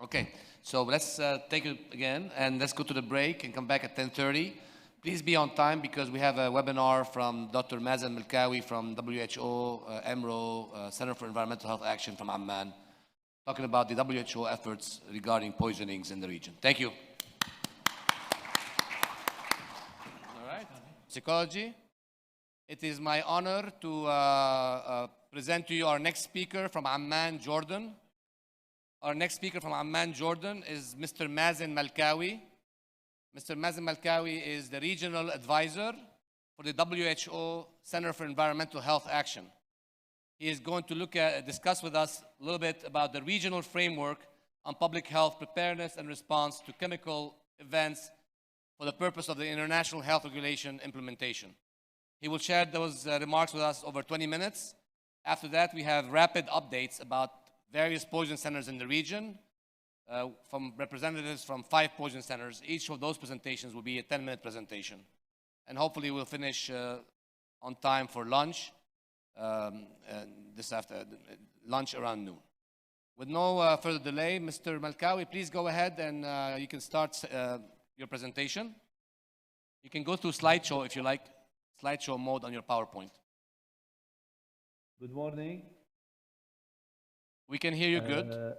Okay, so let's take it again, and let's go to the break and come back at 10:30. Please be on time because we have a webinar from Dr. Mazen Melkawi from WHO, EMRO, Center for Environmental Health Action from Amman, talking about the WHO efforts regarding poisonings in the region. Thank you. All right, psychology. It is my honor to present to you our next speaker from Amman, Jordan. Our next speaker from Amman, Jordan is Mr. Mazen Melkawi. Mr. Mazen Melkawi is the regional advisor for the WHO Center for Environmental Health Action. He is going to discuss with us a little bit about the regional framework on public health preparedness and response to chemical events for the purpose of the international health regulation implementation. He will share those remarks with us over 20 minutes. After that, we have rapid updates about various poison centers in the region from representatives from 5 poison centers. Each of those presentations will be a 10-minute presentation. And hopefully we'll finish on time for lunch, lunch around noon. With no further delay, Mr. Melkawi, please go ahead and you can start your presentation. You can go through slideshow if you like, slideshow mode on your PowerPoint. Good morning. We can hear you good.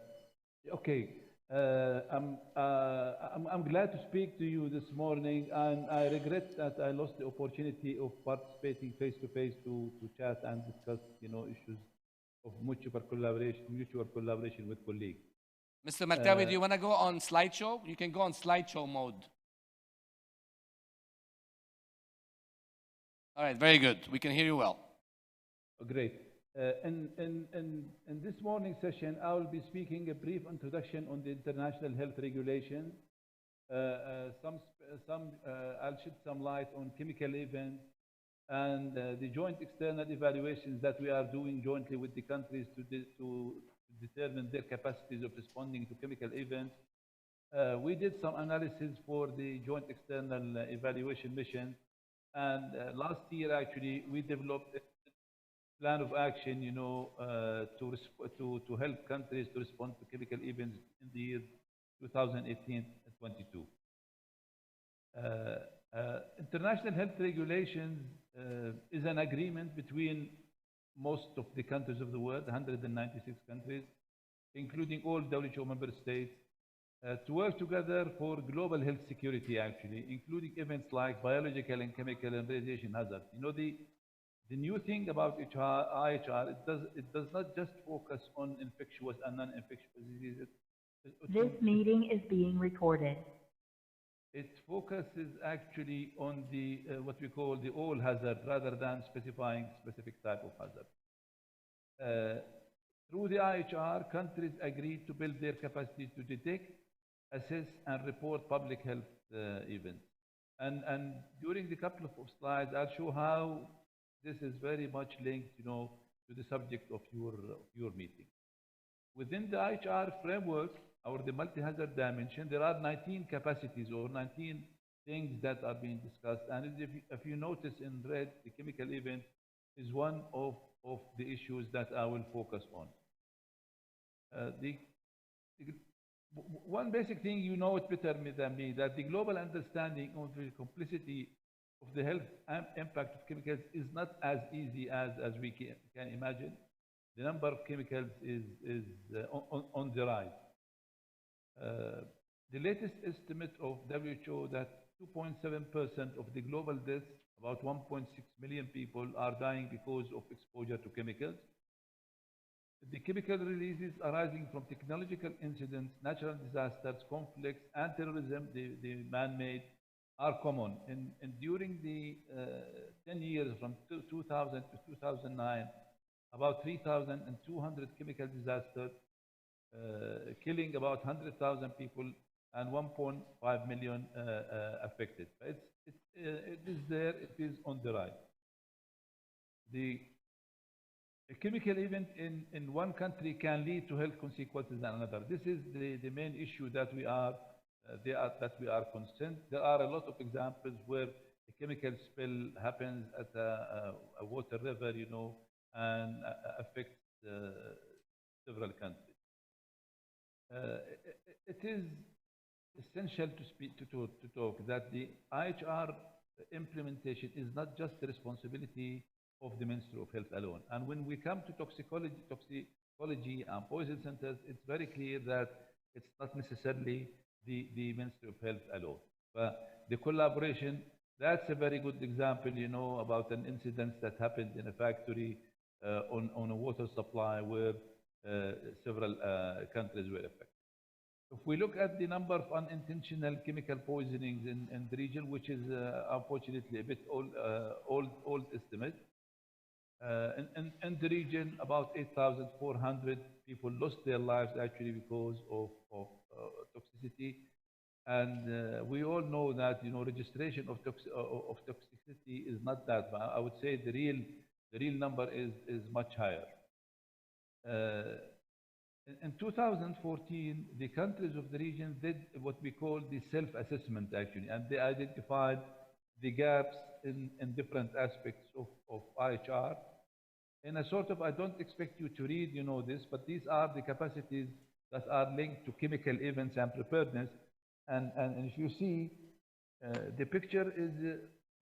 Okay. I'm glad to speak to you this morning, and I regret that I lost the opportunity of participating face-to-face to chat and discuss, issues of mutual collaboration with colleagues. Mr. Melkawi, do you want to go on slideshow? You can go on slideshow mode. All right, very good. We can hear you well. Great. In this morning session, I will be speaking a brief introduction on the international health regulation. I'll shed some light on chemical events, and the joint external evaluations that we are doing jointly with the countries to determine their capacities of responding to chemical events. We did some analysis for the joint external evaluation mission, and last year actually we developed a plan of action, to help countries to respond to chemical events in the year 2018 and 22. International health regulations is an agreement between most of the countries of the world, 196 countries, including all WHO member states, to work together for global health security, actually, including events like biological and chemical and radiation hazards. The new thing about IHR, it does not just focus on infectious and non-infectious diseases. This meeting is being recorded. It focuses actually on the what we call the all hazard rather than specifying specific type of hazard. Through the IHR, countries agreed to build their capacity to detect, assess, and report public health events. And during the couple of slides, I'll show how this is very much linked, to the subject of your meeting. Within the IHR framework, or the multi-hazard dimension, there are 19 capacities or 19 things that are being discussed. And if you notice in red, the chemical event is one of the issues that I will focus on. One basic thing, you know it better than me, that the global understanding of the complexity of the health impact of chemicals is not as easy as we can imagine. The number of chemicals is on the rise. The latest estimate of WHO that 2.7% of the global deaths, about 1.6 million people, are dying because of exposure to chemicals. The chemical releases arising from technological incidents, natural disasters, conflicts, and terrorism, the man-made, are common. And during the 10 years from 2000 to 2009, about 3,200 chemical disasters, killing about 100,000 people and 1.5 million affected. It is there, it is on the rise. A chemical event in one country can lead to health consequences in another. This is the main issue that we are concerned. There are a lot of examples where a chemical spill happens at a water river, and affects several countries. It is essential to talk that the IHR implementation is not just the responsibility of the Ministry of Health alone. And when we come to toxicology and poison centers, it's very clear that it's not necessarily the Ministry of Health alone. But the collaboration, that's a very good example, about an incident that happened in a factory on a water supply where several countries were affected. If we look at the number of unintentional chemical poisonings in the region, which is unfortunately a bit old estimate, in the region, about 8,400 people lost their lives actually because of toxicity. And we all know that registration of toxicity is not that bad. I would say the real number is much higher. In 2014, the countries of the region did what we call the self-assessment actually, and they identified the gaps in different aspects of IHR. In a sort of, I don't expect you to read, this, but these are the capacities that are linked to chemical events and preparedness. And if you see, the picture is,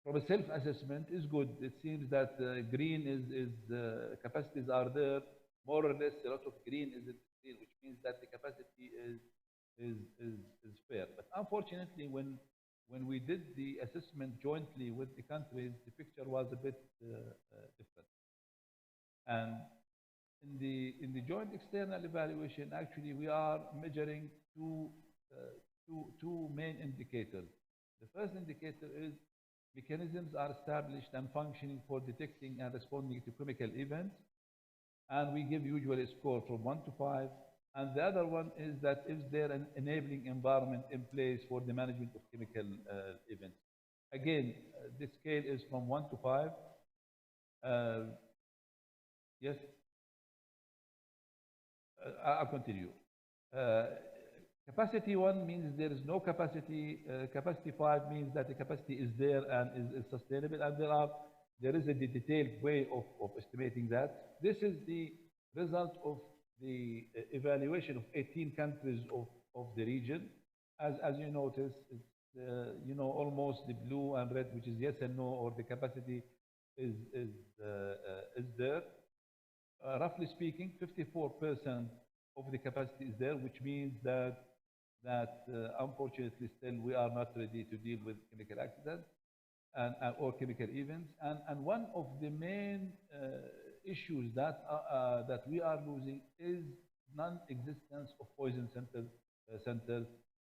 from a self-assessment, is good. It seems that green is capacities are there, more or less a lot of green is in green, which means that the capacity is fair. But unfortunately, when we did the assessment jointly with the countries, the picture was a bit different. And in the joint external evaluation, actually, we are measuring two main indicators. The first indicator is mechanisms are established and functioning for detecting and responding to chemical events, and we give usually a score from 1 to 5. And the other one is that is there an enabling environment in place for the management of chemical events. Again, this scale is from 1 to 5. Yes, I'll continue. Capacity 1 means there is no capacity. Capacity 5 means that the capacity is there and is sustainable, and there is a detailed way of estimating that. This is the result of the evaluation of 18 countries of the region. As you notice, it's almost the blue and red, which is yes and no, or the capacity is there. Roughly speaking, 54% of the capacity is there, which means that unfortunately still we are not ready to deal with chemical accidents or chemical events. And one of the main issues that we are losing is non-existence of poison centers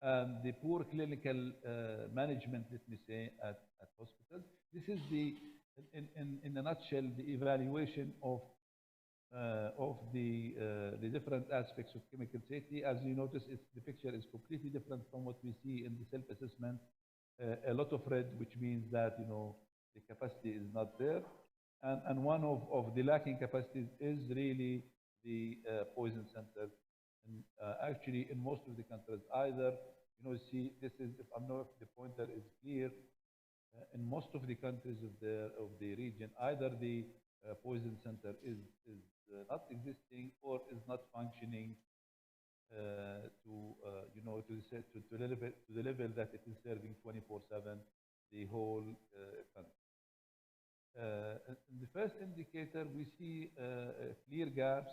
and the poor clinical management, let me say, at hospitals. This is in a nutshell, the evaluation of the different aspects of chemical safety. As you notice, the picture is completely different from what we see in the self-assessment. A lot of red, which means that the capacity is not there, and one of the lacking capacities is really the poison centers. And actually, in most of the countries, either see this is, if I'm not, if the pointer is clear, in most of the countries of the region, either the poison center is not existing or is not functioning to the level that it is serving 24/7 the whole country. In the first indicator, we see clear gaps,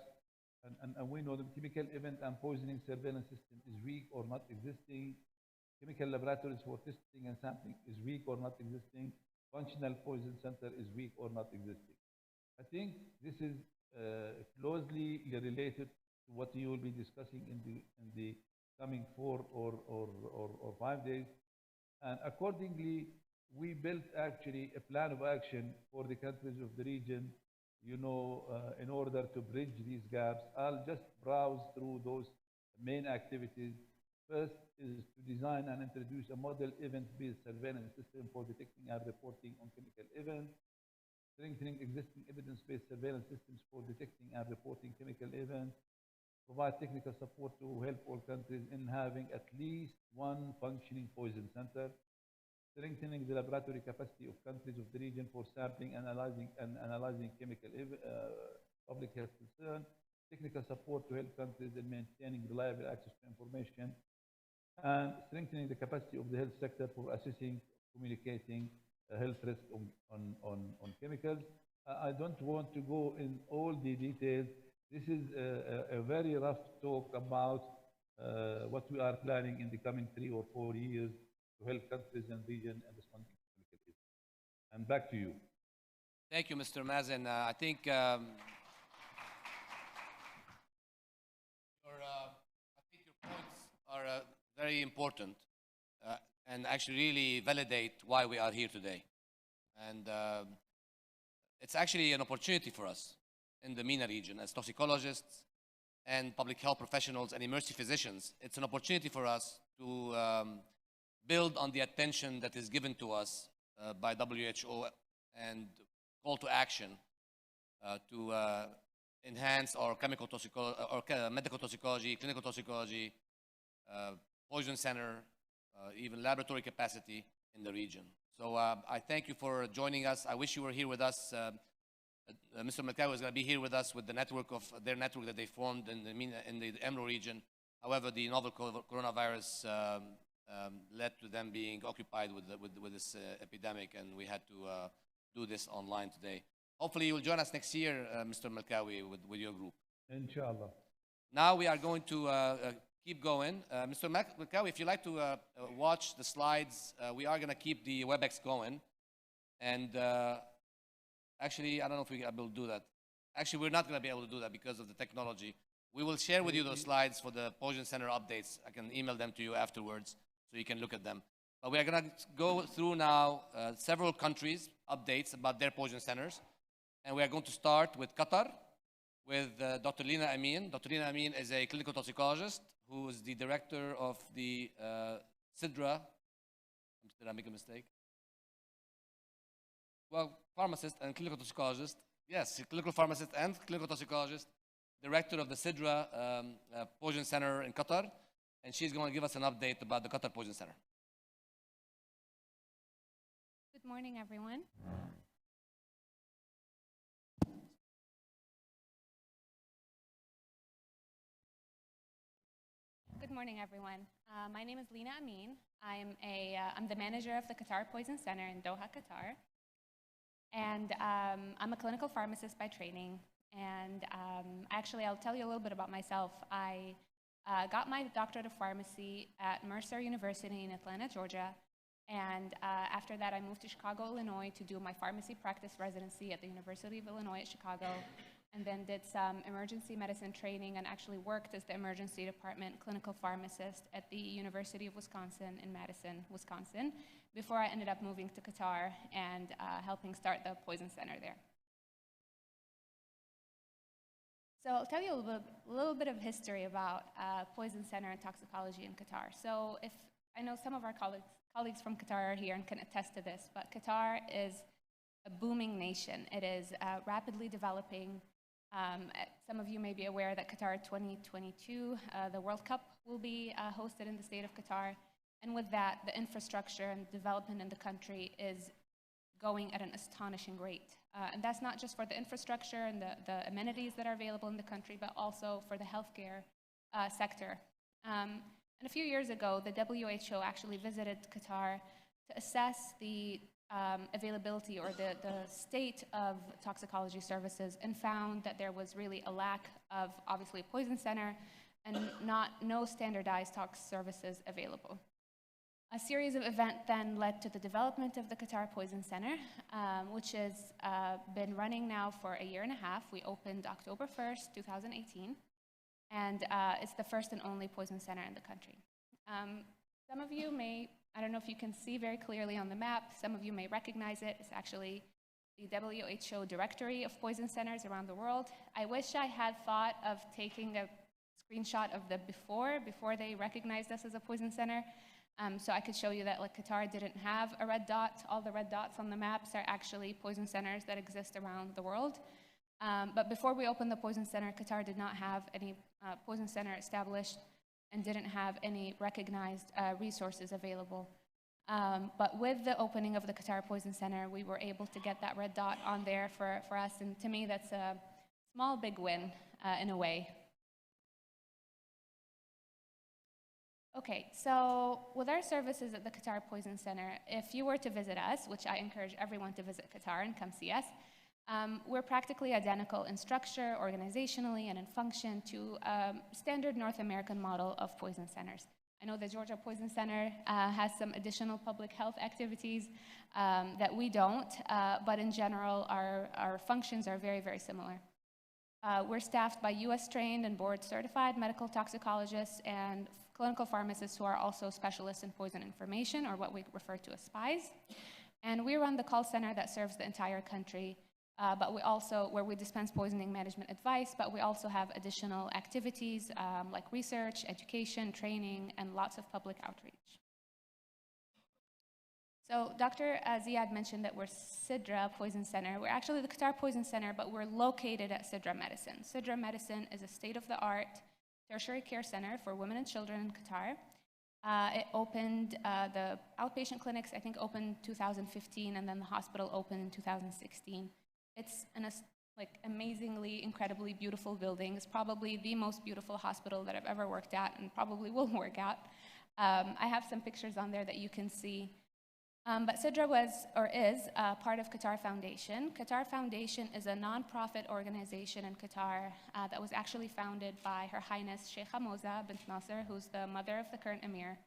and we know the chemical event and poisoning surveillance system is weak or not existing. Chemical laboratories for testing and sampling is weak or not existing. Functional poison center is weak or not existing. I think this is closely related to what you will be discussing in the coming 4 or 5 days. And accordingly, we built actually a plan of action for the countries of the region, in order to bridge these gaps. I'll just browse through those main activities. First is to design and introduce a model event-based surveillance system for detecting and reporting on chemical events, strengthening existing evidence-based surveillance systems for detecting and reporting chemical events, provide technical support to help all countries in having at least one functioning poison center, strengthening the laboratory capacity of countries of the region for sampling and analyzing chemical public health concern, technical support to help countries in maintaining reliable access to information, and strengthening the capacity of the health sector for assessing, communicating health risk on chemicals. I don't want to go in all the details. This is a very rough talk about what we are planning in the coming 3 or 4 years to help countries and region in responding to chemical issues. And back to you. Thank you, Mr. Mazen. I think your points are very important and actually really validate why we are here today. And it's actually an opportunity for us in the MENA region as toxicologists and public health professionals and emergency physicians. It's an opportunity for us to build on the attention that is given to us by WHO and call to action to enhance our chemical toxicology, or medical toxicology, clinical toxicology, poison center, even laboratory capacity in the region. So I thank you for joining us. I wish you were here with us. Mr. Melkawi is going to be here with us with the network of their network that they formed in the EMRO region. However, the novel coronavirus led to them being occupied with this epidemic, and we had to do this online today. Hopefully, you will join us next year, Mr. Melkawi, with your group. Inshallah. Now we are going to keep going. Mr. Melkawi, if you'd like to watch the slides, we are going to keep the WebEx going. And actually, I don't know if we're able to do that. Actually, we're not going to be able to do that because of the technology. We will share with you those slides for the Poison Center updates. I can email them to you afterwards so you can look at them. But we are going to go through now several countries' updates about their poison centers. And we are going to start with Qatar, with Dr. Lina Amin. Dr. Lina Amin is a clinical toxicologist who is the director of the SIDRA. Did I make a mistake? Well, pharmacist and clinical toxicologist Yes, clinical pharmacist and clinical toxicologist, director of the Sidra Poison Center in Qatar, and she's going to give us an update about the Qatar Poison Center. Good morning, everyone. Good morning, everyone. My name is Lina Amin. I'm the manager of the Qatar Poison Center in Doha, Qatar. And I'm a clinical pharmacist by training. And actually, I'll tell you a little bit about myself. I got my doctorate of pharmacy at Mercer University in Atlanta, Georgia. And after that, I moved to Chicago, Illinois to do my pharmacy practice residency at the University of Illinois at Chicago, and then did some emergency medicine training and actually worked as the emergency department clinical pharmacist at the University of Wisconsin in Madison, Wisconsin, before I ended up moving to Qatar and helping start the Poison Center there. So I'll tell you a little bit of history about Poison Center and toxicology in Qatar. So I know some of our colleagues from Qatar are here and can attest to this, but Qatar is a booming nation. It is rapidly developing. Some of you may be aware that Qatar 2022, the World Cup, will be hosted in the state of Qatar. And with that, the infrastructure and development in the country is going at an astonishing rate. And that's not just for the infrastructure and the amenities that are available in the country, but also for the healthcare sector. And a few years ago, the WHO actually visited Qatar to assess the availability or the state of toxicology services, and found that there was really a lack of, obviously, a poison center and no standardized tox services available. A series of events then led to the development of the Qatar Poison Center, which has been running now for a year and a half. We opened October 1st, 2018, and it's the first and only poison center in the country. Some of you may, I don't know if you can see very clearly on the map, some of you may recognize it. It's actually the WHO directory of poison centers around the world. I wish I had thought of taking a screenshot of the before they recognized us as a poison center. So I could show you that, like, Qatar didn't have a red dot. All the red dots on the maps are actually poison centers that exist around the world. But before we opened the poison center, Qatar did not have any poison center established and didn't have any recognized resources available. But with the opening of the Qatar Poison Center, we were able to get that red dot on there for us. And to me, that's a small, big win in a way. Okay, so with our services at the Qatar Poison Center, if you were to visit us, which I encourage everyone to visit Qatar and come see us, we're practically identical in structure, organizationally, and in function to a standard North American model of poison centers. I know the Georgia Poison Center has some additional public health activities that we don't, but in general, our functions are very, very similar. We're staffed by US-trained and board-certified medical toxicologists and clinical pharmacists who are also specialists in poison information, or what we refer to as SPIs. And we run the call center that serves the entire country, but we also, where we dispense poisoning management advice, but we also have additional activities like research, education, training, and lots of public outreach. So Dr. Ziad mentioned that we're Sidra Poison Center. We're actually the Qatar Poison Center, but we're located at Sidra Medicine. Sidra Medicine is a state-of-the-art tertiary care center for women and children in Qatar. It opened, the outpatient clinics, I think, opened 2015, and then the hospital opened in 2016. It's an amazingly, incredibly beautiful building. It's probably the most beautiful hospital that I've ever worked at, and probably will work at. I have some pictures on there that you can see. But Sidra was, or is, part of Qatar Foundation. Qatar Foundation is a nonprofit organization in Qatar that was actually founded by Her Highness Sheikha Moza bint Nasser, who's the mother of the current emir.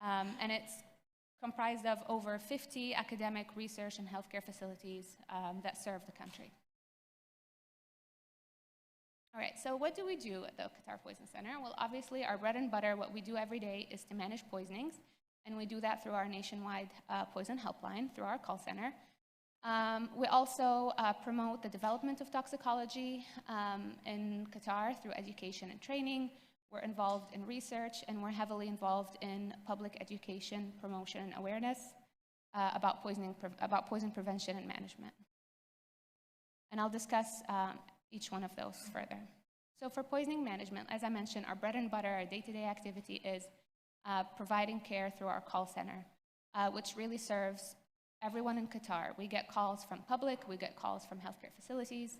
And it's comprised of over 50 academic research and healthcare facilities that serve the country. All right, so what do we do at the Qatar Poison Center? Well, obviously, our bread and butter, what we do every day, is to manage poisonings. And we do that through our nationwide poison helpline, through our call center. We also promote the development of toxicology in Qatar through education and training. We're involved in research, and we're heavily involved in public education, promotion, and awareness about poison prevention and management. And I'll discuss each one of those further. So for poisoning management, as I mentioned, our bread and butter, our day-to-day activity is providing care through our call center, which really serves everyone in Qatar. We get calls from public, we get calls from healthcare facilities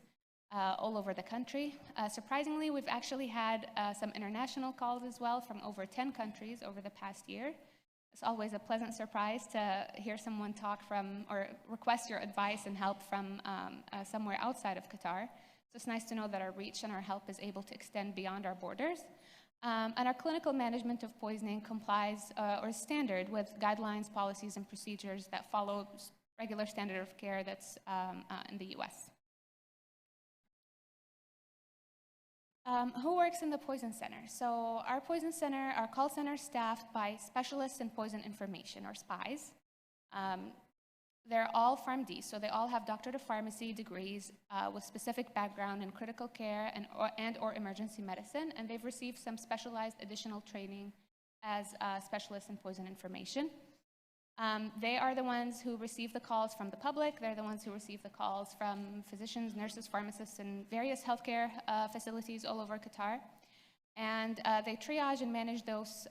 all over the country. Surprisingly, we've actually had some international calls as well from over 10 countries over the past year. It's always a pleasant surprise to hear someone talk from or request your advice and help from somewhere outside of Qatar. So it's nice to know that our reach and our help is able to extend beyond our borders. And our clinical management of poisoning complies or is standard with guidelines, policies, and procedures that follow regular standard of care that's in the US. Who works in the poison center? So our poison center, our call center is staffed by specialists in poison information, or SPIs. They're all PharmDs, so they all have doctorate of pharmacy degrees with specific background in critical care and or emergency medicine, and they've received some specialized additional training as specialists in poison information. They are the ones who receive the calls from the public. They're the ones who receive the calls from physicians, nurses, pharmacists, and various healthcare facilities all over Qatar. And they triage and manage those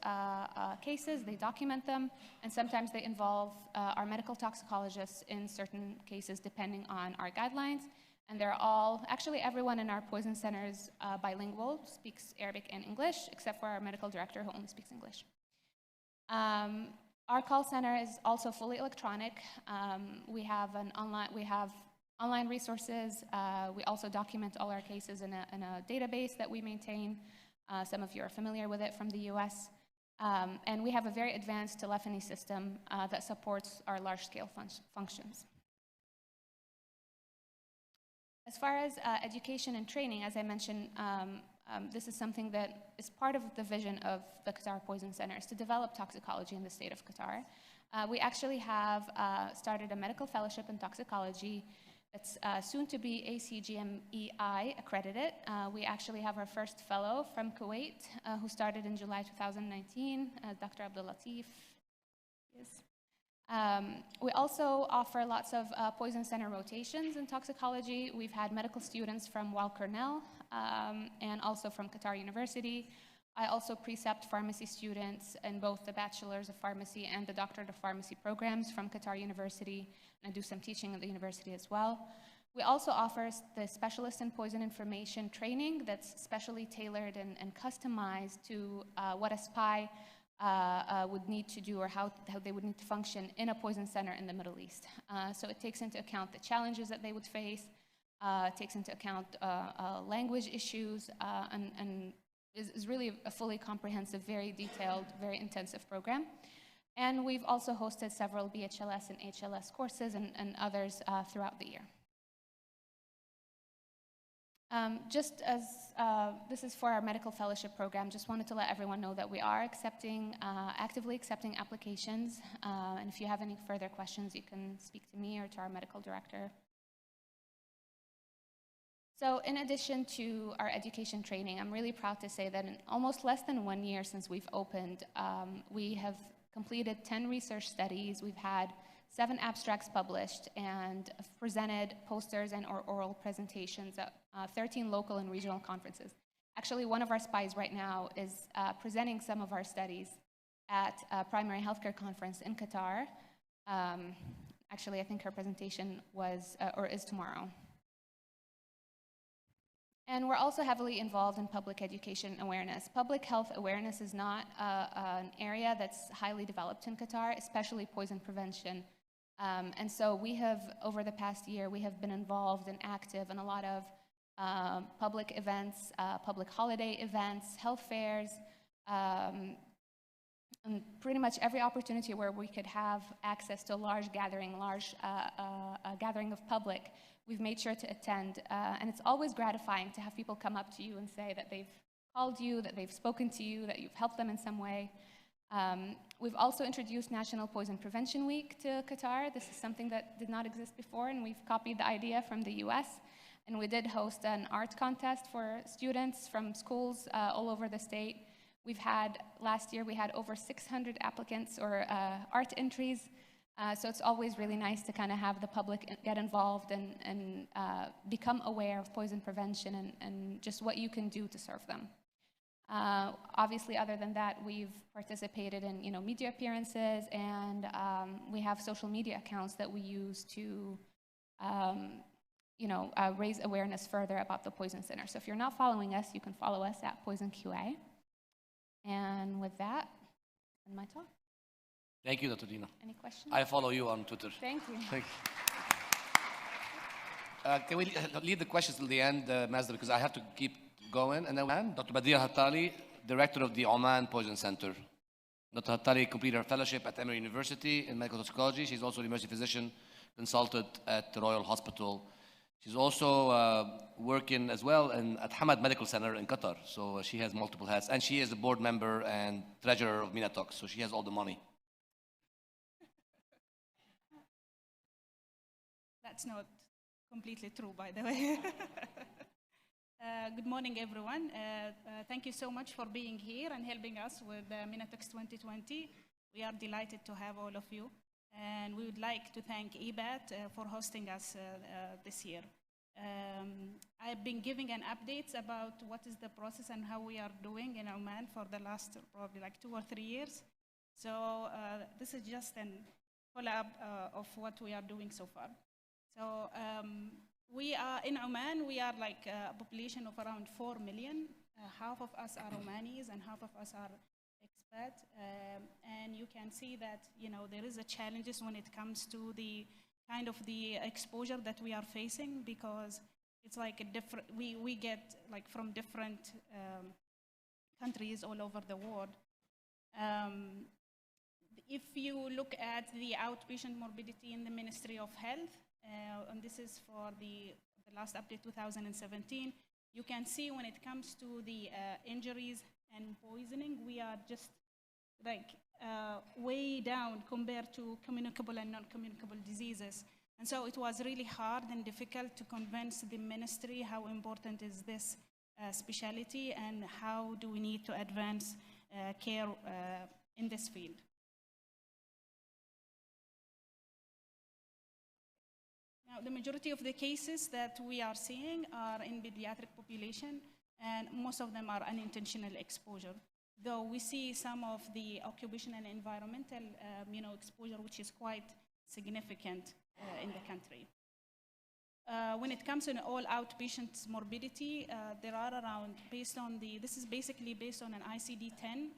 cases, they document them, and sometimes they involve our medical toxicologists in certain cases depending on our guidelines. And they're all, actually everyone in our poison center is bilingual, speaks Arabic and English, except for our medical director who only speaks English. Our call center is also fully electronic. We have online resources. We also document all our cases in a database that we maintain. Some of you are familiar with it from the US. And we have a very advanced telephony system that supports our large-scale functions. As far as education and training, as I mentioned, this is something that is part of the vision of the Qatar Poison Center, is to develop toxicology in the state of Qatar. We actually have started a medical fellowship in toxicology that's soon to be ACGMEI accredited. We actually have our first fellow from Kuwait who started in July 2019, Dr. Abdul Latif. Yes. We also offer lots of poison center rotations in toxicology. We've had medical students from Weill Cornell and also from Qatar University. I also precept pharmacy students in both the Bachelor's of Pharmacy and the Doctorate of Pharmacy programs from Qatar University, and I do some teaching at the university as well. We also offer the Specialist in Poison Information training that's specially tailored and customized to what a SPI would need to do or how they would need to function in a poison center in the Middle East. So it takes into account the challenges that they would face, takes into account language issues, and is really a fully comprehensive, very detailed, very intensive program. And we've also hosted several BHLS and HLS courses and others throughout the year. Just as this is for our medical fellowship program, just wanted to let everyone know that we are actively accepting applications. And if you have any further questions, you can speak to me or to our medical director. So in addition to our education training, I'm really proud to say that in almost less than 1 year since we've opened, we have completed 10 research studies. We've had 7 abstracts published and presented posters and or oral presentations at 13 local and regional conferences. Actually, one of our SPIs right now is presenting some of our studies at a primary healthcare conference in Qatar. Actually, I think her presentation was or is tomorrow. And we're also heavily involved in public education awareness. Public health awareness is not an area that's highly developed in Qatar, especially poison prevention. And so we have, over the past year, we have been involved and active in a lot of public events, public holiday events, health fairs, and pretty much every opportunity where we could have access to a large gathering, gathering of public, we've made sure to attend. And it's always gratifying to have people come up to you and say that they've called you, that they've spoken to you, that you've helped them in some way. We've also introduced National Poison Prevention Week to Qatar. This is something that did not exist before, and we've copied the idea from the US. And we did host an art contest for students from schools all over the state. Last year we had over 600 applicants or art entries. So it's always really nice to kind of have the public get involved and become aware of poison prevention and just what you can do to serve them. Obviously, other than that, we've participated in media appearances, and we have social media accounts that we use to raise awareness further about the Poison Center. So if you're not following us, you can follow us at Poison QA. And with that, end my talk. Thank you, Dr. Dina. Any questions? I follow you on Twitter. Thank you. Thank you. Can we leave the questions till the end, Mazda, because I have to keep going. And then Dr. Badir Hattali, Director of the Oman Poison Center. Dr. Hattali completed her fellowship at Emory University in medical toxicology. She's also an emergency physician consultant at the Royal Hospital. She's also working as well at Hamad Medical Center in Qatar. So she has multiple hats. And she is a board member and treasurer of Minatox. So she has all the money. That's not completely true, by the way. Good morning, everyone. Thank you so much for being here and helping us with Minatox 2020. We are delighted to have all of you. And we would like to thank EBAT for hosting us this year. I've been giving an updates about what is the process and how we are doing in Oman for the last probably like 2 or 3 years. So this is just a follow-up of what we are doing so far. So we are in Oman, we are like a population of around 4 million. Half of us are Omanis and half of us are expat. And you can see that, there is a challenges when it comes to the kind of the exposure that we are facing, because it's like a different, we get like from different countries all over the world. If you look at the outpatient morbidity in the Ministry of Health, and this is for the last update 2017, you can see when it comes to the injuries and poisoning, we are just like way down compared to communicable and non-communicable diseases. And so it was really hard and difficult to convince the ministry how important is this specialty and how do we need to advance care in this field. Now, the majority of the cases that we are seeing are in pediatric population, and most of them are unintentional exposure. Though we see some of the occupational and environmental exposure, which is quite significant in the country. When it comes to all outpatient morbidity, there are around, this is basically based on an ICD-10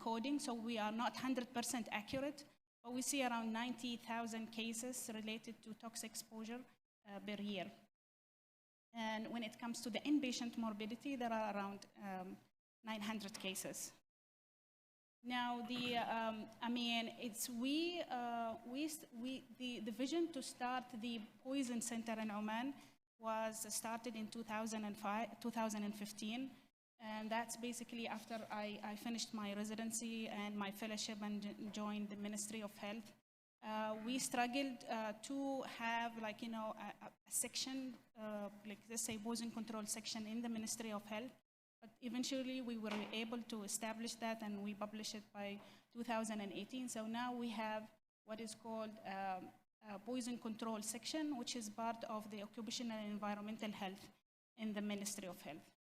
coding, so we are not 100% accurate, but we see around 90,000 cases related to toxic exposure per year. And when it comes to the inpatient morbidity, there are around 900 cases. Now, the vision to start the Poison Center in Oman was started in 2015, and that's basically after I finished my residency and my fellowship and joined the Ministry of Health. We struggled to have a section, like let's say poison control section in the Ministry of Health. But eventually we were able to establish that, and we published it by 2018. So now we have what is called a poison control section, which is part of the occupational and environmental health in the Ministry of Health.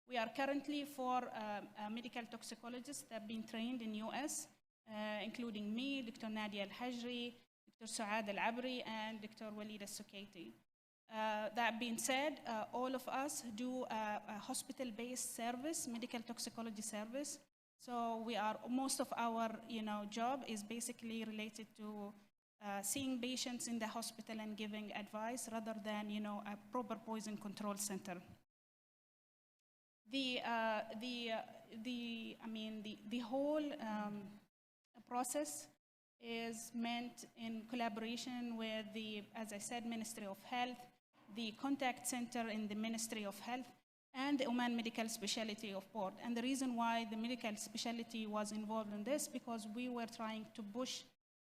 We are currently 4 medical toxicologists that have been trained in US, including me, Dr. Nadia Al-Hajri, Dr. Suad Al-Abri, and Dr. Walid Al-Sukaiti. That being said, all of us do a hospital-based service, medical toxicology service. So most of our job is basically related to seeing patients in the hospital and giving advice rather than a proper poison control center. The whole process is meant in collaboration with the, as I said, Ministry of Health, the contact center in the Ministry of Health, and the Oman Medical Specialty of Board. And the reason why the medical specialty was involved in this, because we were trying to push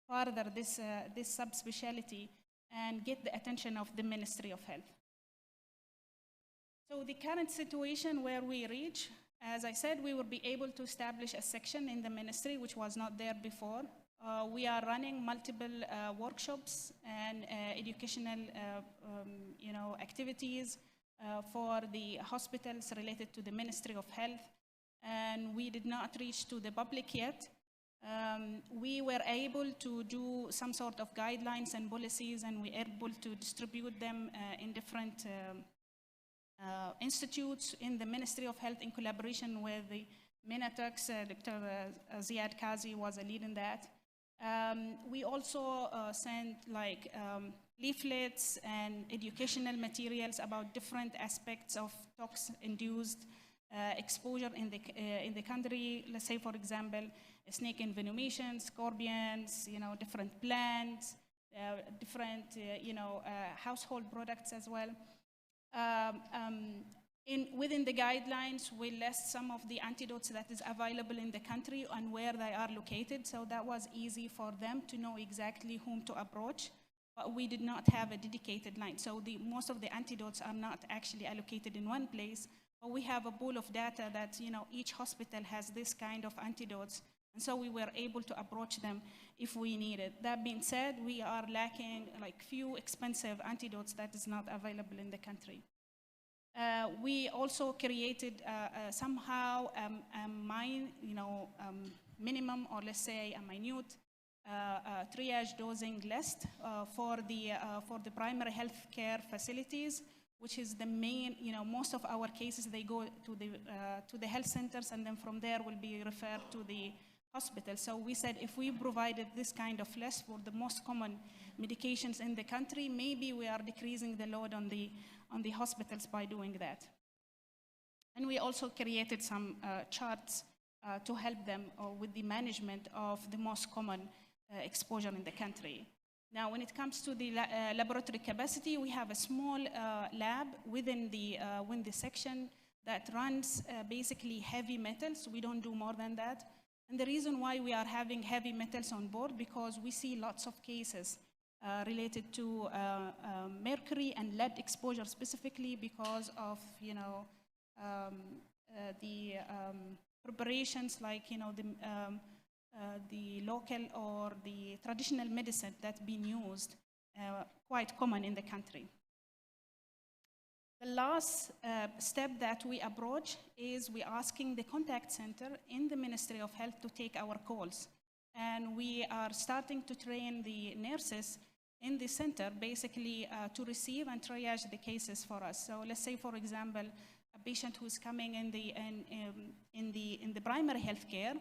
further this subspecialty and get the attention of the Ministry of Health. So the current situation where we reach, as I said, we will be able to establish a section in the ministry, which was not there before, We are running multiple workshops and educational activities for the hospitals related to the Ministry of Health, and we did not reach to the public yet. We were able to do some sort of guidelines and policies, and we were able to distribute them in different institutes in the Ministry of Health in collaboration with the Minatox. Dr. Ziad Kazi was a lead in that. We also sent leaflets and educational materials about different aspects of tox-induced exposure in the country. Let's say, for example, snake envenomation, scorpions, different plants, different household products as well. Within the guidelines, we list some of the antidotes that is available in the country and where they are located, so that was easy for them to know exactly whom to approach. But we did not have a dedicated line, so most of the antidotes are not actually allocated in one place, but we have a pool of data that each hospital has this kind of antidotes, and so we were able to approach them if we needed. That being said, we are lacking few expensive antidotes that is not available in the country. We also created somehow a minimum, or let's say a minute triage dosing list for the primary health care facilities, which is the main. Most of our cases, they go to the health centers, and then from there will be referred to the hospital. So we said if we provided this kind of list for the most common medications in the country, maybe we are decreasing the load on the hospitals by doing that. And we also created some charts to help them with the management of the most common exposure in the country. Now, when it comes to the laboratory capacity, we have a small lab within the section that runs basically heavy metals. We don't do more than that. And the reason why we are having heavy metals on board, because we see lots of cases related to mercury and lead exposure, specifically because of the preparations like the local or the traditional medicine that's been used, quite common in the country. The last step that we approach is we asking the contact center in the Ministry of Health to take our calls. And we are starting to train the nurses in the center basically to receive and triage the cases for us. So let's say, for example, a patient who's coming in the primary health care,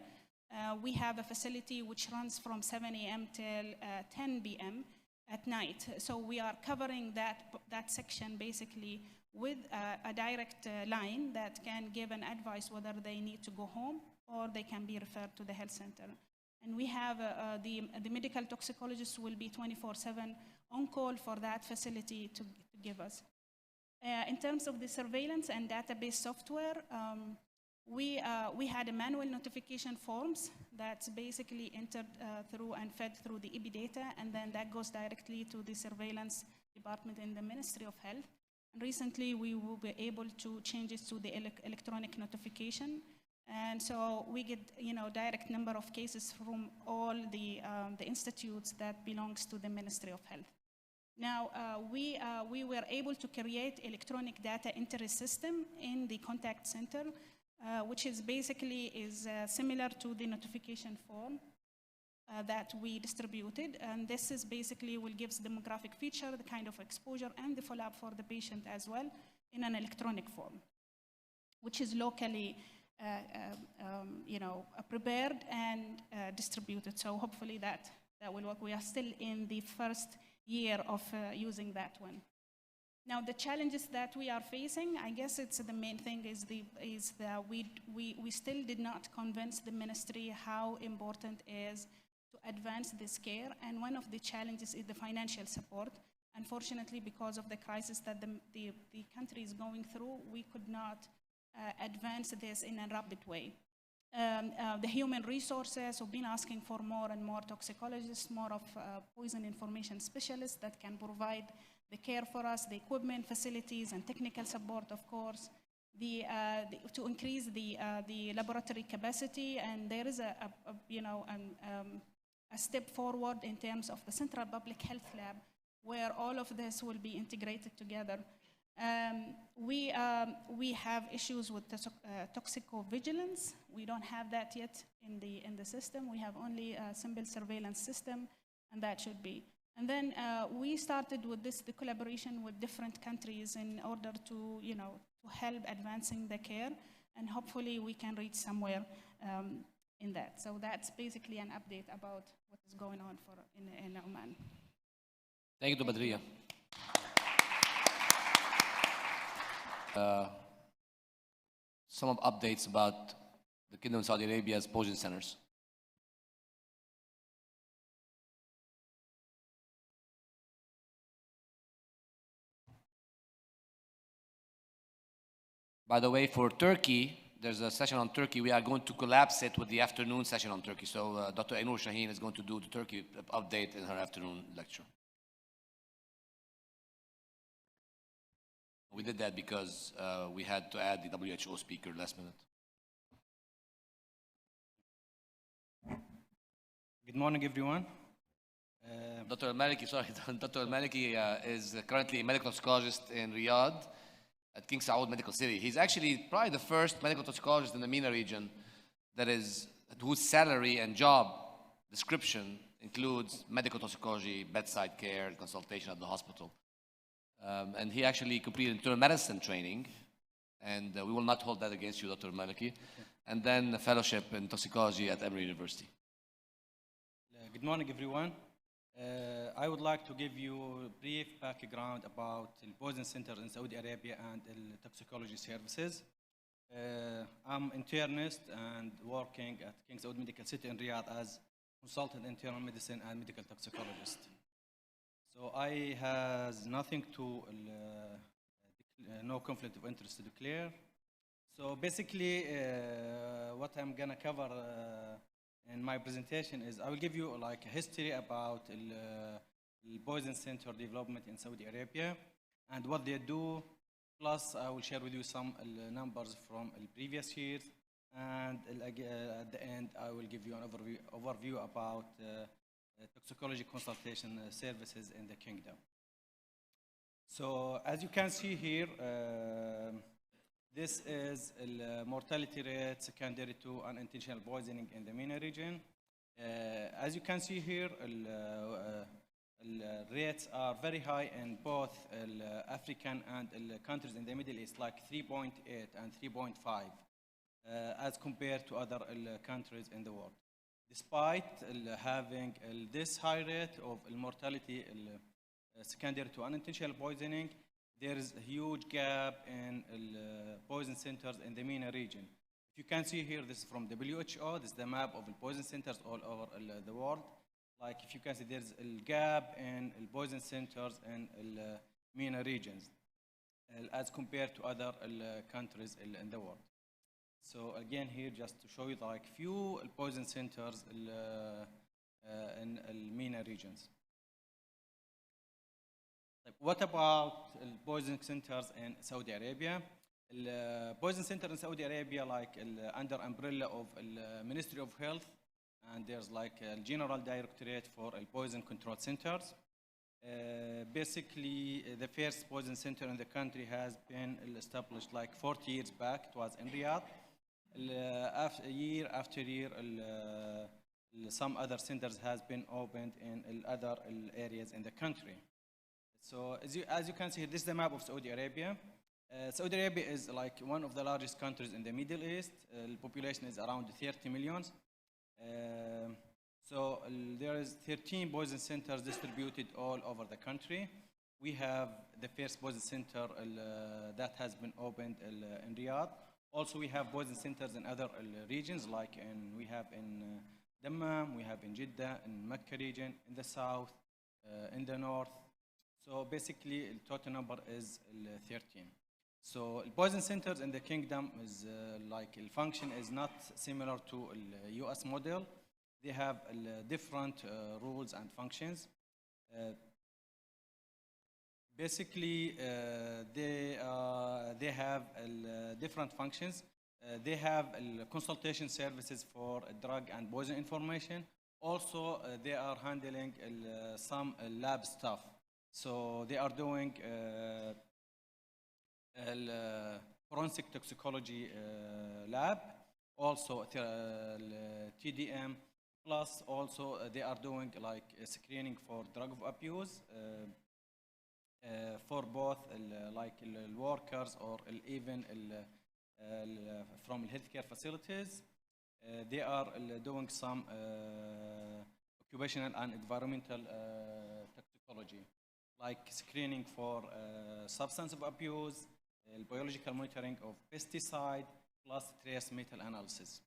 we have a facility which runs from 7 a.m. till 10 p.m. at night. So we are covering that section basically with a direct line that can give an advice whether they need to go home or they can be referred to the health center. And we have the medical toxicologist will be 24/7 on call for that facility to give us. In terms of the surveillance and database software, we had a manual notification forms that's basically entered through and fed through the EB data, and then that goes directly to the surveillance department in the Ministry of Health. And recently, we will be able to change it to the electronic notification. And so we get, direct number of cases from all the institutes that belongs to the Ministry of Health. Now, we were able to create electronic data entry system in the contact center, which is basically similar to the notification form that we distributed. And this is basically will give demographic feature, the kind of exposure, and the follow-up for the patient as well in an electronic form, which is locally prepared and distributed. So hopefully that will work. We are still in the first year of using that one. Now, the challenges that we are facing, I guess it's the main thing is that we still did not convince the ministry how important is to advance this care, and one of the challenges is the financial support. Unfortunately, because of the crisis that the country is going through, we could not advance this in a rapid way. The human resources have been asking for more and more toxicologists, more of poison information specialists that can provide the care for us, the equipment, facilities, and technical support, of course, to increase the laboratory capacity. And there is a a step forward in terms of the Central Public Health Lab, where all of this will be integrated together. We have issues with toxicovigilance. We don't have that yet in the system. We have only a simple surveillance system, and that should be. And then we started with the collaboration with different countries in order to, to help advancing the care, and hopefully we can reach somewhere in that. So that's basically an update about what is going on in Oman. Thank you, Badriya. Some of updates about the Kingdom of Saudi Arabia's poison centers. By the way, for Turkey, there's a session on Turkey. We are going to collapse it with the afternoon session on Turkey. So Dr. Ainur Shaheen is going to do the Turkey update in her afternoon lecture. We did that because we had to add the WHO speaker last minute. Good morning, everyone. Dr. Al-Maliki, sorry, Dr. Al-Maliki is currently a medical toxicologist in Riyadh at King Saud Medical City. He's actually probably the first medical toxicologist in the MENA region whose salary and job description includes medical toxicology, bedside care, and consultation at the hospital. And he actually completed internal medicine training, and we will not hold that against you, Dr. Maliki, and then a fellowship in toxicology at Emory University. Good morning, everyone. I would like to give you a brief background about the poison center in Saudi Arabia and the toxicology services. I'm an internist and working at King Saud Medical City in Riyadh as consultant internal medicine and medical toxicologist. So I has nothing to, no conflict of interest to declare. So basically, what I'm gonna cover in my presentation is I will give you like a history about the poison center development in Saudi Arabia and what they do. Plus, I will share with you some numbers from the previous years, and at the end, I will give you an overview about toxicology consultation services in the kingdom. So as you can see here, this is the mortality rate secondary to unintentional poisoning in the MENA region. As you can see here, rates are very high in both African and countries in the Middle East, like 3.8 and 3.5, as compared to other countries in the world. Despite having this high rate of mortality secondary to unintentional poisoning, there is a huge gap in poison centers in the MENA region. If you can see here, this is from WHO. This is the map of the poison centers all over the world. Like if you can see, there's a gap in poison centers in MENA regions as compared to other countries in the world. So again, here just to show you like few poison centers in MENA regions. What about poison centers in Saudi Arabia? Poison center in Saudi Arabia, like under umbrella of the Ministry of Health, and there's like a General Directorate for Poison Control Centers. Basically, the first poison center in the country has been established like 40 years back. It was in Riyadh. Year after year, some other centers has been opened in other areas in the country. So as you can see, this is the map of Saudi Arabia. Saudi Arabia is like one of the largest countries in the Middle East. The population is around 30 million. So there is 13 poison centers distributed all over the country. We have the first poison center that has been opened in Riyadh. Also, we have poison centers in other regions, like we have in Dammam, we have in Jeddah, in Mecca region, in the south, in the north. So basically, the total number is 13. So poison centers in the kingdom is like the function is not similar to the US model. They have different rules and functions. Basically, they have different functions. They have consultation services for drug and poison information. Also, they are handling some lab stuff. So they are doing forensic toxicology lab, also TDM, plus also they are doing like a screening for drug of abuse for both like workers or even from healthcare facilities. They are doing some occupational and environmental toxicology, like screening for substance of abuse, biological monitoring of pesticide, plus trace metal analysis.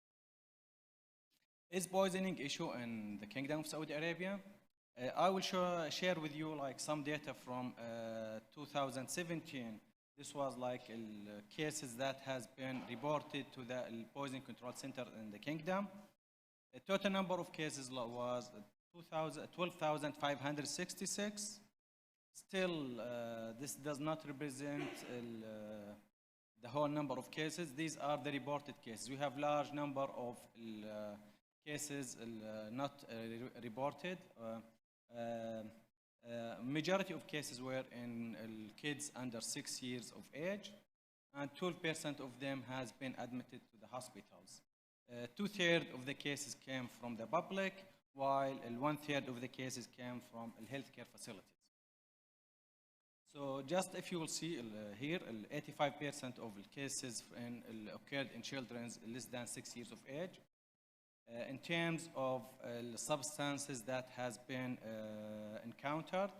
Is poisoning issue in the Kingdom of Saudi Arabia? I will share with you like some data from 2017. This was like cases that has been reported to the Poison Control Center in the Kingdom. The total number of cases was 12,566. Still, this does not represent the whole number of cases. These are the reported cases. We have large number of cases not reported. Majority of cases were in kids under 6 years of age, and 12% of them has been admitted to the hospitals. 2/3 of the cases came from the public, while 1/3 of the cases came from healthcare facilities. So just if you will see here, 85% of the cases occurred in children less than 6 years of age. In terms of substances that has been encountered,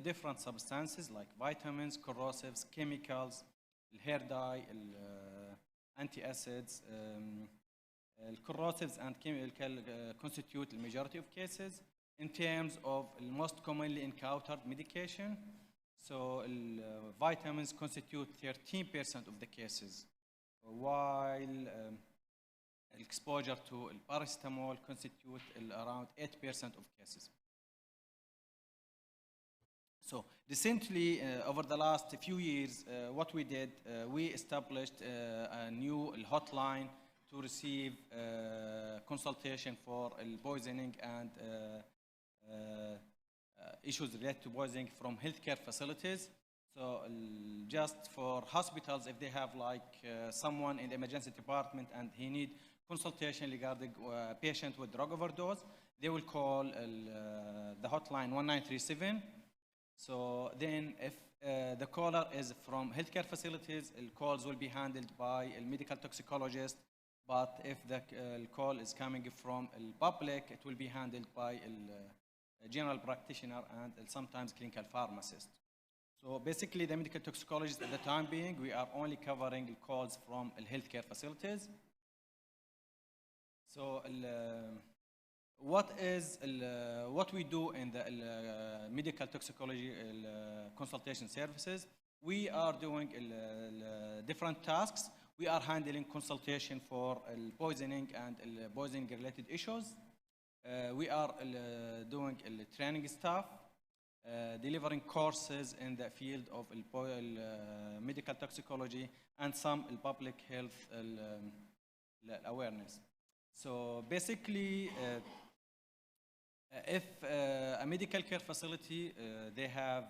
different substances like vitamins, corrosives, chemicals, hair dye, antacids, corrosives and chemical constitute the majority of cases. In terms of most commonly encountered medication, so vitamins constitute 13% of the cases, while exposure to paracetamol constitute around 8% of cases. So recently, over the last few years, what we did, we established a new hotline to receive consultation for poisoning and issues related to poisoning from healthcare facilities. So just for hospitals, if they have like someone in the emergency department and he need consultation regarding a patient with drug overdose, they will call the hotline 1937. So then if the caller is from healthcare facilities, calls will be handled by a medical toxicologist. But if the call is coming from the public, it will be handled by a general practitioner and sometimes clinical pharmacist. So basically, the medical toxicologist at the time being, we are only covering calls from healthcare facilities. So what we do in the medical toxicology consultation services, we are doing different tasks. We are handling consultation for poisoning and poisoning related issues. We are doing training staff, delivering courses in the field of medical toxicology and some public health awareness. So basically, if a medical care facility, they have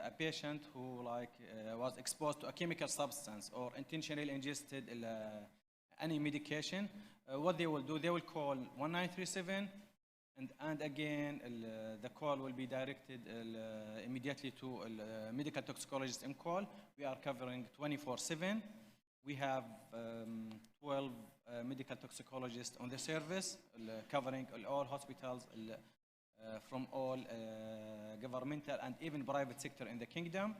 a patient who was exposed to a chemical substance or intentionally ingested any medication, what they will do, they will call 1937, and again, the call will be directed immediately to a medical toxicologist in call. We are covering 24/7. We have 12 medical toxicologists on the service, covering all hospitals from all governmental and even private sector in the kingdom.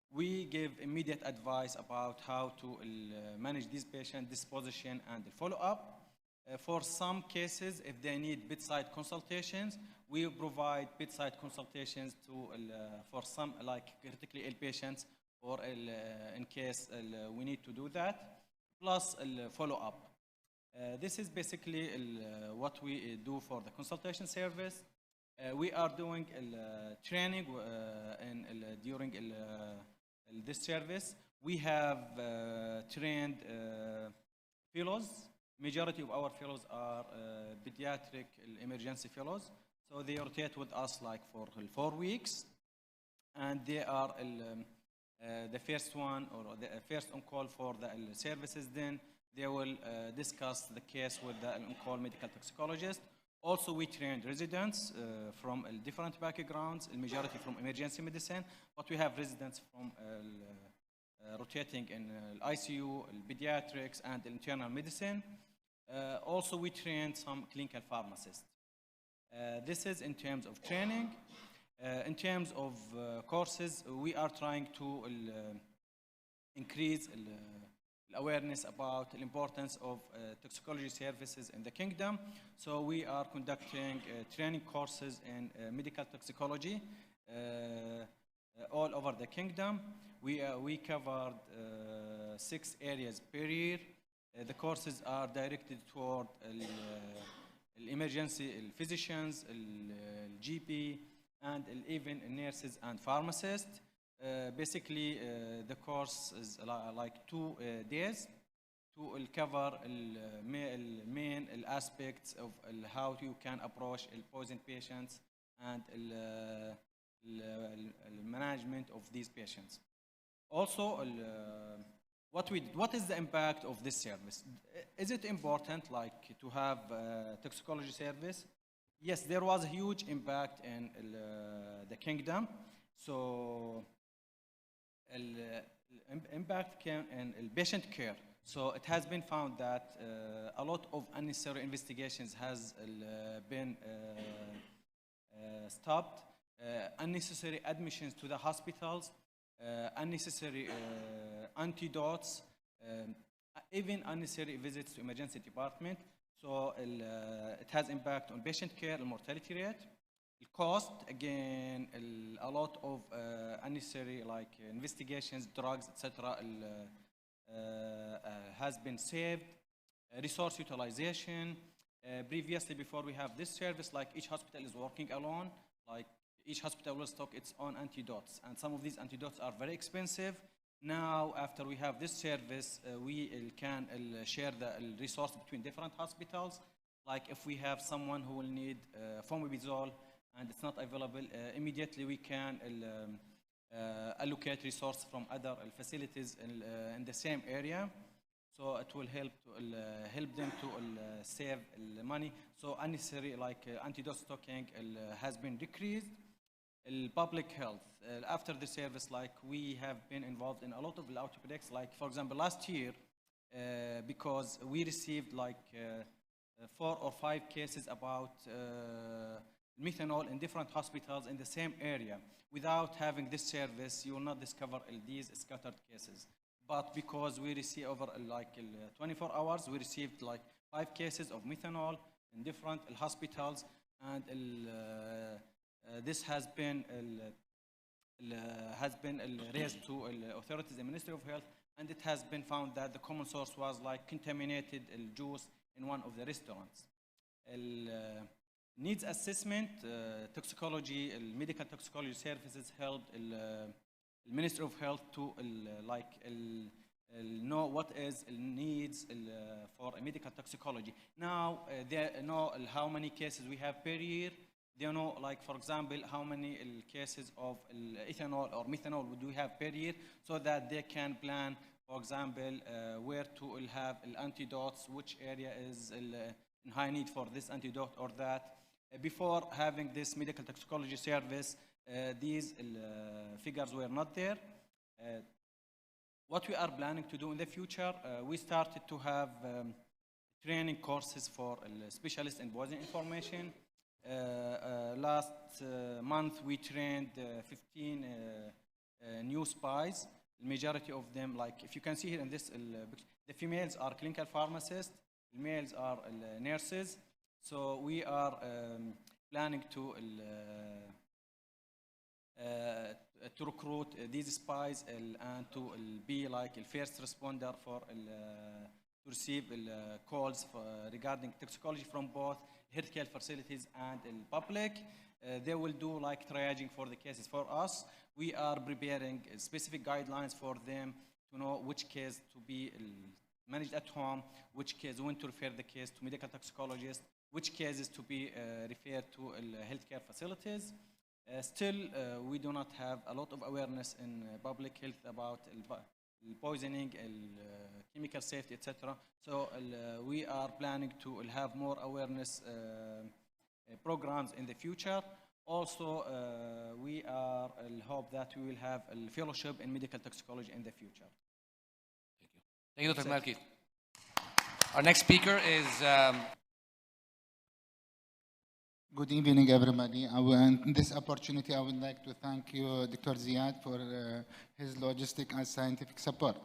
We give immediate advice about how to manage this patient disposition and the follow-up. For some cases, if they need bedside consultations, we provide bedside consultations for some critically ill patients, or in case we need to do that, plus follow-up. This is basically what we do for the consultation service. We are doing training during this service. We have trained fellows Majority of our fellows are pediatric emergency fellows. So they rotate with us like for 4 weeks. And they are the first one or the first on call for the services. Then they will discuss the case with the on-call medical toxicologist. Also, we trained residents from different backgrounds, the majority from emergency medicine, but we have residents from rotating in ICU, pediatrics, and internal medicine. Also, we trained some clinical pharmacists. This is in terms of training. In terms of courses, we are trying to increase awareness about the importance of toxicology services in the kingdom. So we are conducting training courses in medical toxicology all over the kingdom. We covered 6 areas per year. The courses are directed toward emergency physicians, GP, and even nurses and pharmacists. Basically, the course is like 2 days to cover main aspects of how you can approach poison patients and management of these patients. Also, what is the impact of this service? Is it important, like, to have toxicology service? Yes, there was a huge impact in the kingdom. So, impact came in patient care. So it has been found that a lot of unnecessary investigations has been stopped, unnecessary admissions to the hospitals, unnecessary antidotes, even unnecessary visits to emergency department. So it has impact on patient care, the mortality rate, the cost, again, a lot of unnecessary like investigations, drugs, etc. Has been saved, resource utilization. Previously, before we have this service, like each hospital is working alone, like each hospital will stock its own antidotes, and some of these antidotes are very expensive. Now, after we have this service, we can share the resource between different hospitals. Like if we have someone who will need fomepizole and it's not available, immediately we can allocate resource from other facilities in the same area. So it will help them to save money. So unnecessary like antidote stocking has been decreased. Public health. After the service, like we have been involved in a lot of outbreaks. Like for example, last year, because we received like 4 or 5 cases about methanol in different hospitals in the same area. Without having this service, you will not discover these scattered cases. But because we receive over like 24 hours, we received like 5 cases of methanol in different hospitals, and this has been raised to authorities, the Ministry of Health, and it has been found that the common source was like contaminated juice in one of the restaurants. Needs assessment, toxicology, medical toxicology services helped the Ministry of Health to know what is needs for medical toxicology. Now they know how many cases we have per year. They know, like, for example, how many cases of ethanol or methanol do we have per year, so that they can plan, for example, where to have antidotes, which area is in high need for this antidote or that. Before having this medical toxicology service, these figures were not there. What we are planning to do in the future, we started to have training courses for specialists in poison information. Last month, we trained 15 new spies. The majority of them, like if you can see here in this, the females are clinical pharmacists, the males are nurses. So we are planning to recruit these spies and to be like a first responder for to receive calls regarding toxicology from both healthcare facilities and the public. They will do like triaging for the cases for us. We are preparing specific guidelines for them to know which case to be managed at home, which case, when to refer the case to medical toxicologist, which cases to be referred to healthcare facilities. Still, we do not have a lot of awareness in public health about poisoning, chemical safety, etc. So we are planning to have more awareness programs in the future. Also, we are hope that we will have a fellowship in medical toxicology in the future. Thank you, Dr. Malki. Our next speaker is... Good evening, everybody. In this opportunity, I would like to thank you, Dr. Ziad, for his logistic and scientific support.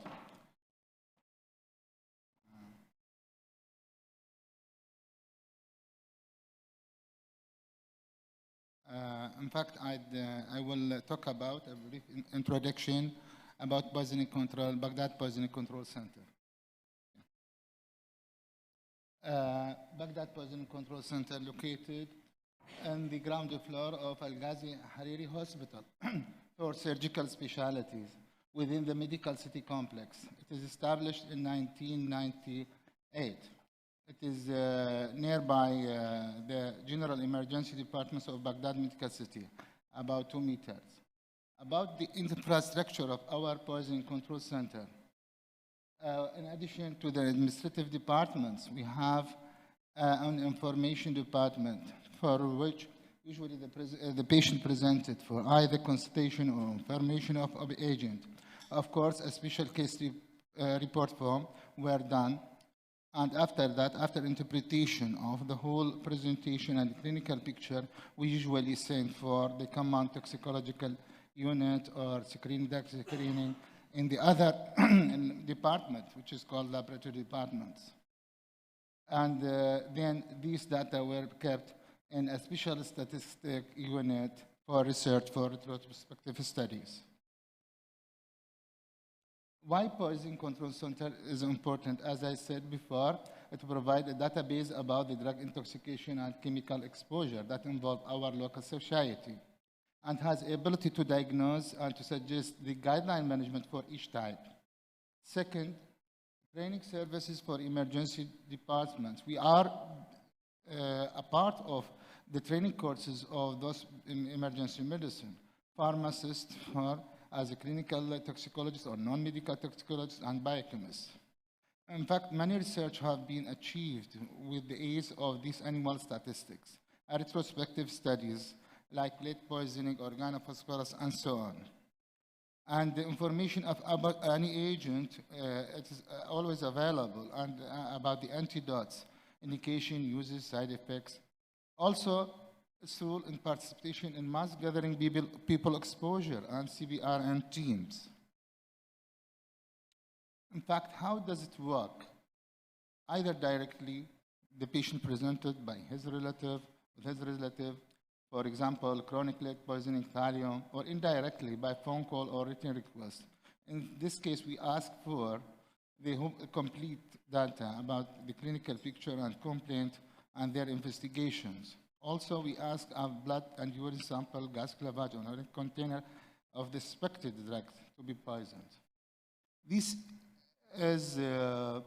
In fact, I will talk about a brief introduction about poisoning control, Baghdad Poisoning Control Center. Baghdad Poisoning Control Center located on the ground floor of Al-Ghazi Hariri Hospital for surgical specialties within the medical city complex. It is established in 1998. It is nearby the General Emergency Departments of Baghdad Medical City, about 2 meters. About the infrastructure of our poisoning control center, in addition to the administrative departments, we have an information department for which usually the patient presented for either consultation or information of agent. Of course, a special case report form were done, and after that, after interpretation of the whole presentation and clinical picture, we usually send for the command toxicological unit or screening in the other department, which is called laboratory departments. And then these data were kept in a special statistic unit for research for retrospective studies. Why Poison Control Center is important? As I said before, it provides a database about the drug intoxication and chemical exposure that involve our local society, and has the ability to diagnose and to suggest the guideline management for each type. Second, training services for emergency departments. We are a part of the training courses of those in emergency medicine, pharmacists as a clinical toxicologist or non-medical toxicologist, and biochemists. In fact, many research have been achieved with the aid of these animal statistics, retrospective studies like lead poisoning, organophosphorus, and so on. And the information about any agent, it is always available, and about the antidotes, indication, uses, side effects. Also, its role in participation in mass gathering people exposure and CBRN teams. In fact, how does it work? Either directly, the patient presented by his relative, for example, chronic lead poisoning, thallium, or indirectly by phone call or written request. In this case, we ask for the complete data about the clinical picture and complaint and their investigations. Also, we ask our blood and urine sample, gas clavage, or a container of the suspected drug to be poisoned. This is a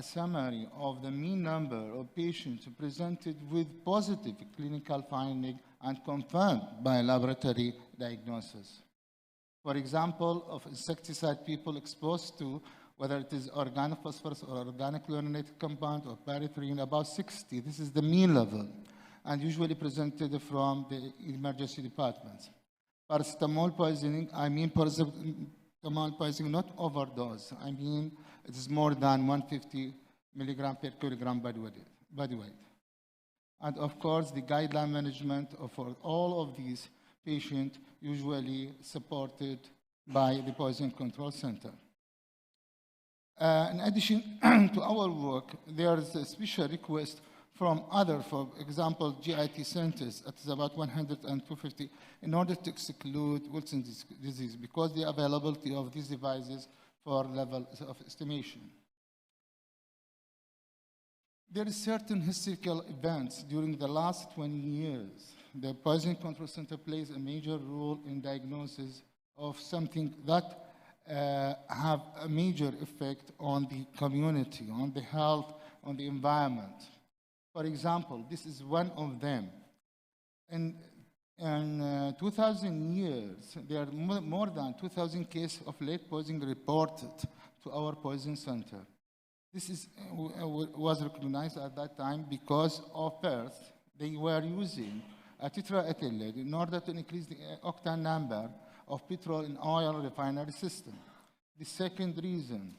summary of the mean number of patients presented with positive clinical finding and confirmed by laboratory diagnosis. For example, of insecticide people exposed to, whether it is organophosphorus or organochlorinated compound or pyrethrin, about 60. This is the mean level, and usually presented from the emergency departments. Paracetamol poisoning, I mean paracetamol poisoning, not overdose. I mean it is more than 150 milligram per kilogram body weight. And of course, the guideline management for all of these patients usually supported by the Poison Control Center. In addition to our work, there is a special request from other, for example, GIT centers. It is about 100 and 250 in order to exclude Wilson's disease because the availability of these devices for levels of estimation. There is certain historical events during the last 20 years. The Poison Control Center plays a major role in diagnosis of something that have a major effect on the community, on the health, on the environment. For example, this is one of them. In 2,000 years, there are more than 2,000 cases of lead poisoning reported to our poison center. This was recognized at that time because of first, they were using a tetraethyl lead in order to increase the octane number of petrol and oil refinery system. The second reason,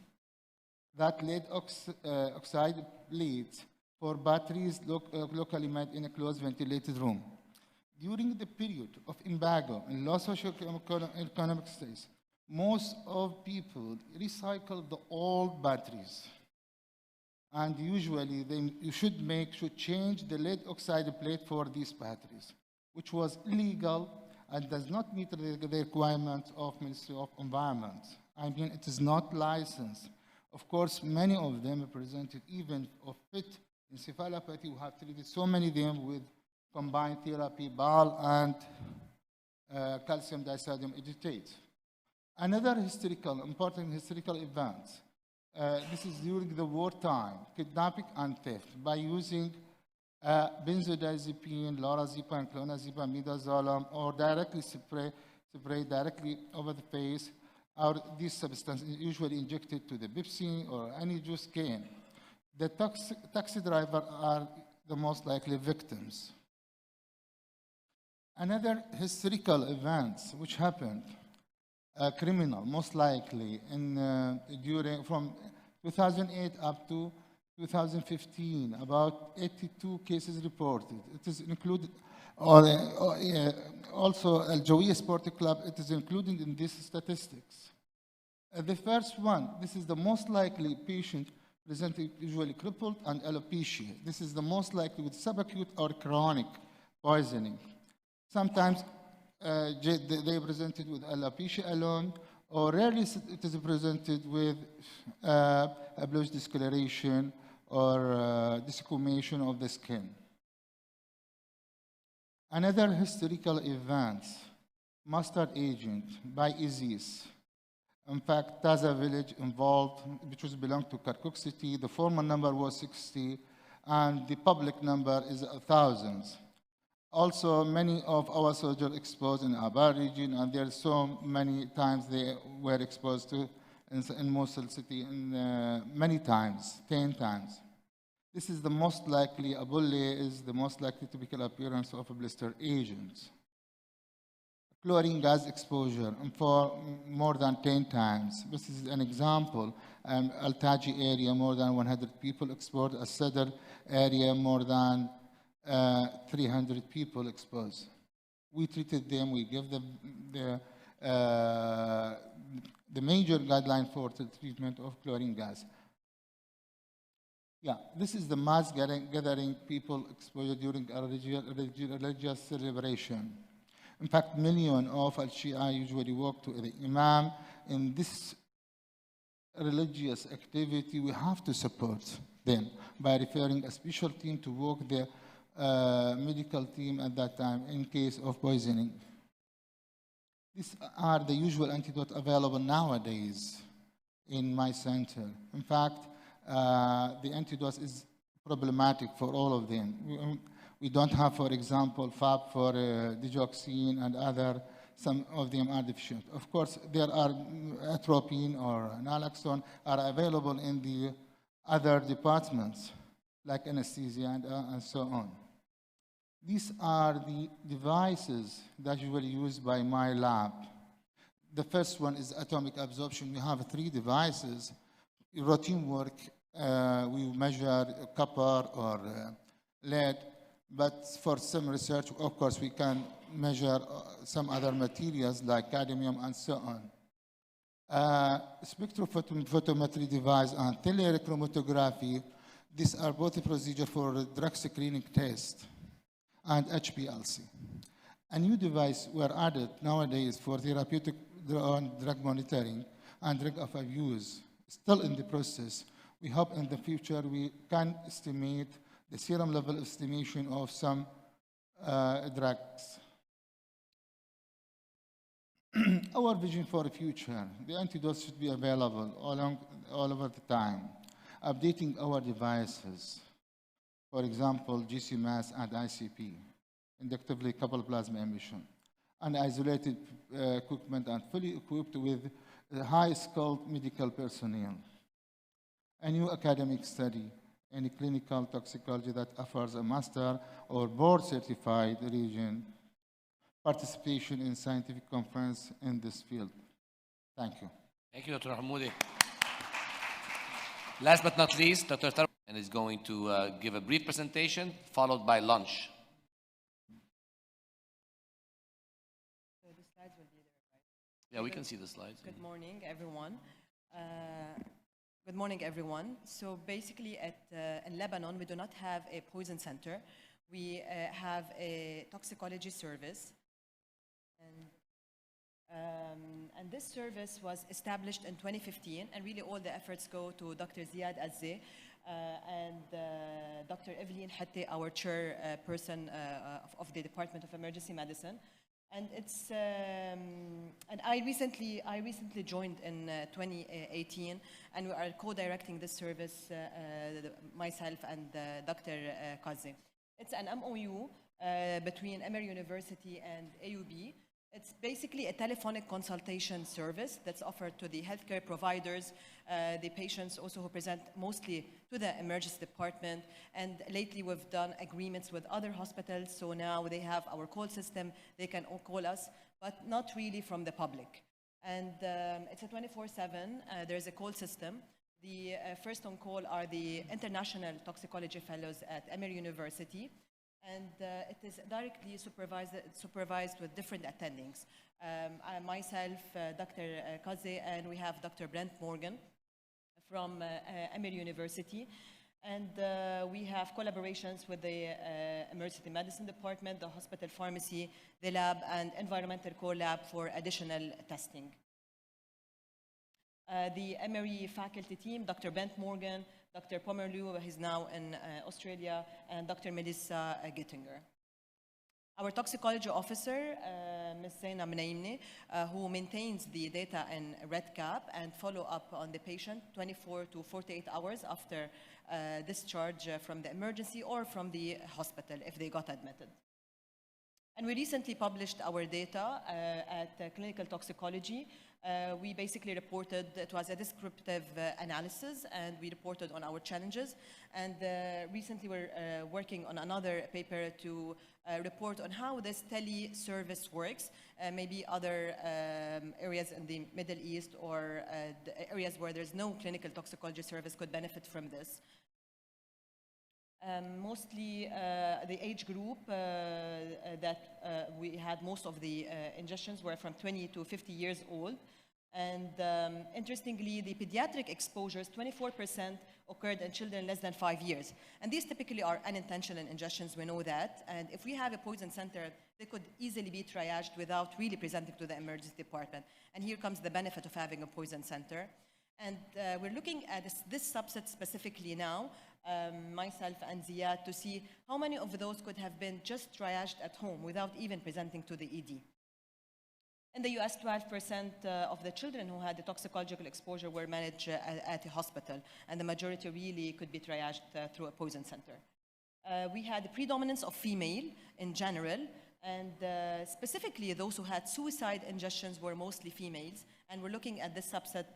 that lead oxide leads for batteries locally made in a closed ventilated room. During the period of embargo and low socio-economic states, most of people recycle the old batteries. And usually you should change the lead oxide plate for these batteries, which was illegal and does not meet the requirements of Ministry of Environment. I mean, it is not licensed. Of course, many of them presented even of fit encephalopathy. We have treated so many of them with combined therapy, BAL and calcium disodium acetate. Another important historical event, this is during the wartime, kidnapping and theft by using benzodiazepine, lorazepam, clonazepam, midazolam, or directly spray directly over the face, or these substances usually injected to the Pepsi or any juice cane. The taxi driver are the most likely victims. Another historical event which happened, criminal, most likely, from 2008 up to 2015, about 82 cases reported. It is included, also Al Jawiya Sport Club, it is included in these statistics. The first one, this is the most likely patient presenting usually crippled and alopecia. This is the most likely with subacute or chronic poisoning. Sometimes they presented with alopecia alone, or rarely it is presented with a bluish discoloration or desquamation of the skin. Another historical event, mustard agent by ISIS. In fact, Taza village involved, which was belonged to Kirkuk city, the former number was 60, and the public number is thousands. Also, many of our soldiers exposed in Abar region, and there are so many times they were exposed to in Mosul city, many times, 10 times. This is the most likely, a bulle is the most likely typical appearance of a blister agent. Chlorine gas exposure for more than 10 times. This is an example. Al-Taji area, more than 100 people exposed. Al-Sadr area, more than 300 people exposed. We treated them, we gave them the major guideline for the treatment of chlorine gas. Yeah, this is the mass gathering people exposure during a religious celebration. In fact, millions of Al-Shia usually walk to the Imam. In this religious activity, we have to support them by referring a special team to walk the medical team at that time in case of poisoning. These are the usual antidotes available nowadays in my center. In fact, the antidote is problematic for all of them. We don't have, for example, FAB for digoxin and other, some of them are deficient. Of course, there are atropine or naloxone are available in the other departments, like anesthesia and so on. These are the devices that usually used by my lab. The first one is atomic absorption. We have 3 devices. In routine work, we measure copper or lead, but for some research, of course, we can measure some other materials like cadmium and so on. Spectrophotometry device and telechromatography, these are both procedures for drug screening test and HPLC. A new device were added nowadays for therapeutic drug monitoring and drug of abuse, still in the process. We hope in the future we can estimate the serum level estimation of some drugs. Our vision for the future, the antidotes should be available all over the time, updating our devices. For example, GC-MAS and ICP, inductively coupled plasma emission, unisolated equipment and fully equipped with high-skilled medical personnel. A new academic study in clinical toxicology that offers a master or board-certified region participation in scientific conference in this field. Thank you. Thank you, Dr. Hamoudi. Last but not least, Dr. Tarek is going to give a brief presentation, followed by lunch. So the slides will be there, right? Yeah, we can see the slides. Good morning, everyone. Good morning, everyone. So basically, in Lebanon, we do not have a poison center. We have a toxicology service. And this service was established in 2015, and really all the efforts go to Dr. Ziad Azzeh and Dr. Evelyn Hatte, our chairperson of the Department of Emergency Medicine. And it's and I recently joined in 2018, and we are co-directing this service, myself and Dr. Qazi. It's an MOU between Emory University and AUB. It's basically a telephonic consultation service that's offered to the healthcare providers, the patients also who present mostly to the emergency department. And lately we've done agreements with other hospitals, so now they have our call system, they can all call us, but not really from the public. And it's a 24/7, there's a call system. The first on call are the international toxicology fellows at Emory University. And it is directly supervised with different attendings. Myself, Dr. Qazi, and we have Dr. Brent Morgan from Emory University. And we have collaborations with the Emergency Medicine Department, the hospital pharmacy, the lab, and environmental core lab for additional testing. The Emory faculty team, Dr. Brent Morgan, Dr. Pomerlew, he's now in Australia, and Dr. Melissa Gittinger. Our toxicology officer, Ms. Zainab Naimni, who maintains the data in RedCap and follow up on the patient 24 to 48 hours after discharge from the emergency or from the hospital if they got admitted. And we recently published our data at Clinical Toxicology. We basically reported, it was a descriptive analysis, and we reported on our challenges. And recently we're working on another paper to report on how this tele-service works, maybe other areas in the Middle East or the areas where there's no clinical toxicology service could benefit from this. Mostly the age group that we had most of the ingestions were from 20 to 50 years old. And interestingly, the pediatric exposures, 24% occurred in children less than 5 years. And these typically are unintentional ingestions, we know that. And if we have a poison center, they could easily be triaged without really presenting to the emergency department. And here comes the benefit of having a poison center. And we're looking at this subset specifically now, myself and Ziad, to see how many of those could have been just triaged at home without even presenting to the ED. In the US, 12% of the children who had the toxicological exposure were managed at a hospital, and the majority really could be triaged through a poison center. We had a predominance of female in general, and specifically those who had suicide ingestions were mostly females, and we're looking at this subset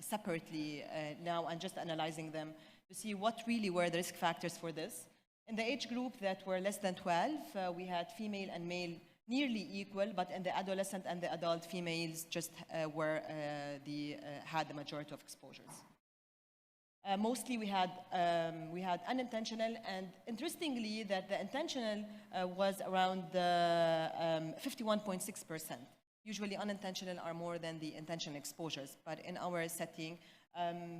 separately now and just analyzing them to see what really were the risk factors for this. In the age group that were less than 12, we had female and male nearly equal, but in the adolescent and the adult, females just had the majority of exposures. Mostly we had unintentional, and interestingly that the intentional was around 51.6%. Usually unintentional are more than the intentional exposures, but in our setting,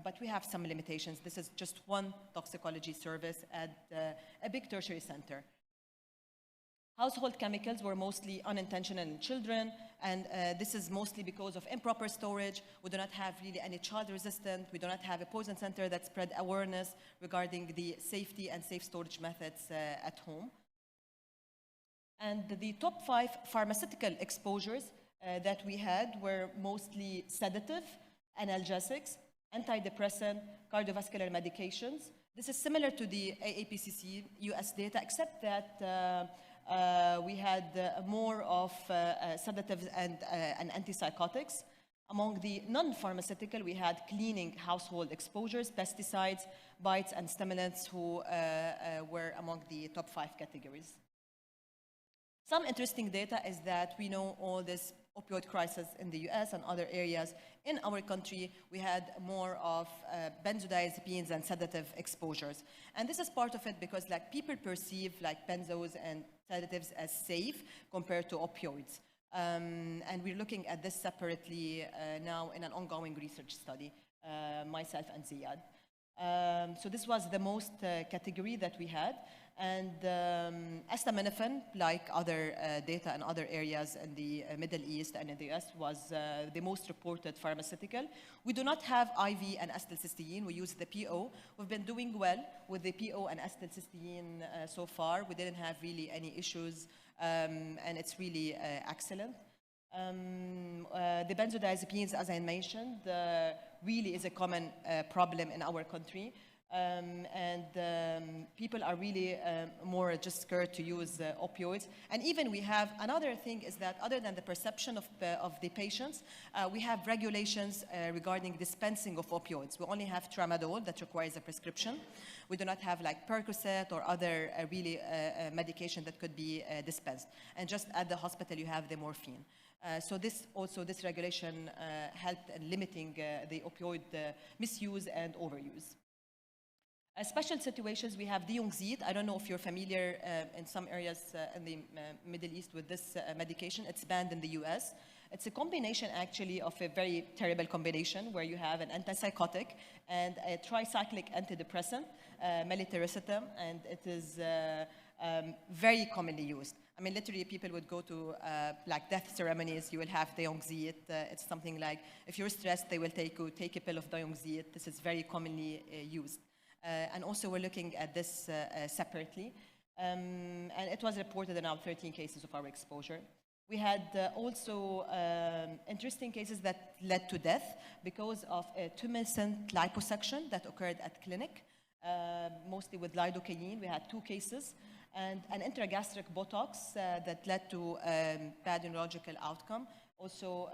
but we have some limitations. This is just one toxicology service at a big tertiary center. Household chemicals were mostly unintentional in children, and this is mostly because of improper storage. We do not have really any child resistant. We do not have a poison center that spread awareness regarding the safety and safe storage methods at home. And the top 5 pharmaceutical exposures that we had were mostly sedative, analgesics, antidepressant, cardiovascular medications. This is similar to the AAPCC US data, except that we had more of sedatives and antipsychotics. Among the non-pharmaceutical, we had cleaning household exposures, pesticides, bites, and stimulants who were among the top 5 categories. Some interesting data is that we know all this opioid crisis in the US and other areas. In our country, we had more of benzodiazepines and sedative exposures. And this is part of it because like people perceive like benzos and sedatives as safe compared to opioids. And we're looking at this separately now in an ongoing research study, myself and Ziad. So this was the most category that we had. And acetaminophen, like other data in other areas in the Middle East and in the US, was the most reported pharmaceutical. We do not have IV and acetylcysteine. We use the PO. We've been doing well with the PO and acetylcysteine so far. We didn't have really any issues, and it's really excellent. The benzodiazepines, as I mentioned, really is a common problem in our country. People are really more just scared to use opioids. And even we have another thing is that other than the perception of the patients, we have regulations regarding dispensing of opioids. We only have tramadol that requires a prescription. We do not have like Percocet or other really medication that could be dispensed. And just at the hospital, you have the morphine. So this regulation helped in limiting the opioid misuse and overuse. Special situations, we have Diongzit. I don't know if you're familiar in some areas in the Middle East with this medication. It's banned in the US. It's a combination actually of a very terrible combination where you have an antipsychotic and a tricyclic antidepressant, melitaricetam, and it is very commonly used. I mean, literally people would go to like death ceremonies, you will have Diongzit. It's something like, if you're stressed, they will take a pill of Diongzit. This is very commonly used. And also we're looking at this separately. And it was reported in our 13 cases of our exposure. We had also interesting cases that led to death because of a tumescent liposuction that occurred at clinic, mostly with lidocaine. We had 2 cases. And an intragastric Botox that led to bad neurological outcome. Also,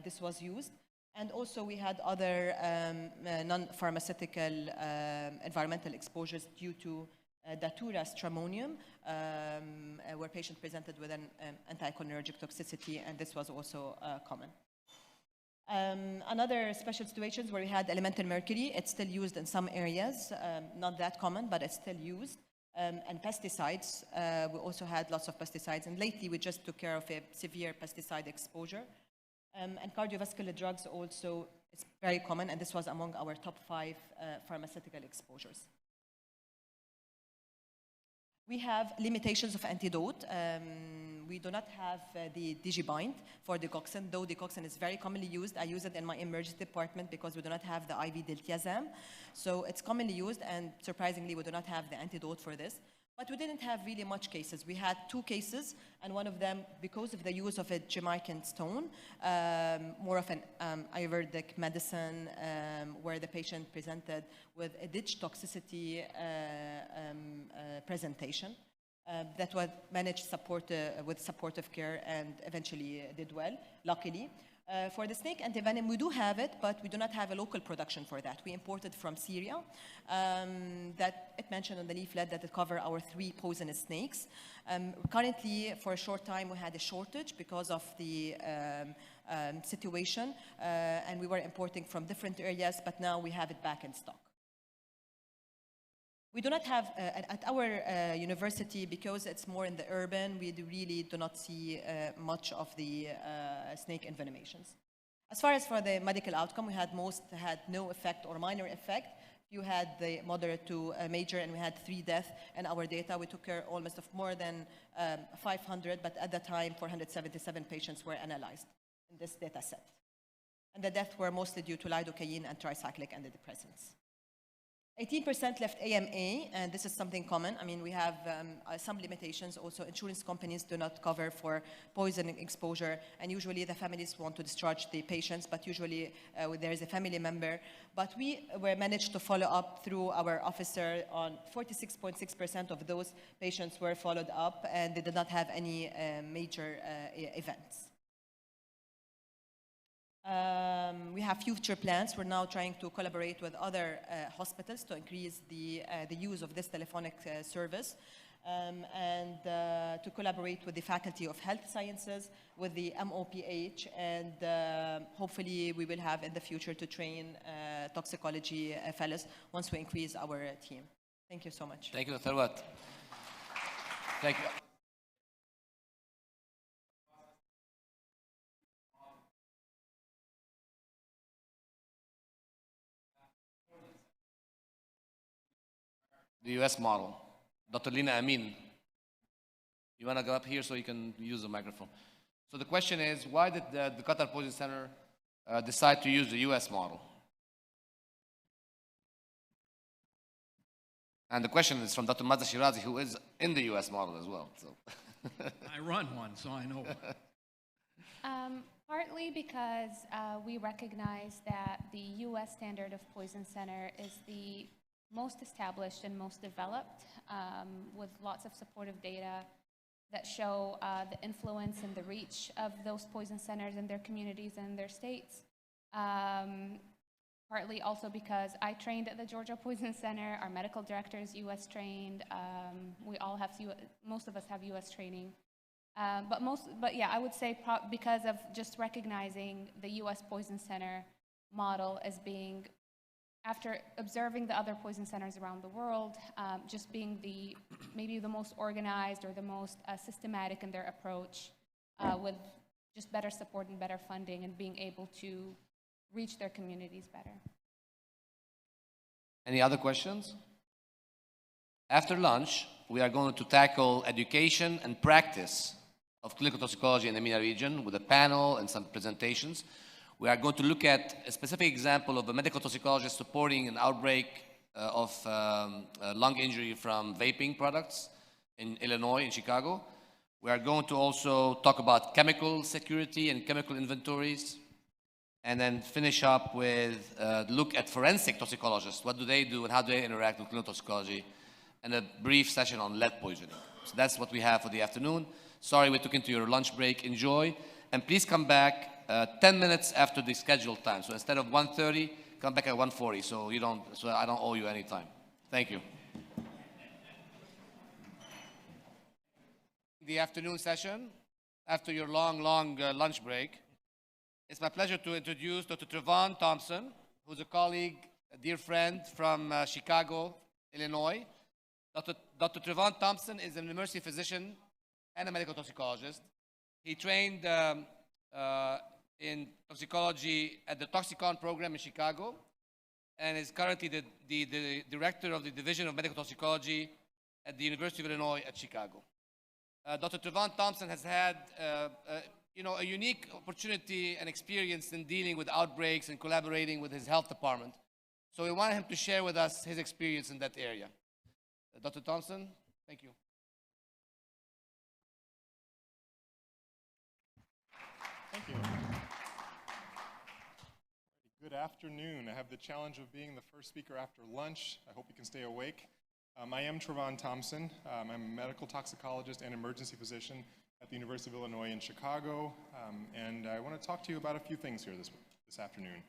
this was used. And also we had other non-pharmaceutical environmental exposures due to Datura stramonium, where patient presented with an anticholinergic toxicity, and this was also common. Another special situations where we had elemental mercury. It's still used in some areas, not that common, but it's still used. And pesticides, we also had lots of pesticides, and lately we just took care of a severe pesticide exposure. And cardiovascular drugs also, it's very common, and this was among our top 5 pharmaceutical exposures. We have limitations of antidote. We do not have the digibind for digoxin, though digoxin is very commonly used. I use it in my emergency department because we do not have the IV diltiazem. So it's commonly used, and surprisingly, we do not have the antidote for this. But we didn't have really much cases. We had 2 cases, and one of them, because of the use of a Jamaican stone, more of an Ayurvedic medicine, where the patient presented with a ditch toxicity presentation that was managed with supportive care and eventually did well, luckily. For the snake antivenom, we do have it, but we do not have a local production for that. We imported from Syria. That it mentioned on the leaflet that it covers our 3 poisonous snakes. Currently, for a short time, we had a shortage because of the situation, and we were importing from different areas, but now we have it back in stock. We do not have, at our university, because it's more in the urban, we really do not see much of the snake envenomations. As far as for the medical outcome, we had no effect or minor effect. You had the moderate to major, and we had 3 deaths in our data. We took care almost of more than 500, but at the time, 477 patients were analyzed in this data set. And the deaths were mostly due to lidocaine and tricyclic antidepressants. 18% left AMA, and this is something common. I mean, we have some limitations. Also, insurance companies do not cover for poison exposure, and usually the families want to discharge the patients, but usually there is a family member. But we were managed to follow up through our officer on 46.6% of those patients were followed up, and they did not have any major events. We have future plans. We're now trying to collaborate with other hospitals to increase the use of this telephonic service and to collaborate with the Faculty of Health Sciences, with the MOPH, and hopefully we will have in the future to train toxicology fellows once we increase our team. Thank you so much. Thank you, Dr. Wat. Thank you. The US model. Dr. Lina Amin, you want to go up here so you can use the microphone. So the question is, why did the Qatar Poison Center decide to use the US model? And the question is from Dr. Mazda Shirazi, who is in the US model as well. So. I run one, so I know. Partly because we recognize that the US standard of Poison Center is the most established and most developed, with lots of supportive data that show the influence and the reach of those poison centers in their communities and in their states. Partly also because I trained at the Georgia Poison Center, our medical director is US trained, we all have, most of us have US training. But yeah, I would say because of just recognizing the US Poison Center model as being, after observing the other poison centers around the world, just being maybe the most organized or the most systematic in their approach, with just better support and better funding and being able to reach their communities better. Any other questions? After lunch, we are going to tackle education and practice of clinical toxicology in the MENA region with a panel and some presentations. We are going to look at a specific example of a medical toxicologist supporting an outbreak of lung injury from vaping products in Illinois, in Chicago. We are going to also talk about chemical security and chemical inventories, and then finish up with a look at forensic toxicologists. What do they do and how do they interact with clinical toxicology? And a brief session on lead poisoning. So that's what we have for the afternoon. Sorry we took into your lunch break. Enjoy. And please come back 10 minutes after the scheduled time. So instead of 1:30, come back at 1:40 so I don't owe you any time. Thank you. The afternoon session, after your long lunch break, it's my pleasure to introduce Dr. Trevon Thompson, who's a colleague, a dear friend from Chicago, Illinois. Dr. Trevon Thompson is an emergency physician and a medical toxicologist. He trained in toxicology at the Toxicon program in Chicago, and is currently the director of the Division of Medical Toxicology at the University of Illinois at Chicago. Dr. Trevon Thompson has had a unique opportunity and experience in dealing with outbreaks and collaborating with his health department. So we want him to share with us his experience in that area. Dr. Thompson, thank you. Thank you. Good afternoon. I have the challenge of being the first speaker after lunch. I hope you can stay awake. I am Trevon Thompson. I'm a medical toxicologist and emergency physician at the University of Illinois in Chicago, and I want to talk to you about a few things here this afternoon.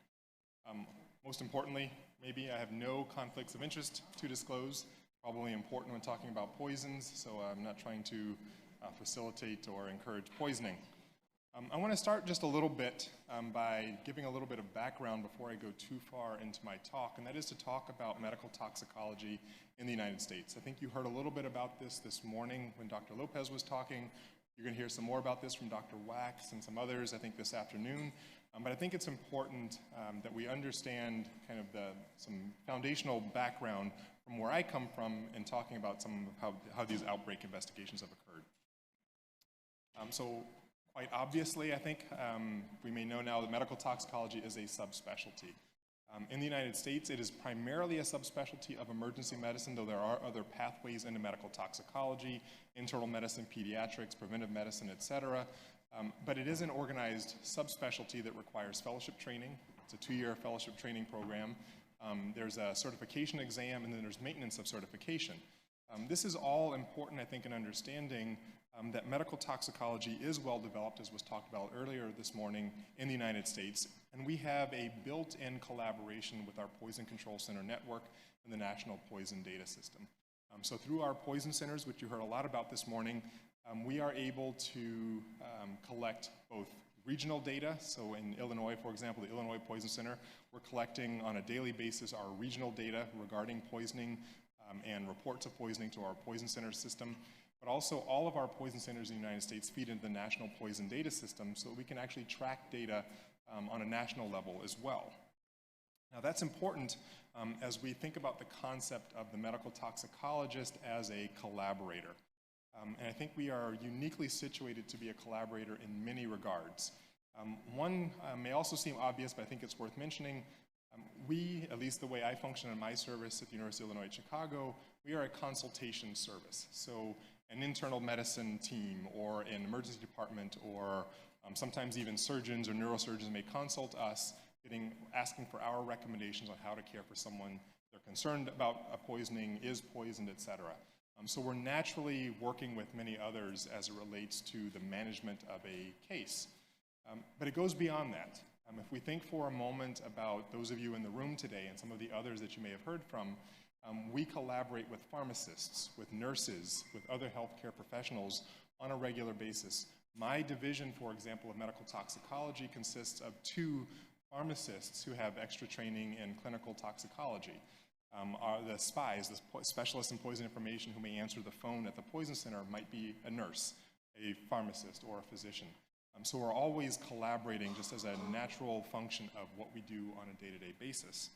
Most importantly, maybe I have no conflicts of interest to disclose. Probably important when talking about poisons, so I'm not trying to facilitate or encourage poisoning. I want to start just a little bit by giving a little bit of background before I go too far into my talk, and that is to talk about medical toxicology in the United States. I think you heard a little bit about this morning when Dr. Lopez was talking. You're going to hear some more about this from Dr. Wax and some others, I think, this afternoon. But I think it's important that we understand kind of some foundational background from where I come from in talking about some of how these outbreak investigations have occurred. So quite obviously, I think, we may know now that medical toxicology is a subspecialty. In the United States, it is primarily a subspecialty of emergency medicine, though there are other pathways into medical toxicology, internal medicine, pediatrics, preventive medicine, et cetera. But it is an organized subspecialty that requires fellowship training. It's a 2-year fellowship training program. There's a certification exam, and then there's maintenance of certification. This is all important, I think, in understanding that medical toxicology is well developed, as was talked about earlier this morning, in the United States. And we have a built-in collaboration with our Poison Control Center network and the National Poison Data System. So through our poison centers, which you heard a lot about this morning, we are able to collect both regional data. So in Illinois, for example, the Illinois Poison Center, we're collecting on a daily basis our regional data regarding poisoning and reports of poisoning to our poison center system. But also all of our poison centers in the United States feed into the National Poison Data System so that we can actually track data on a national level as well. Now that's important as we think about the concept of the medical toxicologist as a collaborator. And I think we are uniquely situated to be a collaborator in many regards. One may also seem obvious, but I think it's worth mentioning. We, at least the way I function in my service at the University of Illinois at Chicago, we are a consultation service. So an internal medicine team or an emergency department or sometimes even surgeons or neurosurgeons may consult us, asking for our recommendations on how to care for someone they're concerned about a poisoning, is poisoned, et cetera. So we're naturally working with many others as it relates to the management of a case. But it goes beyond that. If we think for a moment about those of you in the room today and some of the others that you may have heard from, we collaborate with pharmacists, with nurses, with other healthcare professionals on a regular basis. My division, for example, of medical toxicology consists of 2 pharmacists who have extra training in clinical toxicology. The SPIs, the specialists in poison information who may answer the phone at the poison center, might be a nurse, a pharmacist, or a physician. So we're always collaborating just as a natural function of what we do on a day-to-day basis.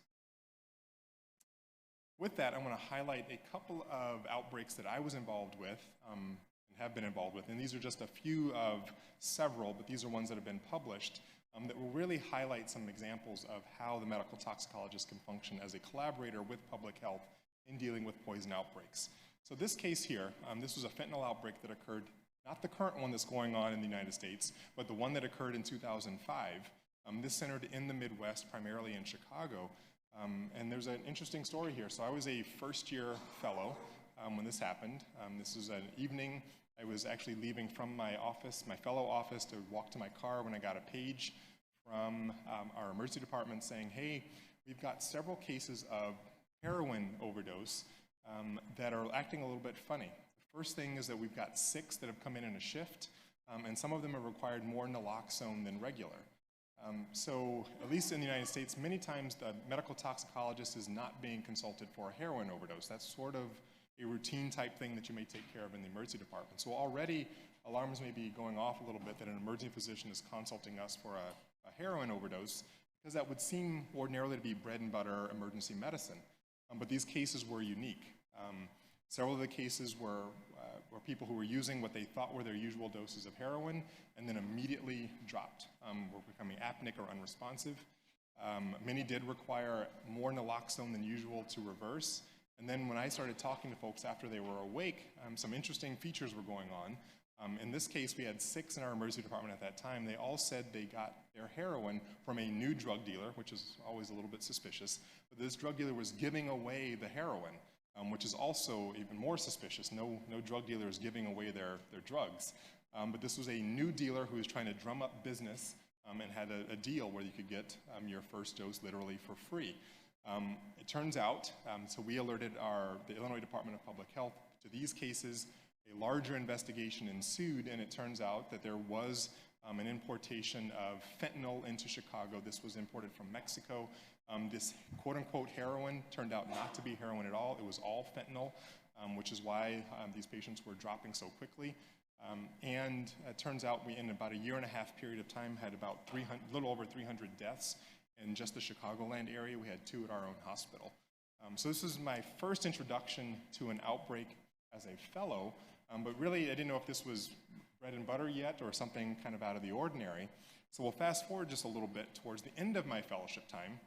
With that, I want to highlight a couple of outbreaks that I was involved with and have been involved with. And these are just a few of several, but these are ones that have been published that will really highlight some examples of how the medical toxicologist can function as a collaborator with public health in dealing with poison outbreaks. So this case here, this was a fentanyl outbreak that occurred, not the current one that's going on in the United States, but the one that occurred in 2005. This centered in the Midwest, primarily in Chicago. And there's an interesting story here. So I was a first-year fellow when this happened. This was an evening. I was actually leaving from my office, my fellow office, to walk to my car when I got a page from our emergency department saying, hey, we've got several cases of heroin overdose that are acting a little bit funny. The first thing is that we've got 6 that have come in a shift, and some of them have required more naloxone than regular. So at least in the United States, many times the medical toxicologist is not being consulted for a heroin overdose. That's sort of a routine type thing that you may take care of in the emergency department. So already alarms may be going off a little bit that an emergency physician is consulting us for a heroin overdose, because that would seem ordinarily to be bread and butter emergency medicine. But these cases were unique. Several of the cases were people who were using what they thought were their usual doses of heroin and then immediately dropped, were becoming apneic or unresponsive. Many did require more naloxone than usual to reverse. And then when I started talking to folks after they were awake, some interesting features were going on. In this case, we had 6 in our emergency department at that time. They all said they got their heroin from a new drug dealer, which is always a little bit suspicious. But this drug dealer was giving away the heroin, which is also even more suspicious. No drug dealer is giving away their drugs. But this was a new dealer who was trying to drum up business and had a deal where you could get your first dose literally for free. It turns out, so we alerted the Illinois Department of Public Health to these cases. A larger investigation ensued, and it turns out that there was an importation of fentanyl into Chicago. This was imported from Mexico. This quote-unquote heroin turned out not to be heroin at all. It was all fentanyl, which is why these patients were dropping so quickly. And it turns out we, in about a 1.5-year period of time, had about a little over 300 deaths in just the Chicagoland area. We had 2 at our own hospital. So this is my first introduction to an outbreak as a fellow, but really I didn't know if this was bread and butter yet or something kind of out of the ordinary. So we'll fast forward just a little bit towards the end of my fellowship time.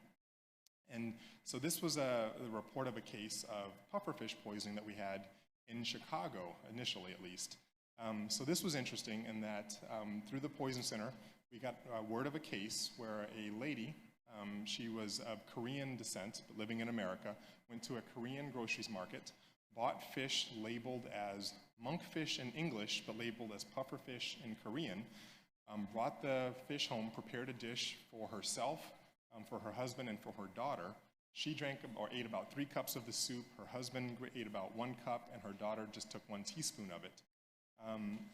And so this was the report of a case of pufferfish poisoning that we had in Chicago, initially at least. So this was interesting in that through the Poison Center, we got word of a case where a lady, she was of Korean descent, but living in America, went to a Korean groceries market, bought fish labeled as monkfish in English, but labeled as pufferfish in Korean, brought the fish home, prepared a dish for herself, for her husband, and for her daughter. She drank or ate about 3 cups of the soup. Her husband ate about 1 cup, and her daughter just took 1 teaspoon of it.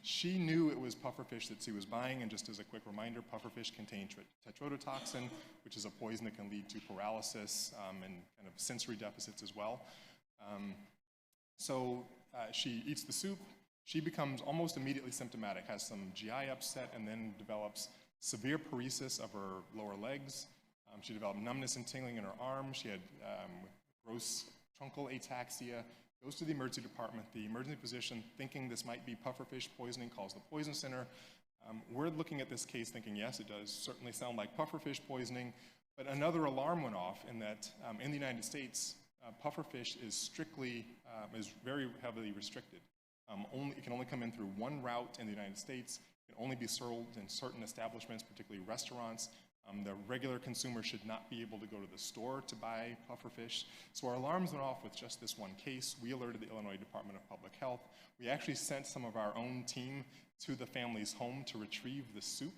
She knew it was pufferfish that she was buying, and just as a quick reminder, pufferfish contain tetrodotoxin, which is a poison that can lead to paralysis and kind of sensory deficits as well. So she eats the soup. She becomes almost immediately symptomatic, has some GI upset, and then develops severe paresis of her lower legs. She developed numbness and tingling in her arms. She had gross truncal ataxia. Goes to the emergency department. The emergency physician, thinking this might be pufferfish poisoning, calls the Poison Center. We're looking at this case thinking, yes, it does certainly sound like pufferfish poisoning, but another alarm went off in that in the United States, pufferfish is very heavily restricted. It can only come in through one route in the United States. It can only be sold in certain establishments, particularly restaurants. The regular consumer should not be able to go to the store to buy pufferfish. So our alarms went off with just this one case. We alerted the Illinois Department of Public Health. We actually sent some of our own team to the family's home to retrieve the soup.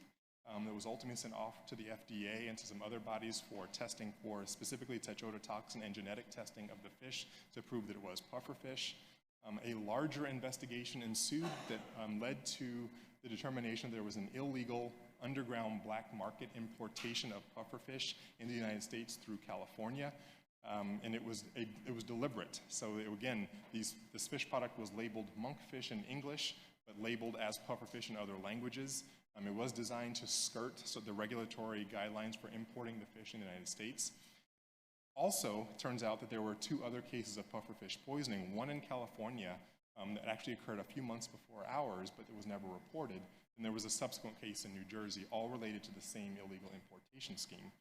That was ultimately sent off to the FDA and to some other bodies for testing for specifically tetrodotoxin and genetic testing of the fish to prove that it was pufferfish. A larger investigation ensued that led to the determination that there was an illegal underground black market importation of pufferfish in the United States through California, and it was deliberate. So again, this fish product was labeled monkfish in English, but labeled as pufferfish in other languages. It was designed to skirt the regulatory guidelines for importing the fish in the United States. Also, it turns out that there were 2 other cases of pufferfish poisoning, one in California that actually occurred a few months before ours, but it was never reported. And there was a subsequent case in New Jersey, all related to the same illegal importation scheme.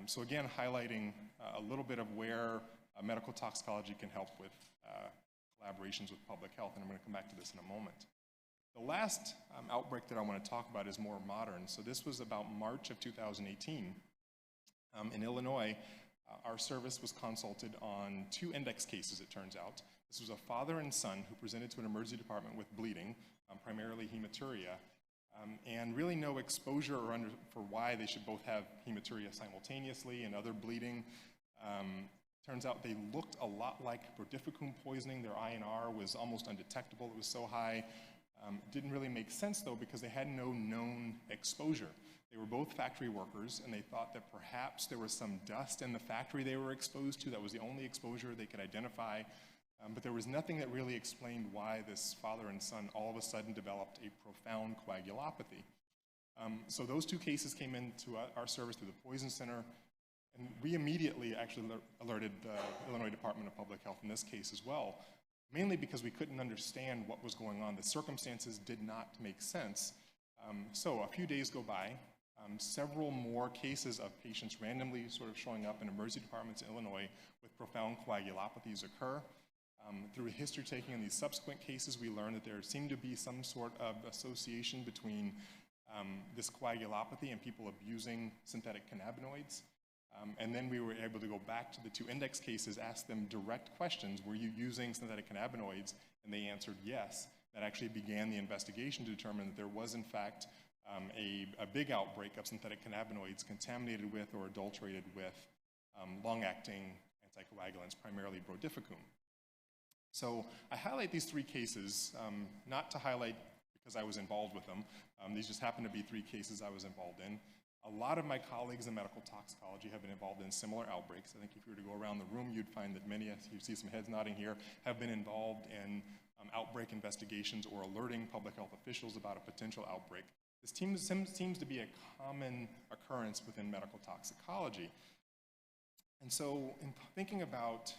So again, highlighting a little bit of where medical toxicology can help with collaborations with public health, and I'm going to come back to this in a moment. The last outbreak that I want to talk about is more modern. So this was about March of 2018. In Illinois, our service was consulted on 2 index cases, it turns out. This was a father and son who presented to an emergency department with bleeding, primarily hematuria, and really no exposure for why they should both have hematuria simultaneously and other bleeding. Turns out they looked a lot like rotificum poisoning. Their INR was almost undetectable. It was so high. Didn't really make sense, though, because they had no known exposure. They were both factory workers, and they thought that perhaps there was some dust in the factory they were exposed to. That was the only exposure they could identify. But there was nothing that really explained why this father and son all of a sudden developed a profound coagulopathy. So those 2 cases came into our service through the Poison Center, and we immediately actually alerted the Illinois Department of Public Health in this case as well, mainly because we couldn't understand what was going on. The circumstances did not make sense. So a few days go by, several more cases of patients randomly sort of showing up in emergency departments in Illinois with profound coagulopathies occur. Through history taking in these subsequent cases, we learned that there seemed to be some sort of association between this coagulopathy and people abusing synthetic cannabinoids. And then we were able to go back to the 2 index cases, ask them direct questions. Were you using synthetic cannabinoids? And they answered yes. That actually began the investigation to determine that there was, in fact, a big outbreak of synthetic cannabinoids contaminated with or adulterated with long-acting anticoagulants, primarily brodifacoum. So I highlight these 3 cases, not to highlight because I was involved with them. These just happen to be 3 cases I was involved in. A lot of my colleagues in medical toxicology have been involved in similar outbreaks. I think if you were to go around the room, you'd find that many, you see some heads nodding here, have been involved in outbreak investigations or alerting public health officials about a potential outbreak. This seems to be a common occurrence within medical toxicology. And so in thinking about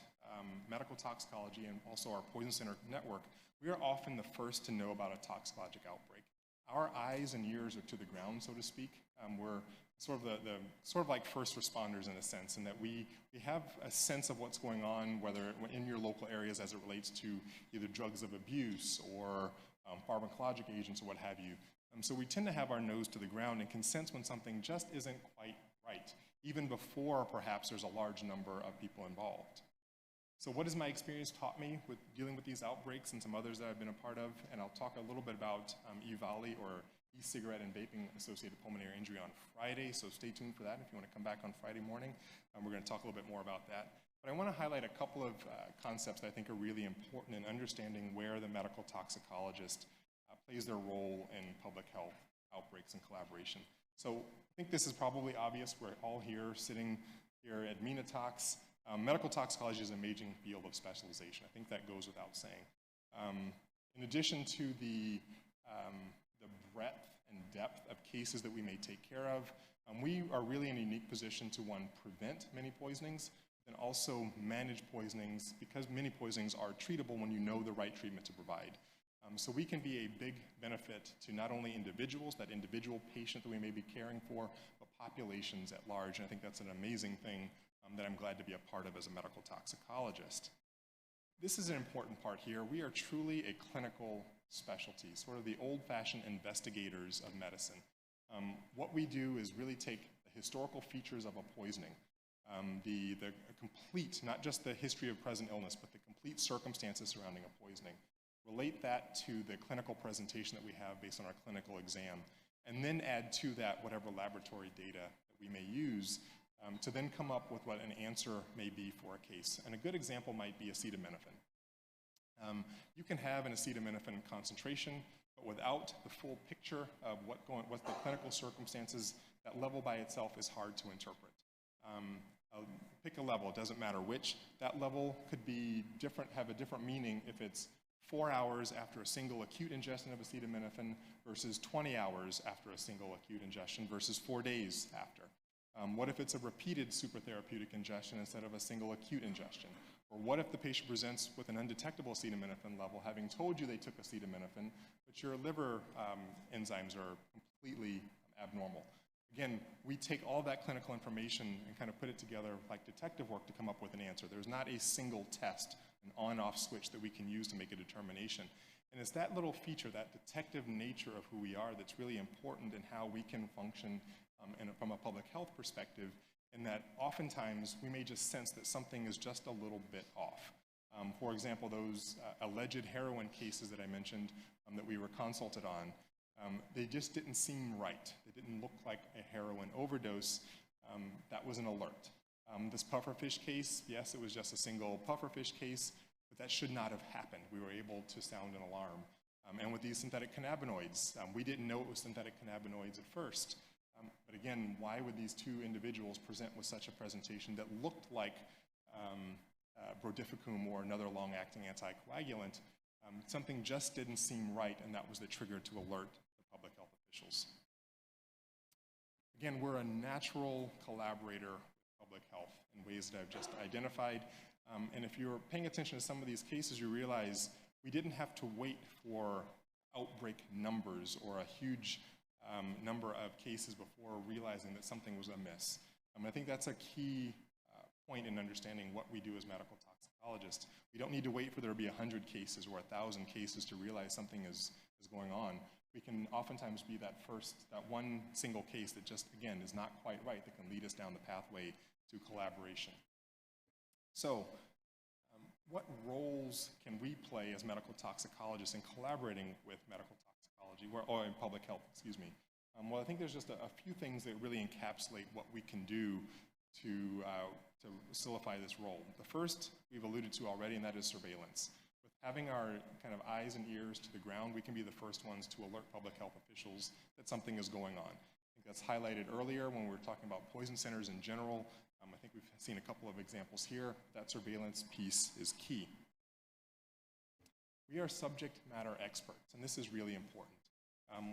medical toxicology and also our Poison Center network, we are often the first to know about a toxicologic outbreak. Our eyes and ears are to the ground, so to speak. We're sort of like first responders in a sense, in that we have a sense of what's going on, whether in your local areas as it relates to either drugs of abuse or pharmacologic agents or what have you. So we tend to have our nose to the ground and can sense when something just isn't quite right, even before perhaps there's a large number of people involved. So what has my experience taught me with dealing with these outbreaks and some others that I've been a part of? And I'll talk a little bit about EVALI, or e-cigarette and vaping associated pulmonary injury, on Friday, so stay tuned for that if you want to come back on Friday morning. We're going to talk a little bit more about that. But I want to highlight a couple of concepts that I think are really important in understanding where the medical toxicologist plays their role in public health outbreaks and collaboration. So I think this is probably obvious. We're all here, sitting here at Minatox. Medical toxicology is an amazing field of specialization. I think that goes without saying. In addition to the breadth and depth of cases that we may take care of, we are really in a unique position to, one, prevent many poisonings, and also manage poisonings, because many poisonings are treatable when you know the right treatment to provide. So we can be a big benefit to not only individuals, that individual patient that we may be caring for, but populations at large. And I think that's an amazing thing that I'm glad to be a part of as a medical toxicologist. This is an important part here. We are truly a clinical specialty, sort of the old-fashioned investigators of medicine. What we do is really take the historical features of a poisoning, the complete, not just the history of present illness, but the complete circumstances surrounding a poisoning, relate that to the clinical presentation that we have based on our clinical exam, and then add to that whatever laboratory data that we may use to then come up with what an answer may be for a case. And a good example might be acetaminophen. You can have an acetaminophen concentration, but without the full picture of what's the clinical circumstances, that level by itself is hard to interpret. Pick a level, it doesn't matter which. That level could be different, have a different meaning if it's 4 hours after a single acute ingestion of acetaminophen versus 20 hours after a single acute ingestion versus 4 days after. What if it's a repeated supertherapeutic ingestion instead of a single acute ingestion? Or what if the patient presents with an undetectable acetaminophen level, having told you they took acetaminophen, but your liver enzymes are completely abnormal? Again, we take all that clinical information and kind of put it together like detective work to come up with an answer. There's not a single test, an on-off switch that we can use to make a determination. And it's that little feature, that detective nature of who we are, that's really important in how we can function from a public health perspective, in that oftentimes we may just sense that something is just a little bit off. For example, those alleged heroin cases that I mentioned that we were consulted on, they just didn't seem right. They didn't look like a heroin overdose. That was an alert. This pufferfish case, yes, it was just a single pufferfish case, but that should not have happened. We were able to sound an alarm. And with these synthetic cannabinoids, we didn't know it was synthetic cannabinoids at first. But again, why would these two individuals present with such a presentation that looked like brodifacoum or another long-acting anticoagulant? Something just didn't seem right, and that was the trigger to alert the public health officials. Again, we're a natural collaborator with public health in ways that I've just identified. And if you're paying attention to some of these cases, you realize we didn't have to wait for outbreak numbers or a huge number of cases before realizing that something was amiss. I think that's a key point in understanding what we do as medical toxicologists. We don't need to wait for there to be 100 cases or 1,000 cases to realize something is going on. We can oftentimes be that one single case that just, again, is not quite right, that can lead us down the pathway to collaboration. So, what roles can we play as medical toxicologists in collaborating with medical toxicology, or in public health, excuse me? Well, I think there's just a few things that really encapsulate what we can do to solidify this role. The first we've alluded to already, and that is surveillance. With having our kind of eyes and ears to the ground, we can be the first ones to alert public health officials that something is going on. I think that's highlighted earlier when we were talking about poison centers in general. I think we've seen a couple of examples here. That surveillance piece is key. We are subject matter experts, and this is really important.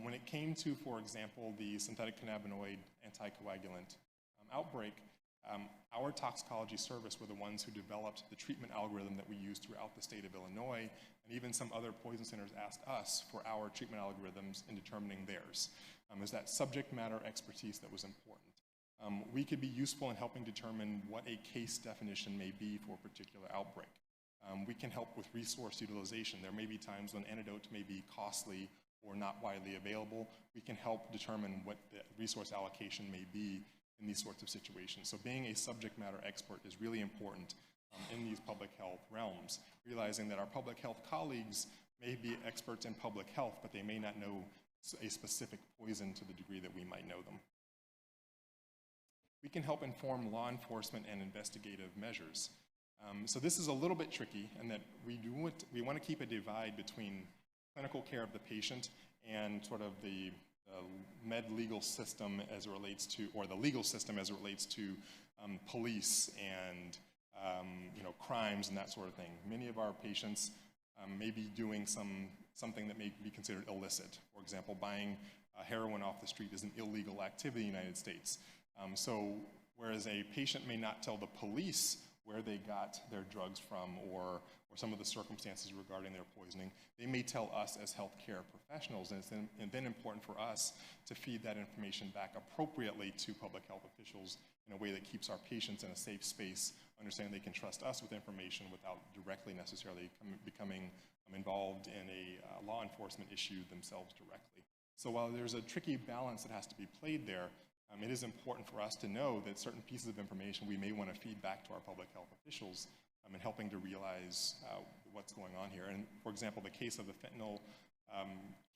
When it came to, for example, the synthetic cannabinoid anticoagulant outbreak, our toxicology service were the ones who developed the treatment algorithm that we use throughout the state of Illinois, and even some other poison centers asked us for our treatment algorithms in determining theirs. It was that subject matter expertise that was important. we could be useful in helping determine what a case definition may be for a particular outbreak. We can help with resource utilization. There may be times when antidotes may be costly or not widely available. We can help determine what the resource allocation may be in these sorts of situations. So being a subject matter expert is really important in these public health realms, realizing that our public health colleagues may be experts in public health, but they may not know a specific poison to the degree that we might know them. We can help inform law enforcement and investigative measures. So this is a little bit tricky in that we want to keep a divide between clinical care of the patient and sort of the med-legal system as it relates to, or the legal system as it relates to police and crimes and that sort of thing. Many of our patients may be doing something that may be considered illicit. For example, buying heroin off the street is an illegal activity in the United States. So whereas a patient may not tell the police where they got their drugs from or some of the circumstances regarding their poisoning, they may tell us as healthcare professionals, and it's then important for us to feed that information back appropriately to public health officials in a way that keeps our patients in a safe space, understanding they can trust us with information without directly necessarily becoming involved in a law enforcement issue themselves directly. So while there's a tricky balance that has to be played there, it is important for us to know that certain pieces of information we may want to feed back to our public health officials in helping to realize what's going on here. And for example, the case of the fentanyl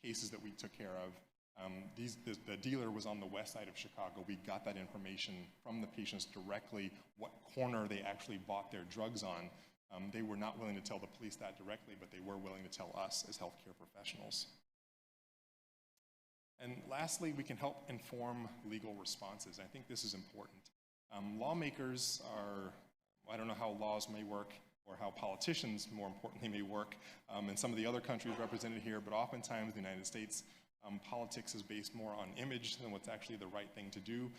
cases that we took care of, the dealer was on the west side of Chicago. We got that information from the patients directly, what corner they actually bought their drugs on. They were not willing to tell the police that directly, but they were willing to tell us as healthcare professionals. And lastly, we can help inform legal responses. I think this is important. Lawmakers are, I don't know how laws may work or how politicians, more importantly, may work in some of the other countries represented here, but oftentimes in the United States, politics is based more on image than what's actually the right thing to do.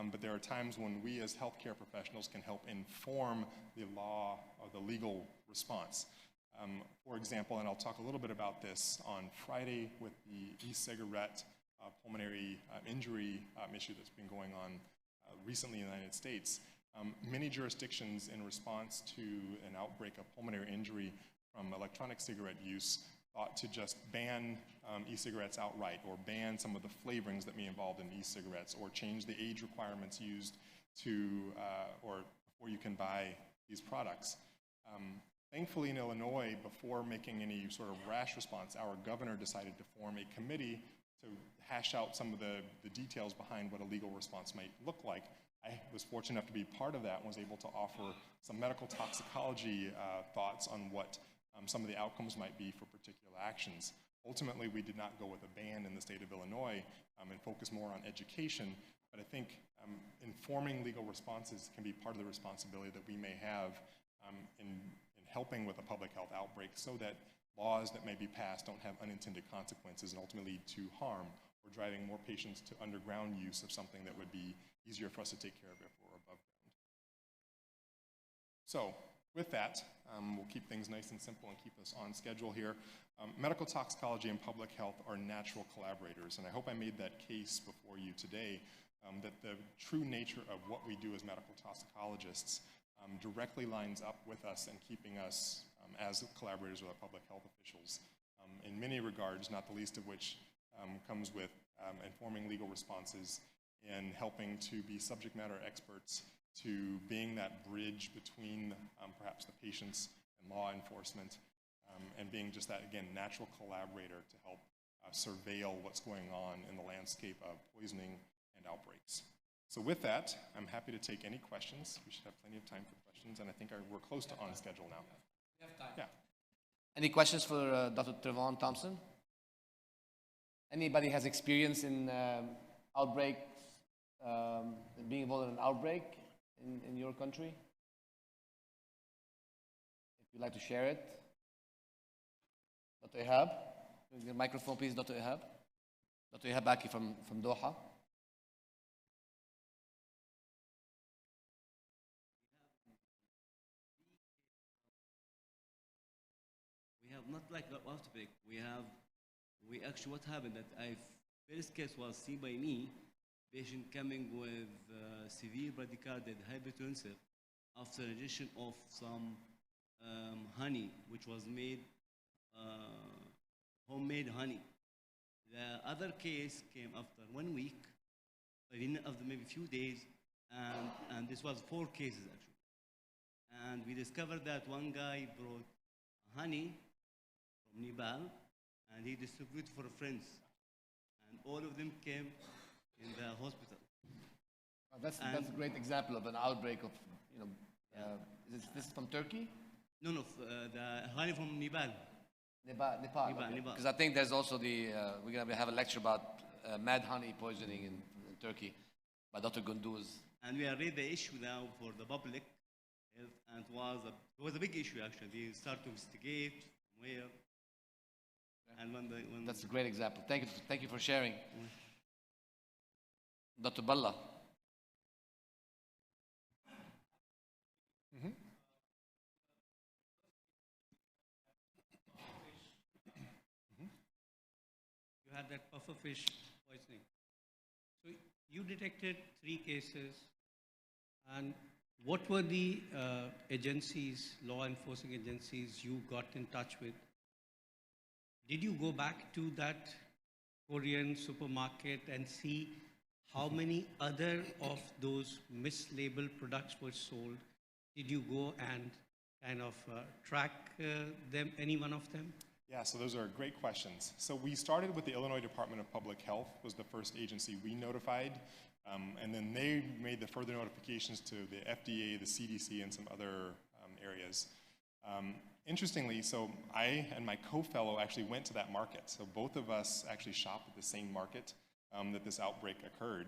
But there are times when we as healthcare professionals can help inform the law or the legal response. For example, and I'll talk a little bit about this on Friday with the e-cigarette pulmonary injury issue that's been going on recently in the United States. Many jurisdictions in response to an outbreak of pulmonary injury from electronic cigarette use thought to just ban e-cigarettes outright or ban some of the flavorings that may be involved in e-cigarettes or change the age requirements used to, or before you can buy these products. Thankfully in Illinois, before making any sort of rash response, our governor decided to form a committee to hash out some of the details behind what a legal response might look like. I was fortunate enough to be part of that and was able to offer some medical toxicology thoughts on what some of the outcomes might be for particular actions. Ultimately, we did not go with a ban in the state of Illinois and focus more on education, but I think informing legal responses can be part of the responsibility that we may have in helping with a public health outbreak so that laws that may be passed don't have unintended consequences and ultimately lead to harm or driving more patients to underground use of something that would be easier for us to take care of if we're above ground. So with that, we'll keep things nice and simple and keep us on schedule here. Medical toxicology and public health are natural collaborators, and I hope I made that case before you today, that the true nature of what we do as medical toxicologists directly lines up with us and keeping us as collaborators with our public health officials in many regards, not the least of which comes with informing legal responses and helping to be subject matter experts to being that bridge between perhaps the patients and law enforcement and being just that, again, natural collaborator to help surveil what's going on in the landscape of poisoning and outbreaks. So with that, I'm happy to take any questions. We should have plenty of time for questions, and I think we're close to on schedule now. We have time. Yeah. Any questions for Dr. Trevon Thompson? Anybody has experience in outbreak, being involved in an outbreak in your country? If you'd like to share it. Dr. Ihab, the microphone please, Dr. Ihab. Dr. Ihab Aki from Doha. We have not like an outbreak. We actually, what happened that first case was seen by me. patient coming with severe bradycardia, hypertensive, after ingestion of some honey, which was made homemade honey. The other case came after 1 week, after maybe a few days, and this was 4 cases actually. And we discovered that one guy brought honey from Nepal, and he distributed for friends, and all of them came in the hospital. That's a great example of an outbreak of, is this from Turkey? No, the honey from Nepal. Nepal. Because I think there's also we're going to have a lecture about mad honey poisoning in Turkey by Dr. Gunduz. And we are raising the issue now for the public health, and it was a big issue actually. They start to investigate where. And when That's a great example. Thank you for sharing. Dr. Balla. You had that pufferfish poisoning. So you detected 3 cases, and what were the agencies, law enforcing agencies you got in touch with? Did you go back to that Korean supermarket and see how many other of those mislabeled products were sold? Did you go and kind of track them, any one of them? Yeah, so those are great questions. So we started with the Illinois Department of Public Health, was the first agency we notified, and then they made the further notifications to the FDA, the CDC, and some other areas. Interestingly, so I and my co-fellow actually went to that market. So both of us actually shopped at the same market that this outbreak occurred.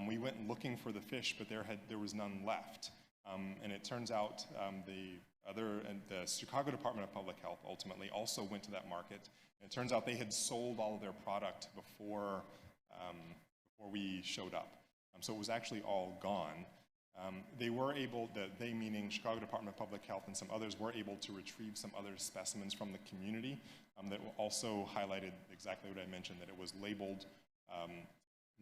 We went looking for the fish, but there was none left. And it turns out the Chicago Department of Public Health ultimately also went to that market. And it turns out they had sold all of their product before we showed up. So it was actually all gone. They were able, they meaning Chicago Department of Public Health and some others, were able to retrieve some other specimens from the community that also highlighted exactly what I mentioned, that it was labeled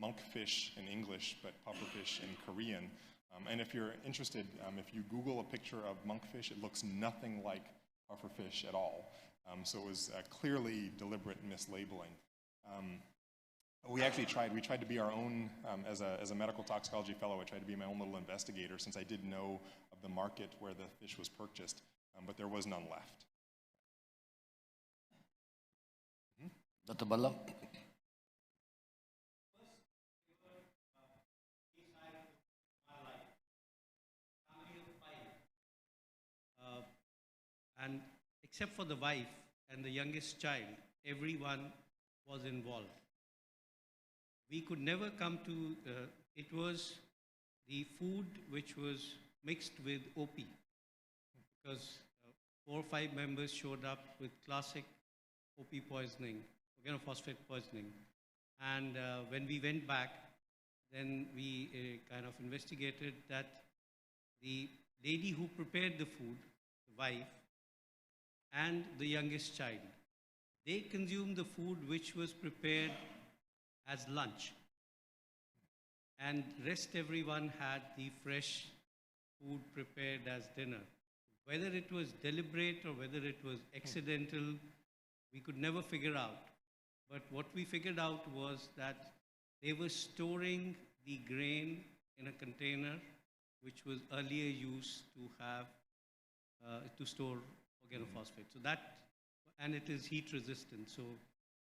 monkfish in English, but pufferfish in Korean. And if you're interested, if you Google a picture of monkfish, it looks nothing like pufferfish at all. So it was clearly deliberate mislabeling. We tried to be our own, as a medical toxicology fellow, I tried to be my own little investigator since I did know of the market where the fish was purchased, but there was none left. Dr. Balla? And except for the wife and the youngest child, everyone was involved. We could never come to, it was the food which was mixed with OP, because 4 or 5 members showed up with classic OP poisoning, organophosphate poisoning. And when we went back, then we kind of investigated that the lady who prepared the food, the wife, and the youngest child, they consumed the food which was prepared as lunch, and rest everyone had the fresh food prepared as dinner. Whether it was deliberate or whether it was accidental, we could never figure out. But what we figured out was that they were storing the grain in a container which was earlier used to have to store organophosphate. So that, and it is heat resistant. So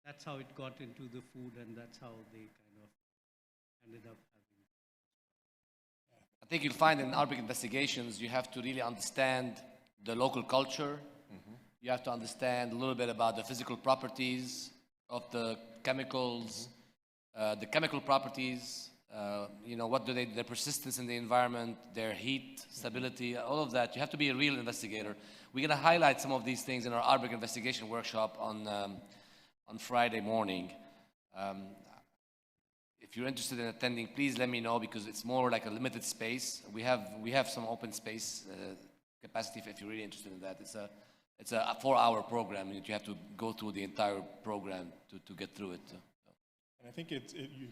that's how it got into the food, and that's how they kind of ended up having it. I think you'll find in outbreak investigations, you have to really understand the local culture. You have to understand a little bit about the physical properties of the chemicals, the chemical properties, what do their persistence in the environment, their heat, stability, all of that. You have to be a real investigator. We're going to highlight some of these things in our outbreak investigation workshop on Friday morning. If you're interested in attending, please let me know, because it's more like a limited space. We have some open space capacity if you're really interested in that. It's a 4-hour program, and you have to go through the entire program to get through it. I think you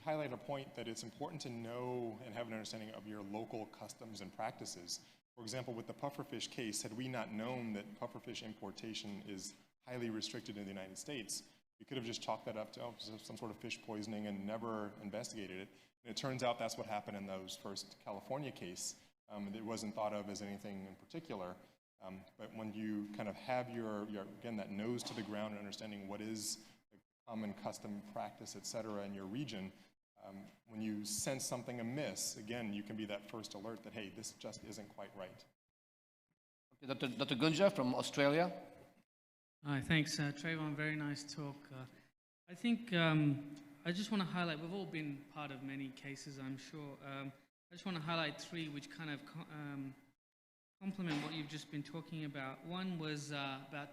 highlight a point that it's important to know and have an understanding of your local customs and practices. For example, with the pufferfish case, had we not known that pufferfish importation is highly restricted in the United States, we could have just chalked that up to some sort of fish poisoning and never investigated it. And it turns out that's what happened in those first California case. It wasn't thought of as anything in particular. But when you kind of have your, again, that nose to the ground and understanding what is the common custom practice, et cetera, in your region, when you sense something amiss, again, you can be that first alert that, hey, this just isn't quite right. Okay, Dr. Gunja from Australia. Hi, thanks, Trayvon. Very nice talk. I think I just want to highlight, we've all been part of many cases, I'm sure. I just want to highlight three which kind of complement what you've just been talking about. One was about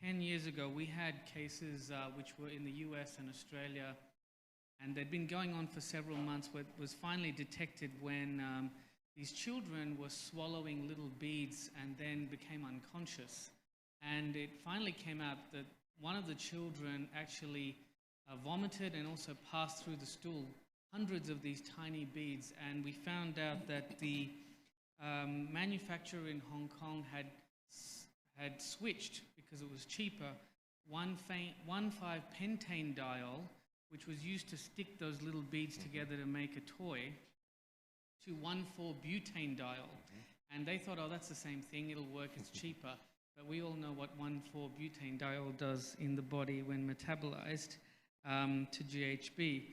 10 years ago, we had cases which were in the US and Australia, and they'd been going on for several months, but was finally detected when these children were swallowing little beads and then became unconscious. And it finally came out that one of the children actually vomited and also passed through the stool hundreds of these tiny beads. And we found out that the manufacturer in Hong Kong had switched, because it was cheaper, 1,5-pentane-diol, which was used to stick those little beads together to make a toy, to 1,4-butane-diol. And they thought, oh, that's the same thing, it'll work, it's cheaper. But we all know what 1,4-butane-diol does in the body when metabolized to GHB.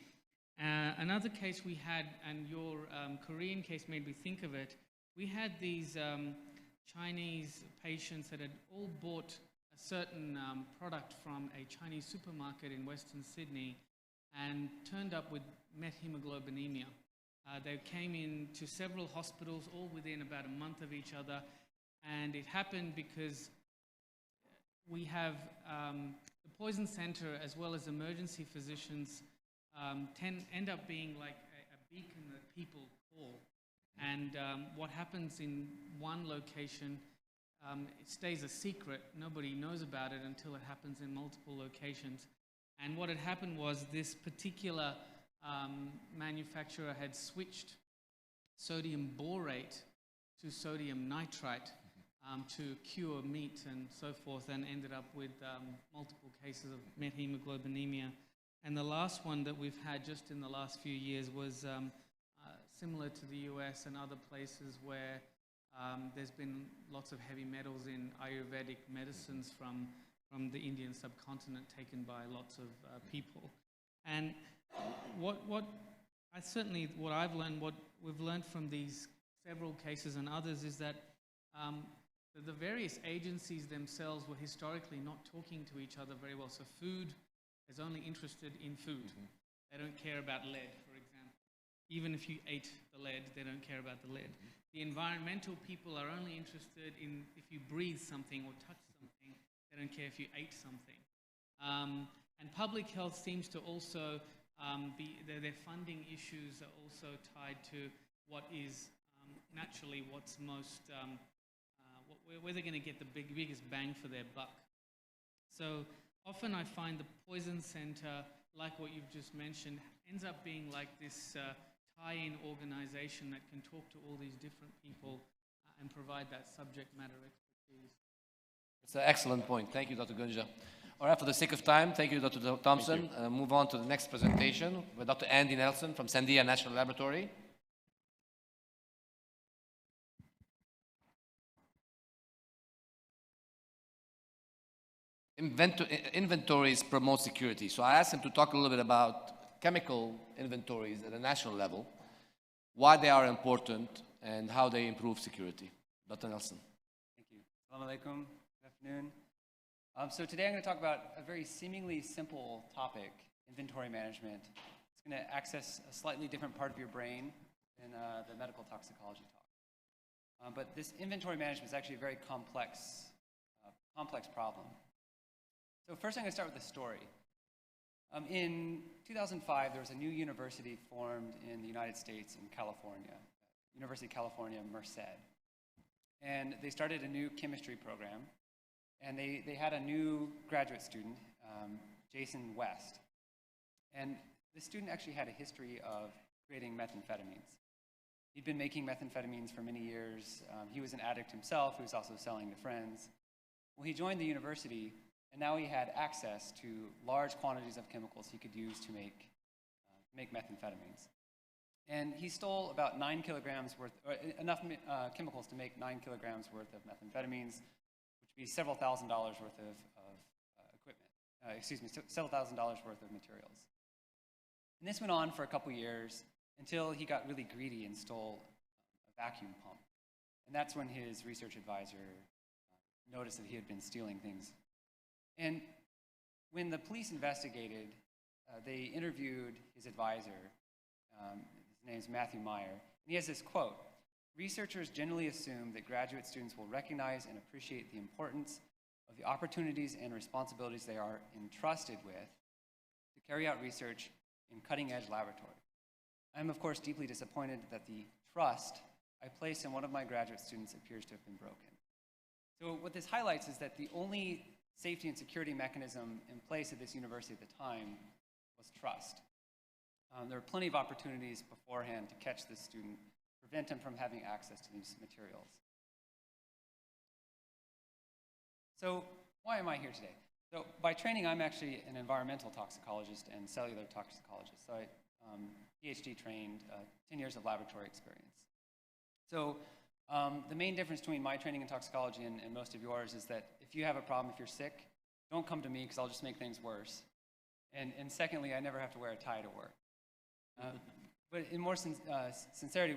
Another case we had, and your Korean case made me think of it, we had these Chinese patients that had all bought a certain product from a Chinese supermarket in Western Sydney and turned up with methemoglobinemia. They came into several hospitals, all within about a month of each other, and it happened because we have the poison center as well as emergency physicians end up being like a beacon that people call. And what happens in one location, it stays a secret. Nobody knows about it until it happens in multiple locations. And what had happened was this particular manufacturer had switched sodium borate to sodium nitrite to cure meat and so forth, and ended up with multiple cases of methemoglobinemia. And the last one that we've had just in the last few years was similar to the US and other places where there's been lots of heavy metals in Ayurvedic medicines from the Indian subcontinent taken by lots of people. And what I've learned, what we've learned from these several cases and others is that the various agencies themselves were historically not talking to each other very well. So food is only interested in food. They don't care about lead, for example. Even if you ate the lead, they don't care about the lead. The environmental people are only interested in if you breathe something or touch something. They don't care if you ate something. And public health seems to also their funding issues are also tied to what is naturally what's most, where they're going to get the biggest bang for their buck. So often I find the poison center, like what you've just mentioned, ends up being like this tie-in organization that can talk to all these different people and provide that subject matter expertise. It's an excellent point. Thank you, Dr. Gunja. All right, for the sake of time, thank you, Dr. Thompson. Move on to the next presentation with Dr. Andy Nelson from Sandia National Laboratory. Inventories promote security. So I asked him to talk a little bit about chemical inventories at a national level, why they are important, and how they improve security. Dr. Nelson. Thank you. Assalamu alaikum. Good afternoon. So today I'm going to talk about a very seemingly simple topic, inventory management. It's going to access a slightly different part of your brain than the medical toxicology talk. But this inventory management is actually a very complex problem. So first I'm going to start with a story. In 2005, there was a new university formed in the United States in California, University of California, Merced. And they started a new chemistry program. And they had a new graduate student, Jason West. And this student actually had a history of creating methamphetamines. He'd been making methamphetamines for many years. He was an addict himself. He was also selling to friends. Well, he joined the university, and now he had access to large quantities of chemicals he could use to make methamphetamines. And he stole about 9 kilograms worth, or enough chemicals to make 9 kilograms worth of methamphetamines, which would be several $1,000s worth of equipment. Several $1,000s worth of materials. And this went on for a couple years until he got really greedy and stole a vacuum pump. And that's when his research advisor noticed that he had been stealing things. And when the police investigated, they interviewed his advisor. His name's Matthew Meyer. And he has this quote: "Researchers generally assume that graduate students will recognize and appreciate the importance of the opportunities and responsibilities they are entrusted with to carry out research in cutting-edge laboratories. I am, of course, deeply disappointed that the trust I place in one of my graduate students appears to have been broken." So what this highlights is that the only safety and security mechanism in place at this university at the time was trust. There were plenty of opportunities beforehand to catch this student, prevent him from having access to these materials. So why am I here today? So by training, I'm actually an environmental toxicologist and cellular toxicologist. So I PhD trained, 10 years of laboratory experience. So the main difference between my training in toxicology and most of yours is that if you have a problem, if you're sick, don't come to me because I'll just make things worse. And secondly, I never have to wear a tie to work. But in more sincerity,